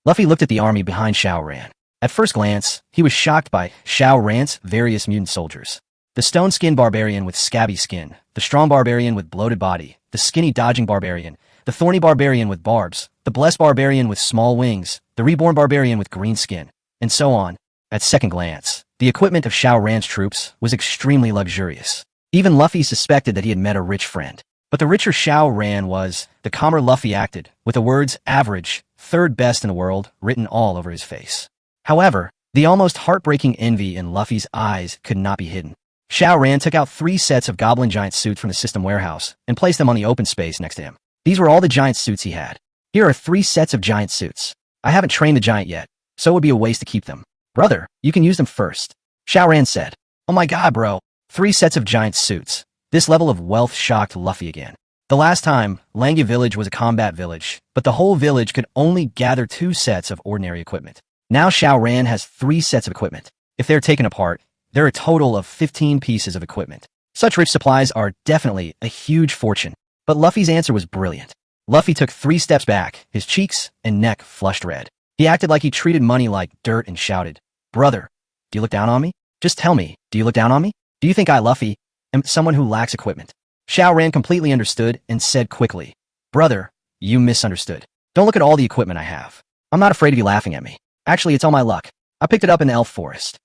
Luffy looked at the army behind Xiao Ran. At first glance, he was shocked by Xiao Ran's various mutant soldiers. The stone-skinned barbarian with scabby skin, the strong barbarian with bloated body, the skinny dodging barbarian, the thorny barbarian with barbs, the blessed barbarian with small wings, the reborn barbarian with green skin, and so on. At second glance, the equipment of Xiao Ran's troops was extremely luxurious. Even Luffy suspected that he had met a rich friend. But the richer Xiao Ran was, the calmer Luffy acted, with the words average, third best in the world, written all over his face. However, the almost heartbreaking envy in Luffy's eyes could not be hidden. Xiao Ran took out 3 sets of goblin giant suits from the system warehouse and placed them on the open space next to him. These were all the giant suits he had. "Here are 3 sets of giant suits. I haven't trained the giant yet, so it would be a waste to keep them. Brother, you can use them first," Xiao Ran said. "Oh my god, bro. 3 sets of giant suits." This level of wealth shocked Luffy again. The last time, Manga Village was a combat village, but the whole village could only gather 2 sets of ordinary equipment. Now Xiao Ran has 3 sets of equipment. If they're taken apart, there are a total of 15 pieces of equipment. Such rich supplies are definitely a huge fortune. But Luffy's answer was brilliant. Luffy took 3 steps back, his cheeks and neck flushed red. He acted like he treated money like dirt and shouted, "Brother, do you look down on me? Just tell me, do you look down on me? Do you think I, Luffy, am someone who lacks equipment?" Xiao Ran completely understood and said quickly, "Brother, you misunderstood. Don't look at all the equipment I have. I'm not afraid of you laughing at me. Actually, it's all my luck. I picked it up in the elf forest."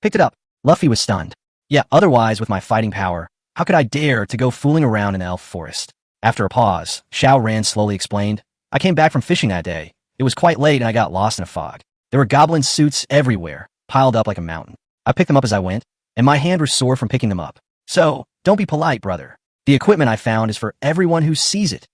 "Picked it up?" Luffy was stunned. "Yeah, otherwise, with my fighting power, How could I dare to go fooling around in the elf forest? After a pause, Xiao Ran slowly explained, I came back from fishing that day. It was quite late and I got lost in a fog. There were goblin suits everywhere, piled up like a mountain. I picked them up as I went, and my hand was sore from picking them up. So, don't be polite, brother. The equipment I found is for everyone who sees it.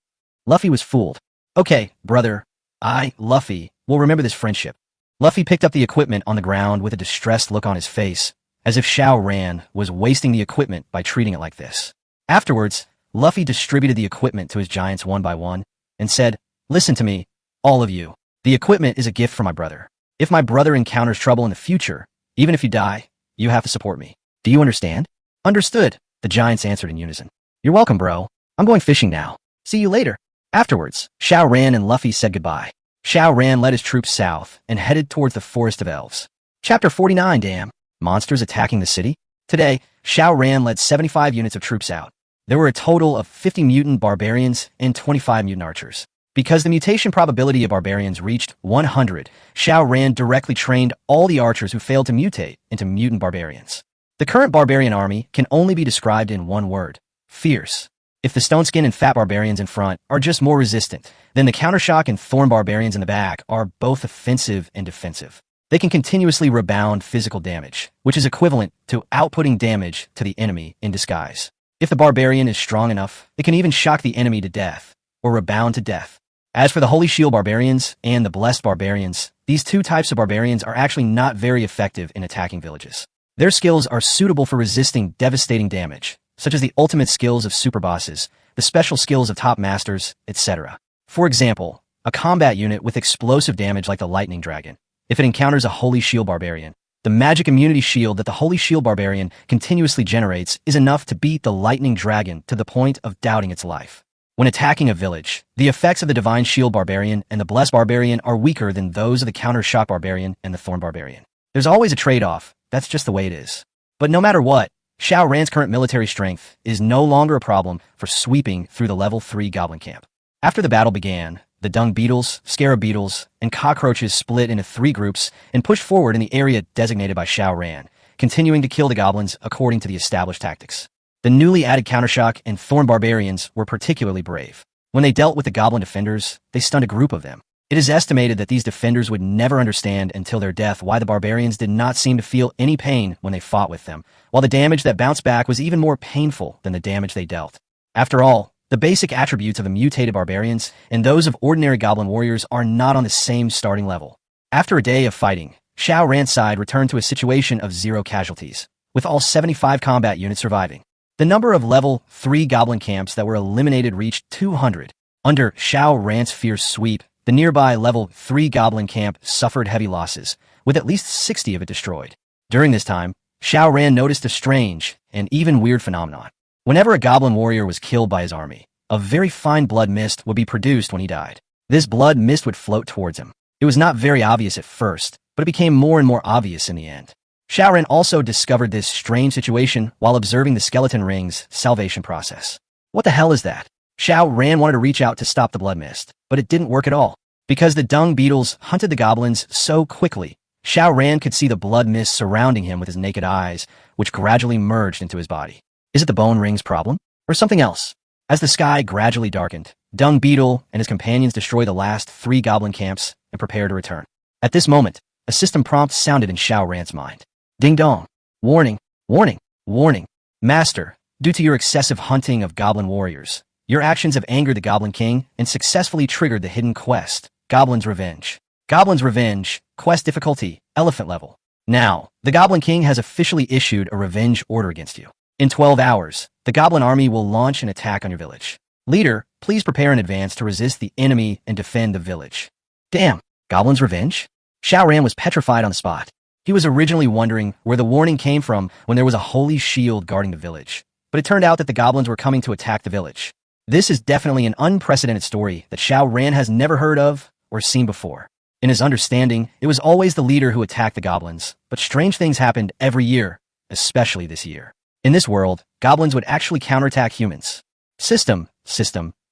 Luffy was fooled. Okay, brother. I, Luffy, will remember this friendship. Luffy picked up the equipment on the ground with a distressed look on his face, as if Xiao Ran was wasting the equipment by treating it like this. Afterwards, Luffy distributed the equipment to his giants one by one, and said, Listen to me, all of you. The equipment is a gift for my brother. If my brother encounters trouble in the future, even if you die, you have to support me. Do you understand? Understood, the giants answered in unison. You're welcome, bro. I'm going fishing now. See you later. Afterwards, Xiao Ran and Luffy said goodbye. Xiao Ran led his troops south and headed towards the Forest of Elves. Chapter 49, damn. Monsters attacking the city? Today, Xiao Ran led 75 units of troops out. There were a total of 50 mutant barbarians and 25 mutant archers. Because the mutation probability of barbarians reached 100, Xiao Ran directly trained all the archers who failed to mutate into mutant barbarians. The current barbarian army can only be described in one word: fierce. If the stone skin and fat barbarians in front are just more resistant, then the countershock and thorn barbarians in the back are both offensive and defensive. They can continuously rebound physical damage, which is equivalent to outputting damage to the enemy in disguise. If the barbarian is strong enough, it can even shock the enemy to death, or rebound to death. As for the Holy Shield barbarians and the Blessed barbarians, these two types of barbarians are actually not very effective in attacking villages. Their skills are suitable for resisting devastating damage, such as the ultimate skills of superbosses, the special skills of top masters, etc. For example, a combat unit with explosive damage like the Lightning Dragon. If it encounters a Holy Shield barbarian, the magic immunity shield that the Holy Shield barbarian continuously generates is enough to beat the Lightning Dragon to the point of doubting its life. When attacking a village, the effects of the Divine Shield barbarian and the Blessed barbarian are weaker than those of the Counter Shock barbarian and the Thorn barbarian. There's always a trade-off, that's just the way it is. But no matter what, Xiao Ran's current military strength is no longer a problem for sweeping through the level 3 goblin camp. After the battle began, the dung beetles, scarab beetles, and cockroaches split into 3 groups and pushed forward in the area designated by Xiao Ran, continuing to kill the goblins according to the established tactics. The newly added countershock and thorn barbarians were particularly brave. When they dealt with the goblin defenders, they stunned a group of them. It is estimated that these defenders would never understand until their death why the barbarians did not seem to feel any pain when they fought with them, while the damage that bounced back was even more painful than the damage they dealt. After all, the basic attributes of the mutated barbarians and those of ordinary goblin warriors are not on the same starting level. After a day of fighting, Xiao Ran's side returned to a situation of 0 casualties, with all 75 combat units surviving. The number of level 3 goblin camps that were eliminated reached 200. Under Xiao Ran's fierce sweep, the nearby level 3 goblin camp suffered heavy losses, with at least 60 of it destroyed. During this time, Xiao Ran noticed a strange and even weird phenomenon. Whenever a goblin warrior was killed by his army, a very fine blood mist would be produced when he died. This blood mist would float towards him. It was not very obvious at first, but it became more and more obvious in the end. Xiao Ran also discovered this strange situation while observing the skeleton ring's salvation process. What the hell is that? Xiao Ran wanted to reach out to stop the blood mist, but it didn't work at all. Because the dung beetles hunted the goblins so quickly, Xiao Ran could see the blood mist surrounding him with his naked eyes, which gradually merged into his body. Is it the bone ring's problem? Or something else? As the sky gradually darkened, Dung Beetle and his companions destroyed the last 3 goblin camps and prepared to return. At this moment, a system prompt sounded in Xiao Ran's mind. Ding dong. Warning, warning, warning. Master, due to your excessive hunting of goblin warriors, your actions have angered the Goblin King and successfully triggered the hidden quest, Goblin's Revenge. Goblin's Revenge, quest difficulty, elephant level. Now, the Goblin King has officially issued a revenge order against you. In 12 hours, the Goblin army will launch an attack on your village. Leader, please prepare in advance to resist the enemy and defend the village. Damn, Goblin's Revenge? Xiao Ran was petrified on the spot. He was originally wondering where the warning came from when there was a holy shield guarding the village. But it turned out that the goblins were coming to attack the village. This is definitely an unprecedented story that Xiao Ran has never heard of or seen before. In his understanding, it was always the leader who attacked the goblins, but strange things happened every year, especially this year. In this world, goblins would actually counterattack humans. System,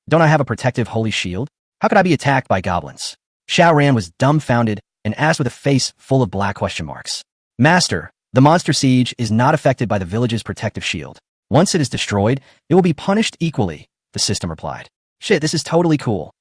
don't I have a protective holy shield? How could I be attacked by goblins? Xiao Ran was dumbfounded and asked with a face full of black question marks. Master, the monster siege is not affected by the village's protective shield. Once it is destroyed, it will be punished equally, the system replied. Shit, this is totally cool.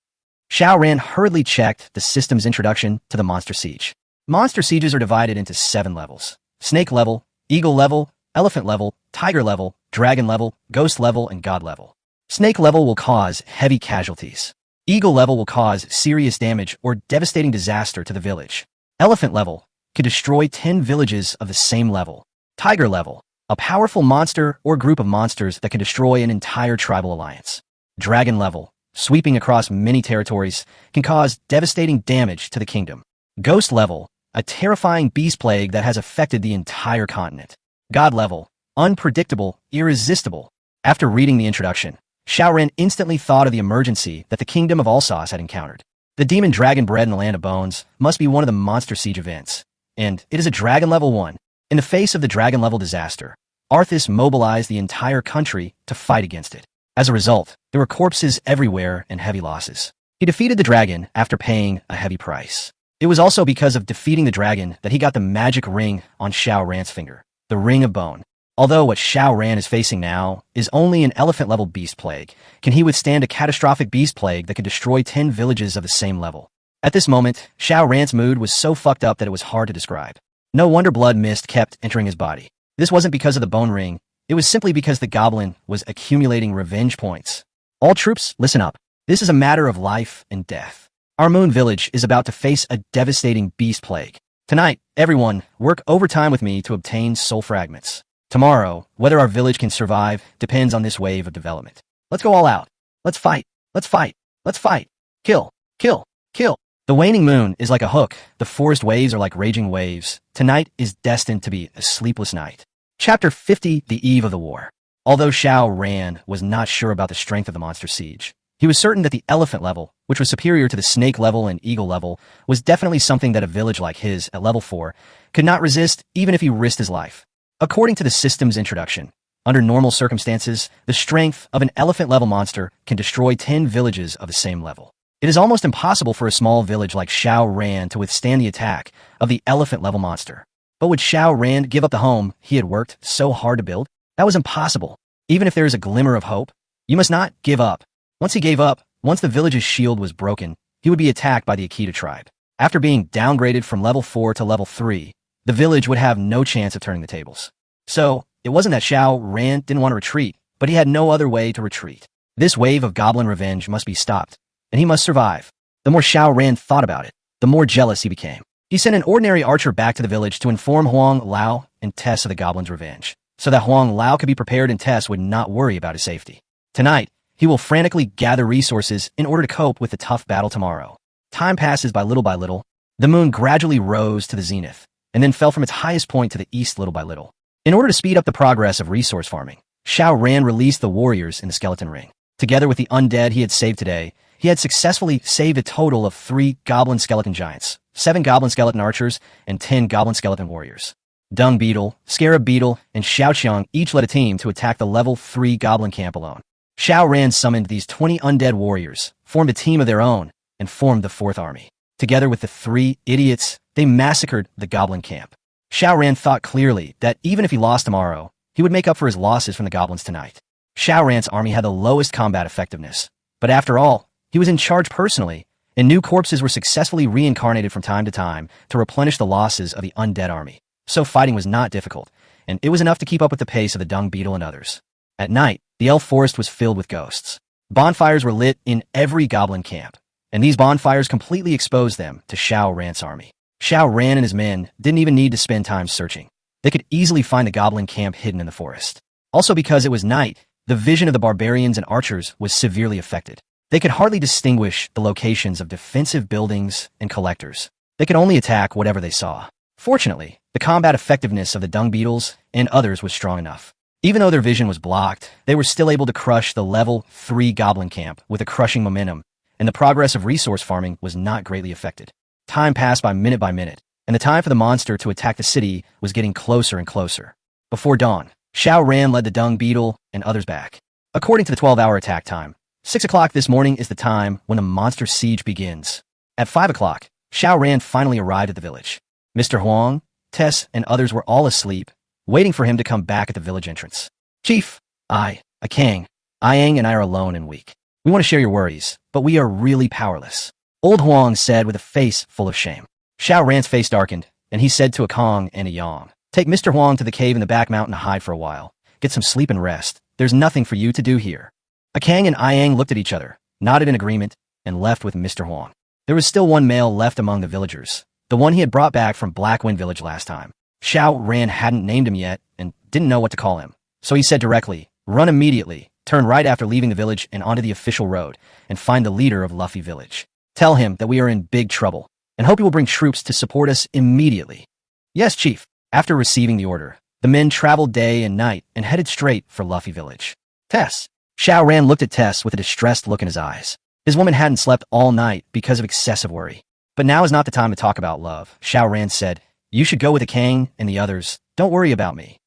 Xiao Ran hurriedly checked the system's introduction to the monster siege. Monster sieges are divided into 7 levels: snake level, eagle level, elephant level, tiger level, dragon level, ghost level, and god level. Snake level will cause heavy casualties. Eagle level will cause serious damage or devastating disaster to the village. Elephant level could destroy 10 villages of the same level. Tiger level, a powerful monster or group of monsters that can destroy an entire tribal alliance. Dragon level, sweeping across many territories, can cause devastating damage to the kingdom. Ghost level, a terrifying beast plague that has affected the entire continent. God level, unpredictable, irresistible. After reading the introduction, Xiao Ran instantly thought of the emergency that the kingdom of Alsace had encountered. The demon dragon bred in the Land of Bones must be one of the monster siege events, and it is a dragon level 1. In the face of the dragon level disaster, Arthas mobilized the entire country to fight against it. As a result, there were corpses everywhere and heavy losses. He defeated the dragon after paying a heavy price. It was also because of defeating the dragon that he got the magic ring on Xiao Ran's finger, the Ring of Bone. Although what Xiao Ran is facing now is only an elephant-level beast plague, can he withstand a catastrophic beast plague that could destroy 10 villages of the same level? At this moment, Xiao Ran's mood was so fucked up that it was hard to describe. No wonder blood mist kept entering his body. This wasn't because of the bone ring, it was simply because the goblin was accumulating revenge points. All troops, listen up. This is a matter of life and death. Our moon village is about to face a devastating beast plague. Tonight, everyone, work overtime with me to obtain soul fragments. Tomorrow, whether our village can survive depends on this wave of development. Let's go all out. Let's fight. Let's fight. Let's fight. Kill. Kill. Kill. The waning moon is like a hook. The forest waves are like raging waves. Tonight is destined to be a sleepless night. Chapter 50, The Eve of the War. Although Xiao Ran was not sure about the strength of the monster siege, he was certain that the elephant level, which was superior to the snake level and eagle level, was definitely something that a village like his, at level 4, could not resist even if he risked his life. According to the system's introduction, under normal circumstances, the strength of an elephant-level monster can destroy 10 villages of the same level. It is almost impossible for a small village like Xiao Ran to withstand the attack of the elephant-level monster. But would Xiao Ran give up the home he had worked so hard to build? That was impossible. Even if there is a glimmer of hope, you must not give up. Once he gave up, once the village's shield was broken, he would be attacked by the Akita tribe. After being downgraded from level 4 to level 3, the village would have no chance of turning the tables. So, it wasn't that Xiao Ran didn't want to retreat, but he had no other way to retreat. This wave of goblin revenge must be stopped, and he must survive. The more Xiao Ran thought about it, the more jealous he became. He sent an ordinary archer back to the village to inform Huang Lao and Tess of the goblin's revenge, so that Huang Lao could be prepared and Tess would not worry about his safety. Tonight, he will frantically gather resources in order to cope with the tough battle tomorrow. Time passes by little. The moon gradually rose to the zenith, and then fell from its highest point to the east little by little. In order to speed up the progress of resource farming, Xiao Ran released the warriors in the skeleton ring. Together with the undead he had saved today, he had successfully saved a total of 3 goblin skeleton giants, 7 goblin skeleton archers, and 10 goblin skeleton warriors. Dung Beetle, Scarab Beetle, and Xiaoqiang each led a team to attack the level 3 goblin camp alone. Xiao Ran summoned these 20 undead warriors, formed a team of their own, and formed the 4th army. Together with the 3 idiots, they massacred the goblin camp. Xiao Ran thought clearly that even if he lost tomorrow, he would make up for his losses from the goblins tonight. Xiao Ran's army had the lowest combat effectiveness, but after all, he was in charge personally, and new corpses were successfully reincarnated from time to time to replenish the losses of the undead army. So fighting was not difficult, and it was enough to keep up with the pace of the Dung Beetle and others. At night, the elf forest was filled with ghosts. Bonfires were lit in every goblin camp, and these bonfires completely exposed them to Xiao Ran's army. Xiao Ran and his men didn't even need to spend time searching. They could easily find the goblin camp hidden in the forest. Also because it was night, the vision of the barbarians and archers was severely affected. They could hardly distinguish the locations of defensive buildings and collectors. They could only attack whatever they saw. Fortunately, the combat effectiveness of the dung beetles and others was strong enough. Even though their vision was blocked, they were still able to crush the level 3 goblin camp with a crushing momentum, and the progress of resource farming was not greatly affected. Time passed by minute, and the time for the monster to attack the city was getting closer and closer. Before dawn, Xiao Ran led the dung beetle and others back. According to the 12-hour attack time, 6 o'clock this morning is the time when the monster siege begins. At 5 o'clock, Xiao Ran finally arrived at the village. Mr. Huang, Tess, and others were all asleep, waiting for him to come back at the village entrance. Chief, A king. Yang and I are alone and weak. We want to share your worries, but we are really powerless. Old Huang said with a face full of shame. Xiao Ran's face darkened, and he said to a Kong and a Yang, "Take Mr. Huang to the cave in the back mountain to hide for a while. Get some sleep and rest. There's nothing for you to do here." A Kang and Yang looked at each other, nodded in agreement, and left with Mr. Huang. There was still one male left among the villagers, the one he had brought back from Blackwind Village last time. Xiao Ran hadn't named him yet and didn't know what to call him, so he said directly, "Run immediately, turn right after leaving the village and onto the official road, and find the leader of Luffy Village. Tell him that we are in big trouble, and hope he will bring troops to support us immediately." "Yes, Chief." After receiving the order, the men traveled day and night and headed straight for Luffy Village. Tess. Xiao Ran looked at Tess with a distressed look in his eyes. His woman hadn't slept all night because of excessive worry. "But now is not the time to talk about love," Xiao Ran said. "You should go with the Kang and the others. Don't worry about me."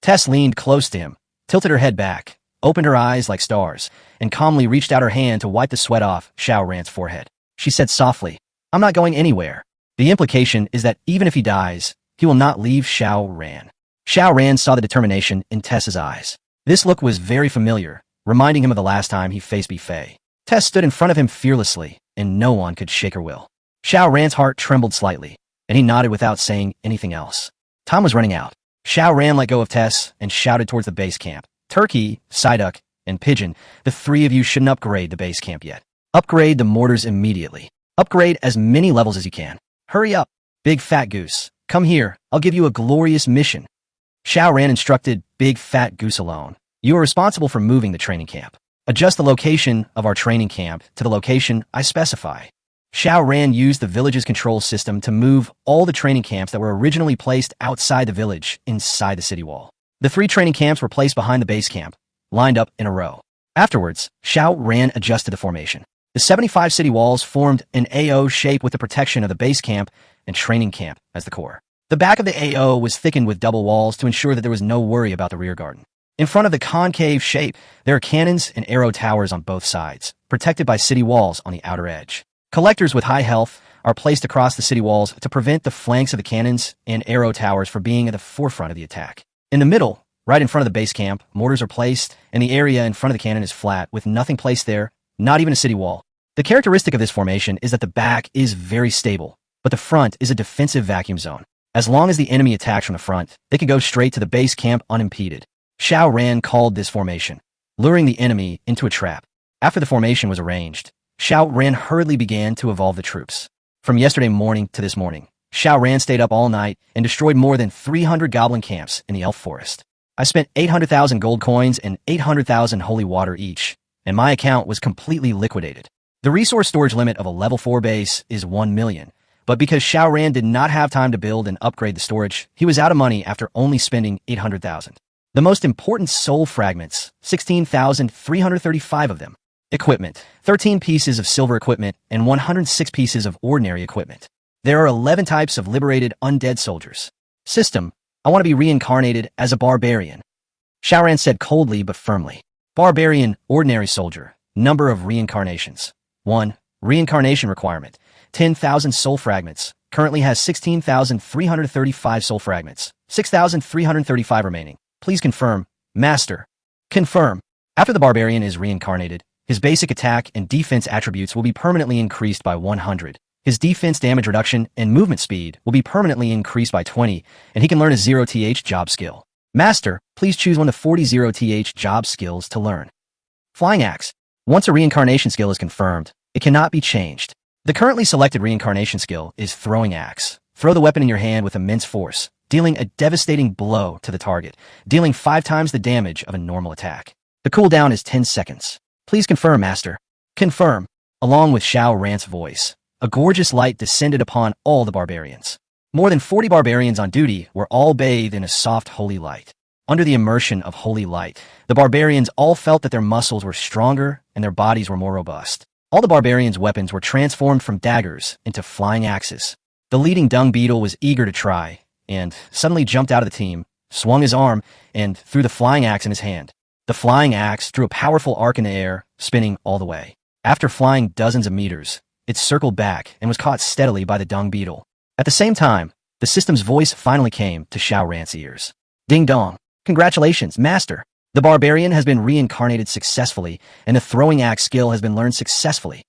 Tess leaned close to him, tilted her head back, opened her eyes like stars, and calmly reached out her hand to wipe the sweat off Xiao Ran's forehead. She said softly, "I'm not going anywhere." The implication is that even if he dies, he will not leave Xiao Ran. Xiao Ran saw the determination in Tess's eyes. This look was very familiar, reminding him of the last time he faced Bi-Fei. Tess stood in front of him fearlessly, and no one could shake her will. Xiao Ran's heart trembled slightly, and he nodded without saying anything else. Time was running out. Xiao Ran let go of Tess and shouted towards the base camp. "Turkey, Psyduck, and Pigeon, the three of you shouldn't upgrade the base camp yet. Upgrade the mortars immediately. Upgrade as many levels as you can. Hurry up. Big Fat Goose, come here. I'll give you a glorious mission." Xiao Ran instructed Big Fat Goose alone. "You are responsible for moving the training camp. Adjust the location of our training camp to the location I specify." Xiao Ran used the village's control system to move all the training camps that were originally placed outside the village inside the city wall. The 3 training camps were placed behind the base camp, lined up in a row. Afterwards, Xiao Ran adjusted the formation. The 75 city walls formed an AO shape with the protection of the base camp and training camp as the core. The back of the AO was thickened with double walls to ensure that there was no worry about the rear garden. In front of the concave shape, there are cannons and arrow towers on both sides, protected by city walls on the outer edge. Collectors with high health are placed across the city walls to prevent the flanks of the cannons and arrow towers from being at the forefront of the attack. In the middle, right in front of the base camp, mortars are placed, and the area in front of the cannon is flat, with nothing placed there, not even a city wall. The characteristic of this formation is that the back is very stable, but the front is a defensive vacuum zone. As long as the enemy attacks from the front, they can go straight to the base camp unimpeded. Xiao Ran called this formation, luring the enemy into a trap. After the formation was arranged, Xiao Ran hurriedly began to evolve the troops. From yesterday morning to this morning, Xiao Ran stayed up all night and destroyed more than 300 goblin camps in the elf forest. I spent 800,000 gold coins and 800,000 holy water each, and my account was completely liquidated. The resource storage limit of a level 4 base is 1 million, but because Xiao Ran did not have time to build and upgrade the storage, he was out of money after only spending 800,000. The most important soul fragments, 16,335 of them. Equipment, 13 pieces of silver equipment and 106 pieces of ordinary equipment. There are 11 types of liberated undead soldiers. System, I want to be reincarnated as a barbarian. Xiao Ran said coldly but firmly. Barbarian, ordinary soldier, number of reincarnations. 1. Reincarnation requirement, 10,000 soul fragments. Currently has 16,335 soul fragments, 6,335 remaining. Please confirm, Master. Confirm. After the barbarian is reincarnated, his basic attack and defense attributes will be permanently increased by 100. His defense damage reduction and movement speed will be permanently increased by 20, and he can learn a 0th job skill. Master, please choose one of the 40 0th job skills to learn. Flying Axe. Once a reincarnation skill is confirmed, it cannot be changed. The currently selected reincarnation skill is Throwing Axe. Throw the weapon in your hand with immense force, dealing a devastating blow to the target, dealing 5 times the damage of a normal attack. The cooldown is 10 seconds. Please confirm, Master. Confirm. Along with Xiao Ran's voice, a gorgeous light descended upon all the barbarians. More than 40 barbarians on duty were all bathed in a soft holy light. Under the immersion of holy light, the barbarians all felt that their muscles were stronger and their bodies were more robust. All the barbarians' weapons were transformed from daggers into flying axes. The leading dung beetle was eager to try, and suddenly jumped out of the team, swung his arm, and threw the flying axe in his hand. The flying axe drew a powerful arc in the air, spinning all the way. After flying dozens of meters, it circled back and was caught steadily by the dung beetle. At the same time, the system's voice finally came to Xiao Ran's ears. Ding dong. Congratulations, Master. The barbarian has been reincarnated successfully, and the throwing axe skill has been learned successfully.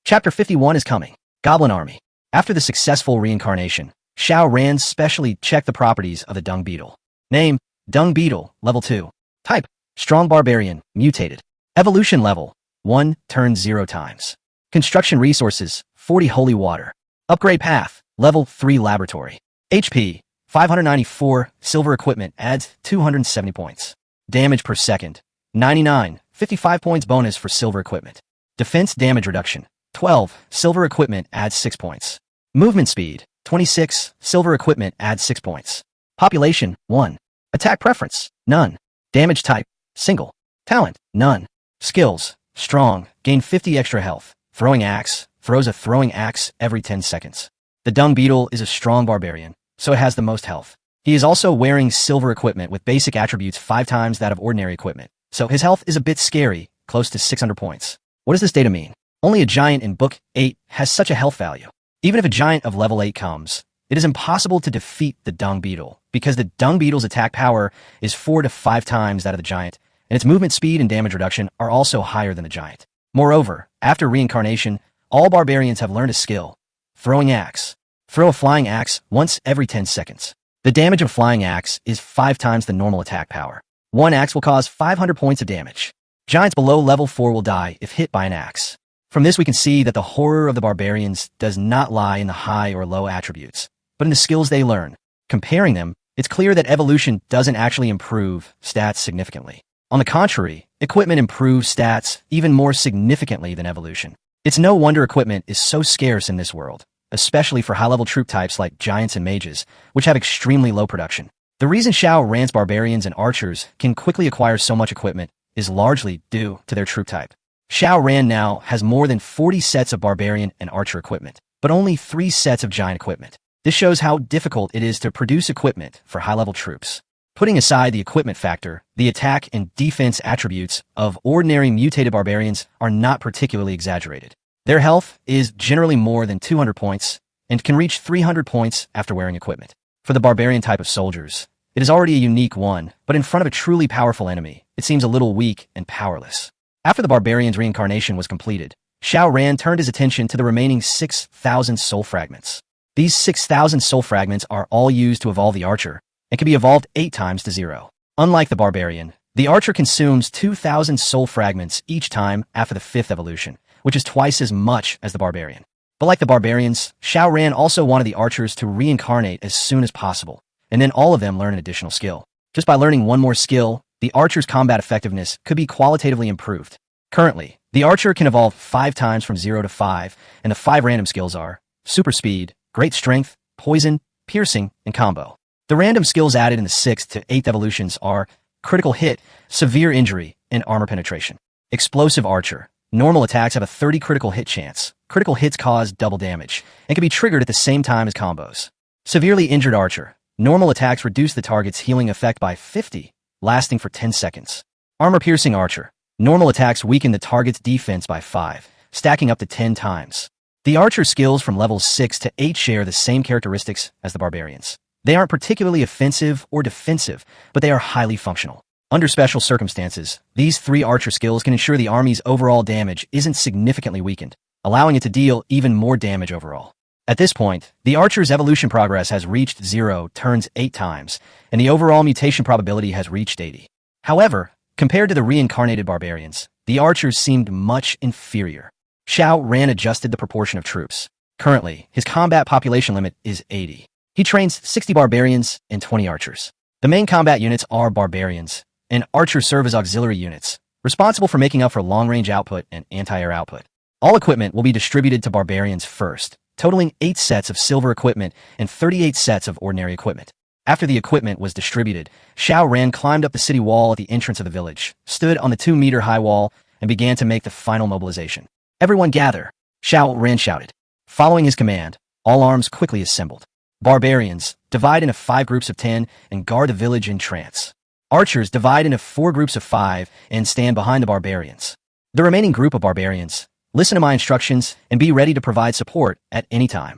Chapter 51 is coming. Goblin Army. After the successful reincarnation, Xiao Ran specially checked the properties of the dung beetle. Name, dung beetle, level 2. Type, strong barbarian, mutated. Evolution level, 1, turn 0 times. Construction resources, 40 holy water. Upgrade path, level 3 laboratory. HP, 594, silver equipment adds 270 points. Damage per second, 99, 55 points bonus for silver equipment. Defense damage reduction, 12, silver equipment adds 6 points. Movement speed, 26, silver equipment adds 6 points. Population, 1. Attack preference, none. Damage type, single. Talent, none. Skills, strong, gain 50 extra health. Throwing axe, throws a throwing axe every 10 seconds. The dung beetle is a strong barbarian, so it has the most health. He is also wearing silver equipment with basic attributes 5 times that of ordinary equipment, so his health is a bit scary, close to 600 points. What does this data mean? Only a giant in Book 8 has such a health value. Even if a giant of level 8 comes, it is impossible to defeat the dung beetle, because the dung beetle's attack power is 4 to 5 times that of the giant, and its movement speed and damage reduction are also higher than the giant. Moreover, after reincarnation, all barbarians have learned a skill. Throwing axe. Throw a flying axe once every 10 seconds. The damage of a flying axe is 5 times the normal attack power. One axe will cause 500 points of damage. Giants below level 4 will die if hit by an axe. From this we can see that the horror of the barbarians does not lie in the high or low attributes, but in the skills they learn. Comparing them, it's clear that evolution doesn't actually improve stats significantly. On the contrary, equipment improves stats even more significantly than evolution. It's no wonder equipment is so scarce in this world, especially for high-level troop types like giants and mages, which have extremely low production. The reason Xiao Ran's barbarians and archers can quickly acquire so much equipment is largely due to their troop type. Xiao Ran now has more than 40 sets of barbarian and archer equipment, but only 3 sets of giant equipment. This shows how difficult it is to produce equipment for high-level troops. Putting aside the equipment factor, the attack and defense attributes of ordinary mutated barbarians are not particularly exaggerated. Their health is generally more than 200 points and can reach 300 points after wearing equipment. For the barbarian type of soldiers, it is already a unique one, but in front of a truly powerful enemy, it seems a little weak and powerless. After the barbarian's reincarnation was completed, Xiao Ran turned his attention to the remaining 6,000 soul fragments. These 6,000 soul fragments are all used to evolve the archer, and can be evolved 8 times to 0. Unlike the barbarian, the archer consumes 2,000 soul fragments each time after the 5th evolution, which is twice as much as the barbarian. But like the barbarians, Xiao Ran also wanted the archers to reincarnate as soon as possible, and then all of them learn an additional skill. Just by learning one more skill, the archer's combat effectiveness could be qualitatively improved. Currently, the archer can evolve 5 times from 0 to 5, and the 5 random skills are super speed, great strength, poison, piercing, and combo. The random skills added in the 6th to 8th evolutions are critical hit, severe injury, and armor penetration. Explosive archer. Normal attacks have a 30 critical hit chance. Critical hits cause double damage, and can be triggered at the same time as combos. Severely injured archer. Normal attacks reduce the target's healing effect by 50, lasting for 10 seconds. Armor piercing archer. Normal attacks weaken the target's defense by 5, stacking up to 10 times. The archer skills from levels 6 to 8 share the same characteristics as the barbarians. They aren't particularly offensive or defensive, but they are highly functional. Under special circumstances, these 3 archer skills can ensure the army's overall damage isn't significantly weakened, allowing it to deal even more damage overall. At this point, the archer's evolution progress has reached 0 turns 8 times, and the overall mutation probability has reached 80. However, compared to the reincarnated barbarians, the archers seemed much inferior. Xiao Ran adjusted the proportion of troops. Currently, his combat population limit is 80. He trains 60 barbarians and 20 archers. The main combat units are barbarians, and archers serve as auxiliary units, responsible for making up for long-range output and anti-air output. All equipment will be distributed to barbarians first, totaling 8 sets of silver equipment and 38 sets of ordinary equipment. After the equipment was distributed, Xiao Ran climbed up the city wall at the entrance of the village, stood on the 2-meter-high wall, and began to make the final mobilization. "Everyone gather," Xiao Ran shouted. Following his command, all arms quickly assembled. Barbarians, divide into 5 groups of 10 and guard the village in trance. Archers divide into 4 groups of 5 and stand behind the barbarians. The remaining group of barbarians, listen to my instructions and be ready to provide support at any time.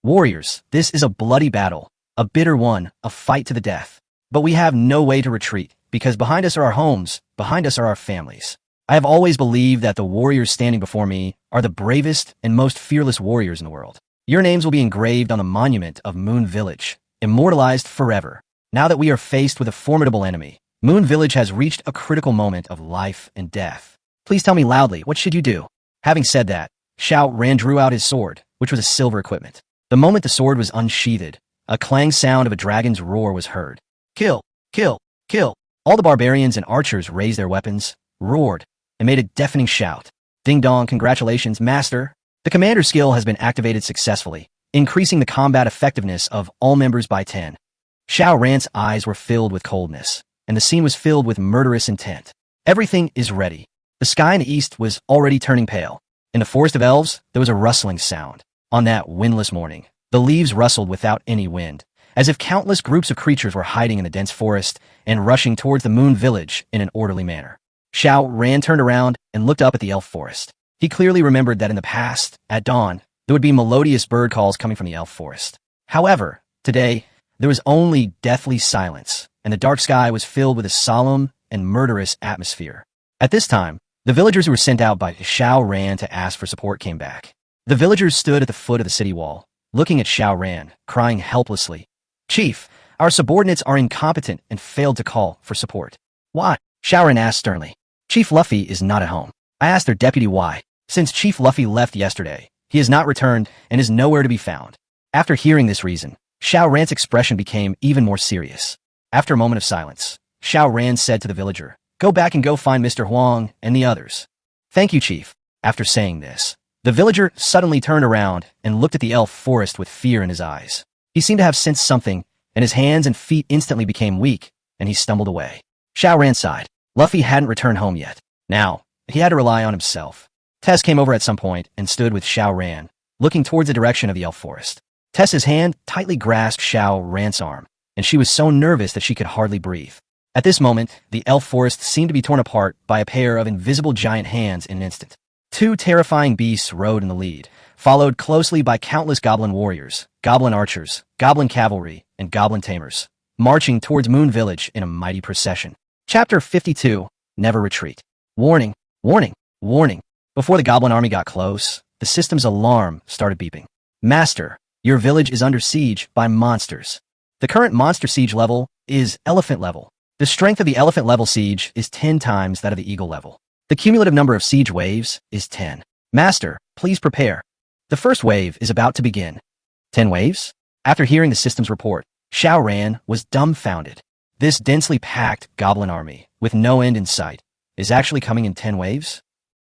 Warriors, this is a bloody battle, a bitter one, a fight to the death. But we have no way to retreat, because behind us are our homes, behind us are our families. I have always believed that the warriors standing before me are the bravest and most fearless warriors in the world. Your names will be engraved on the monument of Moon Village, immortalized forever. Now that we are faced with a formidable enemy, Moon Village has reached a critical moment of life and death. Please tell me loudly, what should you do? Having said that, Xiao Ran drew out his sword, which was a silver equipment. The moment the sword was unsheathed, a clang sound of a dragon's roar was heard. Kill! Kill! Kill! All the barbarians and archers raised their weapons, roared, and made a deafening shout. Ding dong, congratulations, master! The commander skill has been activated successfully, increasing the combat effectiveness of all members by 10. Xiao Ran's eyes were filled with coldness, and the scene was filled with murderous intent. Everything is ready. The sky in the east was already turning pale. In the forest of elves, there was a rustling sound. On that windless morning, the leaves rustled without any wind, as if countless groups of creatures were hiding in the dense forest and rushing towards the Moon Village in an orderly manner. Xiao Ran turned around and looked up at the elf forest. He clearly remembered that in the past, at dawn, there would be melodious bird calls coming from the elf forest. However, today, there was only deathly silence, and the dark sky was filled with a solemn and murderous atmosphere. At this time, the villagers who were sent out by Xiao Ran to ask for support came back. The villagers stood at the foot of the city wall, looking at Xiao Ran, crying helplessly. Chief, our subordinates are incompetent and failed to call for support. Why? Xiao Ran asked sternly. Chief Luffy is not at home. I asked their deputy why. Since Chief Luffy left yesterday, he has not returned and is nowhere to be found. After hearing this reason, Xiao Ran's expression became even more serious. After a moment of silence, Xiao Ran said to the villager, Go back and go find Mr. Huang and the others. Thank you, Chief. After saying this, the villager suddenly turned around and looked at the elf forest with fear in his eyes. He seemed to have sensed something, and his hands and feet instantly became weak, and he stumbled away. Xiao Ran sighed. Luffy hadn't returned home yet. Now, he had to rely on himself. Tess came over at some point and stood with Xiao Ran, looking towards the direction of the elf forest. Tess's hand tightly grasped Xiao Ran's arm, and she was so nervous that she could hardly breathe. At this moment, the elf forest seemed to be torn apart by a pair of invisible giant hands in an instant. Two terrifying beasts rode in the lead, followed closely by countless goblin warriors, goblin archers, goblin cavalry, and goblin tamers, marching towards Moon Village in a mighty procession. Chapter 52, Never Retreat. Warning, warning, warning. Before the goblin army got close, the system's alarm started beeping. Master, your village is under siege by monsters. The current monster siege level is elephant level. The strength of the elephant level siege is 10 times that of the eagle level. The cumulative number of siege waves is 10. Master, please prepare. The first wave is about to begin. 10 waves? After hearing the system's report, Xiao Ran was dumbfounded. This densely packed goblin army, with no end in sight, is actually coming in 10 waves?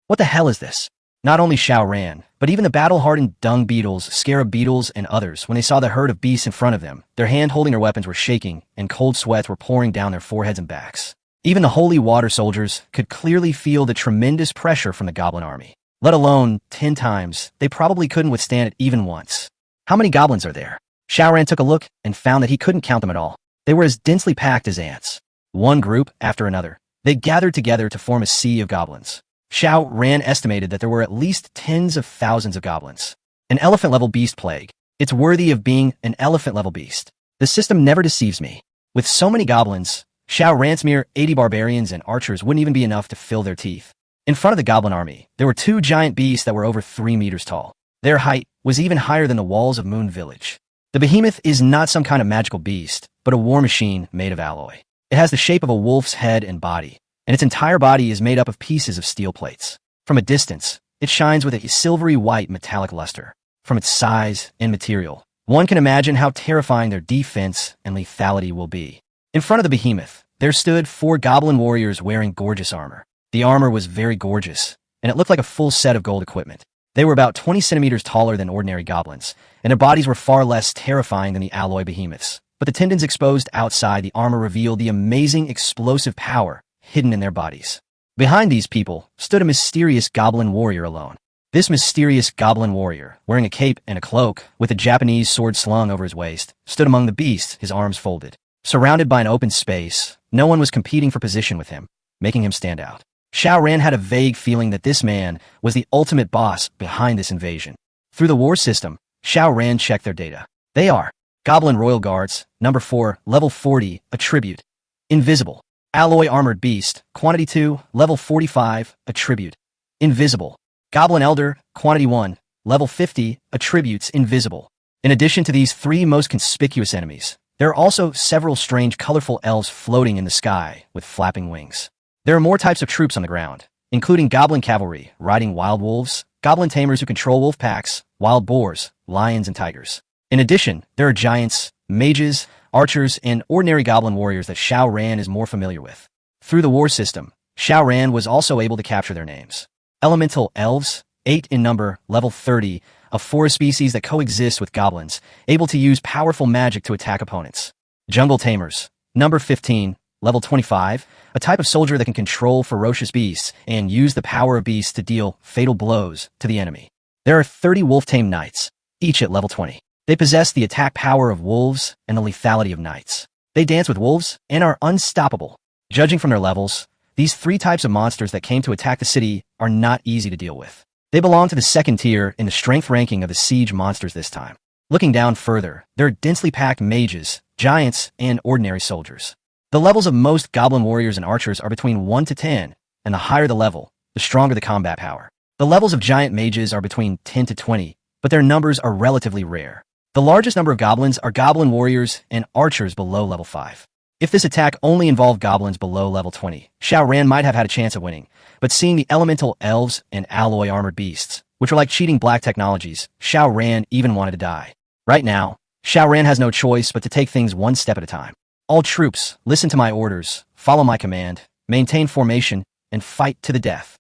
What the hell is this? Not only Xiao Ran, but even the battle-hardened dung beetles, scarab beetles, and others, when they saw the herd of beasts in front of them, their hand holding their weapons were shaking, and cold sweats were pouring down their foreheads and backs. Even the holy water soldiers could clearly feel the tremendous pressure from the goblin army. Let alone 10 times, they probably couldn't withstand it even once. How many goblins are there? Xiao Ran took a look and found that he couldn't count them at all. They were as densely packed as ants. One group after another, they gathered together to form a sea of goblins. Xiao Ran estimated that there were at least tens of thousands of goblins. An elephant-level beast plague. It's worthy of being an elephant-level beast. The system never deceives me. With so many goblins, Xiao Ran's mere 80 barbarians and archers wouldn't even be enough to fill their teeth. In front of the goblin army, there were two giant beasts that were over 3 meters tall. Their height was even higher than the walls of Moon Village. The behemoth is not some kind of magical beast, but a war machine made of alloy. It has the shape of a wolf's head and body, and its entire body is made up of pieces of steel plates. From a distance, it shines with a silvery white metallic luster. From its size and material, one can imagine how terrifying their defense and lethality will be. In front of the behemoth, there stood 4 goblin warriors wearing gorgeous armor. The armor was very gorgeous, and it looked like a full set of gold equipment. They were about 20 centimeters taller than ordinary goblins, and their bodies were far less terrifying than the alloy behemoths. But the tendons exposed outside the armor revealed the amazing explosive power hidden in their bodies. Behind these people stood a mysterious goblin warrior alone. This mysterious goblin warrior, wearing a cape and a cloak, with a Japanese sword slung over his waist, stood among the beasts, his arms folded. Surrounded by an open space, no one was competing for position with him, making him stand out. Xiao Ran had a vague feeling that this man was the ultimate boss behind this invasion. Through the war system, Xiao Ran checked their data. They are Goblin Royal Guards, number 4, level 40, attribute, invisible. Alloy Armored Beast, Quantity 2, Level 45, Attribute. Invisible. Goblin Elder, Quantity 1, Level 50, Attributes Invisible. In addition to these three most conspicuous enemies, there are also several strange colorful elves floating in the sky with flapping wings. There are more types of troops on the ground, including goblin cavalry riding wild wolves, goblin tamers who control wolf packs, wild boars, lions, and tigers. In addition, there are giants, mages, archers, and ordinary goblin warriors that Shao Ran is more familiar with. Through the war system, Shao Ran was also able to capture their names. Elemental elves, 8 in number, level 30, a forest species that coexist with goblins, able to use powerful magic to attack opponents. Jungle tamers, number 15, level 25, a type of soldier that can control ferocious beasts and use the power of beasts to deal fatal blows to the enemy. There are 30 wolf-tamed knights, each at level 20. They possess the attack power of wolves and the lethality of knights. They dance with wolves and are unstoppable. Judging from their levels, these three types of monsters that came to attack the city are not easy to deal with. They belong to the second tier in the strength ranking of the siege monsters this time. Looking down further, there are densely packed mages, giants, and ordinary soldiers. The levels of most goblin warriors and archers are between 1 to 10, and the higher the level, the stronger the combat power. The levels of giant mages are between 10 to 20, but their numbers are relatively rare. The largest number of goblins are goblin warriors and archers below level 5. If this attack only involved goblins below level 20, Shao Ran might have had a chance of winning, but seeing the elemental elves and alloy armored beasts, which are like cheating black technologies, Shao Ran even wanted to die. Right now, Shao Ran has no choice but to take things one step at a time. All troops, listen to my orders, follow my command, maintain formation, and fight to the death.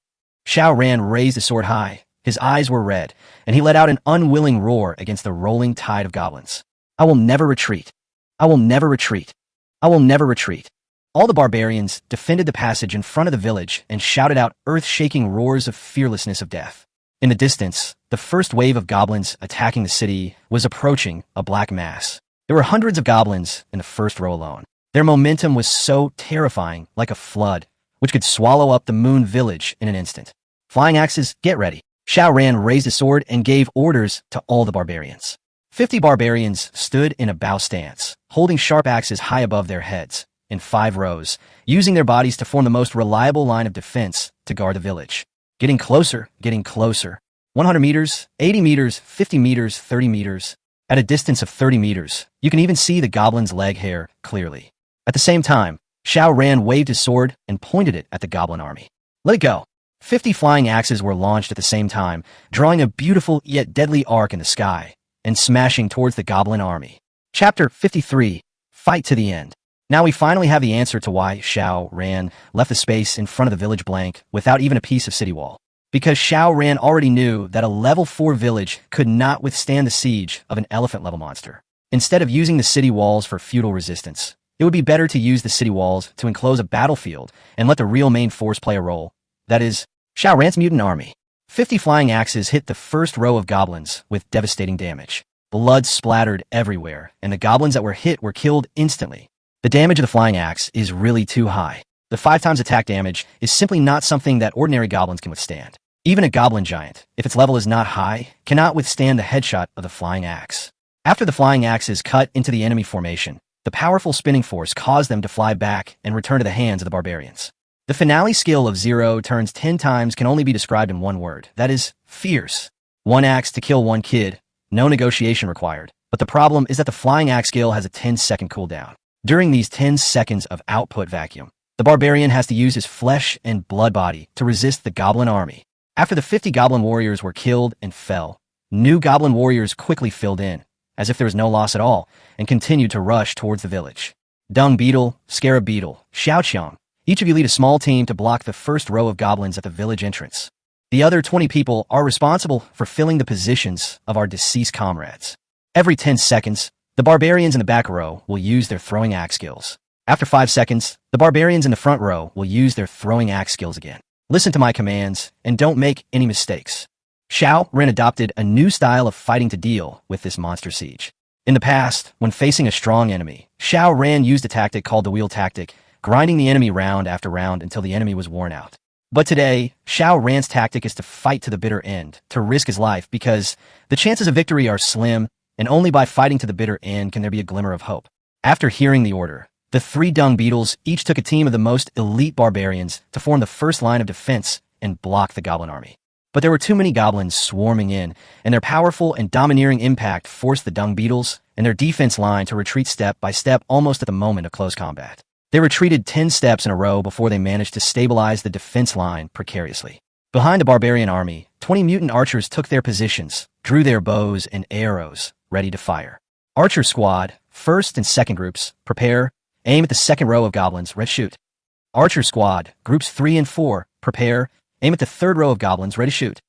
Shao Ran raised his sword high, his eyes were red, and he let out an unwilling roar against the rolling tide of goblins. I will never retreat. I will never retreat. I will never retreat. All the barbarians defended the passage in front of the village and shouted out earth-shaking roars of fearlessness of death. In the distance, the first wave of goblins attacking the city was approaching a black mass. There were hundreds of goblins in the first row alone. Their momentum was so terrifying, like a flood, which could swallow up the Moon Village in an instant. Flying axes, get ready. Shao Ran raised his sword and gave orders to all the barbarians. 50 barbarians stood in a bow stance, holding sharp axes high above their heads, in 5 rows, using their bodies to form the most reliable line of defense to guard the village. Getting closer, getting closer. 100 meters, 80 meters, 50 meters, 30 meters. At a distance of 30 meters, you can even see the goblin's leg hair clearly. At the same time, Shao Ran waved his sword and pointed it at the goblin army. Let it go. 50 flying axes were launched at the same time, drawing a beautiful yet deadly arc in the sky, and smashing towards the goblin army. Chapter 53, Fight to the End. Now we finally have the answer to why Shao Ran left the space in front of the village blank without even a piece of city wall. Because Shao Ran already knew that a level 4 village could not withstand the siege of an elephant-level monster. Instead of using the city walls for feudal resistance, it would be better to use the city walls to enclose a battlefield and let the real main force play a role. That is, Shao Ran's mutant army. 50 flying axes hit the first row of goblins with devastating damage. Blood splattered everywhere, and the goblins that were hit were killed instantly. The damage of the flying axe is really too high. The 5 times attack damage is simply not something that ordinary goblins can withstand. Even a goblin giant, if its level is not high, cannot withstand the headshot of the flying axe. After the flying axe is cut into the enemy formation, the powerful spinning force caused them to fly back and return to the hands of the barbarians. The finale skill of 0 turns 10 times can only be described in one word, that is, fierce. 1 axe to kill 1 kid, no negotiation required. But the problem is that the flying axe skill has a 10-second cooldown. During these 10 seconds of output vacuum, the barbarian has to use his flesh and blood body to resist the goblin army. After the 50 goblin warriors were killed and fell, new goblin warriors quickly filled in, as if there was no loss at all, and continued to rush towards the village. Dung Beetle, Scarab Beetle, Xiaoqiang, each of you lead a small team to block the first row of goblins at the village entrance. The other 20 people are responsible for filling the positions of our deceased comrades. Every 10 seconds, the barbarians in the back row will use their throwing axe skills. After 5 seconds, the barbarians in the front row will use their throwing axe skills again. Listen to my commands, and don't make any mistakes. Shao Ran adopted a new style of fighting to deal with this monster siege. In the past, when facing a strong enemy, Shao Ran used a tactic called the wheel tactic, grinding the enemy round after round until the enemy was worn out. But today, Shao Ran's tactic is to fight to the bitter end, to risk his life, because the chances of victory are slim, and only by fighting to the bitter end can there be a glimmer of hope. After hearing the order, The three dung beetles each took a team of the most elite barbarians to form the first line of defense and block the goblin army. But there were too many goblins swarming in, and their powerful and domineering impact forced the dung beetles and their defense line to retreat step by step almost at the moment of close combat. They retreated 10 steps in a row before they managed to stabilize the defense line precariously. Behind the barbarian army, 20 mutant archers took their positions, drew their bows and arrows, ready to fire. Archer squad, first and second groups, prepare, aim at the second row of goblins, red shoot. Archer squad, groups 3 and 4, prepare, aim at the third row of goblins, ready to shoot.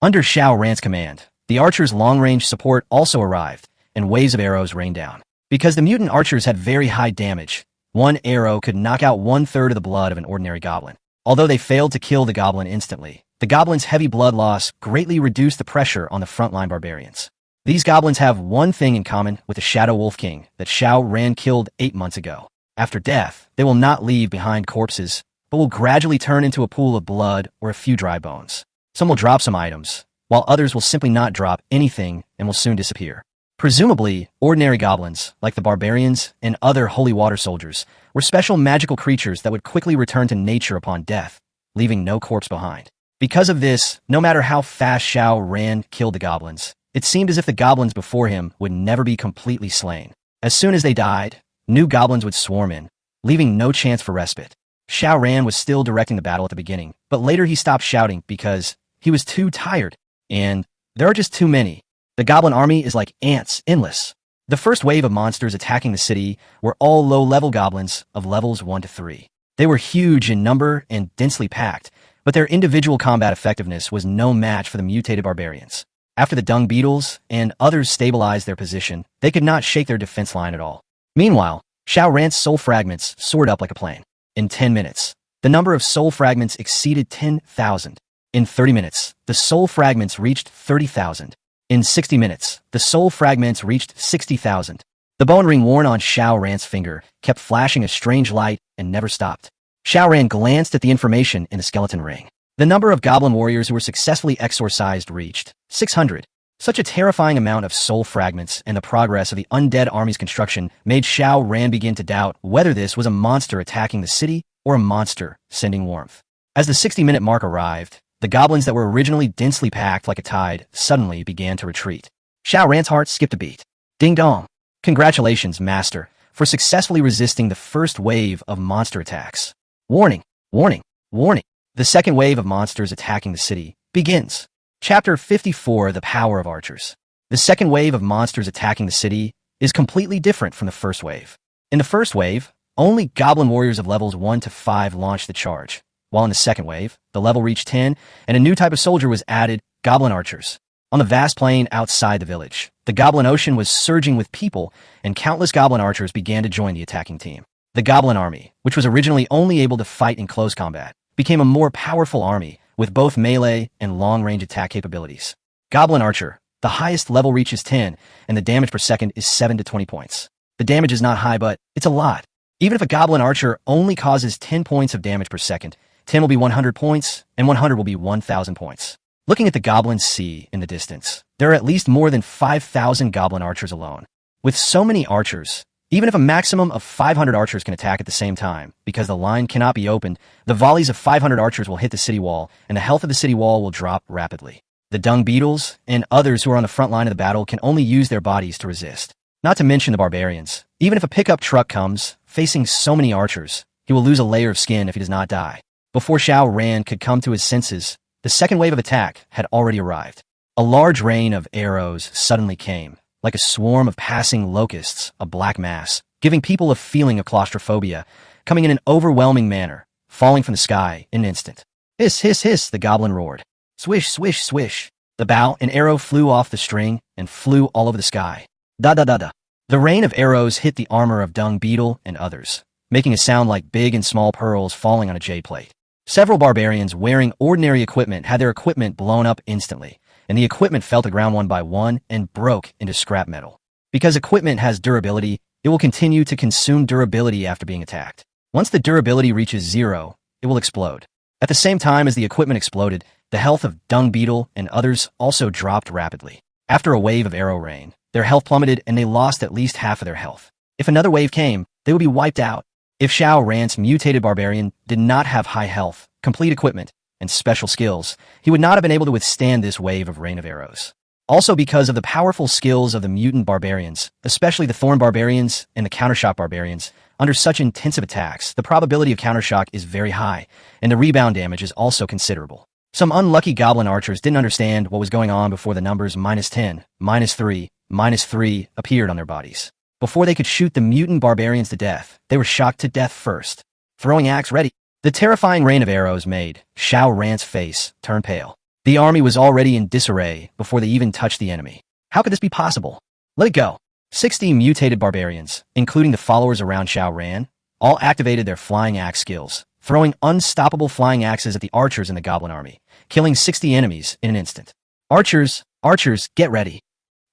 Under Xiao Ran's command, the archers' long-range support also arrived, and waves of arrows rained down. Because the mutant archers had very high damage, one arrow could knock out 1/3 of the blood of an ordinary goblin. Although they failed to kill the goblin instantly, the goblins' heavy blood loss greatly reduced the pressure on the frontline barbarians. These goblins have one thing in common with the Shadow Wolf King that Xiao Ran killed 8 months ago. After death, they will not leave behind corpses, but will gradually turn into a pool of blood or a few dry bones. Some will drop some items, while others will simply not drop anything and will soon disappear. Presumably, ordinary goblins, like the barbarians and other holy water soldiers, were special magical creatures that would quickly return to nature upon death, leaving no corpse behind. Because of this, no matter how fast Xiao Ran killed the goblins, it seemed as if the goblins before him would never be completely slain. As soon as they died, new goblins would swarm in, leaving no chance for respite. Xiao Ran was still directing the battle at the beginning, but later he stopped shouting because he was too tired, and there are just too many. The goblin army is like ants, endless. The first wave of monsters attacking the city were all low-level goblins of levels 1 to 3. They were huge in number and densely packed, but their individual combat effectiveness was no match for the mutated barbarians. After the dung beetles and others stabilized their position, they could not shake their defense line at all. Meanwhile, Xiao Ran's soul fragments soared up like a plane. In 10 minutes, the number of soul fragments exceeded 10,000. In 30 minutes, the soul fragments reached 30,000. In 60 minutes, the soul fragments reached 60,000. The bone ring worn on Xiao Ran's finger kept flashing a strange light and never stopped. Xiao Ran glanced at the information in the skeleton ring. The number of goblin warriors who were successfully exorcised reached 600. Such a terrifying amount of soul fragments and the progress of the undead army's construction made Xiao Ran begin to doubt whether this was a monster attacking the city or a monster sending warmth. As the 60-minute mark arrived, the goblins that were originally densely packed like a tide suddenly began to retreat. Xiao Ran's heart skipped a beat. Ding dong. Congratulations, Master, for successfully resisting the first wave of monster attacks. Warning, warning, warning. The second wave of monsters attacking the city begins. Chapter 54, The Power of Archers. The second wave of monsters attacking the city is completely different from the first wave. In the first wave, only goblin warriors of levels 1 to 5 launched the charge, while in the second wave, the level reached 10, and a new type of soldier was added, goblin archers. On the vast plain outside the village, the goblin ocean was surging with people, and countless goblin archers began to join the attacking team. The goblin army, which was originally only able to fight in close combat, became a more powerful army with both melee and long-range attack capabilities. Goblin archer, the highest level reaches 10, and the damage per second is 7 to 20 points. The damage is not high, but it's a lot. Even if a goblin archer only causes 10 points of damage per second, 10 will be 100 points, and 100 will be 1,000 points. Looking at the goblin sea in the distance, there are at least more than 5,000 goblin archers alone. With so many archers, even if a maximum of 500 archers can attack at the same time, because the line cannot be opened, the volleys of 500 archers will hit the city wall, and the health of the city wall will drop rapidly. The dung beetles and others who are on the front line of the battle can only use their bodies to resist. Not to mention the barbarians. Even if a pickup truck comes, facing so many archers, he will lose a layer of skin if he does not die. Before Xiao Ran could come to his senses, the second wave of attack had already arrived. A large rain of arrows suddenly came, like a swarm of passing locusts, a black mass, giving people a feeling of claustrophobia, coming in an overwhelming manner, falling from the sky in an instant. Hiss, hiss, hiss, the goblin roared. Swish, swish, swish. The bow and arrow flew off the string and flew all over the sky. Da da da da. The rain of arrows hit the armor of dung beetle and others, making a sound like big and small pearls falling on a jade plate. Several barbarians wearing ordinary equipment had their equipment blown up instantly, and the equipment fell to the ground one by one and broke into scrap metal. Because equipment has durability, it will continue to consume durability after being attacked. Once the durability reaches 0, it will explode. At the same time as the equipment exploded, the health of dung beetle and others also dropped rapidly. After a wave of arrow rain, their health plummeted and they lost at least half of their health. If another wave came, they would be wiped out, If Xiao Ran's mutated barbarian did not have high health, complete equipment, and special skills, he would not have been able to withstand this wave of rain of arrows. Also because of the powerful skills of the mutant barbarians, especially the thorn barbarians and the countershock barbarians, under such intensive attacks, the probability of countershock is very high, and the rebound damage is also considerable. Some unlucky goblin archers didn't understand what was going on before the numbers -10, -3, -3 appeared on their bodies. Before they could shoot the mutant barbarians to death, they were shocked to death first. Throwing axe ready. The terrifying rain of arrows made Xiao Ran's face turn pale. The army was already in disarray before they even touched the enemy. How could this be possible? Let it go. 60 mutated barbarians, including the followers around Xiao Ran, all activated their flying axe skills, throwing unstoppable flying axes at the archers in the goblin army, killing 60 enemies in an instant. Archers, get ready.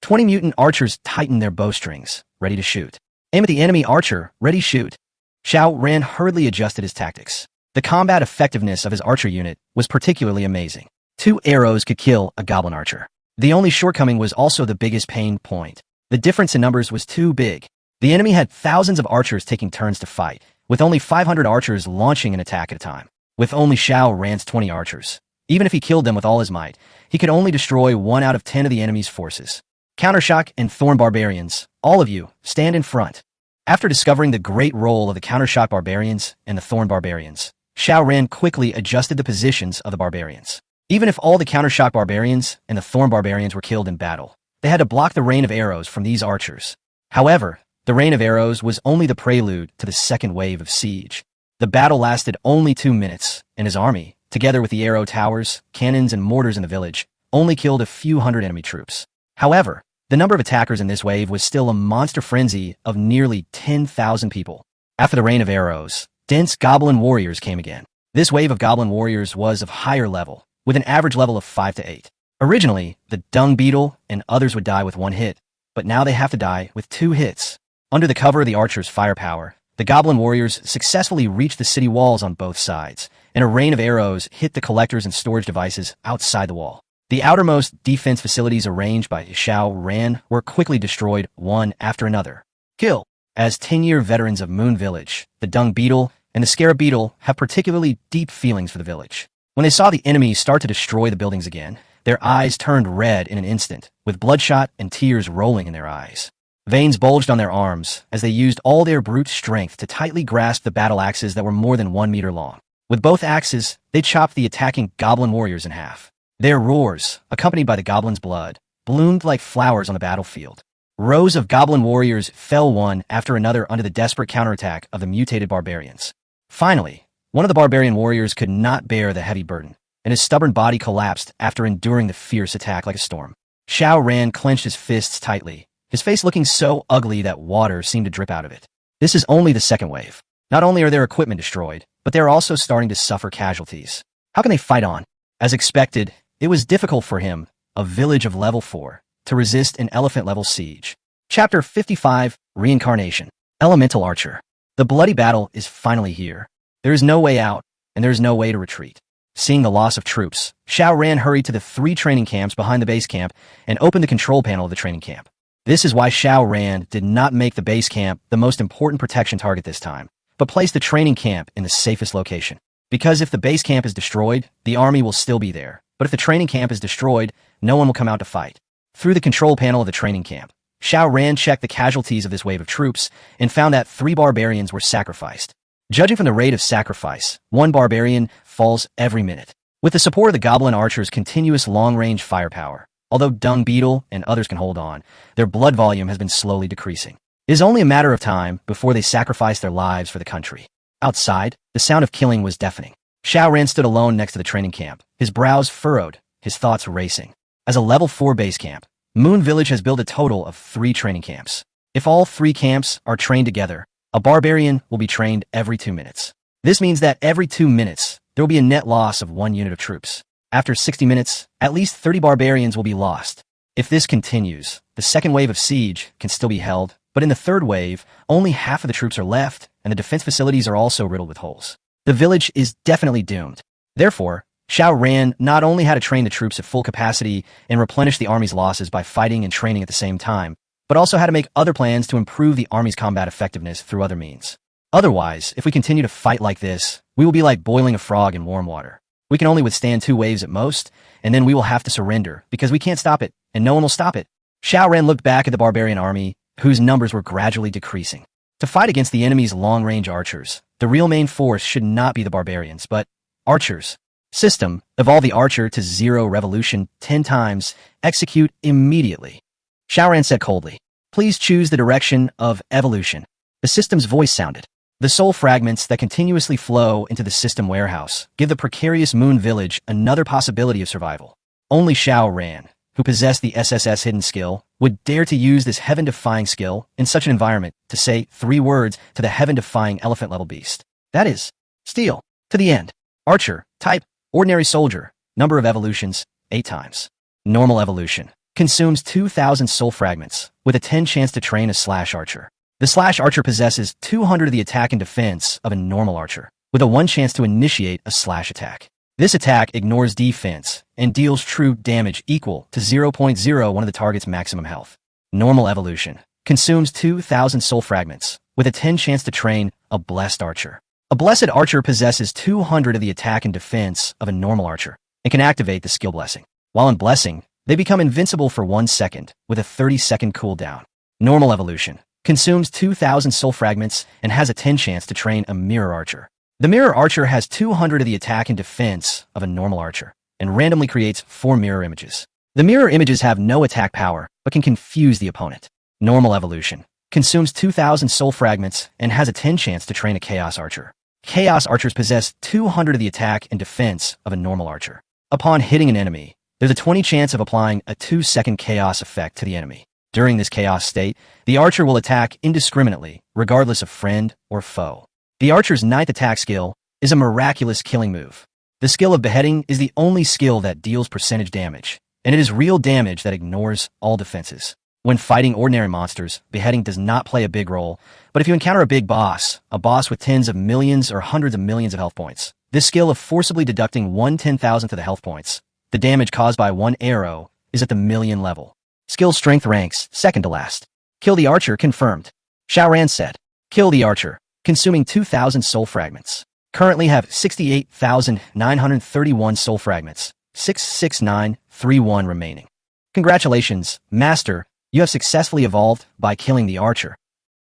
20 mutant archers tightened their bowstrings, ready to shoot. Aim at the enemy archer, ready shoot. Xiao Ran hurriedly adjusted his tactics. The combat effectiveness of his archer unit was particularly amazing. 2 arrows could kill a goblin archer. The only shortcoming was also the biggest pain point. The difference in numbers was too big. The enemy had thousands of archers taking turns to fight, with only 500 archers launching an attack at a time. With only Xiao Ran's 20 archers, even if he killed them with all his might, he could only destroy 1 out of 10 of the enemy's forces. Countershock and Thorn barbarians, all of you, stand in front. After discovering the great role of the Countershock barbarians and the Thorn barbarians, Xiao Ran quickly adjusted the positions of the barbarians. Even if all the Countershock barbarians and the Thorn barbarians were killed in battle, they had to block the rain of arrows from these archers. However, the rain of arrows was only the prelude to the second wave of siege. The battle lasted only 2 minutes, and his army, together with the arrow towers, cannons, and mortars in the village, only killed a few hundred enemy troops. However, the number of attackers in this wave was still a monster frenzy of nearly 10,000 people. After the rain of arrows, dense goblin warriors came again. This wave of goblin warriors was of higher level, with an average level of 5 to 8. Originally, the dung beetle and others would die with 1 hit, but now they have to die with 2 hits. Under the cover of the archers' firepower, the goblin warriors successfully reached the city walls on both sides, and a rain of arrows hit the collectors and storage devices outside the wall. The outermost defense facilities arranged by Xiao Ran were quickly destroyed one after another. Kill. As 10-year veterans of Moon Village, the dung beetle and the scarab beetle have particularly deep feelings for the village. When they saw the enemy start to destroy the buildings again, their eyes turned red in an instant, with bloodshot and tears rolling in their eyes. Veins bulged on their arms as they used all their brute strength to tightly grasp the battle axes that were more than 1 meter long. With both axes, they chopped the attacking goblin warriors in half. Their roars, accompanied by the goblins' blood, bloomed like flowers on the battlefield. Rows of goblin warriors fell one after another under the desperate counterattack of the mutated barbarians. Finally, one of the barbarian warriors could not bear the heavy burden, and his stubborn body collapsed after enduring the fierce attack like a storm. Xiao Ran clenched his fists tightly, his face looking so ugly that water seemed to drip out of it. This is only the second wave. Not only are their equipment destroyed, but they are also starting to suffer casualties. How can they fight on? As expected, it was difficult for him, a village of level 4, to resist an elephant-level siege. Chapter 55, Reincarnation. Elemental Archer. The bloody battle is finally here. There is no way out, and there is no way to retreat. Seeing the loss of troops, Xiao Ran hurried to the 3 training camps behind the base camp and opened the control panel of the training camp. This is why Xiao Ran did not make the base camp the most important protection target this time, but placed the training camp in the safest location. Because if the base camp is destroyed, the army will still be there. But if the training camp is destroyed, no one will come out to fight. Through the control panel of the training camp, Xiao Ran checked the casualties of this wave of troops and found that 3 barbarians were sacrificed. Judging from the rate of sacrifice, 1 barbarian falls every minute. With the support of the goblin archers' continuous long-range firepower, although Dung Beetle and others can hold on, their blood volume has been slowly decreasing. It is only a matter of time before they sacrifice their lives for the country. Outside, the sound of killing was deafening. Xiao Ran stood alone next to the training camp, his brows furrowed, his thoughts racing. As a level 4 base camp, Moon Village has built a total of 3 training camps. If all 3 camps are trained together, a barbarian will be trained every 2 minutes. This means that every 2 minutes, there will be a net loss of 1 unit of troops. After 60 minutes, at least 30 barbarians will be lost. If this continues, the second wave of siege can still be held, but in the third wave, only half of the troops are left, and the defense facilities are also riddled with holes. The village is definitely doomed. Therefore, Xiao Ran not only had to train the troops at full capacity and replenish the army's losses by fighting and training at the same time, but also had to make other plans to improve the army's combat effectiveness through other means. Otherwise, if we continue to fight like this, we will be like boiling a frog in warm water. We can only withstand 2 waves at most, and then we will have to surrender because we can't stop it, and no one will stop it. Xiao Ran looked back at the barbarian army, whose numbers were gradually decreasing. To fight against the enemy's long-range archers, the real main force should not be the barbarians, but archers. System, evolve the archer to 0 revolution 10 times, execute immediately. Xiao Ran said coldly, please choose the direction of evolution. The system's voice sounded. The soul fragments that continuously flow into the system warehouse give the precarious moon village another possibility of survival. Only Xiao Ran, who possessed the SSS hidden skill, would dare to use this heaven-defying skill in such an environment to say 3 words to the heaven-defying elephant-level beast. That is, steel. To the end. Archer, type, ordinary soldier, number of evolutions, 8 times. Normal evolution. Consumes 2,000 soul fragments, with a 10 chance to train a slash archer. The slash archer possesses 200 of the attack and defense of a normal archer, with a 1 chance to initiate a slash attack. This attack ignores defense and deals true damage equal to 0.01 of the target's maximum health. Normal evolution. Consumes 2,000 soul fragments, with a 10 chance to train a blessed archer. A blessed archer possesses 200 of the attack and defense of a normal archer, and can activate the skill blessing. While in blessing, they become invincible for 1 second, with a 30-second cooldown. Normal evolution. Consumes 2,000 soul fragments and has a 10 chance to train a mirror archer. The mirror archer has 200 of the attack and defense of a normal archer, and randomly creates 4 mirror images. The mirror images have no attack power, but can confuse the opponent. Normal evolution. Consumes 2,000 soul fragments and has a 10 chance to train a chaos archer. Chaos archers possess 200 of the attack and defense of a normal archer. Upon hitting an enemy, there's a 20 chance of applying a 2-second chaos effect to the enemy. During this chaos state, the archer will attack indiscriminately, regardless of friend or foe. The archer's 9th attack skill is a miraculous killing move. The skill of beheading is the only skill that deals percentage damage, and it is real damage that ignores all defenses. When fighting ordinary monsters, beheading does not play a big role, but if you encounter a big boss, a boss with tens of millions or hundreds of millions of health points, this skill of forcibly deducting 1/10,000th of the health points, the damage caused by 1 arrow, is at the million level. Skill strength ranks second to last. Kill the archer confirmed. Xiao Ran said. Kill the archer, consuming 2,000 soul fragments. Currently have 68,931 soul fragments, 66931 remaining. Congratulations, Master, you have successfully evolved by killing the archer.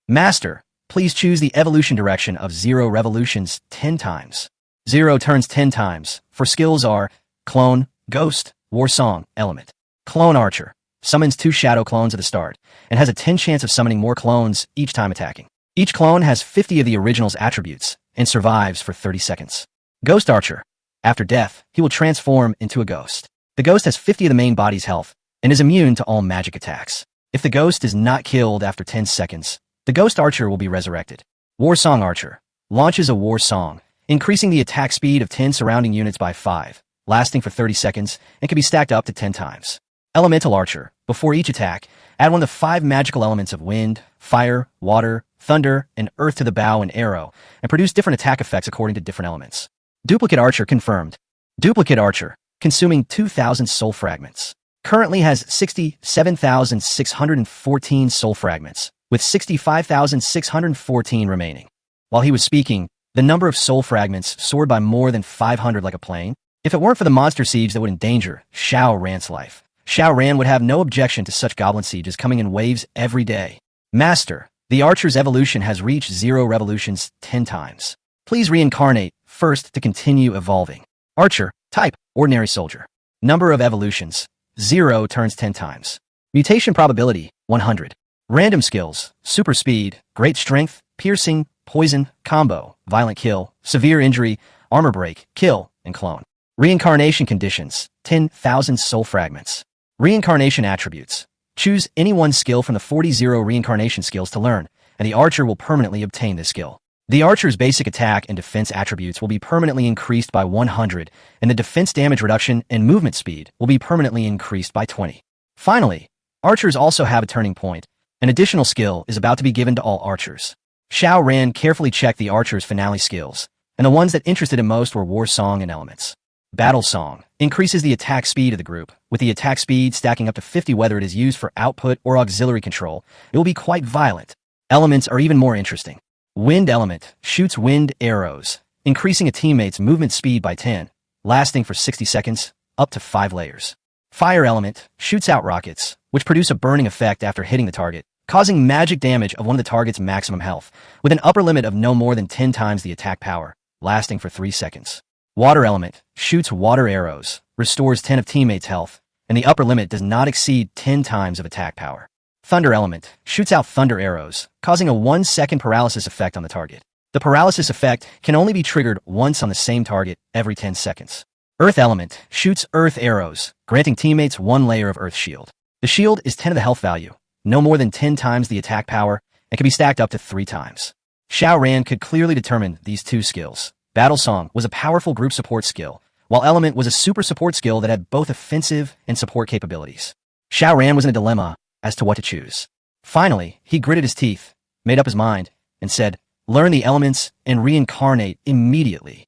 Master, please choose the evolution direction of 0 revolutions 10 times. 0 turns 10 times, for skills are Clone, Ghost, War Song, Element. Clone Archer. Summons 2 shadow clones at the start, and has a 10 chance of summoning more clones each time attacking. Each clone has 50 of the original's attributes, and survives for 30 seconds. Ghost Archer. After death, he will transform into a ghost. The ghost has 50 of the main body's health, and is immune to all magic attacks. If the ghost is not killed after 10 seconds, the Ghost Archer will be resurrected. War Song Archer. Launches a war song, increasing the attack speed of 10 surrounding units by 5, lasting for 30 seconds, and can be stacked up to 10 times. Elemental Archer. Before each attack, add 1 of the 5 magical elements of wind, fire, water, thunder, and earth to the bow and arrow, and produce different attack effects according to different elements. Duplicate Archer confirmed. Duplicate Archer. Consuming 2,000 soul fragments. Currently has 67,614 soul fragments, with 65,614 remaining. While he was speaking, the number of soul fragments soared by more than 500 like a plane. If it weren't for the monster siege that would endanger Xiao Ran's life, Xiao Ran would have no objection to such goblin sieges coming in waves every day. Master, the archer's evolution has reached 0 revolutions 10 times. Please reincarnate first to continue evolving. Archer, type, ordinary soldier. Number of evolutions, 0 turns 10 times. Mutation probability, 100. Random skills, super speed, great strength, piercing, poison, combo, violent kill, severe injury, armor break, kill, and clone. Reincarnation conditions, 10,000 soul fragments. Reincarnation attributes. Choose any one skill from the 40 reincarnation skills to learn, and the archer will permanently obtain this skill. The archer's basic attack and defense attributes will be permanently increased by 100, and the defense damage reduction and movement speed will be permanently increased by 20. Finally, archers also have a turning point. An additional skill is about to be given to all archers. Xiao Ran carefully checked the archer's finale skills, and the ones that interested him most were War Song and Elements. Battle Song increases the attack speed of the group, with the attack speed stacking up to 50 whether it is used for output or auxiliary control. It will be quite violent. Elements are even more interesting. Wind element shoots wind arrows, increasing a teammate's movement speed by 10, lasting for 60 seconds, up to 5 layers. Fire element shoots out rockets, which produce a burning effect after hitting the target, causing magic damage of one of the target's maximum health, with an upper limit of no more than 10 times the attack power, lasting for 3 seconds. Water element shoots water arrows, restores 10 of teammates' health, and the upper limit does not exceed 10 times of attack power. Thunder element shoots out thunder arrows, causing a 1-second paralysis effect on the target. The paralysis effect can only be triggered once on the same target every 10 seconds. Earth element shoots earth arrows, granting teammates 1 layer of earth shield. The shield is 10 of the health value, no more than 10 times the attack power, and can be stacked up to 3 times. Xiao Ran could clearly determine these 2 skills. Battle Song was a powerful group support skill, while Element was a super support skill that had both offensive and support capabilities. Xiao Ran was in a dilemma as to what to choose. Finally, he gritted his teeth, made up his mind, and said, "Learn the elements and reincarnate immediately."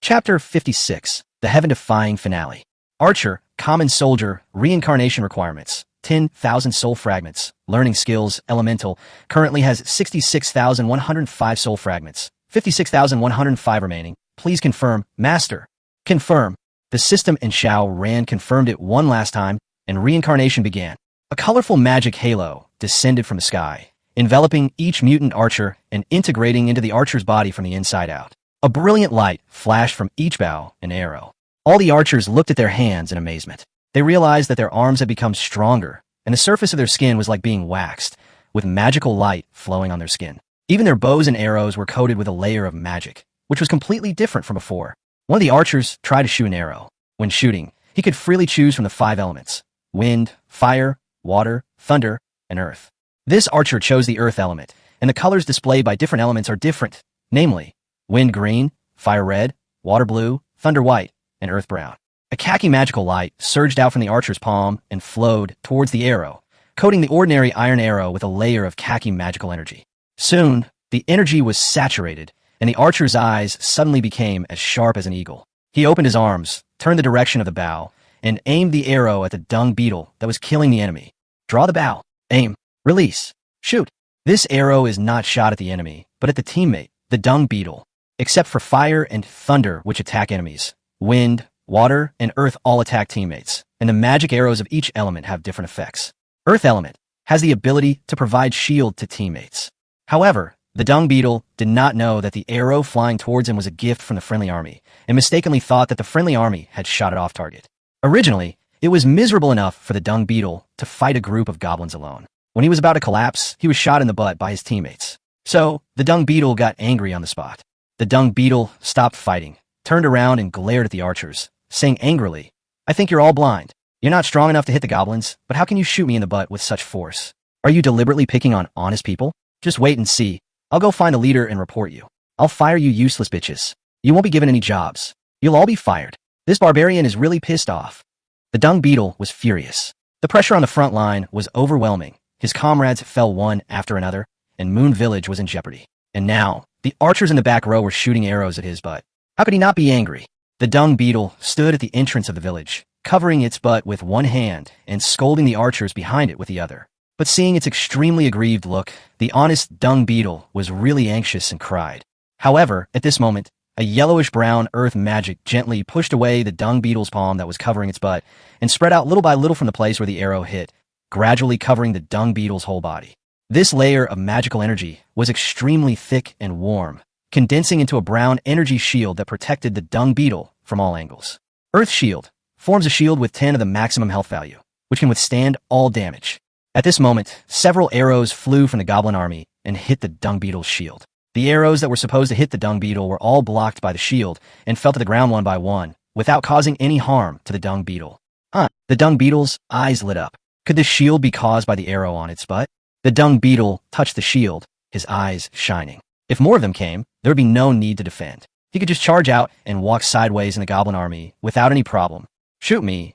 Chapter 56, The Heaven-Defying Finale. Archer, Common Soldier, Reincarnation Requirements, 10,000 Soul Fragments. Learning Skills, Elemental, currently has 66,105 Soul Fragments, 56,105 remaining. Please confirm, Master. Confirm. The system and Xiao Ran confirmed it one last time, and reincarnation began. A colorful magic halo descended from the sky, enveloping each mutant archer and integrating into the archer's body from the inside out. A brilliant light flashed from each bow and arrow. All the archers looked at their hands in amazement. They realized that their arms had become stronger, and the surface of their skin was like being waxed, with magical light flowing on their skin. Even their bows and arrows were coated with a layer of magic, which was completely different from before. One of the archers tried to shoot an arrow. When shooting, he could freely choose from the 5 elements: wind, fire, water, thunder, and earth. This archer chose the earth element, and the colors displayed by different elements are different, namely, wind green, fire red, water blue, thunder white, and earth brown. A khaki magical light surged out from the archer's palm and flowed towards the arrow, coating the ordinary iron arrow with a layer of khaki magical energy. Soon, the energy was saturated, and the archer's eyes suddenly became as sharp as an eagle. He opened his arms, turned the direction of the bow, and aimed the arrow at the dung beetle that was killing the enemy. Draw the bow. Aim. Release. Shoot. This arrow is not shot at the enemy, but at the teammate, the dung beetle. Except for fire and thunder, which attack enemies. Wind, water, and earth all attack teammates, and the magic arrows of each element have different effects. Earth element has the ability to provide shield to teammates. However, the dung beetle did not know that the arrow flying towards him was a gift from the friendly army, and mistakenly thought that the friendly army had shot it off target. Originally, it was miserable enough for the dung beetle to fight a group of goblins alone. When he was about to collapse, he was shot in the butt by his teammates. So, the dung beetle got angry on the spot. The dung beetle stopped fighting, turned around and glared at the archers, saying angrily, "I think you're all blind. You're not strong enough to hit the goblins, but how can you shoot me in the butt with such force? Are you deliberately picking on honest people? Just wait and see. I'll go find the leader and report you. I'll fire you useless bitches. You won't be given any jobs. You'll all be fired. This barbarian is really pissed off." The dung beetle was furious. The pressure on the front line was overwhelming. His comrades fell one after another, and Moon Village was in jeopardy. And now, the archers in the back row were shooting arrows at his butt. How could he not be angry? The dung beetle stood at the entrance of the village, covering its butt with one hand and scolding the archers behind it with the other. But seeing its extremely aggrieved look, the honest dung beetle was really anxious and cried. However, at this moment, a yellowish-brown earth magic gently pushed away the dung beetle's palm that was covering its butt and spread out little by little from the place where the arrow hit, gradually covering the dung beetle's whole body. This layer of magical energy was extremely thick and warm, condensing into a brown energy shield that protected the dung beetle from all angles. Earth Shield forms a shield with 10 of the maximum health value, which can withstand all damage. At this moment, several arrows flew from the goblin army and hit the dung beetle's shield. The arrows that were supposed to hit the dung beetle were all blocked by the shield and fell to the ground one by one, without causing any harm to the dung beetle. The dung beetle's eyes lit up. Could this shield be caused by the arrow on its butt? The dung beetle touched the shield, his eyes shining. If more of them came, there would be no need to defend. He could just charge out and walk sideways in the goblin army without any problem. Shoot me,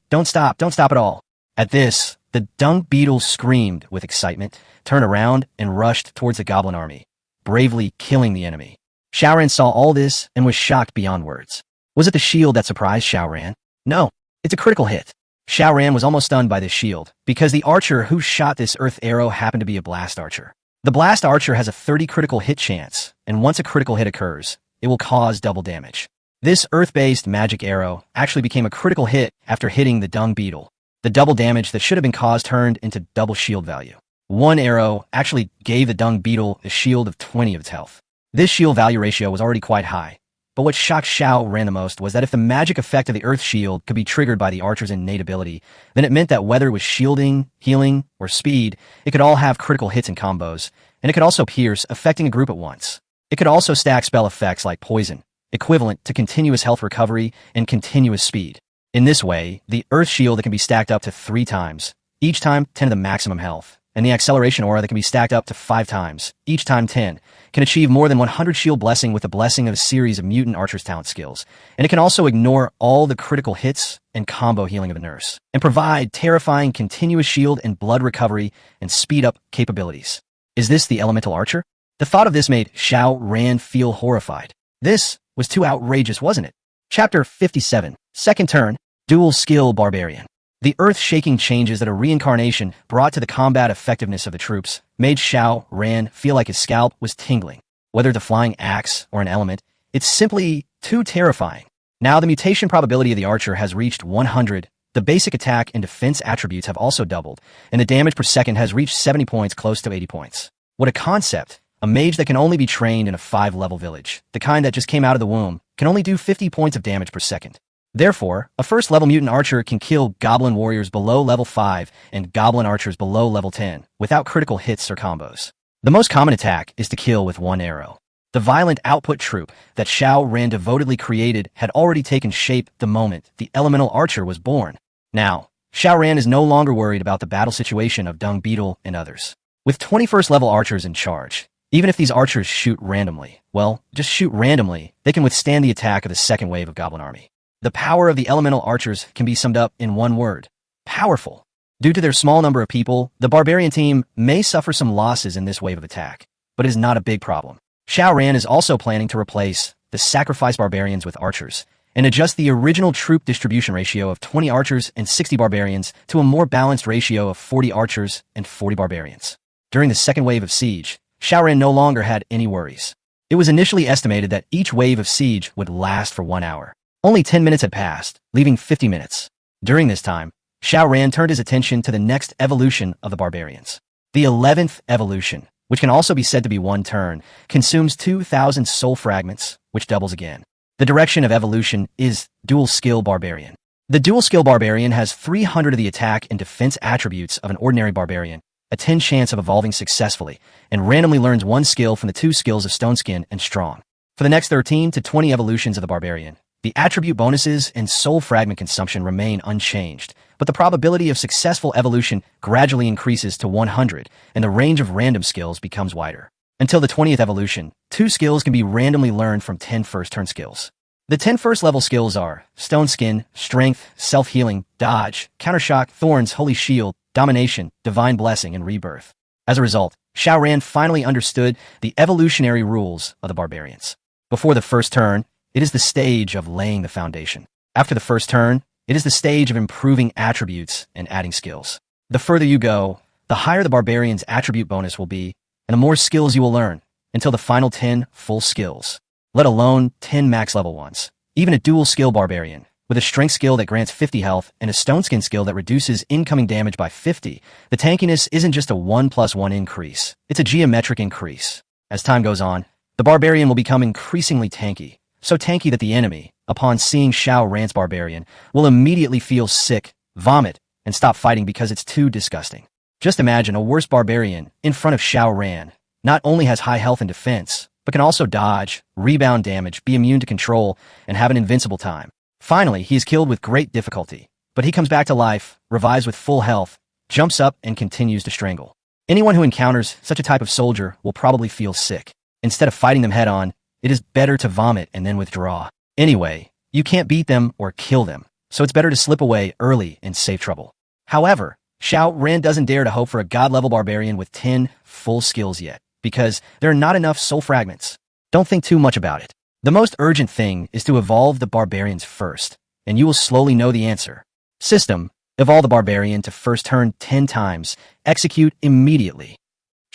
don't stop at all. At this, the dung beetle screamed with excitement, turned around, and rushed towards the goblin army, bravely killing the enemy. Xiao Ran saw all this and was shocked beyond words. Was it the shield that surprised Xiao Ran? No, it's a critical hit. Xiao Ran was almost stunned by this shield, because the archer who shot this earth arrow happened to be a blast archer. The blast archer has a 30 critical hit chance, and once a critical hit occurs, it will cause double damage. This earth-based magic arrow actually became a critical hit after hitting the dung beetle. The double damage that should have been caused turned into double shield value. One arrow actually gave the dung beetle a shield of 20 of its health. This shield value ratio was already quite high, but what shocked Xiao Ran the most was that if the magic effect of the earth shield could be triggered by the archer's innate ability, then it meant that whether it was shielding, healing, or speed, it could all have critical hits and combos, and it could also pierce, affecting a group at once. It could also stack spell effects like poison, equivalent to continuous health recovery and continuous speed. In this way, the earth shield that can be stacked up to 3 times, each time 10 to the maximum health, and the acceleration aura that can be stacked up to 5 times, each time 10, can achieve more than 100 shield blessing with the blessing of a series of mutant archer's talent skills. And it can also ignore all the critical hits and combo healing of a nurse, and provide terrifying continuous shield and blood recovery and speed up capabilities. Is this the elemental archer? The thought of this made Xiao Ran feel horrified. This was too outrageous, wasn't it? Chapter 57, Second Turn, Dual Skill Barbarian. The earth-shaking changes that a reincarnation brought to the combat effectiveness of the troops made Xiao Ran feel like his scalp was tingling. Whether the flying axe or an element, it's simply too terrifying. Now the mutation probability of the archer has reached 100, the basic attack and defense attributes have also doubled, and the damage per second has reached 70 points, close to 80 points. What a concept! A mage that can only be trained in a 5-level village, the kind that just came out of the womb, can only do 50 points of damage per second. Therefore, a first-level mutant archer can kill goblin warriors below level 5 and goblin archers below level 10 without critical hits or combos. The most common attack is to kill with 1 arrow. The violent output troop that Xiao Ran devotedly created had already taken shape the moment the elemental archer was born. Now, Xiao Ran is no longer worried about the battle situation of Dung Beetle and others. With 21st-level archers in charge, even if these archers shoot randomly, well, just shoot randomly, they can withstand the attack of the second wave of Goblin Army. The power of the elemental archers can be summed up in one word: powerful. Due to their small number of people, the barbarian team may suffer some losses in this wave of attack, but it is not a big problem. Xiao Ran is also planning to replace the sacrifice barbarians with archers, and adjust the original troop distribution ratio of 20 archers and 60 barbarians to a more balanced ratio of 40 archers and 40 barbarians. During the second wave of siege, Xiao Ran no longer had any worries. It was initially estimated that each wave of siege would last for 1 hour. Only 10 minutes had passed, leaving 50 minutes. During this time, Xiao Ran turned his attention to the next evolution of the barbarians. The 11th evolution, which can also be said to be 1 turn, consumes 2,000 soul fragments, which doubles again. The direction of evolution is Dual Skill Barbarian. The Dual Skill Barbarian has 300 of the attack and defense attributes of an ordinary barbarian, a 10 chance of evolving successfully, and randomly learns 1 skill from the 2 skills of Stone Skin and Strong. For the next 13 to 20 evolutions of the barbarian, the attribute bonuses and soul fragment consumption remain unchanged, but the probability of successful evolution gradually increases to 100, and the range of random skills becomes wider. Until the 20th evolution, 2 skills can be randomly learned from 10 first-turn skills. The 10 first-level skills are Stone Skin, Strength, Self-Healing, Dodge, Countershock, Thorns, Holy Shield, Domination, Divine Blessing, and Rebirth. As a result, Xiao Ran finally understood the evolutionary rules of the barbarians. Before the first turn, it is the stage of laying the foundation. After the first turn, it is the stage of improving attributes and adding skills. The further you go, the higher the barbarian's attribute bonus will be, and the more skills you will learn, until the final 10 full skills, let alone 10 max level ones. Even a dual skill barbarian, with a strength skill that grants 50 health and a stone skin skill that reduces incoming damage by 50, the tankiness isn't just a 1+1 increase, it's a geometric increase. As time goes on, the barbarian will become increasingly tanky, so tanky that the enemy, upon seeing Xiao Ran's barbarian, will immediately feel sick, vomit, and stop fighting because it's too disgusting. Just imagine a worse barbarian in front of Xiao Ran. Not only has high health and defense, but can also dodge, rebound damage, be immune to control, and have an invincible time. Finally, he is killed with great difficulty, but he comes back to life, revives with full health, jumps up, and continues to strangle. Anyone who encounters such a type of soldier will probably feel sick. Instead of fighting them head-on, it is better to vomit and then withdraw. Anyway, you can't beat them or kill them, so it's better to slip away early and save trouble. However, Xiao Ran doesn't dare to hope for a god-level barbarian with 10 full skills yet, because there are not enough soul fragments. Don't think too much about it. The most urgent thing is to evolve the barbarians first, and you will slowly know the answer. System: evolve the barbarian to first turn 10 times. Execute immediately.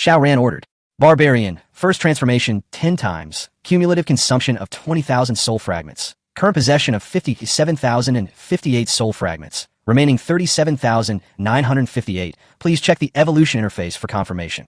Xiao Ran ordered. Barbarian, first transformation 10 times, cumulative consumption of 20,000 soul fragments, current possession of 57,058 soul fragments, remaining 37,958. Please check the evolution interface for confirmation.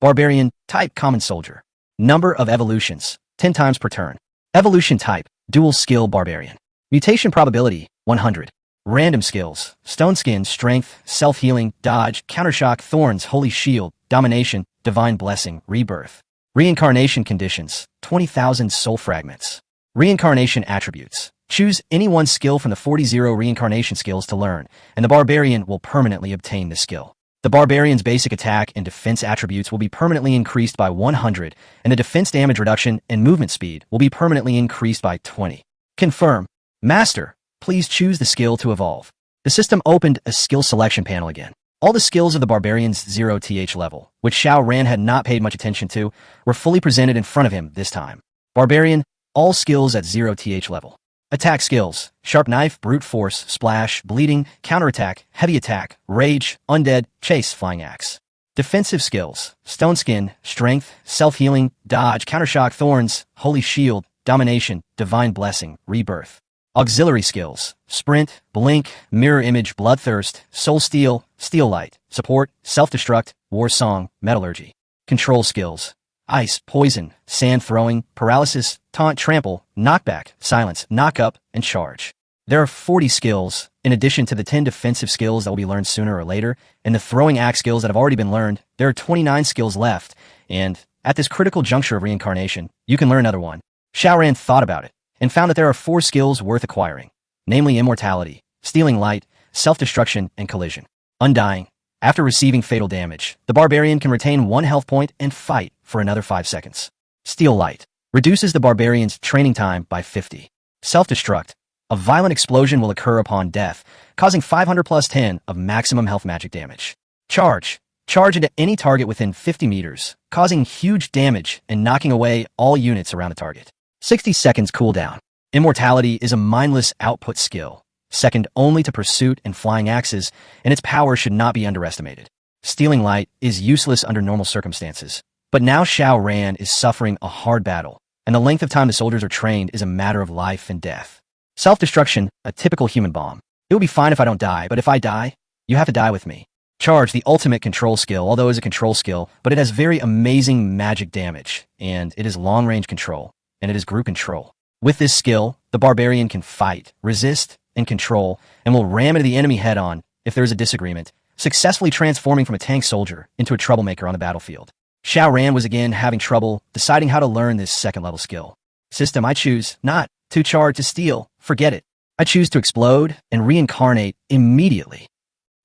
Barbarian, type common soldier. Number of evolutions, 10 times per turn. Evolution type, dual skill barbarian. Mutation probability, 100. Random skills, stone skin, strength, self-healing, dodge, countershock, thorns, holy shield, domination, divine blessing, rebirth. Reincarnation conditions, 20,000 soul fragments. Reincarnation attributes. Choose any one skill from the 40 reincarnation skills to learn, and the barbarian will permanently obtain the skill. The barbarian's basic attack and defense attributes will be permanently increased by 100, and the defense damage reduction and movement speed will be permanently increased by 20. Confirm. Master, please choose the skill to evolve. The system opened a skill selection panel again. All the skills of the barbarian's 0th level, which Xiao Ran had not paid much attention to, were fully presented in front of him this time. Barbarian, all skills at 0th level. Attack skills, sharp knife, brute force, splash, bleeding, counterattack, heavy attack, rage, undead, chase, flying axe. Defensive skills, stone skin, strength, self-healing, dodge, countershock, thorns, holy shield, domination, divine blessing, rebirth. Auxiliary skills, sprint, blink, mirror image, bloodthirst, soul steal, steel light, support, self-destruct, war song, metallurgy. Control skills, ice, poison, sand throwing, paralysis, taunt, trample, knockback, silence, knock up, and charge. There are 40 skills, in addition to the 10 defensive skills that will be learned sooner or later, and the throwing axe skills that have already been learned. There are 29 skills left, and at this critical juncture of reincarnation, you can learn another one. Xiao Ran thought about it, and found that there are 4 skills worth acquiring, namely immortality, stealing light, self-destruction, and collision. Undying. After receiving fatal damage, the barbarian can retain 1 health point and fight for another 5 seconds. Steal light. Reduces the barbarian's training time by 50. Self-destruct. A violent explosion will occur upon death, causing 500 plus 10 of maximum health magic damage. Charge. Charge into any target within 50 meters, causing huge damage and knocking away all units around the target. 60 seconds cooldown. Immortality is a mindless output skill, second only to pursuit and flying axes, and its power should not be underestimated. Stealing light is useless under normal circumstances, but now Xiao Ran is suffering a hard battle, and the length of time the soldiers are trained is a matter of life and death. Self-destruction, a typical human bomb. It will be fine if I don't die, but if I die, you have to die with me. Charge, the ultimate control skill, although it is a control skill, but it has very amazing magic damage, and it is long-range control, and it is group control. With this skill, the barbarian can fight, resist, and control, and will ram into the enemy head-on if there is a disagreement, successfully transforming from a tank soldier into a troublemaker on the battlefield. Xiao Ran was again having trouble deciding how to learn this second-level skill. System, I choose not to charge, to steal, forget it. I choose to explode and reincarnate immediately.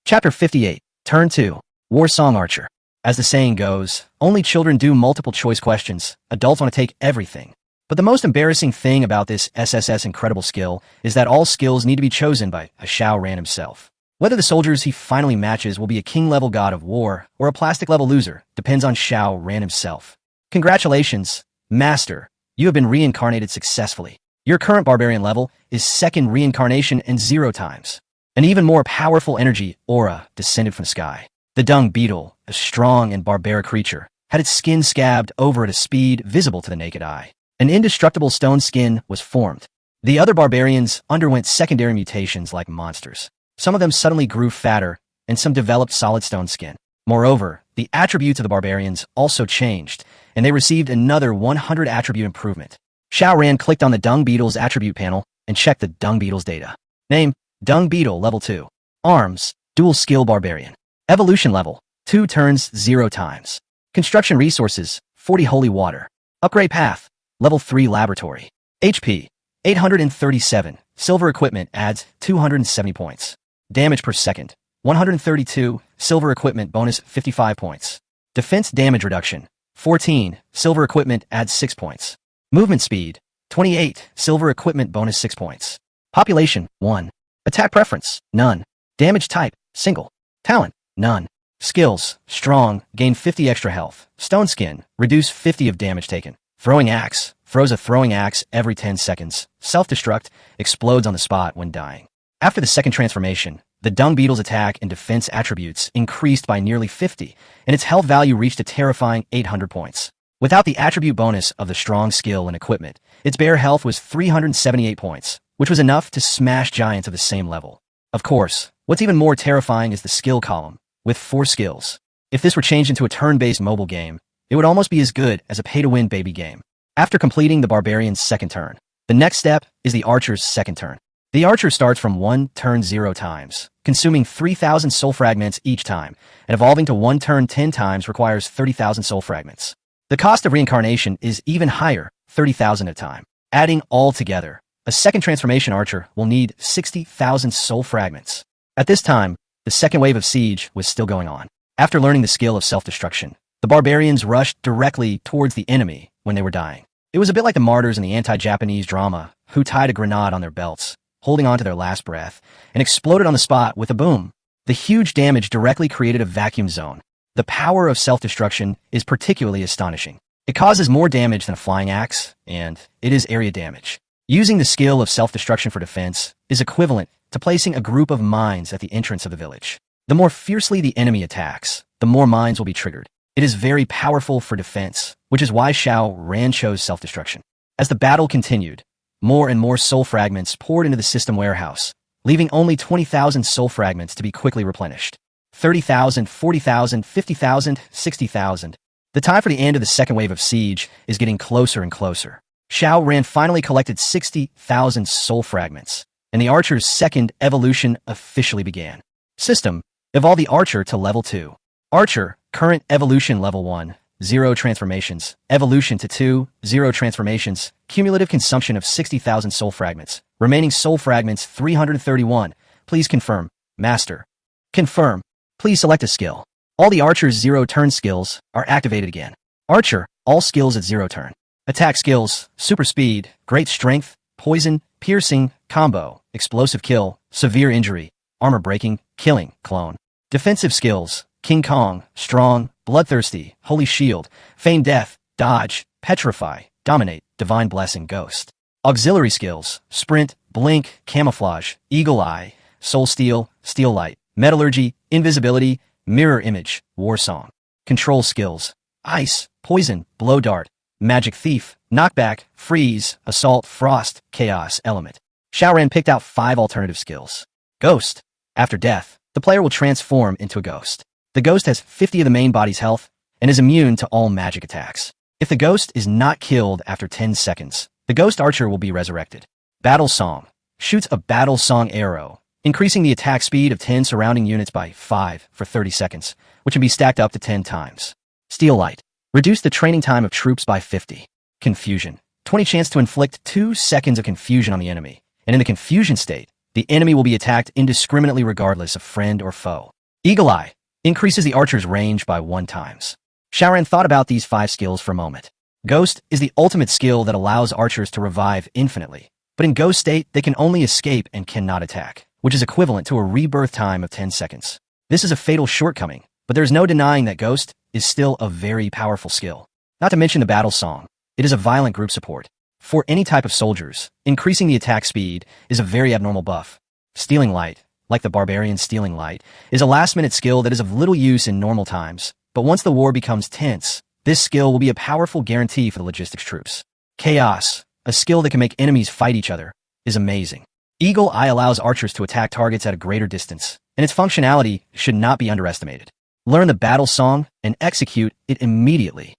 Chapter 58, Turn 2, War Song Archer. As the saying goes, only children do multiple choice questions. Adults want to take everything. But the most embarrassing thing about this SSS incredible skill is that all skills need to be chosen by a Xiao Ran himself. Whether the soldiers he finally matches will be a king-level god of war or a plastic-level loser depends on Xiao Ran himself. Congratulations, Master. You have been reincarnated successfully. Your current barbarian level is 2nd reincarnation and 0 times. An even more powerful energy, aura, descended from the sky. The dung beetle, a strong and barbaric creature, had its skin scabbed over at a speed visible to the naked eye. An indestructible stone skin was formed. The other barbarians underwent secondary mutations like monsters. Some of them suddenly grew fatter, and some developed solid stone skin. Moreover, the attributes of the barbarians also changed, and they received another 100 attribute improvement. Xiao Ran clicked on the dung beetle's attribute panel and checked the dung beetle's data. Name, Dung Beetle, level 2. Arms, dual skill barbarian. Evolution level, 2 turns 0 times. Construction resources, 40 holy water. Upgrade path, level 3 laboratory. HP, 837. Silver equipment adds 270 points. Damage per second, 132. Silver equipment bonus 55 points. Defense damage reduction, 14. Silver equipment adds 6 points. Movement speed, 28. Silver equipment bonus 6 points. Population, 1. Attack preference, none. Damage type, single. Talent, none. Skills, strong, gain 50 extra health. Stone skin, reduce 50 of damage taken. Throwing axe, throws a throwing axe every 10 seconds. Self-destruct, explodes on the spot when dying. After the second transformation, The dung beetle's attack and defense attributes increased by nearly 50, and its health value reached a terrifying 800 points. Without the attribute bonus of the strong skill and equipment, its bare health was 378 points, which was enough to smash giants of the same level. Of course, what's even more terrifying is the skill column, with 4 skills. If this were changed into a turn-based mobile game, it would almost be as good as a pay-to-win baby game. After completing the barbarian's second turn, the next step is the archer's second turn. The archer starts from 1 turn 0 times, consuming 3,000 soul fragments each time, and evolving to 1 turn 10 times requires 30,000 soul fragments. The cost of reincarnation is even higher, 30,000 a time. Adding all together, a second transformation archer will need 60,000 soul fragments. At this time, the second wave of siege was still going on. After learning the skill of self-destruction, the barbarians rushed directly towards the enemy when they were dying. It was a bit like the martyrs in the anti-Japanese drama who tied a grenade on their belts, holding on to their last breath, and exploded on the spot with a boom. The huge damage directly created a vacuum zone. The power of self-destruction is particularly astonishing. It causes more damage than a flying axe, and it is area damage. Using the skill of self-destruction for defense is equivalent to placing a group of mines at the entrance of the village. The more fiercely the enemy attacks, the more mines will be triggered. It is very powerful for defense, which is why Xiao Ran chose self-destruction. As the battle continued, more and more soul fragments poured into the system warehouse, leaving only 20,000 soul fragments to be quickly replenished. 30,000, 40,000, 50,000, 60,000. The time for the end of the second wave of siege is getting closer and closer. Xiao Ran finally collected 60,000 soul fragments, and the archer's second evolution officially began. System: evolve the archer to level 2. Archer, current evolution level 1, 0 transformations. Evolution to 2, 0 transformations. Cumulative consumption of 60,000 soul fragments. Remaining soul fragments 331. Please confirm. Master. Confirm. Please select a skill. All the archer's 0 turn skills are activated again. Archer, all skills at 0 turn. Attack skills: super speed, great strength, poison, piercing, combo, explosive kill, severe injury, armor breaking, killing, clone. Defensive skills: King Kong, strong, bloodthirsty, holy shield, feign death, dodge, petrify, dominate, divine blessing, ghost. Auxiliary skills: sprint, blink, camouflage, eagle eye, soul steal, steel light, metallurgy, invisibility, mirror image, war song. Control skills: ice, poison, blow dart, magic thief, knockback, freeze, assault, frost, chaos, element. Xiao Ran picked out 5 alternative skills. Ghost: after death, the player will transform into a ghost. The ghost has 50 of the main body's health and is immune to all magic attacks. If the ghost is not killed after 10 seconds, the ghost archer will be resurrected. Battle song: shoots a battle song arrow, increasing the attack speed of 10 surrounding units by 5 for 30 seconds, which can be stacked up to 10 times. Steel light: reduce the training time of troops by 50. Confusion: 20 chance to inflict 2 seconds of confusion on the enemy, and in the confusion state, the enemy will be attacked indiscriminately regardless of friend or foe. Eagle eye: increases the archer's range by 1 times. Xiao Ran thought about these 5 skills for a moment. Ghost is the ultimate skill that allows archers to revive infinitely, but in ghost state, they can only escape and cannot attack, which is equivalent to a rebirth time of 10 seconds. This is a fatal shortcoming, but there's no denying that Ghost is still a very powerful skill. Not to mention the battle song. It is a violent group support. For any type of soldiers, increasing the attack speed is a very abnormal buff. Stealing light, like the barbarian stealing light, is a last-minute skill that is of little use in normal times, but once the war becomes tense, this skill will be a powerful guarantee for the logistics troops. Chaos, a skill that can make enemies fight each other, is amazing. Eagle Eye allows archers to attack targets at a greater distance, and its functionality should not be underestimated. Learn the battle song and execute it immediately.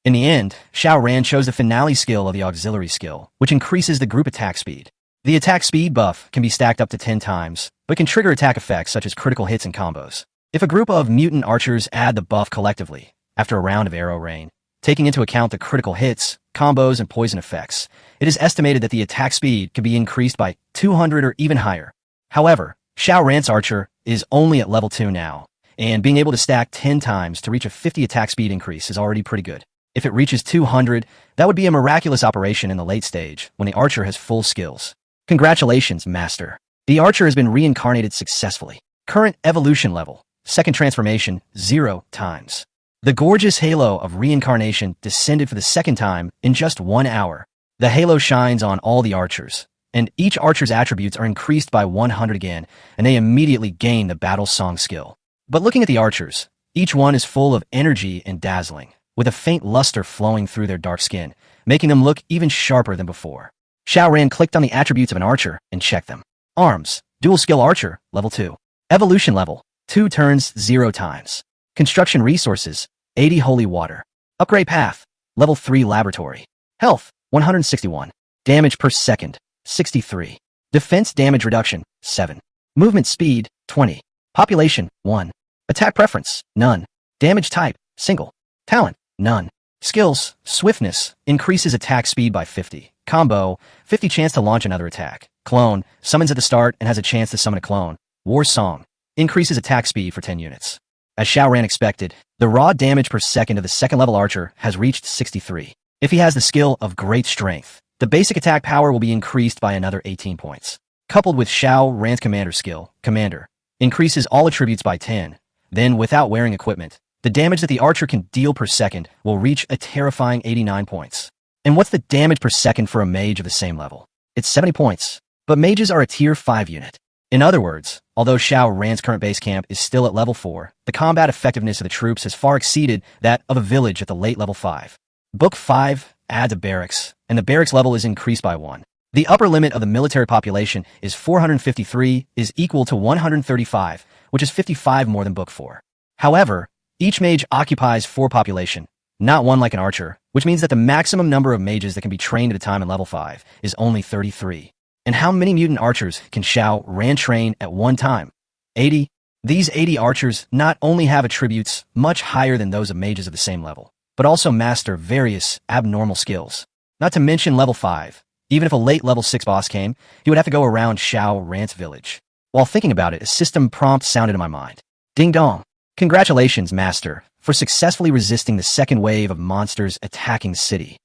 In the end, Xiao Ran chose the finale skill of the auxiliary skill, which increases the group attack speed. The attack speed buff can be stacked up to 10 times, but can trigger attack effects such as critical hits and combos. If a group of mutant archers add the buff collectively, after a round of arrow rain, taking into account the critical hits, combos, and poison effects, it is estimated that the attack speed can be increased by 200 or even higher. However, Xiao Ran's archer is only at level 2 now, and being able to stack 10 times to reach a 50 attack speed increase is already pretty good. If it reaches 200, that would be a miraculous operation in the late stage when the archer has full skills. Congratulations, Master. The archer has been reincarnated successfully. Current evolution level, second transformation, 0 times. The gorgeous halo of reincarnation descended for the second time in just 1 hour. The halo shines on all the archers, and each archer's attributes are increased by 100 again, and they immediately gain the battle song skill. But looking at the archers, each one is full of energy and dazzling, with a faint luster flowing through their dark skin, making them look even sharper than before. Xiao Ran clicked on the attributes of an archer and checked them. Arms, dual skill archer, level 2. Evolution level, 2 turns 0 times. Construction resources, 80 holy water. Upgrade path, level 3 laboratory. Health, 161. Damage per second, 63. Defense damage reduction, 7. Movement speed, 20. Population, 1. Attack preference, none. Damage type, single. Talent, none. Skills, swiftness, increases attack speed by 50. Combo, 50 chance to launch another attack. Clone, summons at the start and has a chance to summon a clone. War Song, increases attack speed for 10 units. As Xiao Ran expected, the raw damage per second of the second level archer has reached 63. If he has the skill of Great Strength, the basic attack power will be increased by another 18 points. Coupled with Xiao Ran's commander skill, Commander, increases all attributes by 10. Then, without wearing equipment, the damage that the archer can deal per second will reach a terrifying 89 points. And what's the damage per second for a mage of the same level? It's 70 points. But mages are a tier 5 unit. In other words, although Xiao Ran's current base camp is still at level 4, the combat effectiveness of the troops has far exceeded that of a village at the late level 5. Book 5 adds a barracks, and the barracks level is increased by 1. The upper limit of the military population is 453, is equal to 135, which is 55 more than Book 4. However, each mage occupies 4 population, not 1 like an archer, which means that the maximum number of mages that can be trained at a time in level 5 is only 33. And how many mutant archers can Xiao Ran train at one time? 80. These 80 archers not only have attributes much higher than those of mages of the same level, but also master various abnormal skills. Not to mention level 5. Even if a late level 6 boss came, he would have to go around Xiao Ran's village. While thinking about it, a system prompt sounded in my mind. Ding dong. Congratulations, Master, for successfully resisting the second wave of monsters attacking the city.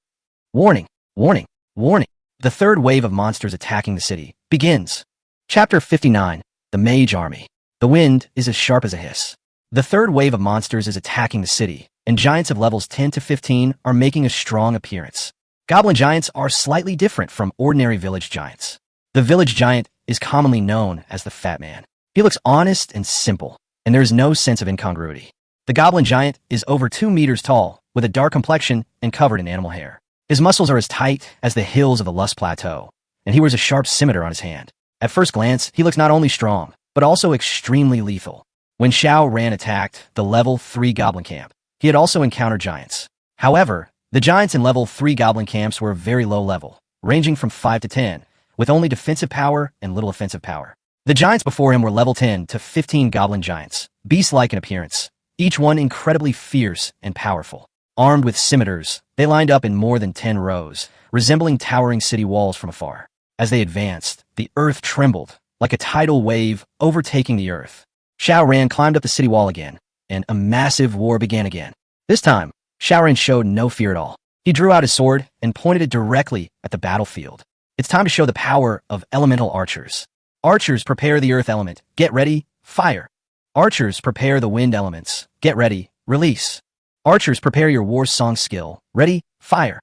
Warning, warning, warning. The third wave of monsters attacking the city begins. Chapter 59, The Mage Army. The wind is as sharp as a hiss. The third wave of monsters is attacking the city, and giants of levels 10 to 15 are making a strong appearance. Goblin giants are slightly different from ordinary village giants. The village giant is commonly known as the Fat Man. He looks honest and simple, and there is no sense of incongruity. The goblin giant is over 2 meters tall, with a dark complexion and covered in animal hair. His muscles are as tight as the hills of the Lust Plateau, and he wears a sharp scimitar on his hand. At first glance, he looks not only strong, but also extremely lethal. When Xiao Ran attacked the level 3 goblin camp, he had also encountered giants. However, the giants in level 3 goblin camps were very low level, ranging from 5 to 10, with only defensive power and little offensive power. The giants before him were level 10 to 15 goblin giants, beast-like in appearance, each one incredibly fierce and powerful. Armed with scimitars, they lined up in more than 10 rows, resembling towering city walls from afar. As they advanced, the earth trembled, like a tidal wave overtaking the earth. Xiao Ran climbed up the city wall again, and a massive war began again. This time, Xiao Ran showed no fear at all. He drew out his sword and pointed it directly at the battlefield. It's time to show the power of elemental archers. Archers prepare the earth element. Get ready, fire. Archers prepare the wind elements. Get ready, release. Archers prepare your war song skill. Ready, fire.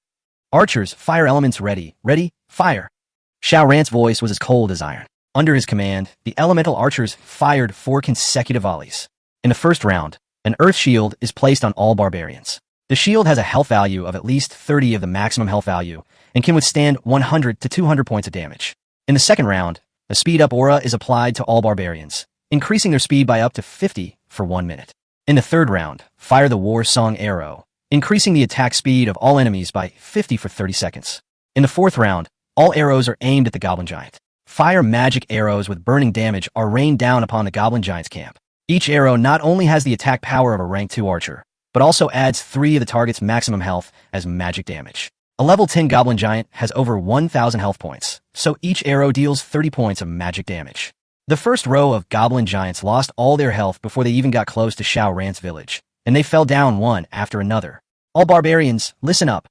Archers, fire elements ready. Ready, fire. Xiao Ran's voice was as cold as iron. Under his command, the elemental archers fired 4 consecutive volleys. In the first round, an earth shield is placed on all barbarians. The shield has a health value of at least 30 of the maximum health value and can withstand 100 to 200 points of damage. In the second round, a speed-up aura is applied to all barbarians, increasing their speed by up to 50 for 1 minute. In the third round, fire the war song arrow, increasing the attack speed of all enemies by 50 for 30 seconds. In the fourth round, all arrows are aimed at the goblin giant. Fire magic arrows with burning damage are rained down upon the goblin giant's camp. Each arrow not only has the attack power of a rank 2 archer, but also adds 3 of the target's maximum health as magic damage. A level 10 goblin giant has over 1,000 health points, so each arrow deals 30 points of magic damage. The first row of goblin giants lost all their health before they even got close to Xiao Ran's village, and they fell down one after another. All barbarians, listen up.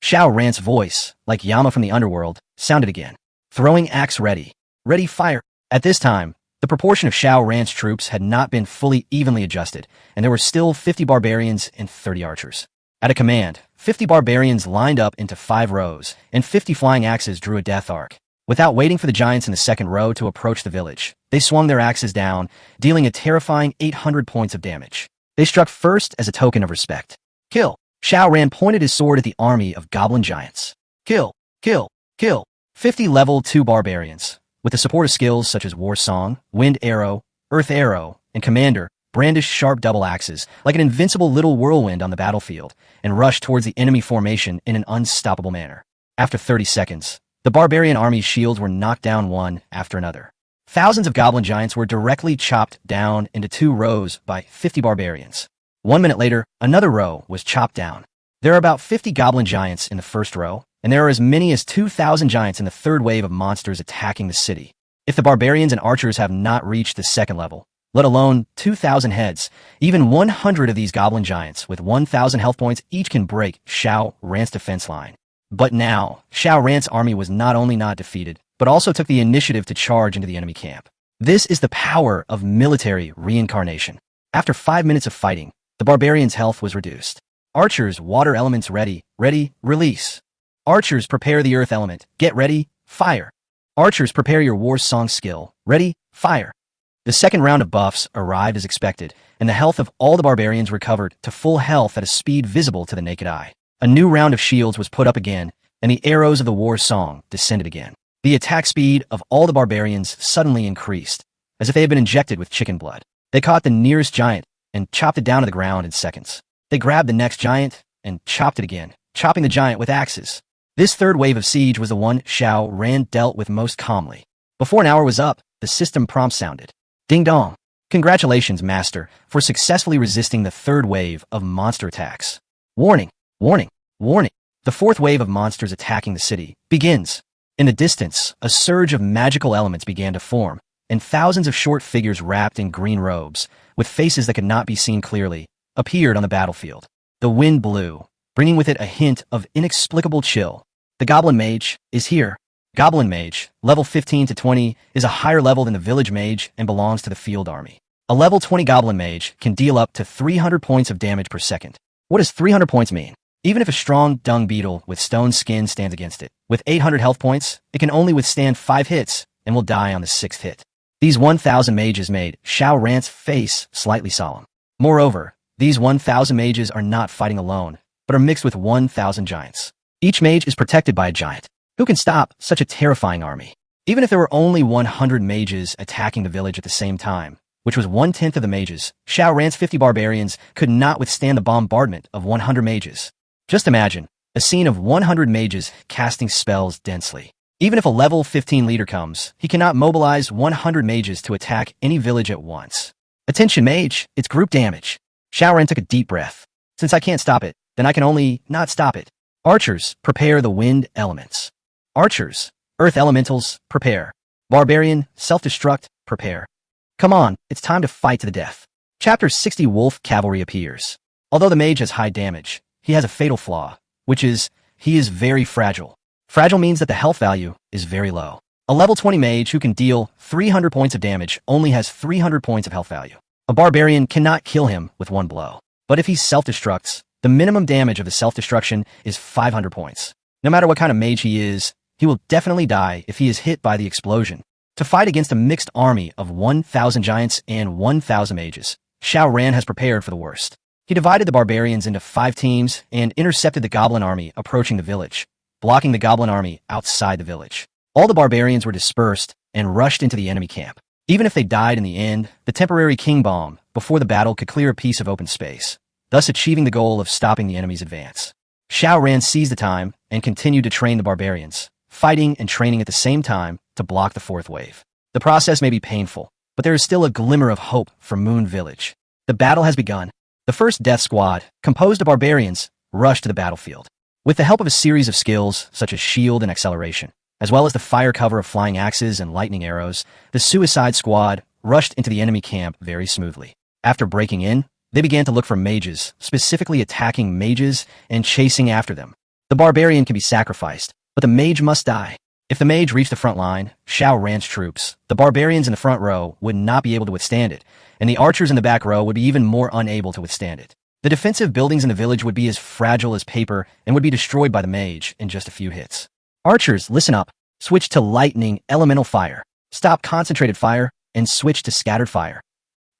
Xiao Ran's voice, like Yama from the underworld, sounded again. Throwing axe ready. Ready, fire. At this time, the proportion of Xiao Ran's troops had not been fully evenly adjusted, and there were still 50 barbarians and 30 archers. At a command, 50 barbarians lined up into 5 rows, and 50 flying axes drew a death arc. Without waiting for the giants in the second row to approach the village, they swung their axes down, dealing a terrifying 800 points of damage. They struck first as a token of respect. Kill! Xiao Ran pointed his sword at the army of goblin giants. Kill! Kill! Kill! 50 level 2 barbarians, with the support of skills such as War Song, Wind Arrow, Earth Arrow, and Commander, brandished sharp double axes like an invincible little whirlwind on the battlefield and rushed towards the enemy formation in an unstoppable manner. After 30 seconds, the barbarian army's shields were knocked down one after another. Thousands of goblin giants were directly chopped down into 2 rows by 50 barbarians. 1 minute later, another row was chopped down. There are about 50 goblin giants in the first row, and there are as many as 2,000 giants in the third wave of monsters attacking the city. If the barbarians and archers have not reached the second level, let alone 2,000 heads, even 100 of these goblin giants with 1,000 health points each can break Xiao Ran's defense line. But now, Xiao Ran's army was not only not defeated, but also took the initiative to charge into the enemy camp. This is the power of military reincarnation. After 5 minutes of fighting, the barbarians' health was reduced. Archers, water elements ready, release. Archers, prepare the earth element, get ready, fire. Archers, prepare your war song skill, ready, fire. The second round of buffs arrived as expected, and the health of all the barbarians recovered to full health at a speed visible to the naked eye. A new round of shields was put up again, and the arrows of the war song descended again. The attack speed of all the barbarians suddenly increased, as if they had been injected with chicken blood. They caught the nearest giant and chopped it down to the ground in seconds. They grabbed the next giant and chopped it again, chopping the giant with axes. This third wave of siege was the one Xiao Ran dealt with most calmly. Before an hour was up, the system prompt sounded. Ding dong. Congratulations, Master, for successfully resisting the third wave of monster attacks. Warning. Warning, warning. The fourth wave of monsters attacking the city begins. In the distance, a surge of magical elements began to form, and thousands of short figures wrapped in green robes, with faces that could not be seen clearly, appeared on the battlefield. The wind blew, bringing with it a hint of inexplicable chill. The Goblin Mage is here. Goblin Mage, level 15 to 20, is a higher level than the Village Mage and belongs to the Field Army. A level 20 Goblin Mage can deal up to 300 points of damage per second. What does 300 points mean? Even if a strong dung beetle with stone skin stands against it, with 800 health points, it can only withstand 5 hits and will die on the 6th hit. These 1,000 mages made Xiao Ran's face slightly solemn. Moreover, these 1,000 mages are not fighting alone, but are mixed with 1,000 giants. Each mage is protected by a giant. Who can stop such a terrifying army? Even if there were only 100 mages attacking the village at the same time, which was 1/10 of the mages, Xiao Ran's 50 barbarians could not withstand the bombardment of 100 mages. Just imagine, a scene of 100 mages casting spells densely. Even if a level 15 leader comes, he cannot mobilize 100 mages to attack any village at once. Attention mage, it's group damage. Xiao Ran took a deep breath. Since I can't stop it, then I can only not stop it. Archers, prepare the wind elements. Archers, earth elementals, prepare. Barbarian, self-destruct, prepare. Come on, it's time to fight to the death. Chapter 60 Wolf Cavalry appears. Although the mage has high damage, he has a fatal flaw, which is, he is very fragile. Fragile means that the health value is very low. A level 20 mage who can deal 300 points of damage only has 300 points of health value. A barbarian cannot kill him with one blow. But if he self-destructs, the minimum damage of the self-destruction is 500 points. No matter what kind of mage he is, he will definitely die if he is hit by the explosion. To fight against a mixed army of 1,000 giants and 1,000 mages, Xiao Ran has prepared for the worst. He divided the barbarians into 5 teams and intercepted the goblin army approaching the village, blocking the goblin army outside the village. All the barbarians were dispersed and rushed into the enemy camp. Even if they died in the end, the temporary king bomb before the battle could clear a piece of open space, thus achieving the goal of stopping the enemy's advance. Xiao Ran seized the time and continued to train the barbarians, fighting and training at the same time to block the fourth wave. The process may be painful, but there is still a glimmer of hope for Moon Village. The battle has begun. The first death squad, composed of barbarians, rushed to the battlefield. With the help of a series of skills such as shield and acceleration, as well as the fire cover of flying axes and lightning arrows, the suicide squad rushed into the enemy camp very smoothly. After breaking in, they began to look for mages, specifically attacking mages and chasing after them. The barbarian can be sacrificed, but the mage must die. If the mage reached the front line, Xiao Ran's troops, the barbarians in the front row would not be able to withstand it, and the archers in the back row would be even more unable to withstand it. The defensive buildings in the village would be as fragile as paper and would be destroyed by the mage in just a few hits. Archers, listen up. Switch to lightning, elemental fire. Stop concentrated fire, and switch to scattered fire.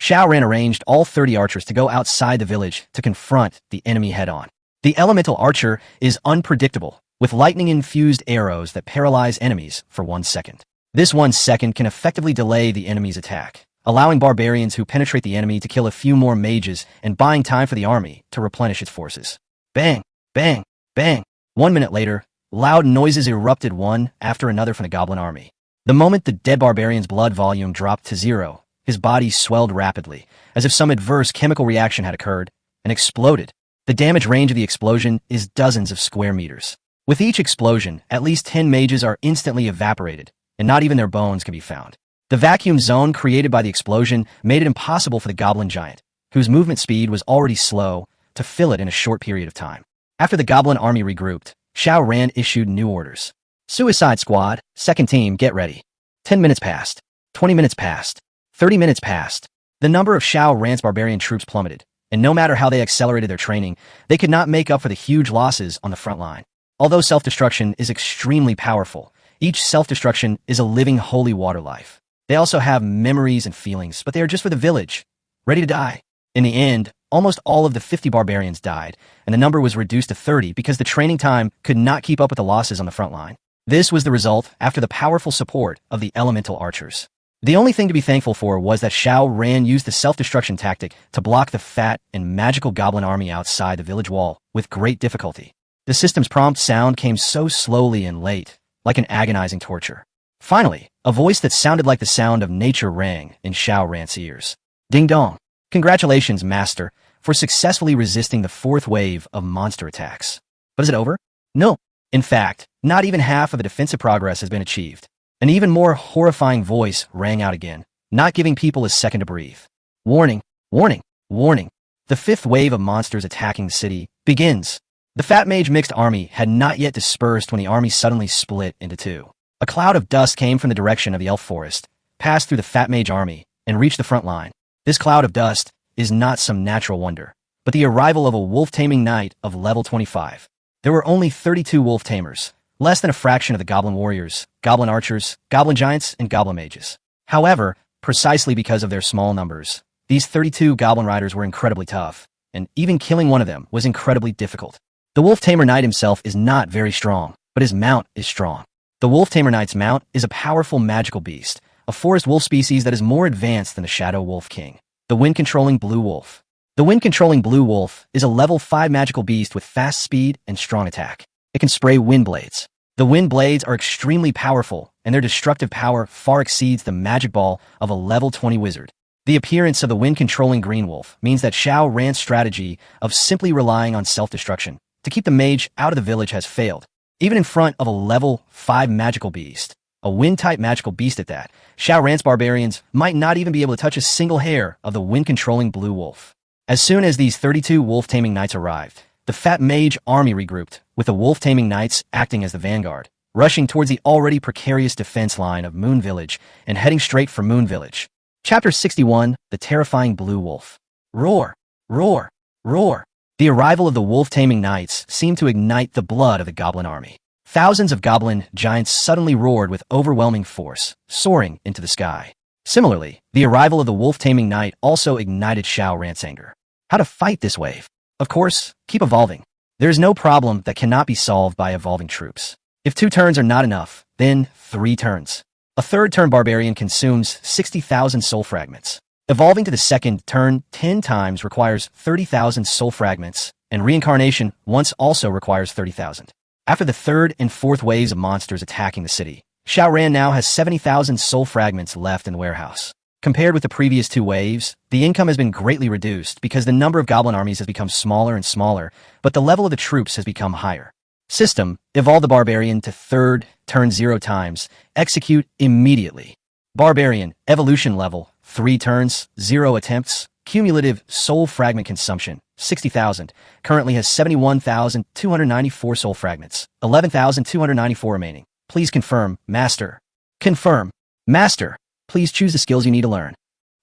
Xiao Ran arranged all 30 archers to go outside the village to confront the enemy head-on. The elemental archer is unpredictable, with lightning-infused arrows that paralyze enemies for 1 second. This 1 second can effectively delay the enemy's attack, allowing barbarians who penetrate the enemy to kill a few more mages and buying time for the army to replenish its forces. Bang, bang, bang. 1 minute later, loud noises erupted one after another from the goblin army. The moment the dead barbarian's blood volume dropped to 0, his body swelled rapidly, as if some adverse chemical reaction had occurred, and exploded. The damage range of the explosion is dozens of square meters. With each explosion, at least 10 mages are instantly evaporated, and not even their bones can be found. The vacuum zone created by the explosion made it impossible for the goblin giant, whose movement speed was already slow, to fill it in a short period of time. After the goblin army regrouped, Xiao Ran issued new orders. Suicide Squad, second team, get ready. 10 minutes passed. 20 minutes passed. 30 minutes passed. The number of Xiao Ran's barbarian troops plummeted, and no matter how they accelerated their training, they could not make up for the huge losses on the front line. Although self-destruction is extremely powerful, each self-destruction is a living holy water life. They also have memories and feelings, but they are just for the village, ready to die. In the end, almost all of the 50 barbarians died, and the number was reduced to 30 because the training time could not keep up with the losses on the front line. This was the result after the powerful support of the elemental archers. The only thing to be thankful for was that Xiao Ran used the self-destruction tactic to block the fat and magical goblin army outside the village wall with great difficulty. The system's prompt sound came so slowly and late, like an agonizing torture. Finally, a voice that sounded like the sound of nature rang in Xiao Ran's ears. Ding dong. Congratulations, Master, for successfully resisting the 4th wave of monster attacks. But is it over? No. In fact, not even half of the defensive progress has been achieved. An even more horrifying voice rang out again, not giving people a second to breathe. Warning, warning, warning. The 5th wave of monsters attacking the city begins. The Fat Mage mixed army had not yet dispersed when the army suddenly split into 2. A cloud of dust came from the direction of the elf forest, passed through the Fat Mage army, and reached the front line. This cloud of dust is not some natural wonder, but the arrival of a wolf-taming knight of level 25. There were only 32 wolf tamers, less than a fraction of the goblin warriors, goblin archers, goblin giants, and goblin mages. However, precisely because of their small numbers, these 32 goblin riders were incredibly tough, and even killing one of them was incredibly difficult. The wolf tamer knight himself is not very strong, but his mount is strong. The wolf tamer knight's mount is a powerful magical beast, a forest wolf species that is more advanced than the shadow wolf king, the wind-controlling blue wolf. The wind-controlling blue wolf is a level 5 magical beast with fast speed and strong attack. It can spray wind blades. The wind blades are extremely powerful, and their destructive power far exceeds the magic ball of a level 20 wizard. The appearance of the wind-controlling green wolf means that Xiao Ran's strategy of simply relying on self-destruction to keep the mage out of the village has failed. Even in front of a level 5 magical beast, a wind-type magical beast at that, Xiao Ran's barbarians might not even be able to touch a single hair of the wind-controlling blue wolf. As soon as these 32 wolf-taming knights arrived, the Fat Mage army regrouped, with the wolf-taming knights acting as the vanguard, rushing towards the already precarious defense line of Moon Village and heading straight for Moon Village. Chapter 61, The Terrifying Blue Wolf. Roar! Roar! Roar! The arrival of the wolf-taming knights seemed to ignite the blood of the goblin army. Thousands of goblin giants suddenly roared with overwhelming force, soaring into the sky. Similarly, the arrival of the wolf-taming knight also ignited Xiao Ran's anger. How to fight this wave? Of course, keep evolving. There is no problem that cannot be solved by evolving troops. If 2 turns are not enough, then 3 turns. A 3rd turn barbarian consumes 60,000 soul fragments. Evolving to the 2nd turn 10 times requires 30,000 soul fragments, and reincarnation once also requires 30,000. After the 3rd and 4th waves of monsters attacking the city, Xiao Ran now has 70,000 soul fragments left in the warehouse. Compared with the previous 2 waves, the income has been greatly reduced because the number of goblin armies has become smaller and smaller, but the level of the troops has become higher. System, evolve the barbarian to 3rd, turn 0 times, execute immediately. Barbarian, evolution level, 3 turns, 0 attempts, cumulative soul fragment consumption, 60,000, currently has 71,294 soul fragments, 11,294 remaining. Please confirm, Master. Confirm, Master. Please choose the skills you need to learn.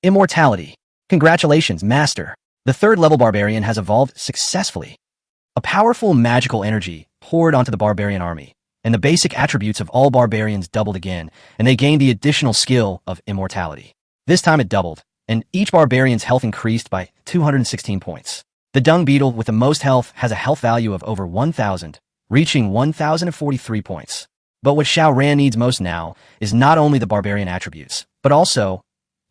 Immortality. Congratulations, Master. The 3rd level barbarian has evolved successfully. A powerful magical energy poured onto the barbarian army, and the basic attributes of all barbarians doubled again, and they gained the additional skill of immortality. This time it doubled, and each barbarian's health increased by 216 points. The dung beetle with the most health has a health value of over 1,000, reaching 1,043 points. But what Xiao Ran needs most now is not only the barbarian attributes, but also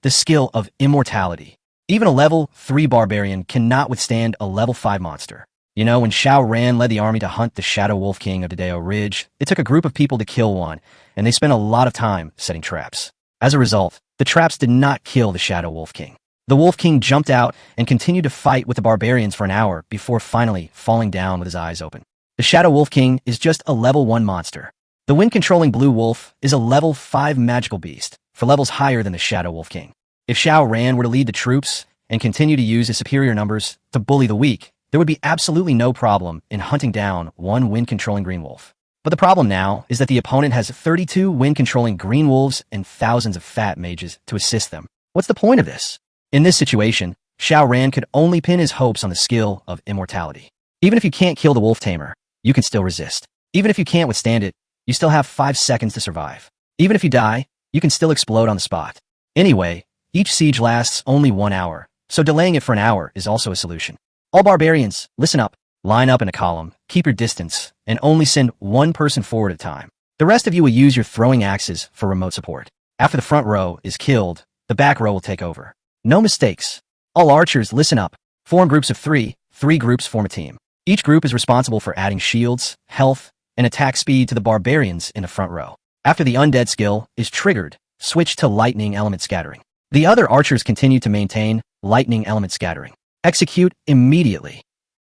the skill of immortality. Even a level 3 barbarian cannot withstand a level 5 monster. You know, when Xiao Ran led the army to hunt the Shadow Wolf King of Dedeo Ridge, it took a group of people to kill one, and they spent a lot of time setting traps. As a result, the traps did not kill the Shadow Wolf King. The Wolf King jumped out and continued to fight with the barbarians for an hour before finally falling down with his eyes open. The Shadow Wolf King is just a level 1 monster. The wind-controlling Blue Wolf is a level 5 magical beast, for levels higher than the Shadow Wolf King. If Xiao Ran were to lead the troops and continue to use his superior numbers to bully the weak, there would be absolutely no problem in hunting down one wind-controlling green wolf. But the problem now is that the opponent has 32 wind-controlling green wolves and thousands of fat mages to assist them. What's the point of this? In this situation, Xiao Ran could only pin his hopes on the skill of immortality. Even if you can't kill the wolf tamer, you can still resist. Even if you can't withstand it, you still have 5 seconds to survive. Even if you die, you can still explode on the spot. Anyway, each siege lasts only 1 hour, so delaying it for an hour is also a solution. All barbarians, listen up, line up in a column, keep your distance, and only send one person forward at a time. The rest of you will use your throwing axes for remote support. After the front row is killed, the back row will take over. No mistakes. All archers, listen up. Form groups of 3, 3 groups form a team. Each group is responsible for adding shields, health, and attack speed to the barbarians in the front row. After the undead skill is triggered, switch to lightning element scattering. The other archers continue to maintain lightning element scattering. Execute immediately.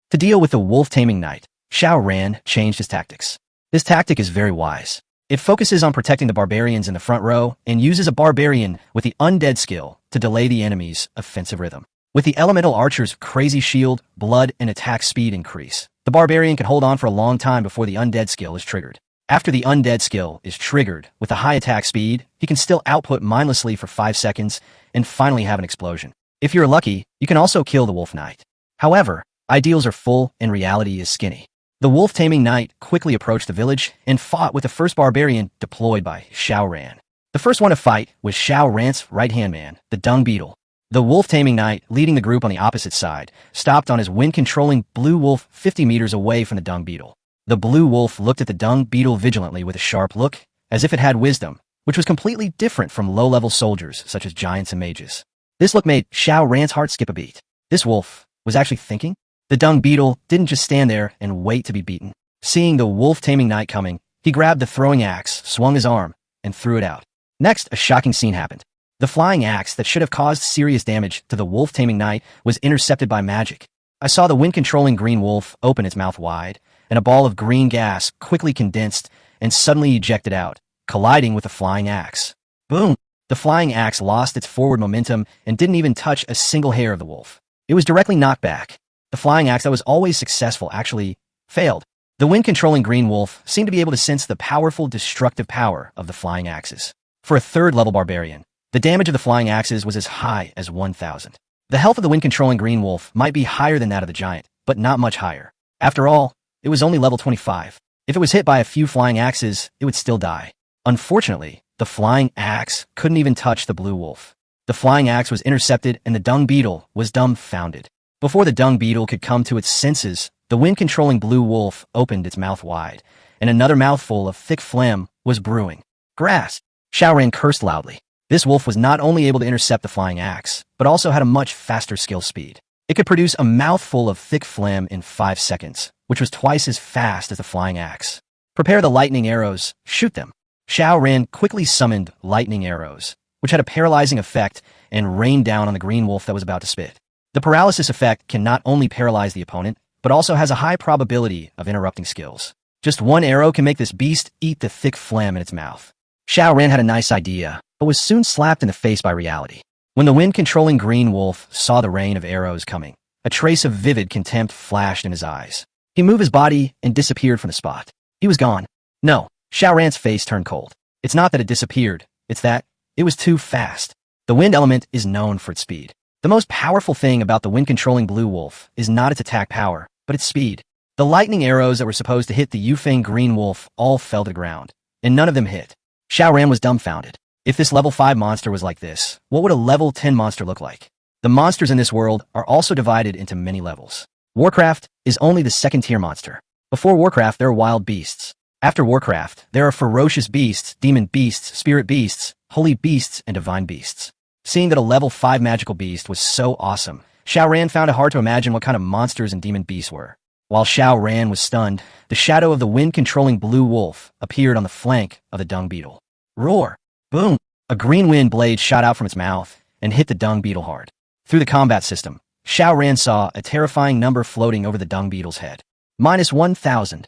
To deal with the wolf-taming knight, Xiao Ran changed his tactics. This tactic is very wise. It focuses on protecting the barbarians in the front row and uses a barbarian with the undead skill to delay the enemy's offensive rhythm. With the elemental archer's crazy shield, blood, and attack speed increase, the barbarian can hold on for a long time before the undead skill is triggered. After the undead skill is triggered with a high attack speed, he can still output mindlessly for 5 seconds and finally have an explosion. If you're lucky, you can also kill the wolf knight. However, ideals are full and reality is skinny. The wolf-taming knight quickly approached the village and fought with the first barbarian deployed by Xiao Ran. The first one to fight was Xiao Ran's right-hand man, the dung beetle. The wolf-taming knight, leading the group on the opposite side, stopped on his wind-controlling blue wolf 50 meters away from the dung beetle. The blue wolf looked at the dung beetle vigilantly with a sharp look, as if it had wisdom, which was completely different from low-level soldiers such as giants and mages. This look made Xiao Ran's heart skip a beat. This wolf was actually thinking? The dung beetle didn't just stand there and wait to be beaten. Seeing the wolf-taming knight coming, he grabbed the throwing axe, swung his arm, and threw it out. Next, a shocking scene happened. The flying axe that should have caused serious damage to the wolf-taming knight was intercepted by magic. I saw the wind-controlling green wolf open its mouth wide, and a ball of green gas quickly condensed and suddenly ejected out, colliding with the flying axe. Boom! The flying axe lost its forward momentum and didn't even touch a single hair of the wolf. It was directly knocked back. The flying axe that was always successful actually failed. The wind-controlling green wolf seemed to be able to sense the powerful destructive power of the flying axes. For a third-level barbarian, the damage of the flying axes was as high as 1,000. The health of the wind-controlling green wolf might be higher than that of the giant, but not much higher. After all, it was only level 25. If it was hit by a few flying axes, it would still die. Unfortunately, the flying axe couldn't even touch the blue wolf. The flying axe was intercepted and the dung beetle was dumbfounded. Before the dung beetle could come to its senses, the wind-controlling blue wolf opened its mouth wide, and another mouthful of thick phlegm was brewing. Grass! Xiao Ran cursed loudly. This wolf was not only able to intercept the flying axe, but also had a much faster skill speed. It could produce a mouthful of thick phlegm in 5 seconds, which was twice as fast as the flying axe. Prepare the lightning arrows, shoot them. Xiao Ran quickly summoned lightning arrows, which had a paralyzing effect and rained down on the green wolf that was about to spit. The paralysis effect can not only paralyze the opponent, but also has a high probability of interrupting skills. Just one arrow can make this beast eat the thick phlegm in its mouth. Xiao Ran had a nice idea, but was soon slapped in the face by reality. When the wind-controlling green wolf saw the rain of arrows coming, a trace of vivid contempt flashed in his eyes. He moved his body and disappeared from the spot. He was gone. No, Xiao Ran's face turned cold. It's not that it disappeared, it's that it was too fast. The wind element is known for its speed. The most powerful thing about the wind-controlling blue wolf is not its attack power, but its speed. The The lightning arrows that were supposed to hit the Yufeng green wolf all fell to the ground, and none of them hit. Xiao Ran was dumbfounded. If this level 5 monster was like this, what would a level 10 monster look like? The monsters in this world are also divided into many levels. Warcraft is only the second-tier monster. Before Warcraft, there are wild beasts. After Warcraft, there are ferocious beasts, demon beasts, spirit beasts, holy beasts, and divine beasts. Seeing that a level 5 magical beast was so awesome, Xiao Ran found it hard to imagine what kind of monsters and demon beasts were. While Xiao Ran was stunned, the shadow of the wind-controlling blue wolf appeared on the flank of the dung beetle. Roar! Boom! A green wind blade shot out from its mouth and hit the dung beetle hard. Through the combat system, Xiao Ran saw a terrifying number floating over the dung beetle's head. -1,000.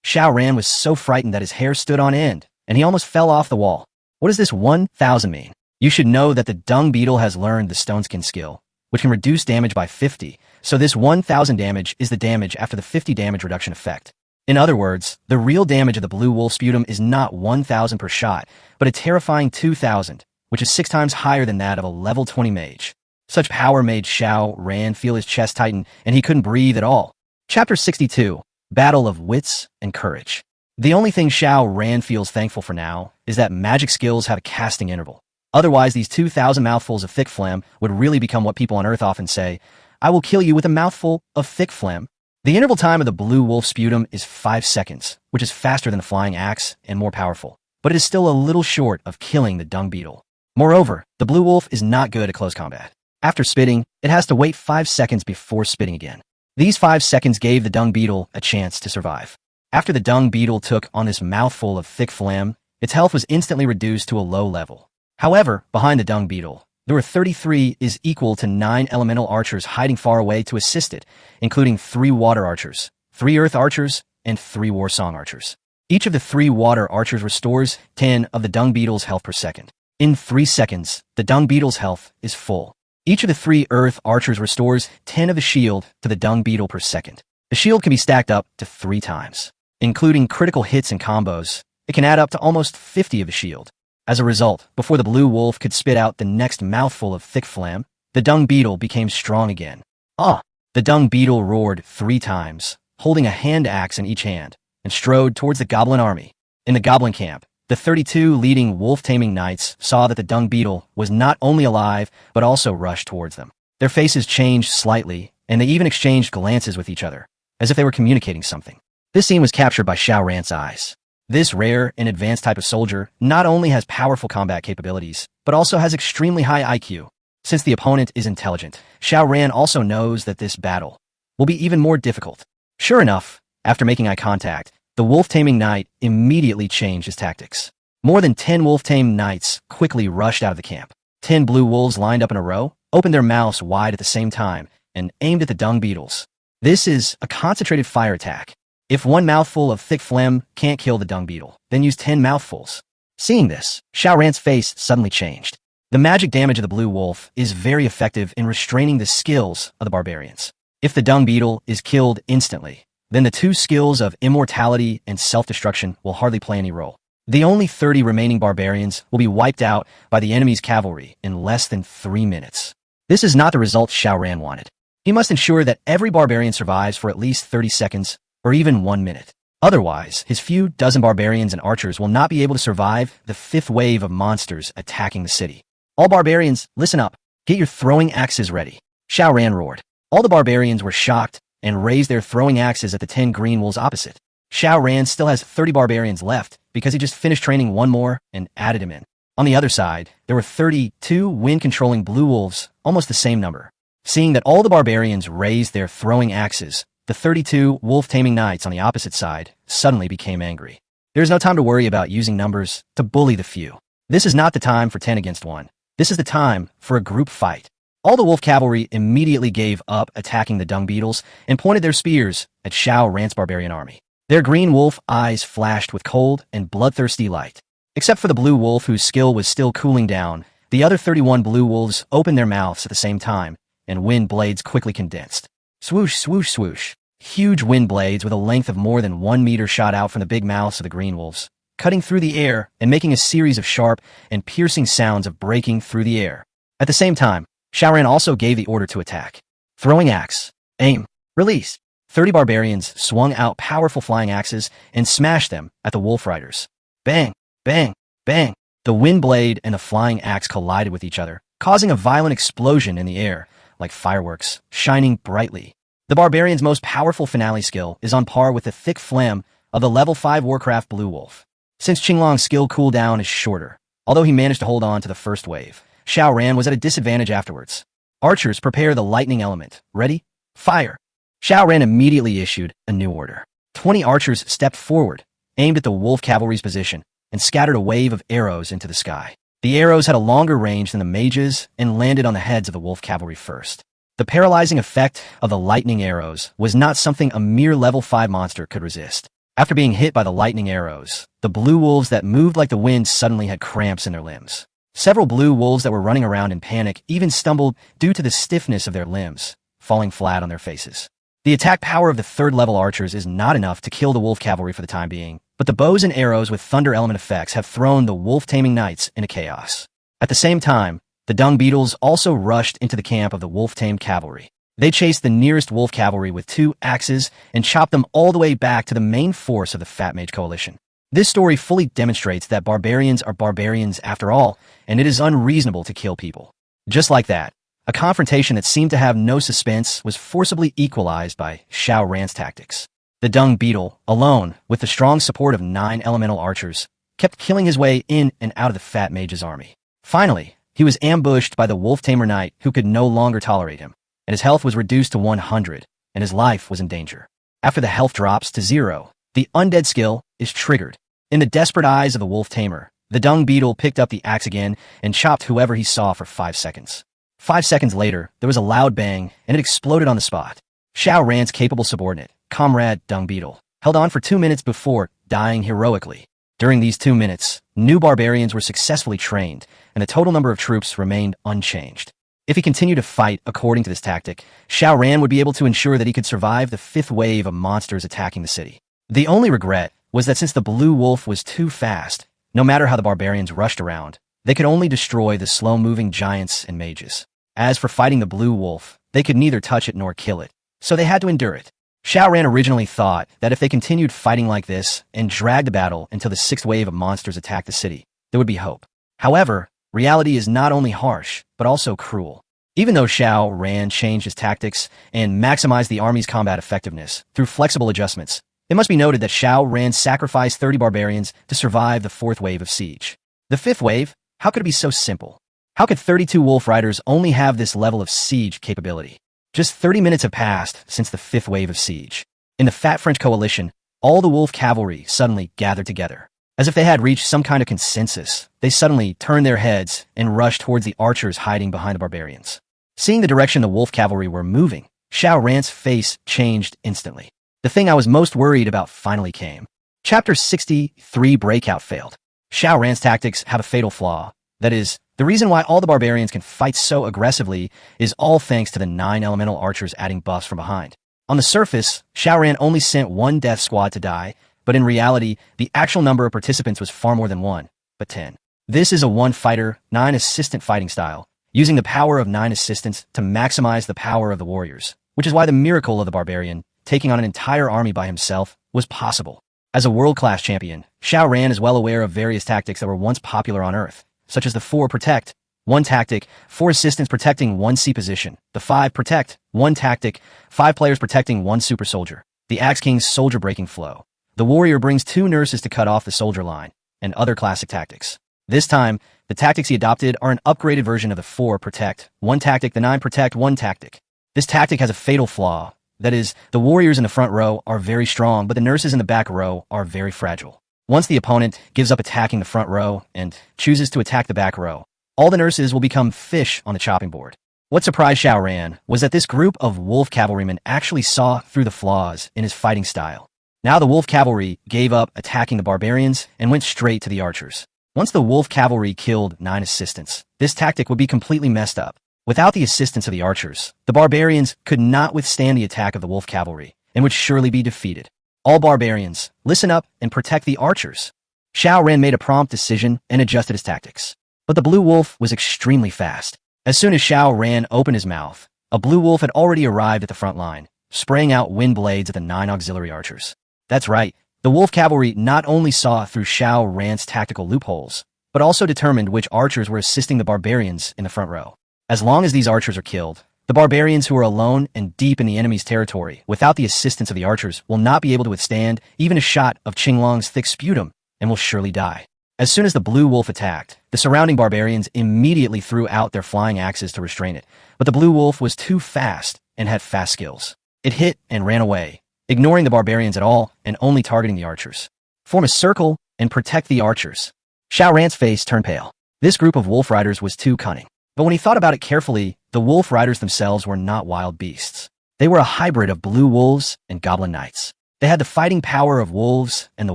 Xiao Ran was so frightened that his hair stood on end, and he almost fell off the wall. What does this 1,000 mean? You should know that the dung beetle has learned the Stoneskin skill, which can reduce damage by 50, so this 1,000 damage is the damage after the 50 damage reduction effect. In other words, the real damage of the blue wolf sputum is not 1,000 per shot, but a terrifying 2,000, which is 6 times higher than that of a level 20 mage. Such power made Xiao Ran feel his chest tighten, and he couldn't breathe at all. Chapter 62, Battle of Wits and Courage. The only thing Xiao Ran feels thankful for now is that magic skills have a casting interval. Otherwise, these 2,000 mouthfuls of thick phlegm would really become what people on Earth often say, "I will kill you with a mouthful of thick phlegm." The interval time of the blue wolf sputum is 5 seconds, which is faster than the flying axe and more powerful, but it is still a little short of killing the dung beetle. Moreover, the blue wolf is not good at close combat. After spitting, it has to wait 5 seconds before spitting again. These 5 seconds gave the dung beetle a chance to survive. After the dung beetle took on this mouthful of thick phlegm, its health was instantly reduced to a low level. However, behind the dung beetle, there were 33 is equal to 9 elemental archers hiding far away to assist it, including 3 water archers, 3 earth archers, and 3 war song archers. Each of the 3 water archers restores 10 of the dung beetle's health per second. In 3 seconds, the dung beetle's health is full. Each of the 3 earth archers restores 10 of the shield to the dung beetle per second. The shield can be stacked up to 3 times. Including critical hits and combos, it can add up to almost 50 of the shield. As a result, before the blue wolf could spit out the next mouthful of thick phlegm, the dung beetle became strong again. Ah! The dung beetle roared 3 times, holding a hand axe in each hand, and strode towards the goblin army. In the goblin camp, the 32 leading wolf-taming knights saw that the dung beetle was not only alive, but also rushed towards them. Their faces changed slightly, and they even exchanged glances with each other, as if they were communicating something. This scene was captured by Xiao Ran's eyes. This rare and advanced type of soldier not only has powerful combat capabilities, but also has extremely high IQ. Since the opponent is intelligent, Xiao Ran also knows that this battle will be even more difficult. Sure enough, after making eye contact, the wolf-taming knight immediately changed his tactics. More than 10 wolf-tamed knights quickly rushed out of the camp. 10 blue wolves lined up in a row, opened their mouths wide at the same time, and aimed at the dung beetles. This is a concentrated fire attack. If 1 mouthful of thick phlegm can't kill the dung beetle, then use 10 mouthfuls. Seeing this, Xiao Ran's face suddenly changed. The magic damage of the blue wolf is very effective in restraining the skills of the barbarians. If the dung beetle is killed instantly, then the 2 skills of immortality and self-destruction will hardly play any role. The only 30 remaining barbarians will be wiped out by the enemy's cavalry in less than 3 minutes. This is not the result Xiao Ran wanted. He must ensure that every barbarian survives for at least 30 seconds, or even 1 minute. Otherwise, his few dozen barbarians and archers will not be able to survive the 5th wave of monsters attacking the city. All barbarians, listen up. Get your throwing axes ready. Xiao Ran roared. All the barbarians were shocked and raised their throwing axes at the 10 green wolves opposite. Xiao Ran still has 30 barbarians left because he just finished training 1 more and added him in. On the other side, there were 32 wind-controlling blue wolves, almost the same number. Seeing that all the barbarians raised their throwing axes, the 32 wolf-taming knights on the opposite side suddenly became angry. There is no time to worry about using numbers to bully the few. This is not the time for 10 against 1. This is the time for a group fight. All the wolf cavalry immediately gave up attacking the dung beetles and pointed their spears at Xiao Ran's barbarian army. Their green wolf eyes flashed with cold and bloodthirsty light. Except for the blue wolf whose skill was still cooling down, the other 31 blue wolves opened their mouths at the same time, and wind blades quickly condensed. Swoosh, swoosh, swoosh. Huge wind blades with a length of more than 1 meter shot out from the big mouths of the green wolves, cutting through the air and making a series of sharp and piercing sounds of breaking through the air. At the same time, Xiao Ran also gave the order to attack. Throwing axe. Aim. Release. 30 barbarians swung out powerful flying axes and smashed them at the wolf riders. Bang, bang, bang. The wind blade and the flying axe collided with each other, causing a violent explosion in the air, like fireworks, shining brightly. The barbarian's most powerful finale skill is on par with the thick phlegm of the level 5 Warcraft Blue Wolf. Since Qinglong's skill cooldown is shorter, although he managed to hold on to the first wave, Xiao Ran was at a disadvantage afterwards. Archers, prepare the lightning element. Ready? Fire! Xiao Ran immediately issued a new order. 20 archers stepped forward, aimed at the wolf cavalry's position, and scattered a wave of arrows into the sky. The arrows had a longer range than the mages and landed on the heads of the wolf cavalry first. The paralyzing effect of the lightning arrows was not something a mere level 5 monster could resist. After being hit by the lightning arrows, the blue wolves that moved like the wind suddenly had cramps in their limbs. Several blue wolves that were running around in panic even stumbled due to the stiffness of their limbs, falling flat on their faces. The attack power of the third-level archers is not enough to kill the wolf cavalry for the time being, but the bows and arrows with thunder element effects have thrown the wolf-taming knights into chaos. At the same time, the dung beetles also rushed into the camp of the wolf-tamed cavalry. They chased the nearest wolf cavalry with 2 axes and chopped them all the way back to the main force of the Fat Mage Coalition. This story fully demonstrates that barbarians are barbarians after all, and it is unreasonable to kill people. Just like that, a confrontation that seemed to have no suspense was forcibly equalized by Xiao Ran's tactics. The dung beetle, alone, with the strong support of 9 elemental archers, kept killing his way in and out of the Fat Mage's army. Finally, he was ambushed by the wolf-tamer knight who could no longer tolerate him, and his health was reduced to 100, and his life was in danger. After the health drops to 0, the undead skill is triggered. In the desperate eyes of the wolf-tamer, the dung beetle picked up the axe again and chopped whoever he saw for 5 seconds. 5 seconds later, there was a loud bang, and it exploded on the spot. Xiao Ran's capable subordinate, Comrade Dung Beetle, held on for 2 minutes before dying heroically. During these 2 minutes, new barbarians were successfully trained, and the total number of troops remained unchanged. If he continued to fight according to this tactic, Xiao Ran would be able to ensure that he could survive the 5th wave of monsters attacking the city. The only regret was that since the blue wolf was too fast, no matter how the barbarians rushed around, they could only destroy the slow-moving giants and mages. As for fighting the blue wolf, they could neither touch it nor kill it, so they had to endure it. Xiao Ran originally thought that if they continued fighting like this and dragged the battle until the 6th wave of monsters attacked the city, there would be hope. However, reality is not only harsh, but also cruel. Even though Xiao Ran changed his tactics and maximized the army's combat effectiveness through flexible adjustments, it must be noted that Xiao Ran sacrificed 30 barbarians to survive the 4th wave of siege. The 5th wave? How could it be so simple? How could 32 wolf riders only have this level of siege capability? Just 30 minutes have passed since the 5th wave of siege. In the Fat French Coalition, all the wolf cavalry suddenly gathered together. As if they had reached some kind of consensus, they suddenly turned their heads and rushed towards the archers hiding behind the barbarians. Seeing the direction the wolf cavalry were moving, Xiao Ran's face changed instantly. The thing I was most worried about finally came. Chapter 63 Breakout failed. Xiao Ran's tactics have a fatal flaw. That is, the reason why all the barbarians can fight so aggressively is all thanks to the 9 elemental archers adding buffs from behind. On the surface, Xiao Ran only sent 1 death squad to die, but in reality, the actual number of participants was far more than 1, but 10. This is a 1-fighter, 9-assistant fighting style, using the power of 9 assistants to maximize the power of the warriors, which is why the miracle of the barbarian, taking on an entire army by himself, was possible. As a world-class champion, Xiao Ran is well aware of various tactics that were once popular on Earth, such as the 4 protect, 1 tactic, 4 assistants protecting 1 C position, the 5 protect, 1 tactic, 5 players protecting 1 super soldier, the Axe King's soldier breaking flow. The warrior brings 2 nurses to cut off the soldier line, and other classic tactics. This time, the tactics he adopted are an upgraded version of the 4 protect, 1 tactic, the 9 protect, 1 tactic. This tactic has a fatal flaw. That is, the warriors in the front row are very strong, but the nurses in the back row are very fragile. Once the opponent gives up attacking the front row and chooses to attack the back row, all the nurses will become fish on the chopping board. What surprised Xiao Ran was that this group of wolf cavalrymen actually saw through the flaws in his fighting style. Now the wolf cavalry gave up attacking the barbarians and went straight to the archers. Once the wolf cavalry killed 9 assistants, this tactic would be completely messed up. Without the assistance of the archers, the barbarians could not withstand the attack of the wolf cavalry and would surely be defeated. All barbarians, listen up and protect the archers. Xiao Ran made a prompt decision and adjusted his tactics. But the blue wolf was extremely fast. As soon as Xiao Ran opened his mouth, a blue wolf had already arrived at the front line, spraying out wind blades at the 9 auxiliary archers. That's right, the wolf cavalry not only saw through Xiao Ran's tactical loopholes, but also determined which archers were assisting the barbarians in the front row. As long as these archers are killed, the barbarians who are alone and deep in the enemy's territory without the assistance of the archers will not be able to withstand even a shot of Qinglong's thick sputum and will surely die. As soon as the blue wolf attacked, the surrounding barbarians immediately threw out their flying axes to restrain it, but the blue wolf was too fast and had fast skills. It hit and ran away, ignoring the barbarians at all and only targeting the archers. Form a circle and protect the archers. Xiao Ran's face turned pale. This group of wolf riders was too cunning. But when he thought about it carefully, the wolf riders themselves were not wild beasts. They were a hybrid of blue wolves and goblin knights. They had the fighting power of wolves and the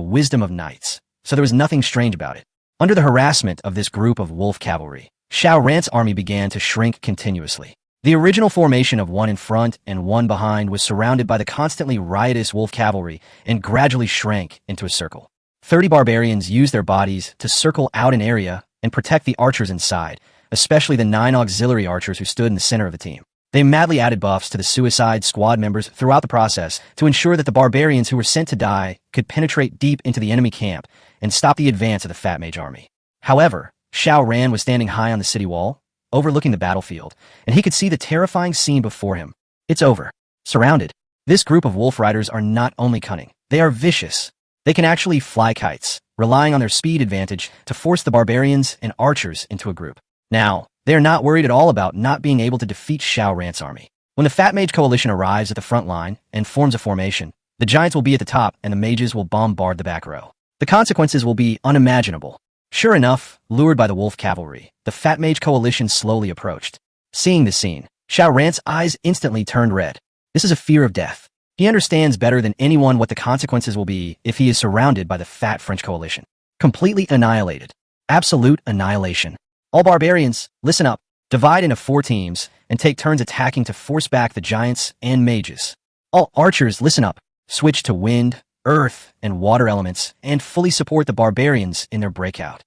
wisdom of knights, so there was nothing strange about it. Under the harassment of this group of wolf cavalry, Xiao Ran's army began to shrink continuously. The original formation of one in front and one behind was surrounded by the constantly riotous wolf cavalry and gradually shrank into a circle. 30 barbarians used their bodies to circle out an area and protect the archers inside, especially the 9 auxiliary archers who stood in the center of the team. They madly added buffs to the suicide squad members throughout the process to ensure that the barbarians who were sent to die could penetrate deep into the enemy camp and stop the advance of the Fat Mage army. However, Xiao Ran was standing high on the city wall, overlooking the battlefield, and he could see the terrifying scene before him. It's over. Surrounded. This group of wolf riders are not only cunning, they are vicious. They can actually fly kites, relying on their speed advantage to force the barbarians and archers into a group. Now, they are not worried at all about not being able to defeat Xiao Ran's army. When the Fat Mage coalition arrives at the front line and forms a formation, the giants will be at the top and the mages will bombard the back row. The consequences will be unimaginable. Sure enough, lured by the wolf cavalry, the Fat Mage coalition slowly approached. Seeing the scene, Xiao Ran's eyes instantly turned red. This is a fear of death. He understands better than anyone what the consequences will be if he is surrounded by the Fat French coalition. Completely annihilated. Absolute annihilation. All barbarians, listen up, divide into 4 teams, and take turns attacking to force back the giants and mages. All archers, listen up, switch to wind, earth, and water elements, and fully support the barbarians in their breakout.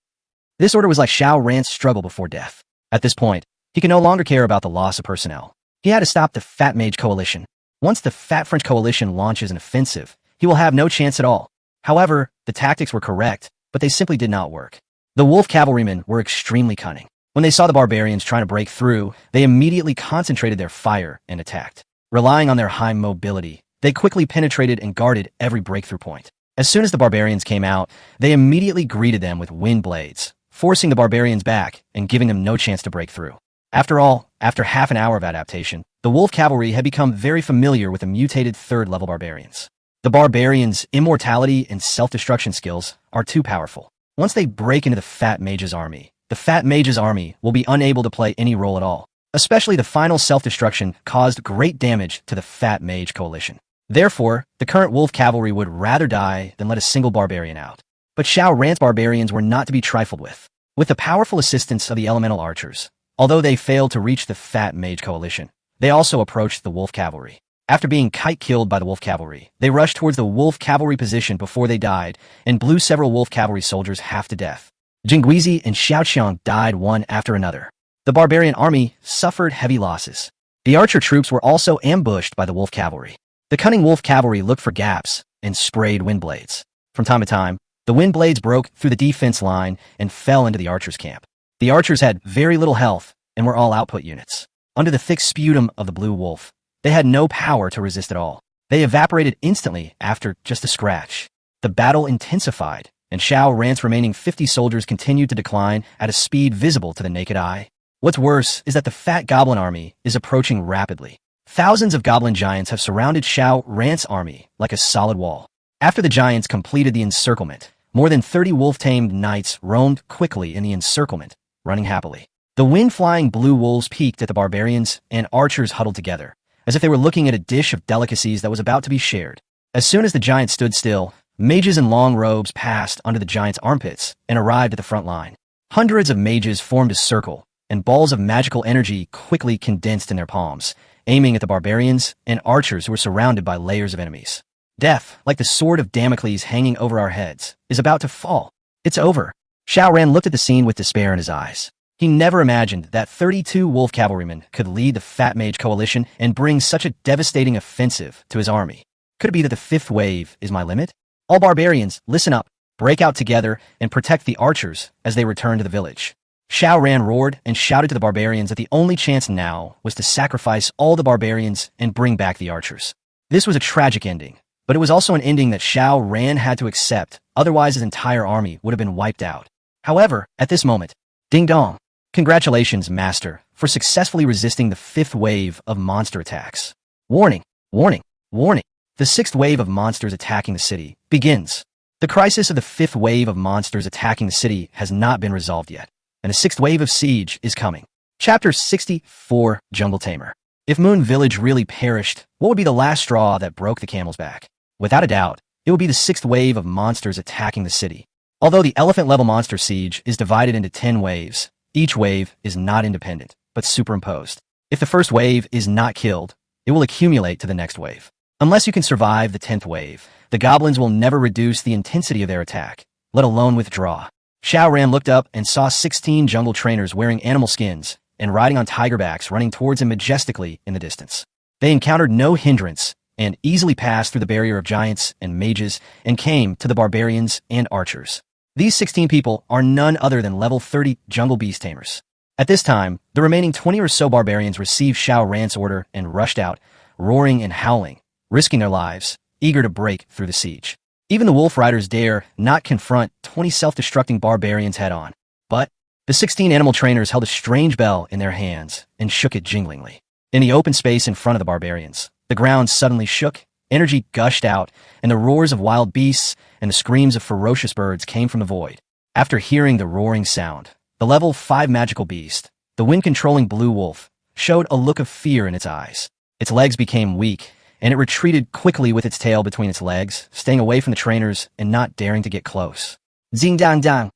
This order was like Xiao Ran's struggle before death. At this point, he could no longer care about the loss of personnel. He had to stop the Fat Mage coalition. Once the Fat French coalition launches an offensive, he will have no chance at all. However, the tactics were correct, but they simply did not work. The wolf cavalrymen were extremely cunning. When they saw the barbarians trying to break through, they immediately concentrated their fire and attacked. Relying on their high mobility, they quickly penetrated and guarded every breakthrough point. As soon as the barbarians came out, they immediately greeted them with wind blades, forcing the barbarians back and giving them no chance to break through. After all, after half an hour of adaptation, the wolf cavalry had become very familiar with the mutated 3rd-level barbarians. The barbarians' immortality and self-destruction skills are too powerful. Once they break into the Fat Mage's army, the Fat Mage's army will be unable to play any role at all. Especially the final self-destruction caused great damage to the Fat Mage coalition. Therefore, the current wolf cavalry would rather die than let a single barbarian out. But Xiao Ran's barbarians were not to be trifled with. With the powerful assistance of the elemental archers, although they failed to reach the Fat Mage coalition, they also approached the wolf cavalry. After being kite-killed by the wolf cavalry, they rushed towards the wolf cavalry position before they died and blew several wolf cavalry soldiers half to death. Jingguizi and Xiaoqiang died one after another. The barbarian army suffered heavy losses. The archer troops were also ambushed by the wolf cavalry. The cunning wolf cavalry looked for gaps and sprayed wind blades. From time to time, the wind blades broke through the defense line and fell into the archers' camp. The archers had very little health and were all output units. Under the thick sputum of the blue wolf, they had no power to resist at all. They evaporated instantly after just a scratch. The battle intensified, and Xiao Ran's remaining 50 soldiers continued to decline at a speed visible to the naked eye. What's worse is that the Fat Goblin army is approaching rapidly. Thousands of goblin giants have surrounded Xiao Ran's army like a solid wall. After the giants completed the encirclement, more than 30 wolf-tamed knights roamed quickly in the encirclement, running happily. The wind-flying blue wolves peeked at the barbarians, and archers huddled together, as if they were looking at a dish of delicacies that was about to be shared. As soon as the giants stood still, mages in long robes passed under the giants' armpits and arrived at the front line. Hundreds of mages formed a circle, and balls of magical energy quickly condensed in their palms, aiming at the barbarians and archers who were surrounded by layers of enemies. Death, like the sword of Damocles hanging over our heads, is about to fall. It's over. Xiao Ran looked at the scene with despair in his eyes. He never imagined that 32 wolf cavalrymen could lead the Fat Mage coalition and bring such a devastating offensive to his army. Could it be that the fifth wave is my limit? All barbarians, listen up, break out together, and protect the archers as they return to the village. Xiao Ran roared and shouted to the barbarians that the only chance now was to sacrifice all the barbarians and bring back the archers. This was a tragic ending, but it was also an ending that Xiao Ran had to accept, otherwise his entire army would have been wiped out. However, at this moment, ding dong. Congratulations, Master, for successfully resisting the fifth wave of monster attacks. Warning, warning, warning. The sixth wave of monsters attacking the city begins. The crisis of the fifth wave of monsters attacking the city has not been resolved yet, and a sixth wave of siege is coming. Chapter 64, Jungle Tamer. If Moon Village really perished, what would be the last straw that broke the camel's back? Without a doubt, it would be the sixth wave of monsters attacking the city. Although the elephant-level monster siege is divided into 10 waves, each wave is not independent, but superimposed. If the first wave is not killed, it will accumulate to the next wave. Unless you can survive the 10th wave, the goblins will never reduce the intensity of their attack, let alone withdraw. Xiao Ran looked up and saw 16 jungle trainers wearing animal skins and riding on tiger backs running towards him majestically in the distance. They encountered no hindrance and easily passed through the barrier of giants and mages and came to the barbarians and archers. These 16 people are none other than level 30 jungle beast tamers. At this time, the remaining 20 or so barbarians received Xiao Ran's order and rushed out, roaring and howling, risking their lives, eager to break through the siege. Even the wolf riders dare not confront 20 self-destructing barbarians head-on. But the 16 animal trainers held a strange bell in their hands and shook it jinglingly. In the open space in front of the barbarians, the ground suddenly shook, energy gushed out, and the roars of wild beasts and the screams of ferocious birds came from the void. After hearing the roaring sound, the level 5 magical beast, the wind-controlling blue wolf, showed a look of fear in its eyes. Its legs became weak, and it retreated quickly with its tail between its legs, staying away from the trainers and not daring to get close. Zing dang dang.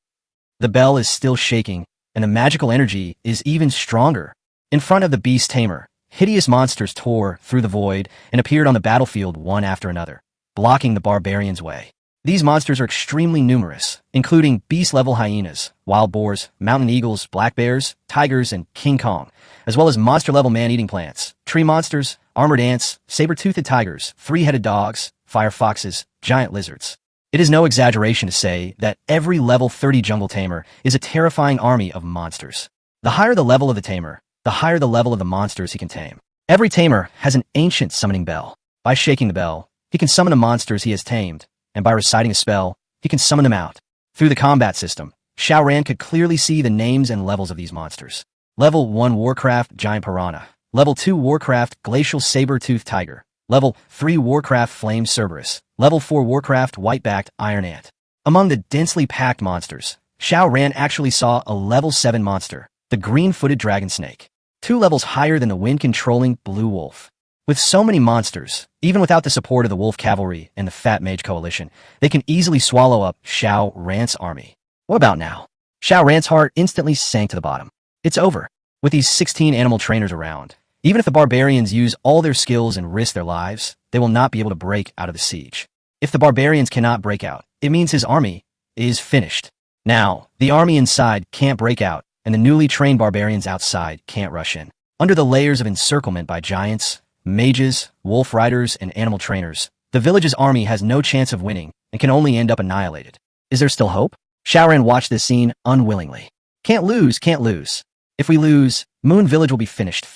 The bell is still shaking, and the magical energy is even stronger. In front of the beast tamer, hideous monsters tore through the void and appeared on the battlefield one after another, blocking the barbarians' way. These monsters are extremely numerous, including beast-level hyenas, wild boars, mountain eagles, black bears, tigers, and King Kong, as well as monster-level man-eating plants, tree monsters, armored ants, saber-toothed tigers, three-headed dogs, fire foxes, giant lizards. It is no exaggeration to say that every level 30 jungle tamer is a terrifying army of monsters. The higher the level of the tamer, the higher the level of the monsters he can tame. Every tamer has an ancient summoning bell. By shaking the bell, he can summon the monsters he has tamed, and by reciting a spell, he can summon them out. Through the combat system, Xiao Ran could clearly see the names and levels of these monsters. Level 1 Warcraft Giant Piranha. Level 2 Warcraft Glacial Saber-Toothed Tiger. Level 3 Warcraft Flame Cerberus. Level 4 Warcraft White-Backed Iron Ant. Among the densely packed monsters, Xiao Ran actually saw a level 7 monster, the green-footed dragon snake, 2 levels higher than the wind-controlling blue wolf. With so many monsters, even without the support of the wolf cavalry and the Fat Mage coalition, they can easily swallow up Xiao Ran's army. What about now? Xiao Ran's heart instantly sank to the bottom. It's over. With these 16 animal trainers around, even if the barbarians use all their skills and risk their lives, they will not be able to break out of the siege. If the barbarians cannot break out, it means his army is finished. Now, the army inside can't break out, and the newly trained barbarians outside can't rush in. Under the layers of encirclement by giants, mages, wolf riders, and animal trainers, the village's army has no chance of winning and can only end up annihilated. Is there still hope? Xiao Ran watched this scene unwillingly. Can't lose, can't lose. If we lose, Moon Village will be finished.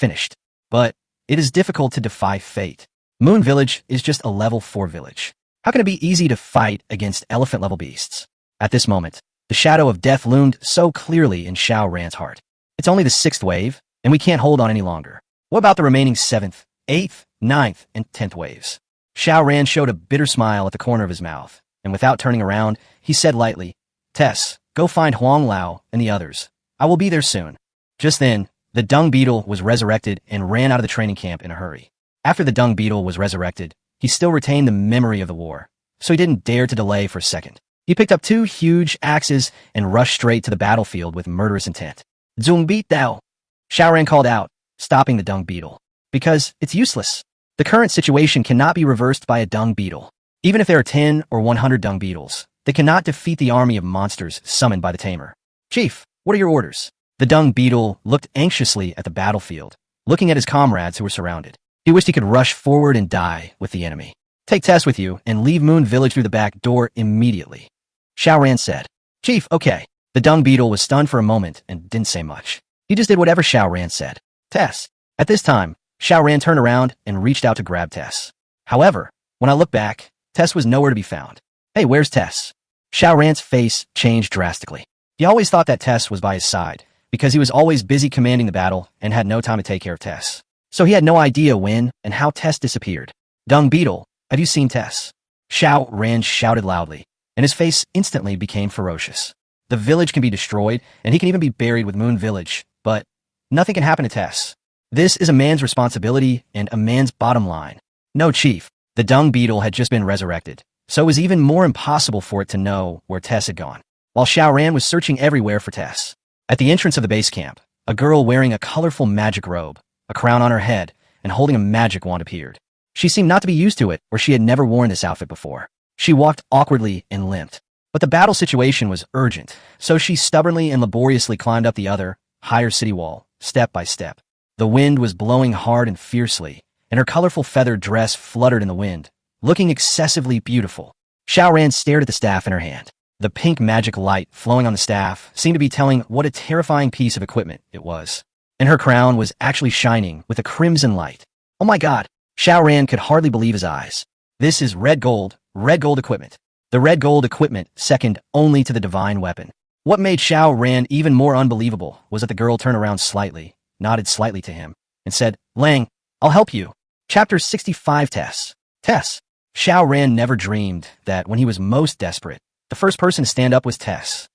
But it is difficult to defy fate. Moon Village is just a level 4 village. How can it be easy to fight against elephant-level beasts? At this moment, the shadow of death loomed so clearly in Xiao Ran's heart. It's only the 6th wave, and we can't hold on any longer. What about the remaining 7th, 8th, 9th, and 10th waves? Xiao Ran showed a bitter smile at the corner of his mouth, and without turning around, he said lightly, "Tess, go find Huang Lao and the others. I will be there soon." Just then, the dung beetle was resurrected and ran out of the training camp in a hurry. After the dung beetle was resurrected, he still retained the memory of the war, so he didn't dare to delay for a second. He picked up 2 huge axes and rushed straight to the battlefield with murderous intent. "Zung beat thou!" Xiao Ran called out, stopping the dung beetle. Because it's useless. The current situation cannot be reversed by a dung beetle. Even if there are 10 or 100 dung beetles, they cannot defeat the army of monsters summoned by the tamer. "Chief, what are your orders?" The dung beetle looked anxiously at the battlefield, looking at his comrades who were surrounded. He wished he could rush forward and die with the enemy. Take Tess with you and leave Moon Village through the back door immediately, Xiaoran said. Chief, okay. The dung beetle was stunned for a moment and didn't say much. He just did whatever Xiaoran said. Tess. At this time, Xiaoran turned around and reached out to grab Tess. However, when I looked back, Tess was nowhere to be found. Hey, where's Tess? Xiaoran's face changed drastically. He always thought that Tess was by his side, because he was always busy commanding the battle and had no time to take care of Tess. So he had no idea when and how Tess disappeared. Dung beetle, have you seen Tess? Xiaoran shouted loudly, and his face instantly became ferocious. The village can be destroyed, and he can even be buried with Moon Village, but nothing can happen to Tess. This is a man's responsibility and a man's bottom line. No, Chief. The dung beetle had just been resurrected, so it was even more impossible for it to know where Tess had gone, while Xiaoran was searching everywhere for Tess. At the entrance of the base camp, a girl wearing a colorful magic robe, a crown on her head, and holding a magic wand appeared. She seemed not to be used to it, or she had never worn this outfit before. She walked awkwardly and limped. But the battle situation was urgent, so she stubbornly and laboriously climbed up the other, higher city wall, step by step. The wind was blowing hard and fiercely, and her colorful feathered dress fluttered in the wind, looking excessively beautiful. Xiaoran stared at the staff in her hand. The pink magic light flowing on the staff seemed to be telling what a terrifying piece of equipment it was. And her crown was actually shining with a crimson light. Oh my god! Xiaoran could hardly believe his eyes. This is red gold equipment. The red gold equipment second only to the divine weapon. What made Xiaoran even more unbelievable was that the girl turned around slightly, nodded slightly to him, and said, Lang, I'll help you. Chapter 65 Tess. Tess. Xiaoran never dreamed that when he was most desperate, the first person to stand up was Tess.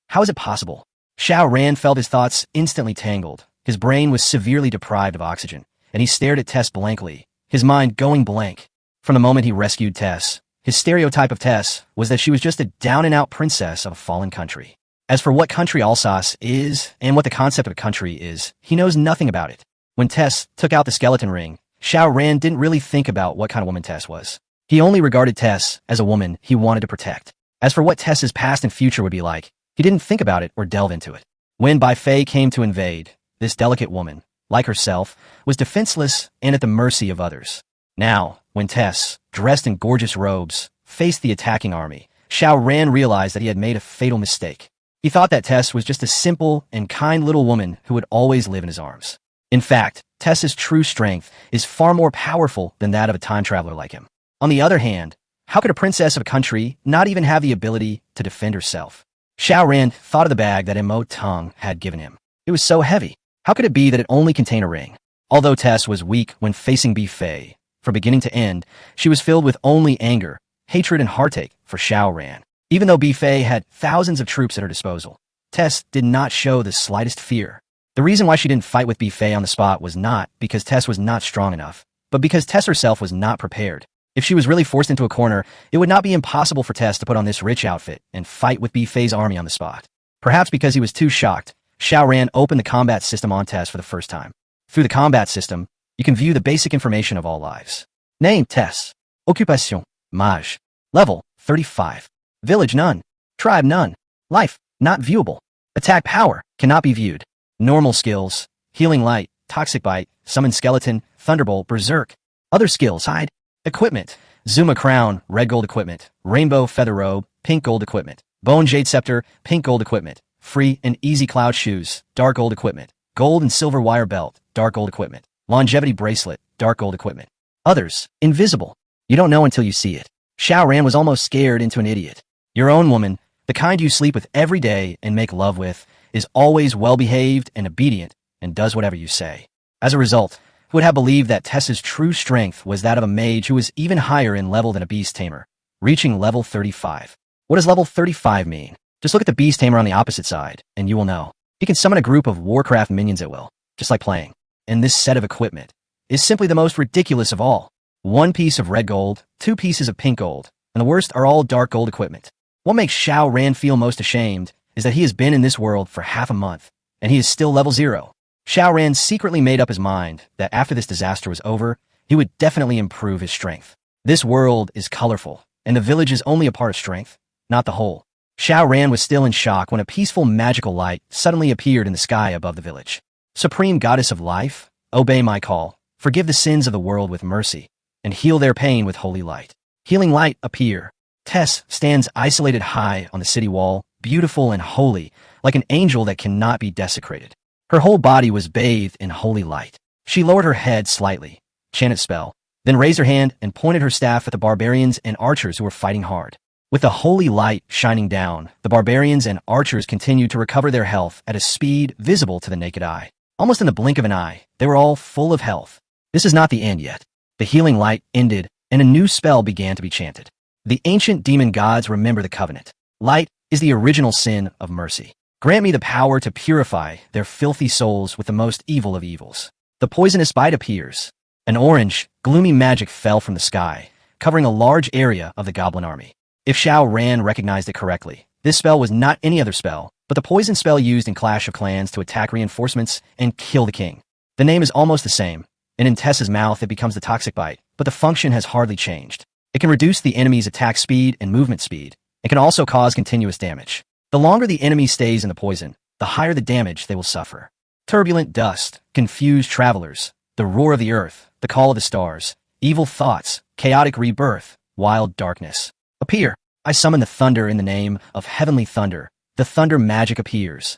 How is it possible? Xiaoran felt his thoughts instantly tangled. His brain was severely deprived of oxygen, and he stared at Tess blankly, his mind going blank. From the moment he rescued Tess, his stereotype of Tess was that she was just a down-and-out princess of a fallen country. As for what country Alsace is, and what the concept of a country is, he knows nothing about it. When Tess took out the skeleton ring, Xiaoran didn't really think about what kind of woman Tess was. He only regarded Tess as a woman he wanted to protect. As for what Tess's past and future would be like, he didn't think about it or delve into it. When Bai Fei came to invade, this delicate woman, like herself, was defenseless and at the mercy of others. Now, when Tess, dressed in gorgeous robes, faced the attacking army, Xiaoran realized that he had made a fatal mistake. He thought that Tess was just a simple and kind little woman who would always live in his arms. In fact, Tess's true strength is far more powerful than that of a time traveler like him. On the other hand, how could a princess of a country not even have the ability to defend herself? Xiaoran thought of the bag that Emo Tong had given him. It was so heavy. How could it be that it only contained a ring? Although Tess was weak when facing Bi Fei, from beginning to end, she was filled with only anger, hatred, and heartache for Xiaoran. Even though Bi Fei had thousands of troops at her disposal, Tess did not show the slightest fear. The reason why she didn't fight with Bi Fei on the spot was not because Tess was not strong enough, but because Tess herself was not prepared. If she was really forced into a corner, it would not be impossible for Tess to put on this rich outfit and fight with Bi Fei's army on the spot. Perhaps because he was too shocked, Xiaoran opened the combat system on Tess for the first time. Through the combat system, you can view the basic information of all lives. Name, Tess. Occupation, mage. Level, 35. Village, none. Tribe, none. Life, not viewable. Attack power, cannot be viewed. Normal skills, healing light, toxic bite, summon skeleton, thunderbolt, berserk. Other skills, hide. Equipment, Zuma crown, red gold equipment. Rainbow feather robe, pink gold equipment. Bone jade scepter, pink gold equipment. Free and easy cloud shoes, dark gold equipment. Gold and silver wire belt, dark gold equipment. Longevity bracelet, dark gold equipment. Others, invisible. You don't know until you see it. Xiaoran was almost scared into an idiot. Your own woman, the kind you sleep with every day and make love with, is always well-behaved and obedient and does whatever you say. As a result, who would have believed that Tess's true strength was that of a mage who was even higher in level than a beast tamer, reaching level 35. What does level 35 mean? Just look at the beast tamer on the opposite side, and you will know. He can summon a group of Warcraft minions at will, just like playing. And this set of equipment is simply the most ridiculous of all. 1 piece of red gold, 2 pieces of pink gold, and the worst are all dark gold equipment. What makes Xiaoran feel most ashamed is that he has been in this world for half a month, and he is still level 0. Xiaoran secretly made up his mind that after this disaster was over, he would definitely improve his strength. This world is colorful, and the village is only a part of strength, not the whole. Xiao Ran was still in shock when a peaceful magical light suddenly appeared in the sky above the village. Supreme Goddess of Life, obey my call, forgive the sins of the world with mercy, and heal their pain with holy light. Healing light appear. Tess stands isolated high on the city wall, beautiful and holy, like an angel that cannot be desecrated. Her whole body was bathed in holy light. She lowered her head slightly, chanted spell, then raised her hand and pointed her staff at the barbarians and archers who were fighting hard. With the holy light shining down, the barbarians and archers continued to recover their health at a speed visible to the naked eye. Almost in the blink of an eye, they were all full of health. This is not the end yet. The healing light ended, and a new spell began to be chanted. The ancient demon gods remember the covenant. Light is the original sin of mercy. Grant me the power to purify their filthy souls with the most evil of evils. The poisonous bite appears. An orange, gloomy magic fell from the sky, covering a large area of the goblin army. If Xiao Ran recognized it correctly, this spell was not any other spell, but the poison spell used in Clash of Clans to attack reinforcements and kill the king. The name is almost the same, and in Tessa's mouth it becomes the toxic bite, but the function has hardly changed. It can reduce the enemy's attack speed and movement speed. It can also cause continuous damage. The longer the enemy stays in the poison, the higher the damage they will suffer. Turbulent dust, confused travelers, the roar of the earth, the call of the stars, evil thoughts, chaotic rebirth, wild darkness. Appear. I summon the thunder in the name of heavenly thunder. The thunder magic appears.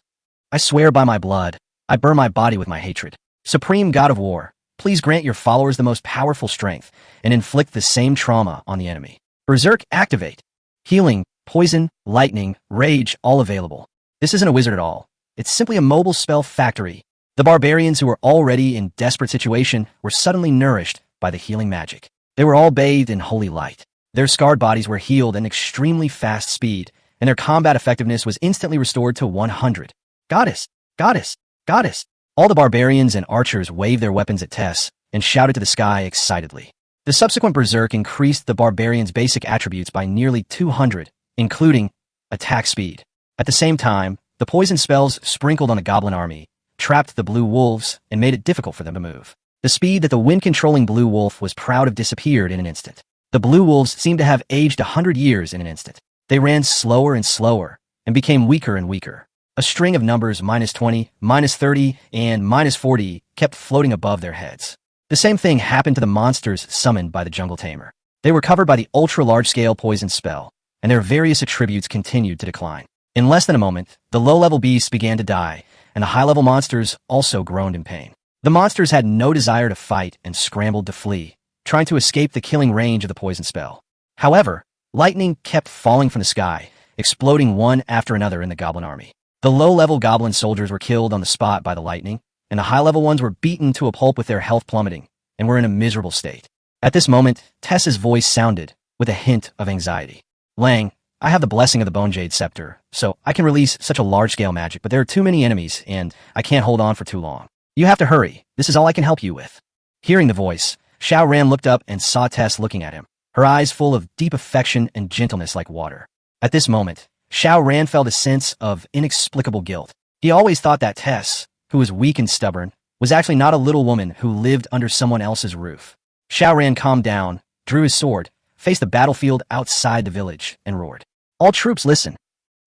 I swear by my blood. I burn my body with my hatred. Supreme God of War, please grant your followers the most powerful strength and inflict the same trauma on the enemy. Berserk activate. Healing, poison, lightning, rage, all available. This isn't a wizard at all. It's simply a mobile spell factory. The barbarians who were already in desperate situation were suddenly nourished by the healing magic. They were all bathed in holy light. Their scarred bodies were healed at an extremely fast speed, and their combat effectiveness was instantly restored to 100. Goddess! Goddess! Goddess! All the barbarians and archers waved their weapons at Tess and shouted to the sky excitedly. The subsequent berserk increased the barbarians' basic attributes by nearly 200, including attack speed. At the same time, the poison spells sprinkled on the goblin army trapped the blue wolves and made it difficult for them to move. The speed that the wind-controlling blue wolf was proud of disappeared in an instant. The blue wolves seemed to have aged 100 years in an instant. They ran slower and slower and became weaker and weaker. A string of numbers -20, -30, and -40 kept floating above their heads. The same thing happened to the monsters summoned by the jungle tamer. They were covered by the ultra-large-scale poison spell, and their various attributes continued to decline. In less than a moment, the low-level beasts began to die, and the high-level monsters also groaned in pain. The monsters had no desire to fight and scrambled to flee, trying to escape the killing range of the poison spell. However, lightning kept falling from the sky, exploding one after another in the goblin army. The low-level goblin soldiers were killed on the spot by the lightning, and the high-level ones were beaten to a pulp with their health plummeting, and were in a miserable state. At this moment, Tessa's voice sounded, with a hint of anxiety. Lang, I have the blessing of the Bone Jade Scepter, so I can release such a large-scale magic, but there are too many enemies, and I can't hold on for too long. You have to hurry. This is all I can help you with. Hearing the voice, Xiao Ran looked up and saw Tess looking at him, her eyes full of deep affection and gentleness like water. At this moment, Xiao Ran felt a sense of inexplicable guilt. He always thought that Tess, who was weak and stubborn, was actually not a little woman who lived under someone else's roof. Xiao Ran calmed down, drew his sword, faced the battlefield outside the village, and roared. All troops listen.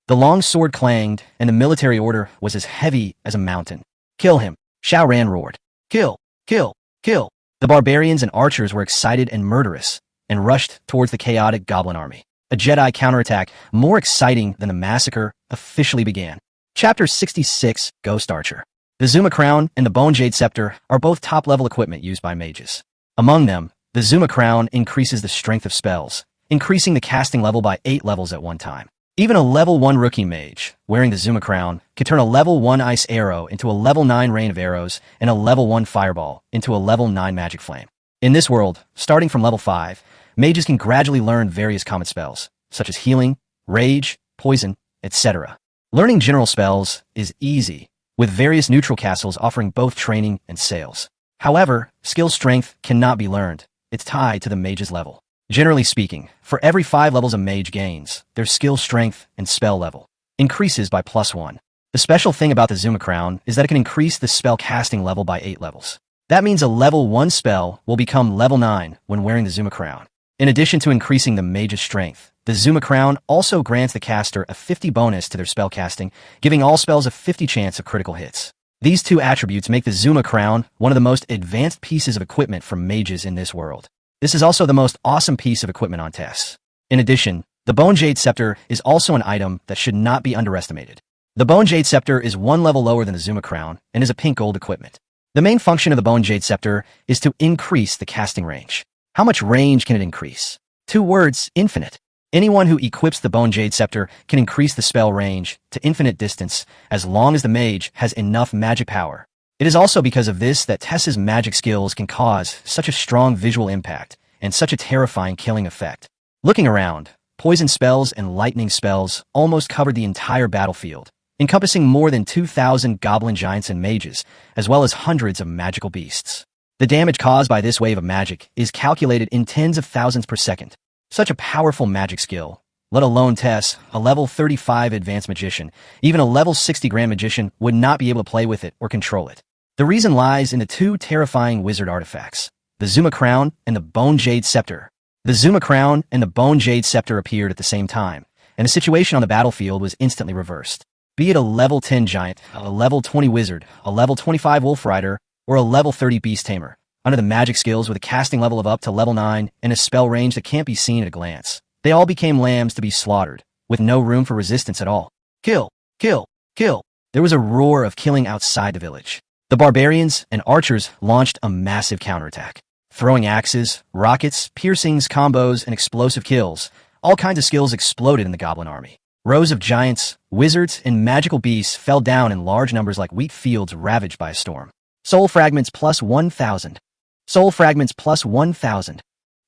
The long sword clanged, and the military order was as heavy as a mountain. Kill him, Xiao Ran roared. Kill, kill, kill. The barbarians and archers were excited and murderous, and rushed towards the chaotic goblin army. A Jedi counterattack, more exciting than the massacre, officially began. Chapter 66, Ghost Archer. The Zuma Crown and the Bone Jade Scepter are both top-level equipment used by mages. Among them, the Zuma Crown increases the strength of spells, increasing the casting level by 8 levels at one time. Even a level 1 rookie mage, wearing the Zuma Crown, can turn a level 1 ice arrow into a level 9 rain of arrows and a level 1 fireball into a level 9 magic flame. In this world, starting from level 5, mages can gradually learn various common spells, such as healing, rage, poison, etc. Learning general spells is easy, with various neutral castles offering both training and sales. However, skill strength cannot be learned. It's tied to the mage's level. Generally speaking, for every 5 levels a mage gains, their skill strength and spell level increases by +1. The special thing about the Zuma Crown is that it can increase the spell casting level by 8 levels. That means a level 1 spell will become level 9 when wearing the Zuma Crown. In addition to increasing the mage's strength, the Zuma Crown also grants the caster a 50 bonus to their spell casting, giving all spells a 50 chance of critical hits. These two attributes make the Zuma Crown one of the most advanced pieces of equipment for mages in this world. This is also the most awesome piece of equipment on tests. In addition, the Bone Jade Scepter is also an item that should not be underestimated. The Bone Jade Scepter is one level lower than the Zuma Crown and is a pink gold equipment. The main function of the Bone Jade Scepter is to increase the casting range. How much range can it increase? 2 words, infinite. Anyone who equips the Bone Jade Scepter can increase the spell range to infinite distance as long as the mage has enough magic power. It is also because of this that Tess's magic skills can cause such a strong visual impact and such a terrifying killing effect. Looking around, poison spells and lightning spells almost covered the entire battlefield, encompassing more than 2,000 goblin giants and mages, as well as hundreds of magical beasts. The damage caused by this wave of magic is calculated in tens of thousands per second. Such a powerful magic skill, let alone Tess, a level 35 advanced magician, even a level 60 grand magician would not be able to play with it or control it. The reason lies in the 2 terrifying wizard artifacts, the Zuma Crown and the Bone Jade Scepter. The Zuma Crown and the Bone Jade Scepter appeared at the same time, and the situation on the battlefield was instantly reversed. Be it a level 10 giant, a level 20 wizard, a level 25 wolf rider, or a level 30 beast tamer, under the magic skills with a casting level of up to level 9 and a spell range that can't be seen at a glance, they all became lambs to be slaughtered, with no room for resistance at all. Kill! Kill! Kill! There was a roar of killing outside the village. The barbarians and archers launched a massive counterattack. Throwing axes, rockets, piercings, combos, and explosive kills, all kinds of skills exploded in the goblin army. Rows of giants, wizards, and magical beasts fell down in large numbers like wheat fields ravaged by a storm. Soul fragments plus 1,000. Soul fragments plus 1,000.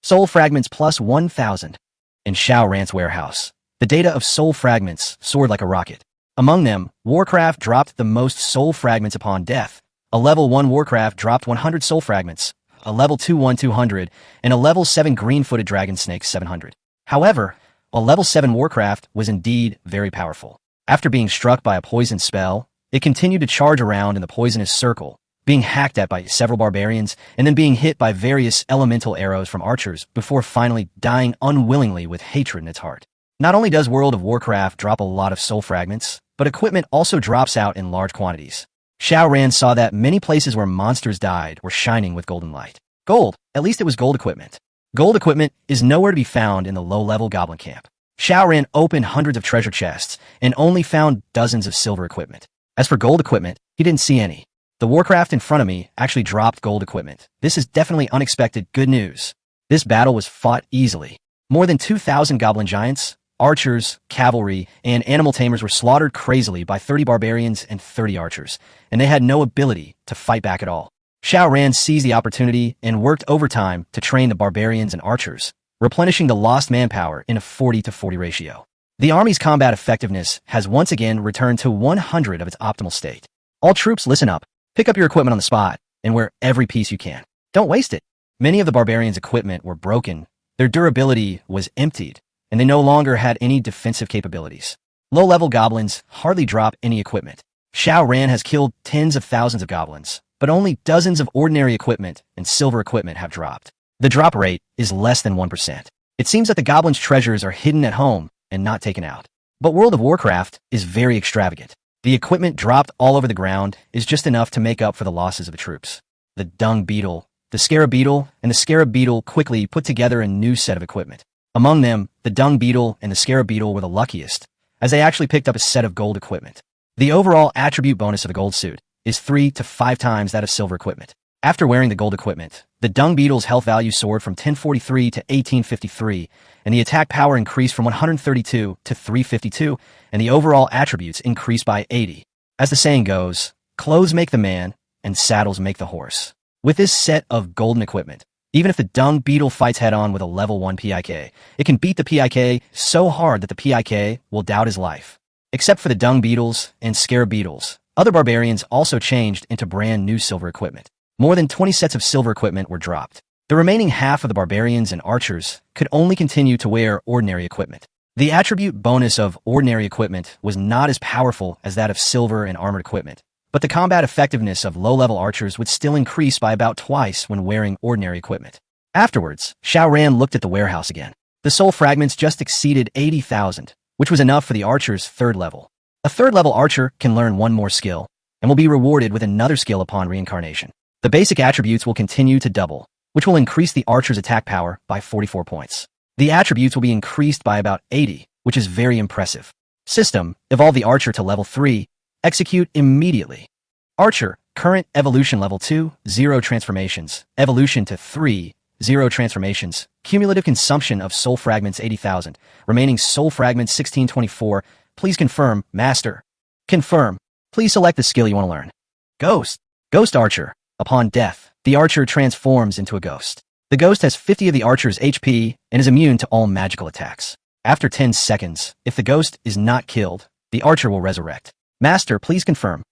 Soul fragments plus 1,000. In Shao Rant's warehouse, the data of soul fragments soared like a rocket. Among them, Warcraft dropped the most soul fragments upon death. A level 1 Warcraft dropped 100 soul fragments, a level 2 one 200, and a level 7 green-footed dragon snake 700. However, a level 7 Warcraft was indeed very powerful. After being struck by a poison spell, it continued to charge around in the poisonous circle, being hacked at by several barbarians, and then being hit by various elemental arrows from archers before finally dying unwillingly with hatred in its heart. Not only does World of Warcraft drop a lot of soul fragments, but equipment also drops out in large quantities. Shao Ran saw that many places where monsters died were shining with golden light. Gold, at least it was gold equipment. Gold equipment is nowhere to be found in the low-level goblin camp. Shao Ran opened hundreds of treasure chests and only found dozens of silver equipment. As for gold equipment, he didn't see any. The Warcraft in front of me actually dropped gold equipment. This is definitely unexpected good news. This battle was fought easily. More than 2,000 goblin giants, archers, cavalry, and animal tamers were slaughtered crazily by 30 barbarians and 30 archers, and they had no ability to fight back at all. Shao Ran seized the opportunity and worked overtime to train the barbarians and archers, replenishing the lost manpower in a 40-40 ratio. The army's combat effectiveness has once again returned to 100 of its optimal state. All troops listen up, pick up your equipment on the spot, and wear every piece you can. Don't waste it. Many of the barbarians' equipment were broken, their durability was emptied, and they no longer had any defensive capabilities. Low-level goblins hardly drop any equipment. Shao Ran has killed tens of thousands of goblins, but only dozens of ordinary equipment and silver equipment have dropped. The drop rate is less than 1%. It seems that the goblins' treasures are hidden at home and not taken out. But World of Warcraft is very extravagant. The equipment dropped all over the ground is just enough to make up for the losses of the troops. The dung beetle, the scarab beetle, and the scarab beetle quickly put together a new set of equipment. Among them, the dung beetle and the scarab beetle were the luckiest, as they actually picked up a set of gold equipment. The overall attribute bonus of the gold suit is 3 to 5 times that of silver equipment. After wearing the gold equipment, the dung beetle's health value soared from 1043 to 1853, and the attack power increased from 132 to 352, and the overall attributes increased by 80. As the saying goes, clothes make the man, and saddles make the horse. With this set of golden equipment, even if the dung beetle fights head-on with a level 1 PIK, it can beat the PIK so hard that the PIK will doubt his life. Except for the dung beetles and scarab beetles, other barbarians also changed into brand new silver equipment. More than 20 sets of silver equipment were dropped. The remaining half of the barbarians and archers could only continue to wear ordinary equipment. The attribute bonus of ordinary equipment was not as powerful as that of silver and armored equipment, but the combat effectiveness of low-level archers would still increase by about twice when wearing ordinary equipment. Afterwards, Shao Ran looked at the warehouse again. The soul fragments just exceeded 80,000, which was enough for the archer's third level. A third-level archer can learn one more skill, and will be rewarded with another skill upon reincarnation. The basic attributes will continue to double, which will increase the archer's attack power by 44 points. The attributes will be increased by about 80, which is very impressive. System, evolve the archer to level 3, execute immediately. Archer, current evolution level 2, 0 transformations, evolution to 3, 0 transformations, cumulative consumption of soul fragments 80,000, remaining soul fragments 1624, please confirm, master. Confirm, please select the skill you want to learn. Ghost, ghost archer, upon death, the archer transforms into a ghost. The ghost has 50 of the archer's HP and is immune to all magical attacks. After 10 seconds, if the ghost is not killed, the archer will resurrect. Master, please confirm.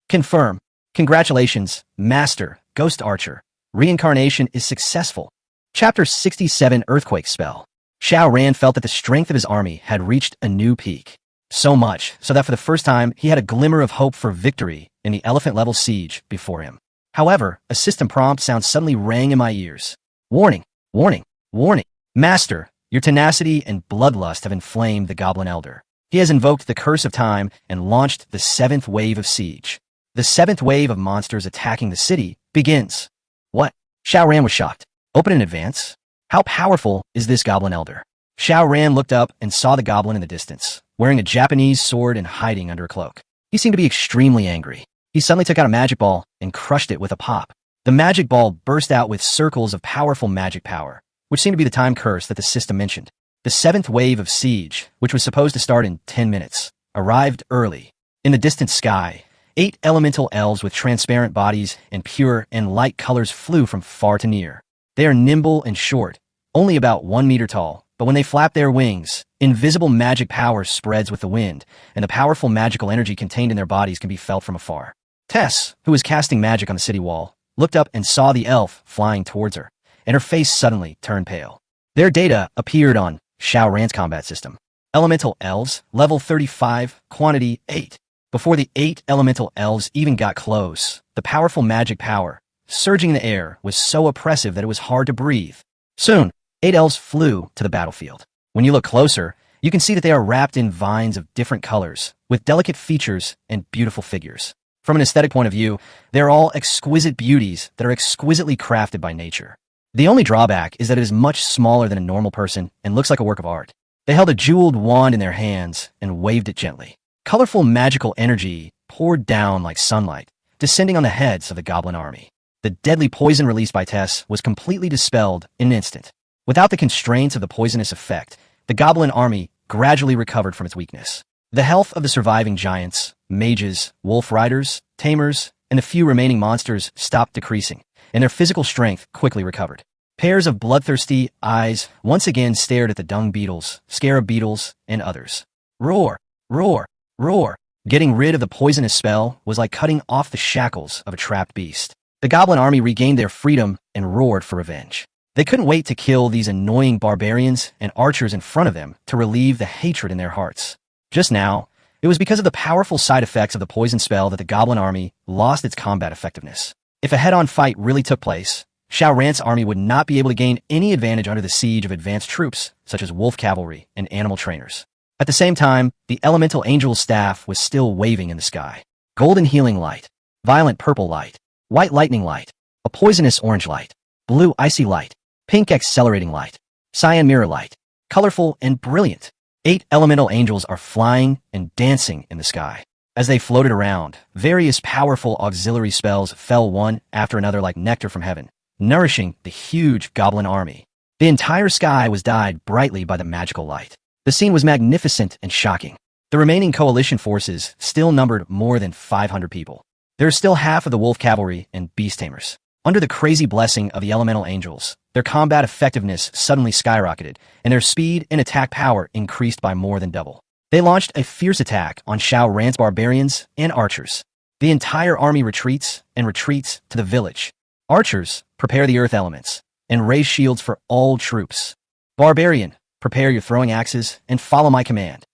Confirm. Congratulations, Master, Ghost Archer. Reincarnation is successful. Chapter 67 Earthquake Spell. Xiao Ran felt that the strength of his army had reached a new peak. So much, so that for the first time, he had a glimmer of hope for victory in the elephant-level siege before him. However, a system prompt sound suddenly rang in my ears. Warning, warning, warning. Master, your tenacity and bloodlust have inflamed the Goblin Elder. He has invoked the Curse of Time and launched the 7th wave of siege. The 7th wave of monsters attacking the city begins. What? Xiao Ran was shocked. Open in advance? How powerful is this Goblin Elder? Xiao Ran looked up and saw the goblin in the distance, wearing a Japanese sword and hiding under a cloak. He seemed to be extremely angry. He suddenly took out a magic ball and crushed it with a pop. The magic ball burst out with circles of powerful magic power, which seemed to be the time curse that the system mentioned. The 7th wave of siege, which was supposed to start in 10 minutes, arrived early. In the distant sky, 8 elemental elves with transparent bodies and pure and light colors flew from far to near. They are nimble and short, only about 1 meter tall, but when they flap their wings, invisible magic power spreads with the wind, and the powerful magical energy contained in their bodies can be felt from afar. Tess, who was casting magic on the city wall, looked up and saw the elf flying towards her, and her face suddenly turned pale. Their data appeared on Xiao Ran's combat system. Elemental elves, level 35, quantity 8. Before the 8 elemental elves even got close, the powerful magic power, surging in the air, was so oppressive that it was hard to breathe. Soon, 8 elves flew to the battlefield. When you look closer, you can see that they are wrapped in vines of different colors, with delicate features and beautiful figures. From an aesthetic point of view, they are all exquisite beauties that are exquisitely crafted by nature. The only drawback is that it is much smaller than a normal person and looks like a work of art. They held a jeweled wand in their hands and waved it gently. Colorful magical energy poured down like sunlight, descending on the heads of the goblin army. The deadly poison released by Tess was completely dispelled in an instant. Without the constraints of the poisonous effect, the goblin army gradually recovered from its weakness. The health of the surviving giants, mages, wolf riders, tamers, and the few remaining monsters stopped decreasing, and their physical strength quickly recovered. Pairs of bloodthirsty eyes once again stared at the dung beetles, scarab beetles, and others. Roar, roar, roar. Getting rid of the poisonous spell was like cutting off the shackles of a trapped beast. The goblin army regained their freedom and roared for revenge. They couldn't wait to kill these annoying barbarians and archers in front of them to relieve the hatred in their hearts. Just now, it was because of the powerful side effects of the poison spell that the goblin army lost its combat effectiveness. If a head-on fight really took place, Xiao Ran's army would not be able to gain any advantage under the siege of advanced troops, such as wolf cavalry and animal trainers. At the same time, the elemental angel's staff was still waving in the sky. Golden healing light, violet purple light, white lightning light, a poisonous orange light, blue icy light, pink accelerating light, cyan mirror light, colorful and brilliant. 8 elemental angels are flying and dancing in the sky. As they floated around, various powerful auxiliary spells fell one after another like nectar from heaven, nourishing the huge goblin army. The entire sky was dyed brightly by the magical light. The scene was magnificent and shocking. The remaining coalition forces still numbered more than 500 people. There is still half of the wolf cavalry and beast tamers. Under the crazy blessing of the elemental angels, their combat effectiveness suddenly skyrocketed, and their speed and attack power increased by more than double. They launched a fierce attack on Xiao Ran's barbarians and archers. The entire army retreats and retreats to the village. Archers, prepare the earth elements, and raise shields for all troops. Barbarian, prepare your throwing axes and follow my command.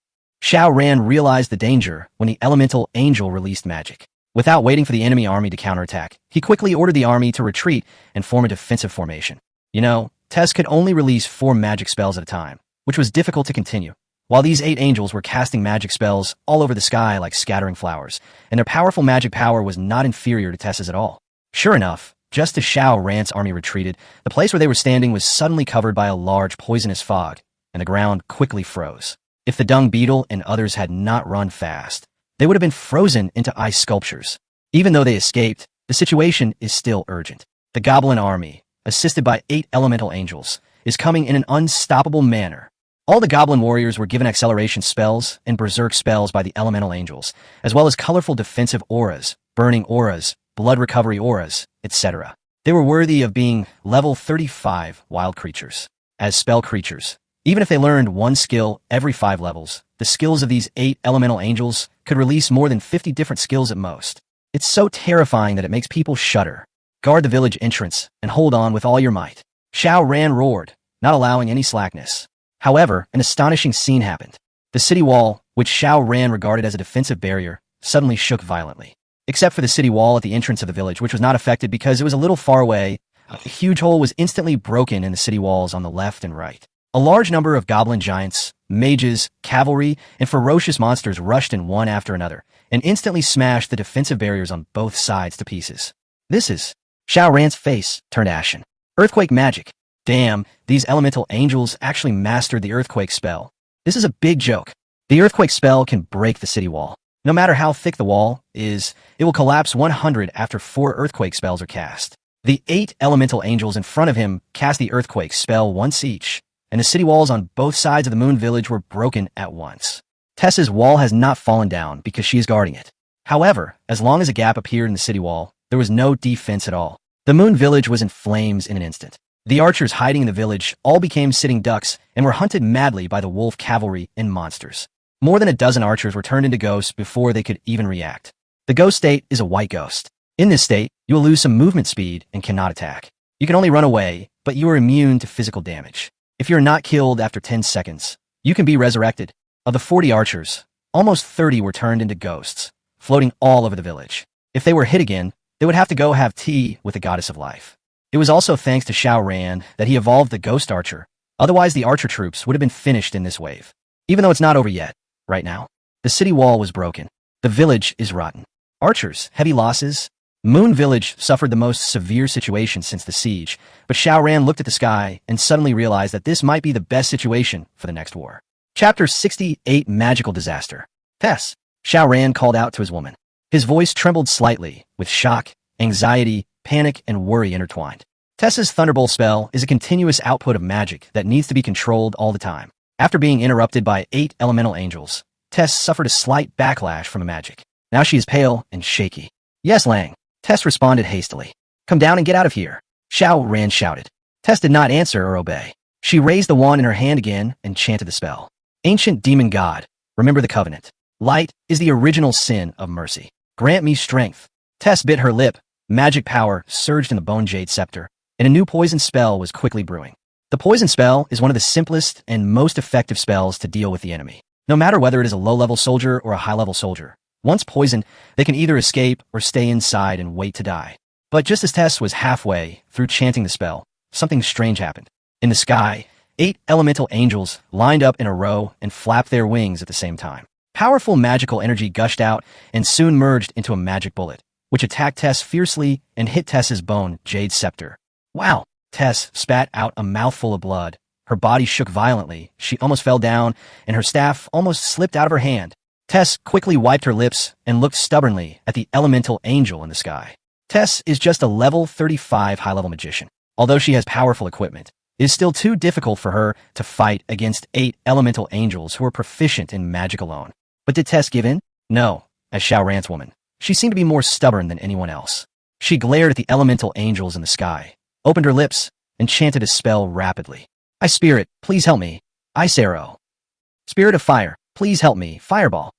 Xiao Ran realized the danger when the elemental angel released magic. Without waiting for the enemy army to counterattack, he quickly ordered the army to retreat and form a defensive formation. You know, Tess could only release 4 magic spells at a time, which was difficult to continue. While these 8 angels were casting magic spells all over the sky like scattering flowers, and their powerful magic power was not inferior to Tessa's at all. Sure enough, just as Xiao Ran's army retreated, the place where they were standing was suddenly covered by a large poisonous fog, and the ground quickly froze. If the dung beetle and others had not run fast, they would have been frozen into ice sculptures. Even though they escaped, the situation is still urgent. The goblin army, assisted by 8 elemental angels, is coming in an unstoppable manner. All the goblin warriors were given acceleration spells and berserk spells by the elemental angels, as well as colorful defensive auras, burning auras, blood recovery auras, etc. They were worthy of being level 35 wild creatures. As spell creatures, even if they learned one skill every 5 levels, the skills of these 8 elemental angels could release more than 50 different skills at most. It's so terrifying that it makes people shudder. Guard the village entrance and hold on with all your might. Xiao Ran roared, not allowing any slackness. However, an astonishing scene happened. The city wall, which Xiao Ran regarded as a defensive barrier, suddenly shook violently. Except for the city wall at the entrance of the village, which was not affected because it was a little far away, a huge hole was instantly broken in the city walls on the left and right. A large number of goblin giants, mages, cavalry, and ferocious monsters rushed in one after another, and instantly smashed the defensive barriers on both sides to pieces. This is... Xiao Ran's face turned ashen. Earthquake magic. Damn, these elemental angels actually mastered the earthquake spell. This is a big joke. The earthquake spell can break the city wall. No matter how thick the wall is, it will collapse 100 after 4 earthquake spells are cast. The 8 elemental angels in front of him cast the earthquake spell once each, and the city walls on both sides of the moon village were broken at once. Tessa's wall has not fallen down because she is guarding it. However, as long as a gap appeared in the city wall, there was no defense at all. The moon village was in flames in an instant. The archers hiding in the village all became sitting ducks and were hunted madly by the wolf cavalry and monsters. More than a dozen archers were turned into ghosts before they could even react. The ghost state is a white ghost. In this state, you will lose some movement speed and cannot attack. You can only run away, but you are immune to physical damage. If you're not killed after 10 seconds, you can be resurrected. Of the 40 archers, almost 30 were turned into ghosts, floating all over the village. If they were hit again, they would have to go have tea with the goddess of life. It was also thanks to Xiao Ran that he evolved the ghost archer. Otherwise, the archer troops would have been finished in this wave. Even though it's not over yet, right now, the city wall was broken. The village is rotten. Archers, heavy losses. Moon Village suffered the most severe situation since the siege, but Xiao Ran looked at the sky and suddenly realized that this might be the best situation for the next war. Chapter 68 Magical Disaster. Tess, Xiao Ran called out to his woman. His voice trembled slightly, with shock, anxiety, panic, and worry intertwined. Tessa's Thunderbolt spell is a continuous output of magic that needs to be controlled all the time. After being interrupted by 8 elemental angels, Tess suffered a slight backlash from the magic. Now she is pale and shaky. Yes, Lang. Tess responded hastily. Come down and get out of here. Xiao Ran shouted. Tess did not answer or obey. She raised the wand in her hand again and chanted the spell. Ancient demon god, remember the covenant. Light is the original sin of mercy. Grant me strength. Tess bit her lip. Magic power surged in the bone jade scepter, and a new poison spell was quickly brewing. The poison spell is one of the simplest and most effective spells to deal with the enemy. No matter whether it is a low-level soldier or a high-level soldier, once poisoned, they can either escape or stay inside and wait to die. But just as Tess was halfway through chanting the spell, something strange happened. In the sky, 8 elemental angels lined up in a row and flapped their wings at the same time. Powerful magical energy gushed out and soon merged into a magic bullet, which attacked Tess fiercely and hit Tess's bone jade scepter. Wow! Tess spat out a mouthful of blood. Her body shook violently, she almost fell down, and her staff almost slipped out of her hand. Tess quickly wiped her lips and looked stubbornly at the elemental angel in the sky. Tess is just a level 35 high-level magician. Although she has powerful equipment, it is still too difficult for her to fight against 8 elemental angels who are proficient in magic alone. But did Tess give in? No, as Xiao Ran's woman. She seemed to be more stubborn than anyone else. She glared at the elemental angels in the sky, opened her lips, and chanted a spell rapidly. Ice Spirit, please help me. Ice Arrow. Spirit of Fire, please help me. Fireball.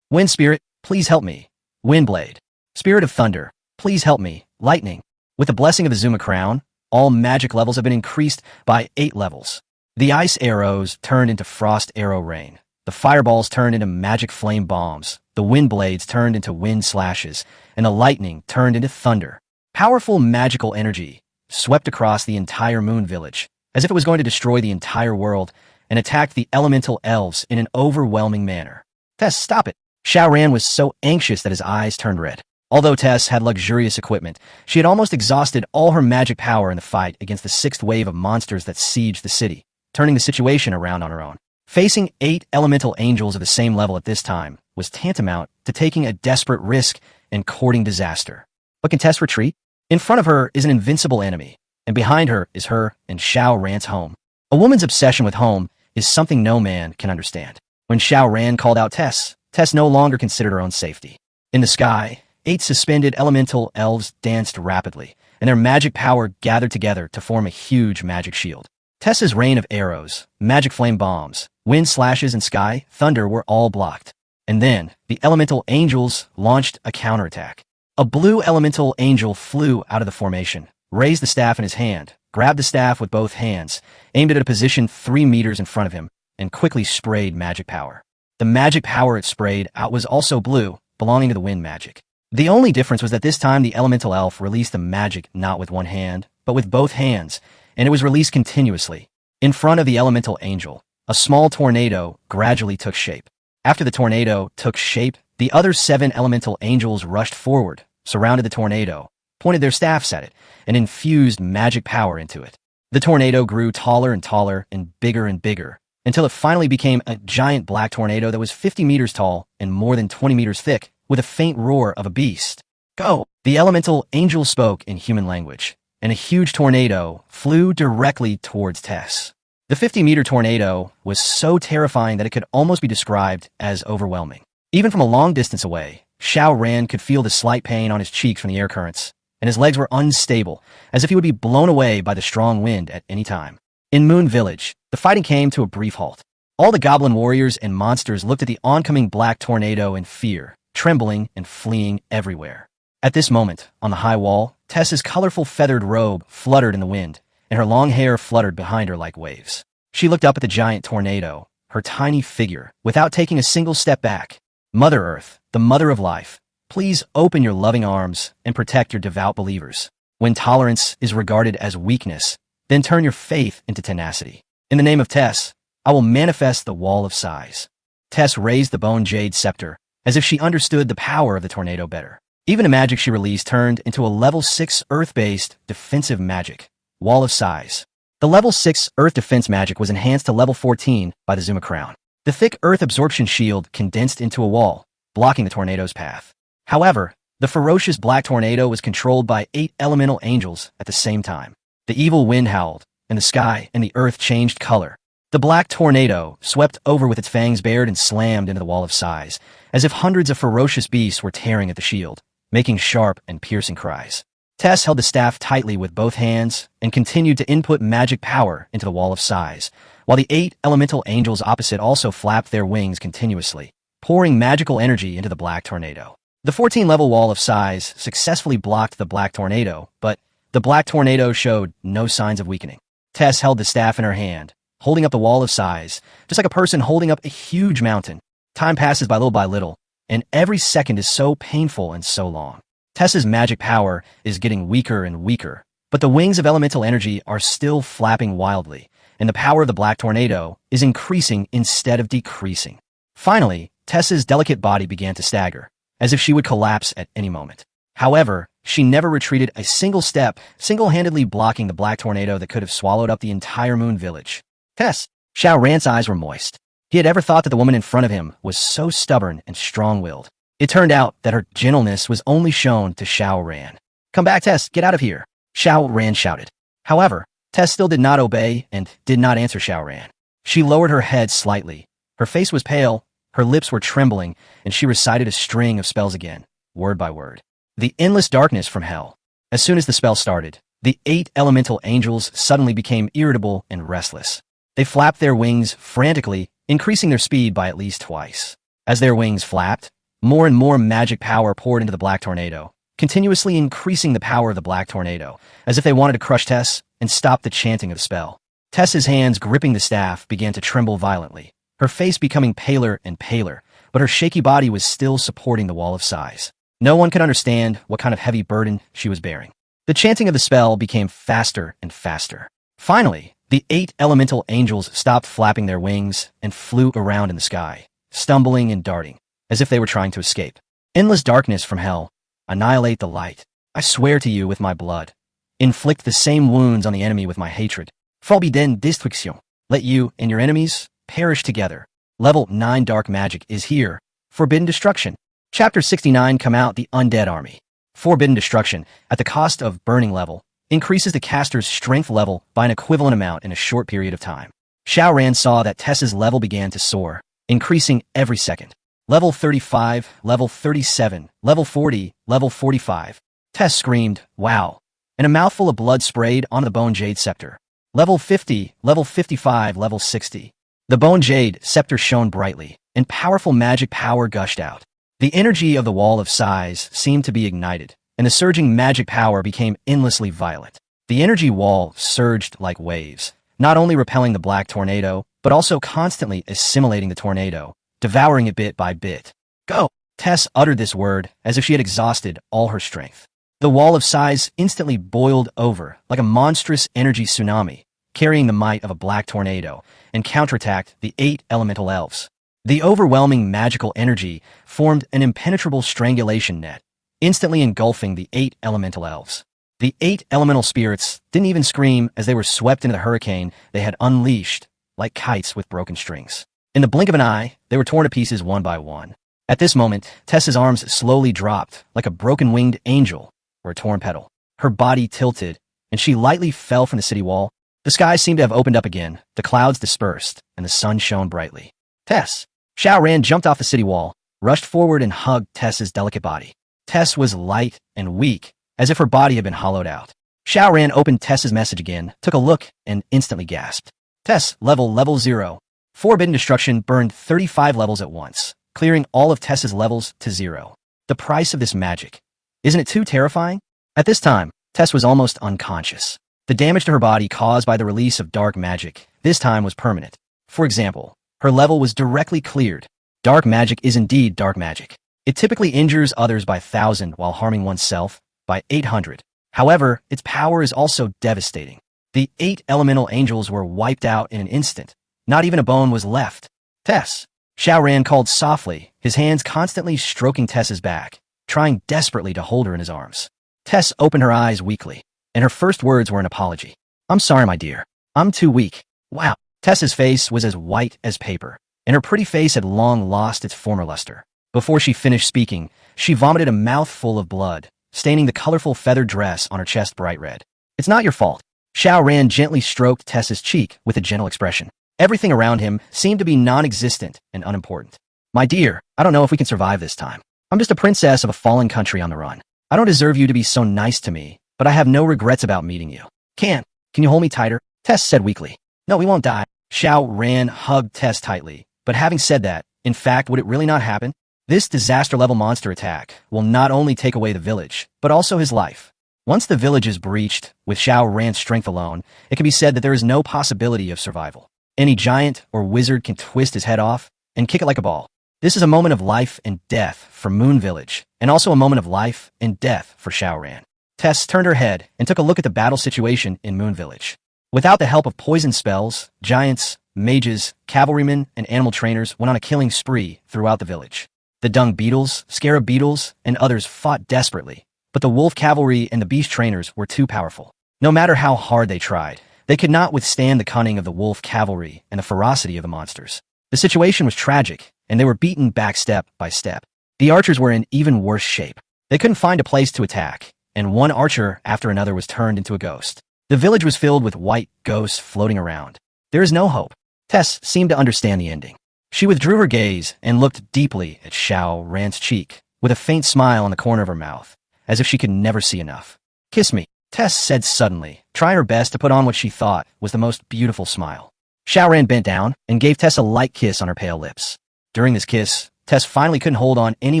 Wind Spirit, please help me. Windblade. Spirit of Thunder, please help me. Lightning. With the blessing of the Zuma Crown, all magic levels have been increased by 8 levels. The ice arrows turned into frost arrow rain. The fireballs turned into magic flame bombs. The wind blades turned into wind slashes, and the lightning turned into thunder. Powerful magical energy swept across the entire moon village, as if it was going to destroy the entire world, and attacked the elemental elves in an overwhelming manner. Tess, stop it! Xiao Ran was so anxious that his eyes turned red. Although Tess had luxurious equipment, she had almost exhausted all her magic power in the fight against the sixth wave of monsters that sieged the city, turning the situation around on her own. Facing 8 elemental angels of the same level at this time was tantamount to taking a desperate risk and courting disaster. But can Tess retreat? In front of her is an invincible enemy, and behind her is her and Xiao Ran's home. A woman's obsession with home is something no man can understand. When Xiao Ran called out Tess, Tess no longer considered her own safety. In the sky, 8 suspended elemental elves danced rapidly, and their magic power gathered together to form a huge magic shield. Tess's rain of arrows, magic flame bombs, wind slashes, and sky thunder were all blocked. And then, the elemental angels launched a counterattack. A blue elemental angel flew out of the formation, raised the staff in his hand, grabbed the staff with both hands, aimed it at a position 3 meters in front of him, and quickly sprayed magic power. The magic power it sprayed out was also blue, belonging to the wind magic. The only difference was that this time the elemental elf released the magic not with one hand, but with both hands, and it was released continuously. In front of the elemental angel, a small tornado gradually took shape. After the tornado took shape, the other 7 elemental angels rushed forward, surrounded the tornado, pointed their staffs at it, and infused magic power into it. The tornado grew taller and taller and bigger, until it finally became a giant black tornado that was 50 meters tall and more than 20 meters thick, with a faint roar of a beast. Go! The elemental angel spoke in human language, and a huge tornado flew directly towards Tess. The 50-meter tornado was so terrifying that it could almost be described as overwhelming. Even from a long distance away, Xiao Ran could feel the slight pain on his cheeks from the air currents, and his legs were unstable, as if he would be blown away by the strong wind at any time. In Moon Village, the fighting came to a brief halt. All the goblin warriors and monsters looked at the oncoming black tornado in fear, trembling and fleeing everywhere. At this moment, on the high wall, Tess's colorful feathered robe fluttered in the wind, and her long hair fluttered behind her like waves. She looked up at the giant tornado, her tiny figure, without taking a single step back. Mother Earth, the mother of life, please open your loving arms and protect your devout believers. When tolerance is regarded as weakness, then turn your faith into tenacity. In the name of Tess, I will manifest the wall of size. Tess raised the bone jade scepter, as if she understood the power of the tornado better. Even the magic she released turned into a level 6 earth-based defensive magic, Wall of Size. The level 6 earth defense magic was enhanced to level 14 by the Zuma Crown. The thick earth absorption shield condensed into a wall, blocking the tornado's path. However, the ferocious black tornado was controlled by 8 elemental angels at the same time. The evil wind howled, and the sky and the earth changed color. The black tornado swept over with its fangs bared and slammed into the Wall of Size, as if hundreds of ferocious beasts were tearing at the shield, making sharp and piercing cries. Tess held the staff tightly with both hands and continued to input magic power into the Wall of Size, while the 8 elemental angels opposite also flapped their wings continuously, pouring magical energy into the black tornado. The 14-level Wall of Size successfully blocked the black tornado, but the black tornado showed no signs of weakening. Tess held the staff in her hand, holding up the Wall of Size, just like a person holding up a huge mountain. Time passes by little, and every second is so painful and so long. Tess's magic power is getting weaker and weaker, but the wings of elemental energy are still flapping wildly, and the power of the black tornado is increasing instead of decreasing. Finally, Tess's delicate body began to stagger, as if she would collapse at any moment. However, she never retreated a single step, single-handedly blocking the black tornado that could have swallowed up the entire Moon Village. Tess! Xiao Ran's eyes were moist. He had ever thought that the woman in front of him was so stubborn and strong-willed. It turned out that her gentleness was only shown to Xiao Ran. Come back, Tess, get out of here, Xiao Ran shouted. However, Tess still did not obey and did not answer Xiao Ran. She lowered her head slightly. Her face was pale, her lips were trembling, and she recited a string of spells again, word by word. The endless darkness from hell. As soon as the spell started, the 8 elemental angels suddenly became irritable and restless. They flapped their wings frantically, increasing their speed by at least twice. As their wings flapped, more and more magic power poured into the black tornado, continuously increasing the power of the black tornado, as if they wanted to crush Tess and stop the chanting of the spell. Tess's hands gripping the staff began to tremble violently, her face becoming paler and paler, but her shaky body was still supporting the Wall of Size. No one could understand what kind of heavy burden she was bearing. The chanting of the spell became faster and faster. Finally, the The 8 elemental angels stopped flapping their wings and flew around in the sky, stumbling and darting, as if they were trying to escape. Endless darkness from hell, annihilate the light. I swear to you with my blood. Inflict the same wounds on the enemy with my hatred. Forbidden destruction. Let you and your enemies perish together. Level 9 Dark Magic is here. Forbidden Destruction. Chapter 69 Come Out the Undead Army. Forbidden Destruction, at the cost of burning level, increases the caster's strength level by an equivalent amount in a short period of time. Xiao Ran saw that Tess's level began to soar, increasing every second. Level 35, level 37, level 40, level 45. Tess screamed, wow, and a mouthful of blood sprayed on the Bone Jade Scepter. Level 50, level 55, level 60. The Bone Jade Scepter shone brightly, and powerful magic power gushed out. The energy of the Wall of Size seemed to be ignited, and the surging magic power became endlessly violent. The energy wall surged like waves, not only repelling the black tornado, but also constantly assimilating the tornado, devouring it bit by bit. Go! Tess uttered this word as if she had exhausted all her strength. The Wall of Size instantly boiled over like a monstrous energy tsunami, carrying the might of a black tornado, and counterattacked the 8 elemental elves. The overwhelming magical energy formed an impenetrable strangulation net, instantly engulfing the 8 elemental elves. The 8 elemental spirits didn't even scream as they were swept into the hurricane they had unleashed, like kites with broken strings. In the blink of an eye, they were torn to pieces one by one. At this moment, Tessa's arms slowly dropped like a broken-winged angel or a torn petal. Her body tilted, and she lightly fell from the city wall. The sky seemed to have opened up again, the clouds dispersed, and the sun shone brightly. Tess! Xiao Ran jumped off the city wall, rushed forward and hugged Tess's delicate body. Tess was light and weak, as if her body had been hollowed out. Xiao Ran opened Tess's message again, took a look, and instantly gasped. Tess, level 0. Forbidden Destruction burned 35 levels at once, clearing all of Tess's levels to 0. The price of this magic. Isn't it too terrifying? At this time, Tess was almost unconscious. The damage to her body caused by the release of dark magic this time was permanent. For example, her level was directly cleared. Dark magic is indeed dark magic. It typically injures others by 1,000 while harming oneself by 800. However, its power is also devastating. The 8 elemental angels were wiped out in an instant. Not even a bone was left. Tess! Xiao Ran called softly, his hands constantly stroking Tess's back, trying desperately to hold her in his arms. Tess opened her eyes weakly, and her first words were an apology. I'm sorry, my dear. I'm too weak. Wow. Tess's face was as white as paper, and her pretty face had long lost its former luster. Before she finished speaking, she vomited a mouthful of blood, staining the colorful feathered dress on her chest bright red. It's not your fault. Xiao Ran gently stroked Tess's cheek with a gentle expression. Everything around him seemed to be non-existent and unimportant. My dear, I don't know if we can survive this time. I'm just a princess of a fallen country on the run. I don't deserve you to be so nice to me, but I have no regrets about meeting you. Can you hold me tighter? Tess said weakly. No, we won't die. Xiao Ran hugged Tess tightly, but having said that, in fact, would it really not happen? This disaster-level monster attack will not only take away the village, but also his life. Once the village is breached, with Xiao Ran's strength alone, it can be said that there is no possibility of survival. Any giant or wizard can twist his head off and kick it like a ball. This is a moment of life and death for Moon Village, and also a moment of life and death for Xiao Ran. Tess turned her head and took a look at the battle situation in Moon Village. Without the help of poison spells, giants, mages, cavalrymen, and animal trainers went on a killing spree throughout the village. The dung beetles, scarab beetles, and others fought desperately, but the wolf cavalry and the beast trainers were too powerful. No matter how hard they tried, they could not withstand the cunning of the wolf cavalry and the ferocity of the monsters. The situation was tragic, and they were beaten back step by step. The archers were in even worse shape. They couldn't find a place to attack, and one archer after another was turned into a ghost. The village was filled with white ghosts floating around. There is no hope. Tess seemed to understand the ending. She withdrew her gaze and looked deeply at Xiao Ran's cheek, with a faint smile on the corner of her mouth, as if she could never see enough. Kiss me, Tess said suddenly, trying her best to put on what she thought was the most beautiful smile. Xiao Ran bent down and gave Tess a light kiss on her pale lips. During this kiss, Tess finally couldn't hold on any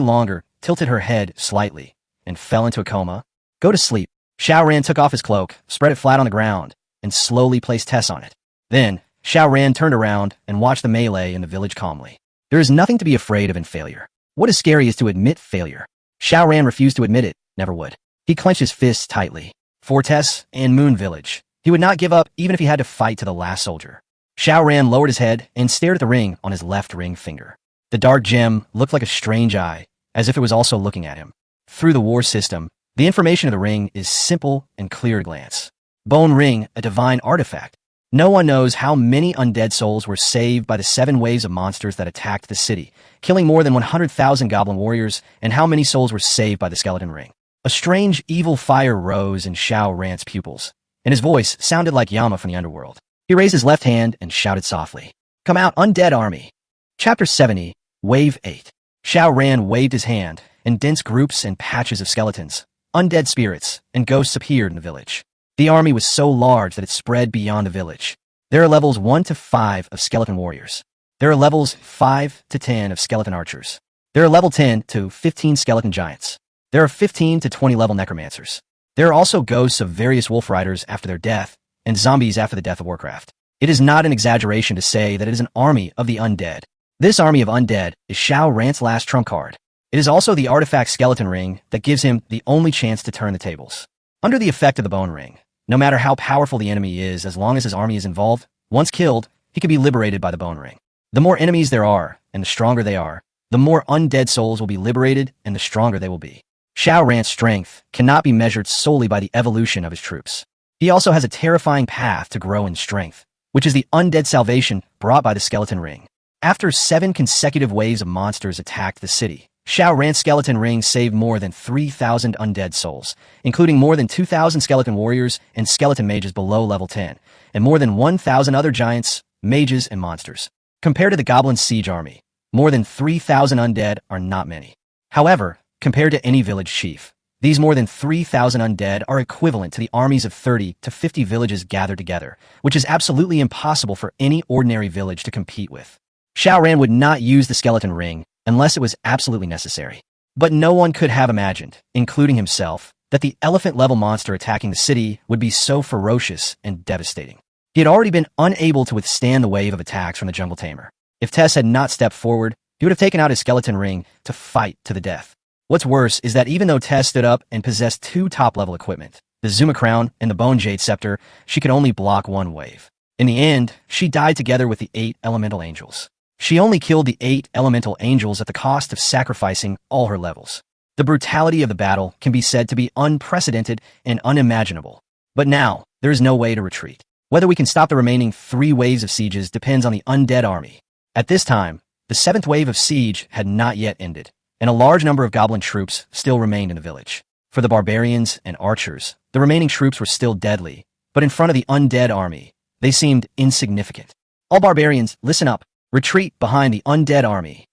longer, tilted her head slightly, and fell into a coma. Go to sleep. Xiao Ran took off his cloak, spread it flat on the ground, and slowly placed Tess on it. Then, Xiao Ran turned around and watched the melee in the village calmly. There is nothing to be afraid of in failure. What is scary is to admit failure. Xiao Ran refused to admit it, never would. He clenched his fists tightly. For Tess and Moon Village, He would not give up even if he had to fight to the last soldier. Xiao Ran lowered his head and stared at the ring on his left ring finger. The dark gem looked like a strange eye, as if it was also looking at him. Through the war system, the information of the ring is simple and clear at a glance. Bone Ring, a divine artifact. No one knows how many undead souls were saved by the 7 waves of monsters that attacked the city, killing more than 100,000 goblin warriors, and how many souls were saved by the skeleton ring. A strange, evil fire rose in Xiao Ran's pupils, and his voice sounded like Yama from the underworld. He raised his left hand and shouted softly, "Come out, undead army!" Chapter 70, Wave 8. Xiao Ran waved his hand, and dense groups and patches of skeletons, undead spirits, and ghosts appeared in the village. The army was so large that it spread beyond the village. There are levels 1 to 5 of skeleton warriors. There are levels 5 to 10 of skeleton archers. There are level 10 to 15 skeleton giants. There are 15 to 20 level necromancers. There are also ghosts of various wolf riders after their death, and zombies after the death of Warcraft. It is not an exaggeration to say that it is an army of the undead. This army of undead is Xiao Ran's last trump card. It is also the artifact skeleton ring that gives him the only chance to turn the tables. Under the effect of the bone ring, no matter how powerful the enemy is, as long as his army is involved, once killed, he can be liberated by the bone ring. The more enemies there are, and the stronger they are, the more undead souls will be liberated and the stronger they will be. Xiao Ran's strength cannot be measured solely by the evolution of his troops. He also has a terrifying path to grow in strength, which is the undead salvation brought by the skeleton ring. After 7 consecutive waves of monsters attacked the city, Xiao Ran's skeleton ring saved more than 3,000 undead souls, including more than 2,000 skeleton warriors and skeleton mages below level 10, and more than 1,000 other giants, mages, and monsters. Compared to the goblin siege army, more than 3,000 undead are not many. However, compared to any village chief, these more than 3,000 undead are equivalent to the armies of 30 to 50 villages gathered together, which is absolutely impossible for any ordinary village to compete with. Xiao Ran would not use the skeleton ring unless it was absolutely necessary. But no one could have imagined, including himself, that the elephant-level monster attacking the city would be so ferocious and devastating. He had already been unable to withstand the wave of attacks from the jungle tamer. If Tess had not stepped forward, he would have taken out his skeleton ring to fight to the death. What's worse is that even though Tess stood up and possessed 2 top-level equipment, the Zuma Crown and the Bone Jade Scepter, she could only block 1 wave. In the end, she died together with the 8 elemental angels. She only killed the 8 elemental angels at the cost of sacrificing all her levels. The brutality of the battle can be said to be unprecedented and unimaginable. But now, there is no way to retreat. Whether we can stop the remaining 3 waves of sieges depends on the undead army. At this time, the 7th wave of siege had not yet ended, and a large number of goblin troops still remained in the village. For the barbarians and archers, the remaining troops were still deadly, but in front of the undead army, they seemed insignificant. All barbarians, listen up. Retreat behind the undead army.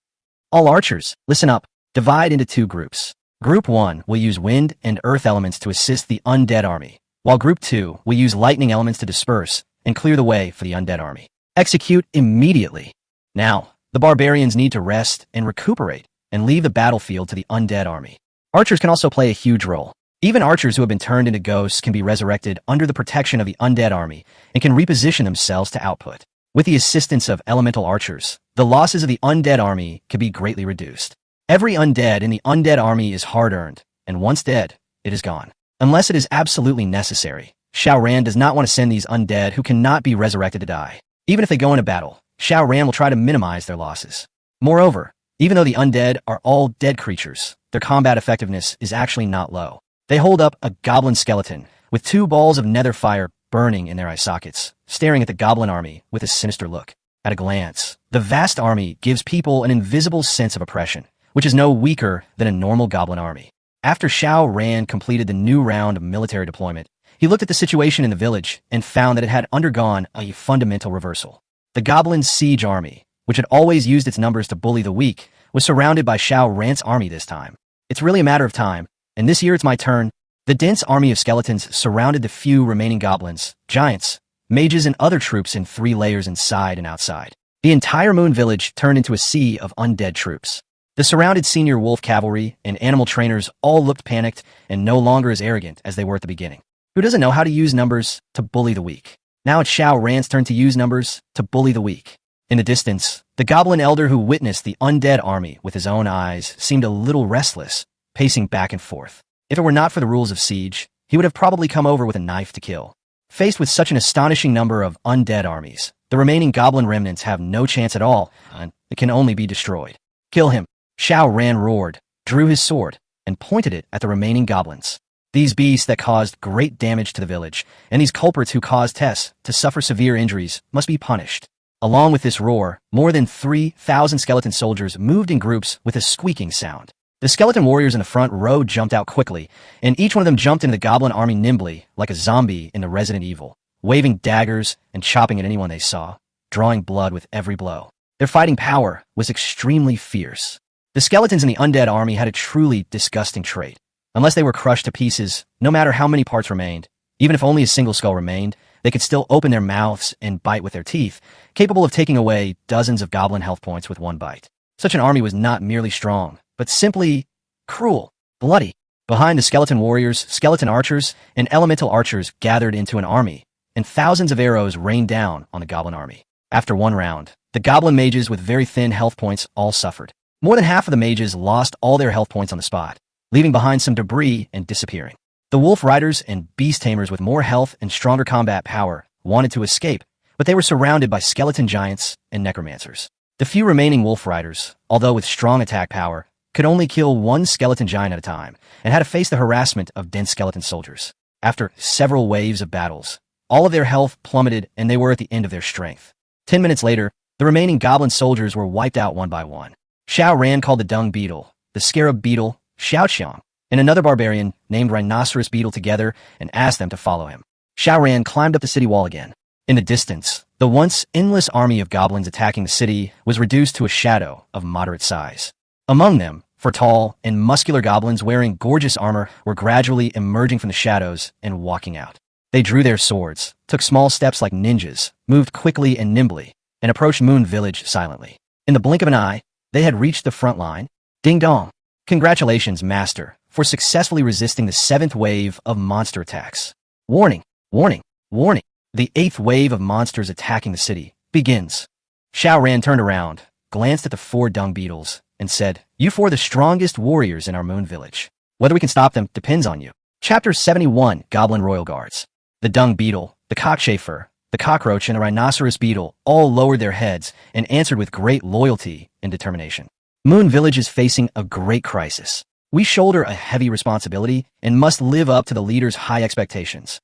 All archers, listen up. Divide into 2 groups. Group 1 will use wind and earth elements to assist the undead army, while Group 2 will use lightning elements to disperse and clear the way for the undead army. Execute immediately. Now, the barbarians need to rest and recuperate and leave the battlefield to the undead army. Archers can also play a huge role. Even archers who have been turned into ghosts can be resurrected under the protection of the undead army and can reposition themselves to output. With the assistance of elemental archers, the losses of the undead army can be greatly reduced. Every undead in the undead army is hard-earned, and once dead, it is gone. Unless it is absolutely necessary, Xiao Ran does not want to send these undead who cannot be resurrected to die. Even if they go into battle, Xiao Ran will try to minimize their losses. Moreover, even though the undead are all dead creatures, their combat effectiveness is actually not low. They hold up a goblin skeleton with 2 balls of nether fire burning in their eye sockets, staring at the goblin army with a sinister look. At a glance, the vast army gives people an invisible sense of oppression, which is no weaker than a normal goblin army. After Xiao Ran completed the new round of military deployment, he looked at the situation in the village and found that it had undergone a fundamental reversal. The goblin siege army, which had always used its numbers to bully the weak, was surrounded by Xiao Ran's army this time. It's really a matter of time, and this year it's my turn. The dense army of skeletons surrounded the few remaining goblins, giants, mages, and other troops in 3 layers inside and outside. The entire moon village turned into a sea of undead troops. The surrounded senior wolf cavalry and animal trainers all looked panicked and no longer as arrogant as they were at the beginning. Who doesn't know how to use numbers to bully the weak? Now it's Xiao Ran's turn to use numbers to bully the weak. In the distance, the goblin elder who witnessed the undead army with his own eyes seemed a little restless, pacing back and forth. If it were not for the rules of siege, he would have probably come over with a knife to kill. Faced with such an astonishing number of undead armies, the remaining goblin remnants have no chance at all, and it can only be destroyed. Kill him. Xiao Ran roared, drew his sword, and pointed it at the remaining goblins. These beasts that caused great damage to the village, and these culprits who caused Tess to suffer severe injuries, must be punished. Along with this roar, more than 3,000 skeleton soldiers moved in groups with a squeaking sound. The skeleton warriors in the front row jumped out quickly, and each one of them jumped into the goblin army nimbly, like a zombie in the Resident Evil, waving daggers and chopping at anyone they saw, drawing blood with every blow. Their fighting power was extremely fierce. The skeletons in the undead army had a truly disgusting trait. Unless they were crushed to pieces, no matter how many parts remained, even if only a single skull remained, they could still open their mouths and bite with their teeth, capable of taking away dozens of goblin health points with one bite. Such an army was not merely strong, but simply cruel, bloody. Behind the skeleton warriors, skeleton archers, and elemental archers gathered into an army, and thousands of arrows rained down on the goblin army. After one round, the goblin mages with very thin health points all suffered. More than half of the mages lost all their health points on the spot, leaving behind some debris and disappearing. The wolf riders and beast tamers with more health and stronger combat power wanted to escape, but they were surrounded by skeleton giants and necromancers. The few remaining wolf riders, although with strong attack power, could only kill one skeleton giant at a time, and had to face the harassment of dense skeleton soldiers. After several waves of battles, all of their health plummeted and they were at the end of their strength. 10 minutes later, the remaining goblin soldiers were wiped out one by one. Xiao Ran called the dung beetle, the scarab beetle, Xiaoqiang, and another barbarian named Rhinoceros Beetle together and asked them to follow him. Xiao Ran climbed up the city wall again. In the distance, the once endless army of goblins attacking the city was reduced to a shadow of moderate size. Among them, for tall and muscular goblins wearing gorgeous armor were gradually emerging from the shadows and walking out. They drew their swords, took small steps like ninjas, moved quickly and nimbly, and approached Moon Village silently. In the blink of an eye, they had reached the front line. Ding dong! Congratulations, Master, for successfully resisting the 7th wave of monster attacks. Warning! Warning! Warning! The 8th wave of monsters attacking the city begins. Xiao Ran turned around, glanced at the 4 dung beetles, and said, "You 4 are the strongest warriors in our Moon Village. Whether we can stop them depends on you." Chapter 71, Goblin Royal Guards. The dung beetle, the cockchafer, the cockroach, and the rhinoceros beetle all lowered their heads and answered with great loyalty and determination. Moon Village is facing a great crisis. We shoulder a heavy responsibility and must live up to the leader's high expectations.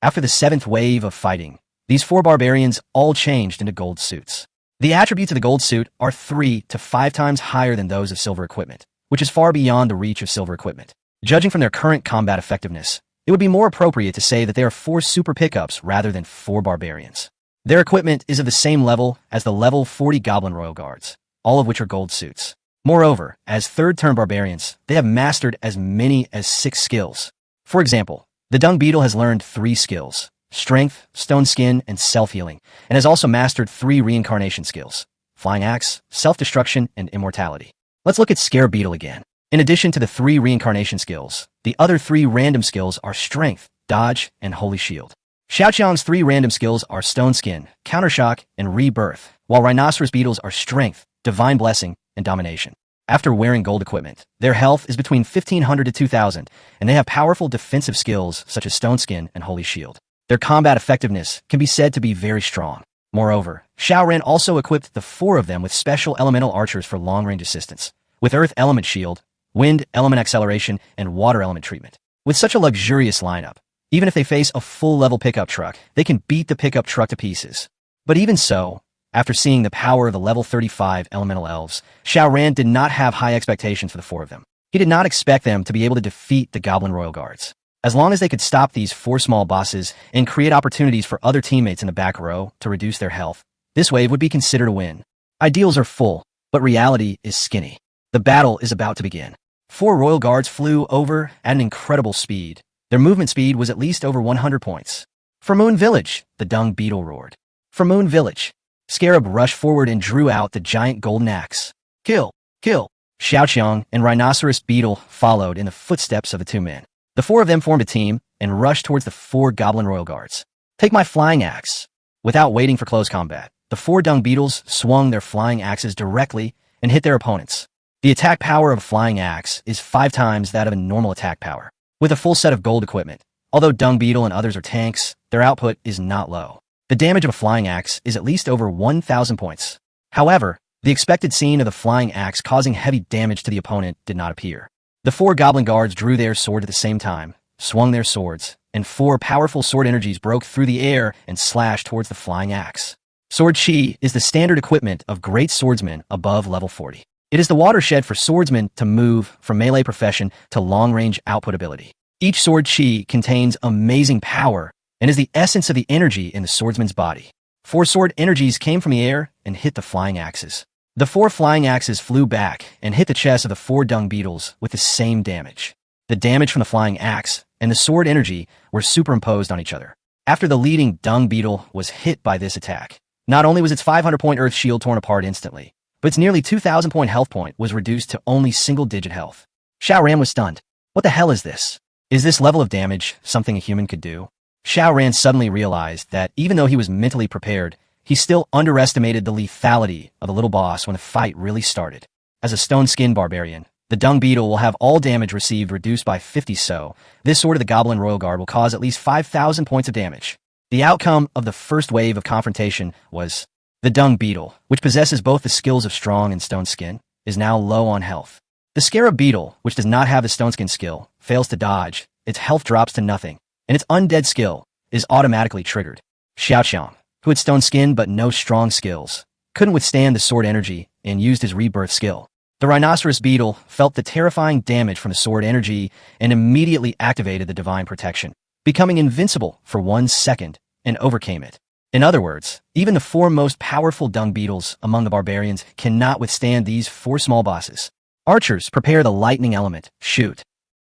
After the 7th wave of fighting, these 4 barbarians all changed into gold suits. The attributes of the gold suit are 3 to 5 times higher than those of silver equipment, which is far beyond the reach of silver equipment. Judging from their current combat effectiveness, it would be more appropriate to say that they are 4 super pickups rather than 4 barbarians. Their equipment is of the same level as the level 40 Goblin Royal Guards, all of which are gold suits. Moreover, as third-turn barbarians, they have mastered as many as 6 skills. For example, the dung beetle has learned 3 skills: strength, stone skin, and self-healing, and has also mastered 3 reincarnation skills: flying axe, self-destruction, and immortality. Let's look at Scarab Beetle again. In addition to the 3 reincarnation skills, the other 3 random skills are strength, dodge, and holy shield. Xiaoqiang's 3 random skills are stone skin, countershock, and rebirth, while rhinoceros beetles are strength, divine blessing, and domination. After wearing gold equipment, their health is between 1,500 to 2,000, and they have powerful defensive skills such as stone skin and holy shield. Their combat effectiveness can be said to be very strong. Moreover, Xiao Ran also equipped the 4 of them with special elemental archers for long-range assistance, with earth element shield, wind element acceleration, and water element treatment. With such a luxurious lineup, even if they face a full-level pickup truck, they can beat the pickup truck to pieces. But even so, after seeing the power of the level 35 elemental elves, Xiao Ran did not have high expectations for the 4 of them. He did not expect them to be able to defeat the Goblin Royal Guards. As long as they could stop these 4 small bosses and create opportunities for other teammates in the back row to reduce their health, this wave would be considered a win. Ideals are full, but reality is skinny. The battle is about to begin. 4 royal guards flew over at an incredible speed. Their movement speed was at least over 100 points. For Moon Village, the dung beetle roared. For Moon Village, Scarab rushed forward and drew out the giant golden axe. Kill! Kill! Xiaoqiang and Rhinoceros Beetle followed in the footsteps of the 2 men. The 4 of them formed a team and rushed towards the 4 Goblin Royal Guards. Take my flying axe. Without waiting for close combat, the 4 dung beetles swung their flying axes directly and hit their opponents. The attack power of a flying axe is 5 times that of a normal attack power. With a full set of gold equipment, Although Dung Beetle and others are tanks, their output is not low. The damage of a flying axe is at least over 1,000 points. However, the expected scene of the flying axe causing heavy damage to the opponent did not appear. The 4 goblin guards drew their sword at the same time, swung their swords, and 4 powerful sword energies broke through the air and slashed towards the flying axe. Sword Chi is the standard equipment of great swordsmen above level 40. It is the watershed for swordsmen to move from melee profession to long-range output ability. Each Sword Chi contains amazing power and is the essence of the energy in the swordsman's body. 4 sword energies came from the air and hit the flying axes. The 4 flying axes flew back and hit the chest of the 4 dung beetles with the same damage. The damage from the flying axe and the sword energy were superimposed on each other. After the leading dung beetle was hit by this attack, not only was its 500-point earth shield torn apart instantly, but its nearly 2,000-point health point was reduced to only single-digit health. Xiao Ran was stunned. What the hell is this? Is this level of damage something a human could do? Xiao Ran suddenly realized that even though he was mentally prepared, he still underestimated the lethality of the little boss when the fight really started. As a stone-skinned barbarian, the dung beetle will have all damage received reduced by 50, so this sword of the Goblin Royal Guard will cause at least 5,000 points of damage. The outcome of the first wave of confrontation was the dung beetle, which possesses both the skills of strong and stone skin, is now low on health. The scarab beetle, which does not have the stone skin skill, fails to dodge, its health drops to nothing, and its undead skill is automatically triggered. Xiaoqiang, who had stone skin but no strong skills, couldn't withstand the sword energy and used his rebirth skill. The rhinoceros beetle felt the terrifying damage from the sword energy and immediately activated the divine protection, becoming invincible for 1 second, and overcame it. In other words, even the 4 most powerful dung beetles among the barbarians cannot withstand these 4 small bosses. Archers prepare the lightning element, shoot.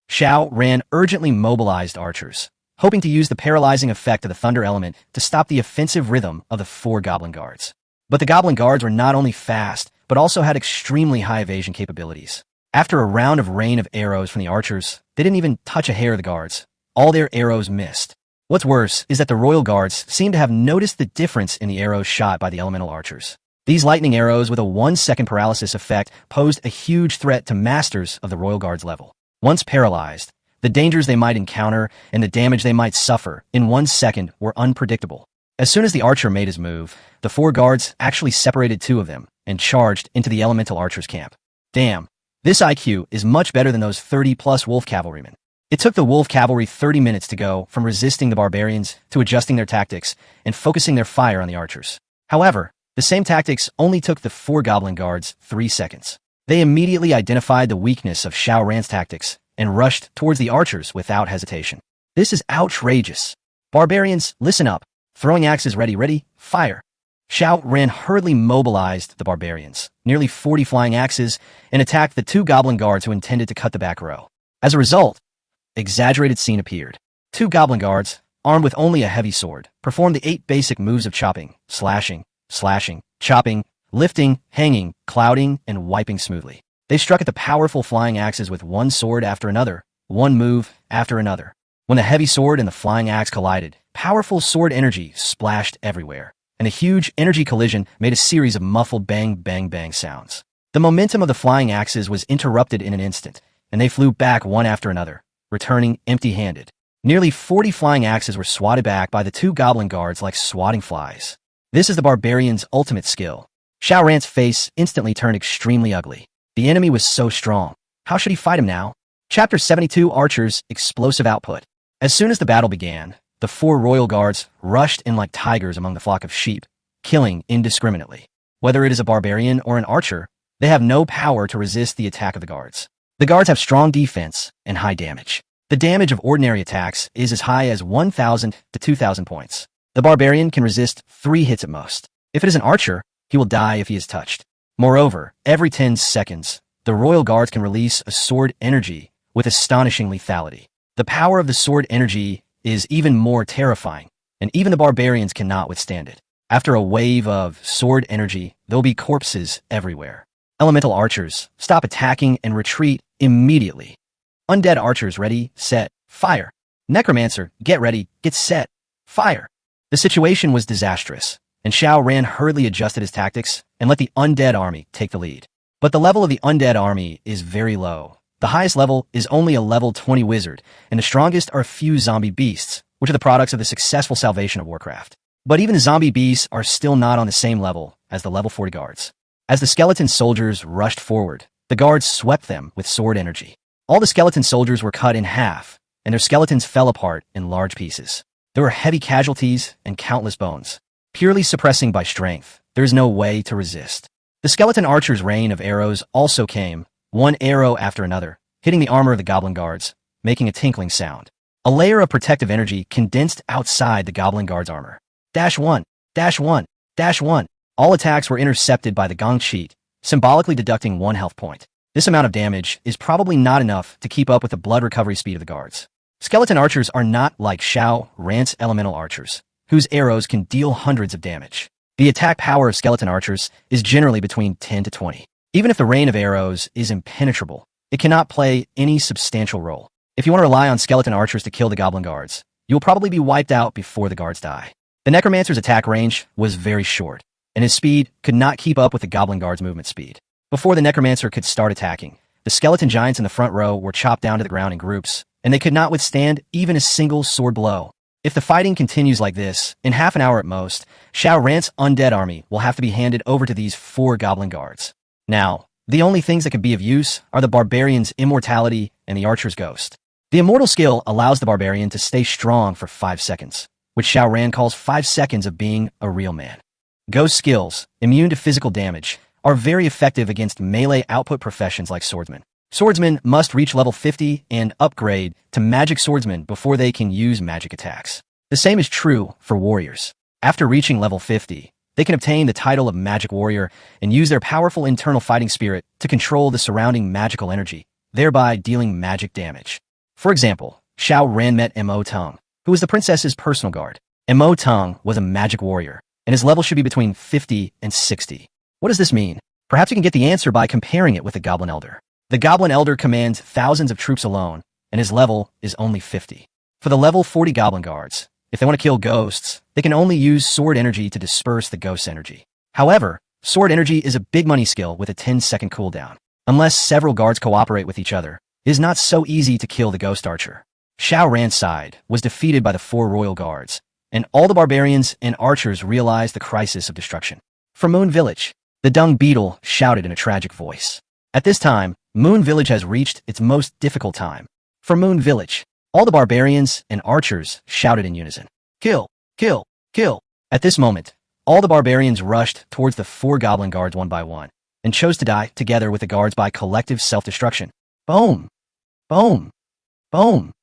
Xiao Ran urgently mobilized archers, hoping to use the paralyzing effect of the thunder element to stop the offensive rhythm of the 4 goblin guards. But the goblin guards were not only fast, but also had extremely high evasion capabilities. After a round of rain of arrows from the archers, they didn't even touch a hair of the guards. All their arrows missed. What's worse is that the royal guards seem to have noticed the difference in the arrows shot by the elemental archers. These lightning arrows with a 1-second paralysis effect posed a huge threat to masters of the royal guards level. Once paralyzed, the dangers they might encounter and the damage they might suffer in 1 second were unpredictable. As soon as the archer made his move, the 4 guards actually separated 2 of them and charged into the elemental archer's camp. Damn, this IQ is much better than those 30-plus wolf cavalrymen. It took the wolf cavalry 30 minutes to go from resisting the barbarians to adjusting their tactics and focusing their fire on the archers. However, the same tactics only took the 4 goblin guards 3 seconds. They immediately identified the weakness of Xiao Ran's tactics and rushed towards the archers without hesitation. This is outrageous. Barbarians, listen up. Throwing axes ready, fire. Xiao Ran hurriedly mobilized the barbarians, nearly 40 flying axes, and attacked the 2 goblin guards who intended to cut the back row. As a result, exaggerated scene appeared. 2 goblin guards, armed with only a heavy sword, performed the 8 basic moves of chopping, slashing, chopping, lifting, hanging, clouding, and wiping smoothly. They struck at the powerful flying axes with one sword after another, one move after another. When the heavy sword and the flying axe collided, powerful sword energy splashed everywhere, and a huge energy collision made a series of muffled bang, bang, bang sounds. The momentum of the flying axes was interrupted in an instant, and they flew back one after another, returning empty-handed. Nearly 40 flying axes were swatted back by the 2 goblin guards like swatting flies. This is the barbarian's ultimate skill. Xiao Ran's face instantly turned extremely ugly. The enemy was so strong. How should he fight him now? Chapter 72 Archers Explosive Output. As soon as the battle began, the 4 royal guards rushed in like tigers among the flock of sheep, killing indiscriminately. Whether it is a barbarian or an archer, they have no power to resist the attack of the guards. The guards have strong defense and high damage. The damage of ordinary attacks is as high as 1,000 to 2,000 points. The barbarian can resist 3 hits at most. If it is an archer, he will die if he is touched. Moreover, every 10 seconds, the royal guards can release a sword energy with astonishing lethality. The power of the sword energy is even more terrifying, and even the barbarians cannot withstand it. After a wave of sword energy, there will be corpses everywhere. Elemental archers, stop attacking and retreat immediately. Undead archers, ready, set, fire. Necromancer, get ready, get set, fire. The situation was disastrous, and Xiao Ran hurriedly adjusted his tactics and let the undead army take the lead. But the level of the undead army is very low, The highest level is only a level 20 wizard, and the strongest are a few zombie beasts, which are the products of the successful salvation of Warcraft. But even the zombie beasts are still not on the same level as the level 40 guards. As the skeleton soldiers rushed forward, the guards swept them with sword energy. All the skeleton soldiers were cut in half, and their skeletons fell apart in large pieces. There were heavy casualties and countless bones. Purely suppressing by strength, there is no way to resist. The skeleton archer's rain of arrows also came, one arrow after another, hitting the armor of the goblin guards, making a tinkling sound. A layer of protective energy condensed outside the goblin guard's armor. Dash 1, dash 1, dash 1. All attacks were intercepted by the gong cheat, symbolically deducting 1 health point. This amount of damage is probably not enough to keep up with the blood recovery speed of the guards. Skeleton archers are not like Shao Rance elemental archers, whose arrows can deal hundreds of damage. The attack power of skeleton archers is generally between 10 to 20. Even if the rain of arrows is impenetrable, it cannot play any substantial role. If you want to rely on skeleton archers to kill the goblin guards, you will probably be wiped out before the guards die. The necromancer's attack range was very short, and his speed could not keep up with the goblin guard's movement speed. Before the necromancer could start attacking, the skeleton giants in the front row were chopped down to the ground in groups, and they could not withstand even a single sword blow. If the fighting continues like this, in half an hour at most, Shao Rance's undead army will have to be handed over to these 4 goblin guards. Now, the only things that can be of use are the barbarian's immortality and the archer's ghost. The immortal skill allows the barbarian to stay strong for 5 seconds, which Shao Ran calls 5 seconds of being a real man. Ghost skills, immune to physical damage, are very effective against melee output professions like swordsmen. Swordsmen must reach level 50 and upgrade to magic swordsmen before they can use magic attacks. The same is true for warriors. After reaching level 50, they can obtain the title of magic warrior and use their powerful internal fighting spirit to control the surrounding magical energy, thereby dealing magic damage. For example, Shao Ran met Mo Tung, who was the princess's personal guard. Mo Tung was a magic warrior, and his level should be between 50 and 60. What does this mean? Perhaps you can get the answer by comparing it with the Goblin Elder. The Goblin Elder commands thousands of troops alone, and his level is only 50. For the level 40 Goblin Guards, if they want to kill ghosts, they can only use sword energy to disperse the ghost energy. However, sword energy is a big money skill with a 10-second cooldown. Unless several guards cooperate with each other, it is not so easy to kill the ghost archer. Shao Ran's side was defeated by the 4 royal guards, and all the barbarians and archers realized the crisis of destruction. For Moon Village, the dung beetle shouted in a tragic voice. At this time, Moon Village has reached its most difficult time. For Moon Village, all the barbarians and archers shouted in unison. Kill! Kill! Kill! At this moment, all the barbarians rushed towards the 4 goblin guards one by one, and chose to die together with the guards by collective self-destruction. Boom! Boom! Boom!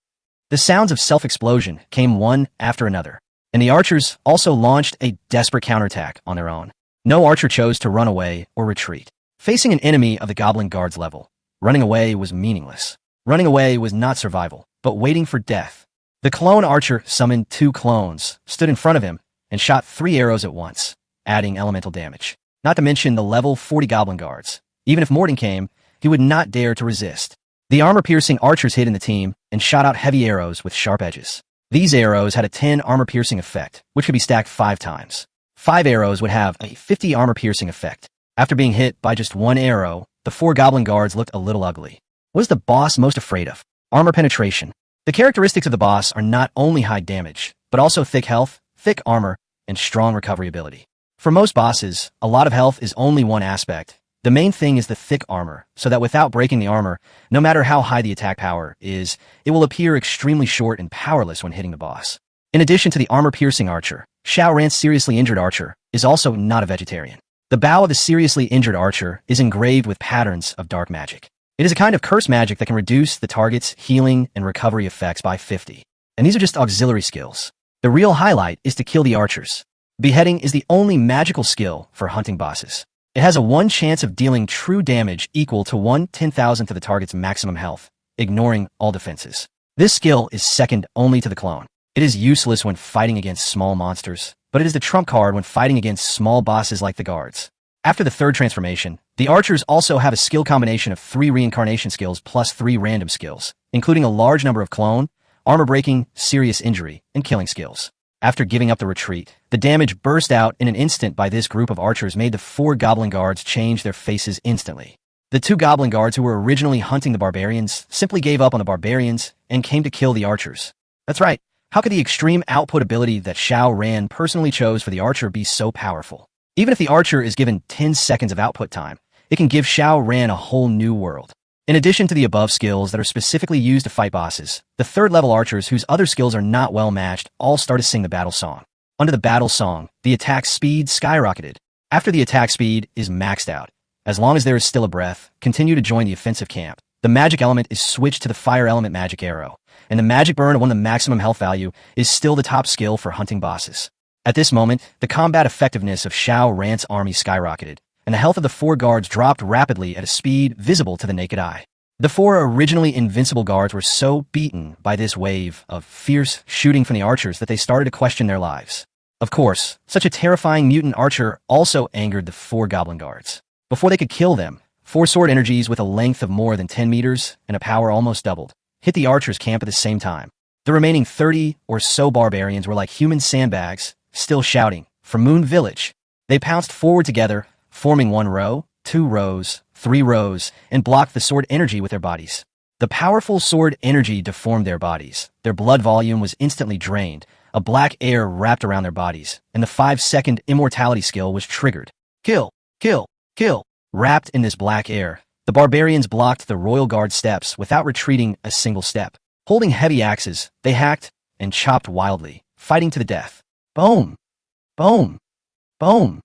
The sounds of self-explosion came one after another, and the archers also launched a desperate counterattack on their own. No archer chose to run away or retreat. Facing an enemy of the goblin guard's level, running away was meaningless. Running away was not survival, but waiting for death. The clone archer summoned 2 clones, stood in front of him, and shot 3 arrows at once, adding elemental damage. Not to mention the level 40 goblin guards. Even if Morden came, he would not dare to resist. The armor-piercing archers hid in the team and shot out heavy arrows with sharp edges. These arrows had a 10 armor-piercing effect, which could be stacked 5 times. 5 arrows would have a 50 armor-piercing effect. After being hit by just 1 arrow, the 4 goblin guards looked a little ugly. What is the boss most afraid of? Armor penetration. The characteristics of the boss are not only high damage, but also thick health, thick armor, and strong recovery ability. For most bosses, a lot of health is only one aspect. The main thing is the thick armor, so that without breaking the armor, no matter how high the attack power is, it will appear extremely short and powerless when hitting the boss. In addition to the armor-piercing archer, Shao Ran's seriously injured archer is also not a vegetarian. The bow of the seriously injured archer is engraved with patterns of dark magic. It is a kind of curse magic that can reduce the target's healing and recovery effects by 50. And these are just auxiliary skills. The real highlight is to kill the archers. Beheading is the only magical skill for hunting bosses. It has a 1 chance of dealing true damage equal to 1/10,000th of the target's maximum health, ignoring all defenses. This skill is second only to the clone. It is useless when fighting against small monsters, but it is the trump card when fighting against small bosses like the guards. After the 3rd transformation, the archers also have a skill combination of 3 reincarnation skills plus 3 random skills, including a large number of clone, armor-breaking, serious injury, and killing skills. After giving up the retreat, the damage burst out in an instant by this group of archers made the 4 goblin guards change their faces instantly. The two goblin guards who were originally hunting the barbarians simply gave up on the barbarians and came to kill the archers. That's right. How could the extreme output ability that Xiao Ran personally chose for the archer be so powerful? Even if the archer is given 10 seconds of output time, it can give Xiao Ran a whole new world. In addition to the above skills that are specifically used to fight bosses, the third-level archers whose other skills are not well matched all start to sing the battle song. Under the battle song, the attack speed skyrocketed. After the attack speed is maxed out, as long as there is still a breath, continue to join the offensive camp. The magic element is switched to the fire element magic arrow, and the magic burn of one of the maximum health value is still the top skill for hunting bosses. At this moment, the combat effectiveness of Xiao Ran's army skyrocketed, and the health of the four guards dropped rapidly at a speed visible to the naked eye. The four originally invincible guards were so beaten by this wave of fierce shooting from the archers that they started to question their lives. Of course, such a terrifying mutant archer also angered the four goblin guards. Before they could kill them, four sword energies with a length of more than 10 meters and a power almost doubled hit the archers' camp at the same time. The remaining 30 or so barbarians were like human sandbags, still shouting, "From Moon Village!" They pounced forward together, forming 1 row, 2 rows, 3 rows, and blocked the sword energy with their bodies. The powerful sword energy deformed their bodies. Their blood volume was instantly drained, a black air wrapped around their bodies, and the 5-second immortality skill was triggered. Kill! Kill! Kill! Wrapped in this black air, the barbarians blocked the royal guard steps without retreating a single step. Holding heavy axes, they hacked and chopped wildly, fighting to the death. Boom! Boom! Boom!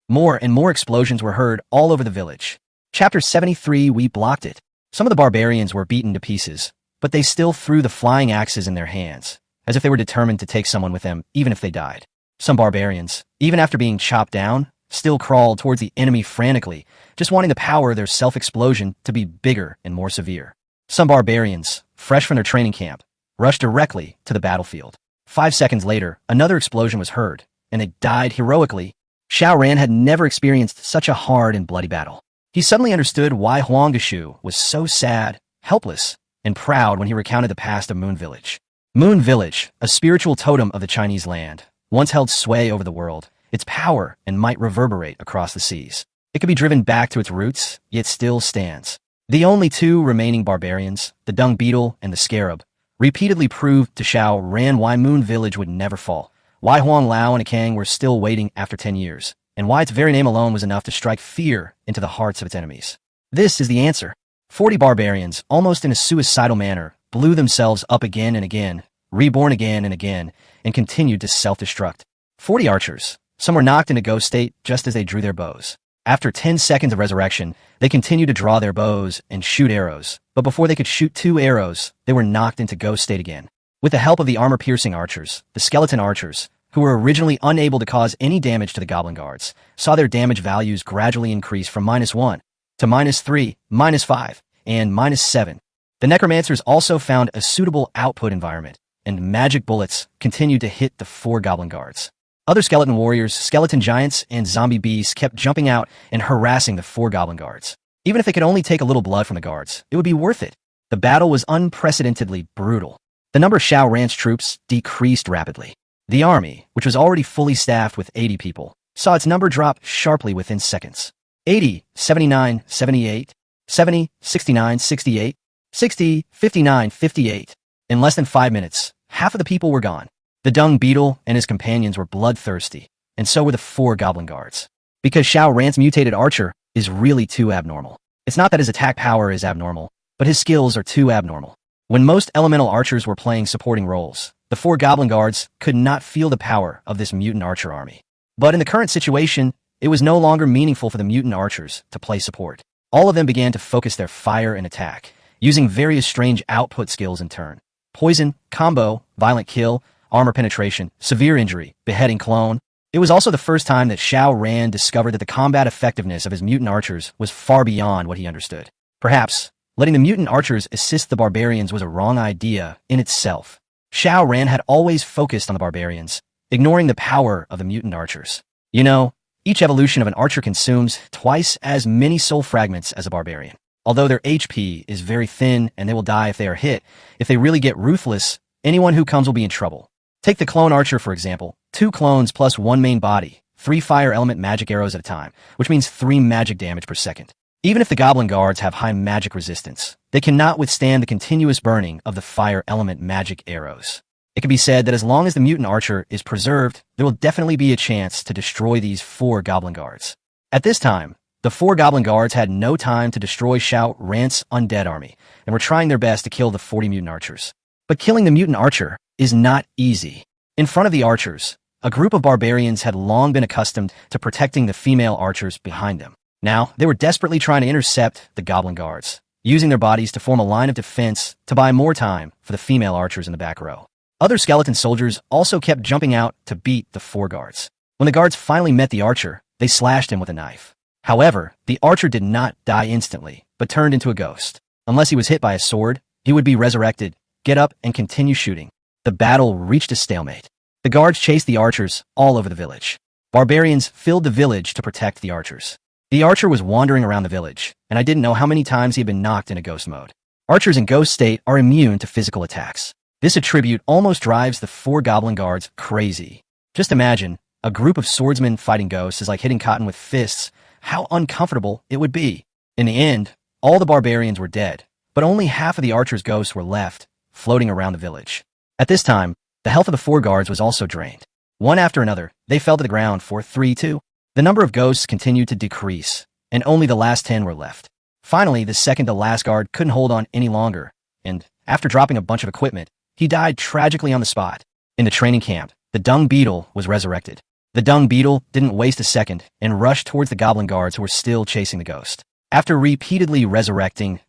More and more explosions were heard all over the village. Chapter 73. We blocked it. Some of the barbarians were beaten to pieces, but they still threw the flying axes in their hands, as if they were determined to take someone with them, even if they died. Some barbarians, even after being chopped down, still crawled towards the enemy frantically, just wanting the power of their self-explosion to be bigger and more severe. Some barbarians, fresh from their training camp, rushed directly to the battlefield. 5 seconds later, another explosion was heard, and they died heroically. Xiao Ran had never experienced such a hard and bloody battle. He suddenly understood why Huanggeshu was so sad, helpless, and proud when he recounted the past of Moon Village. Moon Village, a spiritual totem of the Chinese land, once held sway over the world. Its power and might reverberate across the seas. It could be driven back to its roots, yet still stands. The only two remaining barbarians, the dung beetle and the scarab, repeatedly proved to Xiao Ran why Moon Village would never fall, why Huang Lao and Akang were still waiting after 10 years, and why its very name alone was enough to strike fear into the hearts of its enemies. This is the answer. 40 barbarians, almost in a suicidal manner, blew themselves up again and again, reborn again and again, and continued to self-destruct. 40 archers. Some were knocked into ghost state just as they drew their bows. After 10 seconds of resurrection, they continued to draw their bows and shoot arrows, but before they could shoot 2 arrows, they were knocked into ghost state again. With the help of the armor-piercing archers, the skeleton archers, who were originally unable to cause any damage to the goblin guards, saw their damage values gradually increase from -1 to -3, -5, and -7. The necromancers also found a suitable output environment, and magic bullets continued to hit the 4 goblin guards. Other skeleton warriors, skeleton giants, and zombie beasts kept jumping out and harassing the 4 goblin guards. Even if they could only take a little blood from the guards, it would be worth it. The battle was unprecedentedly brutal. The number of Xiao Ran's troops decreased rapidly. The army, which was already fully staffed with 80 people, saw its number drop sharply within seconds. 80, 79, 78, 70, 69, 68, 60, 59, 58. In less than 5 minutes, half of the people were gone. The dung beetle and his companions were bloodthirsty, and so were the 4 goblin guards. Because Xiao Ran's mutated archer is really too abnormal. It's not that his attack power is abnormal, but his skills are too abnormal. When most elemental archers were playing supporting roles, the 4 goblin guards could not feel the power of this mutant archer army. But in the current situation, it was no longer meaningful for the mutant archers to play support. All of them began to focus their fire and attack, using various strange output skills in turn. Poison, combo, violent kill, armor penetration, severe injury, beheading clone. It was also the first time that Xiao Ran discovered that the combat effectiveness of his mutant archers was far beyond what he understood. Perhaps, letting the mutant archers assist the barbarians was a wrong idea in itself. Xiao Ran had always focused on the barbarians, ignoring the power of the mutant archers. You know, each evolution of an archer consumes twice as many soul fragments as a barbarian. Although their HP is very thin and they will die if they are hit, if they really get ruthless, anyone who comes will be in trouble. Take the clone archer, for example. 2 clones plus 1 main body, 3 fire element magic arrows at a time, which means 3 magic damage per second. Even if the goblin guards have high magic resistance, they cannot withstand the continuous burning of the fire element magic arrows. It can be said that as long as the mutant archer is preserved, there will definitely be a chance to destroy these 4 goblin guards. At this time, the 4 goblin guards had no time to destroy Xiao Ran's undead army, and were trying their best to kill the 40 mutant archers. But killing the mutant archer is not easy. In front of the archers, a group of barbarians had long been accustomed to protecting the female archers behind them. Now, they were desperately trying to intercept the goblin guards, using their bodies to form a line of defense to buy more time for the female archers in the back row. Other skeleton soldiers also kept jumping out to beat the 4 guards. When the guards finally met the archer, they slashed him with a knife. However, the archer did not die instantly, but turned into a ghost. Unless he was hit by a sword, he would be resurrected, get up, and continue shooting. The battle reached a stalemate. The guards chased the archers all over the village. Barbarians filled the village to protect the archers. The archer was wandering around the village, and I didn't know how many times he had been knocked into ghost mode. Archers in ghost state are immune to physical attacks. This attribute almost drives the 4 goblin guards crazy. Just imagine, a group of swordsmen fighting ghosts is like hitting cotton with fists. How uncomfortable it would be. In the end, all the barbarians were dead, but only half of the archers' ghosts were left, floating around the village. At this time, the health of the 4 guards was also drained. One after another, they fell to the ground for 3-2. The number of ghosts continued to decrease, and only the last 10 were left. Finally, the second-to-last guard couldn't hold on any longer, and, after dropping a bunch of equipment, he died tragically on the spot. In the training camp, the dung beetle was resurrected. The dung beetle didn't waste a second and rushed towards the goblin guards who were still chasing the ghost. After repeatedly resurrecting,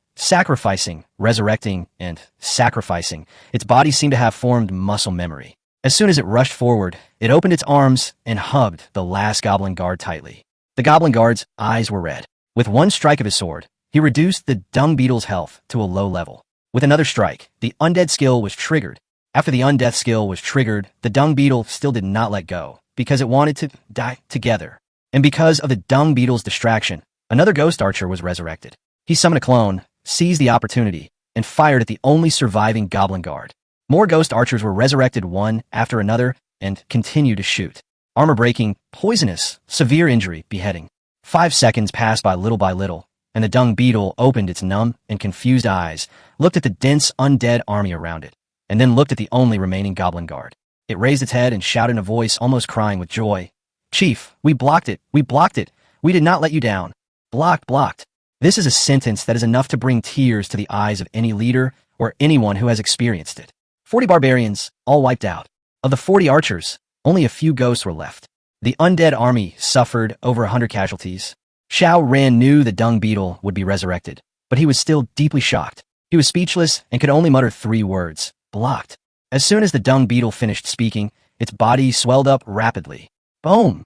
resurrecting, and sacrificing, its body seemed to have formed muscle memory. As soon as it rushed forward, it opened its arms and hugged the last goblin guard tightly. The goblin guard's eyes were red. With one strike of his sword, he reduced the dung beetle's health to a low level. With another strike, the undead skill was triggered. After the undeath skill was triggered, the dung beetle still did not let go, because it wanted to die together. And because of the dung beetle's distraction, another ghost archer was resurrected. He summoned a clone, seized the opportunity, and fired at the only surviving goblin guard. More ghost archers were resurrected one after another and continued to shoot. Armor-breaking, poisonous, severe injury, beheading. 5 seconds passed by little, and the dung beetle opened its numb and confused eyes, looked at the dense undead army around it, and then looked at the only remaining goblin guard. It raised its head and shouted in a voice almost crying with joy, "Chief, we blocked it, we blocked it. We did not let you down. Blocked. This is a sentence that is enough to bring tears to the eyes of any leader or anyone who has experienced it. 40 barbarians, all wiped out. Of the 40 archers, only a few ghosts were left. The undead army suffered over 100 casualties. Xiao Ran knew the dung beetle would be resurrected, but he was still deeply shocked. He was speechless and could only mutter 3 words, blocked. As soon as the dung beetle finished speaking, its body swelled up rapidly. Boom!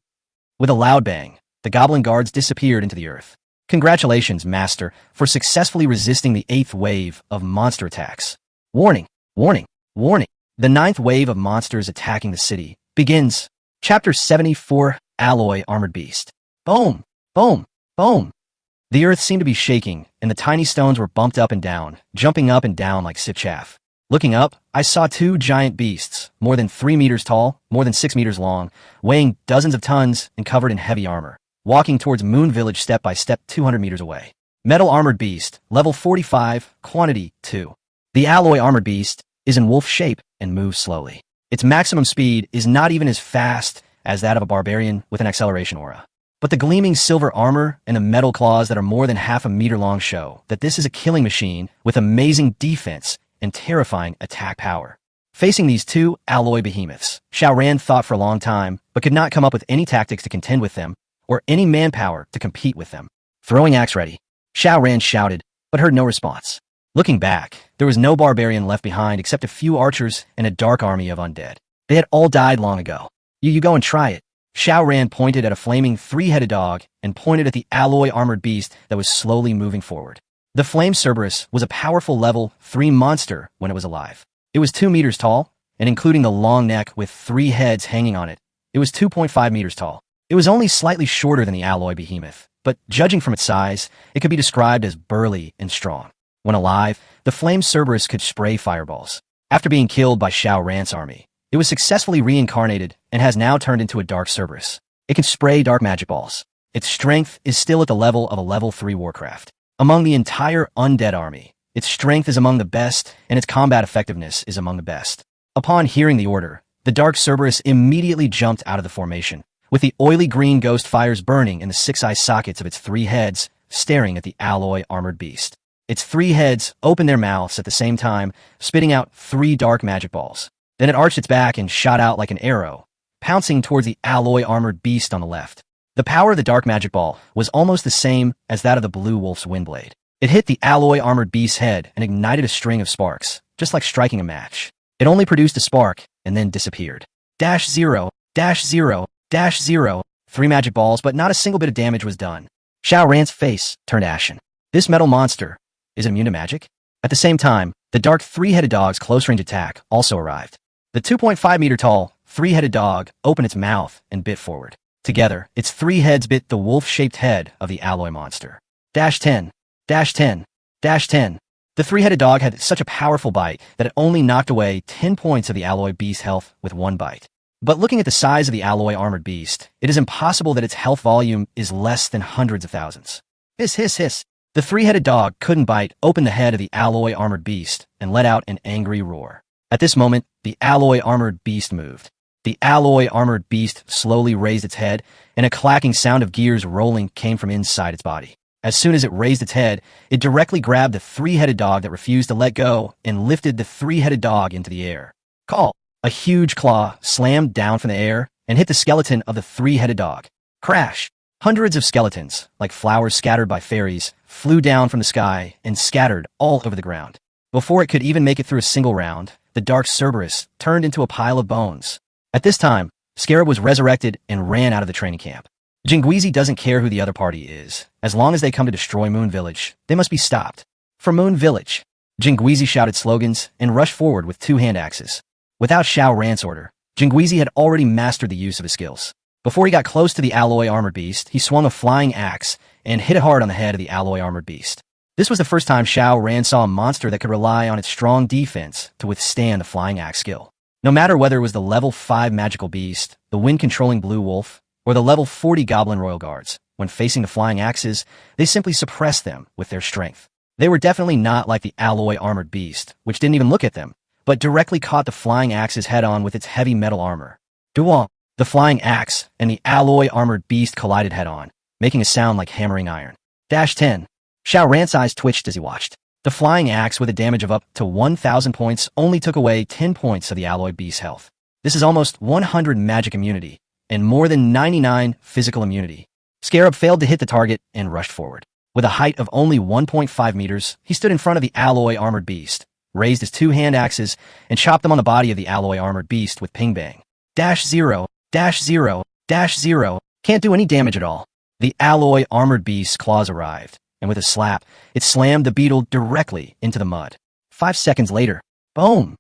With a loud bang, the goblin guards disappeared into the earth. Congratulations, Master, for successfully resisting the 8th wave of monster attacks. Warning! The 9th wave of monsters attacking the city begins. Chapter 74, Alloy Armored Beast. Boom! The earth seemed to be shaking, and the tiny stones were bumped up and down, jumping up and down like sip chaff. Looking up, I saw 2 giant beasts, more than 3 meters tall, more than 6 meters long, weighing dozens of tons and covered in heavy armor, walking towards Moon Village step by step 200 meters away. Metal Armored Beast, level 45, quantity 2. The Alloy Armored Beast is in wolf shape and moves slowly. Its maximum speed is not even as fast as that of a barbarian with an acceleration aura. But the gleaming silver armor and the metal claws that are more than half a meter long show that this is a killing machine with amazing defense and terrifying attack power. Facing these 2 alloy behemoths, Xiao Ran thought for a long time, but could not come up with any tactics to contend with them, or any manpower to compete with them. Throwing axe ready, Xiao Ran shouted, but heard no response. Looking back, there was no barbarian left behind except a few archers and a dark army of undead. They had all died long ago. You go and try it. Xiao Ran pointed at a flaming 3-headed dog and pointed at the alloy armored beast that was slowly moving forward. The Flame Cerberus was a powerful level 3 monster when it was alive. It was 2 meters tall, and including the long neck with 3 heads hanging on it, it was 2.5 meters tall. It was only slightly shorter than the alloy behemoth, but judging from its size, it could be described as burly and strong. When alive, the Flame Cerberus could spray fireballs. After being killed by Xiao Ran's army, it was successfully reincarnated and has now turned into a Dark Cerberus. It can spray dark magic balls. its strength is still at the level of a level 3 warcraft. Among the entire undead army, its strength is among the best, and its combat effectiveness is among the best. Upon hearing the order, the Dark Cerberus immediately jumped out of the formation, with the oily green ghost fires burning in the 6 eye sockets of its 3 heads, staring at the alloy armored beast. Its 3 heads opened their mouths at the same time, spitting out 3 dark magic balls. Then it arched its back and shot out like an arrow, pouncing towards the alloy armored beast on the left. The power of the dark magic ball was almost the same as that of the blue wolf's windblade. It hit the alloy armored beast's head and ignited a string of sparks, just like striking a match. It only produced a spark and then disappeared. -0, -0, -0, 3 magic balls, but not a single bit of damage was done. Xiao Ran's face turned ashen. This metal monster is immune to magic? At the same time, the dark 3-headed dog's close-range attack also arrived. The 2.5-meter-tall, 3-headed dog opened its mouth and bit forward. Together, its 3 heads bit the wolf-shaped head of the alloy monster. -10, -10, -10. The 3-headed dog had such a powerful bite that it only knocked away 10 points of the alloy beast's health with 1 bite. But looking at the size of the alloy armored beast, it is impossible that its health volume is less than hundreds of thousands. Hiss, hiss, hiss. The 3-headed dog couldn't bite open the head of the alloy armored beast and let out an angry roar. At this moment, the alloy armored beast moved. The alloy armored beast slowly raised its head, and a clacking sound of gears rolling came from inside its body. As soon as it raised its head, it directly grabbed the 3-headed dog that refused to let go and lifted the 3-headed dog into the air. Call! A huge claw slammed down from the air and hit the skeleton of the 3-headed dog. Crash! Hundreds of skeletons, like flowers scattered by fairies, flew down from the sky and scattered all over the ground. Before it could even make it through a single round, the Dark Cerberus turned into a pile of bones. At this time, Scarab was resurrected and ran out of the training camp. Jingweezy doesn't care who the other party is. As long as they come to destroy Moon Village, they must be stopped. For Moon Village! Jingweezy shouted slogans and rushed forward with 2 hand axes. Without Xiao Ran's order, Jingweezy had already mastered the use of his skills. Before he got close to the alloy armored beast, he swung a flying axe and hit it hard on the head of the alloy armored beast. This was the first time Xiao Ran saw a monster that could rely on its strong defense to withstand the flying axe skill. No matter whether it was the level 5 magical beast, the wind-controlling blue wolf, or the level 40 goblin royal guards, when facing the flying axes, they simply suppressed them with their strength. They were definitely not like the alloy armored beast, which didn't even look at them, but directly caught the flying axes head-on with its heavy metal armor. Duong! The flying axe and the alloy armored beast collided head-on, making a sound like hammering iron. -10. Xiao Ran's eyes twitched as he watched. The flying axe with a damage of up to 1,000 points only took away 10 points of the alloy beast's health. This is almost 100 magic immunity, and more than 99 physical immunity. Scarab failed to hit the target and rushed forward. With a height of only 1.5 meters, he stood in front of the alloy armored beast, raised his 2 hand axes, and chopped them on the body of the alloy armored beast with ping bang. -0, -0, -0. Can't do any damage at all. The alloy armored beast's claws arrived, and with a slap, it slammed the beetle directly into the mud. 5 seconds later, boom!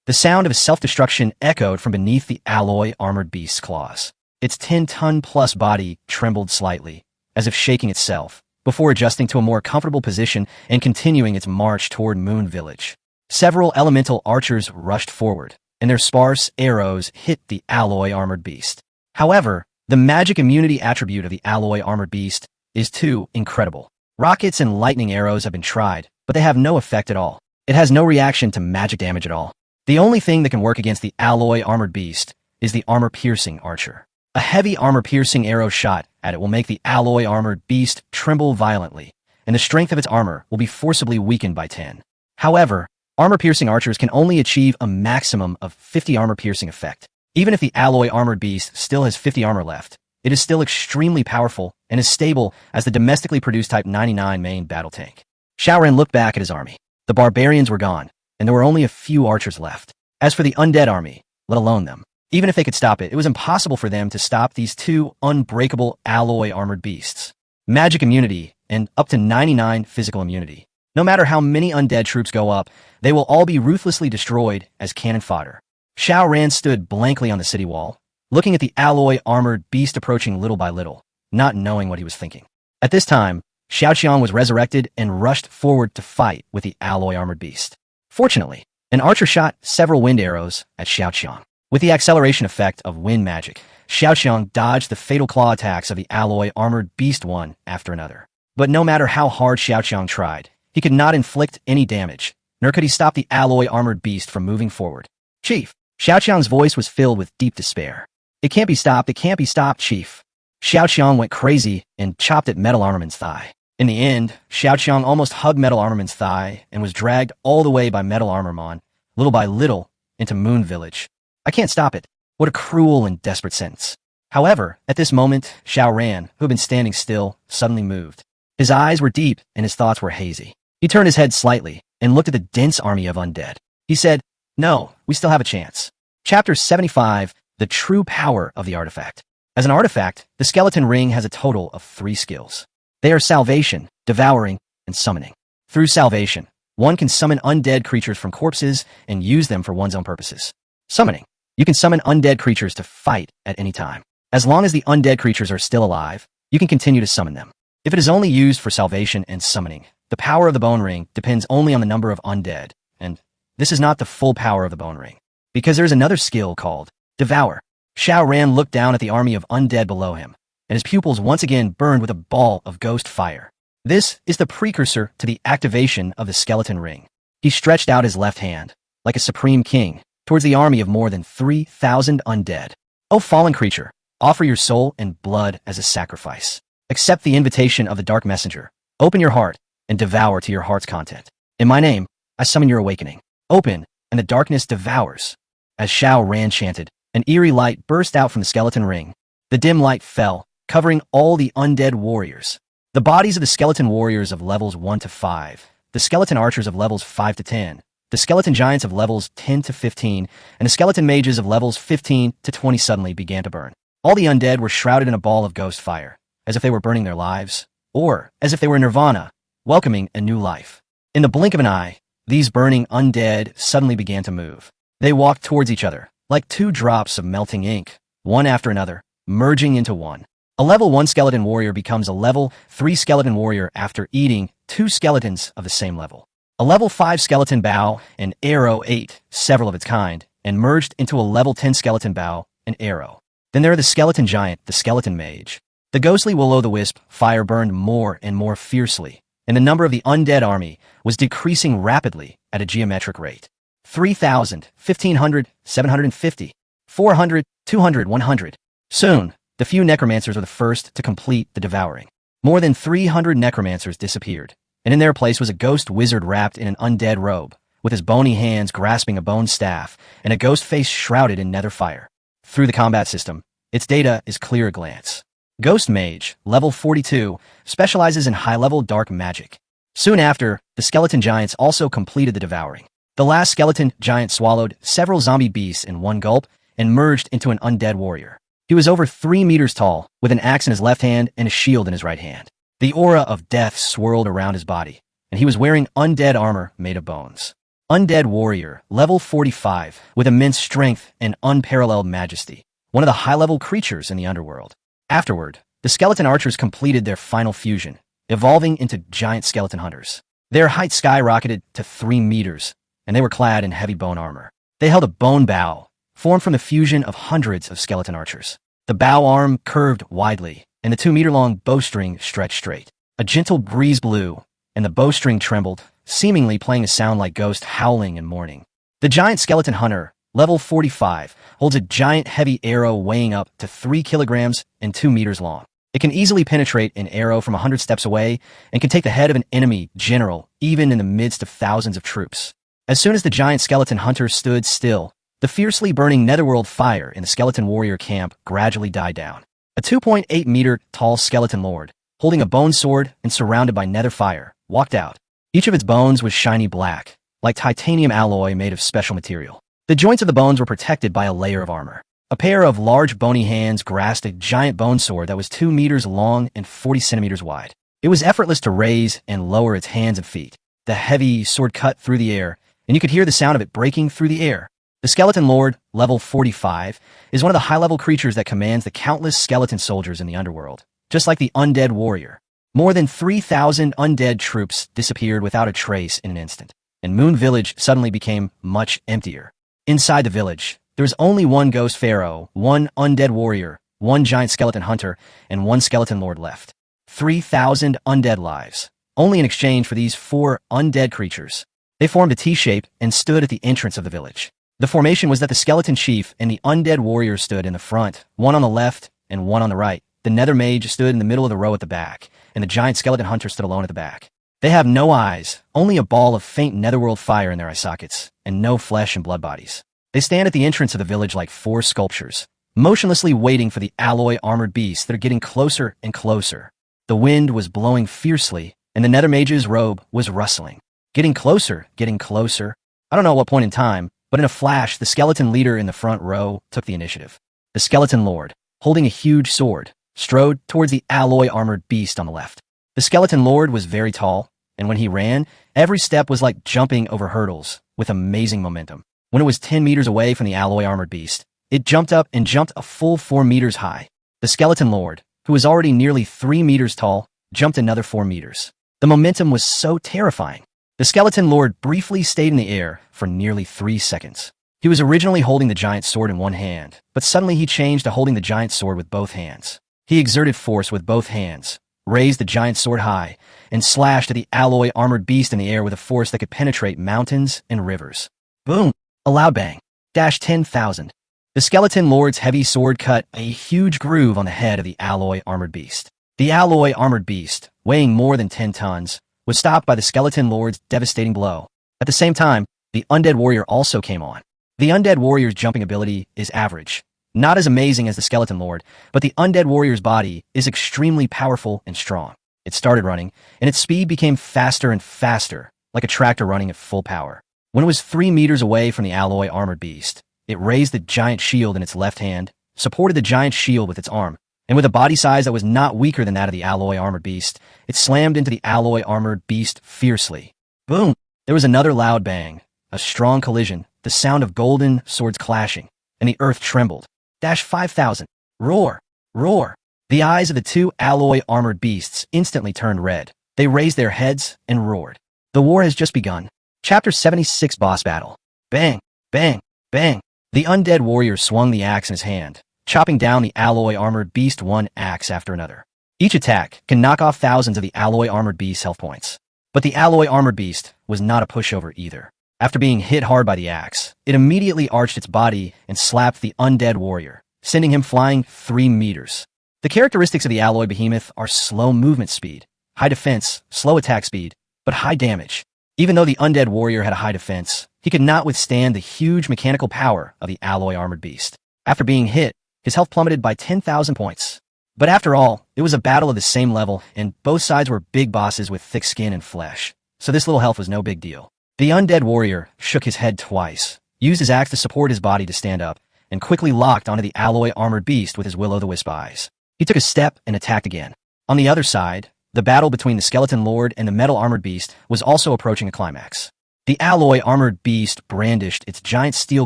The sound of self-destruction echoed from beneath the alloy armored beast's claws. Its 10-ton-plus body trembled slightly, as if shaking itself, before adjusting to a more comfortable position and continuing its march toward Moon Village. Several elemental archers rushed forward, and their sparse arrows hit the alloy armored beast. However, the magic immunity attribute of the alloy armored beast is too incredible. Rockets and lightning arrows have been tried, but they have no effect at all. It has no reaction to magic damage at all. The only thing that can work against the alloy armored beast is the armor-piercing archer. A heavy armor-piercing arrow shot at it will make the alloy armored beast tremble violently, and the strength of its armor will be forcibly weakened by 10. However, armor-piercing archers can only achieve a maximum of 50 armor-piercing effect. Even if the alloy armored beast still has 50 armor left, it is still extremely powerful and as stable as the domestically produced Type 99 main battle tank. Xiao Ran looked back at his army. The barbarians were gone, and there were only a few archers left. As for the undead army, let alone them, even if they could stop it, it was impossible for them to stop these 2 unbreakable alloy armored beasts. Magic immunity and up to 99 physical immunity. No matter how many undead troops go up, they will all be ruthlessly destroyed as cannon fodder. Xiao Ran stood blankly on the city wall, looking at the alloy armored beast approaching little by little, not knowing what he was thinking. At this time, Xiaoqiang was resurrected and rushed forward to fight with the alloy armored beast. Fortunately, an archer shot several wind arrows at Xiaoqiang. With the acceleration effect of wind magic, Xiaoxiang dodged the fatal claw attacks of the alloy armored beast one after another. But no matter how hard Xiaoxiang tried, he could not inflict any damage, nor could he stop the alloy armored beast from moving forward. Chief! Xiaoxiang's voice was filled with deep despair. It can't be stopped, Chief. Xiaoxiang went crazy and chopped at Metal Armament's thigh. In the end, Xiaoxiang almost hugged Metal Armament's thigh and was dragged all the way by Metal Armormon, little by little, into Moon Village. I can't stop it. What a cruel and desperate sentence. However, at this moment, Xiao Ran, who had been standing still, suddenly moved. His eyes were deep and his thoughts were hazy. He turned his head slightly and looked at the dense army of undead. He said, "No, we still have a chance." Chapter 75, The True Power of the Artifact. As an artifact, the skeleton ring has a total of 3 skills. They are salvation, devouring, and summoning. Through salvation, one can summon undead creatures from corpses and use them for one's own purposes. Summoning. You can summon undead creatures to fight at any time. As long as the undead creatures are still alive, you can continue to summon them. If it is only used for salvation and summoning, the power of the bone ring depends only on the number of undead, and this is not the full power of the bone ring, because there is another skill called Devour. Xiao Ran looked down at the army of undead below him, and his pupils once again burned with a ball of ghost fire. This is the precursor to the activation of the skeleton ring. He stretched out his left hand, like a supreme king, towards the army of more than 3,000 undead. O fallen creature, offer your soul and blood as a sacrifice. Accept the invitation of the Dark Messenger. Open your heart and devour to your heart's content. In my name, I summon your awakening. Open, and the darkness devours. As Xiao Ran chanted, an eerie light burst out from the skeleton ring. The dim light fell, covering all the undead warriors. The bodies of the skeleton warriors of levels 1 to 5, the skeleton archers of levels 5 to 10, the skeleton giants of levels 10 to 15, and the skeleton mages of levels 15 to 20 suddenly began to burn. All the undead were shrouded in a ball of ghost fire, as if they were burning their lives, or as if they were nirvana, welcoming a new life. In the blink of an eye, these burning undead suddenly began to move. They walked towards each other, like 2 drops of melting ink, one after another, merging into one. A level 1 skeleton warrior becomes a level 3 skeleton warrior after eating 2 skeletons of the same level. A level 5 skeleton bow and arrow ate several of its kind, and merged into a level 10 skeleton bow and arrow. Then there are the skeleton giant, the skeleton mage. The ghostly will-o'-the-wisp fire burned more and more fiercely, and the number of the undead army was decreasing rapidly at a geometric rate. 3,000, 1,500, 750, 400, 200, 100. Soon, the few necromancers were the first to complete the devouring. More than 300 necromancers disappeared, and in their place was a ghost wizard wrapped in an undead robe, with his bony hands grasping a bone staff and a ghost face shrouded in nether fire. Through the combat system, its data is clear at glance. Ghost Mage, level 42, specializes in high-level dark magic. Soon after, the skeleton giants also completed the devouring. The last skeleton giant swallowed several zombie beasts in one gulp and merged into an undead warrior. He was over 3 meters tall, with an axe in his left hand and a shield in his right hand. The aura of death swirled around his body, and he was wearing undead armor made of bones. Undead warrior, level 45, with immense strength and unparalleled majesty, one of the high-level creatures in the underworld. Afterward, the skeleton archers completed their final fusion, evolving into giant skeleton hunters. Their height skyrocketed to 3 meters, and they were clad in heavy bone armor. They held a bone bow, formed from the fusion of hundreds of skeleton archers. The bow arm curved widely, and the 2-meter-long bowstring stretched straight. A gentle breeze blew, and the bowstring trembled, seemingly playing a sound like ghosts howling in mourning. The giant skeleton hunter, level 45, holds a giant heavy arrow weighing up to 3 kilograms and 2 meters long. It can easily penetrate an arrow from 100 steps away and can take the head of an enemy general even in the midst of thousands of troops. As soon as the giant skeleton hunter stood still, the fiercely burning netherworld fire in the skeleton warrior camp gradually died down. A 2.8-meter-tall skeleton lord, holding a bone sword and surrounded by nether fire, walked out. Each of its bones was shiny black, like titanium alloy made of special material. The joints of the bones were protected by a layer of armor. A pair of large bony hands grasped a giant bone sword that was 2 meters long and 40 centimeters wide. It was effortless to raise and lower its hands and feet. The heavy sword cut through the air, and you could hear the sound of it breaking through the air. The Skeleton Lord, level 45, is one of the high-level creatures that commands the countless skeleton soldiers in the underworld, just like the undead warrior. More than 3,000 undead troops disappeared without a trace in an instant, and Moon Village suddenly became much emptier. Inside the village, there was only one ghost pharaoh, one undead warrior, one giant skeleton hunter, and one skeleton lord left. 3,000 undead lives, only in exchange for these 4 undead creatures. They formed a T-shape and stood at the entrance of the village. The formation was that the skeleton chief and the undead warrior stood in the front, one on the left and one on the right. The nether mage stood in the middle of the row at the back, and the giant skeleton hunter stood alone at the back. They have no eyes, only a ball of faint netherworld fire in their eye sockets, and no flesh and blood bodies. They stand at the entrance of the village like 4 sculptures, motionlessly waiting for the alloy armored beasts that are getting closer and closer. The wind was blowing fiercely, and the nether mage's robe was rustling. Getting closer, getting closer. I don't know at what point in time, but in a flash, the skeleton leader in the front row took the initiative. The skeleton lord, holding a huge sword, strode towards the alloy armored beast on the left. The skeleton lord was very tall, and when he ran, every step was like jumping over hurdles with amazing momentum. When it was 10 meters away from the alloy armored beast, it jumped up and jumped a full 4 meters high. The skeleton lord, who was already nearly 3 meters tall, jumped another 4 meters. The momentum was so terrifying. The skeleton lord briefly stayed in the air for nearly 3 seconds. He was originally holding the giant sword in one hand, but suddenly he changed to holding the giant sword with both hands. He exerted force with both hands, raised the giant sword high, and slashed at the alloy armored beast in the air with a force that could penetrate mountains and rivers. Boom! A loud bang. 10,000. The skeleton lord's heavy sword cut a huge groove on the head of the alloy armored beast. The alloy armored beast, weighing more than 10 tons, was stopped by the skeleton lord's devastating blow. At the same time, the undead warrior also came on. The undead warrior's jumping ability is average. Not as amazing as the skeleton lord, but the undead warrior's body is extremely powerful and strong. It started running, and its speed became faster and faster, like a tractor running at full power. When it was 3 meters away from the alloy armored beast, it raised the giant shield in its left hand, supported the giant shield with its arm, and with a body size that was not weaker than that of the alloy armored beast, it slammed into the alloy armored beast fiercely. Boom! There was another loud bang, a strong collision, the sound of golden swords clashing, and the earth trembled. 5,000. Roar! Roar! The eyes of the 2 alloy armored beasts instantly turned red. They raised their heads and roared. The war has just begun. Chapter 76 Boss Battle. Bang! Bang! Bang! The undead warrior swung the axe in his hand, chopping down the alloy armored beast one axe after another. Each attack can knock off thousands of the alloy armored beast's health points. But the alloy armored beast was not a pushover either. After being hit hard by the axe, it immediately arched its body and slapped the undead warrior, sending him flying 3 meters. The characteristics of the alloy behemoth are slow movement speed, high defense, slow attack speed, but high damage. Even though the undead warrior had a high defense, he could not withstand the huge mechanical power of the alloy armored beast. After being hit, his health plummeted by 10,000 points. But after all, it was a battle of the same level, and both sides were big bosses with thick skin and flesh, so this little health was no big deal. The undead warrior shook his head twice, used his axe to support his body to stand up, and quickly locked onto the alloy armored beast with his will-o'-the-wisp eyes. He took a step and attacked again. On the other side, the battle between the skeleton lord and the metal armored beast was also approaching a climax. The alloy armored beast brandished its giant steel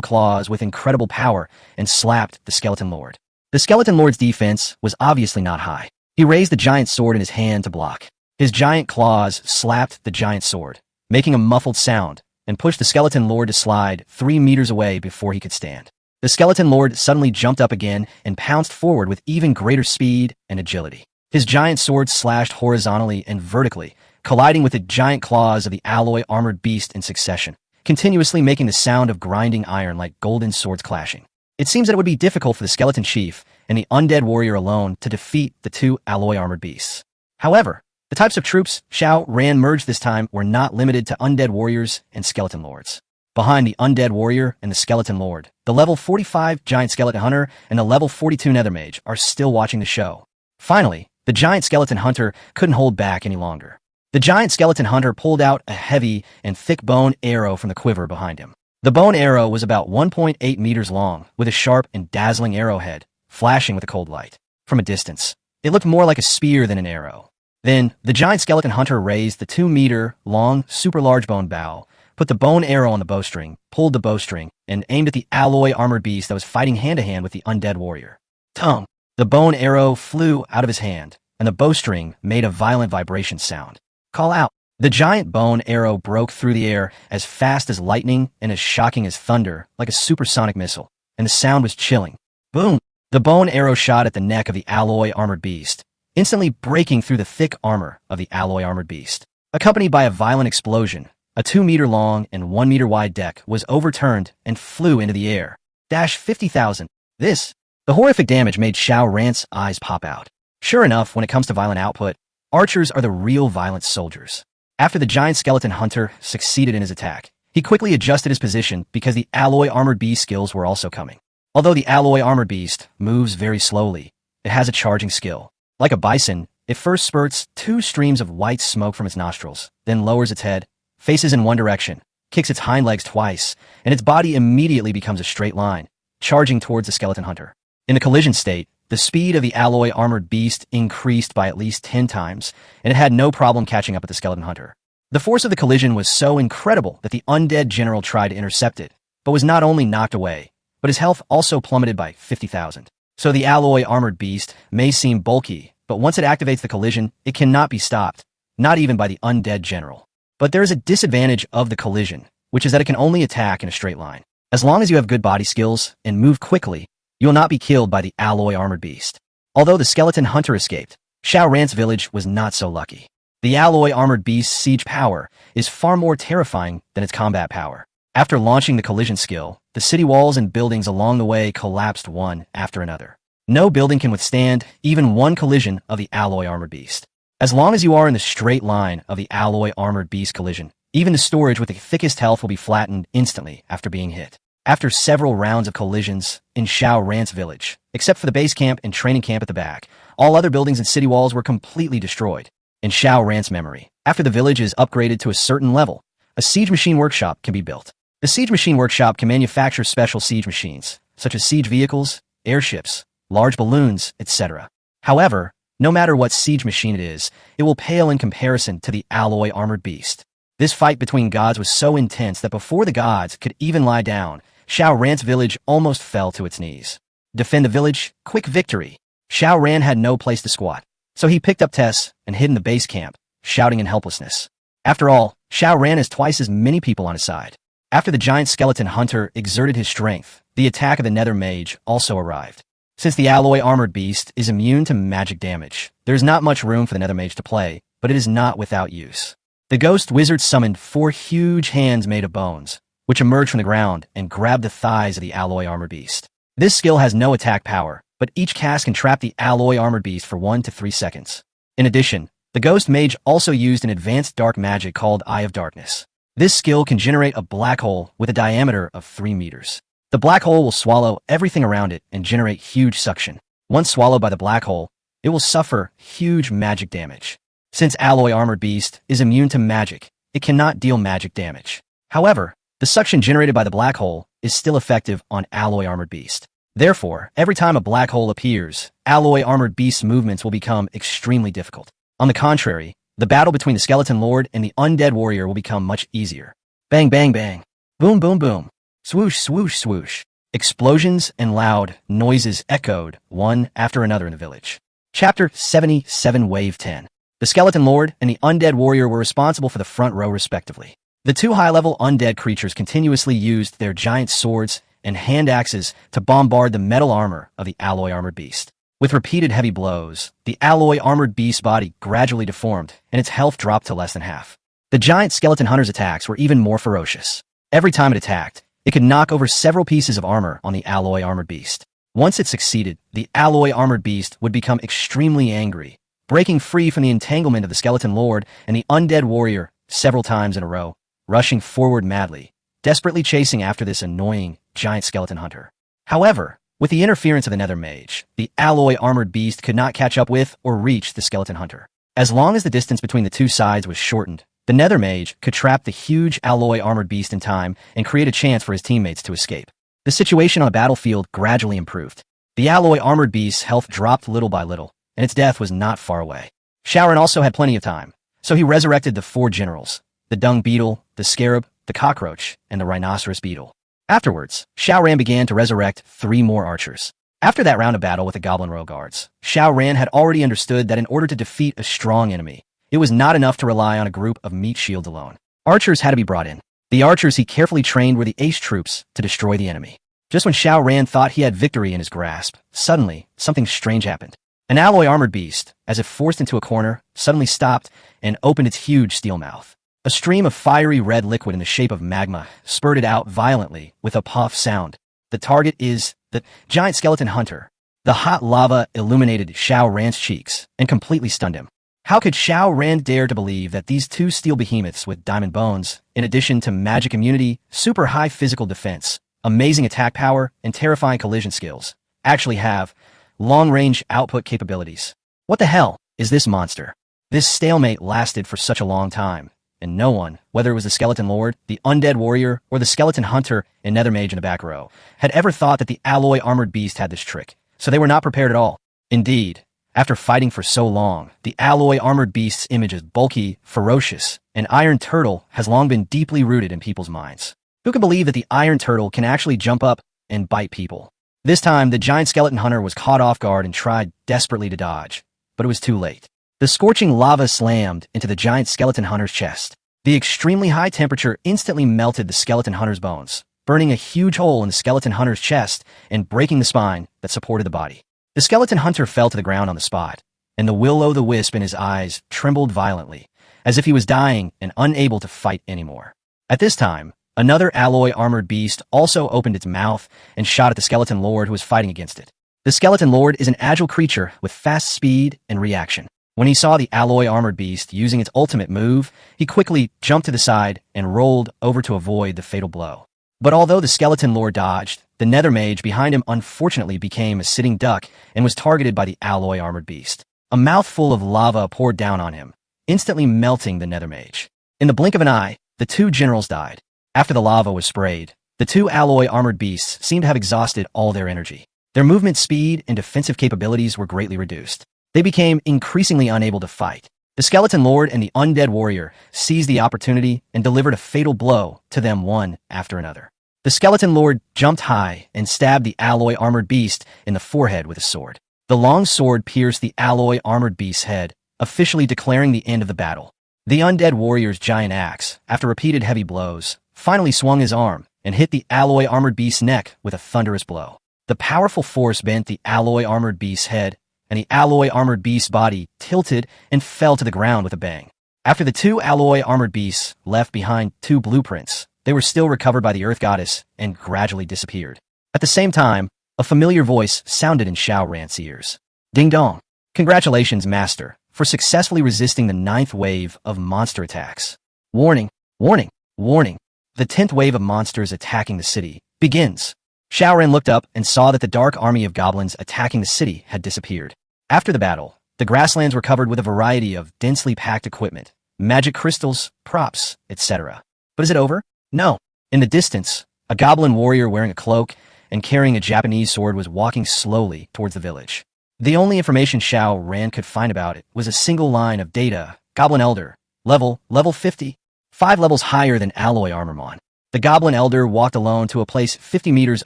claws with incredible power and slapped the skeleton lord. The skeleton lord's defense was obviously not high. He raised the giant sword in his hand to block. His giant claws slapped the giant sword, making a muffled sound, and pushed the skeleton lord to slide 3 meters away before he could stand. The skeleton lord suddenly jumped up again and pounced forward with even greater speed and agility. His giant sword slashed horizontally and vertically, colliding with the giant claws of the alloy armored beast in succession, continuously making the sound of grinding iron like golden swords clashing. It seems that it would be difficult for the skeleton chief and the undead warrior alone to defeat the 2 alloy armored beasts. However, the types of troops Xiao Ran merged this time were not limited to undead warriors and skeleton lords. Behind the undead warrior and the skeleton lord, the level 45 giant skeleton hunter and the level 42 nether mage are still watching the show. Finally, the giant skeleton hunter couldn't hold back any longer. The giant skeleton hunter pulled out a heavy and thick bone arrow from the quiver behind him. The bone arrow was about 1.8 meters long, with a sharp and dazzling arrowhead, flashing with a cold light. From a distance, it looked more like a spear than an arrow. Then, the giant skeleton hunter raised the 2-meter-long, super-large bone bow, put the bone arrow on the bowstring, pulled the bowstring, and aimed at the alloy armored beast that was fighting hand-to-hand with the undead warrior. Tongue! The bone arrow flew out of his hand, and the bowstring made a violent vibration sound. Call out! The giant bone arrow broke through the air as fast as lightning and as shocking as thunder, like a supersonic missile, and the sound was chilling. Boom! The bow and arrow shot at the neck of the alloy armored beast, instantly breaking through the thick armor of the alloy armored beast. Accompanied by a violent explosion, a 2-meter-long and 1-meter-wide deck was overturned and flew into the air. 50,000. The horrific damage made Xiao Ran's eyes pop out. Sure enough, when it comes to violent output, archers are the real violent soldiers. After the giant skeleton hunter succeeded in his attack, he quickly adjusted his position because the alloy armored beast skills were also coming. Although the alloy armored beast moves very slowly, it has a charging skill. Like a bison, it first spurts 2 streams of white smoke from its nostrils, then lowers its head, faces in one direction, kicks its hind legs twice, and its body immediately becomes a straight line, charging towards the skeleton hunter. In the collision state, the speed of the alloy armored beast increased by at least 10 times, and it had no problem catching up with the skeleton hunter. The force of the collision was so incredible that the undead general tried to intercept it, but was not only knocked away, but his health also plummeted by 50,000. So the alloy armored beast may seem bulky, but once it activates the collision, it cannot be stopped, not even by the undead general. But there is a disadvantage of the collision, which is that it can only attack in a straight line. As long as you have good body skills and move quickly, you will not be killed by the alloy armored beast. Although the skeleton hunter escaped, Xiao Ran's village was not so lucky. The alloy armored beast's siege power is far more terrifying than its combat power. After launching the collision skill, the city walls and buildings along the way collapsed one after another. No building can withstand even one collision of the alloy armored beast. As long as you are in the straight line of the alloy armored beast collision, even the storage with the thickest health will be flattened instantly after being hit. After several rounds of collisions in Xiao Ran's village, except for the base camp and training camp at the back, all other buildings and city walls were completely destroyed. In Xiao Ran's memory, after the village is upgraded to a certain level, a siege machine workshop can be built. The siege machine workshop can manufacture special siege machines, such as siege vehicles, airships, large balloons, etc. However, no matter what siege machine it is, it will pale in comparison to the alloy armored beast. This fight between gods was so intense that before the gods could even lie down, Xiao Ran's village almost fell to its knees. Defend the village, quick victory. Xiao Ran had no place to squat, so he picked up Tess and hid in the base camp, shouting in helplessness. After all, Xiao Ran has twice as many people on his side. After the giant skeleton hunter exerted his strength, the attack of the nether mage also arrived. Since the alloy armored beast is immune to magic damage, there is not much room for the nether mage to play, but it is not without use. The ghost wizard summoned 4 huge hands made of bones, which emerged from the ground and grabbed the thighs of the alloy armored beast. This skill has no attack power, but each cast can trap the alloy armored beast for 1 to 3 seconds. In addition, the ghost mage also used an advanced dark magic called Eye of Darkness. This skill can generate a black hole with a diameter of 3 meters. The black hole will swallow everything around it and generate huge suction. Once swallowed by the black hole, it will suffer huge magic damage. Since alloy armored beast is immune to magic, it cannot deal magic damage. However, the suction generated by the black hole is still effective on alloy armored beast. Therefore, every time a black hole appears, alloy armored beast's movements will become extremely difficult. On the contrary, the battle between the skeleton lord and the undead warrior will become much easier. Bang bang bang. Boom boom boom. Swoosh swoosh swoosh. Explosions and loud noises echoed one after another in the village. Chapter 77 Wave 10. The skeleton lord and the undead warrior were responsible for the front row respectively. The 2 high-level undead creatures continuously used their giant swords and hand axes to bombard the metal armor of the alloy armored beast. With repeated heavy blows, the alloy armored beast's body gradually deformed and its health dropped to less than half. The giant skeleton hunter's attacks were even more ferocious. Every time it attacked, it could knock over several pieces of armor on the alloy armored beast. Once it succeeded, the alloy armored beast would become extremely angry, breaking free from the entanglement of the skeleton lord and the undead warrior several times in a row, rushing forward madly, desperately chasing after this annoying giant skeleton hunter. However, with the interference of the nether mage, the alloy armored beast could not catch up with or reach the skeleton hunter. As long as the distance between the 2 sides was shortened, the nether mage could trap the huge alloy armored beast in time and create a chance for his teammates to escape. The situation on the battlefield gradually improved. The alloy armored beast's health dropped little by little, and its death was not far away. Xiao Ran also had plenty of time, so he resurrected the 4 generals: the dung beetle, the scarab, the cockroach, and the rhinoceros beetle. Afterwards, Xiao Ran began to resurrect 3 more archers. After that round of battle with the goblin royal guards, Xiao Ran had already understood that in order to defeat a strong enemy, it was not enough to rely on a group of meat shields alone. Archers had to be brought in. The archers he carefully trained were the ace troops to destroy the enemy. Just when Xiao Ran thought he had victory in his grasp, suddenly, something strange happened. An alloy armored beast, as if forced into a corner, suddenly stopped and opened its huge steel mouth. A stream of fiery red liquid in the shape of magma spurted out violently with a puff sound. The target is the giant skeleton hunter. The hot lava illuminated Xiao Ran's cheeks and completely stunned him. How could Xiao Ran dare to believe that these two steel behemoths with diamond bones, in addition to magic immunity, super high physical defense, amazing attack power, and terrifying collision skills, actually have long-range output capabilities? What the hell is this monster? This stalemate lasted for such a long time, and no one, whether it was the Skeleton Lord, the Undead Warrior, or the Skeleton Hunter and Nether Mage in the back row, had ever thought that the alloy armored beast had this trick, so they were not prepared at all. Indeed, after fighting for so long, the alloy armored beast's image is bulky, ferocious, and Iron Turtle has long been deeply rooted in people's minds. Who can believe that the Iron Turtle can actually jump up and bite people? This time, the giant skeleton hunter was caught off guard and tried desperately to dodge, but it was too late. The scorching lava slammed into the giant skeleton hunter's chest. The extremely high temperature instantly melted the skeleton hunter's bones, burning a huge hole in the skeleton hunter's chest and breaking the spine that supported the body. The skeleton hunter fell to the ground on the spot, and the will-o'-the-wisp in his eyes trembled violently, as if he was dying and unable to fight anymore. At this time, another alloy armored beast also opened its mouth and shot at the skeleton lord who was fighting against it. The skeleton lord is an agile creature with fast speed and reaction. When he saw the alloy armored beast using its ultimate move, he quickly jumped to the side and rolled over to avoid the fatal blow. But although the skeleton lord dodged, the nether mage behind him unfortunately became a sitting duck and was targeted by the alloy armored beast. A mouthful of lava poured down on him, instantly melting the nether mage. In the blink of an eye, the two generals died. After the lava was sprayed, the two alloy armored beasts seemed to have exhausted all their energy. Their movement speed and defensive capabilities were greatly reduced. They became increasingly unable to fight. The skeleton lord and the undead warrior seized the opportunity and delivered a fatal blow to them one after another. The skeleton lord jumped high and stabbed the alloy armored beast in the forehead with a sword. The long sword pierced the alloy armored beast's head, officially declaring the end of the battle. The undead warrior's giant axe, after repeated heavy blows, finally swung his arm and hit the alloy armored beast's neck with a thunderous blow. The powerful force bent the alloy armored beast's head, and the alloy armored beast's body tilted and fell to the ground with a bang. After the two alloy armored beasts left behind two blueprints, they were still recovered by the Earth Goddess and gradually disappeared. At the same time, a familiar voice sounded in Xiao Ran's ears. Ding dong. Congratulations, Master, for successfully resisting the 9th wave of monster attacks. Warning, warning, warning. The 10th wave of monsters attacking the city begins. Xiao Ran looked up and saw that the dark army of goblins attacking the city had disappeared. After the battle, the grasslands were covered with a variety of densely packed equipment, magic crystals, props, etc. But is it over? No. In the distance, a goblin warrior wearing a cloak and carrying a Japanese sword was walking slowly towards the village. The only information Xiao Ran could find about it was a single line of data: Goblin Elder, level 50, 5 levels higher than Alloy Armormon. The Goblin Elder walked alone to a place 50 meters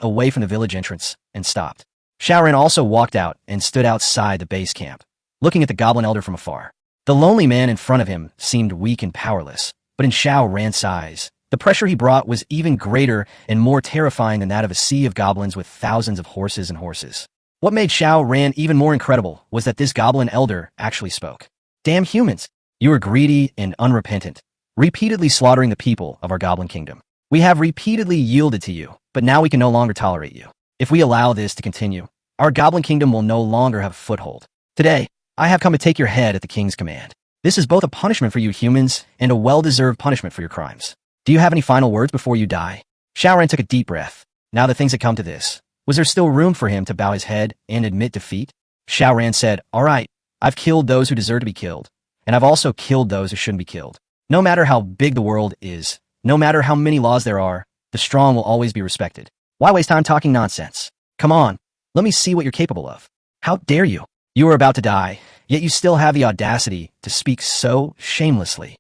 away from the village entrance and stopped. Xiao Ran also walked out and stood outside the base camp, looking at the Goblin Elder from afar. The lonely man in front of him seemed weak and powerless, but in Xiao Ran's eyes, the pressure he brought was even greater and more terrifying than that of a sea of goblins with thousands of horses and horses. What made Xiao Ran even more incredible was that this Goblin Elder actually spoke. Damn humans! You are greedy and unrepentant, repeatedly slaughtering the people of our Goblin Kingdom. We have repeatedly yielded to you, but now we can no longer tolerate you. If we allow this to continue, our Goblin Kingdom will no longer have a foothold. Today, I have come to take your head at the King's command. This is both a punishment for you humans and a well-deserved punishment for your crimes. Do you have any final words before you die? Xiao Ran took a deep breath. Now that things had come to this, was there still room for him to bow his head and admit defeat? Xiao Ran said, "All right, I've killed those who deserve to be killed, and I've also killed those who shouldn't be killed. No matter how big the world is, no matter how many laws there are, the strong will always be respected. Why waste time talking nonsense? Come on, let me see what you're capable of. How dare you? You are about to die, yet you still have the audacity to speak so shamelessly."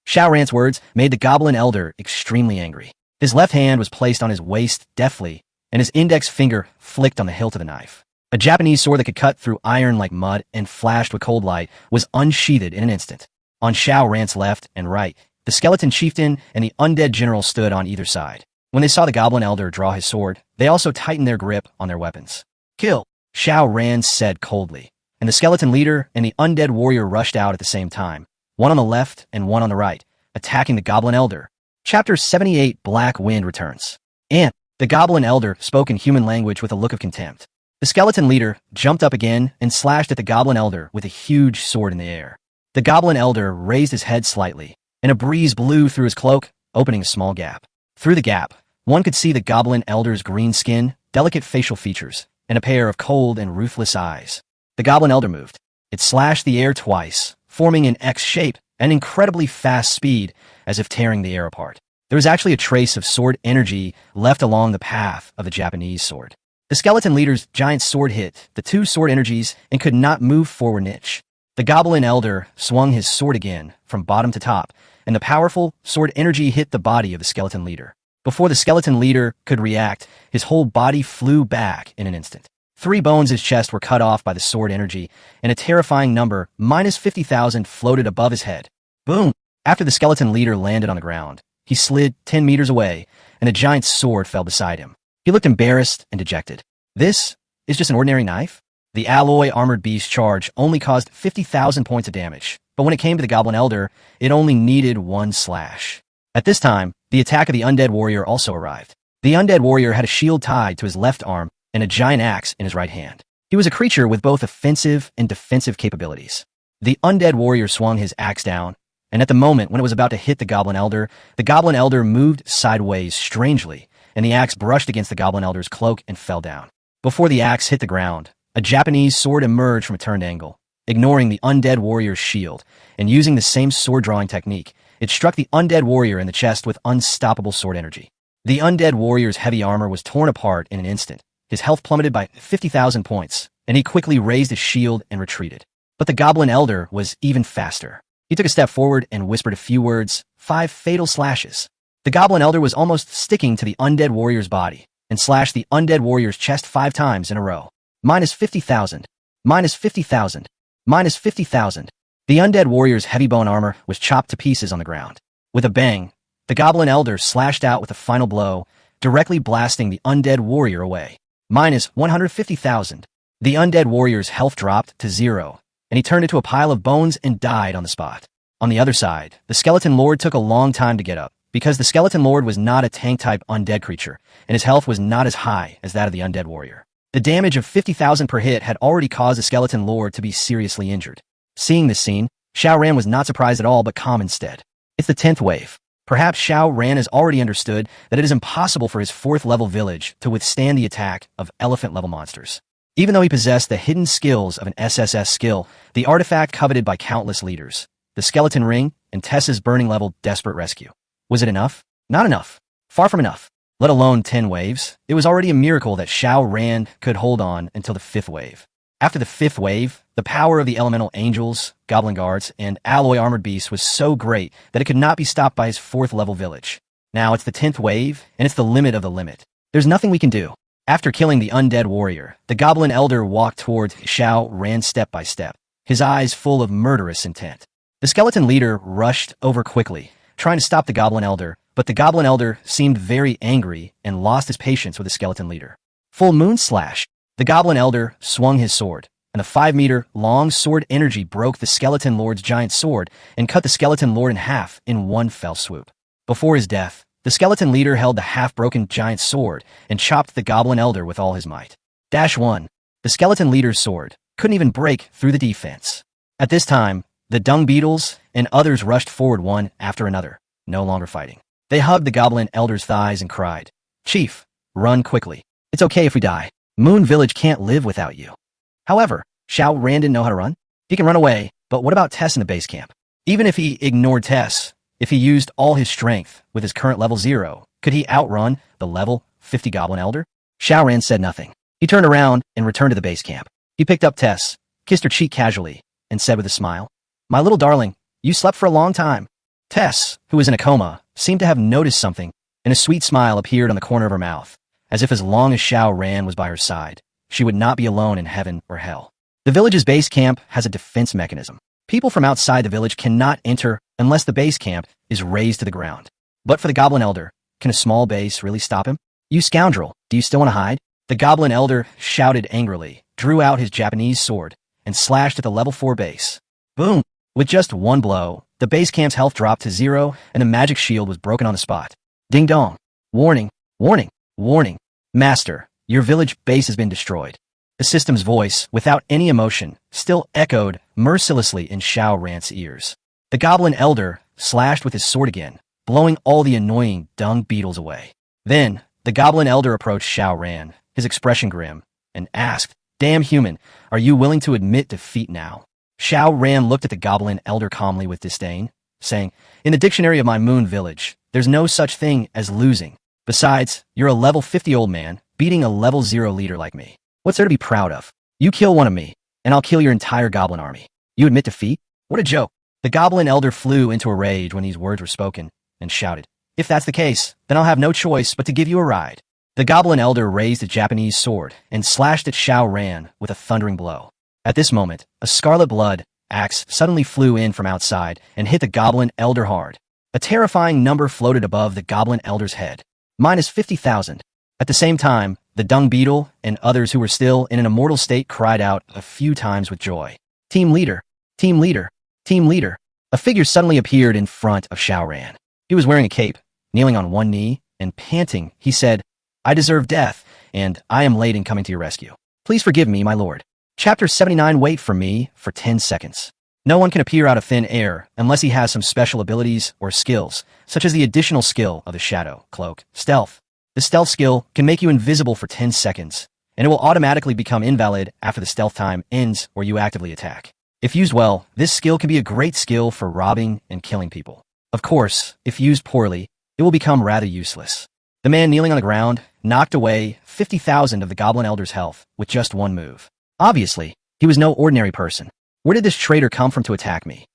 Xiao Ran's words made the Goblin Elder extremely angry. His left hand was placed on his waist deftly, and his index finger flicked on the hilt of the knife. A Japanese sword that could cut through iron like mud and flashed with cold light was unsheathed in an instant. On Xiao Ran's left and right, the skeleton chieftain and the undead general stood on either side. When they saw the Goblin Elder draw his sword, they also tightened their grip on their weapons. Kill, Xiao Ran said coldly, and the skeleton leader and the undead warrior rushed out at the same time, one on the left and one on the right, attacking the Goblin Elder. Chapter 78 Black Wind returns. And the Goblin Elder spoke in human language with a look of contempt. The skeleton leader jumped up again and slashed at the Goblin Elder with a huge sword in the air. The Goblin Elder raised his head slightly, and a breeze blew through his cloak, opening a small gap. Through the gap, one could see the Goblin Elder's green skin, delicate facial features, and a pair of cold and ruthless eyes. The Goblin Elder moved. It slashed the air twice, forming an X shape at an incredibly fast speed, as if tearing the air apart. There was actually a trace of sword energy left along the path of the Japanese sword. The skeleton leader's giant sword hit the two sword energies and could not move forward an inch. The Goblin Elder swung his sword again from bottom to top, and the powerful sword energy hit the body of the skeleton leader. Before the skeleton leader could react, his whole body flew back in an instant. 3 bones in his chest were cut off by the sword energy, and a terrifying number, -50,000, floated above his head. Boom! After the skeleton leader landed on the ground, he slid 10 meters away, and a giant sword fell beside him. He looked embarrassed and dejected. This is just an ordinary knife? The alloy armored beast charge only caused 50,000 points of damage, but when it came to the Goblin Elder, it only needed 1 slash. At this time, the attack of the undead warrior also arrived. The undead warrior had a shield tied to his left arm and a giant axe in his right hand. He was a creature with both offensive and defensive capabilities. The undead warrior swung his axe down, and at the moment when it was about to hit the Goblin Elder moved sideways strangely, and the axe brushed against the Goblin Elder's cloak and fell down. Before the axe hit the ground, a Japanese sword emerged from a turned angle. Ignoring the undead warrior's shield, and using the same sword-drawing technique, it struck the undead warrior in the chest with unstoppable sword energy. The undead warrior's heavy armor was torn apart in an instant. His health plummeted by 50,000 points, and he quickly raised his shield and retreated. But the Goblin Elder was even faster. He took a step forward and whispered a few words, 5 fatal slashes. The Goblin Elder was almost sticking to the undead warrior's body, and slashed the undead warrior's chest 5 times in a row. -50,000. -50,000. -50,000. The undead warrior's heavy bone armor was chopped to pieces on the ground. With a bang, the Goblin Elder slashed out with a final blow, directly blasting the undead warrior away. -150,000. The undead warrior's health dropped to 0, and he turned into a pile of bones and died on the spot. On the other side, the Skeleton Lord took a long time to get up, because the Skeleton Lord was not a tank-type undead creature, and his health was not as high as that of the undead warrior. The damage of 50,000 per hit had already caused the Skeleton Lord to be seriously injured. Seeing this scene, Xiao Ran was not surprised at all but calm instead. It's the 10th wave. Perhaps Xiao Ran has already understood that it is impossible for his 4th-level village to withstand the attack of elephant-level monsters. Even though he possessed the hidden skills of an SSS skill, the artifact coveted by countless leaders, the skeleton ring, and Tessa's burning-level desperate rescue. Was it enough? Not enough. Far from enough. Let alone 10 waves, it was already a miracle that Xiao Ran could hold on until the 5th wave. After the 5th wave, the power of the elemental angels, goblin guards, and alloy armored beasts was so great that it could not be stopped by his 4th-level village. Now it's the 10th wave, and it's the limit of the limit. There's nothing we can do. After killing the undead warrior, the Goblin Elder walked towards Xiao Ran step by step, his eyes full of murderous intent. The skeleton leader rushed over quickly, trying to stop the Goblin Elder, but the Goblin Elder seemed very angry and lost his patience with the skeleton leader. Full Moon Slash. The Goblin Elder swung his sword, and the 5-meter-long sword energy broke the Skeleton Lord's giant sword and cut the Skeleton Lord in half in one fell swoop. Before his death, the skeleton leader held the half-broken giant sword and chopped the Goblin Elder with all his might. -1. The skeleton leader's sword couldn't even break through the defense. At this time, the dung beetles and others rushed forward one after another, no longer fighting. They hugged the Goblin Elder's thighs and cried, "Chief, run quickly. It's okay if we die. Moon Village can't live without you." However, Xiao Ran didn't know how to run. He can run away, but what about Tess in the base camp? Even if he ignored Tess, if he used all his strength with his current level 0, could he outrun the level 50 Goblin Elder? Xiao Ran said nothing. He turned around and returned to the base camp. He picked up Tess, kissed her cheek casually, and said with a smile, "My little darling, you slept for a long time." Tess, who was in a coma, seemed to have noticed something, and a sweet smile appeared on the corner of her mouth, as if as long as Xiao Ran was by her side, she would not be alone in heaven or hell. The village's base camp has a defense mechanism. People from outside the village cannot enter unless the base camp is razed to the ground. But for the Goblin Elder, Can a small base really stop him? You scoundrel, do you still want to hide? The Goblin Elder shouted angrily, drew out his Japanese sword, and slashed at the level 4 base. Boom! With just one blow, the base camp's health dropped to 0, and a magic shield was broken on the spot. Ding dong! Warning! Warning! Warning! Master, your village base has been destroyed. The system's voice, without any emotion, still echoed mercilessly in Xiao Ran's ears. The Goblin Elder slashed with his sword again, blowing all the annoying dung beetles away. Then, the Goblin Elder approached Xiao Ran, his expression grim, and asked, "Damn human, are you willing to admit defeat now?" Xiao Ran looked at the Goblin Elder calmly with disdain, saying, "In the dictionary of my moon village, there's no such thing as losing. Besides, you're a level 50 old man, beating a level 0 leader like me. What's there to be proud of? You kill one of me, and I'll kill your entire goblin army. You admit defeat? What a joke." The Goblin Elder flew into a rage when these words were spoken, and shouted, "If that's the case, then I'll have no choice but to give you a ride." The Goblin Elder raised a Japanese sword and slashed at Xiao Ran with a thundering blow. At this moment, a scarlet blood axe suddenly flew in from outside and hit the Goblin Elder hard. A terrifying number floated above the Goblin Elder's head. Minus 50,000. At the same time, the dung beetle and others who were still in an immortal state cried out a few times with joy. Team leader! Team leader! Team leader! A figure suddenly appeared in front of Xiao Ran. He was wearing a cape, kneeling on one knee, and panting, he said, "I deserve death, and I am late in coming to your rescue. Please forgive me, my lord." Chapter 79. Wait for me for 10 seconds. No one can appear out of thin air unless he has some special abilities or skills, such as the additional skill of the Shadow Cloak, Stealth. The Stealth skill can make you invisible for 10 seconds, and it will automatically become invalid after the stealth time ends or you actively attack. If used well, this skill can be a great skill for robbing and killing people. Of course, if used poorly, it will become rather useless. The man kneeling on the ground knocked away 50,000 of the Goblin Elder's health with just one move. Obviously, he was no ordinary person. Where did this traitor come from to attack me?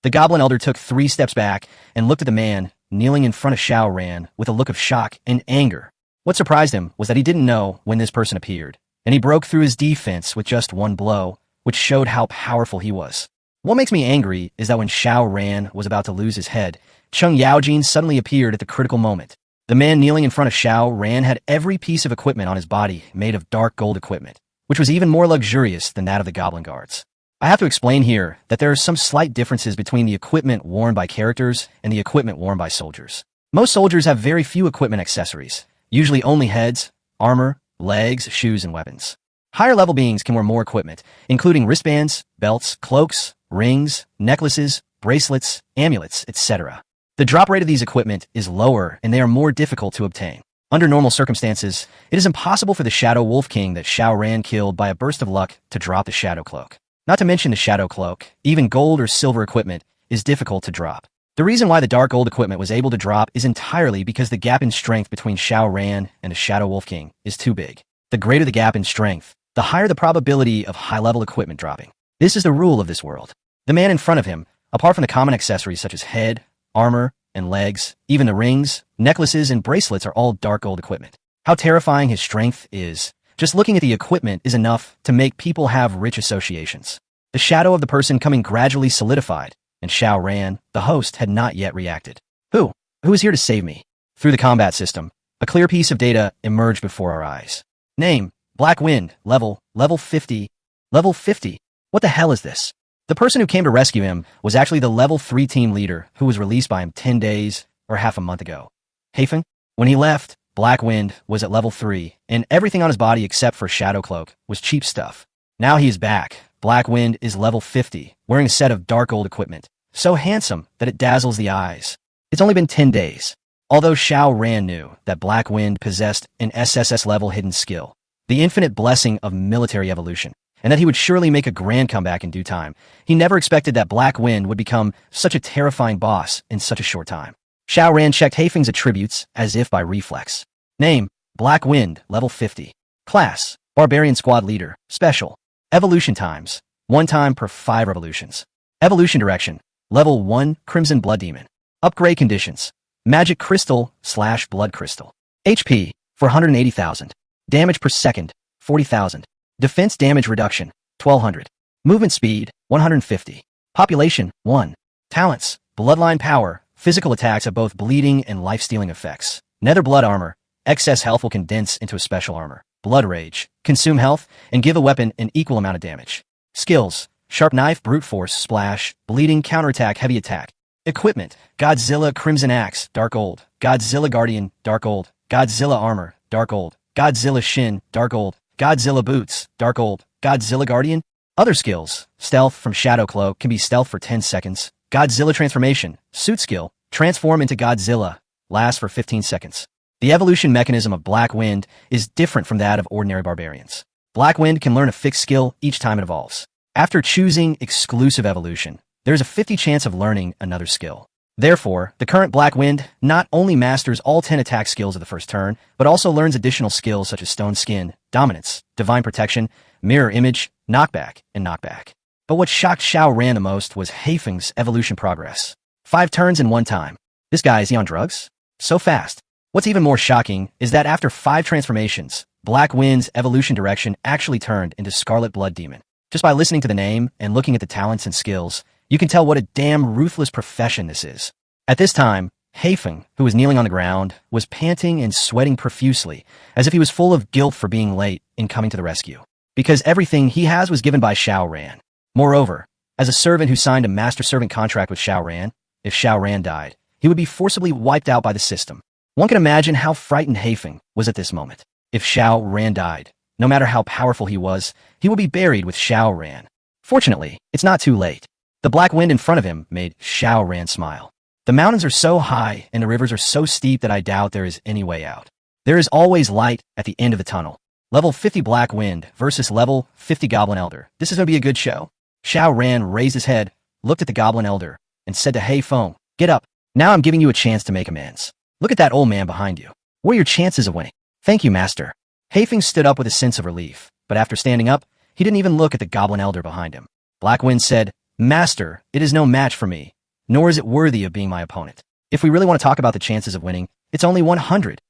The Goblin Elder took 3 steps back and looked at the man kneeling in front of Xiao Ran with a look of shock and anger. What surprised him was that he didn't know when this person appeared, and he broke through his defense with just one blow, which showed how powerful he was. What makes me angry is that when Xiao Ran was about to lose his head, Chung Yaojin suddenly appeared at the critical moment. The man kneeling in front of Xiao Ran had every piece of equipment on his body made of dark gold equipment, which was even more luxurious than that of the Goblin Guards. I have to explain here that there are some slight differences between the equipment worn by characters and the equipment worn by soldiers. Most soldiers have very few equipment accessories, usually only heads, armor, legs, shoes, and weapons. Higher level beings can wear more equipment, including wristbands, belts, cloaks, rings, necklaces, bracelets, amulets, etc. The drop rate of these equipment is lower and they are more difficult to obtain. Under normal circumstances, it is impossible for the Shadow Wolf King that Xiao Ran killed by a burst of luck to drop the Shadow Cloak. Not to mention the Shadow Cloak, even gold or silver equipment is difficult to drop. The reason why the dark gold equipment was able to drop is entirely because the gap in strength between Xiao Ran and the Shadow Wolf King is too big. The greater the gap in strength, the higher the probability of high-level equipment dropping. This is the rule of this world. The man in front of him, apart from the common accessories such as head, armor, and legs, even the rings, necklaces, and bracelets are all dark gold equipment. How terrifying his strength is. Just looking at the equipment is enough to make people have rich associations. The shadow of the person coming gradually solidified, and Xiao Ran, the host, had not yet reacted. Who is here to save me? Through the combat system, a clear piece of data emerged before our eyes. Name, Black Wind, level 50. Level 50? What the hell is this? The person who came to rescue him was actually the level 3 team leader who was released by him 10 days or half a month ago. Hafen? When he left, Black Wind was at level 3, and everything on his body except for Shadow Cloak was cheap stuff. Now he is back. Black Wind is level 50, wearing a set of dark gold equipment, so handsome that it dazzles the eyes. It's only been 10 days. Although Xiao Ran knew that Black Wind possessed an SSS-level hidden skill, the infinite blessing of military evolution, and that he would surely make a grand comeback in due time, he never expected that Black Wind would become such a terrifying boss in such a short time. Xiao Ran checked Hafeng's attributes as if by reflex. Name, Black Wind, level 50. Class, Barbarian Squad Leader, Special. Evolution times, 1 time per 5 revolutions. Evolution direction, level 1, Crimson Blood Demon. Upgrade conditions, Magic Crystal / Blood Crystal. HP, 480,000. Damage per second, 40,000. Defense damage reduction, 1200. Movement speed, 150. Population, 1. Talents, Bloodline Power. Physical attacks have both bleeding and life-stealing effects. Nether blood armor. Excess health will condense into a special armor. Blood rage. Consume health and give a weapon an equal amount of damage. Skills. Sharp knife, brute force, splash, bleeding, counterattack, heavy attack. Equipment. Godzilla Crimson Axe, Dark Old. Godzilla Guardian, Dark Old. Godzilla Armor, Dark Old. Godzilla Shin, Dark Old. Godzilla Boots, Dark Old. Godzilla Guardian. Other skills. Stealth from Shadow Cloak can be stealth for 10 seconds. Godzilla Transformation. Suit skill. Transform into Godzilla. Lasts for 15 seconds. The evolution mechanism of Black Wind is different from that of ordinary barbarians. Black Wind can learn a fixed skill each time it evolves. After choosing exclusive evolution, there's a 50 chance of learning another skill. Therefore, the current Black Wind not only masters all 10 attack skills of the first turn, but also learns additional skills such as Stone Skin, Dominance, Divine Protection, Mirror Image, Knockback, and Knockback. But what shocked Xiao Ran the most was Haifeng's evolution progress. 5 turns in 1 time. This guy, is he on drugs? So fast. What's even more shocking is that after 5 transformations, Black Wind's evolution direction actually turned into Scarlet Blood Demon. Just by listening to the name and looking at the talents and skills, you can tell what a damn ruthless profession this is. At this time, Haifeng, who was kneeling on the ground, was panting and sweating profusely, as if he was full of guilt for being late in coming to the rescue. Because everything he has was given by Xiao Ran. Moreover, as a servant who signed a master-servant contract with Xiao Ran, if Xiao Ran died, he would be forcibly wiped out by the system. One can imagine how frightened Haifeng was at this moment. If Xiao Ran died, no matter how powerful he was, he would be buried with Xiao Ran. Fortunately, it's not too late. The Black Wind in front of him made Xiao Ran smile. The mountains are so high and the rivers are so steep that I doubt there is any way out. There is always light at the end of the tunnel. Level 50 Black Wind versus level 50 Goblin Elder. This is going to be a good show. Xiao Ran raised his head, looked at the Goblin Elder, and said to Haifeng, "Get up. Now I'm giving you a chance to make amends. Look at that old man behind you. What are your chances of winning?" "Thank you, Master." Haifeng stood up with a sense of relief, but after standing up, he didn't even look at the Goblin Elder behind him. Black Wind said, "Master, it is no match for me, nor is it worthy of being my opponent. If we really want to talk about the chances of winning, it's only 100.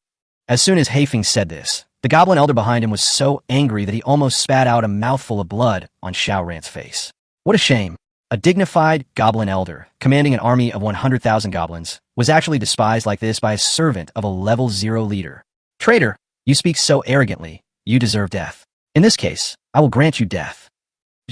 As soon as Haifeng said this, the Goblin Elder behind him was so angry that he almost spat out a mouthful of blood on Xiao Ran's face. What a shame. A dignified Goblin Elder, commanding an army of 100,000 goblins, was actually despised like this by a servant of a level 0 leader. "Traitor, you speak so arrogantly. You deserve death. In this case, I will grant you death."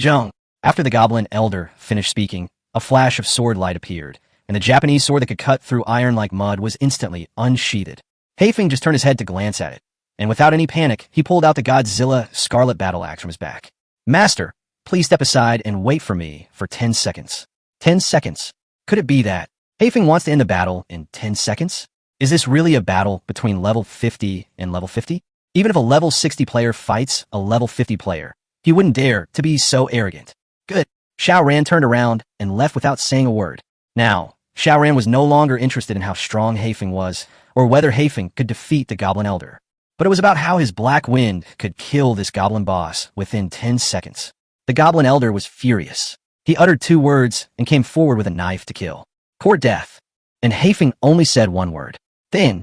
Zheng. After the Goblin Elder finished speaking, a flash of sword light appeared, and the Japanese sword that could cut through iron like mud was instantly unsheathed. Haifeng just turned his head to glance at it, and without any panic, he pulled out the Godzilla Scarlet Battle Axe from his back. "Master, please step aside and wait for me for 10 seconds. 10 seconds. Could it be that Haifeng wants to end the battle in 10 seconds? Is this really a battle between level 50 and level 50? Even if a level 60 player fights a level 50 player, he wouldn't dare to be so arrogant. Good. Xiao Ran turned around and left without saying a word. Now, Xiao Ran was no longer interested in how strong Haifeng was, or whether Haifeng could defeat the Goblin Elder. But it was about how his Black Wind could kill this Goblin boss within 10 seconds. The Goblin Elder was furious. He uttered 2 words and came forward with a knife to kill. Court death. And Haifeng only said 1 word. Then,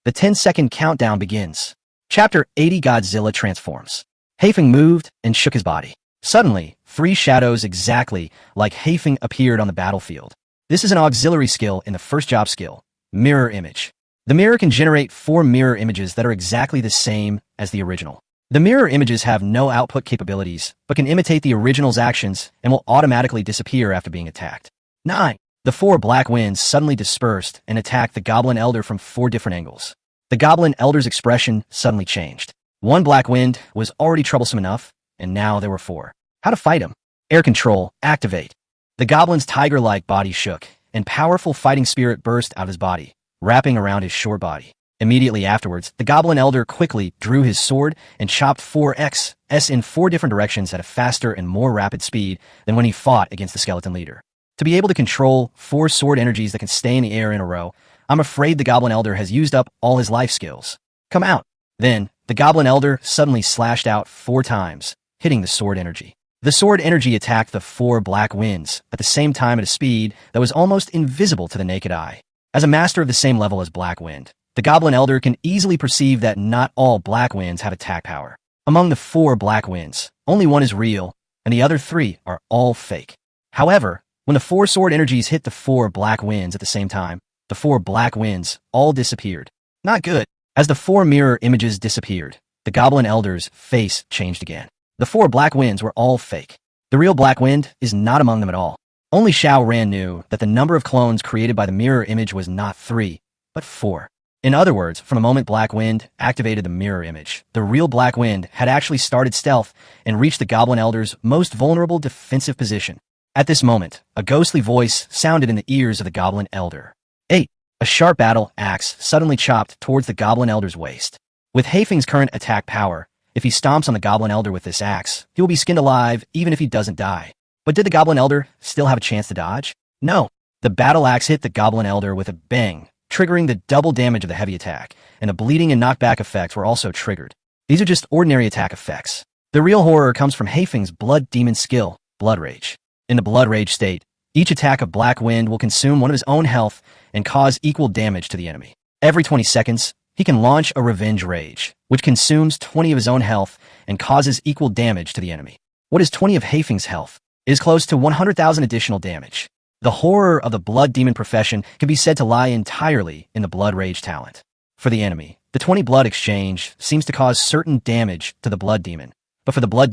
the 10-second countdown begins. Chapter 80 Godzilla transforms. Haifeng moved and shook his body. Suddenly, 3 shadows exactly like Haifeng appeared on the battlefield. This is an auxiliary skill in the first job skill, Mirror Image. The mirror can generate 4 mirror images that are exactly the same as the original. The mirror images have no output capabilities, but can imitate the original's actions and will automatically disappear after being attacked. 9. The 4 Black Winds suddenly dispersed and attacked the Goblin Elder from 4 different angles. The Goblin Elder's expression suddenly changed. 1 Black Wind was already troublesome enough, and now there were 4. How to fight him? Air control, activate. The Goblin's tiger-like body shook, and powerful fighting spirit burst out of his body, wrapping around his short body. Immediately afterwards, the Goblin Elder quickly drew his sword and chopped 4x's in 4 different directions at a faster and more rapid speed than when he fought against the skeleton leader. To be able to control 4 sword energies that can stay in the air in a row, I'm afraid the Goblin Elder has used up all his life skills. Come out. Then, the Goblin Elder suddenly slashed out 4 times, hitting the sword energy. The sword energy attacked the 4 Black Winds at the same time at a speed that was almost invisible to the naked eye. As a master of the same level as Black Wind, the Goblin Elder can easily perceive that not all Black Winds have attack power. Among the 4 Black Winds, only 1 is real, and the other 3 are all fake. However, when the 4 sword energies hit the 4 Black Winds at the same time, the 4 Black Winds all disappeared. Not good. As the four mirror images disappeared, the Goblin Elder's face changed again. The four Black Winds were all fake. The real Black Wind is not among them at all. Only Xiao Ran knew that the number of clones created by the mirror image was not 3, but 4. In other words, from the moment Black Wind activated the mirror image, the real Black Wind had actually started stealth and reached the Goblin Elder's most vulnerable defensive position. At this moment, a ghostly voice sounded in the ears of the Goblin Elder. 8. A sharp battle axe suddenly chopped towards the Goblin Elder's waist. With Haifeng's current attack power, if he stomps on the Goblin Elder with this axe, he will be skinned alive even if he doesn't die. But did the Goblin Elder still have a chance to dodge? No. The battle axe hit the Goblin Elder with a bang, triggering the double damage of the heavy attack, and the bleeding and knockback effects were also triggered. These are just ordinary attack effects. The real horror comes from Haifeng's Blood Demon skill, Blood Rage. In the Blood Rage state, each attack of Black Wind will consume one of his own health and cause equal damage to the enemy. Every 20 seconds, he can launch a Revenge Rage, which consumes 20 of his own health and causes equal damage to the enemy. What is 20 of Haifeng's health? It is close to 100,000 additional damage. The horror of the Blood Demon profession can be said to lie entirely in the Blood Rage talent. For the enemy, the 20 blood exchange seems to cause certain damage to the Blood Demon. But for the Blood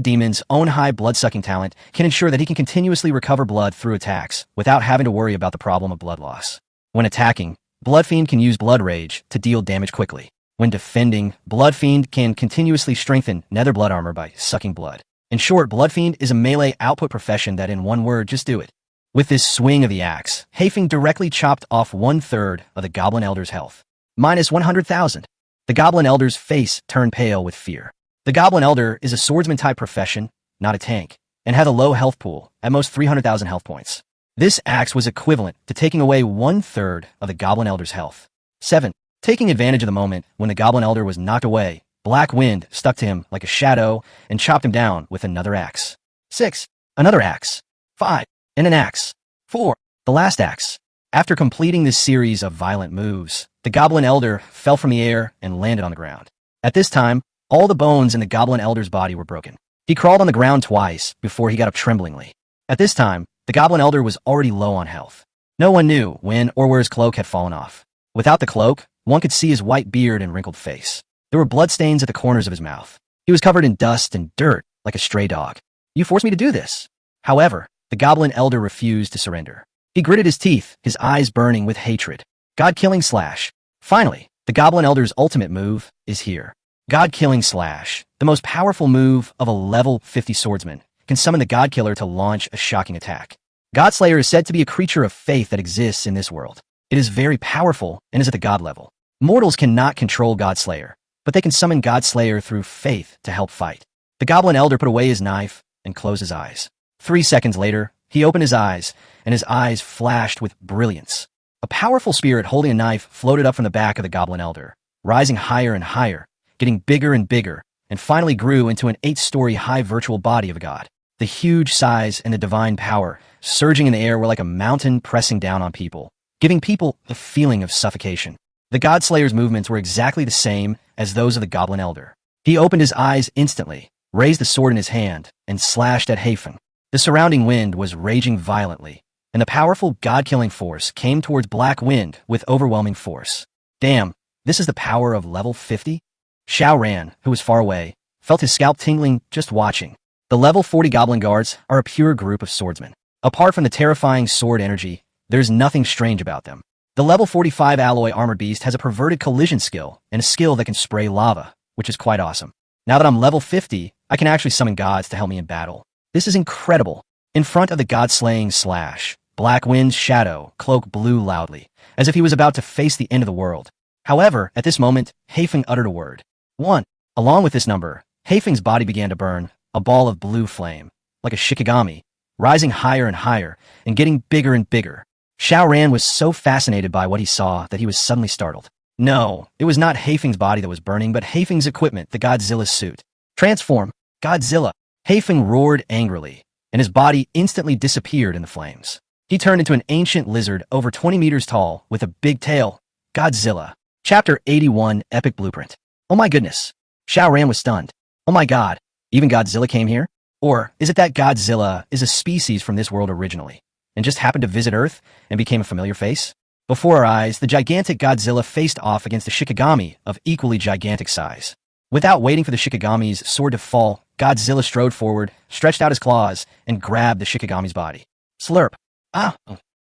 Demon's own high blood-sucking talent can ensure that he can continuously recover blood through attacks without having to worry about the problem of blood loss. When attacking, Blood Fiend can use Blood Rage to deal damage quickly. When defending, Blood Fiend can continuously strengthen Nether Blood armor by sucking blood. In short, Blood Fiend is a melee output profession that, in one word, just do it. With this swing of the axe, Haifeng directly chopped off 1/3 of the Goblin Elder's health. Minus 100,000. The Goblin Elder's face turned pale with fear. The Goblin Elder is a swordsman-type profession, not a tank, and had a low health pool, at most 300,000 health points. This axe was equivalent to taking away 1/3 of the Goblin Elder's health. 7. Taking advantage of the moment when the Goblin Elder was knocked away, Black Wind stuck to him like a shadow and chopped him down with another axe. 6. Another axe. 5. And an axe. 4. The last axe. After completing this series of violent moves, the Goblin Elder fell from the air and landed on the ground. At this time, all the bones in the Goblin Elder's body were broken. He crawled on the ground twice before he got up tremblingly. At this time, the Goblin Elder was already low on health. No one knew when or where his cloak had fallen off. Without the cloak, one could see his white beard and wrinkled face. There were bloodstains at the corners of his mouth. He was covered in dust and dirt like a stray dog. You forced me to do this. However, the Goblin Elder refused to surrender. He gritted his teeth, his eyes burning with hatred. God-killing slash. Finally, the Goblin Elder's ultimate move is here. God-killing slash. The most powerful move of a level 50 swordsman can summon the God Killer to launch a shocking attack. Godslayer is said to be a creature of faith that exists in this world. It is very powerful and is at the God level. Mortals cannot control Godslayer, but they can summon Godslayer through faith to help fight. The Goblin Elder put away his knife and closed his eyes. 3 seconds later, he opened his eyes, and his eyes flashed with brilliance. A powerful spirit holding a knife floated up from the back of the Goblin Elder, rising higher and higher, getting bigger and bigger, and finally grew into an 8-story high virtual body of a god. The huge size and the divine power surging in the air were like a mountain pressing down on people, giving people a feeling of suffocation. The Godslayer's movements were exactly the same as those of the Goblin Elder. He opened his eyes instantly, raised the sword in his hand, and slashed at Haifeng. The surrounding wind was raging violently, and the powerful god-killing force came towards Black Wind with overwhelming force. Damn, this is the power of level 50? Xiao Ran, who was far away, felt his scalp tingling just watching. The level 40 Goblin Guards are a pure group of swordsmen. Apart from the terrifying sword energy, there's nothing strange about them. The level 45 Alloy Armored Beast has a perverted collision skill and a skill that can spray lava, which is quite awesome. Now that I'm level 50, I can actually summon gods to help me in battle. This is incredible. In front of the god-slaying slash, Black Wind's shadow cloak blew loudly, as if he was about to face the end of the world. However, at this moment, Haifeng uttered a word. 1. Along with this number, Haifeng's body began to burn, a ball of blue flame, like a shikigami, rising higher and higher, and getting bigger and bigger. Xiao Ran was so fascinated by what he saw that he was suddenly startled. No, it was not Haifeng's body that was burning, but Haifeng's equipment, the Godzilla's suit. Transform, Godzilla. Haifeng roared angrily, and his body instantly disappeared in the flames. He turned into an ancient lizard over 20 meters tall with a big tail. Godzilla. Chapter 81, Epic Blueprint. Oh my goodness. Xiao Ran was stunned. Oh my god, even Godzilla came here? Or is it that Godzilla is a species from this world originally, and just happened to visit Earth and became a familiar face? Before our eyes, the gigantic Godzilla faced off against a Shikigami of equally gigantic size. Without waiting for the Shikigami's sword to fall, Godzilla strode forward, stretched out his claws, and grabbed the Shikigami's body. Slurp. Ah!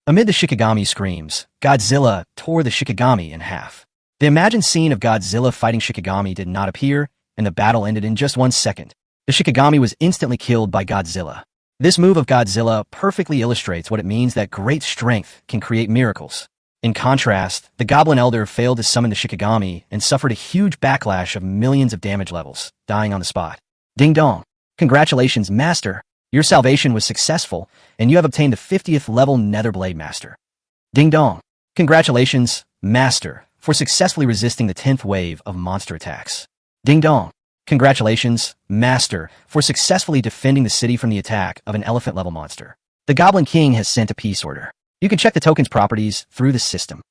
Amid the Shikigami screams, Godzilla tore the Shikigami in half. The imagined scene of Godzilla fighting Shikigami did not appear, and the battle ended in just 1 second. The Shikigami was instantly killed by Godzilla. This move of Godzilla perfectly illustrates what it means that great strength can create miracles. In contrast, the Goblin Elder failed to summon the Shikigami and suffered a huge backlash of millions of damage levels, dying on the spot. Ding dong. Congratulations, Master. Your salvation was successful, and you have obtained the 50th level Netherblade Master. Ding dong. Congratulations, Master, for successfully resisting the 10th wave of monster attacks. Ding dong. Congratulations, Master, for successfully defending the city from the attack of an elephant-level monster. The Goblin King has sent a peace order. You can check the token's properties through the system.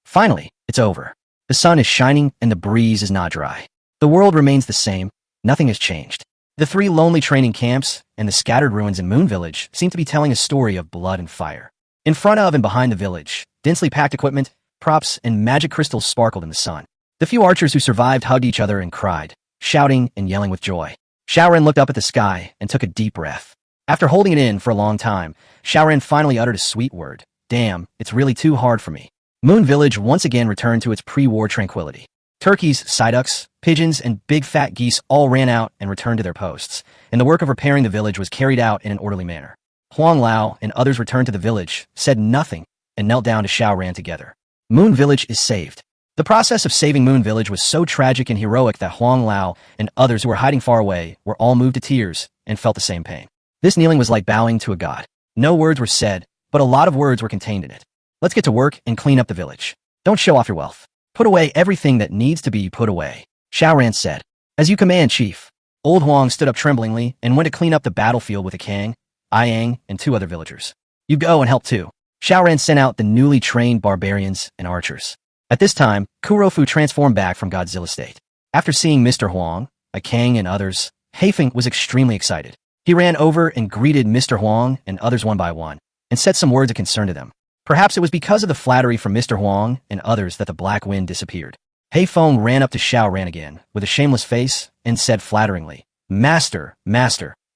Finally, it's over. The sun is shining and the breeze is not dry. The world remains the same. Nothing has changed. The 3 lonely training camps and the scattered ruins in Moon Village seem to be telling a story of blood and fire. In front of and behind the village, densely packed equipment, props, and magic crystals sparkled in the sun. The few archers who survived hugged each other and cried, shouting and yelling with joy. Xiaoren looked up at the sky and took a deep breath. After holding it in for a long time, Xiaoren finally uttered a sweet word. Damn, it's really too hard for me. Moon Village once again returned to its pre-war tranquility. Turkeys, psyducks, pigeons, and big fat geese all ran out and returned to their posts, and the work of repairing the village was carried out in an orderly manner. Huang Lao and others returned to the village, said nothing, and knelt down to Xiaoran together. Moon Village is saved. The process of saving Moon Village was so tragic and heroic that Huang Lao and others who were hiding far away were all moved to tears and felt the same pain. This kneeling was like bowing to a god. No words were said, but a lot of words were contained in it. Let's get to work and clean up the village. Don't show off your wealth. Put away everything that needs to be put away, Xiaoran said. As you command, Chief. Old Huang stood up tremblingly and went to clean up the battlefield with a Kang, Ayang, and 2 other villagers. You go and help too. Xiaoran sent out the newly trained barbarians and archers. At this time, Kurofu transformed back from Godzilla state. After seeing Mr. Huang, a Kang, and others, Heifeng was extremely excited. He ran over and greeted Mr. Huang and others one by one, and said some words of concern to them. Perhaps it was because of the flattery from Mr. Huang and others that the black wind disappeared. Heifeng ran up to Xiaoran again, with a shameless face, and said flatteringly, Master,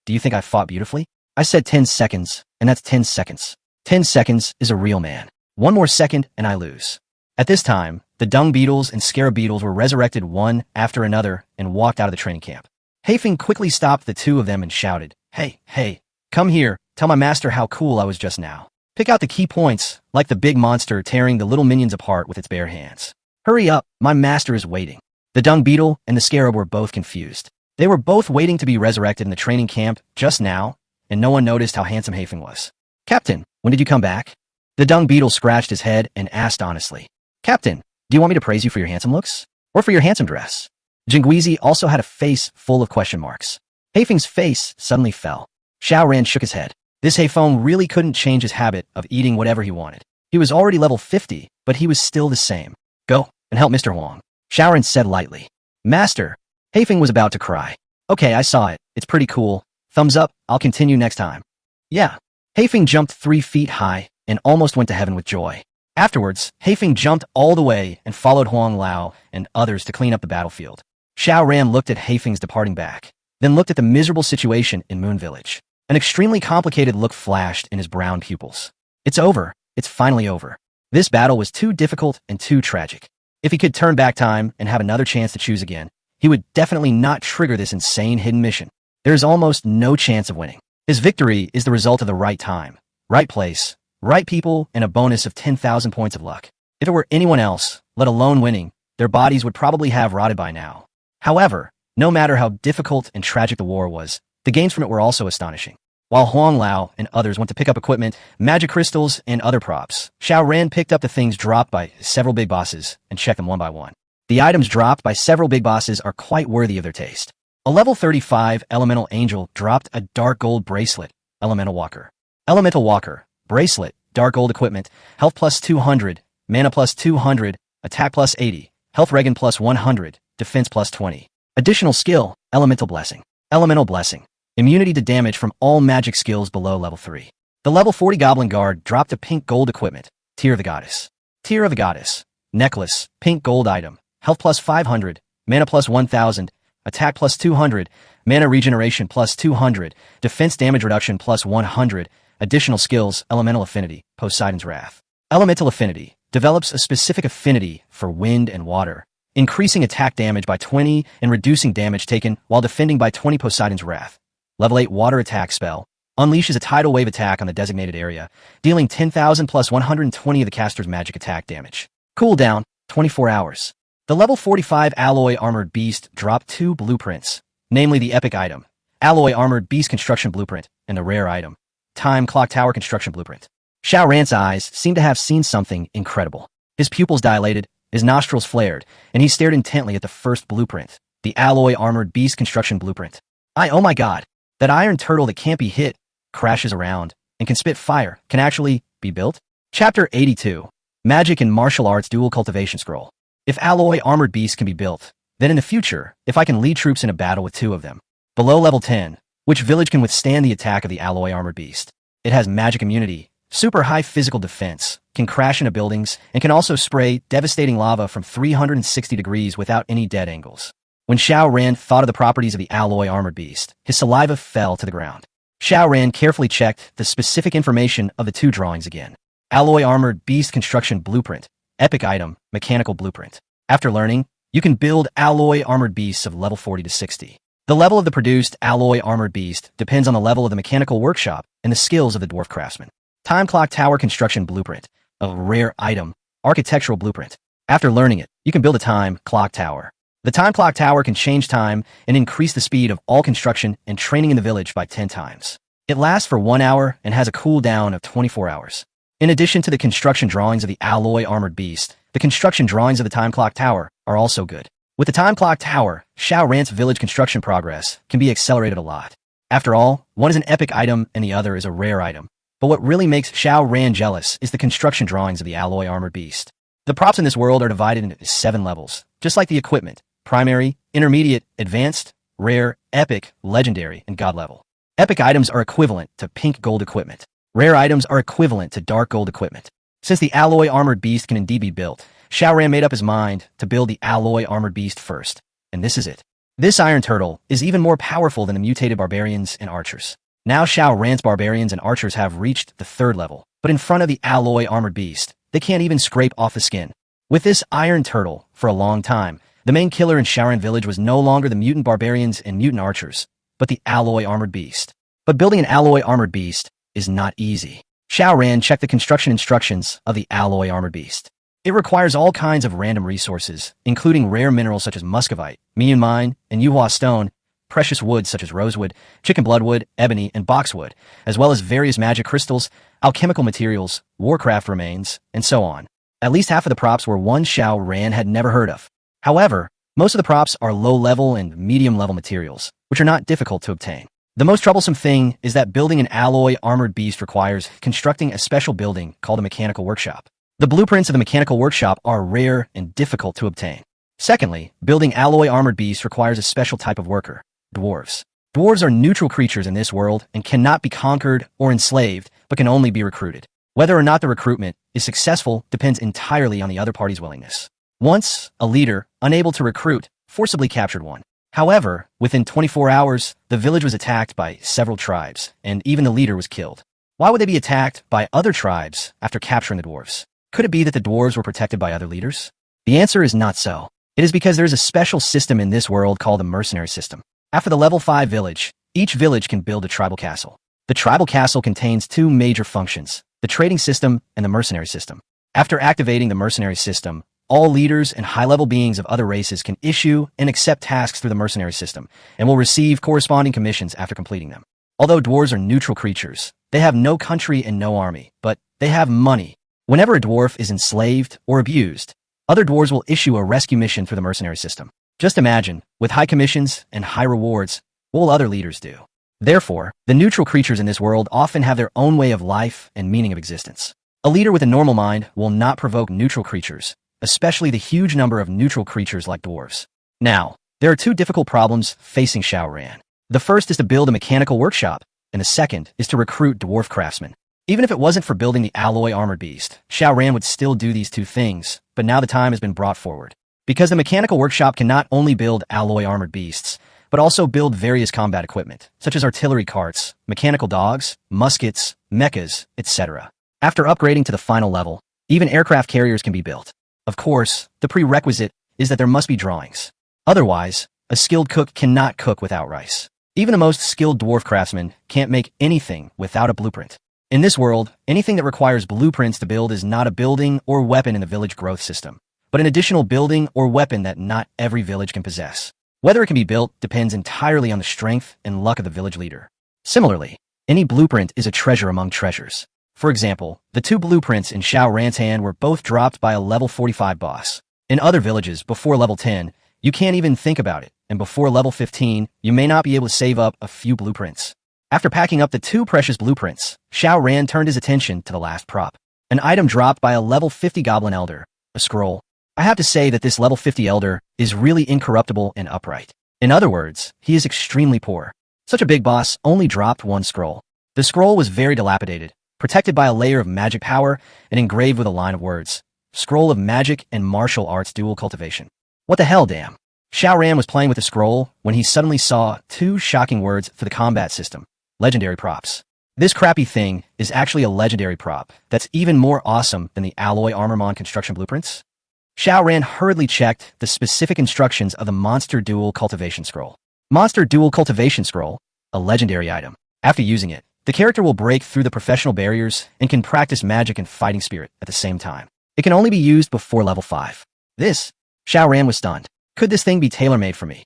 do you think I fought beautifully? I said 10 seconds, and that's 10 seconds. 10 seconds is a real man. 1 more second, and I lose. At this time, the dung beetles and scarab beetles were resurrected one after another and walked out of the training camp. Heifeng quickly stopped the 2 of them and shouted, Hey, come here, tell my master how cool I was just now. Pick out the key points, like the big monster tearing the little minions apart with its bare hands. Hurry up, my master is waiting. The dung beetle and the scarab were both confused. They were both waiting to be resurrected in the training camp just now, and no one noticed how handsome Heifeng was. Captain, when did you come back? The dung beetle scratched his head and asked honestly. Captain, do you want me to praise you for your handsome looks? Or for your handsome dress? Jingguizi also had a face full of question marks. Heifeng's face suddenly fell. Xiaoran shook his head. This Heifeng really couldn't change his habit of eating whatever he wanted. He was already level 50, but he was still the same. Go and help Mr. Huang, Xiaoran said lightly. Master, Heifeng was about to cry. Okay, I saw it. It's pretty cool. Thumbs up, I'll continue next time. Yeah. Heifeng jumped 3 feet high and almost went to heaven with joy. Afterwards, Heifeng jumped all the way and followed Huang Lao and others to clean up the battlefield. Xiaoran looked at Heifeng's departing back, then looked at the miserable situation in Moon Village. An extremely complicated look flashed in his brown pupils. It's over. It's finally over. This battle was too difficult and too tragic. If he could turn back time and have another chance to choose again, he would definitely not trigger this insane hidden mission. There is almost no chance of winning. His victory is the result of the right time, right place, right people, and a bonus of 10,000 points of luck. If it were anyone else, let alone winning, their bodies would probably have rotted by now. However, no matter how difficult and tragic the war was, the gains from it were also astonishing. While Huang Lao and others went to pick up equipment, magic crystals, and other props, Xiaoran picked up the things dropped by several big bosses and checked them one by one. The items dropped by several big bosses are quite worthy of their taste. A level 35 Elemental Angel dropped a dark gold bracelet, Elemental Walker. Elemental Walker, bracelet, dark gold equipment, health plus 200, mana plus 200, attack plus 80, health regen plus 100, defense plus 20. Additional skill, Elemental Blessing. Elemental Blessing. Immunity to damage from all magic skills below level 3. The level 40 Goblin Guard dropped a pink gold equipment, Tear of the Goddess. Tear of the Goddess. Necklace. Pink gold item. Health plus 500. Mana plus 1000. Attack plus 200. Mana regeneration plus 200. Defense damage reduction plus 100. Additional skills. Elemental affinity. Poseidon's Wrath. Elemental affinity. Develops a specific affinity for wind and water, increasing attack damage by 20 and reducing damage taken while defending by 20. Poseidon's Wrath. Level 8 water attack spell. Unleashes a tidal wave attack on the designated area, dealing 10,000 plus 120 of the caster's magic attack damage. Cooldown, 24 hours. The level 45 Alloy Armored Beast dropped 2 blueprints, namely the epic item, Alloy Armored Beast Construction Blueprint, and the rare item, Time Clock Tower Construction Blueprint. Xiao Ran's eyes seemed to have seen something incredible. His pupils dilated, his nostrils flared, and he stared intently at the first blueprint, the Alloy Armored Beast Construction Blueprint. Oh my god, that iron turtle that can't be hit, crashes around, and can spit fire, can actually be built? Chapter 82. Magic and Martial Arts Dual Cultivation Scroll. If Alloy Armored Beasts can be built, then in the future, if I can lead troops in a battle with 2 of them. Below level 10, which village can withstand the attack of the Alloy Armored Beast? It has magic immunity, super high physical defense, can crash into buildings, and can also spray devastating lava from 360 degrees without any dead angles. When Xiao Ran thought of the properties of the Alloy Armored Beast, his saliva fell to the ground. Xiao Ran carefully checked the specific information of the 2 drawings again. Alloy Armored Beast Construction Blueprint. Epic item, Mechanical Blueprint. After learning, you can build Alloy Armored Beasts of level 40 to 60. The level of the produced Alloy Armored Beast depends on the level of the mechanical workshop and the skills of the dwarf craftsman. Time Clock Tower Construction Blueprint. A rare item, Architectural Blueprint. After learning it, you can build a Time Clock Tower. The Time Clock Tower can change time and increase the speed of all construction and training in the village by 10 times. It lasts for 1 hour and has a cooldown of 24 hours. In addition to the construction drawings of the Alloy Armored Beast, the construction drawings of the Time Clock Tower are also good. With the Time Clock Tower, Xiao Ran's village construction progress can be accelerated a lot. After all, one is an epic item and the other is a rare item. But what really makes Xiao Ran jealous is the construction drawings of the Alloy Armored Beast. The props in this world are divided into 7 levels, just like the equipment: primary, intermediate, advanced, rare, epic, legendary, and god level. Epic items are equivalent to pink gold equipment. Rare items are equivalent to dark gold equipment. Since the Alloy Armored Beast can indeed be built, Xiao Ran made up his mind to build the Alloy Armored Beast first. And this is it. This iron turtle is even more powerful than the mutated barbarians and archers. Now Xiao Ran's barbarians and archers have reached the 3rd level, but in front of the Alloy Armored Beast, they can't even scrape off the skin. With this iron turtle, for a long time, the main killer in Xiao Ran village was no longer the mutant barbarians and mutant archers, but the Alloy Armored Beast. But building an Alloy Armored Beast is not easy. Xiao Ran checked the construction instructions of the Alloy Armored Beast. It requires all kinds of random resources, including rare minerals such as muscovite, Miyun Mine, and Yuhua Stone, precious woods such as rosewood, chicken bloodwood, ebony, and boxwood, as well as various magic crystals, alchemical materials, warcraft remains, and so on. At least half of the props were ones Xiao Ran had never heard of. However, most of the props are low-level and medium-level materials, which are not difficult to obtain. The most troublesome thing is that building an Alloy Armored Beast requires constructing a special building called a Mechanical Workshop. The blueprints of the Mechanical Workshop are rare and difficult to obtain. Secondly, building Alloy Armored Beasts requires a special type of worker: dwarves. Dwarves are neutral creatures in this world and cannot be conquered or enslaved, but can only be recruited. Whether or not the recruitment is successful depends entirely on the other party's willingness. Once, a leader, unable to recruit, forcibly captured one. However, within 24 hours, the village was attacked by several tribes, and even the leader was killed. Why would they be attacked by other tribes after capturing the dwarves? Could it be that the dwarves were protected by other leaders? The answer is not so. It is because there is a special system in this world called the mercenary system. After the level 5 village, each village can build a tribal castle. The tribal castle contains 2 major functions: the trading system and the mercenary system. After activating the mercenary system, all leaders and high-level beings of other races can issue and accept tasks through the mercenary system, and will receive corresponding commissions after completing them. Although dwarves are neutral creatures, they have no country and no army, but they have money. Whenever a dwarf is enslaved or abused, other dwarves will issue a rescue mission through the mercenary system. Just imagine, with high commissions and high rewards, what will other leaders do? Therefore, the neutral creatures in this world often have their own way of life and meaning of existence. A leader with a normal mind will not provoke neutral creatures, especially the huge number of neutral creatures like dwarves. Now, there are 2 difficult problems facing Xiao Ran. The first is to build a mechanical workshop, and the second is to recruit dwarf craftsmen. Even if it wasn't for building the alloy armored beast, Xiao Ran would still do these two things, but now the time has been brought forward. Because the mechanical workshop can not only build alloy armored beasts, but also build various combat equipment, such as artillery carts, mechanical dogs, muskets, mechas, etc. After upgrading to the final level, even aircraft carriers can be built. Of course, the prerequisite is that there must be drawings. Otherwise, a skilled cook cannot cook without rice. Even the most skilled dwarf craftsman can't make anything without a blueprint. In this world, anything that requires blueprints to build is not a building or weapon in the village growth system, but an additional building or weapon that not every village can possess. Whether it can be built depends entirely on the strength and luck of the village leader. Similarly, any blueprint is a treasure among treasures. For example, the two blueprints in Xiao Ran's hand were both dropped by a level 45 boss. In other villages, before level 10, you can't even think about it, and before level 15, you may not be able to save up a few blueprints. After packing up the two precious blueprints, Xiao Ran turned his attention to the last prop. An item dropped by a level 50 goblin elder, a scroll. I have to say that this level 50 elder is really incorruptible and upright. In other words, he is extremely poor. Such a big boss only dropped one scroll. The scroll was very dilapidated, protected by a layer of magic power and engraved with a line of words. Scroll of Magic and Martial Arts Dual Cultivation. What the hell, damn? Xiao Ran was playing with the scroll when he suddenly saw two shocking words for the combat system. Legendary props. This crappy thing is actually a legendary prop that's even more awesome than the alloy armormon construction blueprints. Xiao Ran hurriedly checked the specific instructions of the Monster Dual Cultivation Scroll. Monster Dual Cultivation Scroll, a legendary item. After using it, the character will break through the professional barriers and can practice magic and fighting spirit at the same time. It can only be used before level 5. Xiao Ran was stunned. Could this thing be tailor-made for me?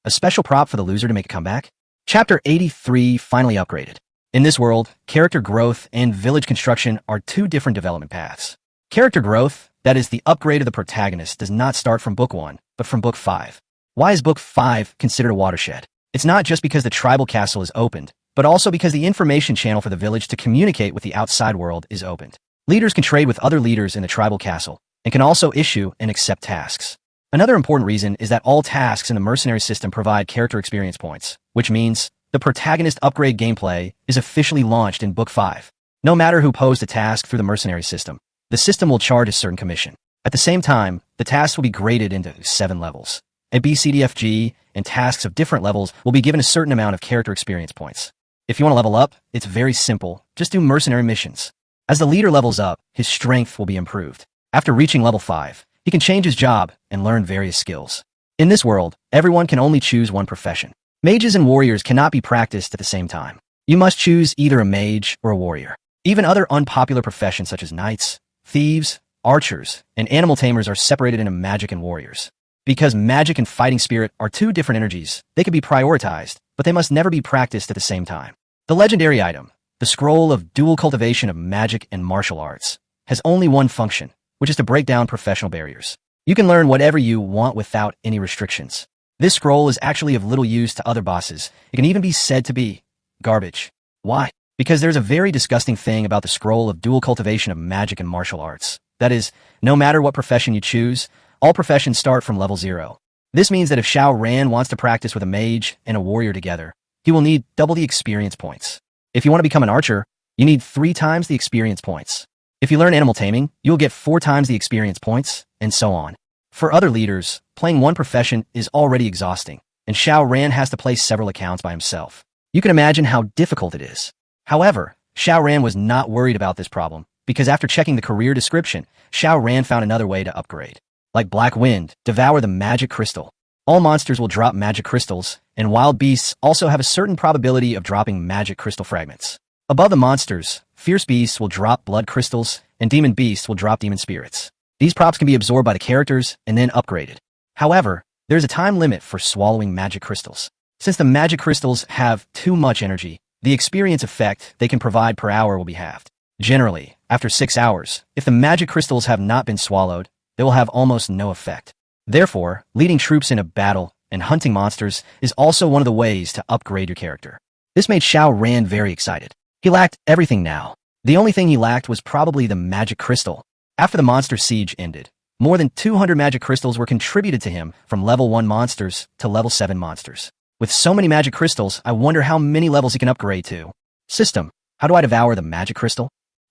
A special prop for the loser to make a comeback? Chapter 83 finally upgraded. In this world, character growth and village construction are two different development paths. Character growth, that is the upgrade of the protagonist, does not start from Book 1, but from Book 5. Why is Book 5 considered a watershed? It's not just because the tribal castle is opened, but also because the information channel for the village to communicate with the outside world is opened. Leaders can trade with other leaders in the tribal castle, and can also issue and accept tasks. Another important reason is that all tasks in the mercenary system provide character experience points, which means the protagonist upgrade gameplay is officially launched in Book 5. No matter who posed a task through the mercenary system, the system will charge a certain commission. At the same time, the tasks will be graded into 7 levels. A B, C, D, F, G, and tasks of different levels will be given a certain amount of character experience points. If you want to level up, it's very simple. Just do mercenary missions. As the leader levels up, his strength will be improved. After reaching level 5, he can change his job and learn various skills. In this world, everyone can only choose one profession. Mages and warriors cannot be practiced at the same time. You must choose either a mage or a warrior. Even other unpopular professions such as knights, thieves, archers, and animal tamers are separated into magic and warriors. Because magic and fighting spirit are two different energies, they can be prioritized, but they must never be practiced at the same time. The legendary item, the Scroll of Dual Cultivation of Magic and Martial Arts, has only one function, which is to break down professional barriers. You can learn whatever you want without any restrictions. This scroll is actually of little use to other bosses. It can even be said to be garbage. Why? Because there's a very disgusting thing about the Scroll of Dual Cultivation of Magic and Martial Arts. That is, no matter what profession you choose, all professions start from level 0. This means that if Xiao Ran wants to practice with a mage and a warrior together, he will need double the experience points. If you want to become an archer, you need 3 times the experience points. If you learn animal taming, you'll get 4 times the experience points, and so on. For other leaders, playing one profession is already exhausting, and Xiao Ran has to play several accounts by himself. You can imagine how difficult it is. However, Xiao Ran was not worried about this problem, because after checking the career description, Xiao Ran found another way to upgrade. Like Black Wind, devour the magic crystal. All monsters will drop magic crystals, and wild beasts also have a certain probability of dropping magic crystal fragments. Above the monsters, fierce beasts will drop blood crystals, and demon beasts will drop demon spirits. These props can be absorbed by the characters and then upgraded. However, there's a time limit for swallowing magic crystals. Since the magic crystals have too much energy, the experience effect they can provide per hour will be halved. Generally, after 6 hours, if the magic crystals have not been swallowed, they will have almost no effect. Therefore, leading troops in a battle and hunting monsters is also one of the ways to upgrade your character. This made Xiao Ran very excited. He lacked everything now. The only thing he lacked was probably the magic crystal. After the monster siege ended, more than 200 magic crystals were contributed to him from level 1 monsters to level 7 monsters. With so many magic crystals, I wonder how many levels he can upgrade to. System: how do I devour the magic crystal?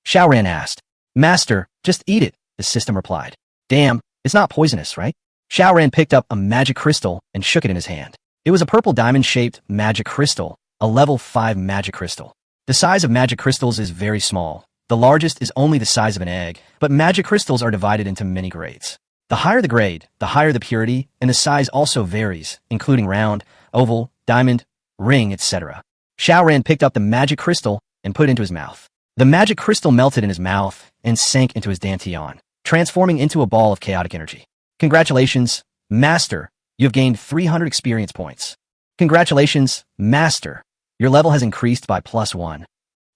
Xiao Ran asked. Master, just eat it, the system replied. Damn, it's not poisonous, right? Xiao Ran picked up a magic crystal and shook it in his hand. It was a purple diamond-shaped magic crystal, a level 5 magic crystal. The size of magic crystals is very small. The largest is only the size of an egg, but magic crystals are divided into many grades. The higher the grade, the higher the purity, and the size also varies, including round, oval, diamond, ring, etc. Xiao Ran picked up the magic crystal and put it into his mouth. The magic crystal melted in his mouth and sank into his dantian, transforming into a ball of chaotic energy. Congratulations, Master! You have gained 300 experience points. Congratulations, Master! Your level has increased by +1.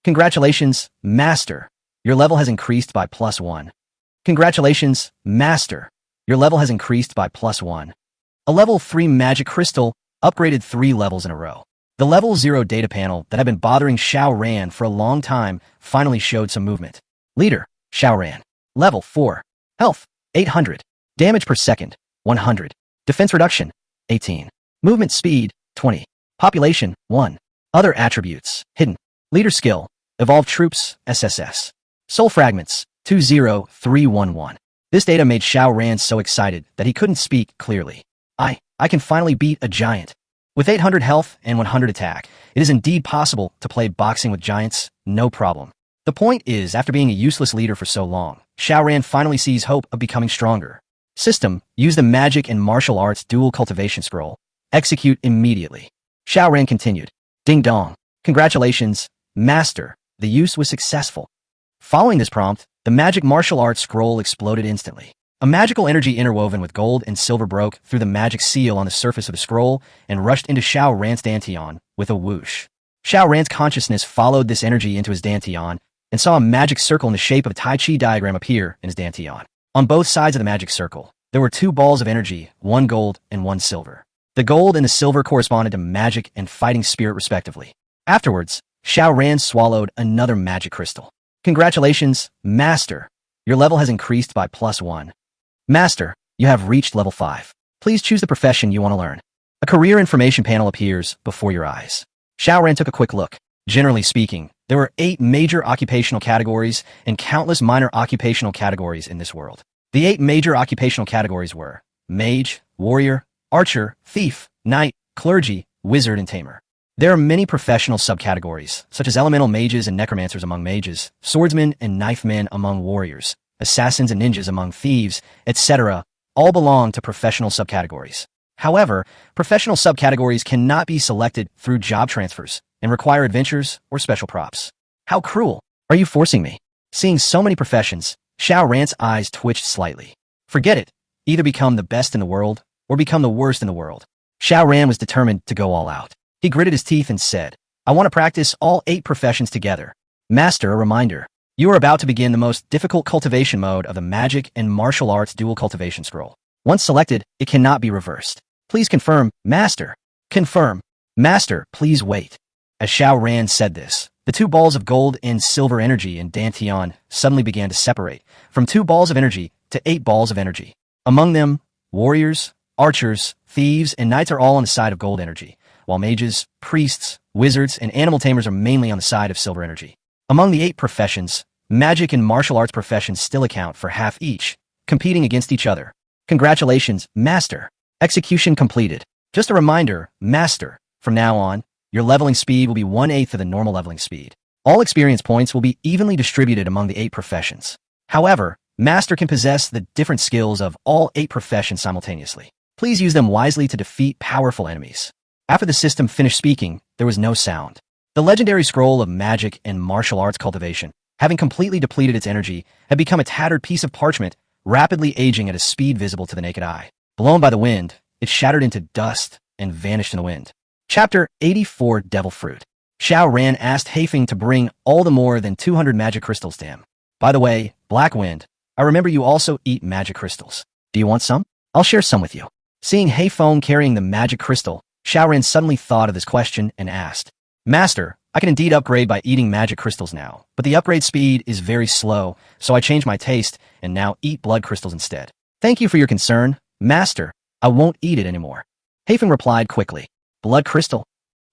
Congratulations, Master! Your level has increased by +1. Congratulations, Master! Your level has increased by +1. A level 3 magic crystal upgraded 3 levels in a row. The level 0 data panel that had been bothering Xiao Ran for a long time finally showed some movement. Leader, Xiao Ran. Level 4. Health, 800. Damage per second, 100. Defense reduction, 18. Movement speed, 20. Population, 1. Other attributes, hidden. Leader skill, evolved troops, SSS. Soul fragments, 20311. This data made Xiao Ran so excited that he couldn't speak clearly. I can finally beat a giant. With 800 health and 100 attack, it is indeed possible to play boxing with giants, no problem. The point is, after being a useless leader for so long, Xiao Ran finally sees hope of becoming stronger. System, use the magic and martial arts dual cultivation scroll. Execute immediately. Xiao Ran continued. Ding dong. Congratulations, Master. The use was successful. Following this prompt, the magic martial arts scroll exploded instantly. A magical energy interwoven with gold and silver broke through the magic seal on the surface of the scroll and rushed into Xiao Ran's dantian with a whoosh. Xiao Ran's consciousness followed this energy into his dantian and saw a magic circle in the shape of a Tai Chi diagram appear in his dantian. On both sides of the magic circle, there were 2 balls of energy, 1 gold and 1 silver. The gold and the silver corresponded to magic and fighting spirit respectively. Afterwards, Xiao Ran swallowed another magic crystal. Congratulations, Master. Your level has increased by +1. Master, you have reached level 5. Please choose the profession you want to learn. A career information panel appears before your eyes. Xiao Ran took a quick look. Generally speaking, there were 8 major occupational categories and countless minor occupational categories in this world. The 8 major occupational categories were mage, warrior, archer, thief, knight, clergy, wizard, and tamer. There are many professional subcategories, such as elemental mages and necromancers among mages, swordsmen and knifemen among warriors, assassins and ninjas among thieves, etc. All belong to professional subcategories. However, professional subcategories cannot be selected through job transfers and require adventures or special props. How cruel! Are you forcing me? Seeing so many professions, Xiao Ran's eyes twitched slightly. Forget it. Either become the best in the world or become the worst in the world. Xiao Ran was determined to go all out. He gritted his teeth and said, I want to practice all 8 professions together. Master, a reminder. You are about to begin the most difficult cultivation mode of the magic and martial arts dual cultivation scroll. Once selected, it cannot be reversed. Please confirm, Master. Confirm. Master, please wait. As Xiao Ran said this, the 2 balls of gold and silver energy in dantian suddenly began to separate, from 2 balls of energy to 8 balls of energy. Among them, warriors, archers, thieves, and knights are all on the side of gold energy, while mages, priests, wizards, and animal tamers are mainly on the side of silver energy. Among the 8 professions, magic and martial arts professions still account for half each, competing against each other. Congratulations, Master. Execution completed. Just a reminder, Master, from now on, your leveling speed will be 1/8 of the normal leveling speed. All experience points will be evenly distributed among the 8 professions. However, Master can possess the different skills of all 8 professions simultaneously. Please use them wisely to defeat powerful enemies. After the system finished speaking, there was no sound. The legendary scroll of magic and martial arts cultivation, having completely depleted its energy, had become a tattered piece of parchment, rapidly aging at a speed visible to the naked eye. Blown by the wind, it shattered into dust and vanished in the wind. Chapter 84 Devil Fruit. Xiao Ran asked Heifeng to bring all the more than 200 magic crystals to him. By the way, Black Wind, I remember you also eat magic crystals. Do you want some? I'll share some with you. Seeing Heifeng carrying the magic crystal, Xiao Ran suddenly thought of this question and asked, Master, I can indeed upgrade by eating magic crystals now, but the upgrade speed is very slow, so I changed my taste and now eat blood crystals instead. Thank you for your concern, Master. I won't eat it anymore. Heifeng replied quickly. Blood crystal?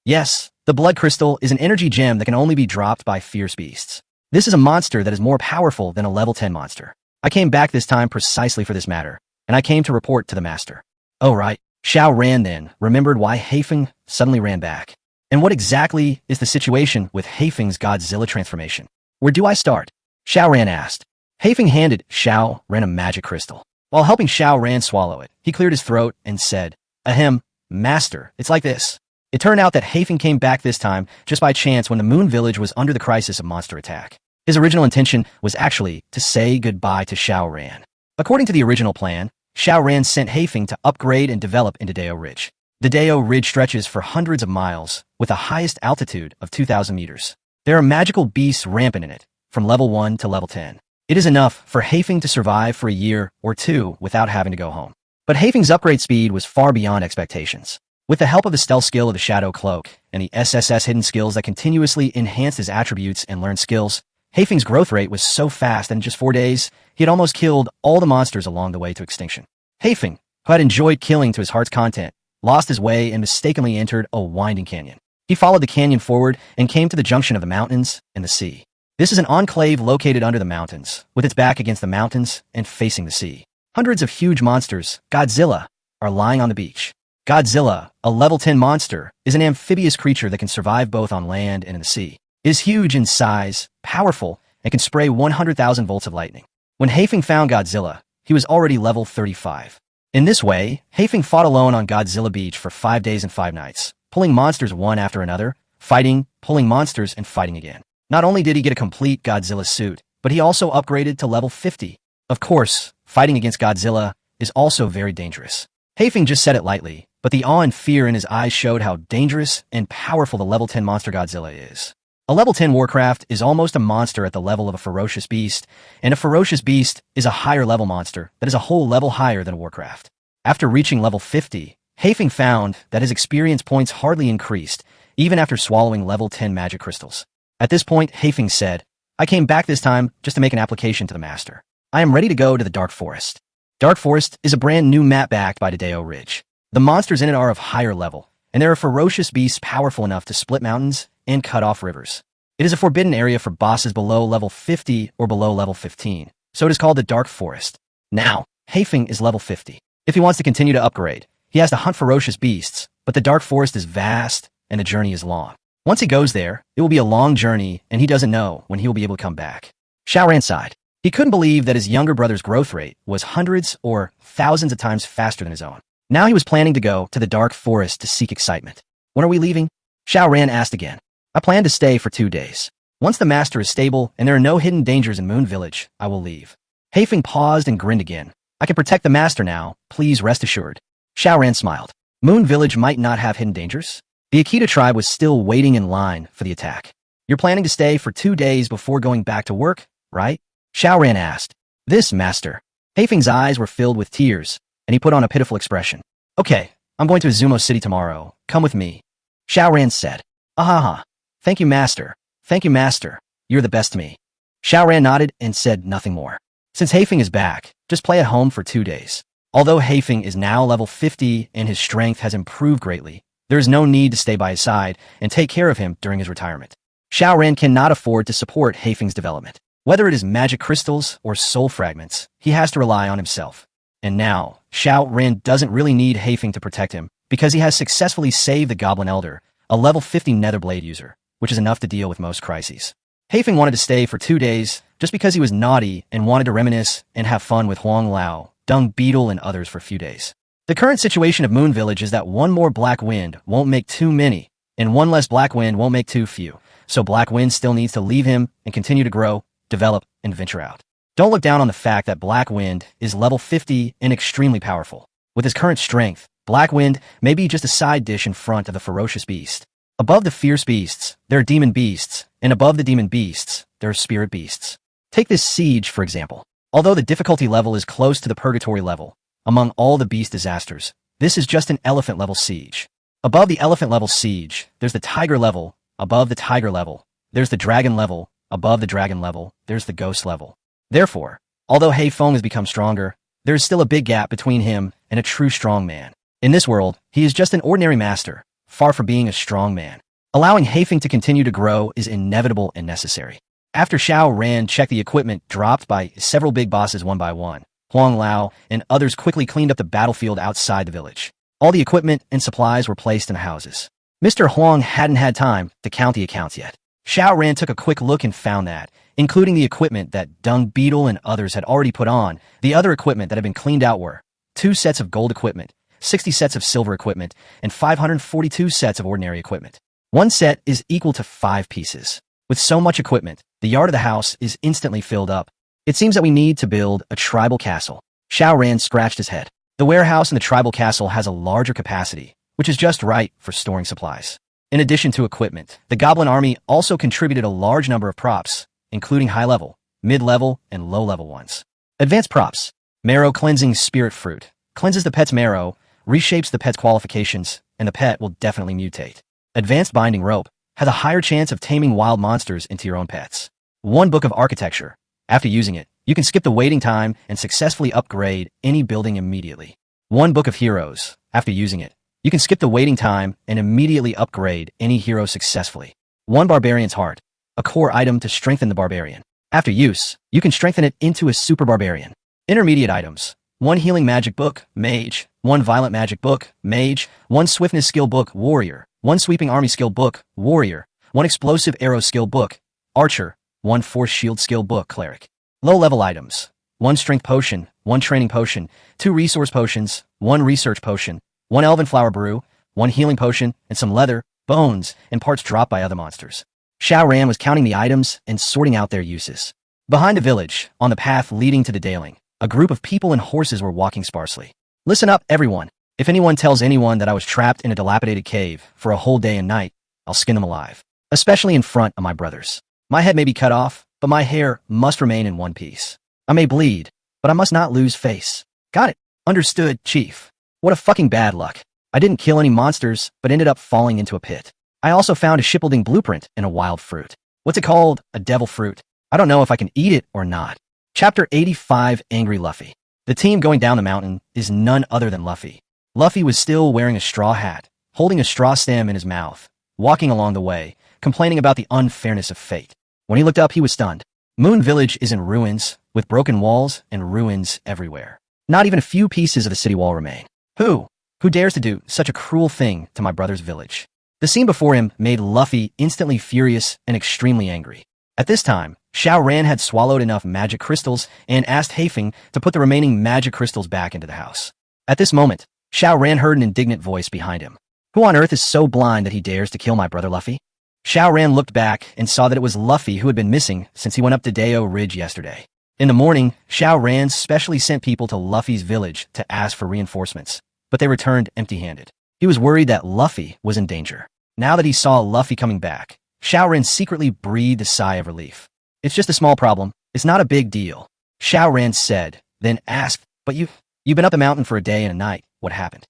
Yes, the blood crystal is an energy gem that can only be dropped by fierce beasts. This is a monster that is more powerful than a level 10 monster. I came back this time precisely for this matter, and I came to report to the master. Oh right, Xiao Ran then remembered why Haifeng suddenly ran back. And what exactly is the situation with Haifeng's Godzilla transformation? Where do I start? Xiao Ran asked. Haifeng handed Xiao Ran a magic crystal. While helping Xiao Ran swallow it, he cleared his throat and said, Ahem, master, it's like this. It turned out that Haifeng came back this time just by chance when the Moon Village was under the crisis of monster attack. His original intention was actually to say goodbye to Xiao Ran. According to the original plan, Xiao Ran sent Haifeng to upgrade and develop into Dao Ridge. The Dao Ridge stretches for hundreds of miles, with a highest altitude of 2,000 meters. There are magical beasts rampant in it, from level 1 to level 10. It is enough for Haifeng to survive for a year or two without having to go home. But Haifeng's upgrade speed was far beyond expectations. With the help of the stealth skill of the Shadow Cloak and the SSS hidden skills that continuously enhanced his attributes and learned skills, Haifeng's growth rate was so fast that in just 4 days, he had almost killed all the monsters along the way to extinction. Haifeng, who had enjoyed killing to his heart's content, lost his way and mistakenly entered a winding canyon. He followed the canyon forward and came to the junction of the mountains and the sea. This is an enclave located under the mountains, with its back against the mountains and facing the sea. Hundreds of huge monsters, Godzilla, are lying on the beach. Godzilla, a level 10 monster, is an amphibious creature that can survive both on land and in the sea. It is huge in size, powerful, and can spray 100,000 volts of lightning. When Haifeng found Godzilla, he was already level 35. In this way, Haifeng fought alone on Godzilla Beach for 5 days and 5 nights, pulling monsters one after another, fighting, pulling monsters, and fighting again. Not only did he get a complete Godzilla suit, but he also upgraded to level 50. Of course, fighting against Godzilla is also very dangerous. Haifeng just said it lightly, but the awe and fear in his eyes showed how dangerous and powerful the level 10 monster Godzilla is. A level 10 Warcraft is almost a monster at the level of a ferocious beast, and a ferocious beast is a higher level monster that is a whole level higher than a Warcraft. After reaching level 50, Haifeng found that his experience points hardly increased, even after swallowing level 10 magic crystals. At this point, Haifeng said, I came back this time just to make an application to the master. I am ready to go to the Dark Forest. Dark Forest is a brand new map backed by Dao Ridge. The monsters in it are of higher level, and there are ferocious beasts powerful enough to split mountains and cut off rivers. It is a forbidden area for bosses below level 50 or below level 15, so it is called the Dark Forest. Now, Haifeng is level 50. If he wants to continue to upgrade, he has to hunt ferocious beasts, but the Dark Forest is vast and the journey is long. Once he goes there, it will be a long journey and he doesn't know when he will be able to come back. Xiao Ran sighed. He couldn't believe that his younger brother's growth rate was hundreds or thousands of times faster than his own. Now he was planning to go to the Dark Forest to seek excitement. When are we leaving? Xiao Ran asked again. I plan to stay for 2 days. Once the master is stable and there are no hidden dangers in Moon Village, I will leave. Haifeng paused and grinned again. I can protect the master now, please rest assured. Xiao Ran smiled. Moon Village might not have hidden dangers. The Akita tribe was still waiting in line for the attack. You're planning to stay for 2 days before going back to work, right? Xiao Ran asked. This, master. Haifeng's eyes were filled with tears, and he put on a pitiful expression. Okay, I'm going to Izumo City tomorrow. Come with me. Xiao Ran said. Ahaha. Thank you, master. Thank you, master. You're the best to me. Xiao Ran nodded and said nothing more. Since Haifeng is back, just play at home for 2 days. Although Haifeng is now level 50 and his strength has improved greatly, there is no need to stay by his side and take care of him during his retirement. Xiao Ran cannot afford to support Haifeng's development. Whether it is magic crystals or soul fragments, he has to rely on himself. And now, Xiao Ran doesn't really need Haifeng to protect him because he has successfully saved the Goblin Elder, a level 50 Nether Blade user, which is enough to deal with most crises. Haifeng wanted to stay for 2 days just because he was naughty and wanted to reminisce and have fun with Huang Lao, Dung Beetle, and others for a few days. The current situation of Moon Village is that one more Black Wind won't make too many, and one less Black Wind won't make too few, so Black Wind still needs to leave him and continue to grow, develop, and venture out. Don't look down on the fact that Black Wind is level 50 and extremely powerful. With his current strength, Black Wind may be just a side dish in front of the ferocious beast. Above the fierce beasts, there are demon beasts, and above the demon beasts, there are spirit beasts. Take this siege, for example. Although the difficulty level is close to the purgatory level, among all the beast disasters, this is just an elephant level siege. Above the elephant level siege, there's the tiger level. Above the tiger level, there's the dragon level. Above the dragon level, there's the ghost level. Therefore, although Haifeng has become stronger, there is still a big gap between him and a true strong man. In this world, he is just an ordinary master, far from being a strong man. Allowing Haifeng to continue to grow is inevitable and necessary. After Xiao Ran checked the equipment dropped by several big bosses one by one, Huang Lao and others quickly cleaned up the battlefield outside the village. All the equipment and supplies were placed in the houses. Mr. Huang hadn't had time to count the accounts yet. Xiao Ran took a quick look and found that, including the equipment that Dung Beetle and others had already put on, the other equipment that had been cleaned out were 2 sets of gold equipment, 60 sets of silver equipment, and 542 sets of ordinary equipment. One set is equal to 5 pieces. With so much equipment, the yard of the house is instantly filled up. It seems that we need to build a tribal castle. Xiao Ran scratched his head. The warehouse in the tribal castle has a larger capacity, which is just right for storing supplies. In addition to equipment, the goblin army also contributed a large number of props, including high-level, mid-level, and low-level ones. Advanced props. Marrow cleansing spirit fruit. Cleanses the pet's marrow, reshapes the pet's qualifications, and the pet will definitely mutate. Advanced binding rope. Has a higher chance of taming wild monsters into your own pets. 1 book of architecture. After using it, you can skip the waiting time and successfully upgrade any building immediately. 1 book of heroes. After using it, you can skip the waiting time and immediately upgrade any hero successfully. 1 barbarian's heart. A core item to strengthen the barbarian. After use, you can strengthen it into a super barbarian. Intermediate items. 1 healing magic book, mage. 1 violent magic book, mage. 1 swiftness skill book, warrior. 1 sweeping army skill book, warrior. 1 explosive arrow skill book, archer. 1 force shield skill book, cleric. Low-level items. 1 strength potion, 1 training potion, 2 resource potions, 1 research potion, 1 elven flower brew, 1 healing potion, and some leather, bones, and parts dropped by other monsters. Xiao Ran was counting the items and sorting out their uses. Behind the village, on the path leading to the Daling, a group of people and horses were walking sparsely. Listen up, everyone. If anyone tells anyone that I was trapped in a dilapidated cave for a whole day and night, I'll skin them alive. Especially in front of my brothers. My head may be cut off, but my hair must remain in one piece. I may bleed, but I must not lose face. Got it. Understood, Chief. What a fucking bad luck. I didn't kill any monsters, but ended up falling into a pit. I also found a shipbuilding blueprint in a wild fruit. What's it called? A devil fruit. I don't know if I can eat it or not. Chapter 85, Angry Luffy. The team going down the mountain is none other than Luffy. Luffy was still wearing a straw hat, holding a straw stem in his mouth, walking along the way, complaining about the unfairness of fate. When he looked up, he was stunned. Moon Village is in ruins, with broken walls and ruins everywhere. Not even a few pieces of the city wall remain. Who dares to do such a cruel thing to my brother's village? The scene before him made Luffy instantly furious and extremely angry. At this time, Xiao Ran had swallowed enough magic crystals and asked Haifeng to put the remaining magic crystals back into the house. At this moment, Xiao Ran heard an indignant voice behind him. Who on earth is so blind that he dares to kill my brother Luffy? Xiao Ran looked back and saw that it was Luffy who had been missing since he went up to Deo Ridge yesterday. In the morning, Xiao Ran specially sent people to Luffy's village to ask for reinforcements, but they returned empty-handed. He was worried that Luffy was in danger. Now that he saw Luffy coming back, Xiao Ran secretly breathed a sigh of relief. It's just a small problem. It's not a big deal. Xiao Ran said, then asked, but you've been up the mountain for a day and a night. What happened?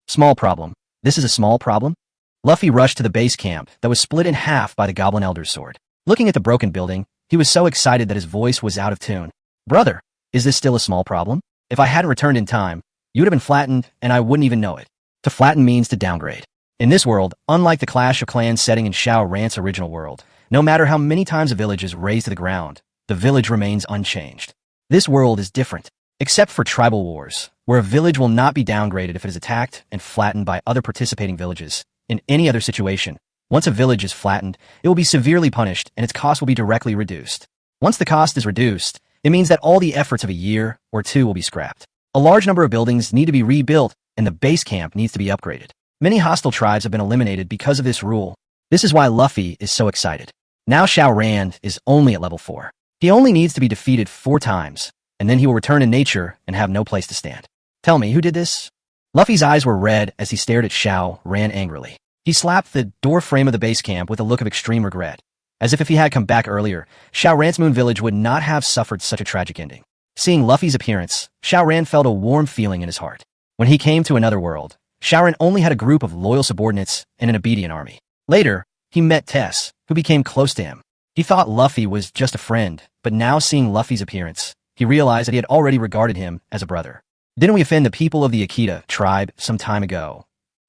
Small problem. This is a small problem? Luffy rushed to the base camp that was split in half by the Goblin Elder's sword. Looking at the broken building, he was so excited that his voice was out of tune. Brother, is this still a small problem? If I hadn't returned in time, you would have been flattened and I wouldn't even know it. To flatten means to downgrade. In this world, unlike the Clash of Clans setting in Xiao Ran's original world, no matter how many times a village is razed to the ground, the village remains unchanged. This world is different, except for tribal wars, where a village will not be downgraded if it is attacked and flattened by other participating villages. In any other situation, once a village is flattened, it will be severely punished and its cost will be directly reduced. Once the cost is reduced, it means that all the efforts of a year or two will be scrapped. A large number of buildings need to be rebuilt and the base camp needs to be upgraded. Many hostile tribes have been eliminated because of this rule. This is why Luffy is so excited. Now Xiao Ran is only at level 4. He only needs to be defeated 4 times, and then he will return to nature and have no place to stand. Tell me, who did this? Luffy's eyes were red as he stared at Xiao Ran angrily. He slapped the door frame of the base camp with a look of extreme regret. As if he had come back earlier, Xiao Ran's Moon Village would not have suffered such a tragic ending. Seeing Luffy's appearance, Xiao Ran felt a warm feeling in his heart. When he came to another world, Xiao Ran only had a group of loyal subordinates and an obedient army. Later, he met Tess, who became close to him. He thought Luffy was just a friend, but now seeing Luffy's appearance, he realized that he had already regarded him as a brother. Didn't we offend the people of the Akita tribe some time ago?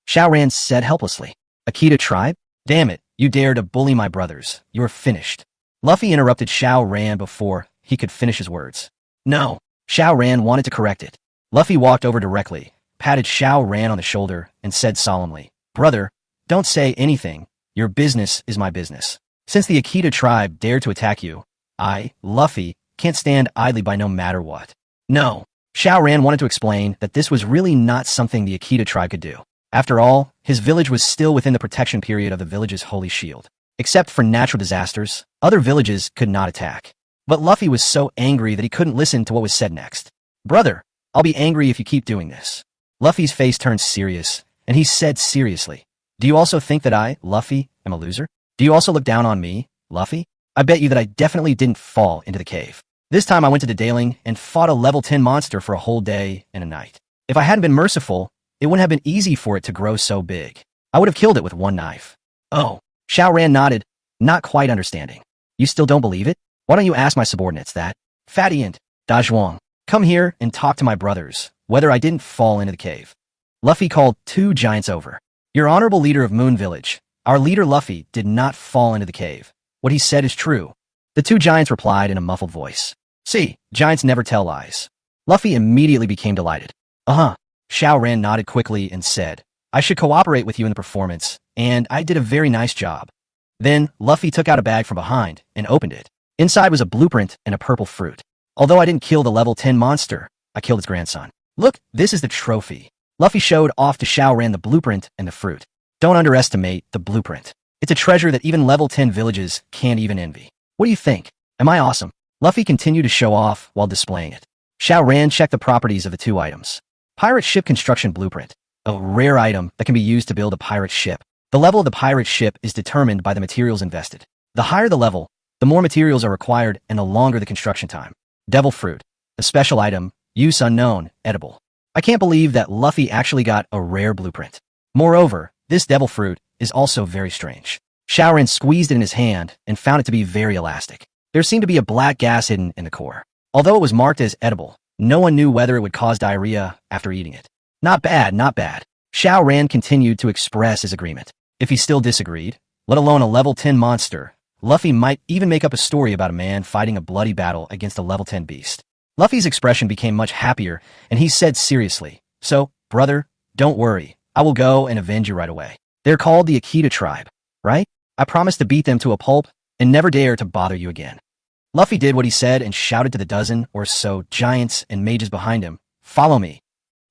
Xiao Ran said helplessly. Akita tribe? Damn it, you dare to bully my brothers. You're finished. Luffy interrupted Xiao Ran before he could finish his words. No. Xiao Ran wanted to correct it. Luffy walked over directly, patted Xiao Ran on the shoulder, and said solemnly, Brother, don't say anything. Your business is my business. Since the Akita tribe dared to attack you, I, Luffy, can't stand idly by no matter what. No. Xiao Ran wanted to explain that this was really not something the Akita tribe could do. After all, his village was still within the protection period of the village's holy shield. Except for natural disasters, other villages could not attack. But Luffy was so angry that he couldn't listen to what was said next. Brother, I'll be angry if you keep doing this. Luffy's face turned serious, and he said seriously, Do you also think that I, Luffy, am a loser? Do you also look down on me, Luffy? I bet you that I definitely didn't fall into the cave. This time I went to the Daling and fought a level 10 monster for a whole day and a night. If I hadn't been merciful, it wouldn't have been easy for it to grow so big. I would have killed it with one knife. Oh, Xiao Ran nodded, not quite understanding. You still don't believe it? Why don't you ask my subordinates that? Fatty and Da Zhuang, come here and talk to my brothers, whether I didn't fall into the cave. Luffy called 2 giants over. Your honorable leader of Moon Village, our leader Luffy did not fall into the cave. What he said is true. The 2 giants replied in a muffled voice. See, giants never tell lies. Luffy immediately became delighted. Uh-huh. Xiao Ran nodded quickly and said, I should cooperate with you in the performance, and I did a very nice job. Then, Luffy took out a bag from behind and opened it. Inside was a blueprint and a purple fruit. Although I didn't kill the level 10 monster, I killed its grandson. Look, this is the trophy. Luffy showed off to Xiao Ran the blueprint and the fruit. Don't underestimate the blueprint. It's a treasure that even level 10 villages can't even envy. What do you think? Am I awesome? Luffy continued to show off while displaying it. Xiao Ran checked the properties of the 2 items. Pirate Ship Construction Blueprint. A rare item that can be used to build a pirate ship. The level of the pirate ship is determined by the materials invested. The higher the level, the more materials are required and the longer the construction time. Devil Fruit. A special item, use unknown, edible. I can't believe that Luffy actually got a rare blueprint. Moreover, this devil fruit is also very strange. Xiao Ran squeezed it in his hand and found it to be very elastic. There seemed to be a black gas hidden in the core. Although it was marked as edible, no one knew whether it would cause diarrhea after eating it. Not bad, not bad. Xiao Ran continued to express his agreement. If he still disagreed, let alone a level 10 monster, Luffy might even make up a story about a man fighting a bloody battle against a level 10 beast. Luffy's expression became much happier, and he said seriously, So, brother, don't worry. I will go and avenge you right away. They're called the Akita tribe, right? I promise to beat them to a pulp and never dare to bother you again. Luffy did what he said and shouted to the dozen or so giants and mages behind him, Follow me.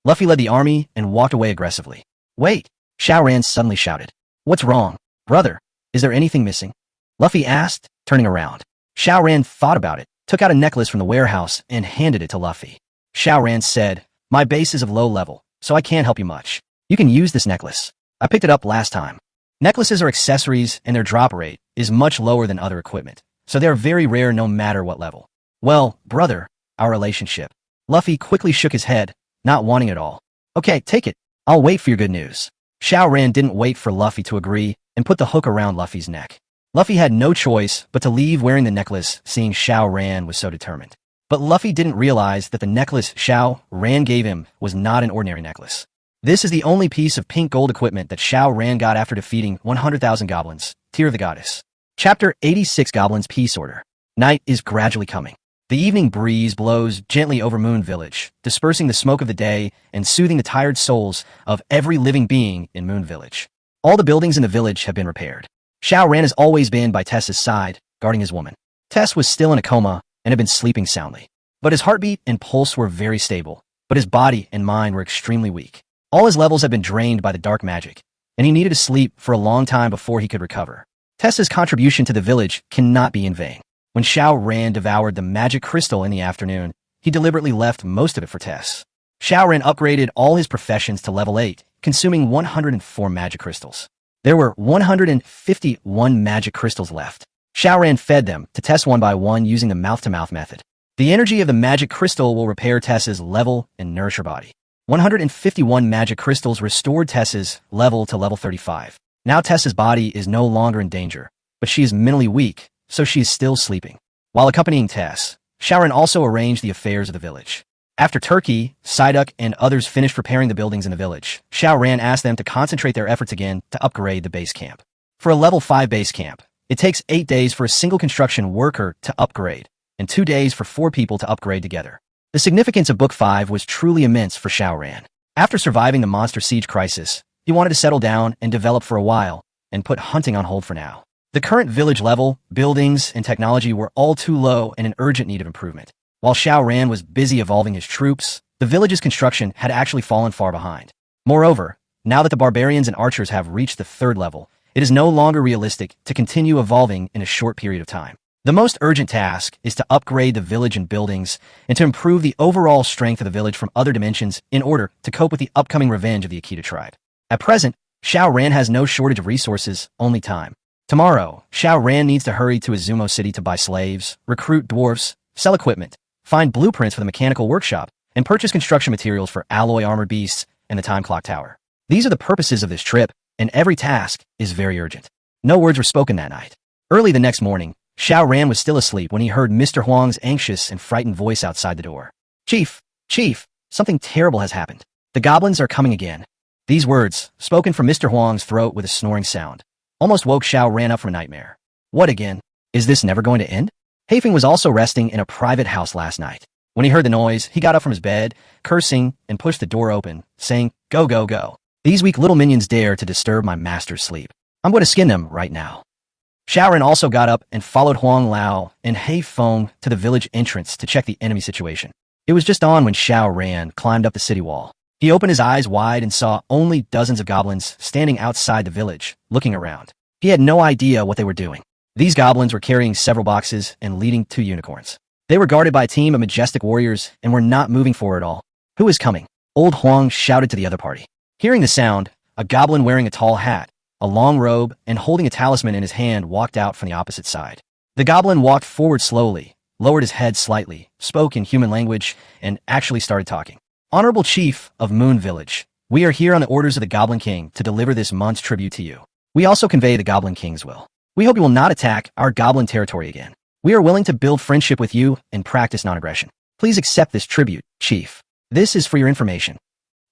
Luffy led the army and walked away aggressively. Wait, Xiao Ran suddenly shouted. What's wrong, brother? Is there anything missing? Luffy asked, turning around. Xiao Ran thought about it, took out a necklace from the warehouse and handed it to Luffy. Xiao Ran said, My base is of low level, so I can't help you much. You can use this necklace. I picked it up last time. Necklaces are accessories and their drop rate is much lower than other equipment, so they are very rare no matter what level. Well, brother, our relationship. Luffy quickly shook his head, not wanting it all. Okay, take it. I'll wait for your good news. Xiao Ran didn't wait for Luffy to agree and put the hook around Luffy's neck. Luffy had no choice but to leave wearing the necklace, seeing Xiao Ran was so determined. But Luffy didn't realize that the necklace Xiao Ran gave him was not an ordinary necklace. This is the only piece of pink gold equipment that Xiao Ran got after defeating 100,000 goblins, Tear of the Goddess. Chapter 86 Goblins Peace Order. Night is gradually coming. The evening breeze blows gently over Moon Village, dispersing the smoke of the day and soothing the tired souls of every living being in Moon Village. All the buildings in the village have been repaired. Xiao Ran has always been by Tess's side, guarding his woman. Tess was still in a coma and had been sleeping soundly. But his heartbeat and pulse were very stable, but his body and mind were extremely weak. All his levels had been drained by the dark magic, and he needed to sleep for a long time before he could recover. Tess's contribution to the village cannot be in vain. When Xiao Ran devoured the magic crystal in the afternoon, he deliberately left most of it for Tess. Xiao Ran upgraded all his professions to level 8, consuming 104 magic crystals. There were 151 magic crystals left. Xiao Ran fed them to Tess one by one using the mouth-to-mouth method. The energy of the magic crystal will repair Tess's level and nourish her body. 151 magic crystals restored Tess's level to level 35. Now Tess's body is no longer in danger, but she is mentally weak, so she is still sleeping. While accompanying Tess, Xiao Ran also arranged the affairs of the village. After Turkey, Psyduck, and others finished repairing the buildings in the village, Xiao Ran asked them to concentrate their efforts again to upgrade the base camp. For a level 5 base camp, It takes 8 days for a single construction worker to upgrade, and 2 days for 4 people to upgrade together. The significance of Book 5 was truly immense for Xiao Ran. After surviving the monster siege crisis, he wanted to settle down and develop for a while, and put hunting on hold for now. The current village level, buildings, and technology were all too low and in urgent need of improvement. While Xiao Ran was busy evolving his troops, the village's construction had actually fallen far behind. Moreover, now that the barbarians and archers have reached the 3rd level, it is no longer realistic to continue evolving in a short period of time. The most urgent task is to upgrade the village and buildings and to improve the overall strength of the village from other dimensions in order to cope with the upcoming revenge of the Akita tribe. At present, Xiao Ran has no shortage of resources, only time. Tomorrow, Xiao Ran needs to hurry to Izumo City to buy slaves, recruit dwarfs, sell equipment, find blueprints for the mechanical workshop, and purchase construction materials for alloy armored beasts and the time clock tower. These are the purposes of this trip, and every task is very urgent. No words were spoken that night. Early the next morning, Xiao Ran was still asleep when he heard Mr. Huang's anxious and frightened voice outside the door. Chief, something terrible has happened. The goblins are coming again. These words, spoken from Mr. Huang's throat with a snoring sound, almost woke Xiao Ran up from a nightmare. What again? Is this never going to end? Heifeng was also resting in a private house last night. When he heard the noise, he got up from his bed, cursing, and pushed the door open, saying, Go, go, go. These weak little minions dare to disturb my master's sleep. I'm going to skin them right now. Xiao Ran also got up and followed Huang Lao and Heifeng to the village entrance to check the enemy situation. It was just dawn when Xiao Ran climbed up the city wall. He opened his eyes wide and saw only dozens of goblins standing outside the village, looking around. He had no idea what they were doing. These goblins were carrying several boxes and leading 2 unicorns. They were guarded by a team of majestic warriors and were not moving forward at all. Who is coming? Old Huang shouted to the other party. Hearing the sound, a goblin wearing a tall hat, a long robe, and holding a talisman in his hand walked out from the opposite side. The goblin walked forward slowly, lowered his head slightly, spoke in human language, and actually started talking. Honorable Chief of Moon Village, we are here on the orders of the Goblin King to deliver this month's tribute to you. We also convey the Goblin King's will. We hope you will not attack our goblin territory again. We are willing to build friendship with you and practice non-aggression. Please accept this tribute, Chief. This is for your information.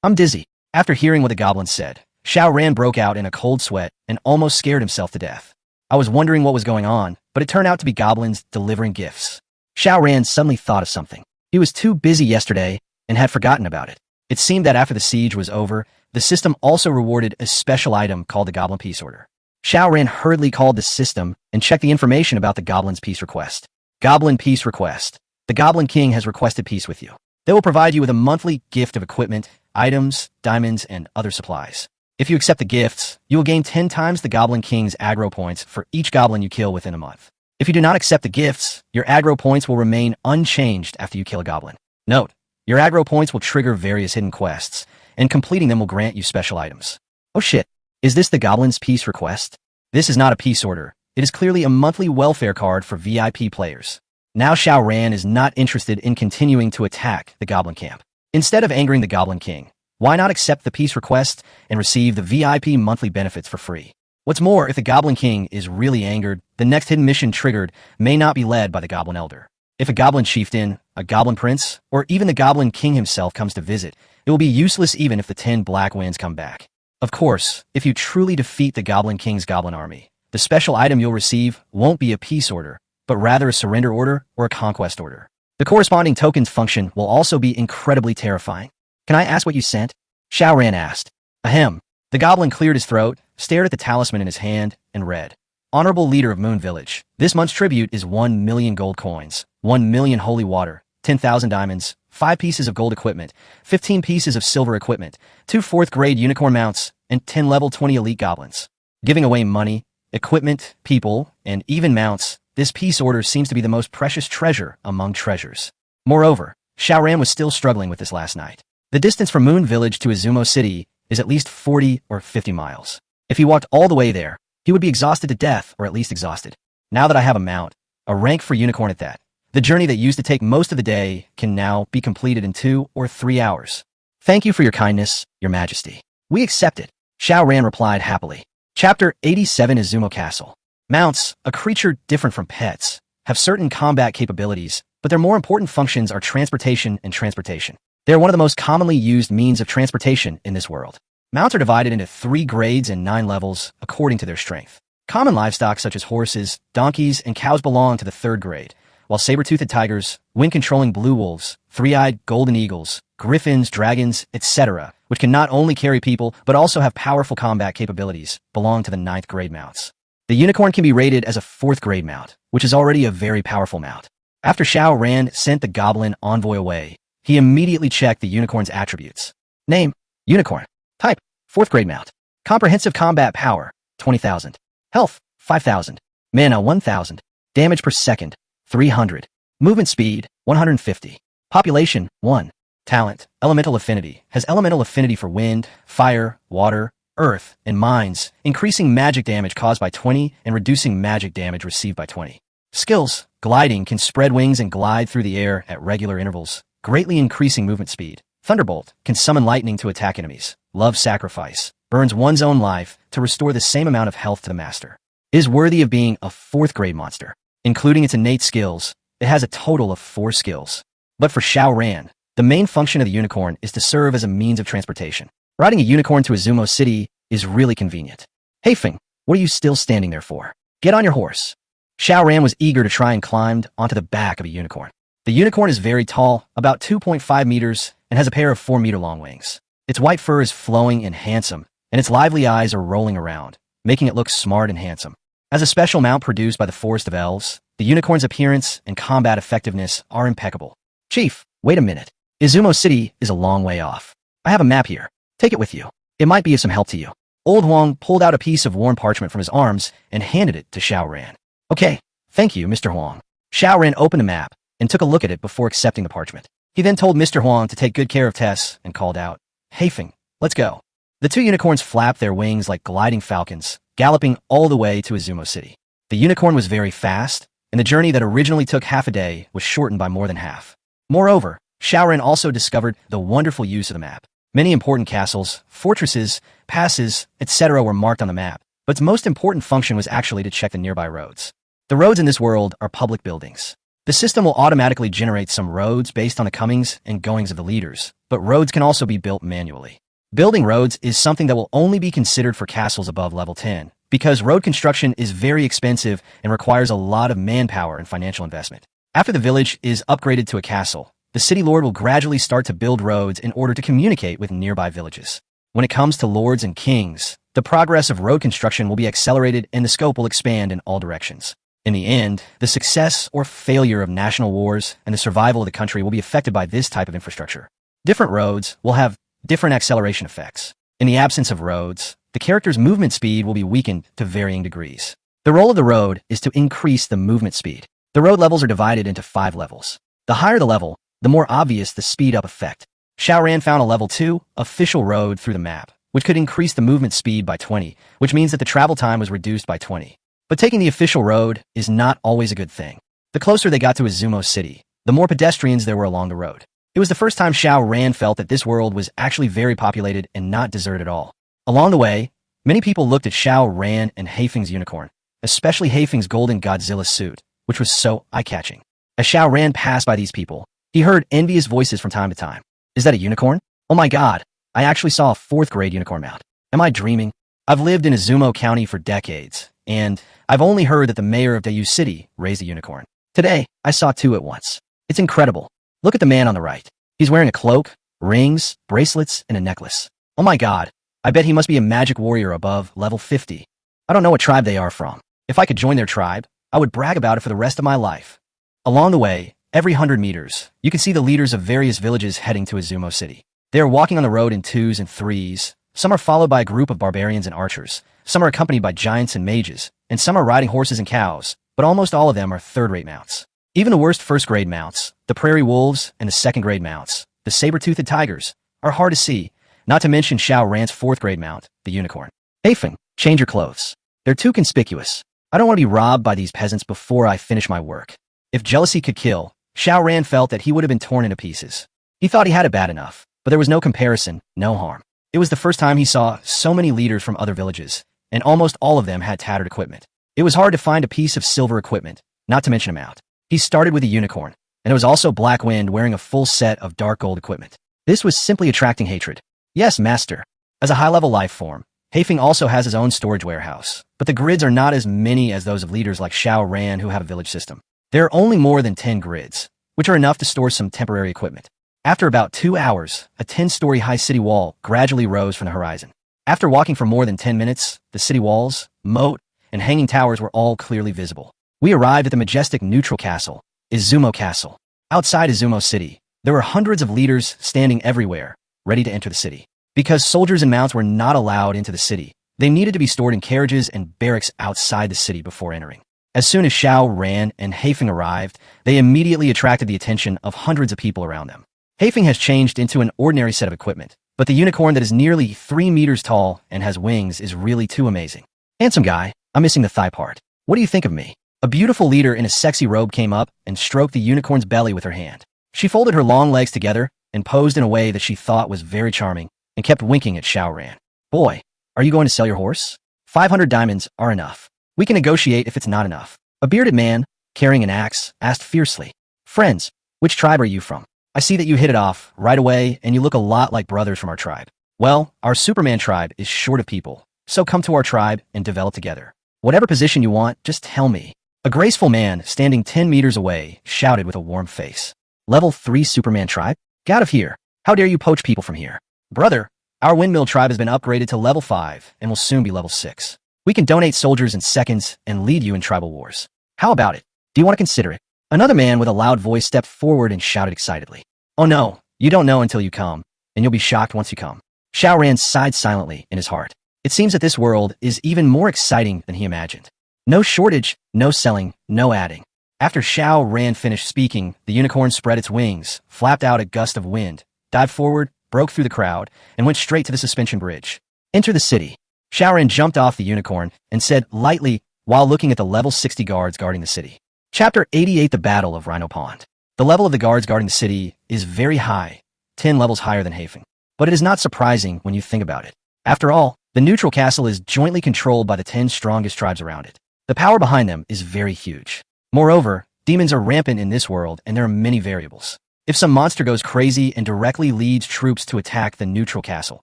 I'm dizzy. After hearing what the goblins said, Xiao Ran broke out in a cold sweat and almost scared himself to death. I was wondering what was going on, but it turned out to be goblins delivering gifts. Xiao Ran suddenly thought of something. He was too busy yesterday and had forgotten about it. It seemed that after the siege was over, the system also rewarded a special item called the Goblin Peace Order. Xiao Ran hurriedly called the system and checked the information about the Goblin's peace request. Goblin Peace Request. The Goblin King has requested peace with you. They will provide you with a monthly gift of equipment, items, diamonds, and other supplies. If you accept the gifts, you will gain 10 times the Goblin King's aggro points for each goblin you kill within a month. If you do not accept the gifts, your aggro points will remain unchanged after you kill a goblin. Note, your aggro points will trigger various hidden quests, and completing them will grant you special items. Oh shit, is this the Goblin's peace request? This is not a peace order. It is clearly a monthly welfare card for VIP players. Now Xiao Ran is not interested in continuing to attack the Goblin camp. Instead of angering the Goblin King, why not accept the peace request and receive the VIP monthly benefits for free? What's more, if the Goblin King is really angered, the next hidden mission triggered may not be led by the Goblin Elder. If a Goblin Chieftain, a Goblin Prince, or even the Goblin King himself comes to visit, it will be useless even if the 10 Black Winds come back. Of course, if you truly defeat the Goblin King's Goblin army, the special item you'll receive won't be a peace order, but rather a surrender order or a conquest order. The corresponding token's function will also be incredibly terrifying. Can I ask what you sent? Xiao Ran asked. Ahem. The goblin cleared his throat, stared at the talisman in his hand, and read. Honorable Leader of Moon Village, this month's tribute is 1 million gold coins, 1 million holy water, 10,000 diamonds, 5 pieces of gold equipment, 15 pieces of silver equipment, 2 4th-grade unicorn mounts, and 10 level 20 elite goblins. Giving away money, equipment, people, and even mounts, this peace order seems to be the most precious treasure among treasures. Moreover, Xiao Ran was still struggling with this last night. The distance from Moon Village to Izumo City is at least 40 or 50 miles. If he walked all the way there, he would be exhausted to death, or at least exhausted. Now that I have a mount, a rank for unicorn at that, the journey that used to take most of the day can now be completed in 2 or 3 hours. Thank you for your kindness, Your Majesty. We accept it, Xiao Ran replied happily. Chapter 87 Izumo Castle. Mounts, a creature different from pets, have certain combat capabilities, but their more important functions are transportation and transportation. They are one of the most commonly used means of transportation in this world. Mounts are divided into 3 grades and 9 levels according to their strength. Common livestock such as horses, donkeys, and cows belong to the 3rd grade, while saber-toothed tigers, wind-controlling blue wolves, three-eyed golden eagles, griffins, dragons, etc., which can not only carry people but also have powerful combat capabilities, belong to the 9th grade mounts. The unicorn can be rated as a 4th grade mount, which is already a very powerful mount. After Xiao Ran sent the goblin envoy away, he immediately checked the unicorn's attributes. Name, unicorn. Type, 4th grade mount. Comprehensive combat power, 20,000. Health, 5,000. Mana, 1,000. Damage per second, 300. Movement speed, 150. Population, 1. Talent, elemental affinity. Has elemental affinity for wind, fire, water, earth, and mines, increasing magic damage caused by 20 and reducing magic damage received by 20. Skills, gliding, can spread wings and glide through the air at regular intervals, greatly increasing movement speed. Thunderbolt, can summon lightning to attack enemies. Love sacrifice, burns one's own life to restore the same amount of health to the master. Is worthy of being a 4th grade monster. Including its innate skills, it has a total of 4 skills. But for Xiao Ran, the main function of the unicorn is to serve as a means of transportation. Riding a unicorn to Izumo City is really convenient. Hey Feng, what are you still standing there for? Get on your horse. Xiao Ran was eager to try and climb onto the back of a unicorn. The unicorn is very tall, about 2.5 meters, and has a pair of 4-meter-long wings. Its white fur is flowing and handsome, and its lively eyes are rolling around, making it look smart and handsome. As a special mount produced by the Forest of Elves, the unicorn's appearance and combat effectiveness are impeccable. Chief, wait a minute. Izumo City is a long way off. I have a map here. Take it with you. It might be of some help to you. Old Huang pulled out a piece of worn parchment from his arms and handed it to Xiao Ran. Okay, thank you, Mr. Huang. Xiao Ran opened the map and took a look at it before accepting the parchment. He then told Mr. Huang to take good care of Tess and called out, Hey Feng, let's go. The 2 unicorns flapped their wings like gliding falcons, galloping all the way to Izumo City. The unicorn was very fast, and the journey that originally took half a day was shortened by more than half. Moreover, Xiao Ran also discovered the wonderful use of the map. Many important castles, fortresses, passes, etc. were marked on the map, but its most important function was actually to check the nearby roads. The roads in this world are public buildings. The system will automatically generate some roads based on the comings and goings of the leaders, but roads can also be built manually. Building roads is something that will only be considered for castles above level 10, because road construction is very expensive and requires a lot of manpower and financial investment. After the village is upgraded to a castle, the city lord will gradually start to build roads in order to communicate with nearby villages. When it comes to lords and kings, the progress of road construction will be accelerated and the scope will expand in all directions. In the end, the success or failure of national wars and the survival of the country will be affected by this type of infrastructure. Different roads will have different acceleration effects. In the absence of roads, the character's movement speed will be weakened to varying degrees. The role of the road is to increase the movement speed. The road levels are divided into 5 levels. The higher the level, the more obvious the speed-up effect. Xiao Ran found a level 2 official road through the map, which could increase the movement speed by 20, which means that the travel time was reduced by 20. But taking the official road is not always a good thing. The closer they got to Izumo City, the more pedestrians there were along the road. It was the first time Xiao Ran felt that this world was actually very populated and not deserted at all. Along the way, many people looked at Xiao Ran and Heifeng's unicorn, especially Heifeng's golden Godzilla suit, which was so eye-catching. As Xiao Ran passed by these people, he heard envious voices from time to time. Is that a unicorn? Oh my god, I actually saw a 4th grade unicorn mount. Am I dreaming? I've lived in Izumo County for decades, and I've only heard that the mayor of Dayu City raised a unicorn. Today, I saw 2 at once. It's incredible. Look at the man on the right. He's wearing a cloak, rings, bracelets, and a necklace. Oh my god, I bet he must be a magic warrior above level 50. I don't know what tribe they are from. If I could join their tribe, I would brag about it for the rest of my life. Along the way, every 100 meters, you can see the leaders of various villages heading to Izumo City. They are walking on the road in 2s and 3s. Some are followed by a group of barbarians and archers. Some are accompanied by giants and mages, and some are riding horses and cows, but almost all of them are 3rd-rate mounts. Even the worst 1st-grade mounts, the prairie wolves and the 2nd-grade mounts, the saber-toothed tigers, are hard to see, not to mention Xiao Ran's 4th-grade mount, the unicorn. Hey Feng, change your clothes. They're too conspicuous. I don't want to be robbed by these peasants before I finish my work. If jealousy could kill, Xiao Ran felt that he would have been torn into pieces. He thought he had it bad enough, but there was no comparison, no harm. It was the first time he saw so many leaders from other villages, and almost all of them had tattered equipment. It was hard to find a piece of silver equipment, not to mention a mount. He started with a unicorn, and there was also Black Wind wearing a full set of dark gold equipment. This was simply attracting hatred. Yes, master. As a high-level life form, Haifeng also has his own storage warehouse, but the grids are not as many as those of leaders like Xiao Ran who have a village system. There are only more than 10 grids, which are enough to store some temporary equipment. After about 2 hours, a 10-story high city wall gradually rose from the horizon. After walking for more than 10 minutes, the city walls, moat, and hanging towers were all clearly visible. We arrived at the majestic neutral castle, Izumo Castle. Outside Izumo City, there were hundreds of leaders standing everywhere, ready to enter the city. Because soldiers and mounts were not allowed into the city, they needed to be stored in carriages and barracks outside the city before entering. As soon as Xiao Ran and Haifeng arrived, they immediately attracted the attention of hundreds of people around them. Haifeng has changed into an ordinary set of equipment, but the unicorn that is nearly 3 meters tall and has wings is really too amazing. Handsome guy, I'm missing the thigh part. What do you think of me? A beautiful leader in a sexy robe came up and stroked the unicorn's belly with her hand. She folded her long legs together and posed in a way that she thought was very charming and kept winking at Xiao Ran. Boy, are you going to sell your horse? 500 diamonds are enough. We can negotiate if it's not enough. A bearded man, carrying an axe, asked fiercely. Friends, which tribe are you from? I see that you hit it off right away and you look a lot like brothers from our tribe. Well, our Superman tribe is short of people, so come to our tribe and develop together. Whatever position you want, just tell me. A graceful man standing 10 meters away shouted with a warm face. Level 3 Superman tribe? Get out of here. How dare you poach people from here? Brother, our windmill tribe has been upgraded to level 5 and will soon be level 6. We can donate soldiers in seconds and lead you in tribal wars. How about it? Do you want to consider it? Another man with a loud voice stepped forward and shouted excitedly. Oh no, you don't know until you come, and you'll be shocked once you come. Xiao Ran sighed silently in his heart. It seems that this world is even more exciting than he imagined. No shortage, no selling, no adding. After Xiao Ran finished speaking, the unicorn spread its wings, flapped out a gust of wind, dived forward, broke through the crowd, and went straight to the suspension bridge. Enter the city. Xiao Ran jumped off the unicorn and said lightly while looking at the level 60 guards guarding the city. Chapter 88 The Battle of Rhino Pond. The level of the guards guarding the city is very high, 10 levels higher than Haifeng. But it is not surprising when you think about it. After all, the neutral castle is jointly controlled by the 10 strongest tribes around it. The power behind them is very huge. Moreover, demons are rampant in this world and there are many variables. If some monster goes crazy and directly leads troops to attack the neutral castle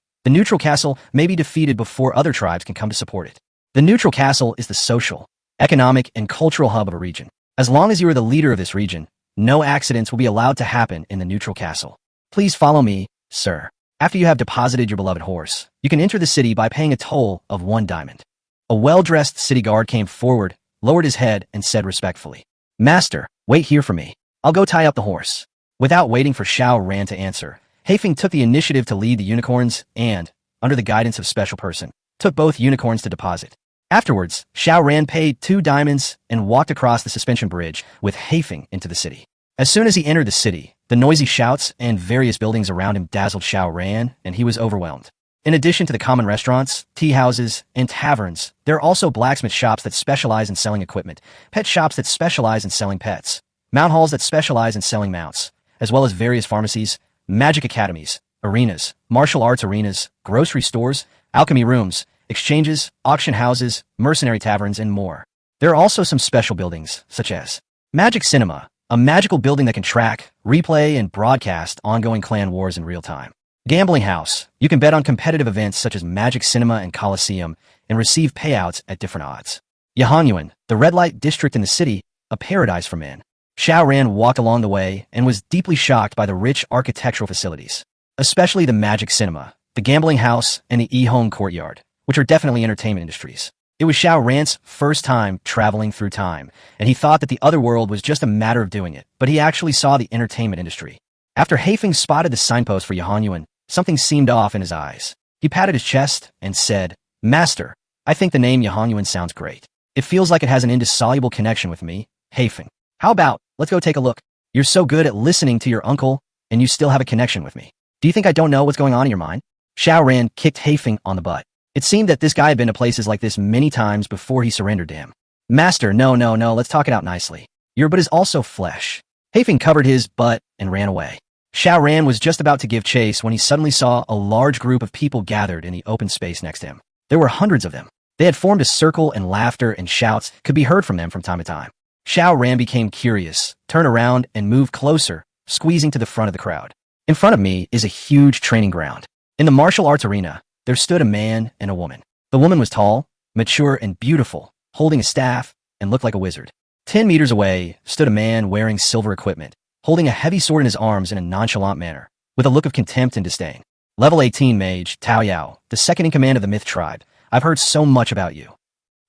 may be defeated before other tribes can come to support it. The neutral castle is the social, economic, and cultural hub of a region. As long as you are the leader of this region, no accidents will be allowed to happen in the neutral castle. Please follow me, sir. After you have deposited your beloved horse, you can enter the city by paying a toll of 1 diamond. A well-dressed city guard came forward, lowered his head, and said respectfully, Master, wait here for me. I'll go tie up the horse. Without waiting for Xiao Ran to answer, Haifeng took the initiative to lead the unicorns and, under the guidance of special person, took both unicorns to deposit. Afterwards, Xiao Ran paid 2 diamonds and walked across the suspension bridge with Haifeng into the city. As soon as he entered the city, the noisy shouts and various buildings around him dazzled Xiao Ran, and he was overwhelmed. In addition to the common restaurants, tea houses, and taverns, there are also blacksmith shops that specialize in selling equipment, pet shops that specialize in selling pets, mount halls that specialize in selling mounts, as well as various pharmacies, magic academies, arenas, martial arts arenas, grocery stores, alchemy rooms, exchanges, auction houses, mercenary taverns, and more. There are also some special buildings, such as Magic Cinema, a magical building that can track, replay, and broadcast ongoing clan wars in real time. Gambling House, you can bet on competitive events such as Magic Cinema and Coliseum and receive payouts at different odds. Yahanyuan, the red light district in the city, a paradise for men. Xiao Ran walked along the way and was deeply shocked by the rich architectural facilities, especially the Magic Cinema, the Gambling House, and the E-Home Courtyard, which are definitely entertainment industries. It was Xiao Ran's first time traveling through time, and he thought that the other world was just a matter of doing it, but he actually saw the entertainment industry. After Haifeng spotted the signpost for Yahanyuan, something seemed off in his eyes. He patted his chest and said, Master, I think the name Yahanyuan sounds great. It feels like it has an indissoluble connection with me, Haifeng. How about, let's go take a look. You're so good at listening to your uncle, and you still have a connection with me. Do you think I don't know what's going on in your mind? Xiao Ran kicked Haifeng on the butt. It seemed that this guy had been to places like this many times before he surrendered to him. Master, no, let's talk it out nicely. Your butt is also flesh. Haifeng covered his butt and ran away. Xiao Ran was just about to give chase when he suddenly saw a large group of people gathered in the open space next to him. There were hundreds of them. They had formed a circle, and laughter and shouts could be heard from them from time to time. Xiao Ran became curious, turned around, and moved closer, squeezing to the front of the crowd. In front of me is a huge training ground. In the martial arts arena, there stood a man and a woman. The woman was tall, mature, and beautiful, holding a staff, and looked like a wizard. 10 meters away stood a man wearing silver equipment, holding a heavy sword in his arms in a nonchalant manner, with a look of contempt and disdain. Level 18 mage, Tao Yao, the second in command of the Myth tribe. I've heard so much about you.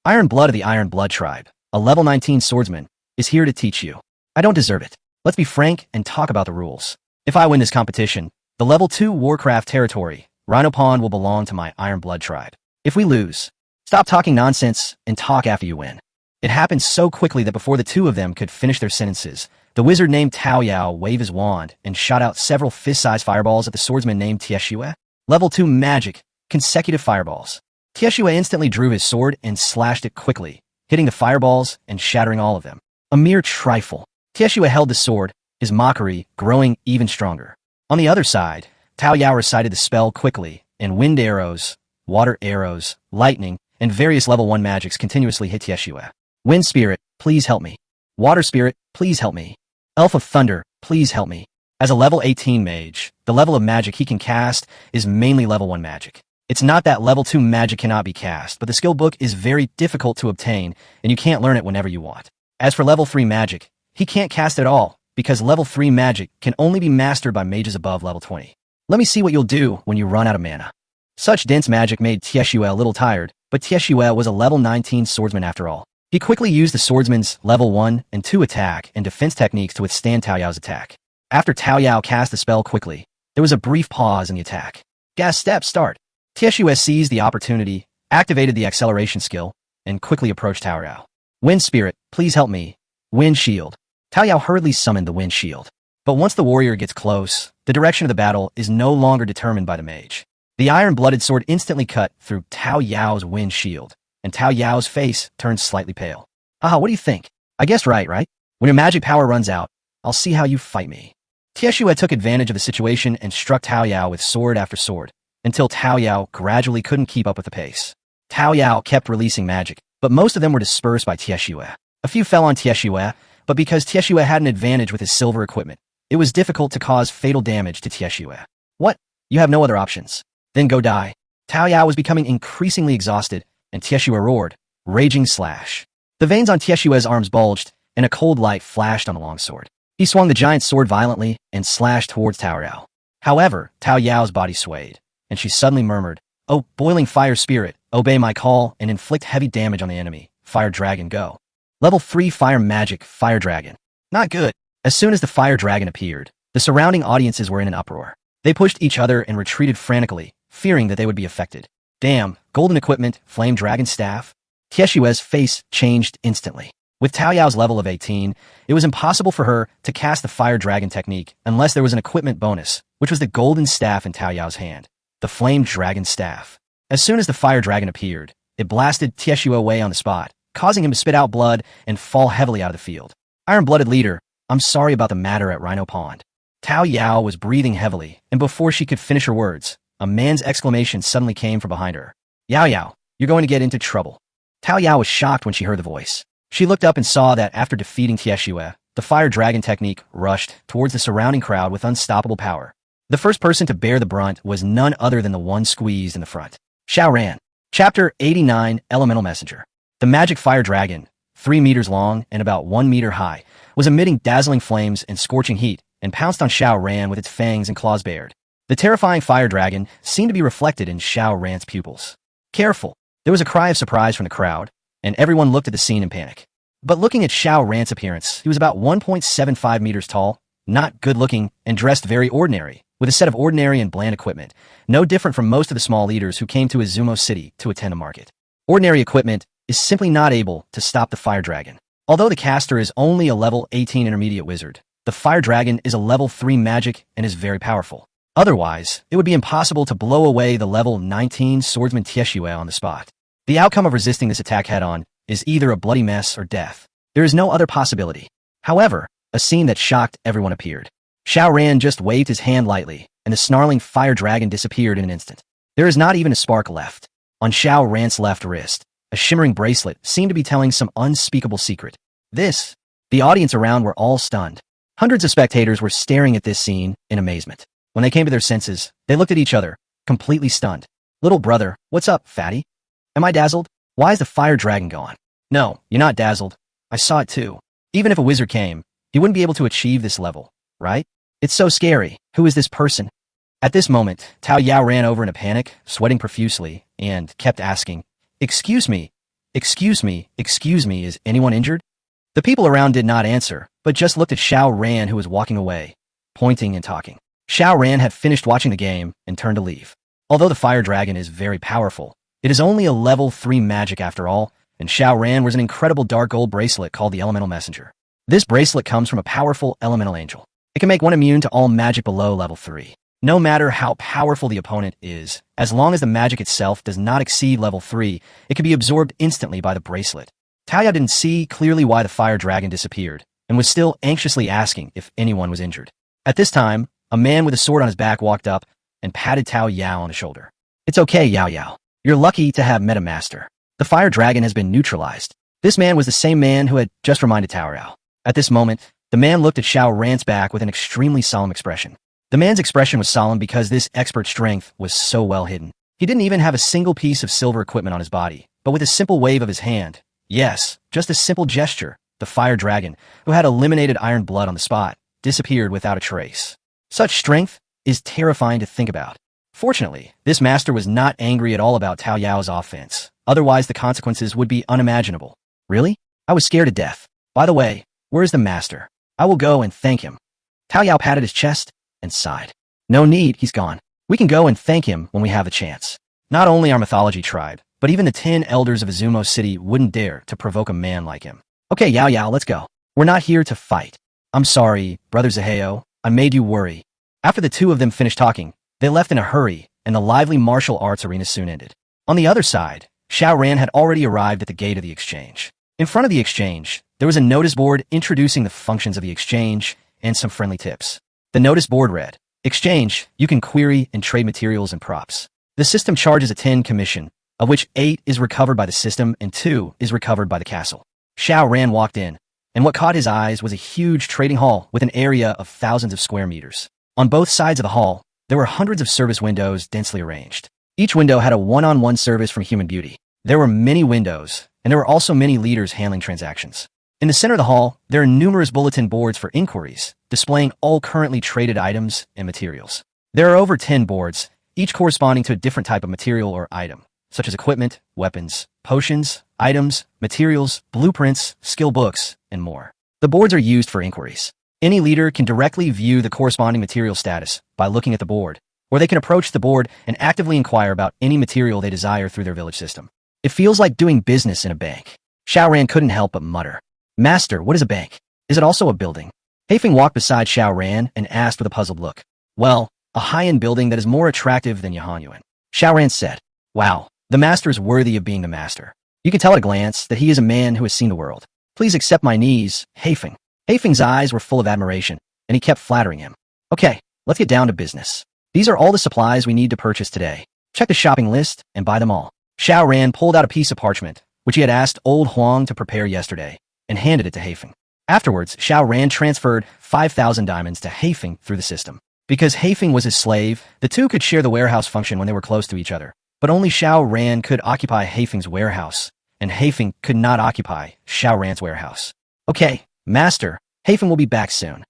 Iron Blood of the Iron Blood tribe, a level 19 swordsman, is here to teach you. I don't deserve it. Let's be frank and talk about the rules. If I win this competition, the level 2 Warcraft territory, Rhino Pond, will belong to my Iron Blood tribe. If we lose, stop talking nonsense and talk after you win. It happened so quickly that before the two of them could finish their sentences, the wizard named Tao Yao waved his wand and shot out several fist-sized fireballs at the swordsman named Tieshue. Level 2 magic, consecutive fireballs. Tieshue instantly drew his sword and slashed it quickly, hitting the fireballs and shattering all of them. A mere trifle. Tieshue held the sword, his mockery growing even stronger. On the other side, Tao Yao recited the spell quickly, and wind arrows, water arrows, lightning, and various level 1 magics continuously hit Tieshue. Wind Spirit, please help me. Water Spirit, please help me. Elf of Thunder, please help me. As a level 18 mage, the level of magic he can cast is mainly level 1 magic. It's not that level 2 magic cannot be cast, but the skill book is very difficult to obtain, and you can't learn it whenever you want. As for level 3 magic, he can't cast at all, because level 3 magic can only be mastered by mages above level 20. Let me see what you'll do when you run out of mana. Such dense magic made Tieshue a little tired, but Tieshue was a level 19 swordsman after all. He quickly used the swordsman's level 1 and 2 attack and defense techniques to withstand Tao Yao's attack. After Tao Yao cast the spell quickly, there was a brief pause in the attack. Gas step start. Tieshue seized the opportunity, activated the acceleration skill, and quickly approached Tao Yao. Wind Spirit, please help me. Wind Shield. Tao Yao hurriedly summoned the Wind Shield. But once the warrior gets close, the direction of the battle is no longer determined by the mage. The iron-blooded sword instantly cut through Tao Yao's Wind Shield, and Tao Yao's face turned slightly pale. Haha, what do you think? I guessed right? When your magic power runs out, I'll see how you fight me. Tieshue took advantage of the situation and struck Tao Yao with sword after sword, until Tao Yao gradually couldn't keep up with the pace. Tao Yao kept releasing magic, but most of them were dispersed by Tieshue. A few fell on Tieshue, but because Tieshue had an advantage with his silver equipment, it was difficult to cause fatal damage to Tieshue. What? You have no other options. Then go die. Tao Yao was becoming increasingly exhausted, and Tieshue roared, raging slash. The veins on Tieshue's arms bulged, and a cold light flashed on the longsword. He swung the giant sword violently and slashed towards Tao Yao. However, Tao Yao's body swayed, and she suddenly murmured, "Oh, boiling fire spirit, obey my call and inflict heavy damage on the enemy. Fire dragon, go." Level 3 fire magic, fire dragon. Not good. As soon as the fire dragon appeared, the surrounding audiences were in an uproar. They pushed each other and retreated frantically, fearing that they would be affected. Damn, golden equipment, flame dragon staff. Tieshue's face changed instantly. With Tao Yao's level of 18, it was impossible for her to cast the fire dragon technique unless there was an equipment bonus, which was the golden staff in Tao Yao's hand, the flame dragon staff. As soon as the fire dragon appeared, it blasted Tieshue away on the spot, causing him to spit out blood and fall heavily out of the field. Iron-blooded leader, I'm sorry about the matter at Rhino Pond. Tao Yao was breathing heavily, and before she could finish her words, a man's exclamation suddenly came from behind her. Yao Yao, you're going to get into trouble. Tao Yao was shocked when she heard the voice. She looked up and saw that after defeating Tieshue, the fire dragon technique rushed towards the surrounding crowd with unstoppable power. The first person to bear the brunt was none other than the one squeezed in the front. Xiao Ran. Chapter 89, Elemental Messenger. The magic fire dragon, 3 meters long and about 1 meter high, was emitting dazzling flames and scorching heat, and pounced on Xiao Ran with its fangs and claws bared. The terrifying fire dragon seemed to be reflected in Xiao Ran's pupils. Careful! There was a cry of surprise from the crowd, and everyone looked at the scene in panic. But looking at Xiao Ran's appearance, he was about 1.75 meters tall, not good-looking, and dressed very ordinary, with a set of ordinary and bland equipment, no different from most of the small leaders who came to Izumo City to attend a market. Ordinary equipment is simply not able to stop the fire dragon. Although the caster is only a level 18 intermediate wizard, the fire dragon is a level 3 magic and is very powerful. Otherwise, it would be impossible to blow away the level 19 swordsman Tieshue on the spot. The outcome of resisting this attack head-on is either a bloody mess or death. There is no other possibility. However, a scene that shocked everyone appeared. Xiao Ran just waved his hand lightly, and the snarling fire dragon disappeared in an instant. There is not even a spark left. On Xiao Ran's left wrist, a shimmering bracelet seemed to be telling some unspeakable secret. The audience around were all stunned. Hundreds of spectators were staring at this scene in amazement. When they came to their senses, they looked at each other, completely stunned. Little brother, what's up, fatty? Am I dazzled? Why is the fire dragon gone? No, you're not dazzled. I saw it too. Even if a wizard came, he wouldn't be able to achieve this level, right? It's so scary. Who is this person? At this moment, Tao Yao ran over in a panic, sweating profusely, and kept asking, "Excuse me, excuse me, excuse me, is anyone injured?" The people around did not answer, but just looked at Xiao Ran, who was walking away, pointing and talking. Xiao Ran had finished watching the game and turned to leave. Although the fire dragon is very powerful, it is only a level 3 magic after all, and Xiao Ran wears an incredible dark gold bracelet called the Elemental Messenger. This bracelet comes from a powerful elemental angel. It can make one immune to all magic below level 3. No matter how powerful the opponent is, as long as the magic itself does not exceed level 3, it can be absorbed instantly by the bracelet. Taoyao didn't see clearly why the fire dragon disappeared, and was still anxiously asking if anyone was injured. At this time, a man with a sword on his back walked up and patted Tao Yao on the shoulder. "It's okay, Yao Yao. You're lucky to have met a master. The fire dragon has been neutralized." This man was the same man who had just reminded Tao Yao. At this moment, the man looked at Xiao Ran's back with an extremely solemn expression. The man's expression was solemn because this expert strength was so well hidden. He didn't even have a single piece of silver equipment on his body, but with a simple wave of his hand, yes, just a simple gesture, the fire dragon, who had eliminated Iron Blood on the spot, disappeared without a trace. Such strength is terrifying to think about. Fortunately, this master was not angry at all about Tao Yao's offense. Otherwise, the consequences would be unimaginable. Really? I was scared to death. By the way, where is the master? I will go and thank him. Tao Yao patted his chest and sighed. No need, he's gone. We can go and thank him when we have a chance. Not only our mythology tribe, but even the 10 elders of Izumo City wouldn't dare to provoke a man like him. Okay, Yao Yao, let's go. We're not here to fight. I'm sorry, Brother Zaheo, I made you worry. After the two of them finished talking, they left in a hurry, and the lively martial arts arena soon ended. On the other side, Xiao Ran had already arrived at the gate of the exchange. In front of the exchange, there was a notice board introducing the functions of the exchange and some friendly tips. The notice board read, "Exchange, you can query and trade materials and props. The system charges a 10 commission, of which 8 is recovered by the system and 2 is recovered by the castle." Xiao Ran walked in, and what caught his eyes was a huge trading hall with an area of thousands of square meters. On both sides of the hall, there were hundreds of service windows densely arranged. Each window had a one-on-one service from Human Beauty. There were many windows, and there were also many leaders handling transactions. In the center of the hall, there are numerous bulletin boards for inquiries, displaying all currently traded items and materials. There are over 10 boards, each corresponding to a different type of material or item, such as equipment, weapons, potions, items, materials, blueprints, skill books, and more. The boards are used for inquiries. Any leader can directly view the corresponding material status by looking at the board, or they can approach the board and actively inquire about any material they desire through their village system. It feels like doing business in a bank. Xiao Ran couldn't help but mutter, "Master, what is a bank? Is it also a building?" Haifeng walked beside Xiao Ran and asked with a puzzled look. "Well, a high-end building that is more attractive than Yuan." Xiao Ran said, "Wow, the master is worthy of being the master. You can tell at a glance that he is a man who has seen the world. Please accept my knees, Haifeng." Haifeng's eyes were full of admiration, and he kept flattering him. "Okay, let's get down to business. These are all the supplies we need to purchase today. Check the shopping list and buy them all." Xiao Ran pulled out a piece of parchment, which he had asked old Huang to prepare yesterday, and handed it to Haifeng. Afterwards, Xiao Ran transferred 5,000 diamonds to Haifeng through the system. Because Haifeng was his slave, the two could share the warehouse function when they were close to each other. But only Xiao Ran could occupy Haifeng's warehouse, and Haifeng could not occupy Xiao Ran's warehouse. "Okay, master, Haifeng will be back soon."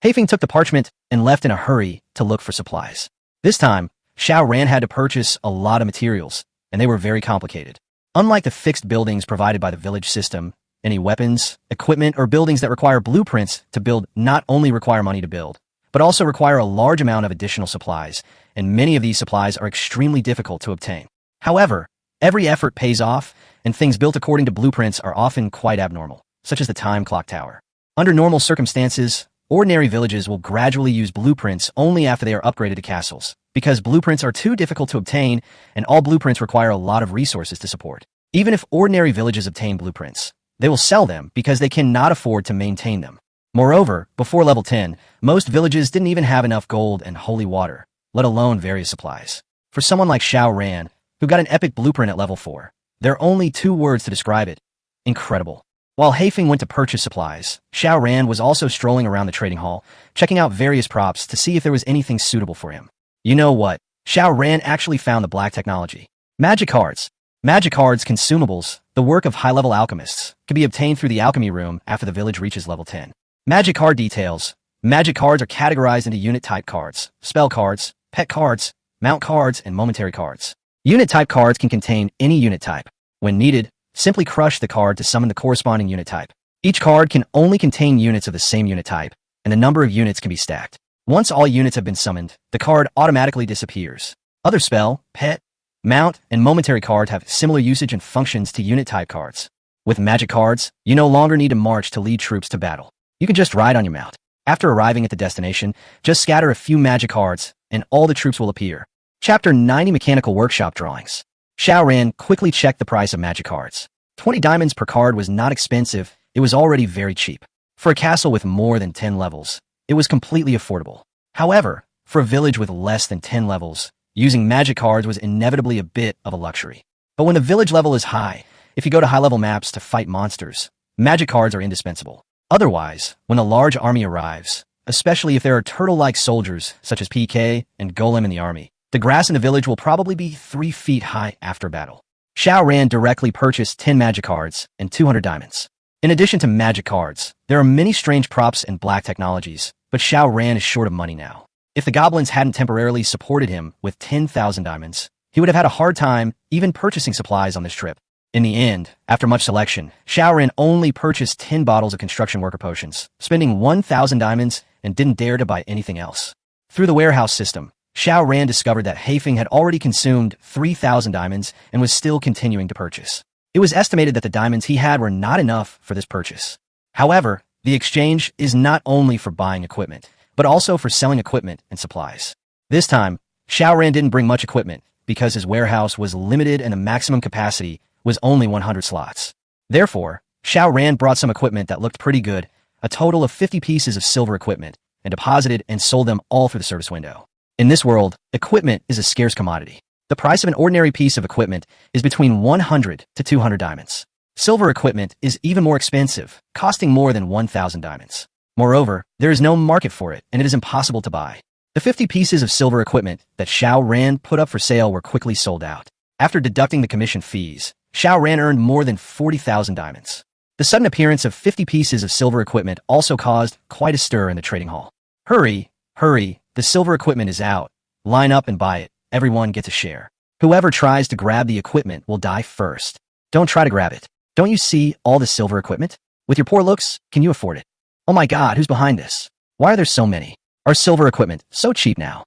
Haifeng took the parchment and left in a hurry to look for supplies. This time, Xiao Ran had to purchase a lot of materials, and they were very complicated. Unlike the fixed buildings provided by the village system, any weapons, equipment, or buildings that require blueprints to build not only require money to build, but also require a large amount of additional supplies, and many of these supplies are extremely difficult to obtain. However, every effort pays off, and things built according to blueprints are often quite abnormal, such as the time clock tower. Under normal circumstances, ordinary villages will gradually use blueprints only after they are upgraded to castles, because blueprints are too difficult to obtain, and all blueprints require a lot of resources to support. Even if ordinary villages obtain blueprints, they will sell them because they cannot afford to maintain them. Moreover, before level 10, most villages didn't even have enough gold and holy water, let alone various supplies. For someone like Xiao Ran, who got an epic blueprint at level 4, there are only 2 words to describe it: incredible. While Haifeng went to purchase supplies, Xiao Ran was also strolling around the trading hall, checking out various props to see if there was anything suitable for him. You know what? Xiao Ran actually found the black technology. Magic cards. Magic cards, consumables, the work of high-level alchemists, can be obtained through the alchemy room after the village reaches level 10. Magic card details. Magic cards are categorized into unit-type cards, spell cards, pet cards, mount cards, and momentary cards. Unit-type cards can contain any unit type. When needed, simply crush the card to summon the corresponding unit type. Each card can only contain units of the same unit type, and the number of units can be stacked. Once all units have been summoned, the card automatically disappears. Other spell, pet, mount, and momentary cards have similar usage and functions to unit-type cards. With magic cards, you no longer need to march to lead troops to battle. You can just ride on your mount. After arriving at the destination, just scatter a few magic cards, and all the troops will appear. Chapter 90 Mechanical Workshop Drawings. Xiao Ran quickly checked the price of magic cards. 20 diamonds per card was not expensive, it was already very cheap. For a castle with more than 10 levels, it was completely affordable. However, for a village with less than 10 levels, using magic cards was inevitably a bit of a luxury. But when the village level is high, if you go to high-level maps to fight monsters, magic cards are indispensable. Otherwise, when a large army arrives, especially if there are turtle-like soldiers such as PK and Golem in the army, the grass in the village will probably be 3 feet high after battle. Xiao Ran directly purchased 10 magic cards and 200 diamonds. In addition to magic cards, there are many strange props and black technologies, but Xiao Ran is short of money now. If the goblins hadn't temporarily supported him with 10,000 diamonds, he would have had a hard time even purchasing supplies on this trip. In the end, after much selection, Xiao Ran only purchased 10 bottles of construction worker potions, spending 1,000 diamonds, and didn't dare to buy anything else. Through the warehouse system, Xiao Ran discovered that Haifeng had already consumed 3,000 diamonds and was still continuing to purchase. It was estimated that the diamonds he had were not enough for this purchase. However, the exchange is not only for buying equipment, but also for selling equipment and supplies. This time, Xiao Ran didn't bring much equipment because his warehouse was limited and the maximum capacity was only 100 slots. Therefore, Xiao Ran brought some equipment that looked pretty good, a total of 50 pieces of silver equipment, and deposited and sold them all through the service window. In this world, equipment is a scarce commodity. The price of an ordinary piece of equipment is between 100 to 200 diamonds. Silver equipment is even more expensive, costing more than 1,000 diamonds. Moreover, there is no market for it, and it is impossible to buy. The 50 pieces of silver equipment that Xiao Ran put up for sale were quickly sold out. After deducting the commission fees, Xiao Ran earned more than 40,000 diamonds. The sudden appearance of 50 pieces of silver equipment also caused quite a stir in the trading hall. Hurry, hurry, the silver equipment is out. Line up and buy it. Everyone gets a share. Whoever tries to grab the equipment will die first. Don't try to grab it. Don't you see all the silver equipment? With your poor looks, can you afford it? Oh my god, who's behind this? Why are there so many? Are silver equipment so cheap now?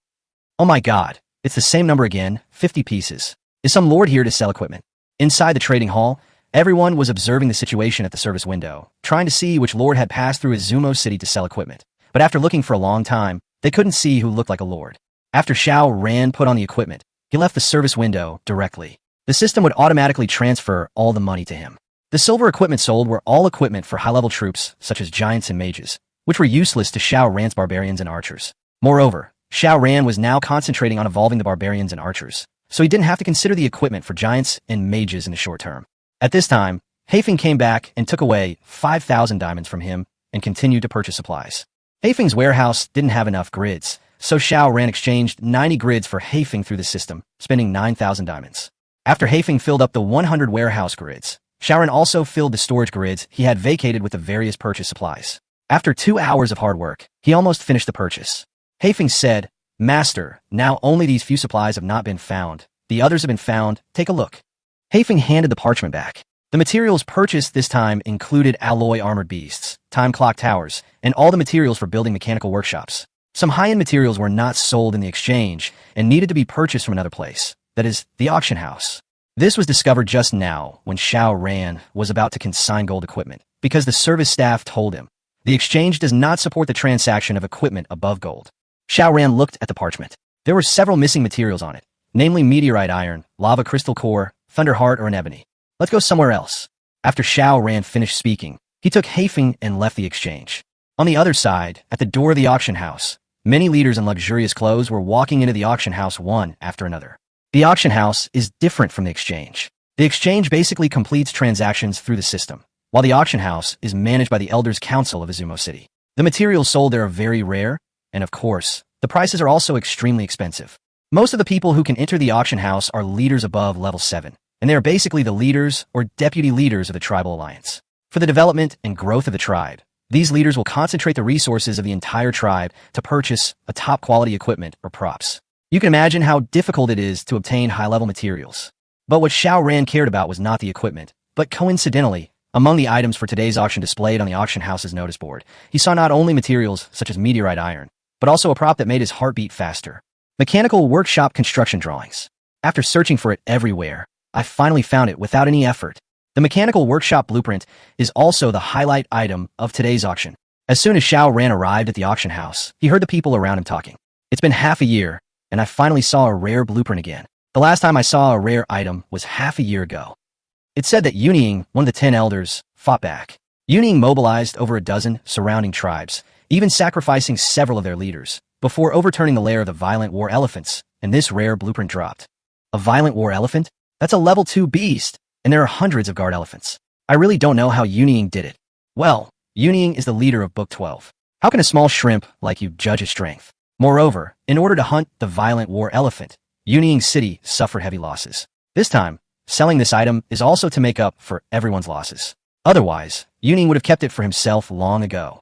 Oh my god, it's the same number again, 50 pieces. Is some lord here to sell equipment? Inside the trading hall, everyone was observing the situation at the service window, trying to see which lord had passed through Izumo City to sell equipment. But after looking for a long time, they couldn't see who looked like a lord. After Xiao Ran put on the equipment, he left the service window directly. The system would automatically transfer all the money to him. The silver equipment sold were all equipment for high-level troops, such as giants and mages, which were useless to Xiao Ran's barbarians and archers. Moreover, Xiao Ran was now concentrating on evolving the barbarians and archers, so he didn't have to consider the equipment for giants and mages in the short term. At this time, Haifeng came back and took away 5,000 diamonds from him and continued to purchase supplies. Haifeng's warehouse didn't have enough grids, so Xiao Ran exchanged 90 grids for Haifeng through the system, spending 9,000 diamonds. After Haifeng filled up the 100 warehouse grids, Xiao Ran also filled the storage grids he had vacated with the various purchase supplies. After 2 hours of hard work, he almost finished the purchase. Haifeng said, "Master, now only these few supplies have not been found. The others have been found. Take a look." Haifeng handed the parchment back. The materials purchased this time included alloy armored beasts, time clock towers, and all the materials for building mechanical workshops. Some high-end materials were not sold in the exchange and needed to be purchased from another place, that is, the auction house. This was discovered just now when Xiao Ran was about to consign gold equipment, because the service staff told him, the exchange does not support the transaction of equipment above gold. Xiao Ran looked at the parchment. There were several missing materials on it, namely meteorite iron, lava crystal core, thunder heart, or an ebony. Let's go somewhere else. After Xiao Ran finished speaking, he took Haifeng and left the exchange. On the other side, at the door of the auction house, many leaders in luxurious clothes were walking into the auction house one after another. The auction house is different from the exchange. The exchange basically completes transactions through the system, while the auction house is managed by the Elders Council of Izumo City. The materials sold there are very rare, and of course, the prices are also extremely expensive. Most of the people who can enter the auction house are leaders above level 7, and they are basically the leaders or deputy leaders of the tribal alliance. For the development and growth of the tribe, these leaders will concentrate the resources of the entire tribe to purchase a top-quality equipment or props. You can imagine how difficult it is to obtain high-level materials. But what Xiao Ran cared about was not the equipment, but coincidentally, among the items for today's auction displayed on the auction house's notice board, he saw not only materials such as meteorite iron, but also a prop that made his heart beat faster. Mechanical workshop construction drawings. After searching for it everywhere, I finally found it without any effort. The mechanical workshop blueprint is also the highlight item of today's auction. As soon as Xiao Ran arrived at the auction house, he heard the people around him talking. It's been half a year, and I finally saw a rare blueprint again. The last time I saw a rare item was half a year ago. It said that Yunying, one of the 10 elders, fought back. Yunying mobilized over a dozen surrounding tribes, even sacrificing several of their leaders, before overturning the lair of the violent war elephants, and this rare blueprint dropped. A violent war elephant? That's a level 2 beast, and there are hundreds of guard elephants. I really don't know how Yunying did it. Well, Yunying is the leader of Book 12. How can a small shrimp like you judge his strength? Moreover, in order to hunt the violent war elephant, Yunying City suffered heavy losses. This time, selling this item is also to make up for everyone's losses. Otherwise, Yunying would have kept it for himself long ago.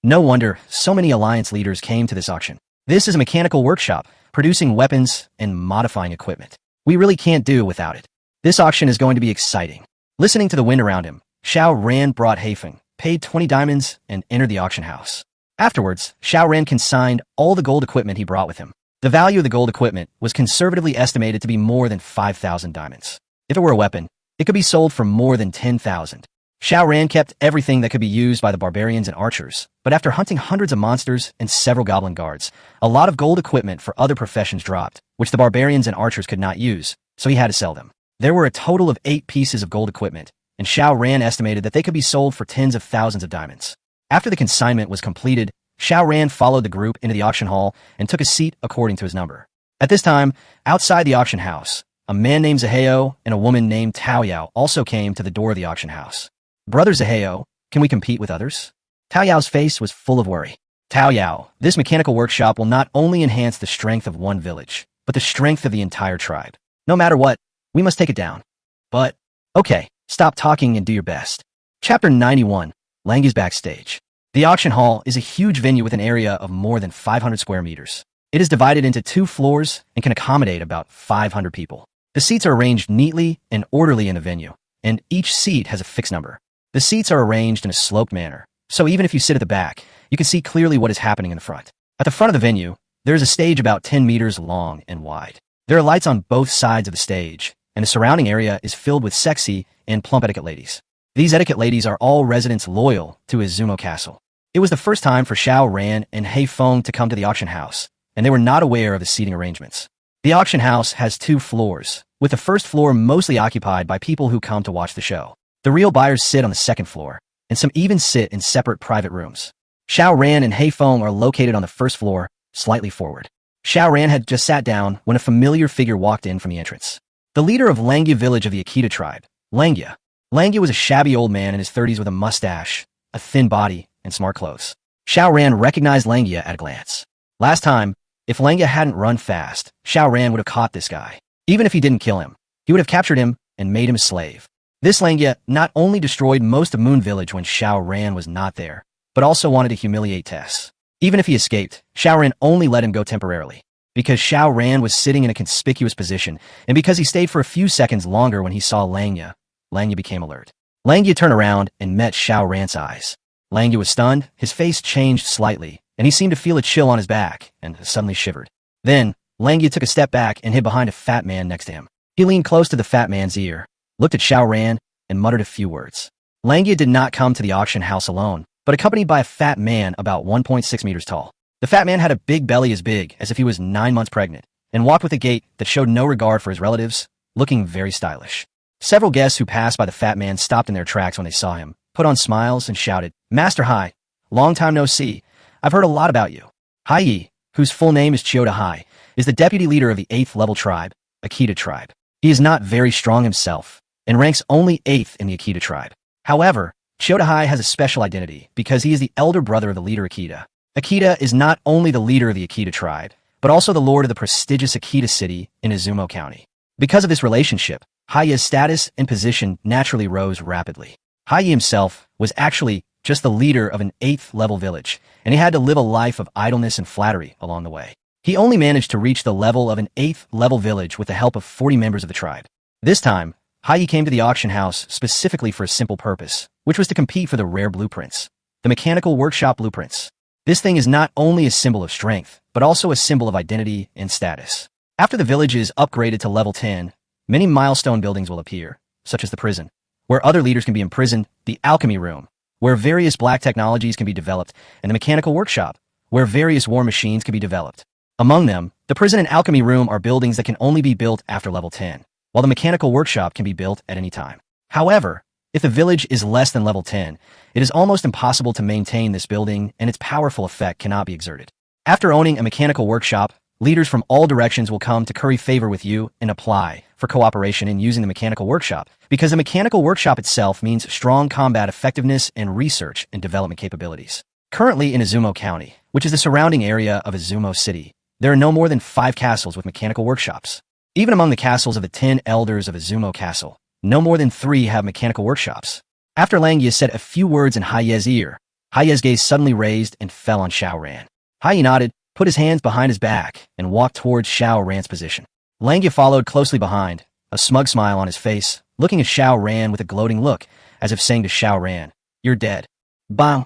No wonder so many alliance leaders came to this auction. This is a mechanical workshop, producing weapons and modifying equipment. We really can't do without it. This auction is going to be exciting. Listening to the wind around him, Xiao Ran brought Haifeng, paid 20 diamonds, and entered the auction house. Afterwards, Xiao Ran consigned all the gold equipment he brought with him. The value of the gold equipment was conservatively estimated to be more than 5,000 diamonds. If it were a weapon, it could be sold for more than 10,000. Xiao Ran kept everything that could be used by the barbarians and archers, but after hunting hundreds of monsters and several goblin guards, a lot of gold equipment for other professions dropped, which the barbarians and archers could not use, so he had to sell them. There were a total of 8 pieces of gold equipment, and Xiao Ran estimated that they could be sold for tens of thousands of diamonds. After the consignment was completed, Xiao Ran followed the group into the auction hall and took a seat according to his number. At this time, outside the auction house, a man named Zaheo and a woman named Tao Yao also came to the door of the auction house. Brother Zaheo, can we compete with others? Tao Yao's face was full of worry. Tao Yao, this mechanical workshop will not only enhance the strength of one village, but the strength of the entire tribe. No matter what, we must take it down. But, okay, stop talking and do your best. Chapter 91, Langi's Backstage. The auction hall is a huge venue with an area of more than 500 square meters. It is divided into 2 floors and can accommodate about 500 people. The seats are arranged neatly and orderly in the venue, and each seat has a fixed number. The seats are arranged in a sloped manner, so even if you sit at the back, you can see clearly what is happening in the front. At the front of the venue, there is a stage about 10 meters long and wide. There are lights on both sides of the stage, and the surrounding area is filled with sexy and plump etiquette ladies. These etiquette ladies are all residents loyal to Izumo Castle. It was the first time for Xiao Ran and Haifeng to come to the auction house, and they were not aware of the seating arrangements. The auction house has 2 floors, with the first floor mostly occupied by people who come to watch the show. The real buyers sit on the second floor, and some even sit in separate private rooms. Xiao Ran and Haifeng are located on the first floor, slightly forward. Xiao Ran had just sat down when a familiar figure walked in from the entrance. The leader of Langya village of the Akita tribe, Langya. Langya was a shabby old man in his 30s with a mustache, a thin body, and smart clothes. Xiao Ran recognized Langya at a glance. Last time, if Langya hadn't run fast, Xiao Ran would have caught this guy. Even if he didn't kill him, he would have captured him and made him a slave. This Langya not only destroyed most of Moon Village when Xiao Ran was not there, but also wanted to humiliate Tess. Even if he escaped, Xiao Ran only let him go temporarily. Because Xiao Ran was sitting in a conspicuous position, and because he stayed for a few seconds longer when he saw Langya, Langya became alert. Langya turned around and met Xiao Ran's eyes. Langya was stunned, his face changed slightly, and he seemed to feel a chill on his back, and suddenly shivered. Then, Langya took a step back and hid behind a fat man next to him. He leaned close to the fat man's ear, looked at Xiao Ran, and muttered a few words. Langya did not come to the auction house alone, but accompanied by a fat man about 1.6 meters tall. The fat man had a big belly as big as if he was 9 months pregnant, and walked with a gait that showed no regard for his relatives, looking very stylish. Several guests who passed by the fat man stopped in their tracks when they saw him, put on smiles, and shouted, "Master Hai, long time no see. I've heard a lot about you." Hai Yi, whose full name is Chiyoda Hai, is the deputy leader of the 8th level tribe, Akita tribe. He is not very strong himself, and ranks only 8th in the Akita tribe. However, Chiyoda Hai has a special identity because he is the elder brother of the leader Akita. Akita is not only the leader of the Akita tribe, but also the lord of the prestigious Akita city in Izumo County. Because of this relationship, Haiya's status and position naturally rose rapidly. Haiya himself was actually just the leader of an 8th level village, and he had to live a life of idleness and flattery along the way. He only managed to reach the level of an 8th level village with the help of 40 members of the tribe. This time, Haiya came to the auction house specifically for a simple purpose, which was to compete for the rare blueprints, the mechanical workshop blueprints. This thing is not only a symbol of strength, but also a symbol of identity and status. After the village is upgraded to level 10, many milestone buildings will appear, such as the prison, where other leaders can be imprisoned, the alchemy room, where various black technologies can be developed, and the mechanical workshop, where various war machines can be developed. Among them, the prison and alchemy room are buildings that can only be built after level 10, while the mechanical workshop can be built at any time. However, if the village is less than level 10, it is almost impossible to maintain this building and its powerful effect cannot be exerted. After owning a mechanical workshop, leaders from all directions will come to curry favor with you and apply for cooperation in using the mechanical workshop, because the mechanical workshop itself means strong combat effectiveness and research and development capabilities. Currently in Izumo County, which is the surrounding area of Izumo City, there are no more than 5 castles with mechanical workshops. Even among the castles of the 10 elders of Izumo Castle, no more than 3 have mechanical workshops. After Langya said a few words in Haiya's ear, Haiya's gaze suddenly raised and fell on Xiao Ran. Haiya nodded, put his hands behind his back, and walked towards Xiao Ran's position. Langya followed closely behind, a smug smile on his face, looking at Xiao Ran with a gloating look, as if saying to Xiao Ran, "You're dead." Bang!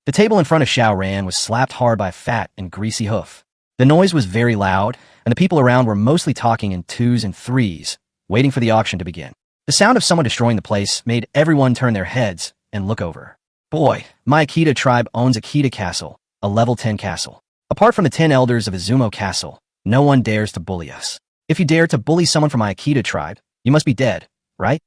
The table in front of Xiao Ran was slapped hard by a fat and greasy hoof. The noise was very loud, and the people around were mostly talking in 2s and 3s, waiting for the auction to begin. The sound of someone destroying the place made everyone turn their heads and look over. Boy, my Akita tribe owns Akita Castle, a level 10 castle. Apart from the 10 elders of Izumo Castle, no one dares to bully us. If you dare to bully someone from my Akita tribe, you must be dead, right?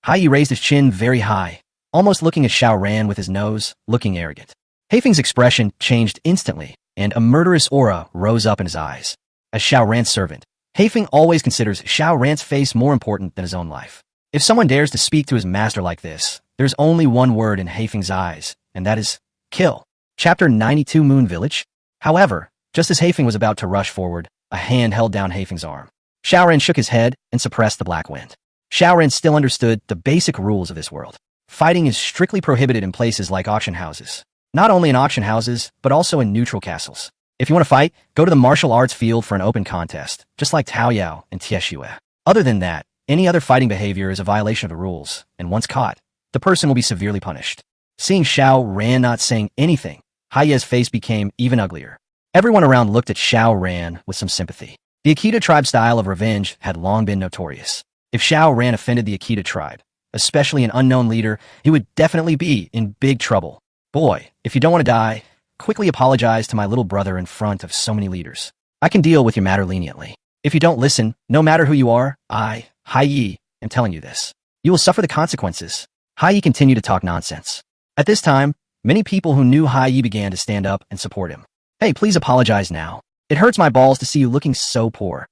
Haiya raised his chin very high, almost looking at Xiao Ran with his nose, looking arrogant. Haifeng's expression changed instantly, and a murderous aura rose up in his eyes. As Xiao Ran's servant, Haifeng always considers Xiao Ran's face more important than his own life. If someone dares to speak to his master like this, there's only one word in Haifeng's eyes, and that is kill. Chapter 92 Moon Village. However, just as Haifeng was about to rush forward, a hand held down Haifeng's arm. Xiao Ran shook his head and suppressed the black wind. Xiao Ran still understood the basic rules of this world. Fighting is strictly prohibited in places like auction houses. Not only in auction houses, but also in neutral castles. If you want to fight, go to the martial arts field for an open contest, just like Taoyao and Tieshue. Other than that, any other fighting behavior is a violation of the rules, and once caught, the person will be severely punished. Seeing Xiao Ran not saying anything, Haiya's face became even uglier. Everyone around looked at Xiao Ran with some sympathy. The Akita tribe style of revenge had long been notorious. If Xiao Ran offended the Akita tribe, especially an unknown leader, he would definitely be in big trouble. Boy, if you don't want to die, quickly apologize to my little brother in front of so many leaders. I can deal with your matter leniently. If you don't listen, no matter who you are, Haiya, am telling you this. You will suffer the consequences. Haiya continued to talk nonsense. At this time, many people who knew Haiya began to stand up and support him. Hey, please apologize now. It hurts my balls to see you looking so poor.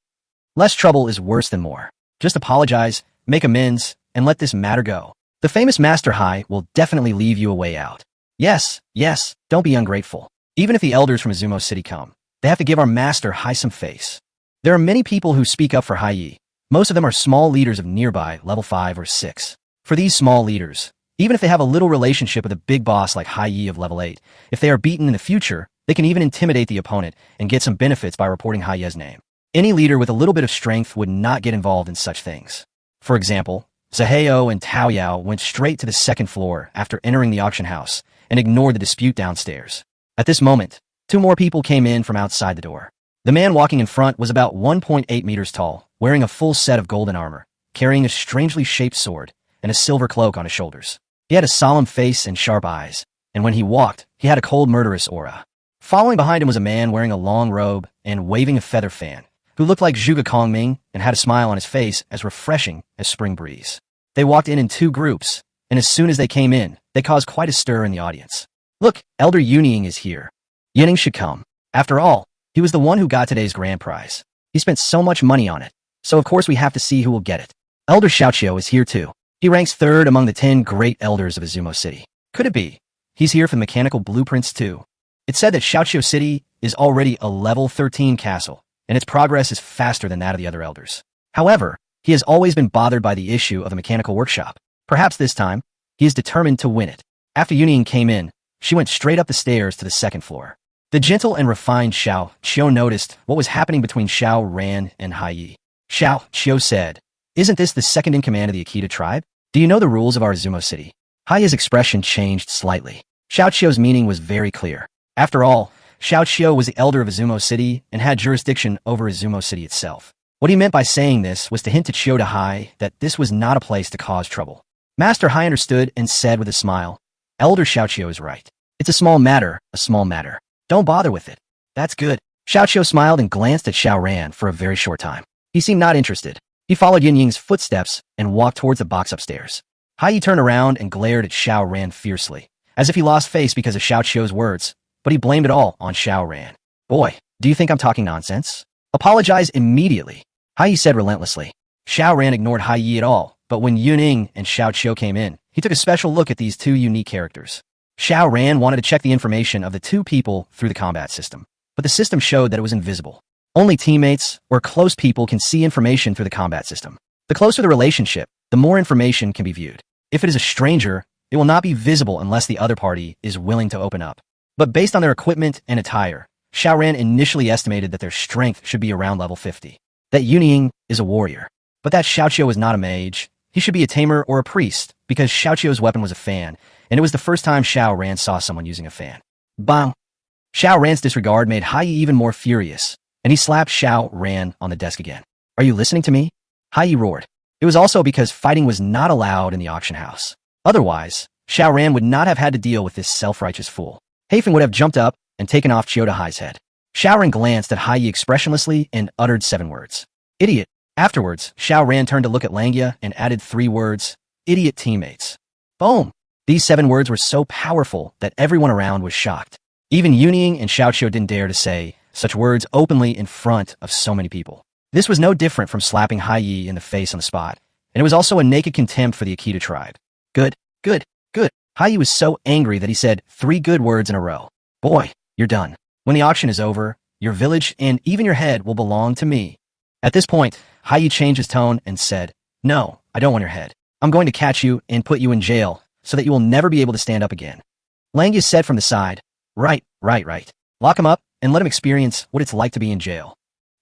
Less trouble is worse than more. Just apologize, make amends, and let this matter go. The famous Master Hai will definitely leave you a way out. Yes, don't be ungrateful. Even if the elders from Izumo City come, they have to give our Master Hai some face. There are many people who speak up for Haiya. Most of them are small leaders of nearby level 5 or 6. For these small leaders, even if they have a little relationship with a big boss like Haiya of level 8, if they are beaten in the future, they can even intimidate the opponent and get some benefits by reporting Haiya's name. Any leader with a little bit of strength would not get involved in such things. For example, Zaheo and Taoyao went straight to the second floor after entering the auction house and ignored the dispute downstairs. At this moment, 2 more people came in from outside the door. The man walking in front was about 1.8 meters tall, wearing a full set of golden armor, carrying a strangely shaped sword and a silver cloak on his shoulders. He had a solemn face and sharp eyes, and when he walked, he had a cold murderous aura. Following behind him was a man wearing a long robe and waving a feather fan, who looked like Zhuge Kongming and had a smile on his face as refreshing as spring breeze. They walked in 2 groups, and as soon as they came in, they caused quite a stir in the audience. Look, Elder Yuning is here. Yining should come. After all, he was the one who got today's grand prize. He spent so much money on it, so of course we have to see who will get it. Elder Xiaoqiu is here too. He ranks 3rd among the 10 great elders of Izumo City. Could it be? He's here for the mechanical blueprints too. It said that Xiaoqiu City is already a level 13 castle, and its progress is faster than that of the other elders. However, He has always been bothered by the issue of the mechanical workshop. Perhaps this time, he is determined to win it. After Yuning came in, she went straight up the stairs to the second floor. The gentle and refined Xiao Qiu noticed what was happening between Xiao Ran and Hai Yi. Xiao Qiu said, "Isn't this the second in command of the Akita tribe? Do you know the rules of our Izumo city?" Hai Yi's expression changed slightly. Xiao Qiu's meaning was very clear. After all, Xiao Qiu was the elder of Izumo city and had jurisdiction over Izumo city itself. What he meant by saying this was to hint to Qiu to Hai that this was not a place to cause trouble. Master Hai understood and said with a smile, "Elder Xiao Qiu is right. It's a small matter, a small matter. Don't bother with it." "That's good." Xiao Qiu smiled and glanced at Xiao Ran for a very short time. He seemed not interested. He followed Yin Ying's footsteps and walked towards the box upstairs. Hai Yi turned around and glared at Xiao Ran fiercely, as if he lost face because of Xiao Qiu's words, but he blamed it all on Xiao Ran. "Boy, do you think I'm talking nonsense? Apologize immediately," Hai Yi said relentlessly. Xiao Ran ignored Hai Yi at all, but when Yun Ying and Xiao Qiu came in, he took a special look at these two unique characters. Xiao Ran wanted to check the information of the two people through the combat system, but the system showed that it was invisible. Only teammates or close people can see information through the combat system. The closer the relationship, the more information can be viewed. If it is a stranger, it will not be visible unless the other party is willing to open up. But based on their equipment and attire, Xiao Ran initially estimated that their strength should be around level 50. That Yuning is a warrior. But that Xiao Qiu was not a mage. He should be a tamer or a priest, because Xiao Qiu's weapon was a fan, and it was the first time Xiao Ran saw someone using a fan. Bang! Xiao Ran's disregard made Hai Yi even more furious, and he slapped Xiao Ran on the desk again. "Are you listening to me?" Hai Yi roared. It was also because fighting was not allowed in the auction house. Otherwise, Xiao Ran would not have had to deal with this self-righteous fool. Hafen would have jumped up and taken off Chiyoda Hai's head. Xiao Ran glanced at Hai Yi expressionlessly and uttered 7 words. "Idiot." Afterwards, Xiao Ran turned to look at Langya and added 3 words. "Idiot teammates." Boom! These 7 words were so powerful that everyone around was shocked. Even Yuning and Xiao Qiu didn't dare to say such words openly in front of so many people. This was no different from slapping Hai Yi in the face on the spot, and it was also a naked contempt for the Akita tribe. Good, good, good. Hai Yi was so angry that he said 3 good words in a row. "Boy, you're done. When the auction is over, your village and even your head will belong to me." At this point, Hai Yi changed his tone and said, "No, I don't want your head. I'm going to catch you and put you in jail so that you will never be able to stand up again." Langya said from the side, Right. Lock him up and let him experience what it's like to be in jail.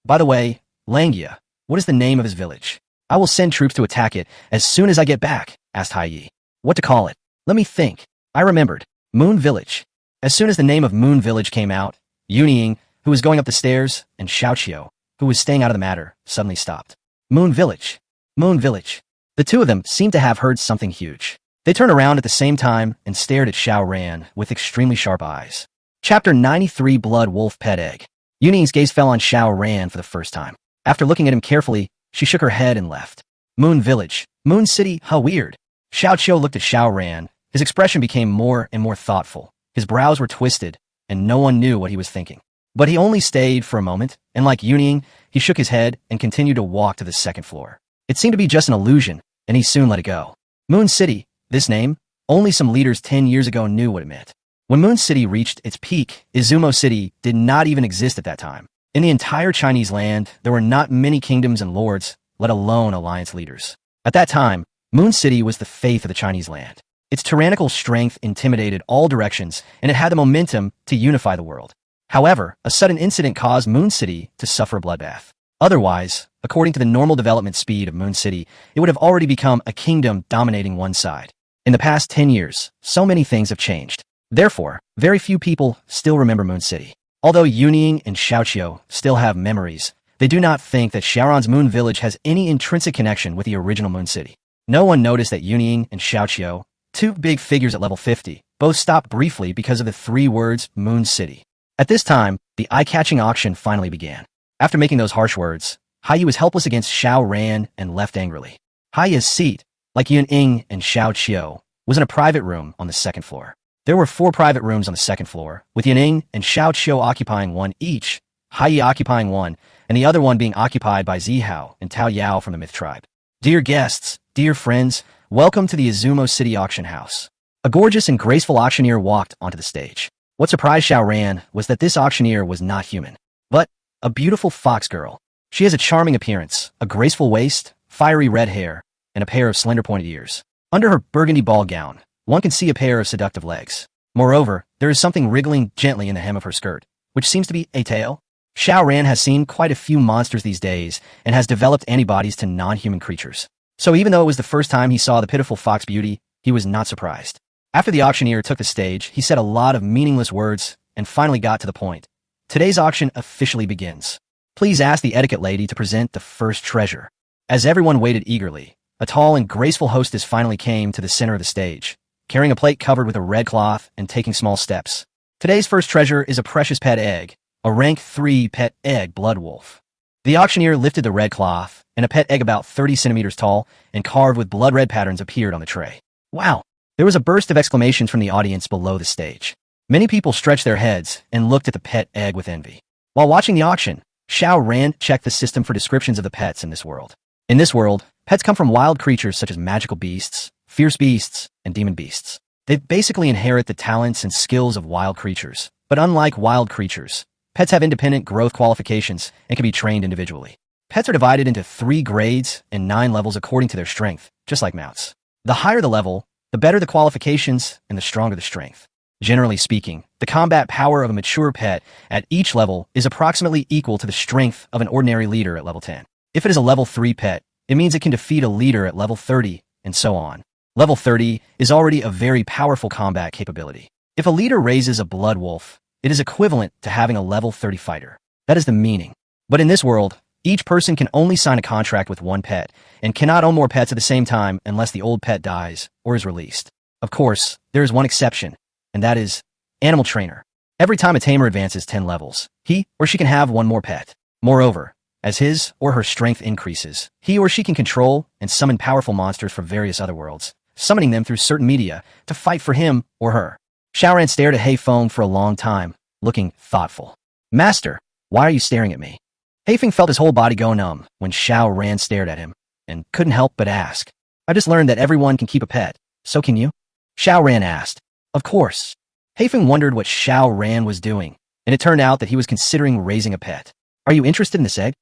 By the way, Langya, what is the name of his village? I will send troops to attack it as soon as I get back," asked Hai Yi. "What to call it? Let me think." I remembered. Moon Village. As soon as the name of Moon Village came out, Yuning, who was going up the stairs, and Xiao Qiu, who was staying out of the matter, suddenly stopped. Moon Village. Moon Village. The two of them seemed to have heard something huge. They turned around at the same time and stared at Xiao Ran with extremely sharp eyes. Chapter 93 Blood Wolf Pet Egg. Yuning's gaze fell on Xiao Ran for the first time. After looking at him carefully, she shook her head and left. Moon Village. Moon City, how weird. Xiao Qiu looked at Xiao Ran. His expression became more and more thoughtful. His brows were twisted, and no one knew what he was thinking. But he only stayed for a moment, and like Yuning, he shook his head and continued to walk to the second floor. It seemed to be just an illusion, and he soon let it go. Moon City. This name, only some leaders 10 years ago knew what it meant. When Moon City reached its peak, Izumo City did not even exist at that time. In the entire Chinese land, there were not many kingdoms and lords, let alone alliance leaders. At that time, Moon City was the faith of the Chinese land. Its tyrannical strength intimidated all directions, and it had the momentum to unify the world. However, a sudden incident caused Moon City to suffer a bloodbath. Otherwise, according to the normal development speed of Moon City, it would have already become a kingdom dominating one side. In the past 10 years, so many things have changed. Therefore, very few people still remember Moon City. Although Yuning and Xiao Qiu still have memories, they do not think that Xiaoran's Moon Village has any intrinsic connection with the original Moon City. No one noticed that Yuning and Xiao Qiu, 2 big figures at level 50, both stopped briefly because of the 3 words Moon City. At this time, the eye-catching auction finally began. After making those harsh words, Hai Yi was helpless against Xiao Ran and left angrily. Hai Yi's seat, like Yun Ying and Xiao Qiu, was in a private room on the second floor. There were 4 private rooms on the second floor, with Yun Ying and Xiao Qiu occupying one each, Hai Yi occupying one, and the other one being occupied by Zihao and Tao Yao from the Myth tribe. Dear guests, dear friends, welcome to the Izumo City Auction House. A gorgeous and graceful auctioneer walked onto the stage. What surprised Xiao Ran was that this auctioneer was not human, but a beautiful fox girl. She has a charming appearance, a graceful waist, fiery red hair, and a pair of slender pointed ears. Under her burgundy ball gown, one can see a pair of seductive legs. Moreover, there is something wriggling gently in the hem of her skirt, which seems to be a tail. Xiao Ran has seen quite a few monsters these days and has developed antibodies to non-human creatures. So even though it was the first time he saw the pitiful fox beauty, he was not surprised. After the auctioneer took the stage, he said a lot of meaningless words and finally got to the point. Today's auction officially begins. Please ask the etiquette lady to present the first treasure. As everyone waited eagerly, a tall and graceful hostess finally came to the center of the stage, carrying a plate covered with a red cloth and taking small steps. Today's first treasure is a precious pet egg, a rank 3 pet egg blood wolf. The auctioneer lifted the red cloth, and a pet egg about 30 centimeters tall and carved with blood red patterns appeared on the tray. Wow! There was a burst of exclamations from the audience below the stage. Many people stretched their heads and looked at the pet egg with envy. While watching the auction, Xiao Ran checked the system for descriptions of the pets in this world. In this world, pets come from wild creatures such as magical beasts, fierce beasts, and demon beasts. They basically inherit the talents and skills of wild creatures. But unlike wild creatures, pets have independent growth qualifications and can be trained individually. Pets are divided into 3 grades and 9 levels according to their strength, just like mounts. The higher the level, the better the qualifications and the stronger the strength. Generally speaking, the combat power of a mature pet at each level is approximately equal to the strength of an ordinary leader at level 10. If it is a level 3 pet, it means it can defeat a leader at level 30, and so on. Level 30 is already a very powerful combat capability. If a leader raises a blood wolf, it is equivalent to having a level 30 fighter. That is the meaning. But in this world, each person can only sign a contract with one pet, and cannot own more pets at the same time unless the old pet dies or is released. Of course, there is one exception, and that is animal trainer. Every time a tamer advances 10 levels, he or she can have one more pet. Moreover, as his or her strength increases, he or she can control and summon powerful monsters from various other worlds, summoning them through certain media to fight for him or her. Xiao Ran stared at Hei Feng for a long time, looking thoughtful. Master, why are you staring at me? Hei Feng felt his whole body go numb when Xiao Ran stared at him, and couldn't help but ask. I just learned that everyone can keep a pet, so can you? Xiao Ran asked. Of course. Hei Feng wondered what Xiao Ran was doing, and it turned out that he was considering raising a pet. Are you interested in this egg?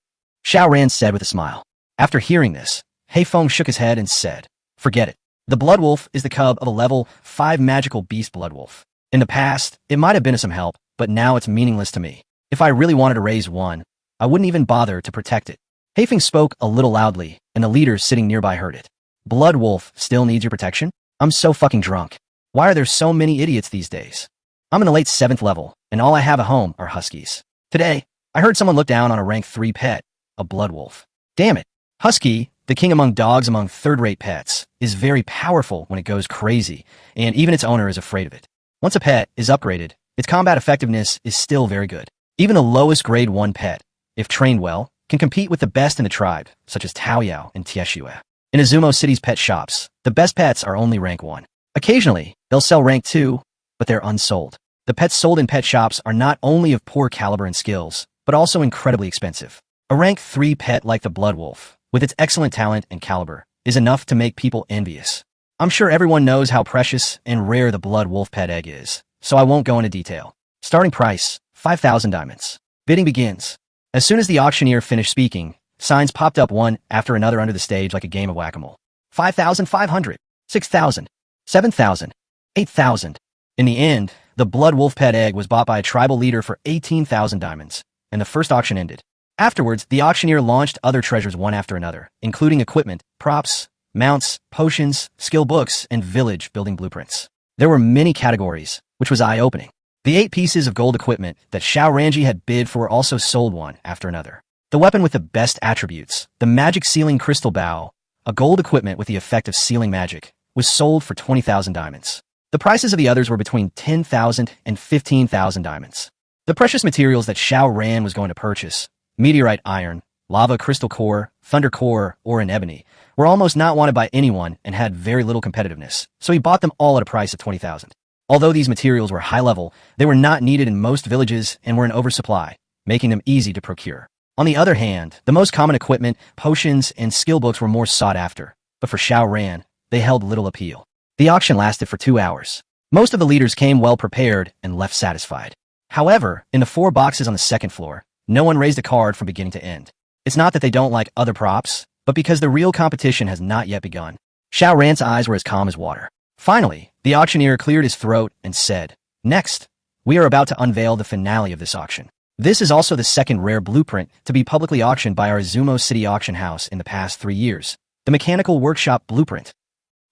Xiao Ran said with a smile. After hearing this, Hei Feng shook his head and said, forget it. The blood wolf is the cub of a level 5 magical beast blood wolf. In the past, it might have been of some help, but now it's meaningless to me. If I really wanted to raise one, I wouldn't even bother to protect it. Hei Feng spoke a little loudly, and the leaders sitting nearby heard it. Blood wolf still needs your protection? I'm so fucking drunk. Why are there so many idiots these days? I'm in the late 7th level, and all I have at home are huskies. Today, I heard someone look down on a rank 3 pet, a blood wolf. Damn it. Husky, the king among dogs among third-rate pets, is very powerful when it goes crazy, and even its owner is afraid of it. Once a pet is upgraded, its combat effectiveness is still very good. Even the lowest grade 1 pet, if trained well, can compete with the best in the tribe, such as Taoyao and Tieshue. In Izumo City's pet shops, the best pets are only rank 1. Occasionally, they'll sell rank 2, but they're unsold. The pets sold in pet shops are not only of poor caliber and skills, but also incredibly expensive. A rank 3 pet like the blood wolf, with its excellent talent and caliber, is enough to make people envious. I'm sure everyone knows how precious and rare the blood wolf pet egg is, so I won't go into detail. Starting price, 5,000 diamonds. Bidding begins. As soon as the auctioneer finished speaking, signs popped up one after another under the stage like a game of whack-a-mole. 5,500, 6,000, 7,000, 8,000. In the end, the blood wolf pet egg was bought by a tribal leader for 18,000 diamonds, and the first auction ended. Afterwards, the auctioneer launched other treasures one after another, including equipment, props, mounts, potions, skill books, and village building blueprints. There were many categories, which was eye-opening. The 8 pieces of gold equipment that Xiao Ranji had bid for also sold one after another. The weapon with the best attributes, the magic sealing crystal bow, a gold equipment with the effect of sealing magic, was sold for 20,000 diamonds. The prices of the others were between 10,000 and 15,000 diamonds. The precious materials that Xiao Ran was going to purchase, meteorite iron, lava crystal core, thunder core, or an ebony, were almost not wanted by anyone and had very little competitiveness, so he bought them all at a price of 20,000. Although these materials were high level, they were not needed in most villages and were in oversupply, making them easy to procure. On the other hand, the most common equipment, potions, and skill books were more sought after, but for Xiao Ran, they held little appeal. The auction lasted for 2 hours. Most of the leaders came well prepared and left satisfied. However, in the 4 boxes on the second floor, no one raised a card from beginning to end. It's not that they don't like other props, but because the real competition has not yet begun. Xiao Ran's eyes were as calm as water. Finally, the auctioneer cleared his throat and said, "Next, we are about to unveil the finale of this auction. This is also the second rare blueprint to be publicly auctioned by our Izumo City auction house in the past 3 years. The Mechanical Workshop Blueprint."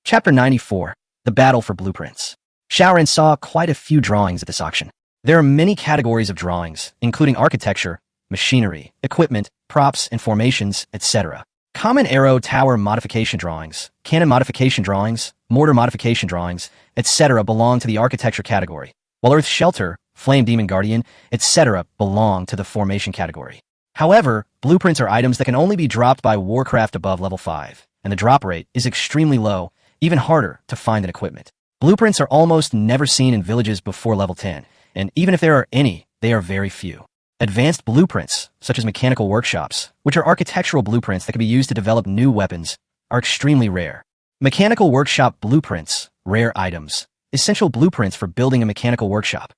Chapter 94. The Battle for Blueprints. Xiao Ran saw quite a few drawings at this auction. There are many categories of drawings, including architecture, machinery, equipment, props and formations, etc. Common arrow tower modification drawings, cannon modification drawings, mortar modification drawings, etc. belong to the architecture category, while earth shelter, flame demon guardian, etc. belong to the formation category. However, blueprints are items that can only be dropped by Warcraft above level 5, and the drop rate is extremely low, even harder to find than equipment. Blueprints are almost never seen in villages before level 10, and even if there are any, they are very few. Advanced blueprints, such as mechanical workshops, which are architectural blueprints that can be used to develop new weapons, are extremely rare. Mechanical workshop blueprints, rare items, essential blueprints for building a mechanical workshop.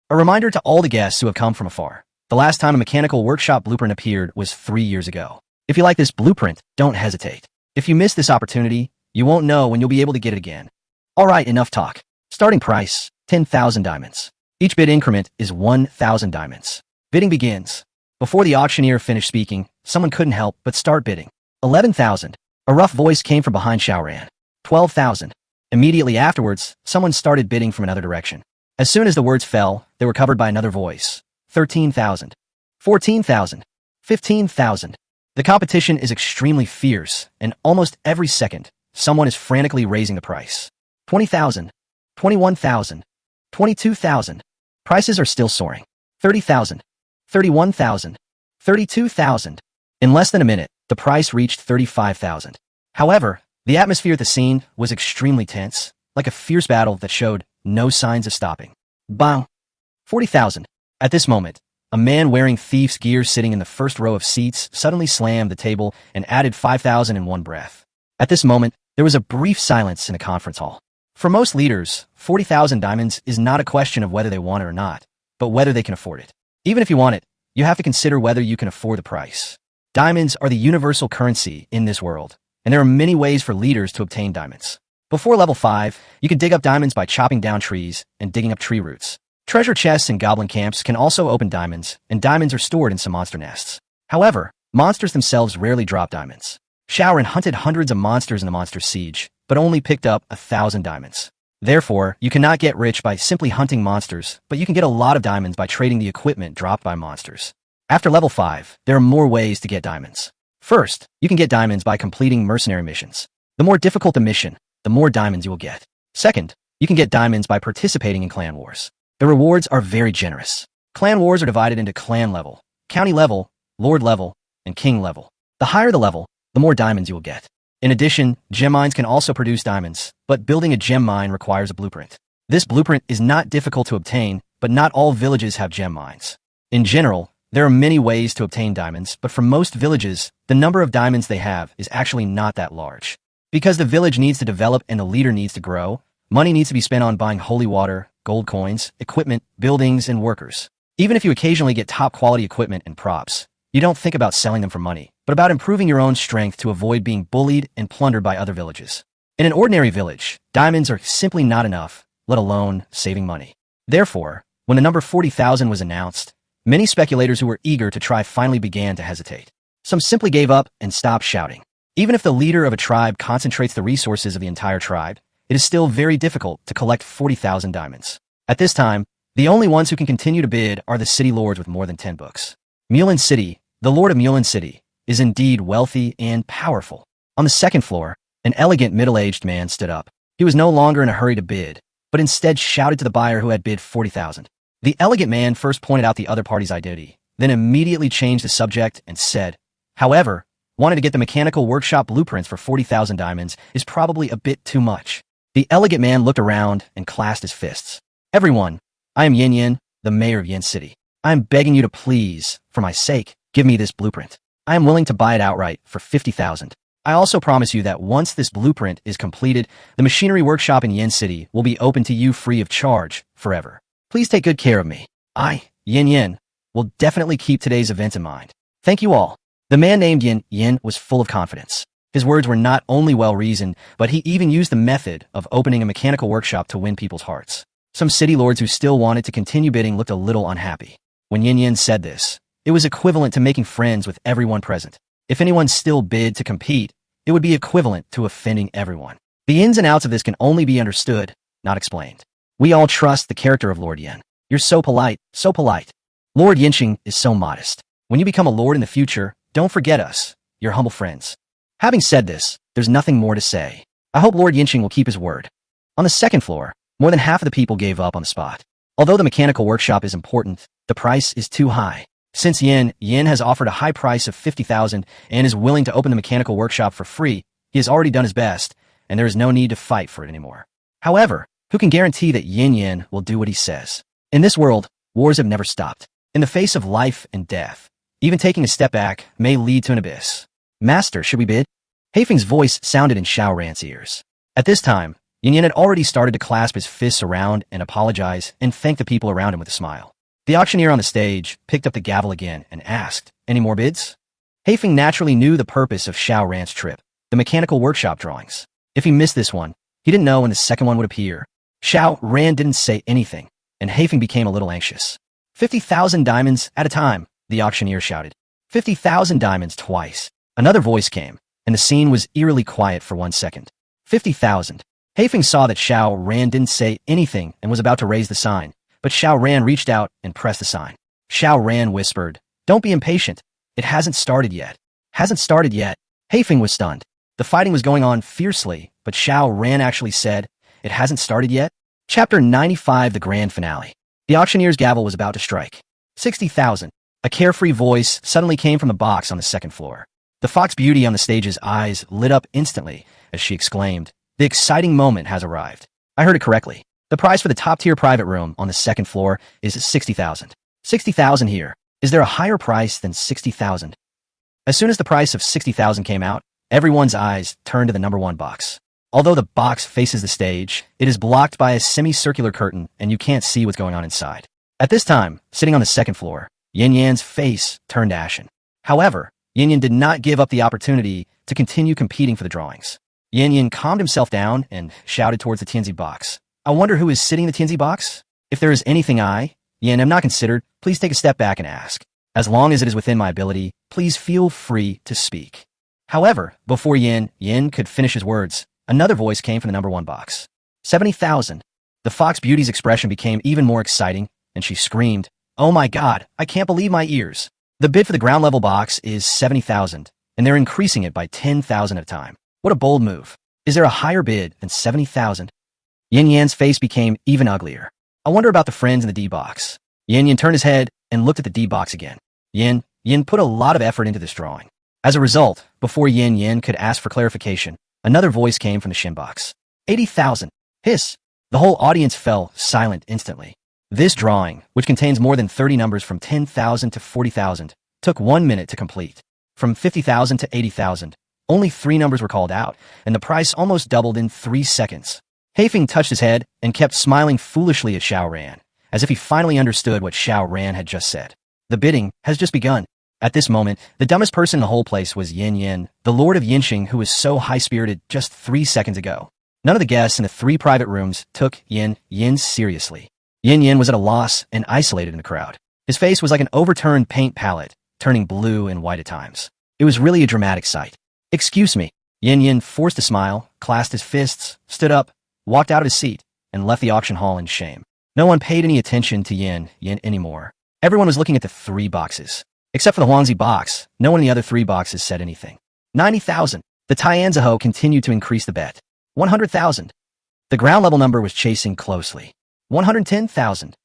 A reminder to all the guests who have come from afar. The last time a mechanical workshop blueprint appeared was 3 years ago. If you like this blueprint, don't hesitate. If you miss this opportunity, you won't know when you'll be able to get it again. Alright, enough talk. Starting price, 10,000 diamonds. Each bid increment is 1,000 diamonds. Bidding begins. Before the auctioneer finished speaking, someone couldn't help but start bidding. 11,000. A rough voice came from behind Xiao Ran. 12,000. Immediately afterwards, someone started bidding from another direction. As soon as the words fell, they were covered by another voice. 13,000. 14,000. 15,000. The competition is extremely fierce, and almost every second, someone is frantically raising the price. 20,000. 21,000. 22,000. Prices are still soaring. 30,000. 31,000. 32,000. In less than a minute, the price reached 35,000. However, the atmosphere at the scene was extremely tense, like a fierce battle that showed no signs of stopping. Bang! 40,000. At this moment, a man wearing thief's gear sitting in the first row of seats suddenly slammed the table and added 5,000 in one breath. At this moment, there was a brief silence in the conference hall. For most leaders, 40,000 diamonds is not a question of whether they want it or not, but whether they can afford it. Even if you want it, you have to consider whether you can afford the price. Diamonds are the universal currency in this world, and there are many ways for leaders to obtain diamonds. Before level 5, you can dig up diamonds by chopping down trees and digging up tree roots. Treasure chests and goblin camps can also open diamonds, and diamonds are stored in some monster nests. However, monsters themselves rarely drop diamonds. Xiao Ran hunted hundreds of monsters in the monster siege, but only picked up 1,000 diamonds. Therefore, you cannot get rich by simply hunting monsters, but you can get a lot of diamonds by trading the equipment dropped by monsters. After level 5, there are more ways to get diamonds. First, you can get diamonds by completing mercenary missions. The more difficult the mission, the more diamonds you will get. Second, you can get diamonds by participating in clan wars. The rewards are very generous. Clan wars are divided into clan level, county level, lord level, and king level. The higher the level, the more diamonds you will get. In addition, gem mines can also produce diamonds, but building a gem mine requires a blueprint. This blueprint is not difficult to obtain, but not all villages have gem mines. In general, there are many ways to obtain diamonds, but for most villages, the number of diamonds they have is actually not that large. Because the village needs to develop and the leader needs to grow, money needs to be spent on buying holy water, gold coins, equipment, buildings, and workers. Even if you occasionally get top quality equipment and props, you don't think about selling them for money, but about improving your own strength to avoid being bullied and plundered by other villages. In an ordinary village, diamonds are simply not enough, let alone saving money. Therefore, when the number 40,000 was announced, many speculators who were eager to try finally began to hesitate. Some simply gave up and stopped shouting. Even if the leader of a tribe concentrates the resources of the entire tribe, it is still very difficult to collect 40,000 diamonds. At this time, the only ones who can continue to bid are the city lords with more than 10 books. Mulan City, the lord of Mulan City, is indeed wealthy and powerful. On the second floor, an elegant middle-aged man stood up. He was no longer in a hurry to bid, but instead shouted to the buyer who had bid 40,000. The elegant man first pointed out the other party's identity, then immediately changed the subject and said, however, wanting to get the mechanical workshop blueprints for 40,000 diamonds is probably a bit too much. The elegant man looked around and clasped his fists. Everyone, I am Yin Yin, the mayor of Yin City. I am begging you to please, for my sake, give me this blueprint. I am willing to buy it outright for 50,000. I also promise you that once this blueprint is completed, the machinery workshop in Yin City will be open to you free of charge, forever. Please take good care of me. I, Yin Yin, will definitely keep today's event in mind. Thank you all. The man named Yin was full of confidence. His words were not only well-reasoned, but he even used the method of opening a mechanical workshop to win people's hearts. Some city lords who still wanted to continue bidding looked a little unhappy. When Yin said this, it was equivalent to making friends with everyone present. If anyone still bid to compete, it would be equivalent to offending everyone. The ins and outs of this can only be understood, not explained. We all trust the character of Lord Yin. You're so polite, so polite. Lord Yinqing is so modest. When you become a lord in the future, don't forget us, your humble friends. Having said this, there's nothing more to say. I hope Lord Yinqing will keep his word. On the second floor, more than half of the people gave up on the spot. Although the mechanical workshop is important, the price is too high. Since Yin has offered a high price of 50,000 and is willing to open the mechanical workshop for free, he has already done his best, and there is no need to fight for it anymore. However, who can guarantee that Yin will do what he says? In this world, wars have never stopped. In the face of life and death, even taking a step back may lead to an abyss. Master, should we bid? Heifeng's voice sounded in Xiao Ran's ears. At this time, Yin had already started to clasp his fists around and apologize and thank the people around him with a smile. The auctioneer on the stage picked up the gavel again and asked, "Any more bids?" Heifeng naturally knew the purpose of Xiao Ran's trip, the mechanical workshop drawings. If he missed this one, he didn't know when the second one would appear. Xiao Ran didn't say anything, and Heifeng became a little anxious. 50,000 diamonds at a time, the auctioneer shouted. 50,000 diamonds twice. Another voice came, and the scene was eerily quiet for 1 second. 50,000. Heifeng saw that Xiao Ran didn't say anything and was about to raise the sign, but Xiao Ran reached out and pressed the sign. Xiao Ran whispered, "Don't be impatient. It hasn't started yet." Hasn't started yet? Heifeng was stunned. The fighting was going on fiercely, but Xiao Ran actually said, "It hasn't started yet?" Chapter 95, the grand finale. The auctioneer's gavel was about to strike. 60,000. A carefree voice suddenly came from the box on the second floor. The Fox Beauty on the stage's eyes lit up instantly as she exclaimed, "The exciting moment has arrived." I heard it correctly. The price for the top-tier private room on the second floor is 60,000. 60,000 here. Is there a higher price than 60,000? As soon as the price of 60,000 came out, everyone's eyes turned to the number one box. Although the box faces the stage, it is blocked by a semicircular curtain and you can't see what's going on inside. At this time, sitting on the second floor, Yin face turned ashen. However, Yin did not give up the opportunity to continue competing for the drawings. Yin calmed himself down and shouted towards the Tianzi box. "I wonder who is sitting in the Tianzi box? If there is anything Yin, am not considered, please take a step back and ask. As long as it is within my ability, please feel free to speak." However, before Yin could finish his words, another voice came from the number one box. 70,000. The Fox Beauty's expression became even more exciting, and she screamed, "Oh my god, I can't believe my ears." The bid for the ground level box is 70,000, and they're increasing it by 10,000 at a time. What a bold move. Is there a higher bid than 70,000? Yin face became even uglier. I wonder about the friends in the D box. Yin turned his head and looked at the D box again. Yin put a lot of effort into this drawing. As a result, before Yin could ask for clarification, another voice came from the Shin box. 80,000. Hiss. The whole audience fell silent instantly. This drawing, which contains more than 30 numbers from 10,000 to 40,000, took 1 minute to complete. From 50,000 to 80,000, only 3 numbers were called out, and the price almost doubled in 3 seconds. Heifeng touched his head and kept smiling foolishly at Xiao Ran, as if he finally understood what Xiao Ran had just said. The bidding has just begun. At this moment, the dumbest person in the whole place was Yin, the Lord of Yinqing, who was so high-spirited just 3 seconds ago. None of the guests in the 3 private rooms took Yin seriously. Yin was at a loss and isolated in the crowd. His face was like an overturned paint palette, turning blue and white at times. It was really a dramatic sight. "Excuse me." Yin forced a smile, clasped his fists, stood up, walked out of his seat, and left the auction hall in shame. No one paid any attention to Yin anymore. Everyone was looking at the 3 boxes. Except for the Huangzi box, no one in the other 3 boxes said anything. 90,000. The Tianziho continued to increase the bet. 100,000. The ground level number was chasing closely. 110,000.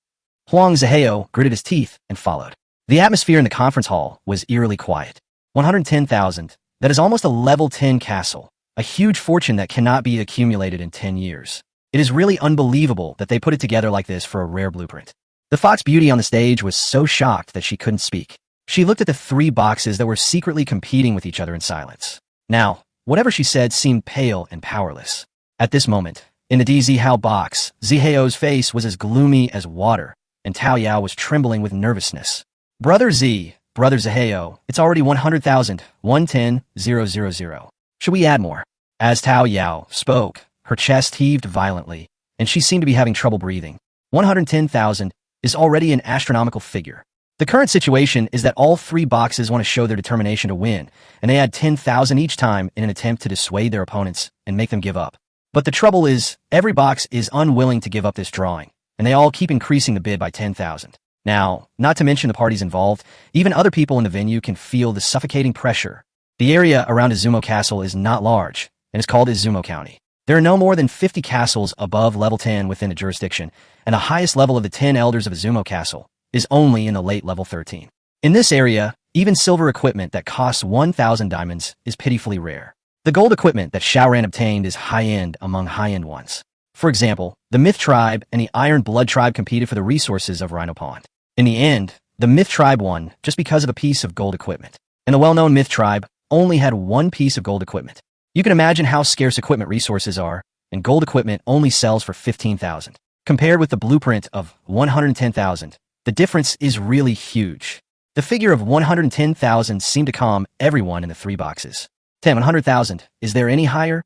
Huang Zihao gritted his teeth and followed. The atmosphere in the conference hall was eerily quiet. 110,000. That is almost a level 10 castle, a huge fortune that cannot be accumulated in 10 years. It is really unbelievable that they put it together like this for a rare blueprint. The Fox Beauty on the stage was so shocked that she couldn't speak. She looked at the 3 boxes that were secretly competing with each other in silence. Now, whatever she said seemed pale and powerless. At this moment, in the D Zihao box, Zihao's face was as gloomy as water, and Tao Yao was trembling with nervousness. "Brother Z, Brother Zaheo, it's already 100,000, 110,000. Should we add more? As Tao Yao spoke, her chest heaved violently, and she seemed to be having trouble breathing. 110,000 is already an astronomical figure. The current situation is that all three boxes want to show their determination to win, and they add 10,000 each time in an attempt to dissuade their opponents and make them give up. But the trouble is, every box is unwilling to give up this drawing, and they all keep increasing the bid by 10,000. Now, not to mention the parties involved, even other people in the venue can feel the suffocating pressure. The area around Izumo Castle is not large, and is called Izumo County. There are no more than 50 castles above level 10 within the jurisdiction, and the highest level of the 10 elders of Izumo Castle is only in the late level 13. In this area, even silver equipment that costs 1,000 diamonds is pitifully rare. The gold equipment that Xiaoran obtained is high-end among high-end ones. For example, the Myth Tribe and the Iron Blood Tribe competed for the resources of Rhino Pond. In the end, the Myth Tribe won just because of a piece of gold equipment. And the well-known Myth Tribe only had one piece of gold equipment. You can imagine how scarce equipment resources are, and gold equipment only sells for 15,000. Compared with the blueprint of 110,000, the difference is really huge. The figure of 110,000 seemed to calm everyone in the three boxes. 100,000, is there any higher?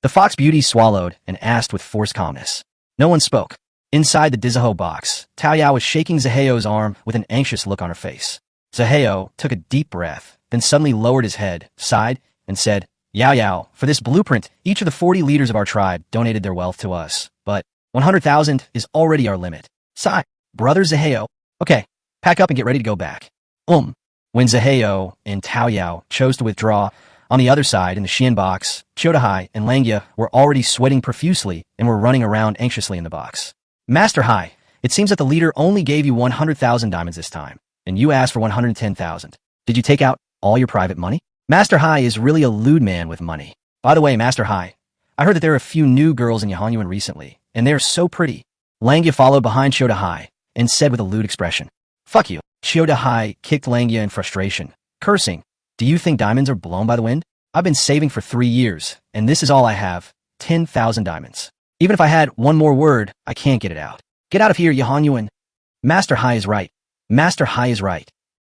The Fox Beauty swallowed and asked with forced calmness. No one spoke. Inside the Dizaho box, Tao Yao was shaking Zaheo's arm with an anxious look on her face. Zaheo took a deep breath, then suddenly lowered his head, sighed, and said, Yao Yao, for this blueprint, each of the 40 leaders of our tribe donated their wealth to us, but 100,000 is already our limit. Sigh, Brother Zaheo. Okay, pack up and get ready to go back. When Zaheo and Tao Yao chose to withdraw, on the other side, in the Xian box, Chodahai and Langya were already sweating profusely and were running around anxiously in the box. Master Hai, it seems that the leader only gave you 100,000 diamonds this time, and you asked for 110,000. Did you take out all your private money? Master Hai is really a lewd man with money. By the way, Master Hai, I heard that there are a few new girls in Yahanyuan recently, and they are so pretty. Langya followed behind Chodahai and said with a lewd expression, Fuck you. Chodahai kicked Langya in frustration, cursing, Do you think diamonds are blown by the wind? I've been saving for 3 years, and this is all I have, 10,000 diamonds. Even if I had one more word, I can't get it out. Get out of here, Yahanyuan. Master Hai is right. Master Hai is right.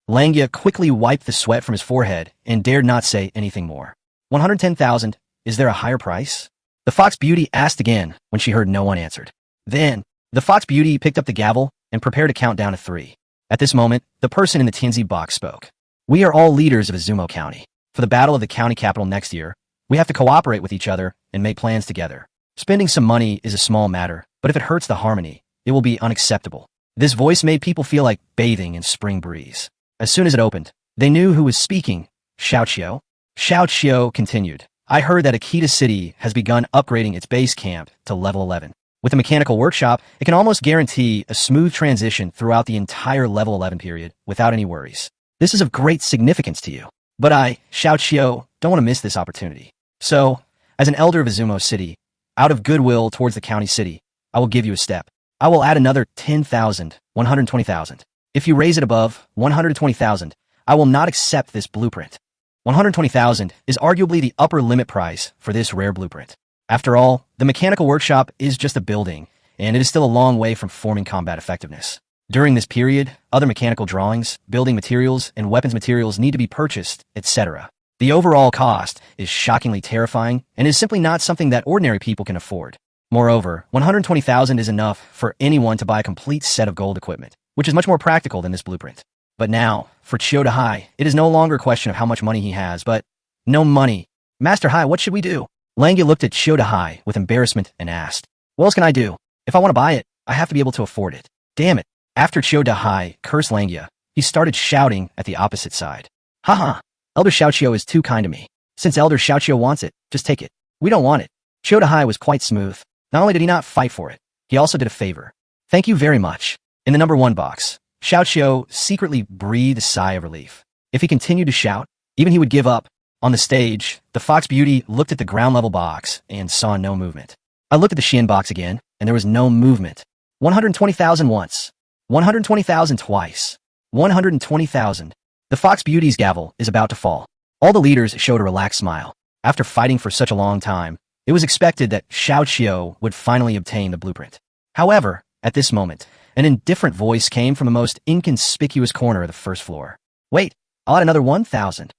Langya quickly wiped the sweat from his forehead and dared not say anything more. 110,000, is there a higher price? The Fox Beauty asked again when she heard no one answered. Then, the Fox Beauty picked up the gavel and prepared to count down to 3. At this moment, the person in the Tianzi box spoke. We are all leaders of Izumo County. For the battle of the county capital next year, we have to cooperate with each other and make plans together. Spending some money is a small matter, but if it hurts the harmony, it will be unacceptable. This voice made people feel like bathing in spring breeze. As soon as it opened, they knew who was speaking. Xiao Qiu. Xiao Qiu continued. I heard that Akita City has begun upgrading its base camp to level 11. With the mechanical workshop, it can almost guarantee a smooth transition throughout the entire level 11 period without any worries. This is of great significance to you. But I, Xiao Qiu, don't want to miss this opportunity. So, as an elder of Izumo City, out of goodwill towards the county city, I will give you a step. I will add another 10,000, 120,000. If you raise it above 120,000, I will not accept this blueprint. 120,000 is arguably the upper limit price for this rare blueprint. After all, the mechanical workshop is just a building, and it is still a long way from forming combat effectiveness. During this period, other mechanical drawings, building materials, and weapons materials need to be purchased, etc. The overall cost is shockingly terrifying and is simply not something that ordinary people can afford. Moreover, 120,000 is enough for anyone to buy a complete set of gold equipment, which is much more practical than this blueprint. But now, for Chodahai, it is no longer a question of how much money he has, but no money. Master Hai, what should we do? Langya looked at Chodahai with embarrassment and asked, What else can I do? If I want to buy it, I have to be able to afford it. Damn it. After Chodahai cursed Langya, he started shouting at the opposite side. Haha, Elder Xiaoqiu is too kind to me. Since Elder Xiaoqiu wants it, just take it. We don't want it. Chodahai was quite smooth. Not only did he not fight for it, he also did a favor. Thank you very much. In the number 1 box, Xiaoqiu secretly breathed a sigh of relief. If he continued to shout, even he would give up. On the stage, the Fox Beauty looked at the ground level box and saw no movement. I looked at the Xian box again, and there was no movement. 120,000 once. 120,000 twice. 120,000. The Fox Beauty's gavel is about to fall. All the leaders showed a relaxed smile. After fighting for such a long time, it was expected that Xiaoqiu would finally obtain the blueprint. However, at this moment, an indifferent voice came from the most inconspicuous corner of the first floor. Wait, I'll add another 1,000.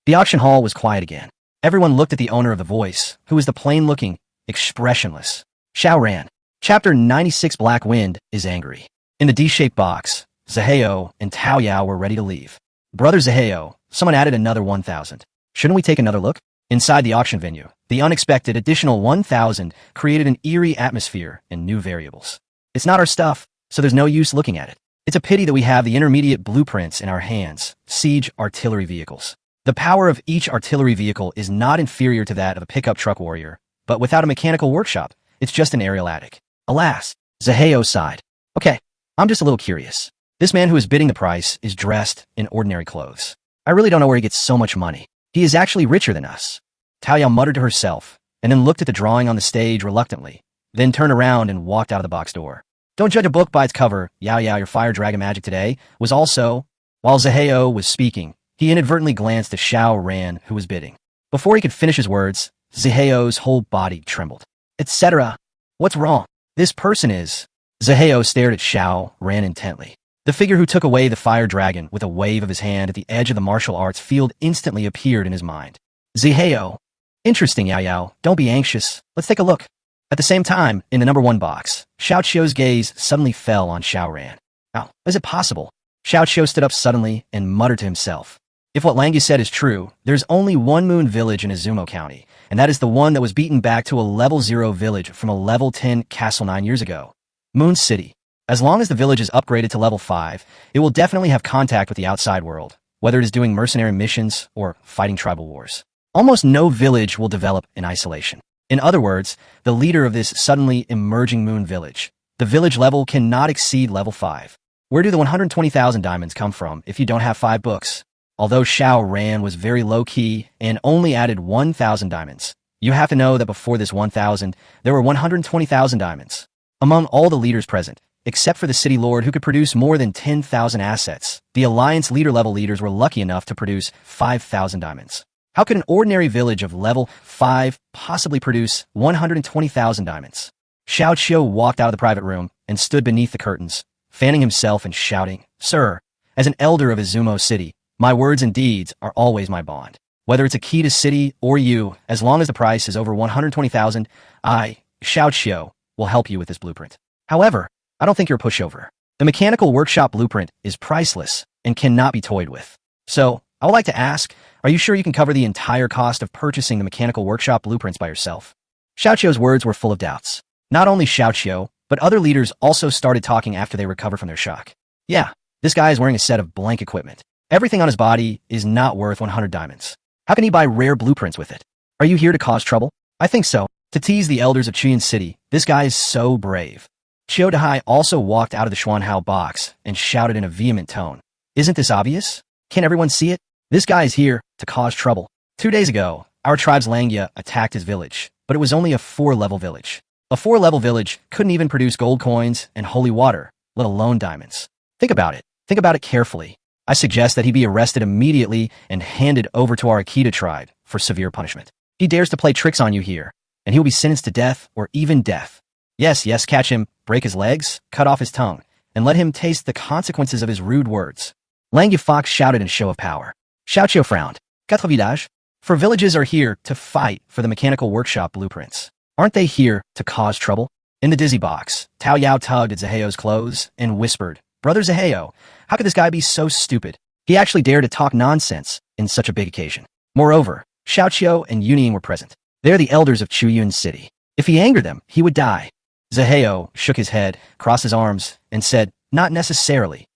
The auction hall was quiet again. Everyone looked at the owner of the voice, who was the plain-looking, expressionless Xiao Ran. Chapter 96 Black Wind is angry. In the D-shaped box, Zaheo and Tao Yao were ready to leave. Brother Zaheo, someone added another 1,000. Shouldn't we take another look? Inside the auction venue, the unexpected additional 1,000 created an eerie atmosphere and new variables. It's not our stuff, so there's no use looking at it. It's a pity that we have the intermediate blueprints in our hands, siege artillery vehicles. The power of each artillery vehicle is not inferior to that of a pickup truck warrior, but without a mechanical workshop, it's just an aerial attic. Alas, Zaheo sighed. Okay, I'm just a little curious. This man who is bidding the price is dressed in ordinary clothes. I really don't know where he gets so much money. He is actually richer than us. Tao Yao muttered to herself, and then looked at the drawing on the stage reluctantly, then turned around and walked out of the box door. Don't judge a book by its cover. Yao Yao, your fire dragon magic today was also... While Zaheo was speaking, he inadvertently glanced at Xiao Ran, who was bidding. Before he could finish his words, Zaheo's whole body trembled. Etc. What's wrong? This person is... Zaheo stared at Xiao Ran intently. The figure who took away the fire dragon with a wave of his hand at the edge of the martial arts field instantly appeared in his mind. Zaheo. Interesting, Yao Yao. Don't be anxious. Let's take a look. At the same time, in the number 1 box, Xiao Qiu's gaze suddenly fell on Xiao Ran. How is it possible? Xiao Qiu stood up suddenly and muttered to himself. If what Manga said is true, there's only one moon village in Izumo County, and that is the one that was beaten back to a level 0 village from a level 10 castle 9 years ago. Moon City. As long as the village is upgraded to level 5, it will definitely have contact with the outside world, whether it is doing mercenary missions or fighting tribal wars. Almost no village will develop in isolation. In other words, the leader of this suddenly emerging moon village, the village level cannot exceed level 5. Where do the 120,000 diamonds come from if you don't have 5 books? Although Xiao Ran was very low-key and only added 1,000 diamonds, you have to know that before this 1,000, there were 120,000 diamonds. Among all the leaders present, except for the city lord who could produce more than 10,000 assets, the alliance leader-level leaders were lucky enough to produce 5,000 diamonds. How could an ordinary village of level 5 possibly produce 120,000 diamonds? Xiao Qiu walked out of the private room and stood beneath the curtains, fanning himself and shouting, Sir, as an elder of Izumo City, my words and deeds are always my bond. Whether it's a key to city or you, as long as the price is over 120,000, I, Xiao Qiu, will help you with this blueprint. However, I don't think you're a pushover. The mechanical workshop blueprint is priceless and cannot be toyed with. So, I would like to ask, are you sure you can cover the entire cost of purchasing the mechanical workshop blueprints by yourself? Xiao Qiu's words were full of doubts. Not only Xiao Qiu, but other leaders also started talking after they recovered from their shock. Yeah, this guy is wearing a set of blank equipment. Everything on his body is not worth 100 diamonds. How can he buy rare blueprints with it? Are you here to cause trouble? I think so. To tease the elders of Chuyan City, this guy is so brave. Qiu Dahai also walked out of the Xuanhao box and shouted in a vehement tone. Isn't this obvious? Can't everyone see it? This guy is here to cause trouble. 2 days ago, our tribe's Langya attacked his village, but it was only a 4-level village. A 4-level village couldn't even produce gold coins and holy water, let alone diamonds. Think about it. Think about it carefully. I suggest that he be arrested immediately and handed over to our Akita tribe for severe punishment. He dares to play tricks on you here, and he will be sentenced to death or even death. Yes, catch him, break his legs, cut off his tongue, and let him taste the consequences of his rude words. Langya Fox shouted in a show of power. Xiao Qiu frowned. Quatre villages? For villages are here to fight for the mechanical workshop blueprints. Aren't they here to cause trouble? In the dizzy box, Tao Yao tugged at Zaheo's clothes and whispered, Brother Zaheo, how could this guy be so stupid? He actually dared to talk nonsense in such a big occasion. Moreover, Xiao Qiu and Yuning were present. They are the elders of Chuyan City. If he angered them, he would die. Zaheo shook his head, crossed his arms, and said, Not necessarily.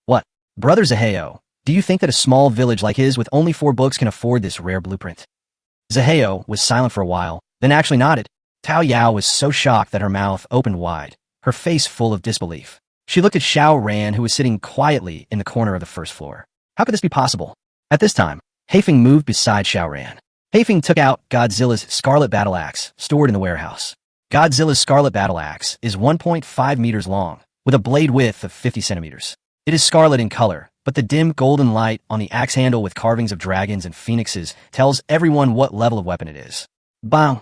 What? Brother Zaheo, do you think that a small village like his with only 4 books can afford this rare blueprint? Zaheo was silent for a while, then actually nodded. Tao Yao was so shocked that her mouth opened wide, her face full of disbelief. She looked at Xiao Ran, who was sitting quietly in the corner of the first floor. How could this be possible? At this time, Heifeng moved beside Xiao Ran. Heifeng took out Godzilla's scarlet battle axe, stored in the warehouse. Godzilla's scarlet battle axe is 1.5 meters long, with a blade width of 50 centimeters. It is scarlet in color, but the dim golden light on the axe handle with carvings of dragons and phoenixes tells everyone what level of weapon it is. Bang!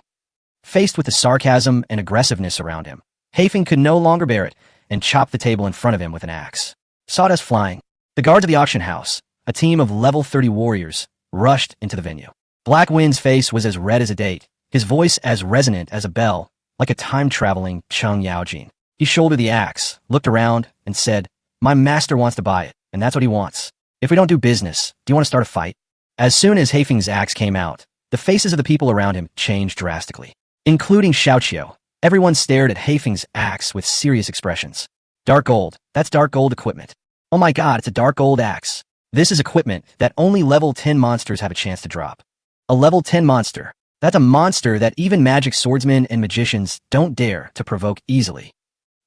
Faced with the sarcasm and aggressiveness around him, Heifeng could no longer bear it and chopped the table in front of him with an axe. Sawdust flying. The guards of the auction house, a team of level 30 warriors rushed into the venue. Black Wind's face was as red as a date, his voice as resonant as a bell, like a time-traveling Chung Yaojin. He shouldered the axe, looked around, and said, "My master wants to buy it, and that's what he wants. If we don't do business, do you want to start a fight?" As soon as Heifeng's axe came out, the faces of the people around him changed drastically, including Xiaoqiu. Everyone stared at Heifeng's axe with serious expressions. Dark gold. That's dark gold equipment. Oh my god, it's a dark gold axe. This is equipment that only level 10 monsters have a chance to drop. A level 10 monster. That's a monster that even magic swordsmen and magicians don't dare to provoke easily.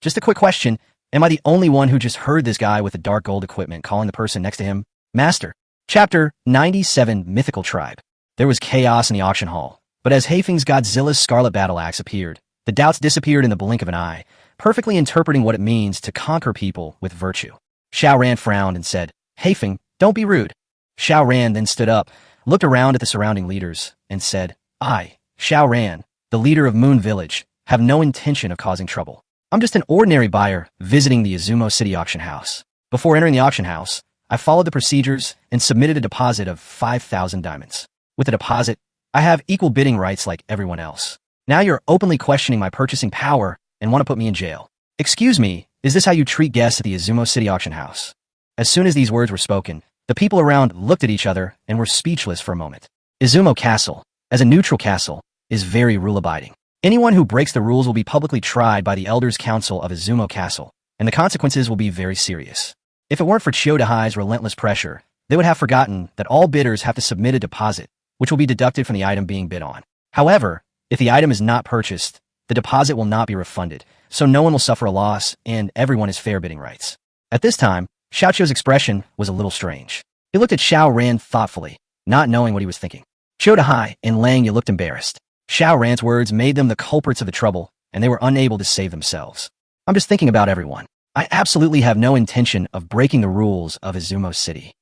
Just a quick question. Am I the only one who just heard this guy with the dark gold equipment calling the person next to him Master? Chapter 97 Mythical Tribe. There was chaos in the auction hall, but as Heifeng's Godzilla's Scarlet Battle Axe appeared, the doubts disappeared in the blink of an eye, perfectly interpreting what it means to conquer people with virtue. Xiao Ran frowned and said, "Heifeng, don't be rude." Xiao Ran then stood up, looked around at the surrounding leaders, and said, "I, Xiao Ran, the leader of Moon Village, have no intention of causing trouble. I'm just an ordinary buyer visiting the Izumo City auction house. Before entering the auction house, I followed the procedures and submitted a deposit of 5,000 diamonds. With the deposit, I have equal bidding rights like everyone else. Now you're openly questioning my purchasing power and want to put me in jail. Excuse me, is this how you treat guests at the Izumo City auction house?" As soon as these words were spoken, the people around looked at each other and were speechless for a moment. Izumo Castle, as a neutral castle, is very rule-abiding. Anyone who breaks the rules will be publicly tried by the Elders' Council of Izumo Castle, and the consequences will be very serious. If it weren't for Chiodahai's relentless pressure, they would have forgotten that all bidders have to submit a deposit, which will be deducted from the item being bid on. However, if the item is not purchased, the deposit will not be refunded, so no one will suffer a loss, and everyone has fair bidding rights. At this time, Xiaoqiu's expression was a little strange. He looked at Xiao Ran thoughtfully, not knowing what he was thinking. Chiodahai and Lang Yu looked embarrassed. Xiao Ran's words made them the culprits of the trouble, and they were unable to save themselves. "I'm just thinking about everyone. I absolutely have no intention of breaking the rules of Izumo City."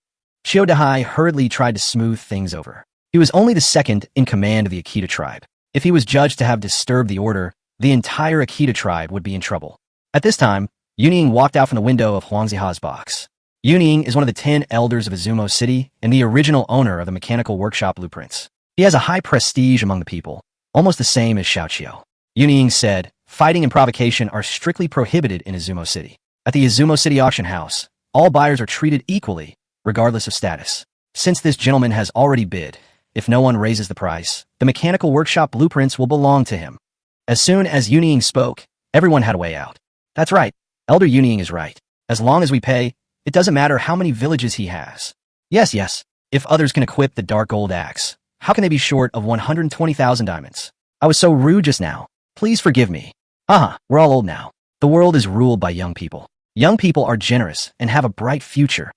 Chiodahai hurriedly tried to smooth things over. He was only the second in command of the Akita tribe. If he was judged to have disturbed the order, the entire Akita tribe would be in trouble. At this time, Yuning walked out from the window of Huangziha's box. Yuning is one of the 10 elders of Izumo City and the original owner of the mechanical workshop blueprints. He has a high prestige among the people, almost the same as Xiaoqiu. Yuning said, "Fighting and provocation are strictly prohibited in Izumo City. At the Izumo City auction house, all buyers are treated equally, regardless of status. Since this gentleman has already bid, if no one raises the price, the mechanical workshop blueprints will belong to him." As soon as Yuning spoke, everyone had a way out. "That's right. Elder Yuning is right. As long as we pay, it doesn't matter how many villages he has." Yes. If others can equip the dark gold axe, how can they be short of 120,000 diamonds? I was so rude just now. Please forgive me. We're all old now. The world is ruled by young people. Young people are generous and have a bright future.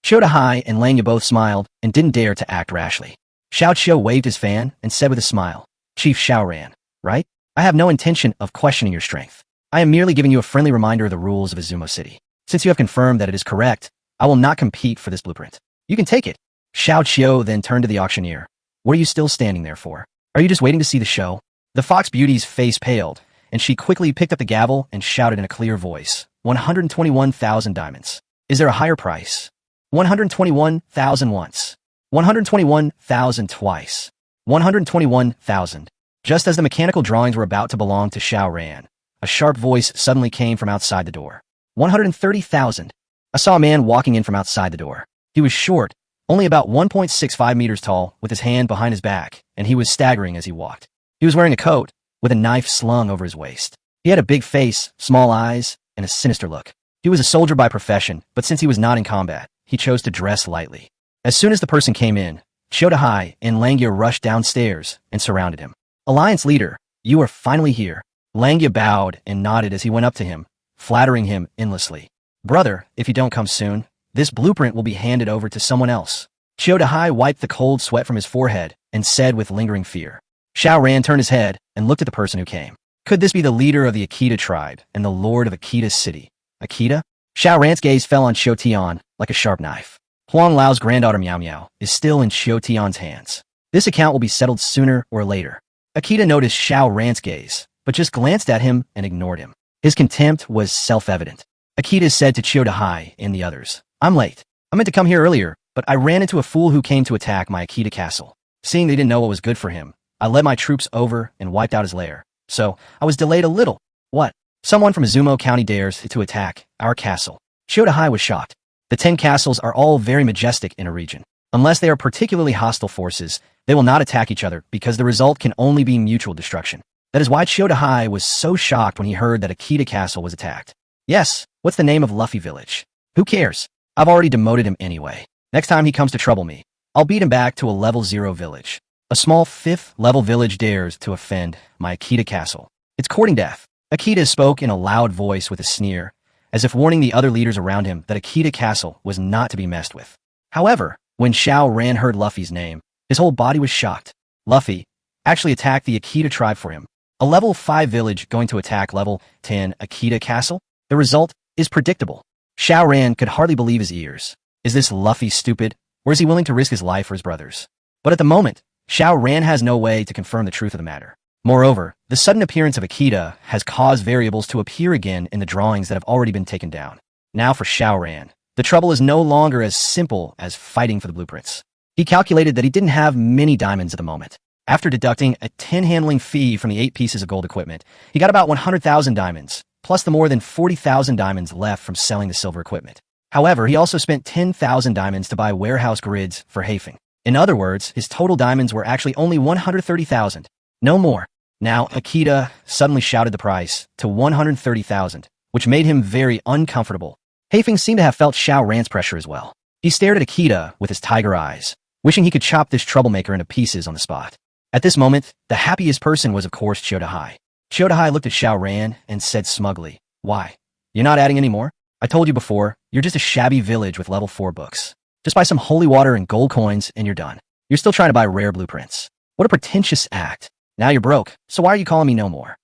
Chiodahai and Lang Yu both smiled and didn't dare to act rashly. Xiaoqiu waved his fan and said with a smile, "Chief Xiao Ran, right? I have no intention of questioning your strength. I am merely giving you a friendly reminder of the rules of Izumo City. Since you have confirmed that it is correct, I will not compete for this blueprint. You can take it." Xiaoqiu then turned to the auctioneer. "What are you still standing there for? Are you just waiting to see the show?" The Fox Beauty's face paled, and she quickly picked up the gavel and shouted in a clear voice, 121,000 diamonds. Is there a higher price? 121,000 once. 121,000 twice. 121,000. Just as the mechanical drawings were about to belong to Xiao Ran, a sharp voice suddenly came from outside the door. 130,000. I saw a man walking in from outside the door. He was short, only about 1.65 meters tall, with his hand behind his back, and he was staggering as he walked. He was wearing a coat, with a knife slung over his waist. He had a big face, small eyes, and a sinister look. He was a soldier by profession, but since he was not in combat, he chose to dress lightly. As soon as the person came in, Chiodahai and Lang Yu rushed downstairs and surrounded him. "Alliance leader, you are finally here." Lang Yu bowed and nodded as he went up to him, flattering him endlessly. "Brother, if you don't come soon, this blueprint will be handed over to someone else." Chiodahai wiped the cold sweat from his forehead and said with lingering fear. Xiao Ran turned his head and looked at the person who came. Could this be the leader of the Akita tribe and the lord of Akita City? Akita? Xiao Ran's gaze fell on Xiao Tian like a sharp knife. Huang Lao's granddaughter Miao Miao is still in Xiao Tian's hands. This account will be settled sooner or later. Akita noticed Xiao Ran's gaze, but just glanced at him and ignored him. His contempt was self-evident. Akita said to Chiodahai and the others, "I'm late. I meant to come here earlier, but I ran into a fool who came to attack my Akita castle. Seeing they didn't know what was good for him, I led my troops over and wiped out his lair. So, I was delayed a little. What? Someone from Izumo County dares to attack our castle. Chiyoda was shocked. The 10 castles are all very majestic in a region. Unless they are particularly hostile forces, they will not attack each other because the result can only be mutual destruction. That is why Chiyoda was so shocked when he heard that Akita Castle was attacked. Yes, what's the name of Luffy Village? Who cares? I've already demoted him anyway. Next time he comes to trouble me, I'll beat him back to a level 0 village. A small 5th level village dares to offend my Akita Castle. It's courting death. Akita spoke in a loud voice with a sneer, as if warning the other leaders around him that Akita Castle was not to be messed with. However, when Xiao Ran heard Luffy's name, his whole body was shocked. Luffy actually attacked the Akita tribe for him. A level 5 village going to attack level 10 Akita Castle? The result is predictable. Xiao Ran could hardly believe his ears. Is this Luffy stupid, or is he willing to risk his life for his brothers? But at the moment, Xiao Ran has no way to confirm the truth of the matter. Moreover, the sudden appearance of Akita has caused variables to appear again in the drawings that have already been taken down. Now for Xiao Ran, the trouble is no longer as simple as fighting for the blueprints. He calculated that he didn't have many diamonds at the moment. After deducting a 10 handling fee from the 8 pieces of gold equipment, he got about 100,000 diamonds, plus the more than 40,000 diamonds left from selling the silver equipment. However, he also spent 10,000 diamonds to buy warehouse grids for Hafeng. In other words, his total diamonds were actually only 130,000. No more. Now, Akita suddenly shouted the price to 130,000, which made him very uncomfortable. Hafeng seemed to have felt Xiao Ran's pressure as well. He stared at Akita with his tiger eyes, wishing he could chop this troublemaker into pieces on the spot. At this moment, the happiest person was of course Chiyoda. Chiyoda looked at Xiao Ran and said smugly, "Why? You're not adding any more? I told you before, you're just a shabby village with level 4 books. Just buy some holy water and gold coins and you're done. You're still trying to buy rare blueprints. What a pretentious act. Now you're broke, so why are you calling me no more?"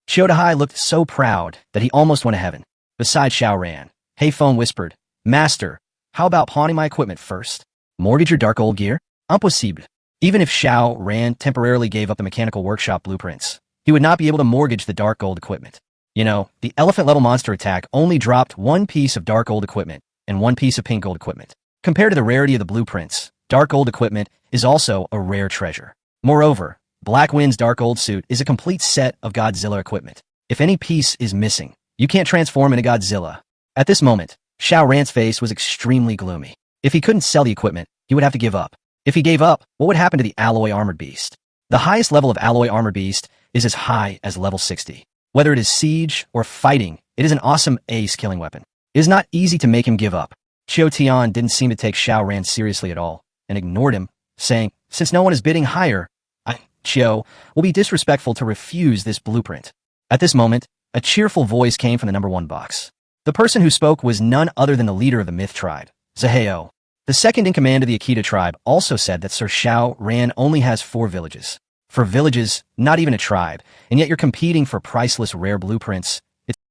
Chiyoda looked so proud that he almost went to heaven. Beside Xiao Ran, Hafeng whispered, "Master, how about pawning my equipment first? Mortgage your dark old gear? Impossible." Even if Xiao Ran temporarily gave up the mechanical workshop blueprints, he would not be able to mortgage the dark gold equipment. You know, the elephant-level monster attack only dropped 1 piece of dark gold equipment and 1 piece of pink gold equipment. Compared to the rarity of the blueprints, dark gold equipment is also a rare treasure. Moreover, Black Wind's dark gold suit is a complete set of Godzilla equipment. If any piece is missing, you can't transform into Godzilla. At this moment, Xiao Ran's face was extremely gloomy. If he couldn't sell the equipment, he would have to give up. If he gave up, what would happen to the alloy armored beast? The highest level of alloy armored beast is as high as level 60. Whether it is siege or fighting, it is an awesome ace killing weapon. It is not easy to make him give up. Chiyo Tian didn't seem to take Xiao Ran seriously at all, and ignored him, saying, "Since no one is bidding higher, Chiyo will be disrespectful to refuse this blueprint." At this moment, a cheerful voice came from the number 1 box. The person who spoke was none other than the leader of the Myth tribe, Zaheo. The second in command of the Akita tribe also said that Sir Xiao Ran only has 4 villages. For villages, not even a tribe, and yet you're competing for priceless rare blueprints,